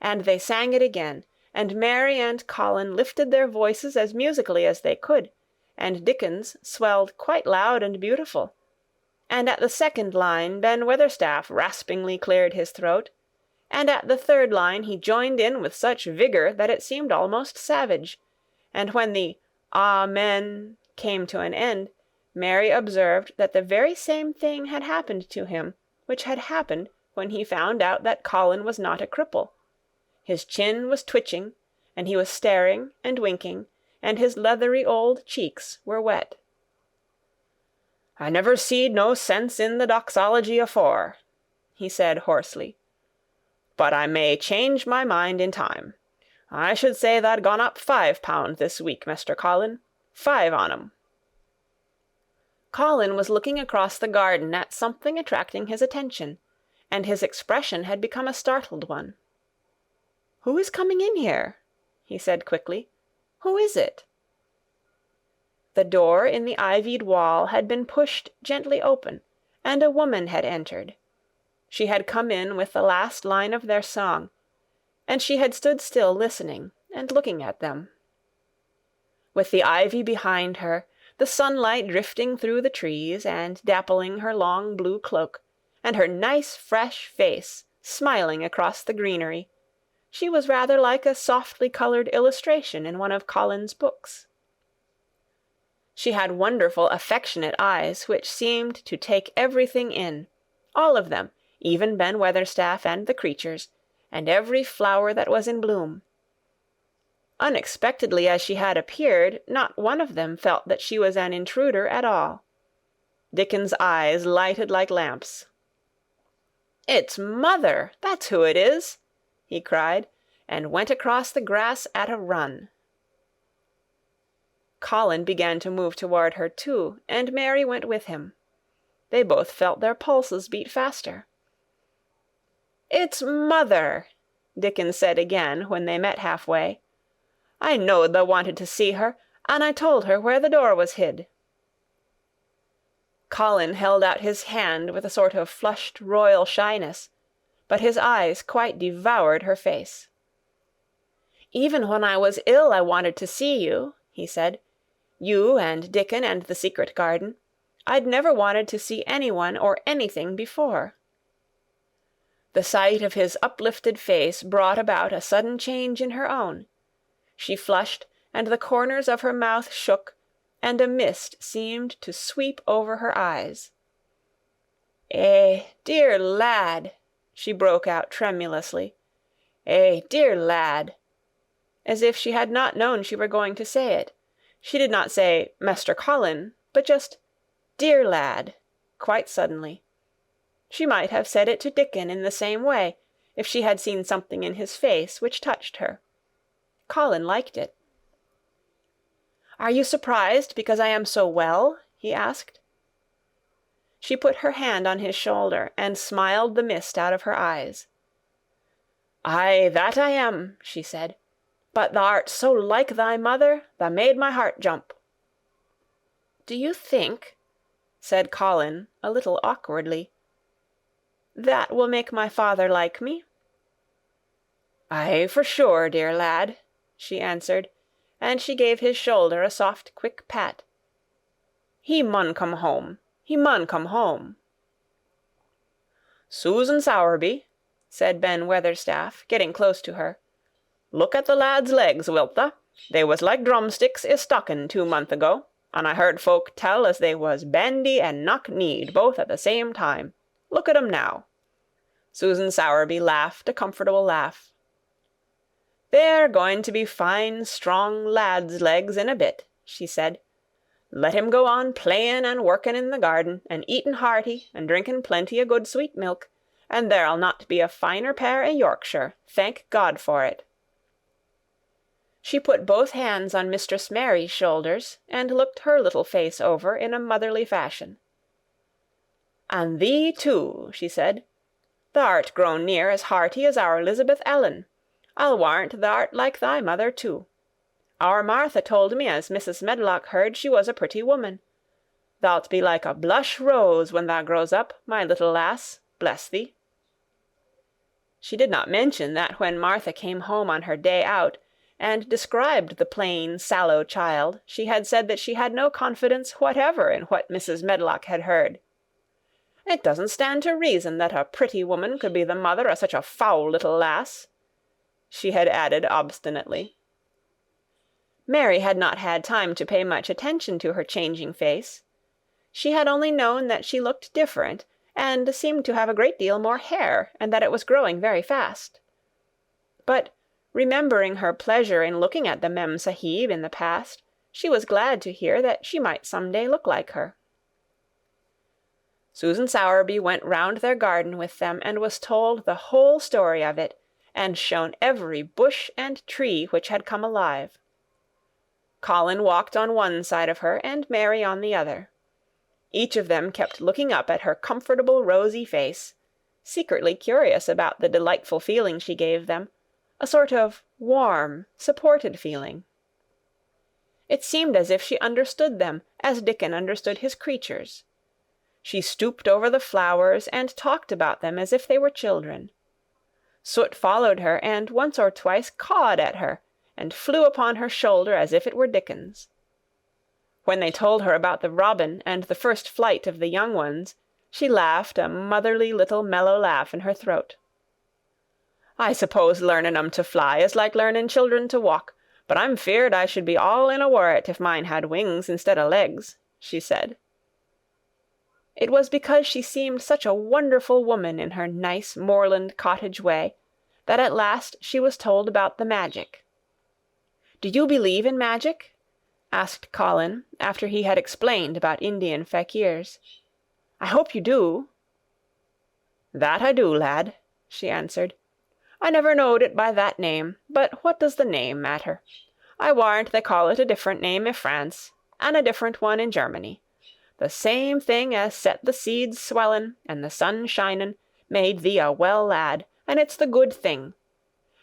And they sang it again, and Mary and Colin lifted their voices as musically as they could, and Dickon's swelled quite loud and beautiful. And at the second line Ben Weatherstaff raspingly cleared his throat, and at the third line he joined in with such vigour that it seemed almost savage, and when the "Amen" came to an end, Mary observed that the very same thing had happened to him which had happened when he found out that Colin was not a cripple. His chin was twitching, and he was staring and winking, and his leathery old cheeks were wet. "I never seed no sense in the doxology afore," he said hoarsely. "But I may change my mind in time. I should say tha'd gone up 5 pound this week, Mr. Colin. 5 on 'em." Colin was looking across the garden at something attracting his attention, and his expression had become a startled one. "Who is coming in here?" he said quickly. "Who is it?" The door in the ivied wall had been pushed gently open, and a woman had entered. She had come in with the last line of their song, and she had stood still listening and looking at them. With the ivy behind her, the sunlight drifting through the trees and dappling her long blue cloak, and her nice fresh face smiling across the greenery, she was rather like a softly coloured illustration in one of Colin's books. She had wonderful affectionate eyes which seemed to take everything in, all of them, even Ben Weatherstaff and the creatures, and every flower that was in bloom. Unexpectedly as she had appeared, not one of them felt that she was an intruder at all. Dickon's eyes lighted like lamps. "It's Mother! That's who it is!" he cried, and went across the grass at a run. Colin began to move toward her too, and Mary went with him. They both felt their pulses beat faster. "It's Mother!" Dickon said again when they met halfway. "I knowed thou wanted to see her, and I told her where the door was hid." Colin held out his hand with a sort of flushed royal shyness, but his eyes quite devoured her face. "Even when I was ill I wanted to see you," he said. You and Dickon and the secret garden. I'd never wanted to see anyone or anything before." The sight of his uplifted face brought about a sudden change in her own. She flushed, and the corners of her mouth shook, and a mist seemed to sweep over her eyes. Dear lad," she broke out tremulously. Dear lad," as if she had not known she were going to say it. She did not say Master Colin, but just "dear lad," quite suddenly. She might have said it to Dickon in the same way, if she had seen something in his face which touched her. Colin liked it. "Are you surprised because I am so well?" he asked. She put her hand on his shoulder, and smiled the mist out of her eyes. "Aye, that I am," she said. "But thou'rt so like thy mother, tha made my heart jump." "Do you think," said Colin, a little awkwardly, "that will make my father like me?" "Aye, for sure, dear lad," she answered, and she gave his shoulder a soft, quick pat. "He mun come home. He mun come home." "Susan Sowerby," said Ben Weatherstaff, getting close to her, "look at the lad's legs, wilt tha? They was like drumsticks i' stockin' 2 month ago, and I heard folk tell as they was bandy and knock-kneed both at the same time. Look at 'em now." Susan Sowerby laughed a comfortable laugh. "They're going to be fine, strong lads' legs in a bit," she said. "Let him go on playin' and workin' in the garden, and eatin' hearty, and drinkin' plenty o' good sweet milk, and there'll not be a finer pair i' Yorkshire, thank God for it." She put both hands on Mistress Mary's shoulders, and looked her little face over in a motherly fashion. "And thee too," she said. "Thou'rt grown near as hearty as our Elizabeth Ellen. I'll warrant thou'rt like thy mother too. Our Martha told me as Mrs. Medlock heard she was a pretty woman. Thou'lt be like a blush rose when thou grows up, my little lass, bless thee." She did not mention that when Martha came home on her day out, and described the plain, sallow child, she had said that she had no confidence whatever in what Mrs. Medlock had heard. "It doesn't stand to reason that a pretty woman could be the mother o' such a foul little lass," she had added obstinately. Mary had not had time to pay much attention to her changing face. She had only known that she looked different, and seemed to have a great deal more hair, and that it was growing very fast. But, remembering her pleasure in looking at the Mem Sahib in the past, she was glad to hear that she might some day look like her. Susan Sowerby went round their garden with them, and was told the whole story of it, and shown every bush and tree which had come alive. Colin walked on one side of her, and Mary on the other. Each of them kept looking up at her comfortable rosy face, secretly curious about the delightful feeling she gave them, a sort of warm, supported feeling. It seemed as if she understood them as Dickon understood his creatures. She stooped over the flowers and talked about them as if they were children. Soot followed her, and once or twice cawed at her, and flew upon her shoulder as if it were Dickon's. When they told her about the robin and the first flight of the young ones, she laughed a motherly little mellow laugh in her throat. "I suppose learning 'em to fly is like learning children to walk, but I'm feared I should be all in a worrit if mine had wings instead o' legs," she said. It was because she seemed such a wonderful woman in her nice moorland cottage way, that at last she was told about the magic. "Do you believe in magic?" asked Colin, after he had explained about Indian fakirs. "I hope you do." "That I do, lad," she answered. "I never knowed it by that name, but what does the name matter? I warrant they call it a different name i' France, and a different one in Germany. The same thing as set the seeds swellin', and the sun shinin', made thee a well lad, and it's the good thing.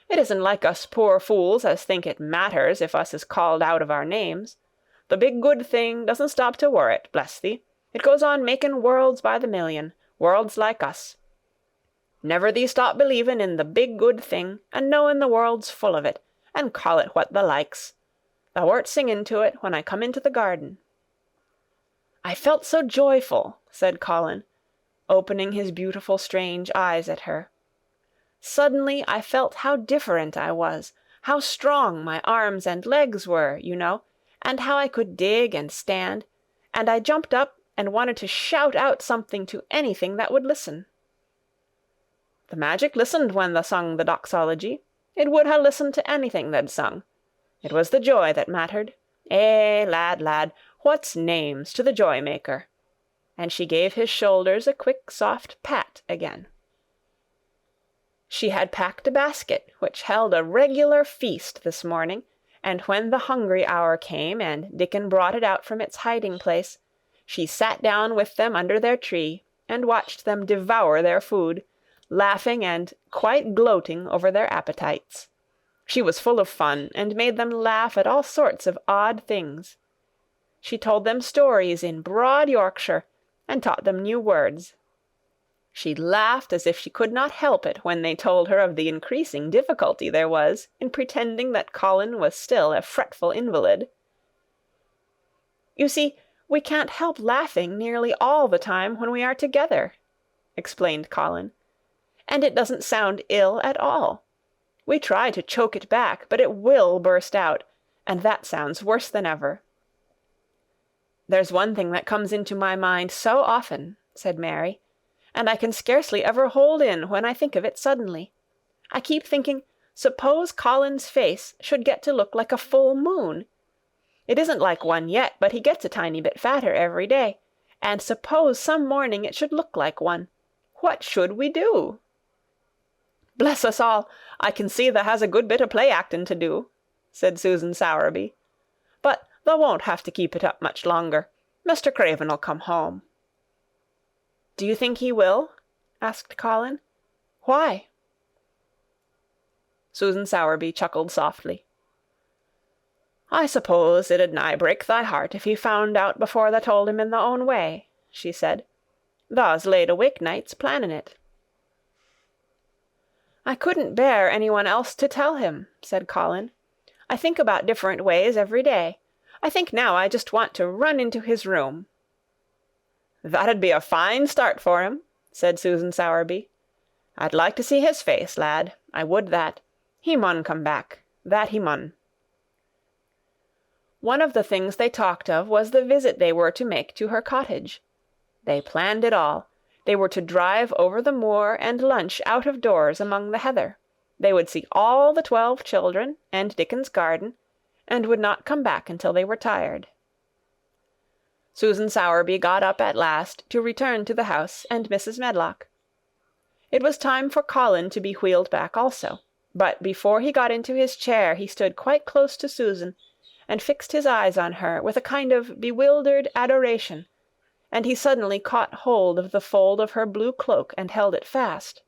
It isn't like us poor fools as think it matters if us is called out of our names. The big good thing doesn't stop to worrit, bless thee. It goes on making worlds by the million, worlds like us. Never thee stop believin' in the big good thing, and knowin' the world's full of it, and call it what thou likes. Thou wert singing to it when I come into the garden." "I felt so joyful," said Colin, opening his beautiful strange eyes at her. "Suddenly I felt how different I was, how strong my arms and legs were, you know, and how I could dig and stand, and I jumped up and wanted to shout out something to anything that would listen." "The magic listened when tha sung the doxology. It would ha' listened to anything tha'd sung. It was the joy that mattered. Eh, lad, lad, what's names to the joy-maker?" And she gave his shoulders a quick soft pat again. She had packed a basket which held a regular feast this morning, and when the hungry hour came and Dickon brought it out from its hiding-place, she sat down with them under their tree and watched them devour their food, laughing and quite gloating over their appetites. She was full of fun, and made them laugh at all sorts of odd things. She told them stories in broad Yorkshire, and taught them new words. She laughed as if she could not help it when they told her of the increasing difficulty there was in pretending that Colin was still a fretful invalid. "You see, we can't help laughing nearly all the time when we are together," explained Colin, "and it doesn't sound ill at all. We try to choke it back, but it will burst out, and that sounds worse than ever." "There's one thing that comes into my mind so often," said Mary, "and I can scarcely ever hold in when I think of it suddenly. I keep thinking, suppose Colin's face should get to look like a full moon. It isn't like one yet, but he gets a tiny bit fatter every day, and suppose some morning it should look like one. What should we do?" "Bless us all, I can see tha has a good bit of play-acting to do," said Susan Sowerby. "But tha won't have to keep it up much longer. Mr. Craven'll come home." "Do you think he will?" asked Colin. "Why?" Susan Sowerby chuckled softly. "I suppose it 'ud nigh break thy heart if he found out before tha told him in thy own way," she said. "Tha's laid awake nights planning it." "I couldn't bear anyone else to tell him," said Colin. "I think about different ways every day. I think now I just want to run into his room." "That'd be a fine start for him," said Susan Sowerby. "I'd like to see his face, lad. I would that. He mun come back. That he mun." One of the things they talked of was the visit they were to make to her cottage. They planned it all. They were to drive over the moor and lunch out of doors among the heather. They would see all the 12 children and Dickon's garden, and would not come back until they were tired. Susan Sowerby got up at last to return to the house and Mrs. Medlock. It was time for Colin to be wheeled back also, but before he got into his chair he stood quite close to Susan, and fixed his eyes on her with a kind of bewildered adoration, and he suddenly caught hold of the fold of her blue cloak and held it fast.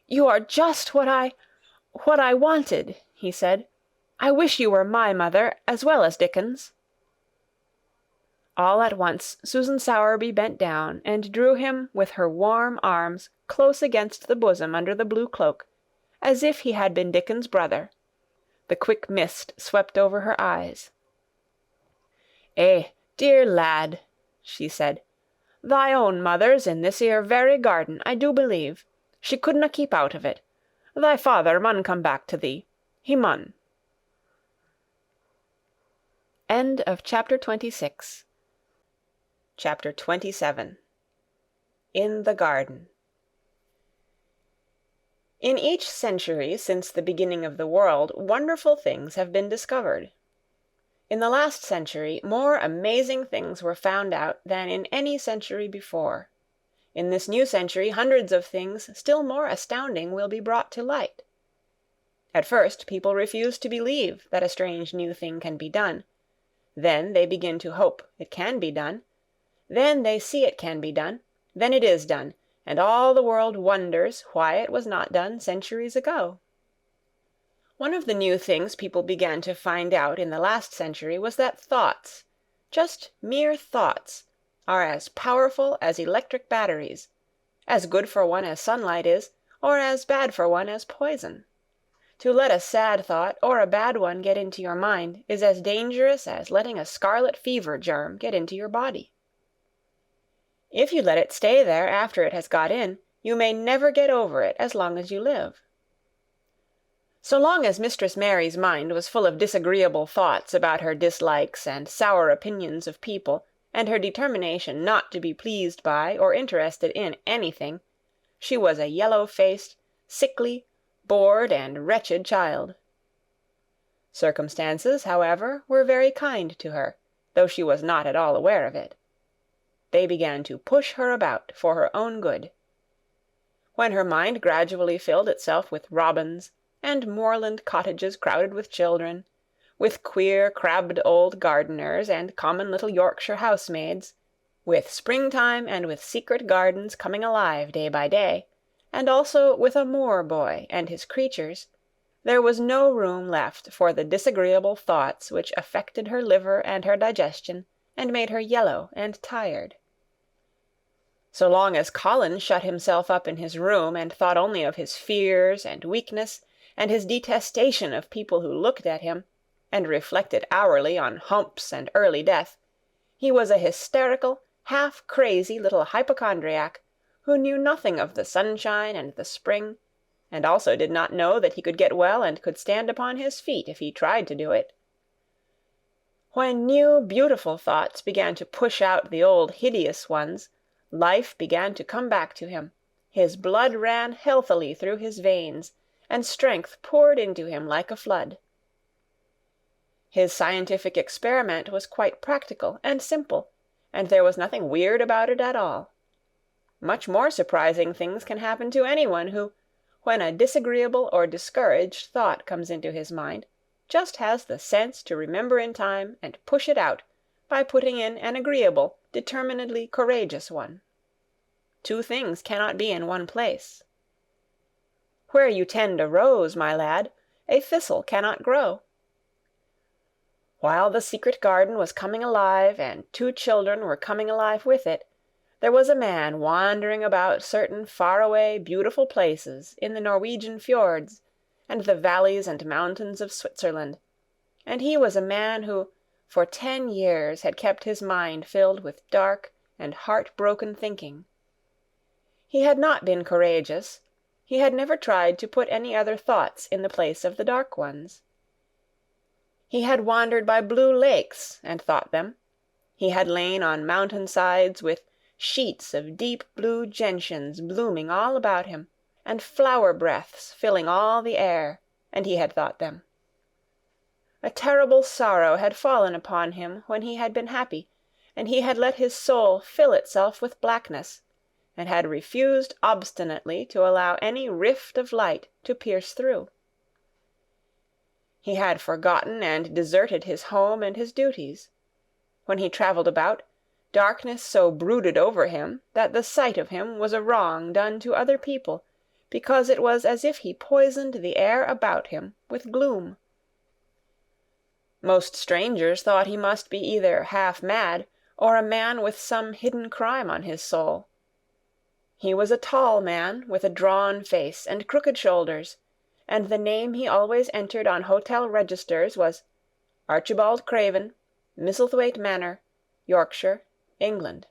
"You are just what I wanted," he said. "I wish you were my mother as well as Dickon's." All at once Susan Sowerby bent down and drew him with her warm arms close against the bosom under the blue cloak, as if he had been Dickon's brother. The quick mist swept over her eyes. "Eh, dear lad," she said, "thy own mother's in this 'ere very garden, I do believe. She couldna keep out of it. Thy father mun come back to thee. He mun." End of chapter 26. Chapter 27. In the Garden. In each century since the beginning of the world, wonderful things have been discovered. In the last century, more amazing things were found out than in any century before. In this new century, hundreds of things still more astounding will be brought to light. At first, people refuse to believe that a strange new thing can be done. Then they begin to hope it can be done. Then they see it can be done. Then it is done, and all the world wonders why it was not done centuries ago. One of the new things people began to find out in the last century was that thoughts, just mere thoughts, are as powerful as electric batteries, as good for one as sunlight is, or as bad for one as poison. To let a sad thought or a bad one get into your mind is as dangerous as letting a scarlet fever germ get into your body. If you let it stay there after it has got in, you may never get over it as long as you live. So long as Mistress Mary's mind was full of disagreeable thoughts about her dislikes and sour opinions of people, and her determination not to be pleased by or interested in anything, she was a yellow-faced, sickly, bored, and wretched child. Circumstances, however, were very kind to her, though she was not at all aware of it. They began to push her about for her own good. When her mind gradually filled itself with robins, and moorland cottages crowded with children, with queer crabbed old gardeners and common little Yorkshire housemaids, with springtime and with secret gardens coming alive day by day, and also with a Moor boy and his creatures, there was no room left for the disagreeable thoughts which affected her liver and her digestion, and made her yellow and tired. So long as Colin shut himself up in his room and thought only of his fears and weakness, and his detestation of people who looked at him, and reflected hourly on humps and early death, he was a hysterical, half-crazy little hypochondriac, who knew nothing of the sunshine and the spring, and also did not know that he could get well and could stand upon his feet if he tried to do it. When new, beautiful thoughts began to push out the old hideous ones, life began to come back to him, his blood ran healthily through his veins, and strength poured into him like a flood. His scientific experiment was quite practical and simple, and there was nothing weird about it at all. Much more surprising things can happen to anyone who, when a disagreeable or discouraged thought comes into his mind, just has the sense to remember in time and push it out by putting in an agreeable, determinedly courageous one. Two things cannot be in one place. Where you tend a rose, my lad, a thistle cannot grow. While the secret garden was coming alive, and two children were coming alive with it, there was a man wandering about certain far-away, beautiful places in the Norwegian fjords, and the valleys and mountains of Switzerland, and he was a man who, for 10 years, had kept his mind filled with dark and heart-broken thinking. He had not been courageous. He had never tried to put any other thoughts in the place of the dark ones. He had wandered by blue lakes and thought them. He had lain on mountain-sides with sheets of deep blue gentians blooming all about him, and flower-breaths filling all the air, and he had thought them. A terrible sorrow had fallen upon him when he had been happy, and he had let his soul fill itself with blackness, and had refused obstinately to allow any rift of light to pierce through. He had forgotten and deserted his home and his duties. When he travelled about, darkness so brooded over him that the sight of him was a wrong done to other people, because it was as if he poisoned the air about him with gloom. Most strangers thought he must be either half mad or a man with some hidden crime on his soul. He was a tall man with a drawn face and crooked shoulders, and the name he always entered on hotel registers was Archibald Craven, Misselthwaite Manor, Yorkshire, England.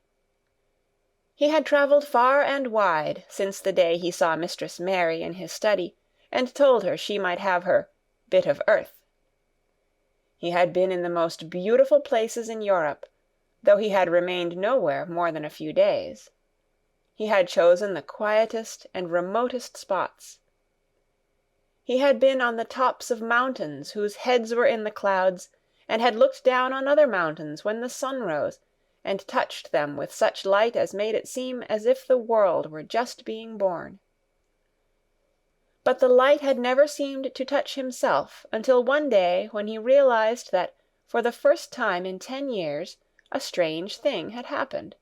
He had travelled far and wide since the day he saw Mistress Mary in his study, and told her she might have her bit of earth. He had been in the most beautiful places in Europe, though he had remained nowhere more than a few days. He had chosen the quietest and remotest spots. He had been on the tops of mountains whose heads were in the clouds, and had looked down on other mountains when the sun rose, and touched them with such light as made it seem as if the world were just being born. But the light had never seemed to touch himself until one day when he realized that for the first time in 10 years a strange thing had happened.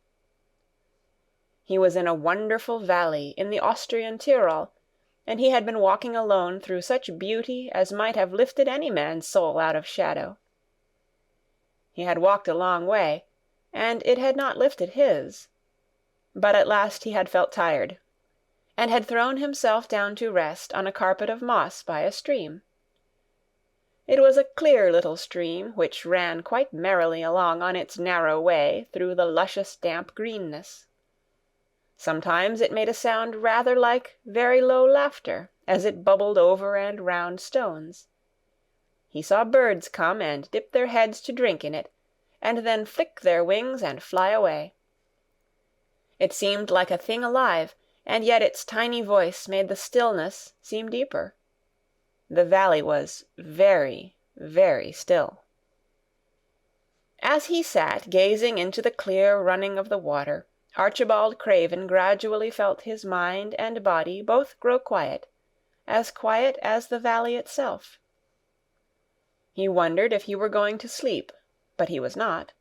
He was in a wonderful valley in the Austrian Tyrol, and he had been walking alone through such beauty as might have lifted any man's soul out of shadow. He had walked a long way, and it had not lifted his. But at last he had felt tired, and had thrown himself down to rest on a carpet of moss by a stream. It was a clear little stream which ran quite merrily along on its narrow way through the luscious damp greenness. Sometimes it made a sound rather like very low laughter as it bubbled over and round stones. He saw birds come and dip their heads to drink in it, and then flick their wings and fly away. It seemed like a thing alive, and yet its tiny voice made the stillness seem deeper. The valley was very, very still. As he sat gazing into the clear running of the water, Archibald Craven gradually felt his mind and body both grow quiet as the valley itself. He wondered if he were going to sleep, but he was not.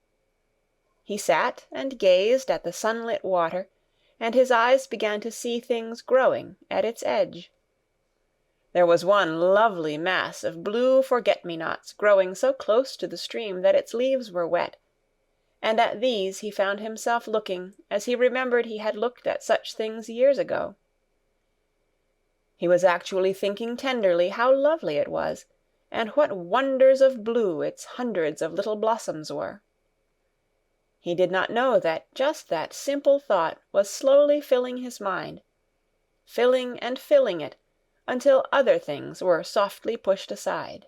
He sat and gazed at the sunlit water, and his eyes began to see things growing at its edge. There was one lovely mass of blue forget-me-nots growing so close to the stream that its leaves were wet, and at these he found himself looking as he remembered he had looked at such things years ago. He was actually thinking tenderly how lovely it was, and what wonders of blue its hundreds of little blossoms were. He did not know that just that simple thought was slowly filling his mind, filling and filling it, until other things were softly pushed aside.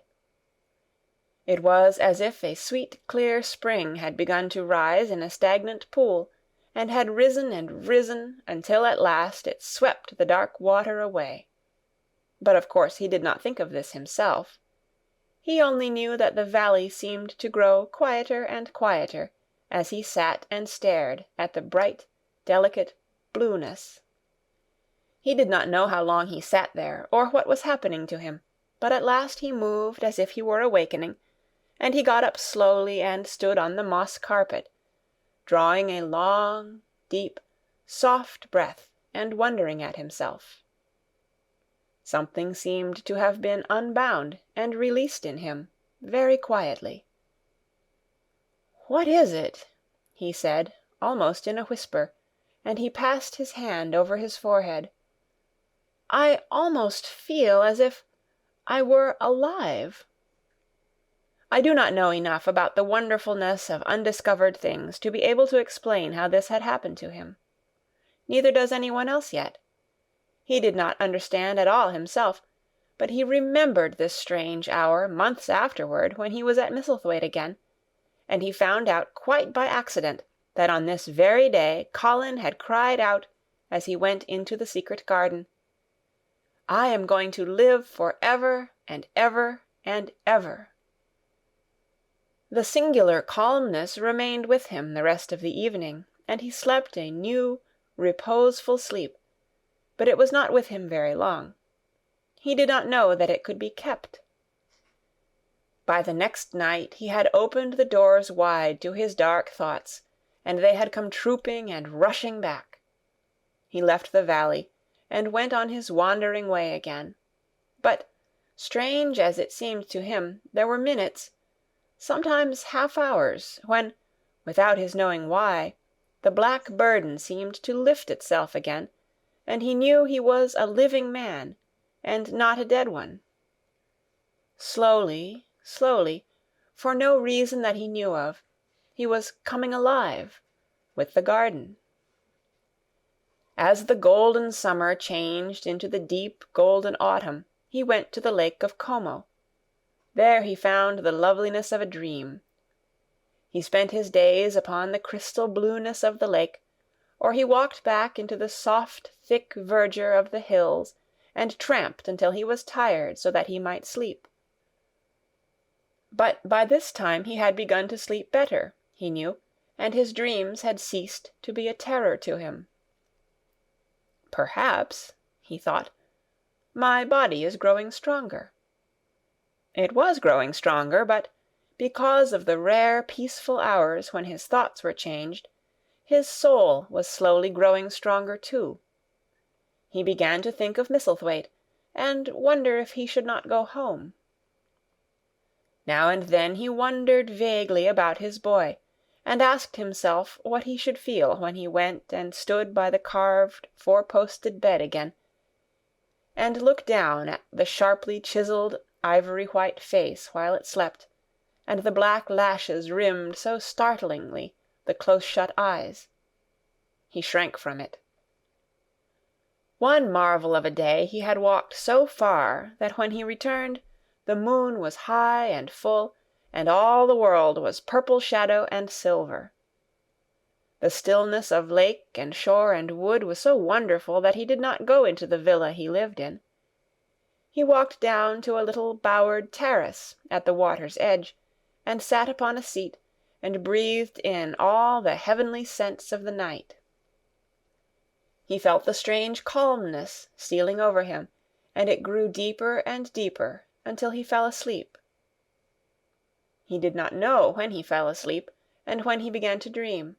It was as if a sweet clear spring had begun to rise in a stagnant pool, and had risen and risen until at last it swept the dark water away. But of course he did not think of this himself. He only knew that the valley seemed to grow quieter and quieter as he sat and stared at the bright, delicate blueness. He did not know how long he sat there, or what was happening to him, but at last he moved as if he were awakening, and he got up slowly and stood on the moss carpet, drawing a long, deep, soft breath and wondering at himself. Something seemed to have been unbound and released in him, very quietly. "What is it?" he said, almost in a whisper, and he passed his hand over his forehead. "I almost feel as if I were alive." I do not know enough about the wonderfulness of undiscovered things to be able to explain how this had happened to him. Neither does anyone else yet. He did not understand at all himself, but he remembered this strange hour months afterward when he was at Misselthwaite again, and he found out quite by accident that on this very day Colin had cried out as he went into the secret garden, "I am going to live for ever and ever and ever." The singular calmness remained with him the rest of the evening, and he slept a new, reposeful sleep, but it was not with him very long. He did not know that it could be kept. By the next night he had opened the doors wide to his dark thoughts, and they had come trooping and rushing back. He left the valley, and went on his wandering way again. But, strange as it seemed to him, there were minutes, sometimes half-hours, when, without his knowing why, the black burden seemed to lift itself again, and he knew he was a living man, and not a dead one. Slowly, slowly, for no reason that he knew of, he was coming alive with the garden. As the golden summer changed into the deep golden autumn, he went to the lake of Como. There he found the loveliness of a dream. He spent his days upon the crystal blueness of the lake, or he walked back into the soft, thick verdure of the hills and tramped until he was tired so that he might sleep. But by this time he had begun to sleep better, he knew, and his dreams had ceased to be a terror to him. "Perhaps," he thought, "my body is growing stronger." It was growing stronger, but because of the rare peaceful hours when his thoughts were changed, his soul was slowly growing stronger too. He began to think of Misselthwaite, and wonder if he should not go home. Now and then he wondered vaguely about his boy, and asked himself what he should feel when he went and stood by the carved, four-posted bed again, and looked down at the sharply chiselled, ivory-white face while it slept, and the black lashes rimmed so startlingly the close-shut eyes. He shrank from it. One marvel of a day he had walked so far that when he returned the moon was high and full, and all the world was purple shadow and silver. The stillness of lake and shore and wood was so wonderful that he did not go into the villa he lived in. He walked down to a little bowered terrace at the water's edge, and sat upon a seat, and breathed in all the heavenly scents of the night. He felt the strange calmness stealing over him, and it grew deeper and deeper until he fell asleep. He did not know when he fell asleep, and when he began to dream.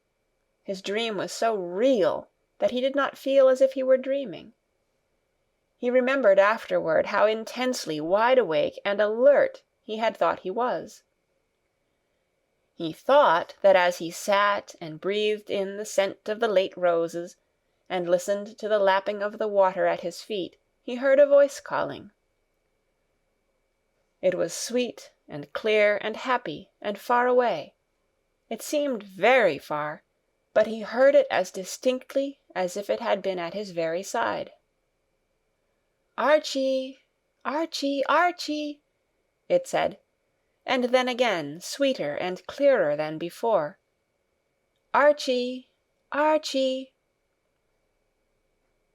His dream was so real that he did not feel as if he were dreaming. He remembered afterward how intensely wide awake and alert he had thought he was. He thought that as he sat and breathed in the scent of the late roses, and listened to the lapping of the water at his feet, he heard a voice calling. It was sweet and clear and happy and far away. It seemed very far, but he heard it as distinctly as if it had been at his very side. "Archie! Archie! Archie!" it said, and then again, sweeter and clearer than before. "Archie! Archie!"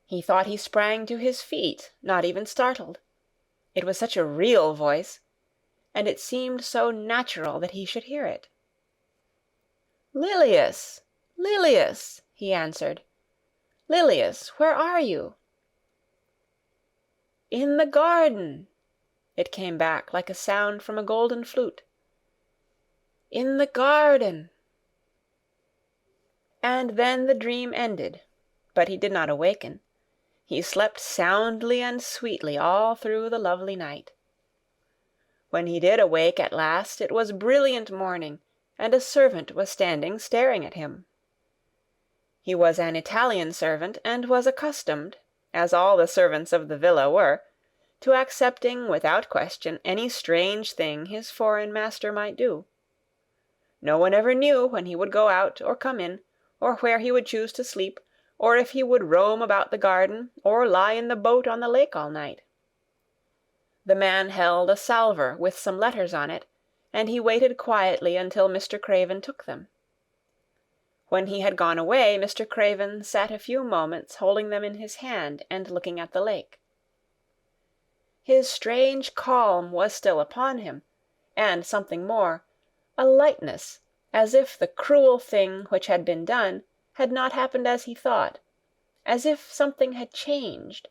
He thought he sprang to his feet, not even startled. It was such a real voice, and it seemed so natural that he should hear it. "Lilias! Lilias!" he answered. "Lilias, where are you?" "In the garden," it came back like a sound from a golden flute. "In the garden." And then the dream ended, but he did not awaken. He slept soundly and sweetly all through the lovely night. When he did awake at last, it was brilliant morning, and a servant was standing staring at him. He was an Italian servant, and was accustomed, as all the servants of the villa were, to accepting without question any strange thing his foreign master might do. No one ever knew when he would go out or come in, or where he would choose to sleep, or if he would roam about the garden, or lie in the boat on the lake all night. The man held a salver with some letters on it, and he waited quietly until Mr. Craven took them. When he had gone away, Mr. Craven sat a few moments holding them in his hand and looking at the lake. His strange calm was still upon him, and something more, a lightness, as if the cruel thing which had been done had not happened as he thought, as if something had changed.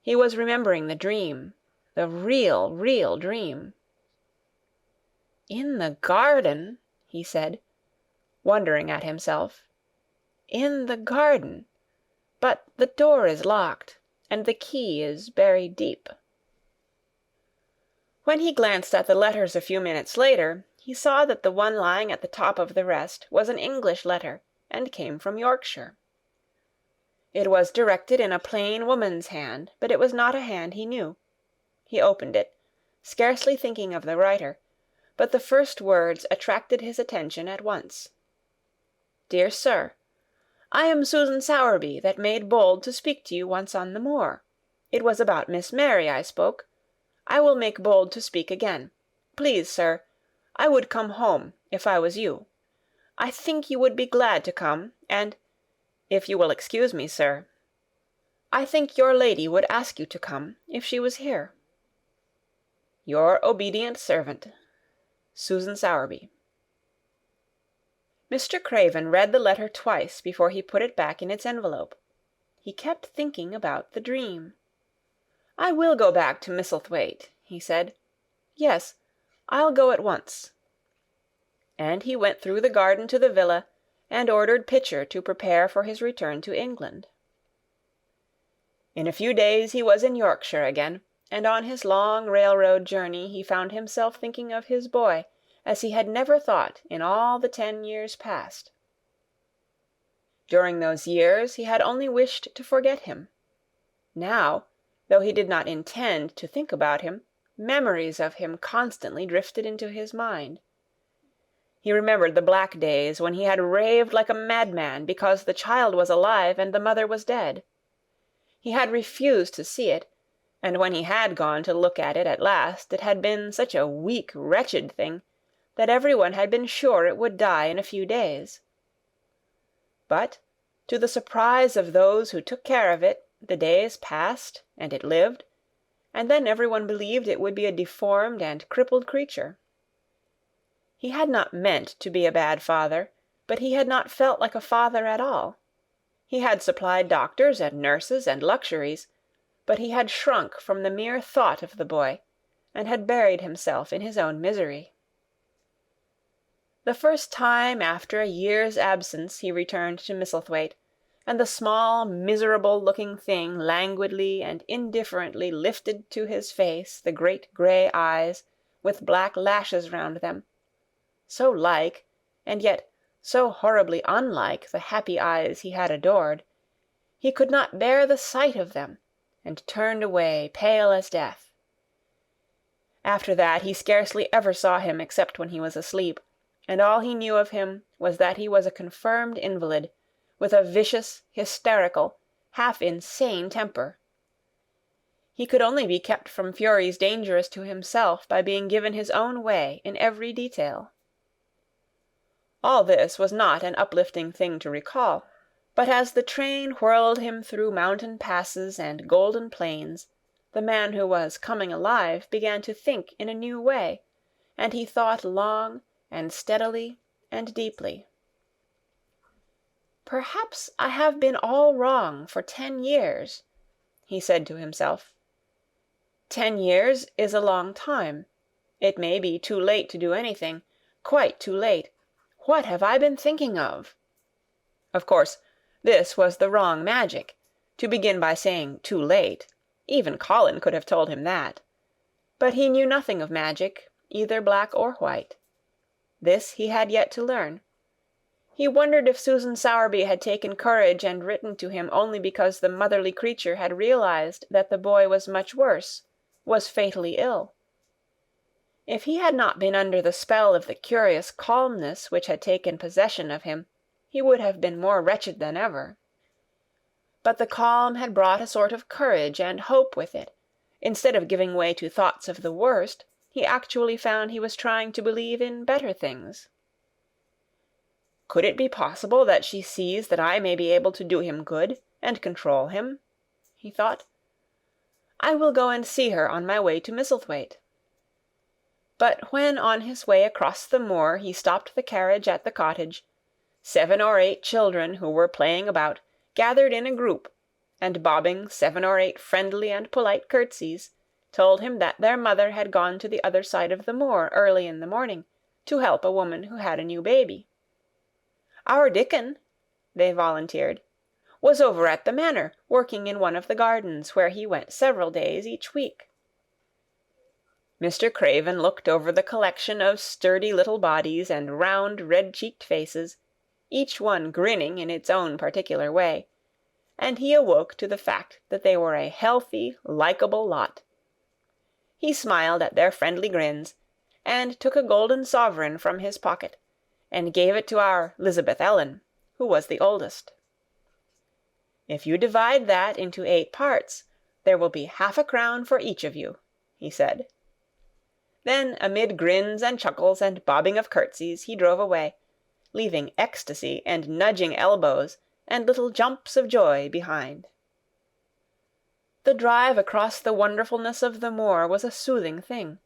He was remembering the dream, the real, real dream. "In the garden," he said, wondering at himself. "In the garden. But the door is locked, and the key is buried deep." When he glanced at the letters a few minutes later, he saw that the one lying at the top of the rest was an English letter, and came from Yorkshire. It was directed in a plain woman's hand, but it was not a hand he knew. He opened it, scarcely thinking of the writer, but the first words attracted his attention at once. "Dear Sir, I am Susan Sowerby, that made bold to speak to you once on the moor. It was about Miss Mary I spoke. I will make bold to speak again. Please, sir, I would come home, if I was you. I think you would be glad to come, and, if you will excuse me, sir, I think your lady would ask you to come, if she was here. Your obedient servant, Susan Sowerby." Mr. Craven read the letter twice before he put it back in its envelope. He kept thinking about the dream. "I will go back to Misselthwaite," he said. "Yes, I'll go at once." And he went through the garden to the villa, and ordered Pitcher to prepare for his return to England. In a few days he was in Yorkshire again, and on his long railroad journey he found himself thinking of his boy, as he had never thought in all the 10 years past. During those years he had only wished to forget him. Now, though he did not intend to think about him, memories of him constantly drifted into his mind. He remembered the black days when he had raved like a madman because the child was alive and the mother was dead. He had refused to see it, and when he had gone to look at it at last, it had been such a weak, wretched thing that everyone had been sure it would die in a few days. But, to the surprise of those who took care of it, the days passed, and it lived, and then everyone believed it would be a deformed and crippled creature. He had not meant to be a bad father, but he had not felt like a father at all. He had supplied doctors and nurses and luxuries, but he had shrunk from the mere thought of the boy, and had buried himself in his own misery. The first time after a year's absence he returned to Misselthwaite, and the small, miserable-looking thing languidly and indifferently lifted to his face the great grey eyes with black lashes round them, so like, and yet so horribly unlike the happy eyes he had adored, he could not bear the sight of them, and turned away pale as death. After that he scarcely ever saw him except when he was asleep, and all he knew of him was that he was a confirmed invalid, with a vicious, hysterical, half-insane temper. He could only be kept from furies dangerous to himself by being given his own way in every detail. All this was not an uplifting thing to recall, but as the train whirled him through mountain passes and golden plains, the man who was coming alive began to think in a new way, and he thought long and steadily and deeply. "Perhaps I have been all wrong for 10 years," he said to himself. 10 years is a long time. It may be too late to do anything, quite too late. What have I been thinking of? Of course, this was the wrong magic, to begin by saying too late. Even Colin could have told him that. But he knew nothing of magic, either black or white. This he had yet to learn. He wondered if Susan Sowerby had taken courage and written to him only because the motherly creature had realized that the boy was much worse, was fatally ill. If he had not been under the spell of the curious calmness which had taken possession of him, he would have been more wretched than ever. But the calm had brought a sort of courage and hope with it. Instead of giving way to thoughts of the worst, he actually found he was trying to believe in better things. Could it be possible that she sees that I may be able to do him good and control him? He thought. I will go and see her on my way to Misselthwaite. But when on his way across the moor he stopped the carriage at the cottage, 7 or 8 children who were playing about gathered in a group, and bobbing 7 or 8 friendly and polite curtsies, told him that their mother had gone to the other side of the moor early in the morning, to help a woman who had a new baby. Our Dickon, they volunteered, was over at the manor, working in one of the gardens, where he went several days each week. Mr. Craven looked over the collection of sturdy little bodies and round, red-cheeked faces, each one grinning in its own particular way, and he awoke to the fact that they were a healthy, likeable lot. He smiled at their friendly grins, and took a golden sovereign from his pocket, and gave it to our Lisbeth Ellen, who was the oldest. If you divide that into 8 parts, there will be half a crown for each of you, he said. Then, amid grins and chuckles and bobbing of curtsies, he drove away, leaving ecstasy and nudging elbows and little jumps of joy behind. The drive across the wonderfulness of the moor was a soothing thing.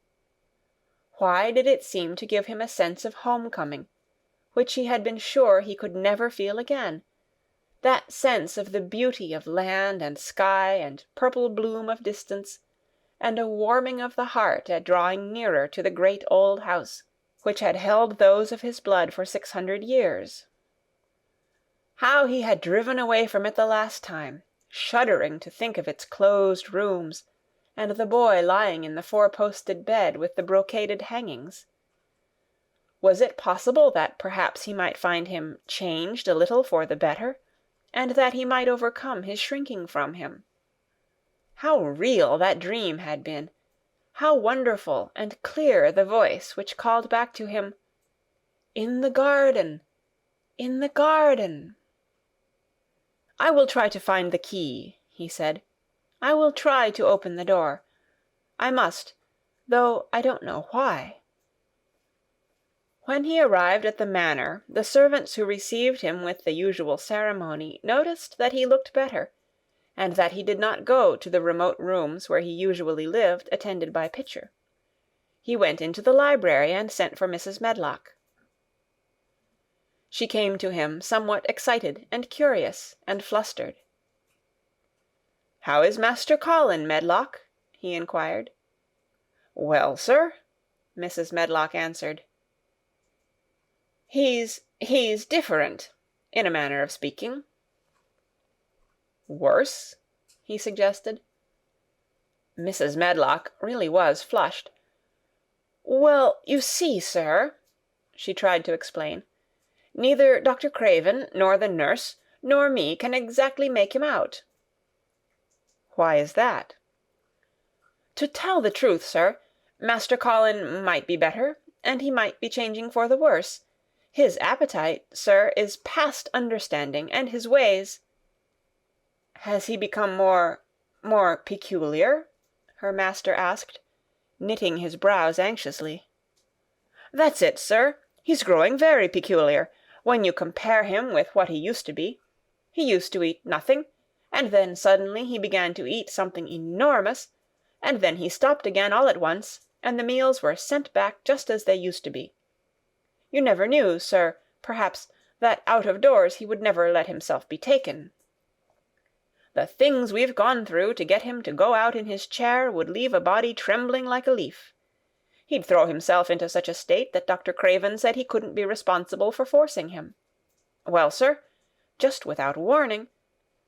Why did it seem to give him a sense of home-coming, which he had been sure he could never feel again, that sense of the beauty of land and sky and purple bloom of distance, and a warming of the heart at drawing nearer to the great old house, which had held those of his blood for 600 years. How he had driven away from it the last time, shuddering to think of its closed rooms, and the boy lying in the 4-posted bed with the brocaded hangings. Was it possible that perhaps he might find him changed a little for the better, and that he might overcome his shrinking from him? How real that dream had been! How wonderful and clear the voice which called back to him, "In the garden! In the garden!" "I will try to find the key," he said. "I will try to open the door. I must, though I don't know why." When he arrived at the manor, the servants who received him with the usual ceremony noticed that he looked better, and that he did not go to the remote rooms where he usually lived, attended by Pitcher. He went into the library and sent for Mrs. Medlock. She came to him somewhat excited and curious and flustered. "How is Master Colin, Medlock?" he inquired. "Well, sir," Mrs. Medlock answered. He's different, in a manner of speaking." "Worse?" he suggested. Mrs. Medlock really was flushed. "Well, you see, sir," she tried to explain, "neither Dr. Craven, nor the nurse, nor me can exactly make him out." "Why is that?" "To tell the truth, sir, Master Colin might be better, and he might be changing for the worse. His appetite, sir, is past understanding, and his ways—" "Has he become more peculiar?" her master asked, knitting his brows anxiously. "That's it, sir. He's growing very peculiar, when you compare him with what he used to be. He used to eat nothing, and then suddenly he began to eat something enormous, and then he stopped again all at once, and the meals were sent back just as they used to be. You never knew, sir, perhaps, that out of doors he would never let himself be taken. The things we've gone through to get him to go out in his chair would leave a body trembling like a leaf. He'd throw himself into such a state that Dr. Craven said he couldn't be responsible for forcing him. Well, sir, just without warning,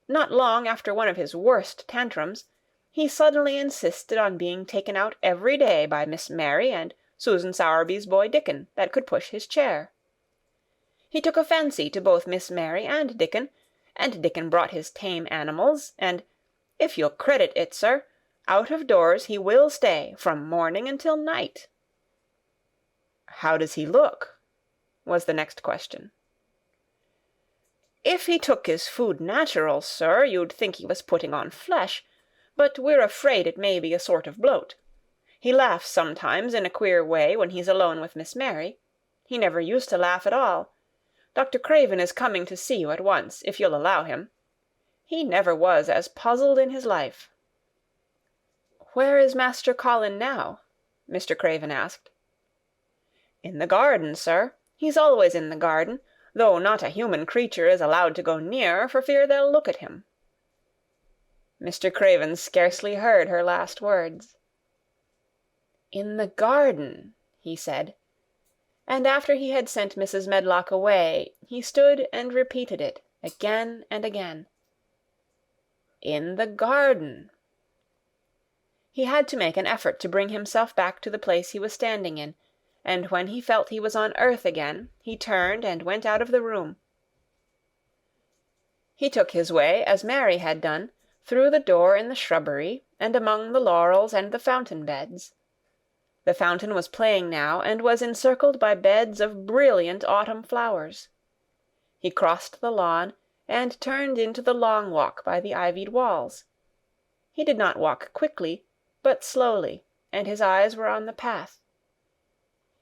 not long after one of his worst tantrums, he suddenly insisted on being taken out every day by Miss Mary and Susan Sowerby's boy Dickon, that could push his chair. He took a fancy to both Miss Mary and Dickon brought his tame animals, and, if you'll credit it, sir, out of doors he will stay from morning until night." "How does he look?" was the next question. "If he took his food natural, sir, you'd think he was putting on flesh, but we're afraid it may be a sort of bloat. He laughs sometimes in a queer way when he's alone with Miss Mary. He never used to laugh at all. Dr. Craven is coming to see you at once, if you'll allow him. He never was as puzzled in his life." "Where is Master Colin now?" Mr. Craven asked. "In the garden, sir. He's always in the garden, though not a human creature is allowed to go near, for fear they'll look at him." Mr. Craven scarcely heard her last words. "In the garden," he said, and after he had sent Mrs. Medlock away, he stood and repeated it again and again. "In the garden." He had to make an effort to bring himself back to the place he was standing in, and when he felt he was on earth again, he turned and went out of the room. He took his way, as Mary had done, through the door in the shrubbery, and among the laurels and the fountain beds. The fountain was playing now, and was encircled by beds of brilliant autumn flowers. He crossed the lawn, and turned into the long walk by the ivied walls. He did not walk quickly, but slowly, and his eyes were on the path.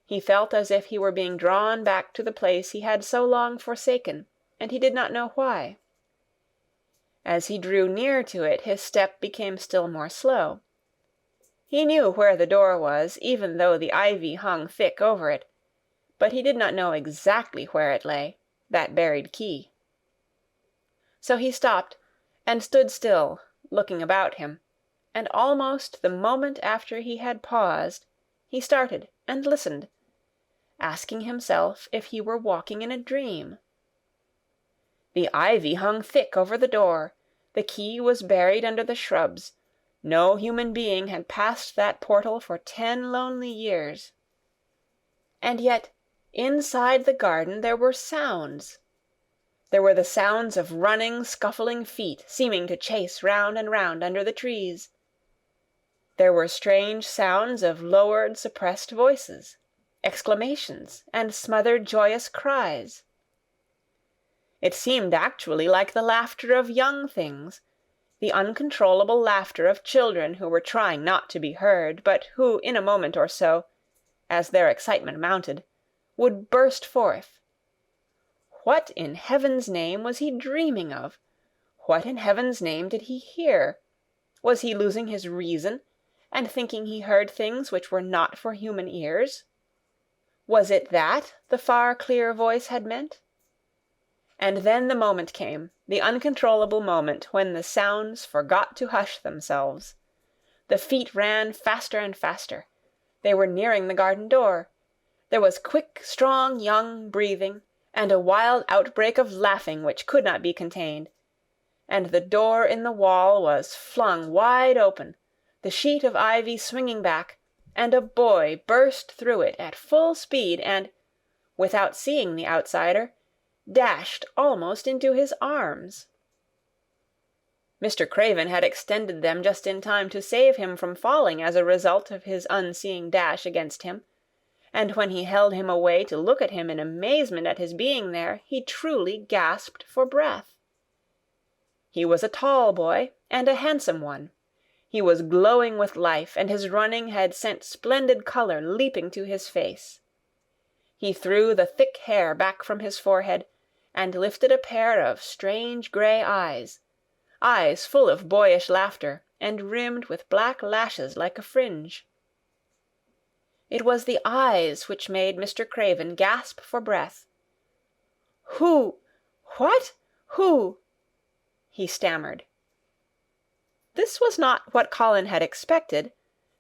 He felt as if he were being drawn back to the place he had so long forsaken, and he did not know why. As he drew near to it, his step became still more slow. He knew where the door was, even though the ivy hung thick over it, but he did not know exactly where it lay, that buried key. So he stopped, and stood still, looking about him, and almost the moment after he had paused, he started and listened, asking himself if he were walking in a dream. The ivy hung thick over the door, the key was buried under the shrubs. No human being had passed that portal for 10 lonely years. And yet inside the garden there were sounds. There were the sounds of running, scuffling feet seeming to chase round and round under the trees. There were strange sounds of lowered, suppressed voices, exclamations, and smothered joyous cries. It seemed actually like the laughter of young things, the uncontrollable laughter of children who were trying not to be heard, but who in a moment or so, as their excitement mounted, would burst forth. What in heaven's name was he dreaming of? What in heaven's name did he hear? Was he losing his reason, and thinking he heard things which were not for human ears? Was it that the far clear voice had meant? And then the moment came, the uncontrollable moment when the sounds forgot to hush themselves. The feet ran faster and faster. They were nearing the garden door. There was quick, strong, young breathing, and a wild outbreak of laughing which could not be contained. And the door in the wall was flung wide open, the sheet of ivy swinging back, and a boy burst through it at full speed and, without seeing the outsider, dashed almost into his arms. Mr. Craven had extended them just in time to save him from falling as a result of his unseeing dash against him, and when he held him away to look at him in amazement at his being there, he truly gasped for breath. He was a tall boy, and a handsome one. He was glowing with life, and his running had sent splendid colour leaping to his face. He threw the thick hair back from his forehead, and lifted a pair of strange grey eyes full of boyish laughter, and rimmed with black lashes like a fringe. It was the eyes which made Mr. Craven gasp for breath. "Who? What? Who?" he stammered. This was not what Colin had expected.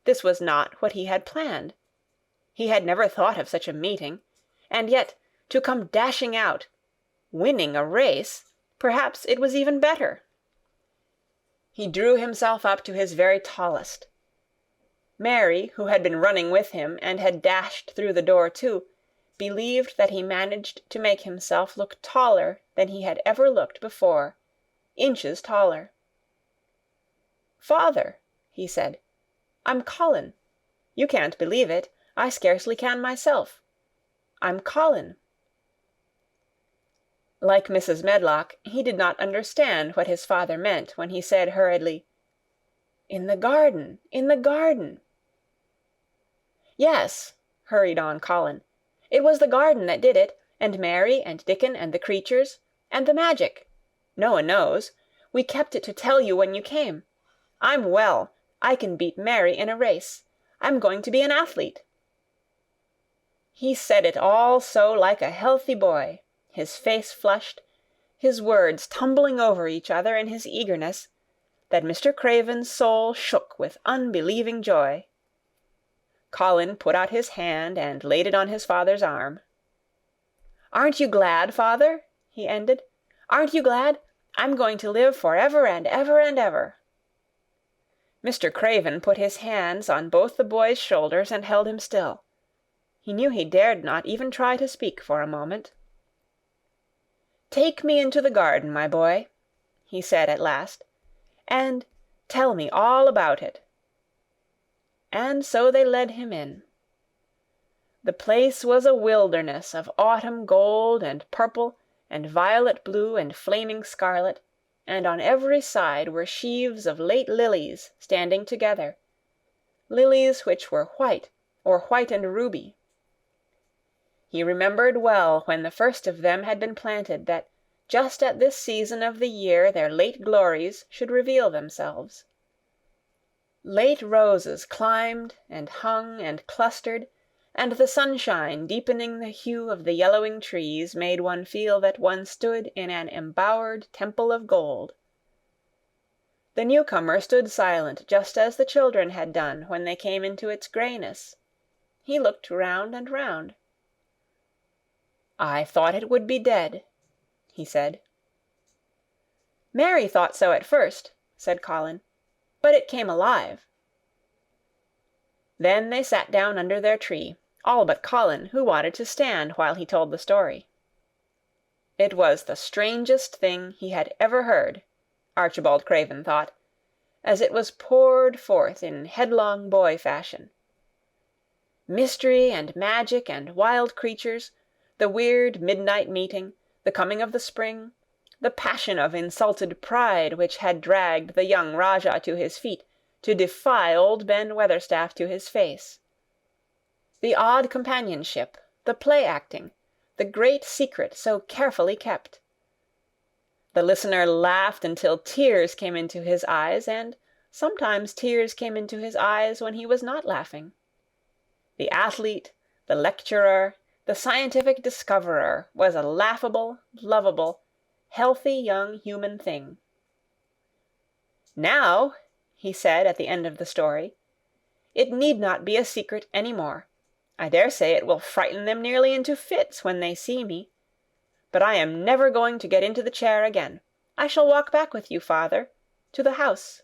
This was not what he had planned. He had never thought of such a meeting. And yet, to come dashing out, winning a race, perhaps it was even better. He drew himself up to his very tallest. Mary, who had been running with him and had dashed through the door too, believed that he managed to make himself look taller than he had ever looked before, inches taller. "Father," he said, "I'm Colin. You can't believe it. I scarcely can myself. I'm Colin." Like Mrs. Medlock, he did not understand what his father meant when he said hurriedly, "In the garden, in the garden." "Yes," hurried on Colin, "it was the garden that did it, and Mary and Dickon and the creatures, and the magic. No one knows. We kept it to tell you when you came. I'm well. I can beat Mary in a race. I'm going to be an athlete." He said it all so like a healthy boy, his face flushed, his words tumbling over each other in his eagerness, that Mr. Craven's soul shook with unbelieving joy. Colin put out his hand and laid it on his father's arm. "Aren't you glad, father?" he ended. "Aren't you glad? I'm going to live for ever and ever and ever." Mr. Craven put his hands on both the boy's shoulders and held him still. He knew he dared not even try to speak for a moment. "Take me into the garden, my boy," he said at last, "and tell me all about it." And so they led him in. The place was a wilderness of autumn gold and purple and violet blue and flaming scarlet, and on every side were sheaves of late lilies standing together, lilies which were white or white and ruby. He remembered well when the first of them had been planted that just at this season of the year their late glories should reveal themselves. Late roses climbed and hung and clustered, and the sunshine deepening the hue of the yellowing trees made one feel that one stood in an embowered temple of gold. The newcomer stood silent just as the children had done when they came into its grayness. He looked round and round. "I thought it would be dead," he said. "Mary thought so at first," said Colin, "but it came alive." Then they sat down under their tree, all but Colin, who wanted to stand while he told the story. It was the strangest thing he had ever heard, Archibald Craven thought, as it was poured forth in headlong boy fashion. Mystery and magic and wild creatures, the weird midnight meeting, the coming of the spring, the passion of insulted pride which had dragged the young Rajah to his feet to defy old Ben Weatherstaff to his face. The odd companionship, the play-acting, the great secret so carefully kept. The listener laughed until tears came into his eyes, and sometimes tears came into his eyes when he was not laughing. The athlete, the lecturer, the scientific discoverer was a laughable, lovable, healthy young human thing. "Now," he said at the end of the story, "it need not be a secret any more. I dare say it will frighten them nearly into fits when they see me. But I am never going to get into the chair again. I shall walk back with you, father, to the house."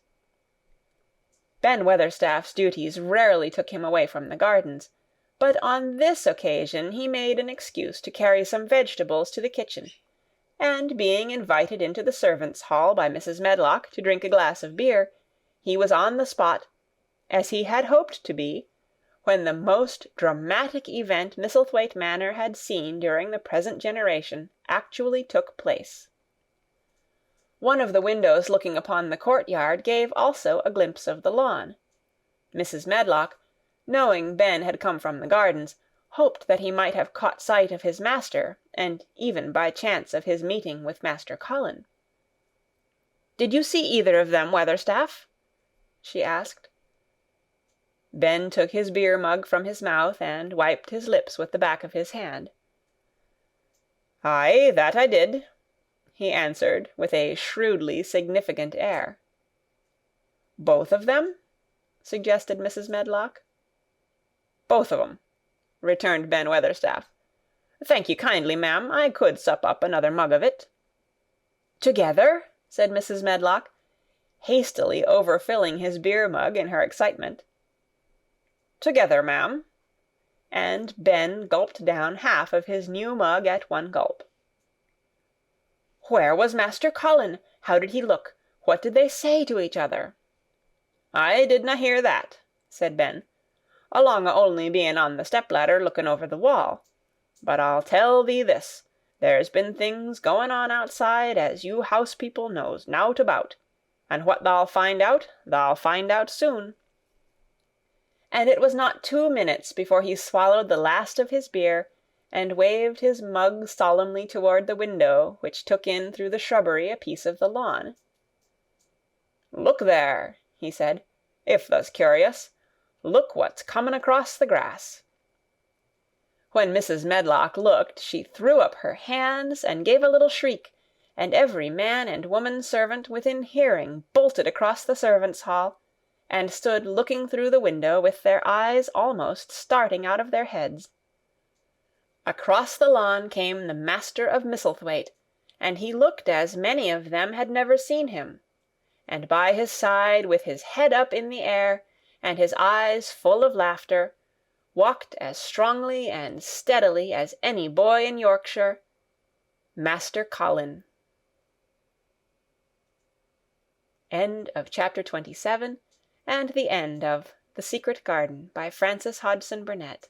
Ben Weatherstaff's duties rarely took him away from the gardens, but on this occasion he made an excuse to carry some vegetables to the kitchen, and being invited into the servants' hall by Mrs. Medlock to drink a glass of beer, he was on the spot, as he had hoped to be, when the most dramatic event Misselthwaite Manor had seen during the present generation actually took place. One of the windows looking upon the courtyard gave also a glimpse of the lawn. Mrs. Medlock, knowing Ben had come from the gardens, hoped that he might have caught sight of his master, and even by chance of his meeting with Master Colin. "Did you see either of them, Weatherstaff?" she asked. Ben took his beer-mug from his mouth and wiped his lips with the back of his hand. "Aye, that I did," he answered with a shrewdly significant air. "Both of them?" suggested Mrs. Medlock. "Both of 'em," returned Ben Weatherstaff. "Thank you kindly, ma'am, I could sup up another mug of it." "Together?" said Mrs. Medlock, hastily overfilling his beer-mug in her excitement. "Together, ma'am," and Ben gulped down half of his new mug at one gulp. "Where was Master Colin? How did he look? What did they say to each other?" "I didna hear that," said Ben, "along o' only being on the step-ladder looking over the wall. But I'll tell thee this, there's been things going on outside as you house-people knows nowt about, and what thou'll find out soon." And it was not 2 minutes before he swallowed the last of his beer, and waved his mug solemnly toward the window which took in through the shrubbery a piece of the lawn. "Look there," he said, "if thou's curious. Look what's comin' across the grass." When Mrs. Medlock looked, she threw up her hands and gave a little shriek, and every man and woman servant within hearing bolted across the servants' hall, and stood looking through the window with their eyes almost starting out of their heads. Across the lawn came the master of Misselthwaite, and he looked as many of them had never seen him, and by his side, with his head up in the air, and his eyes full of laughter, walked as strongly and steadily as any boy in Yorkshire, Master Colin. End of chapter 27, and the end of The Secret Garden by Frances Hodgson Burnett.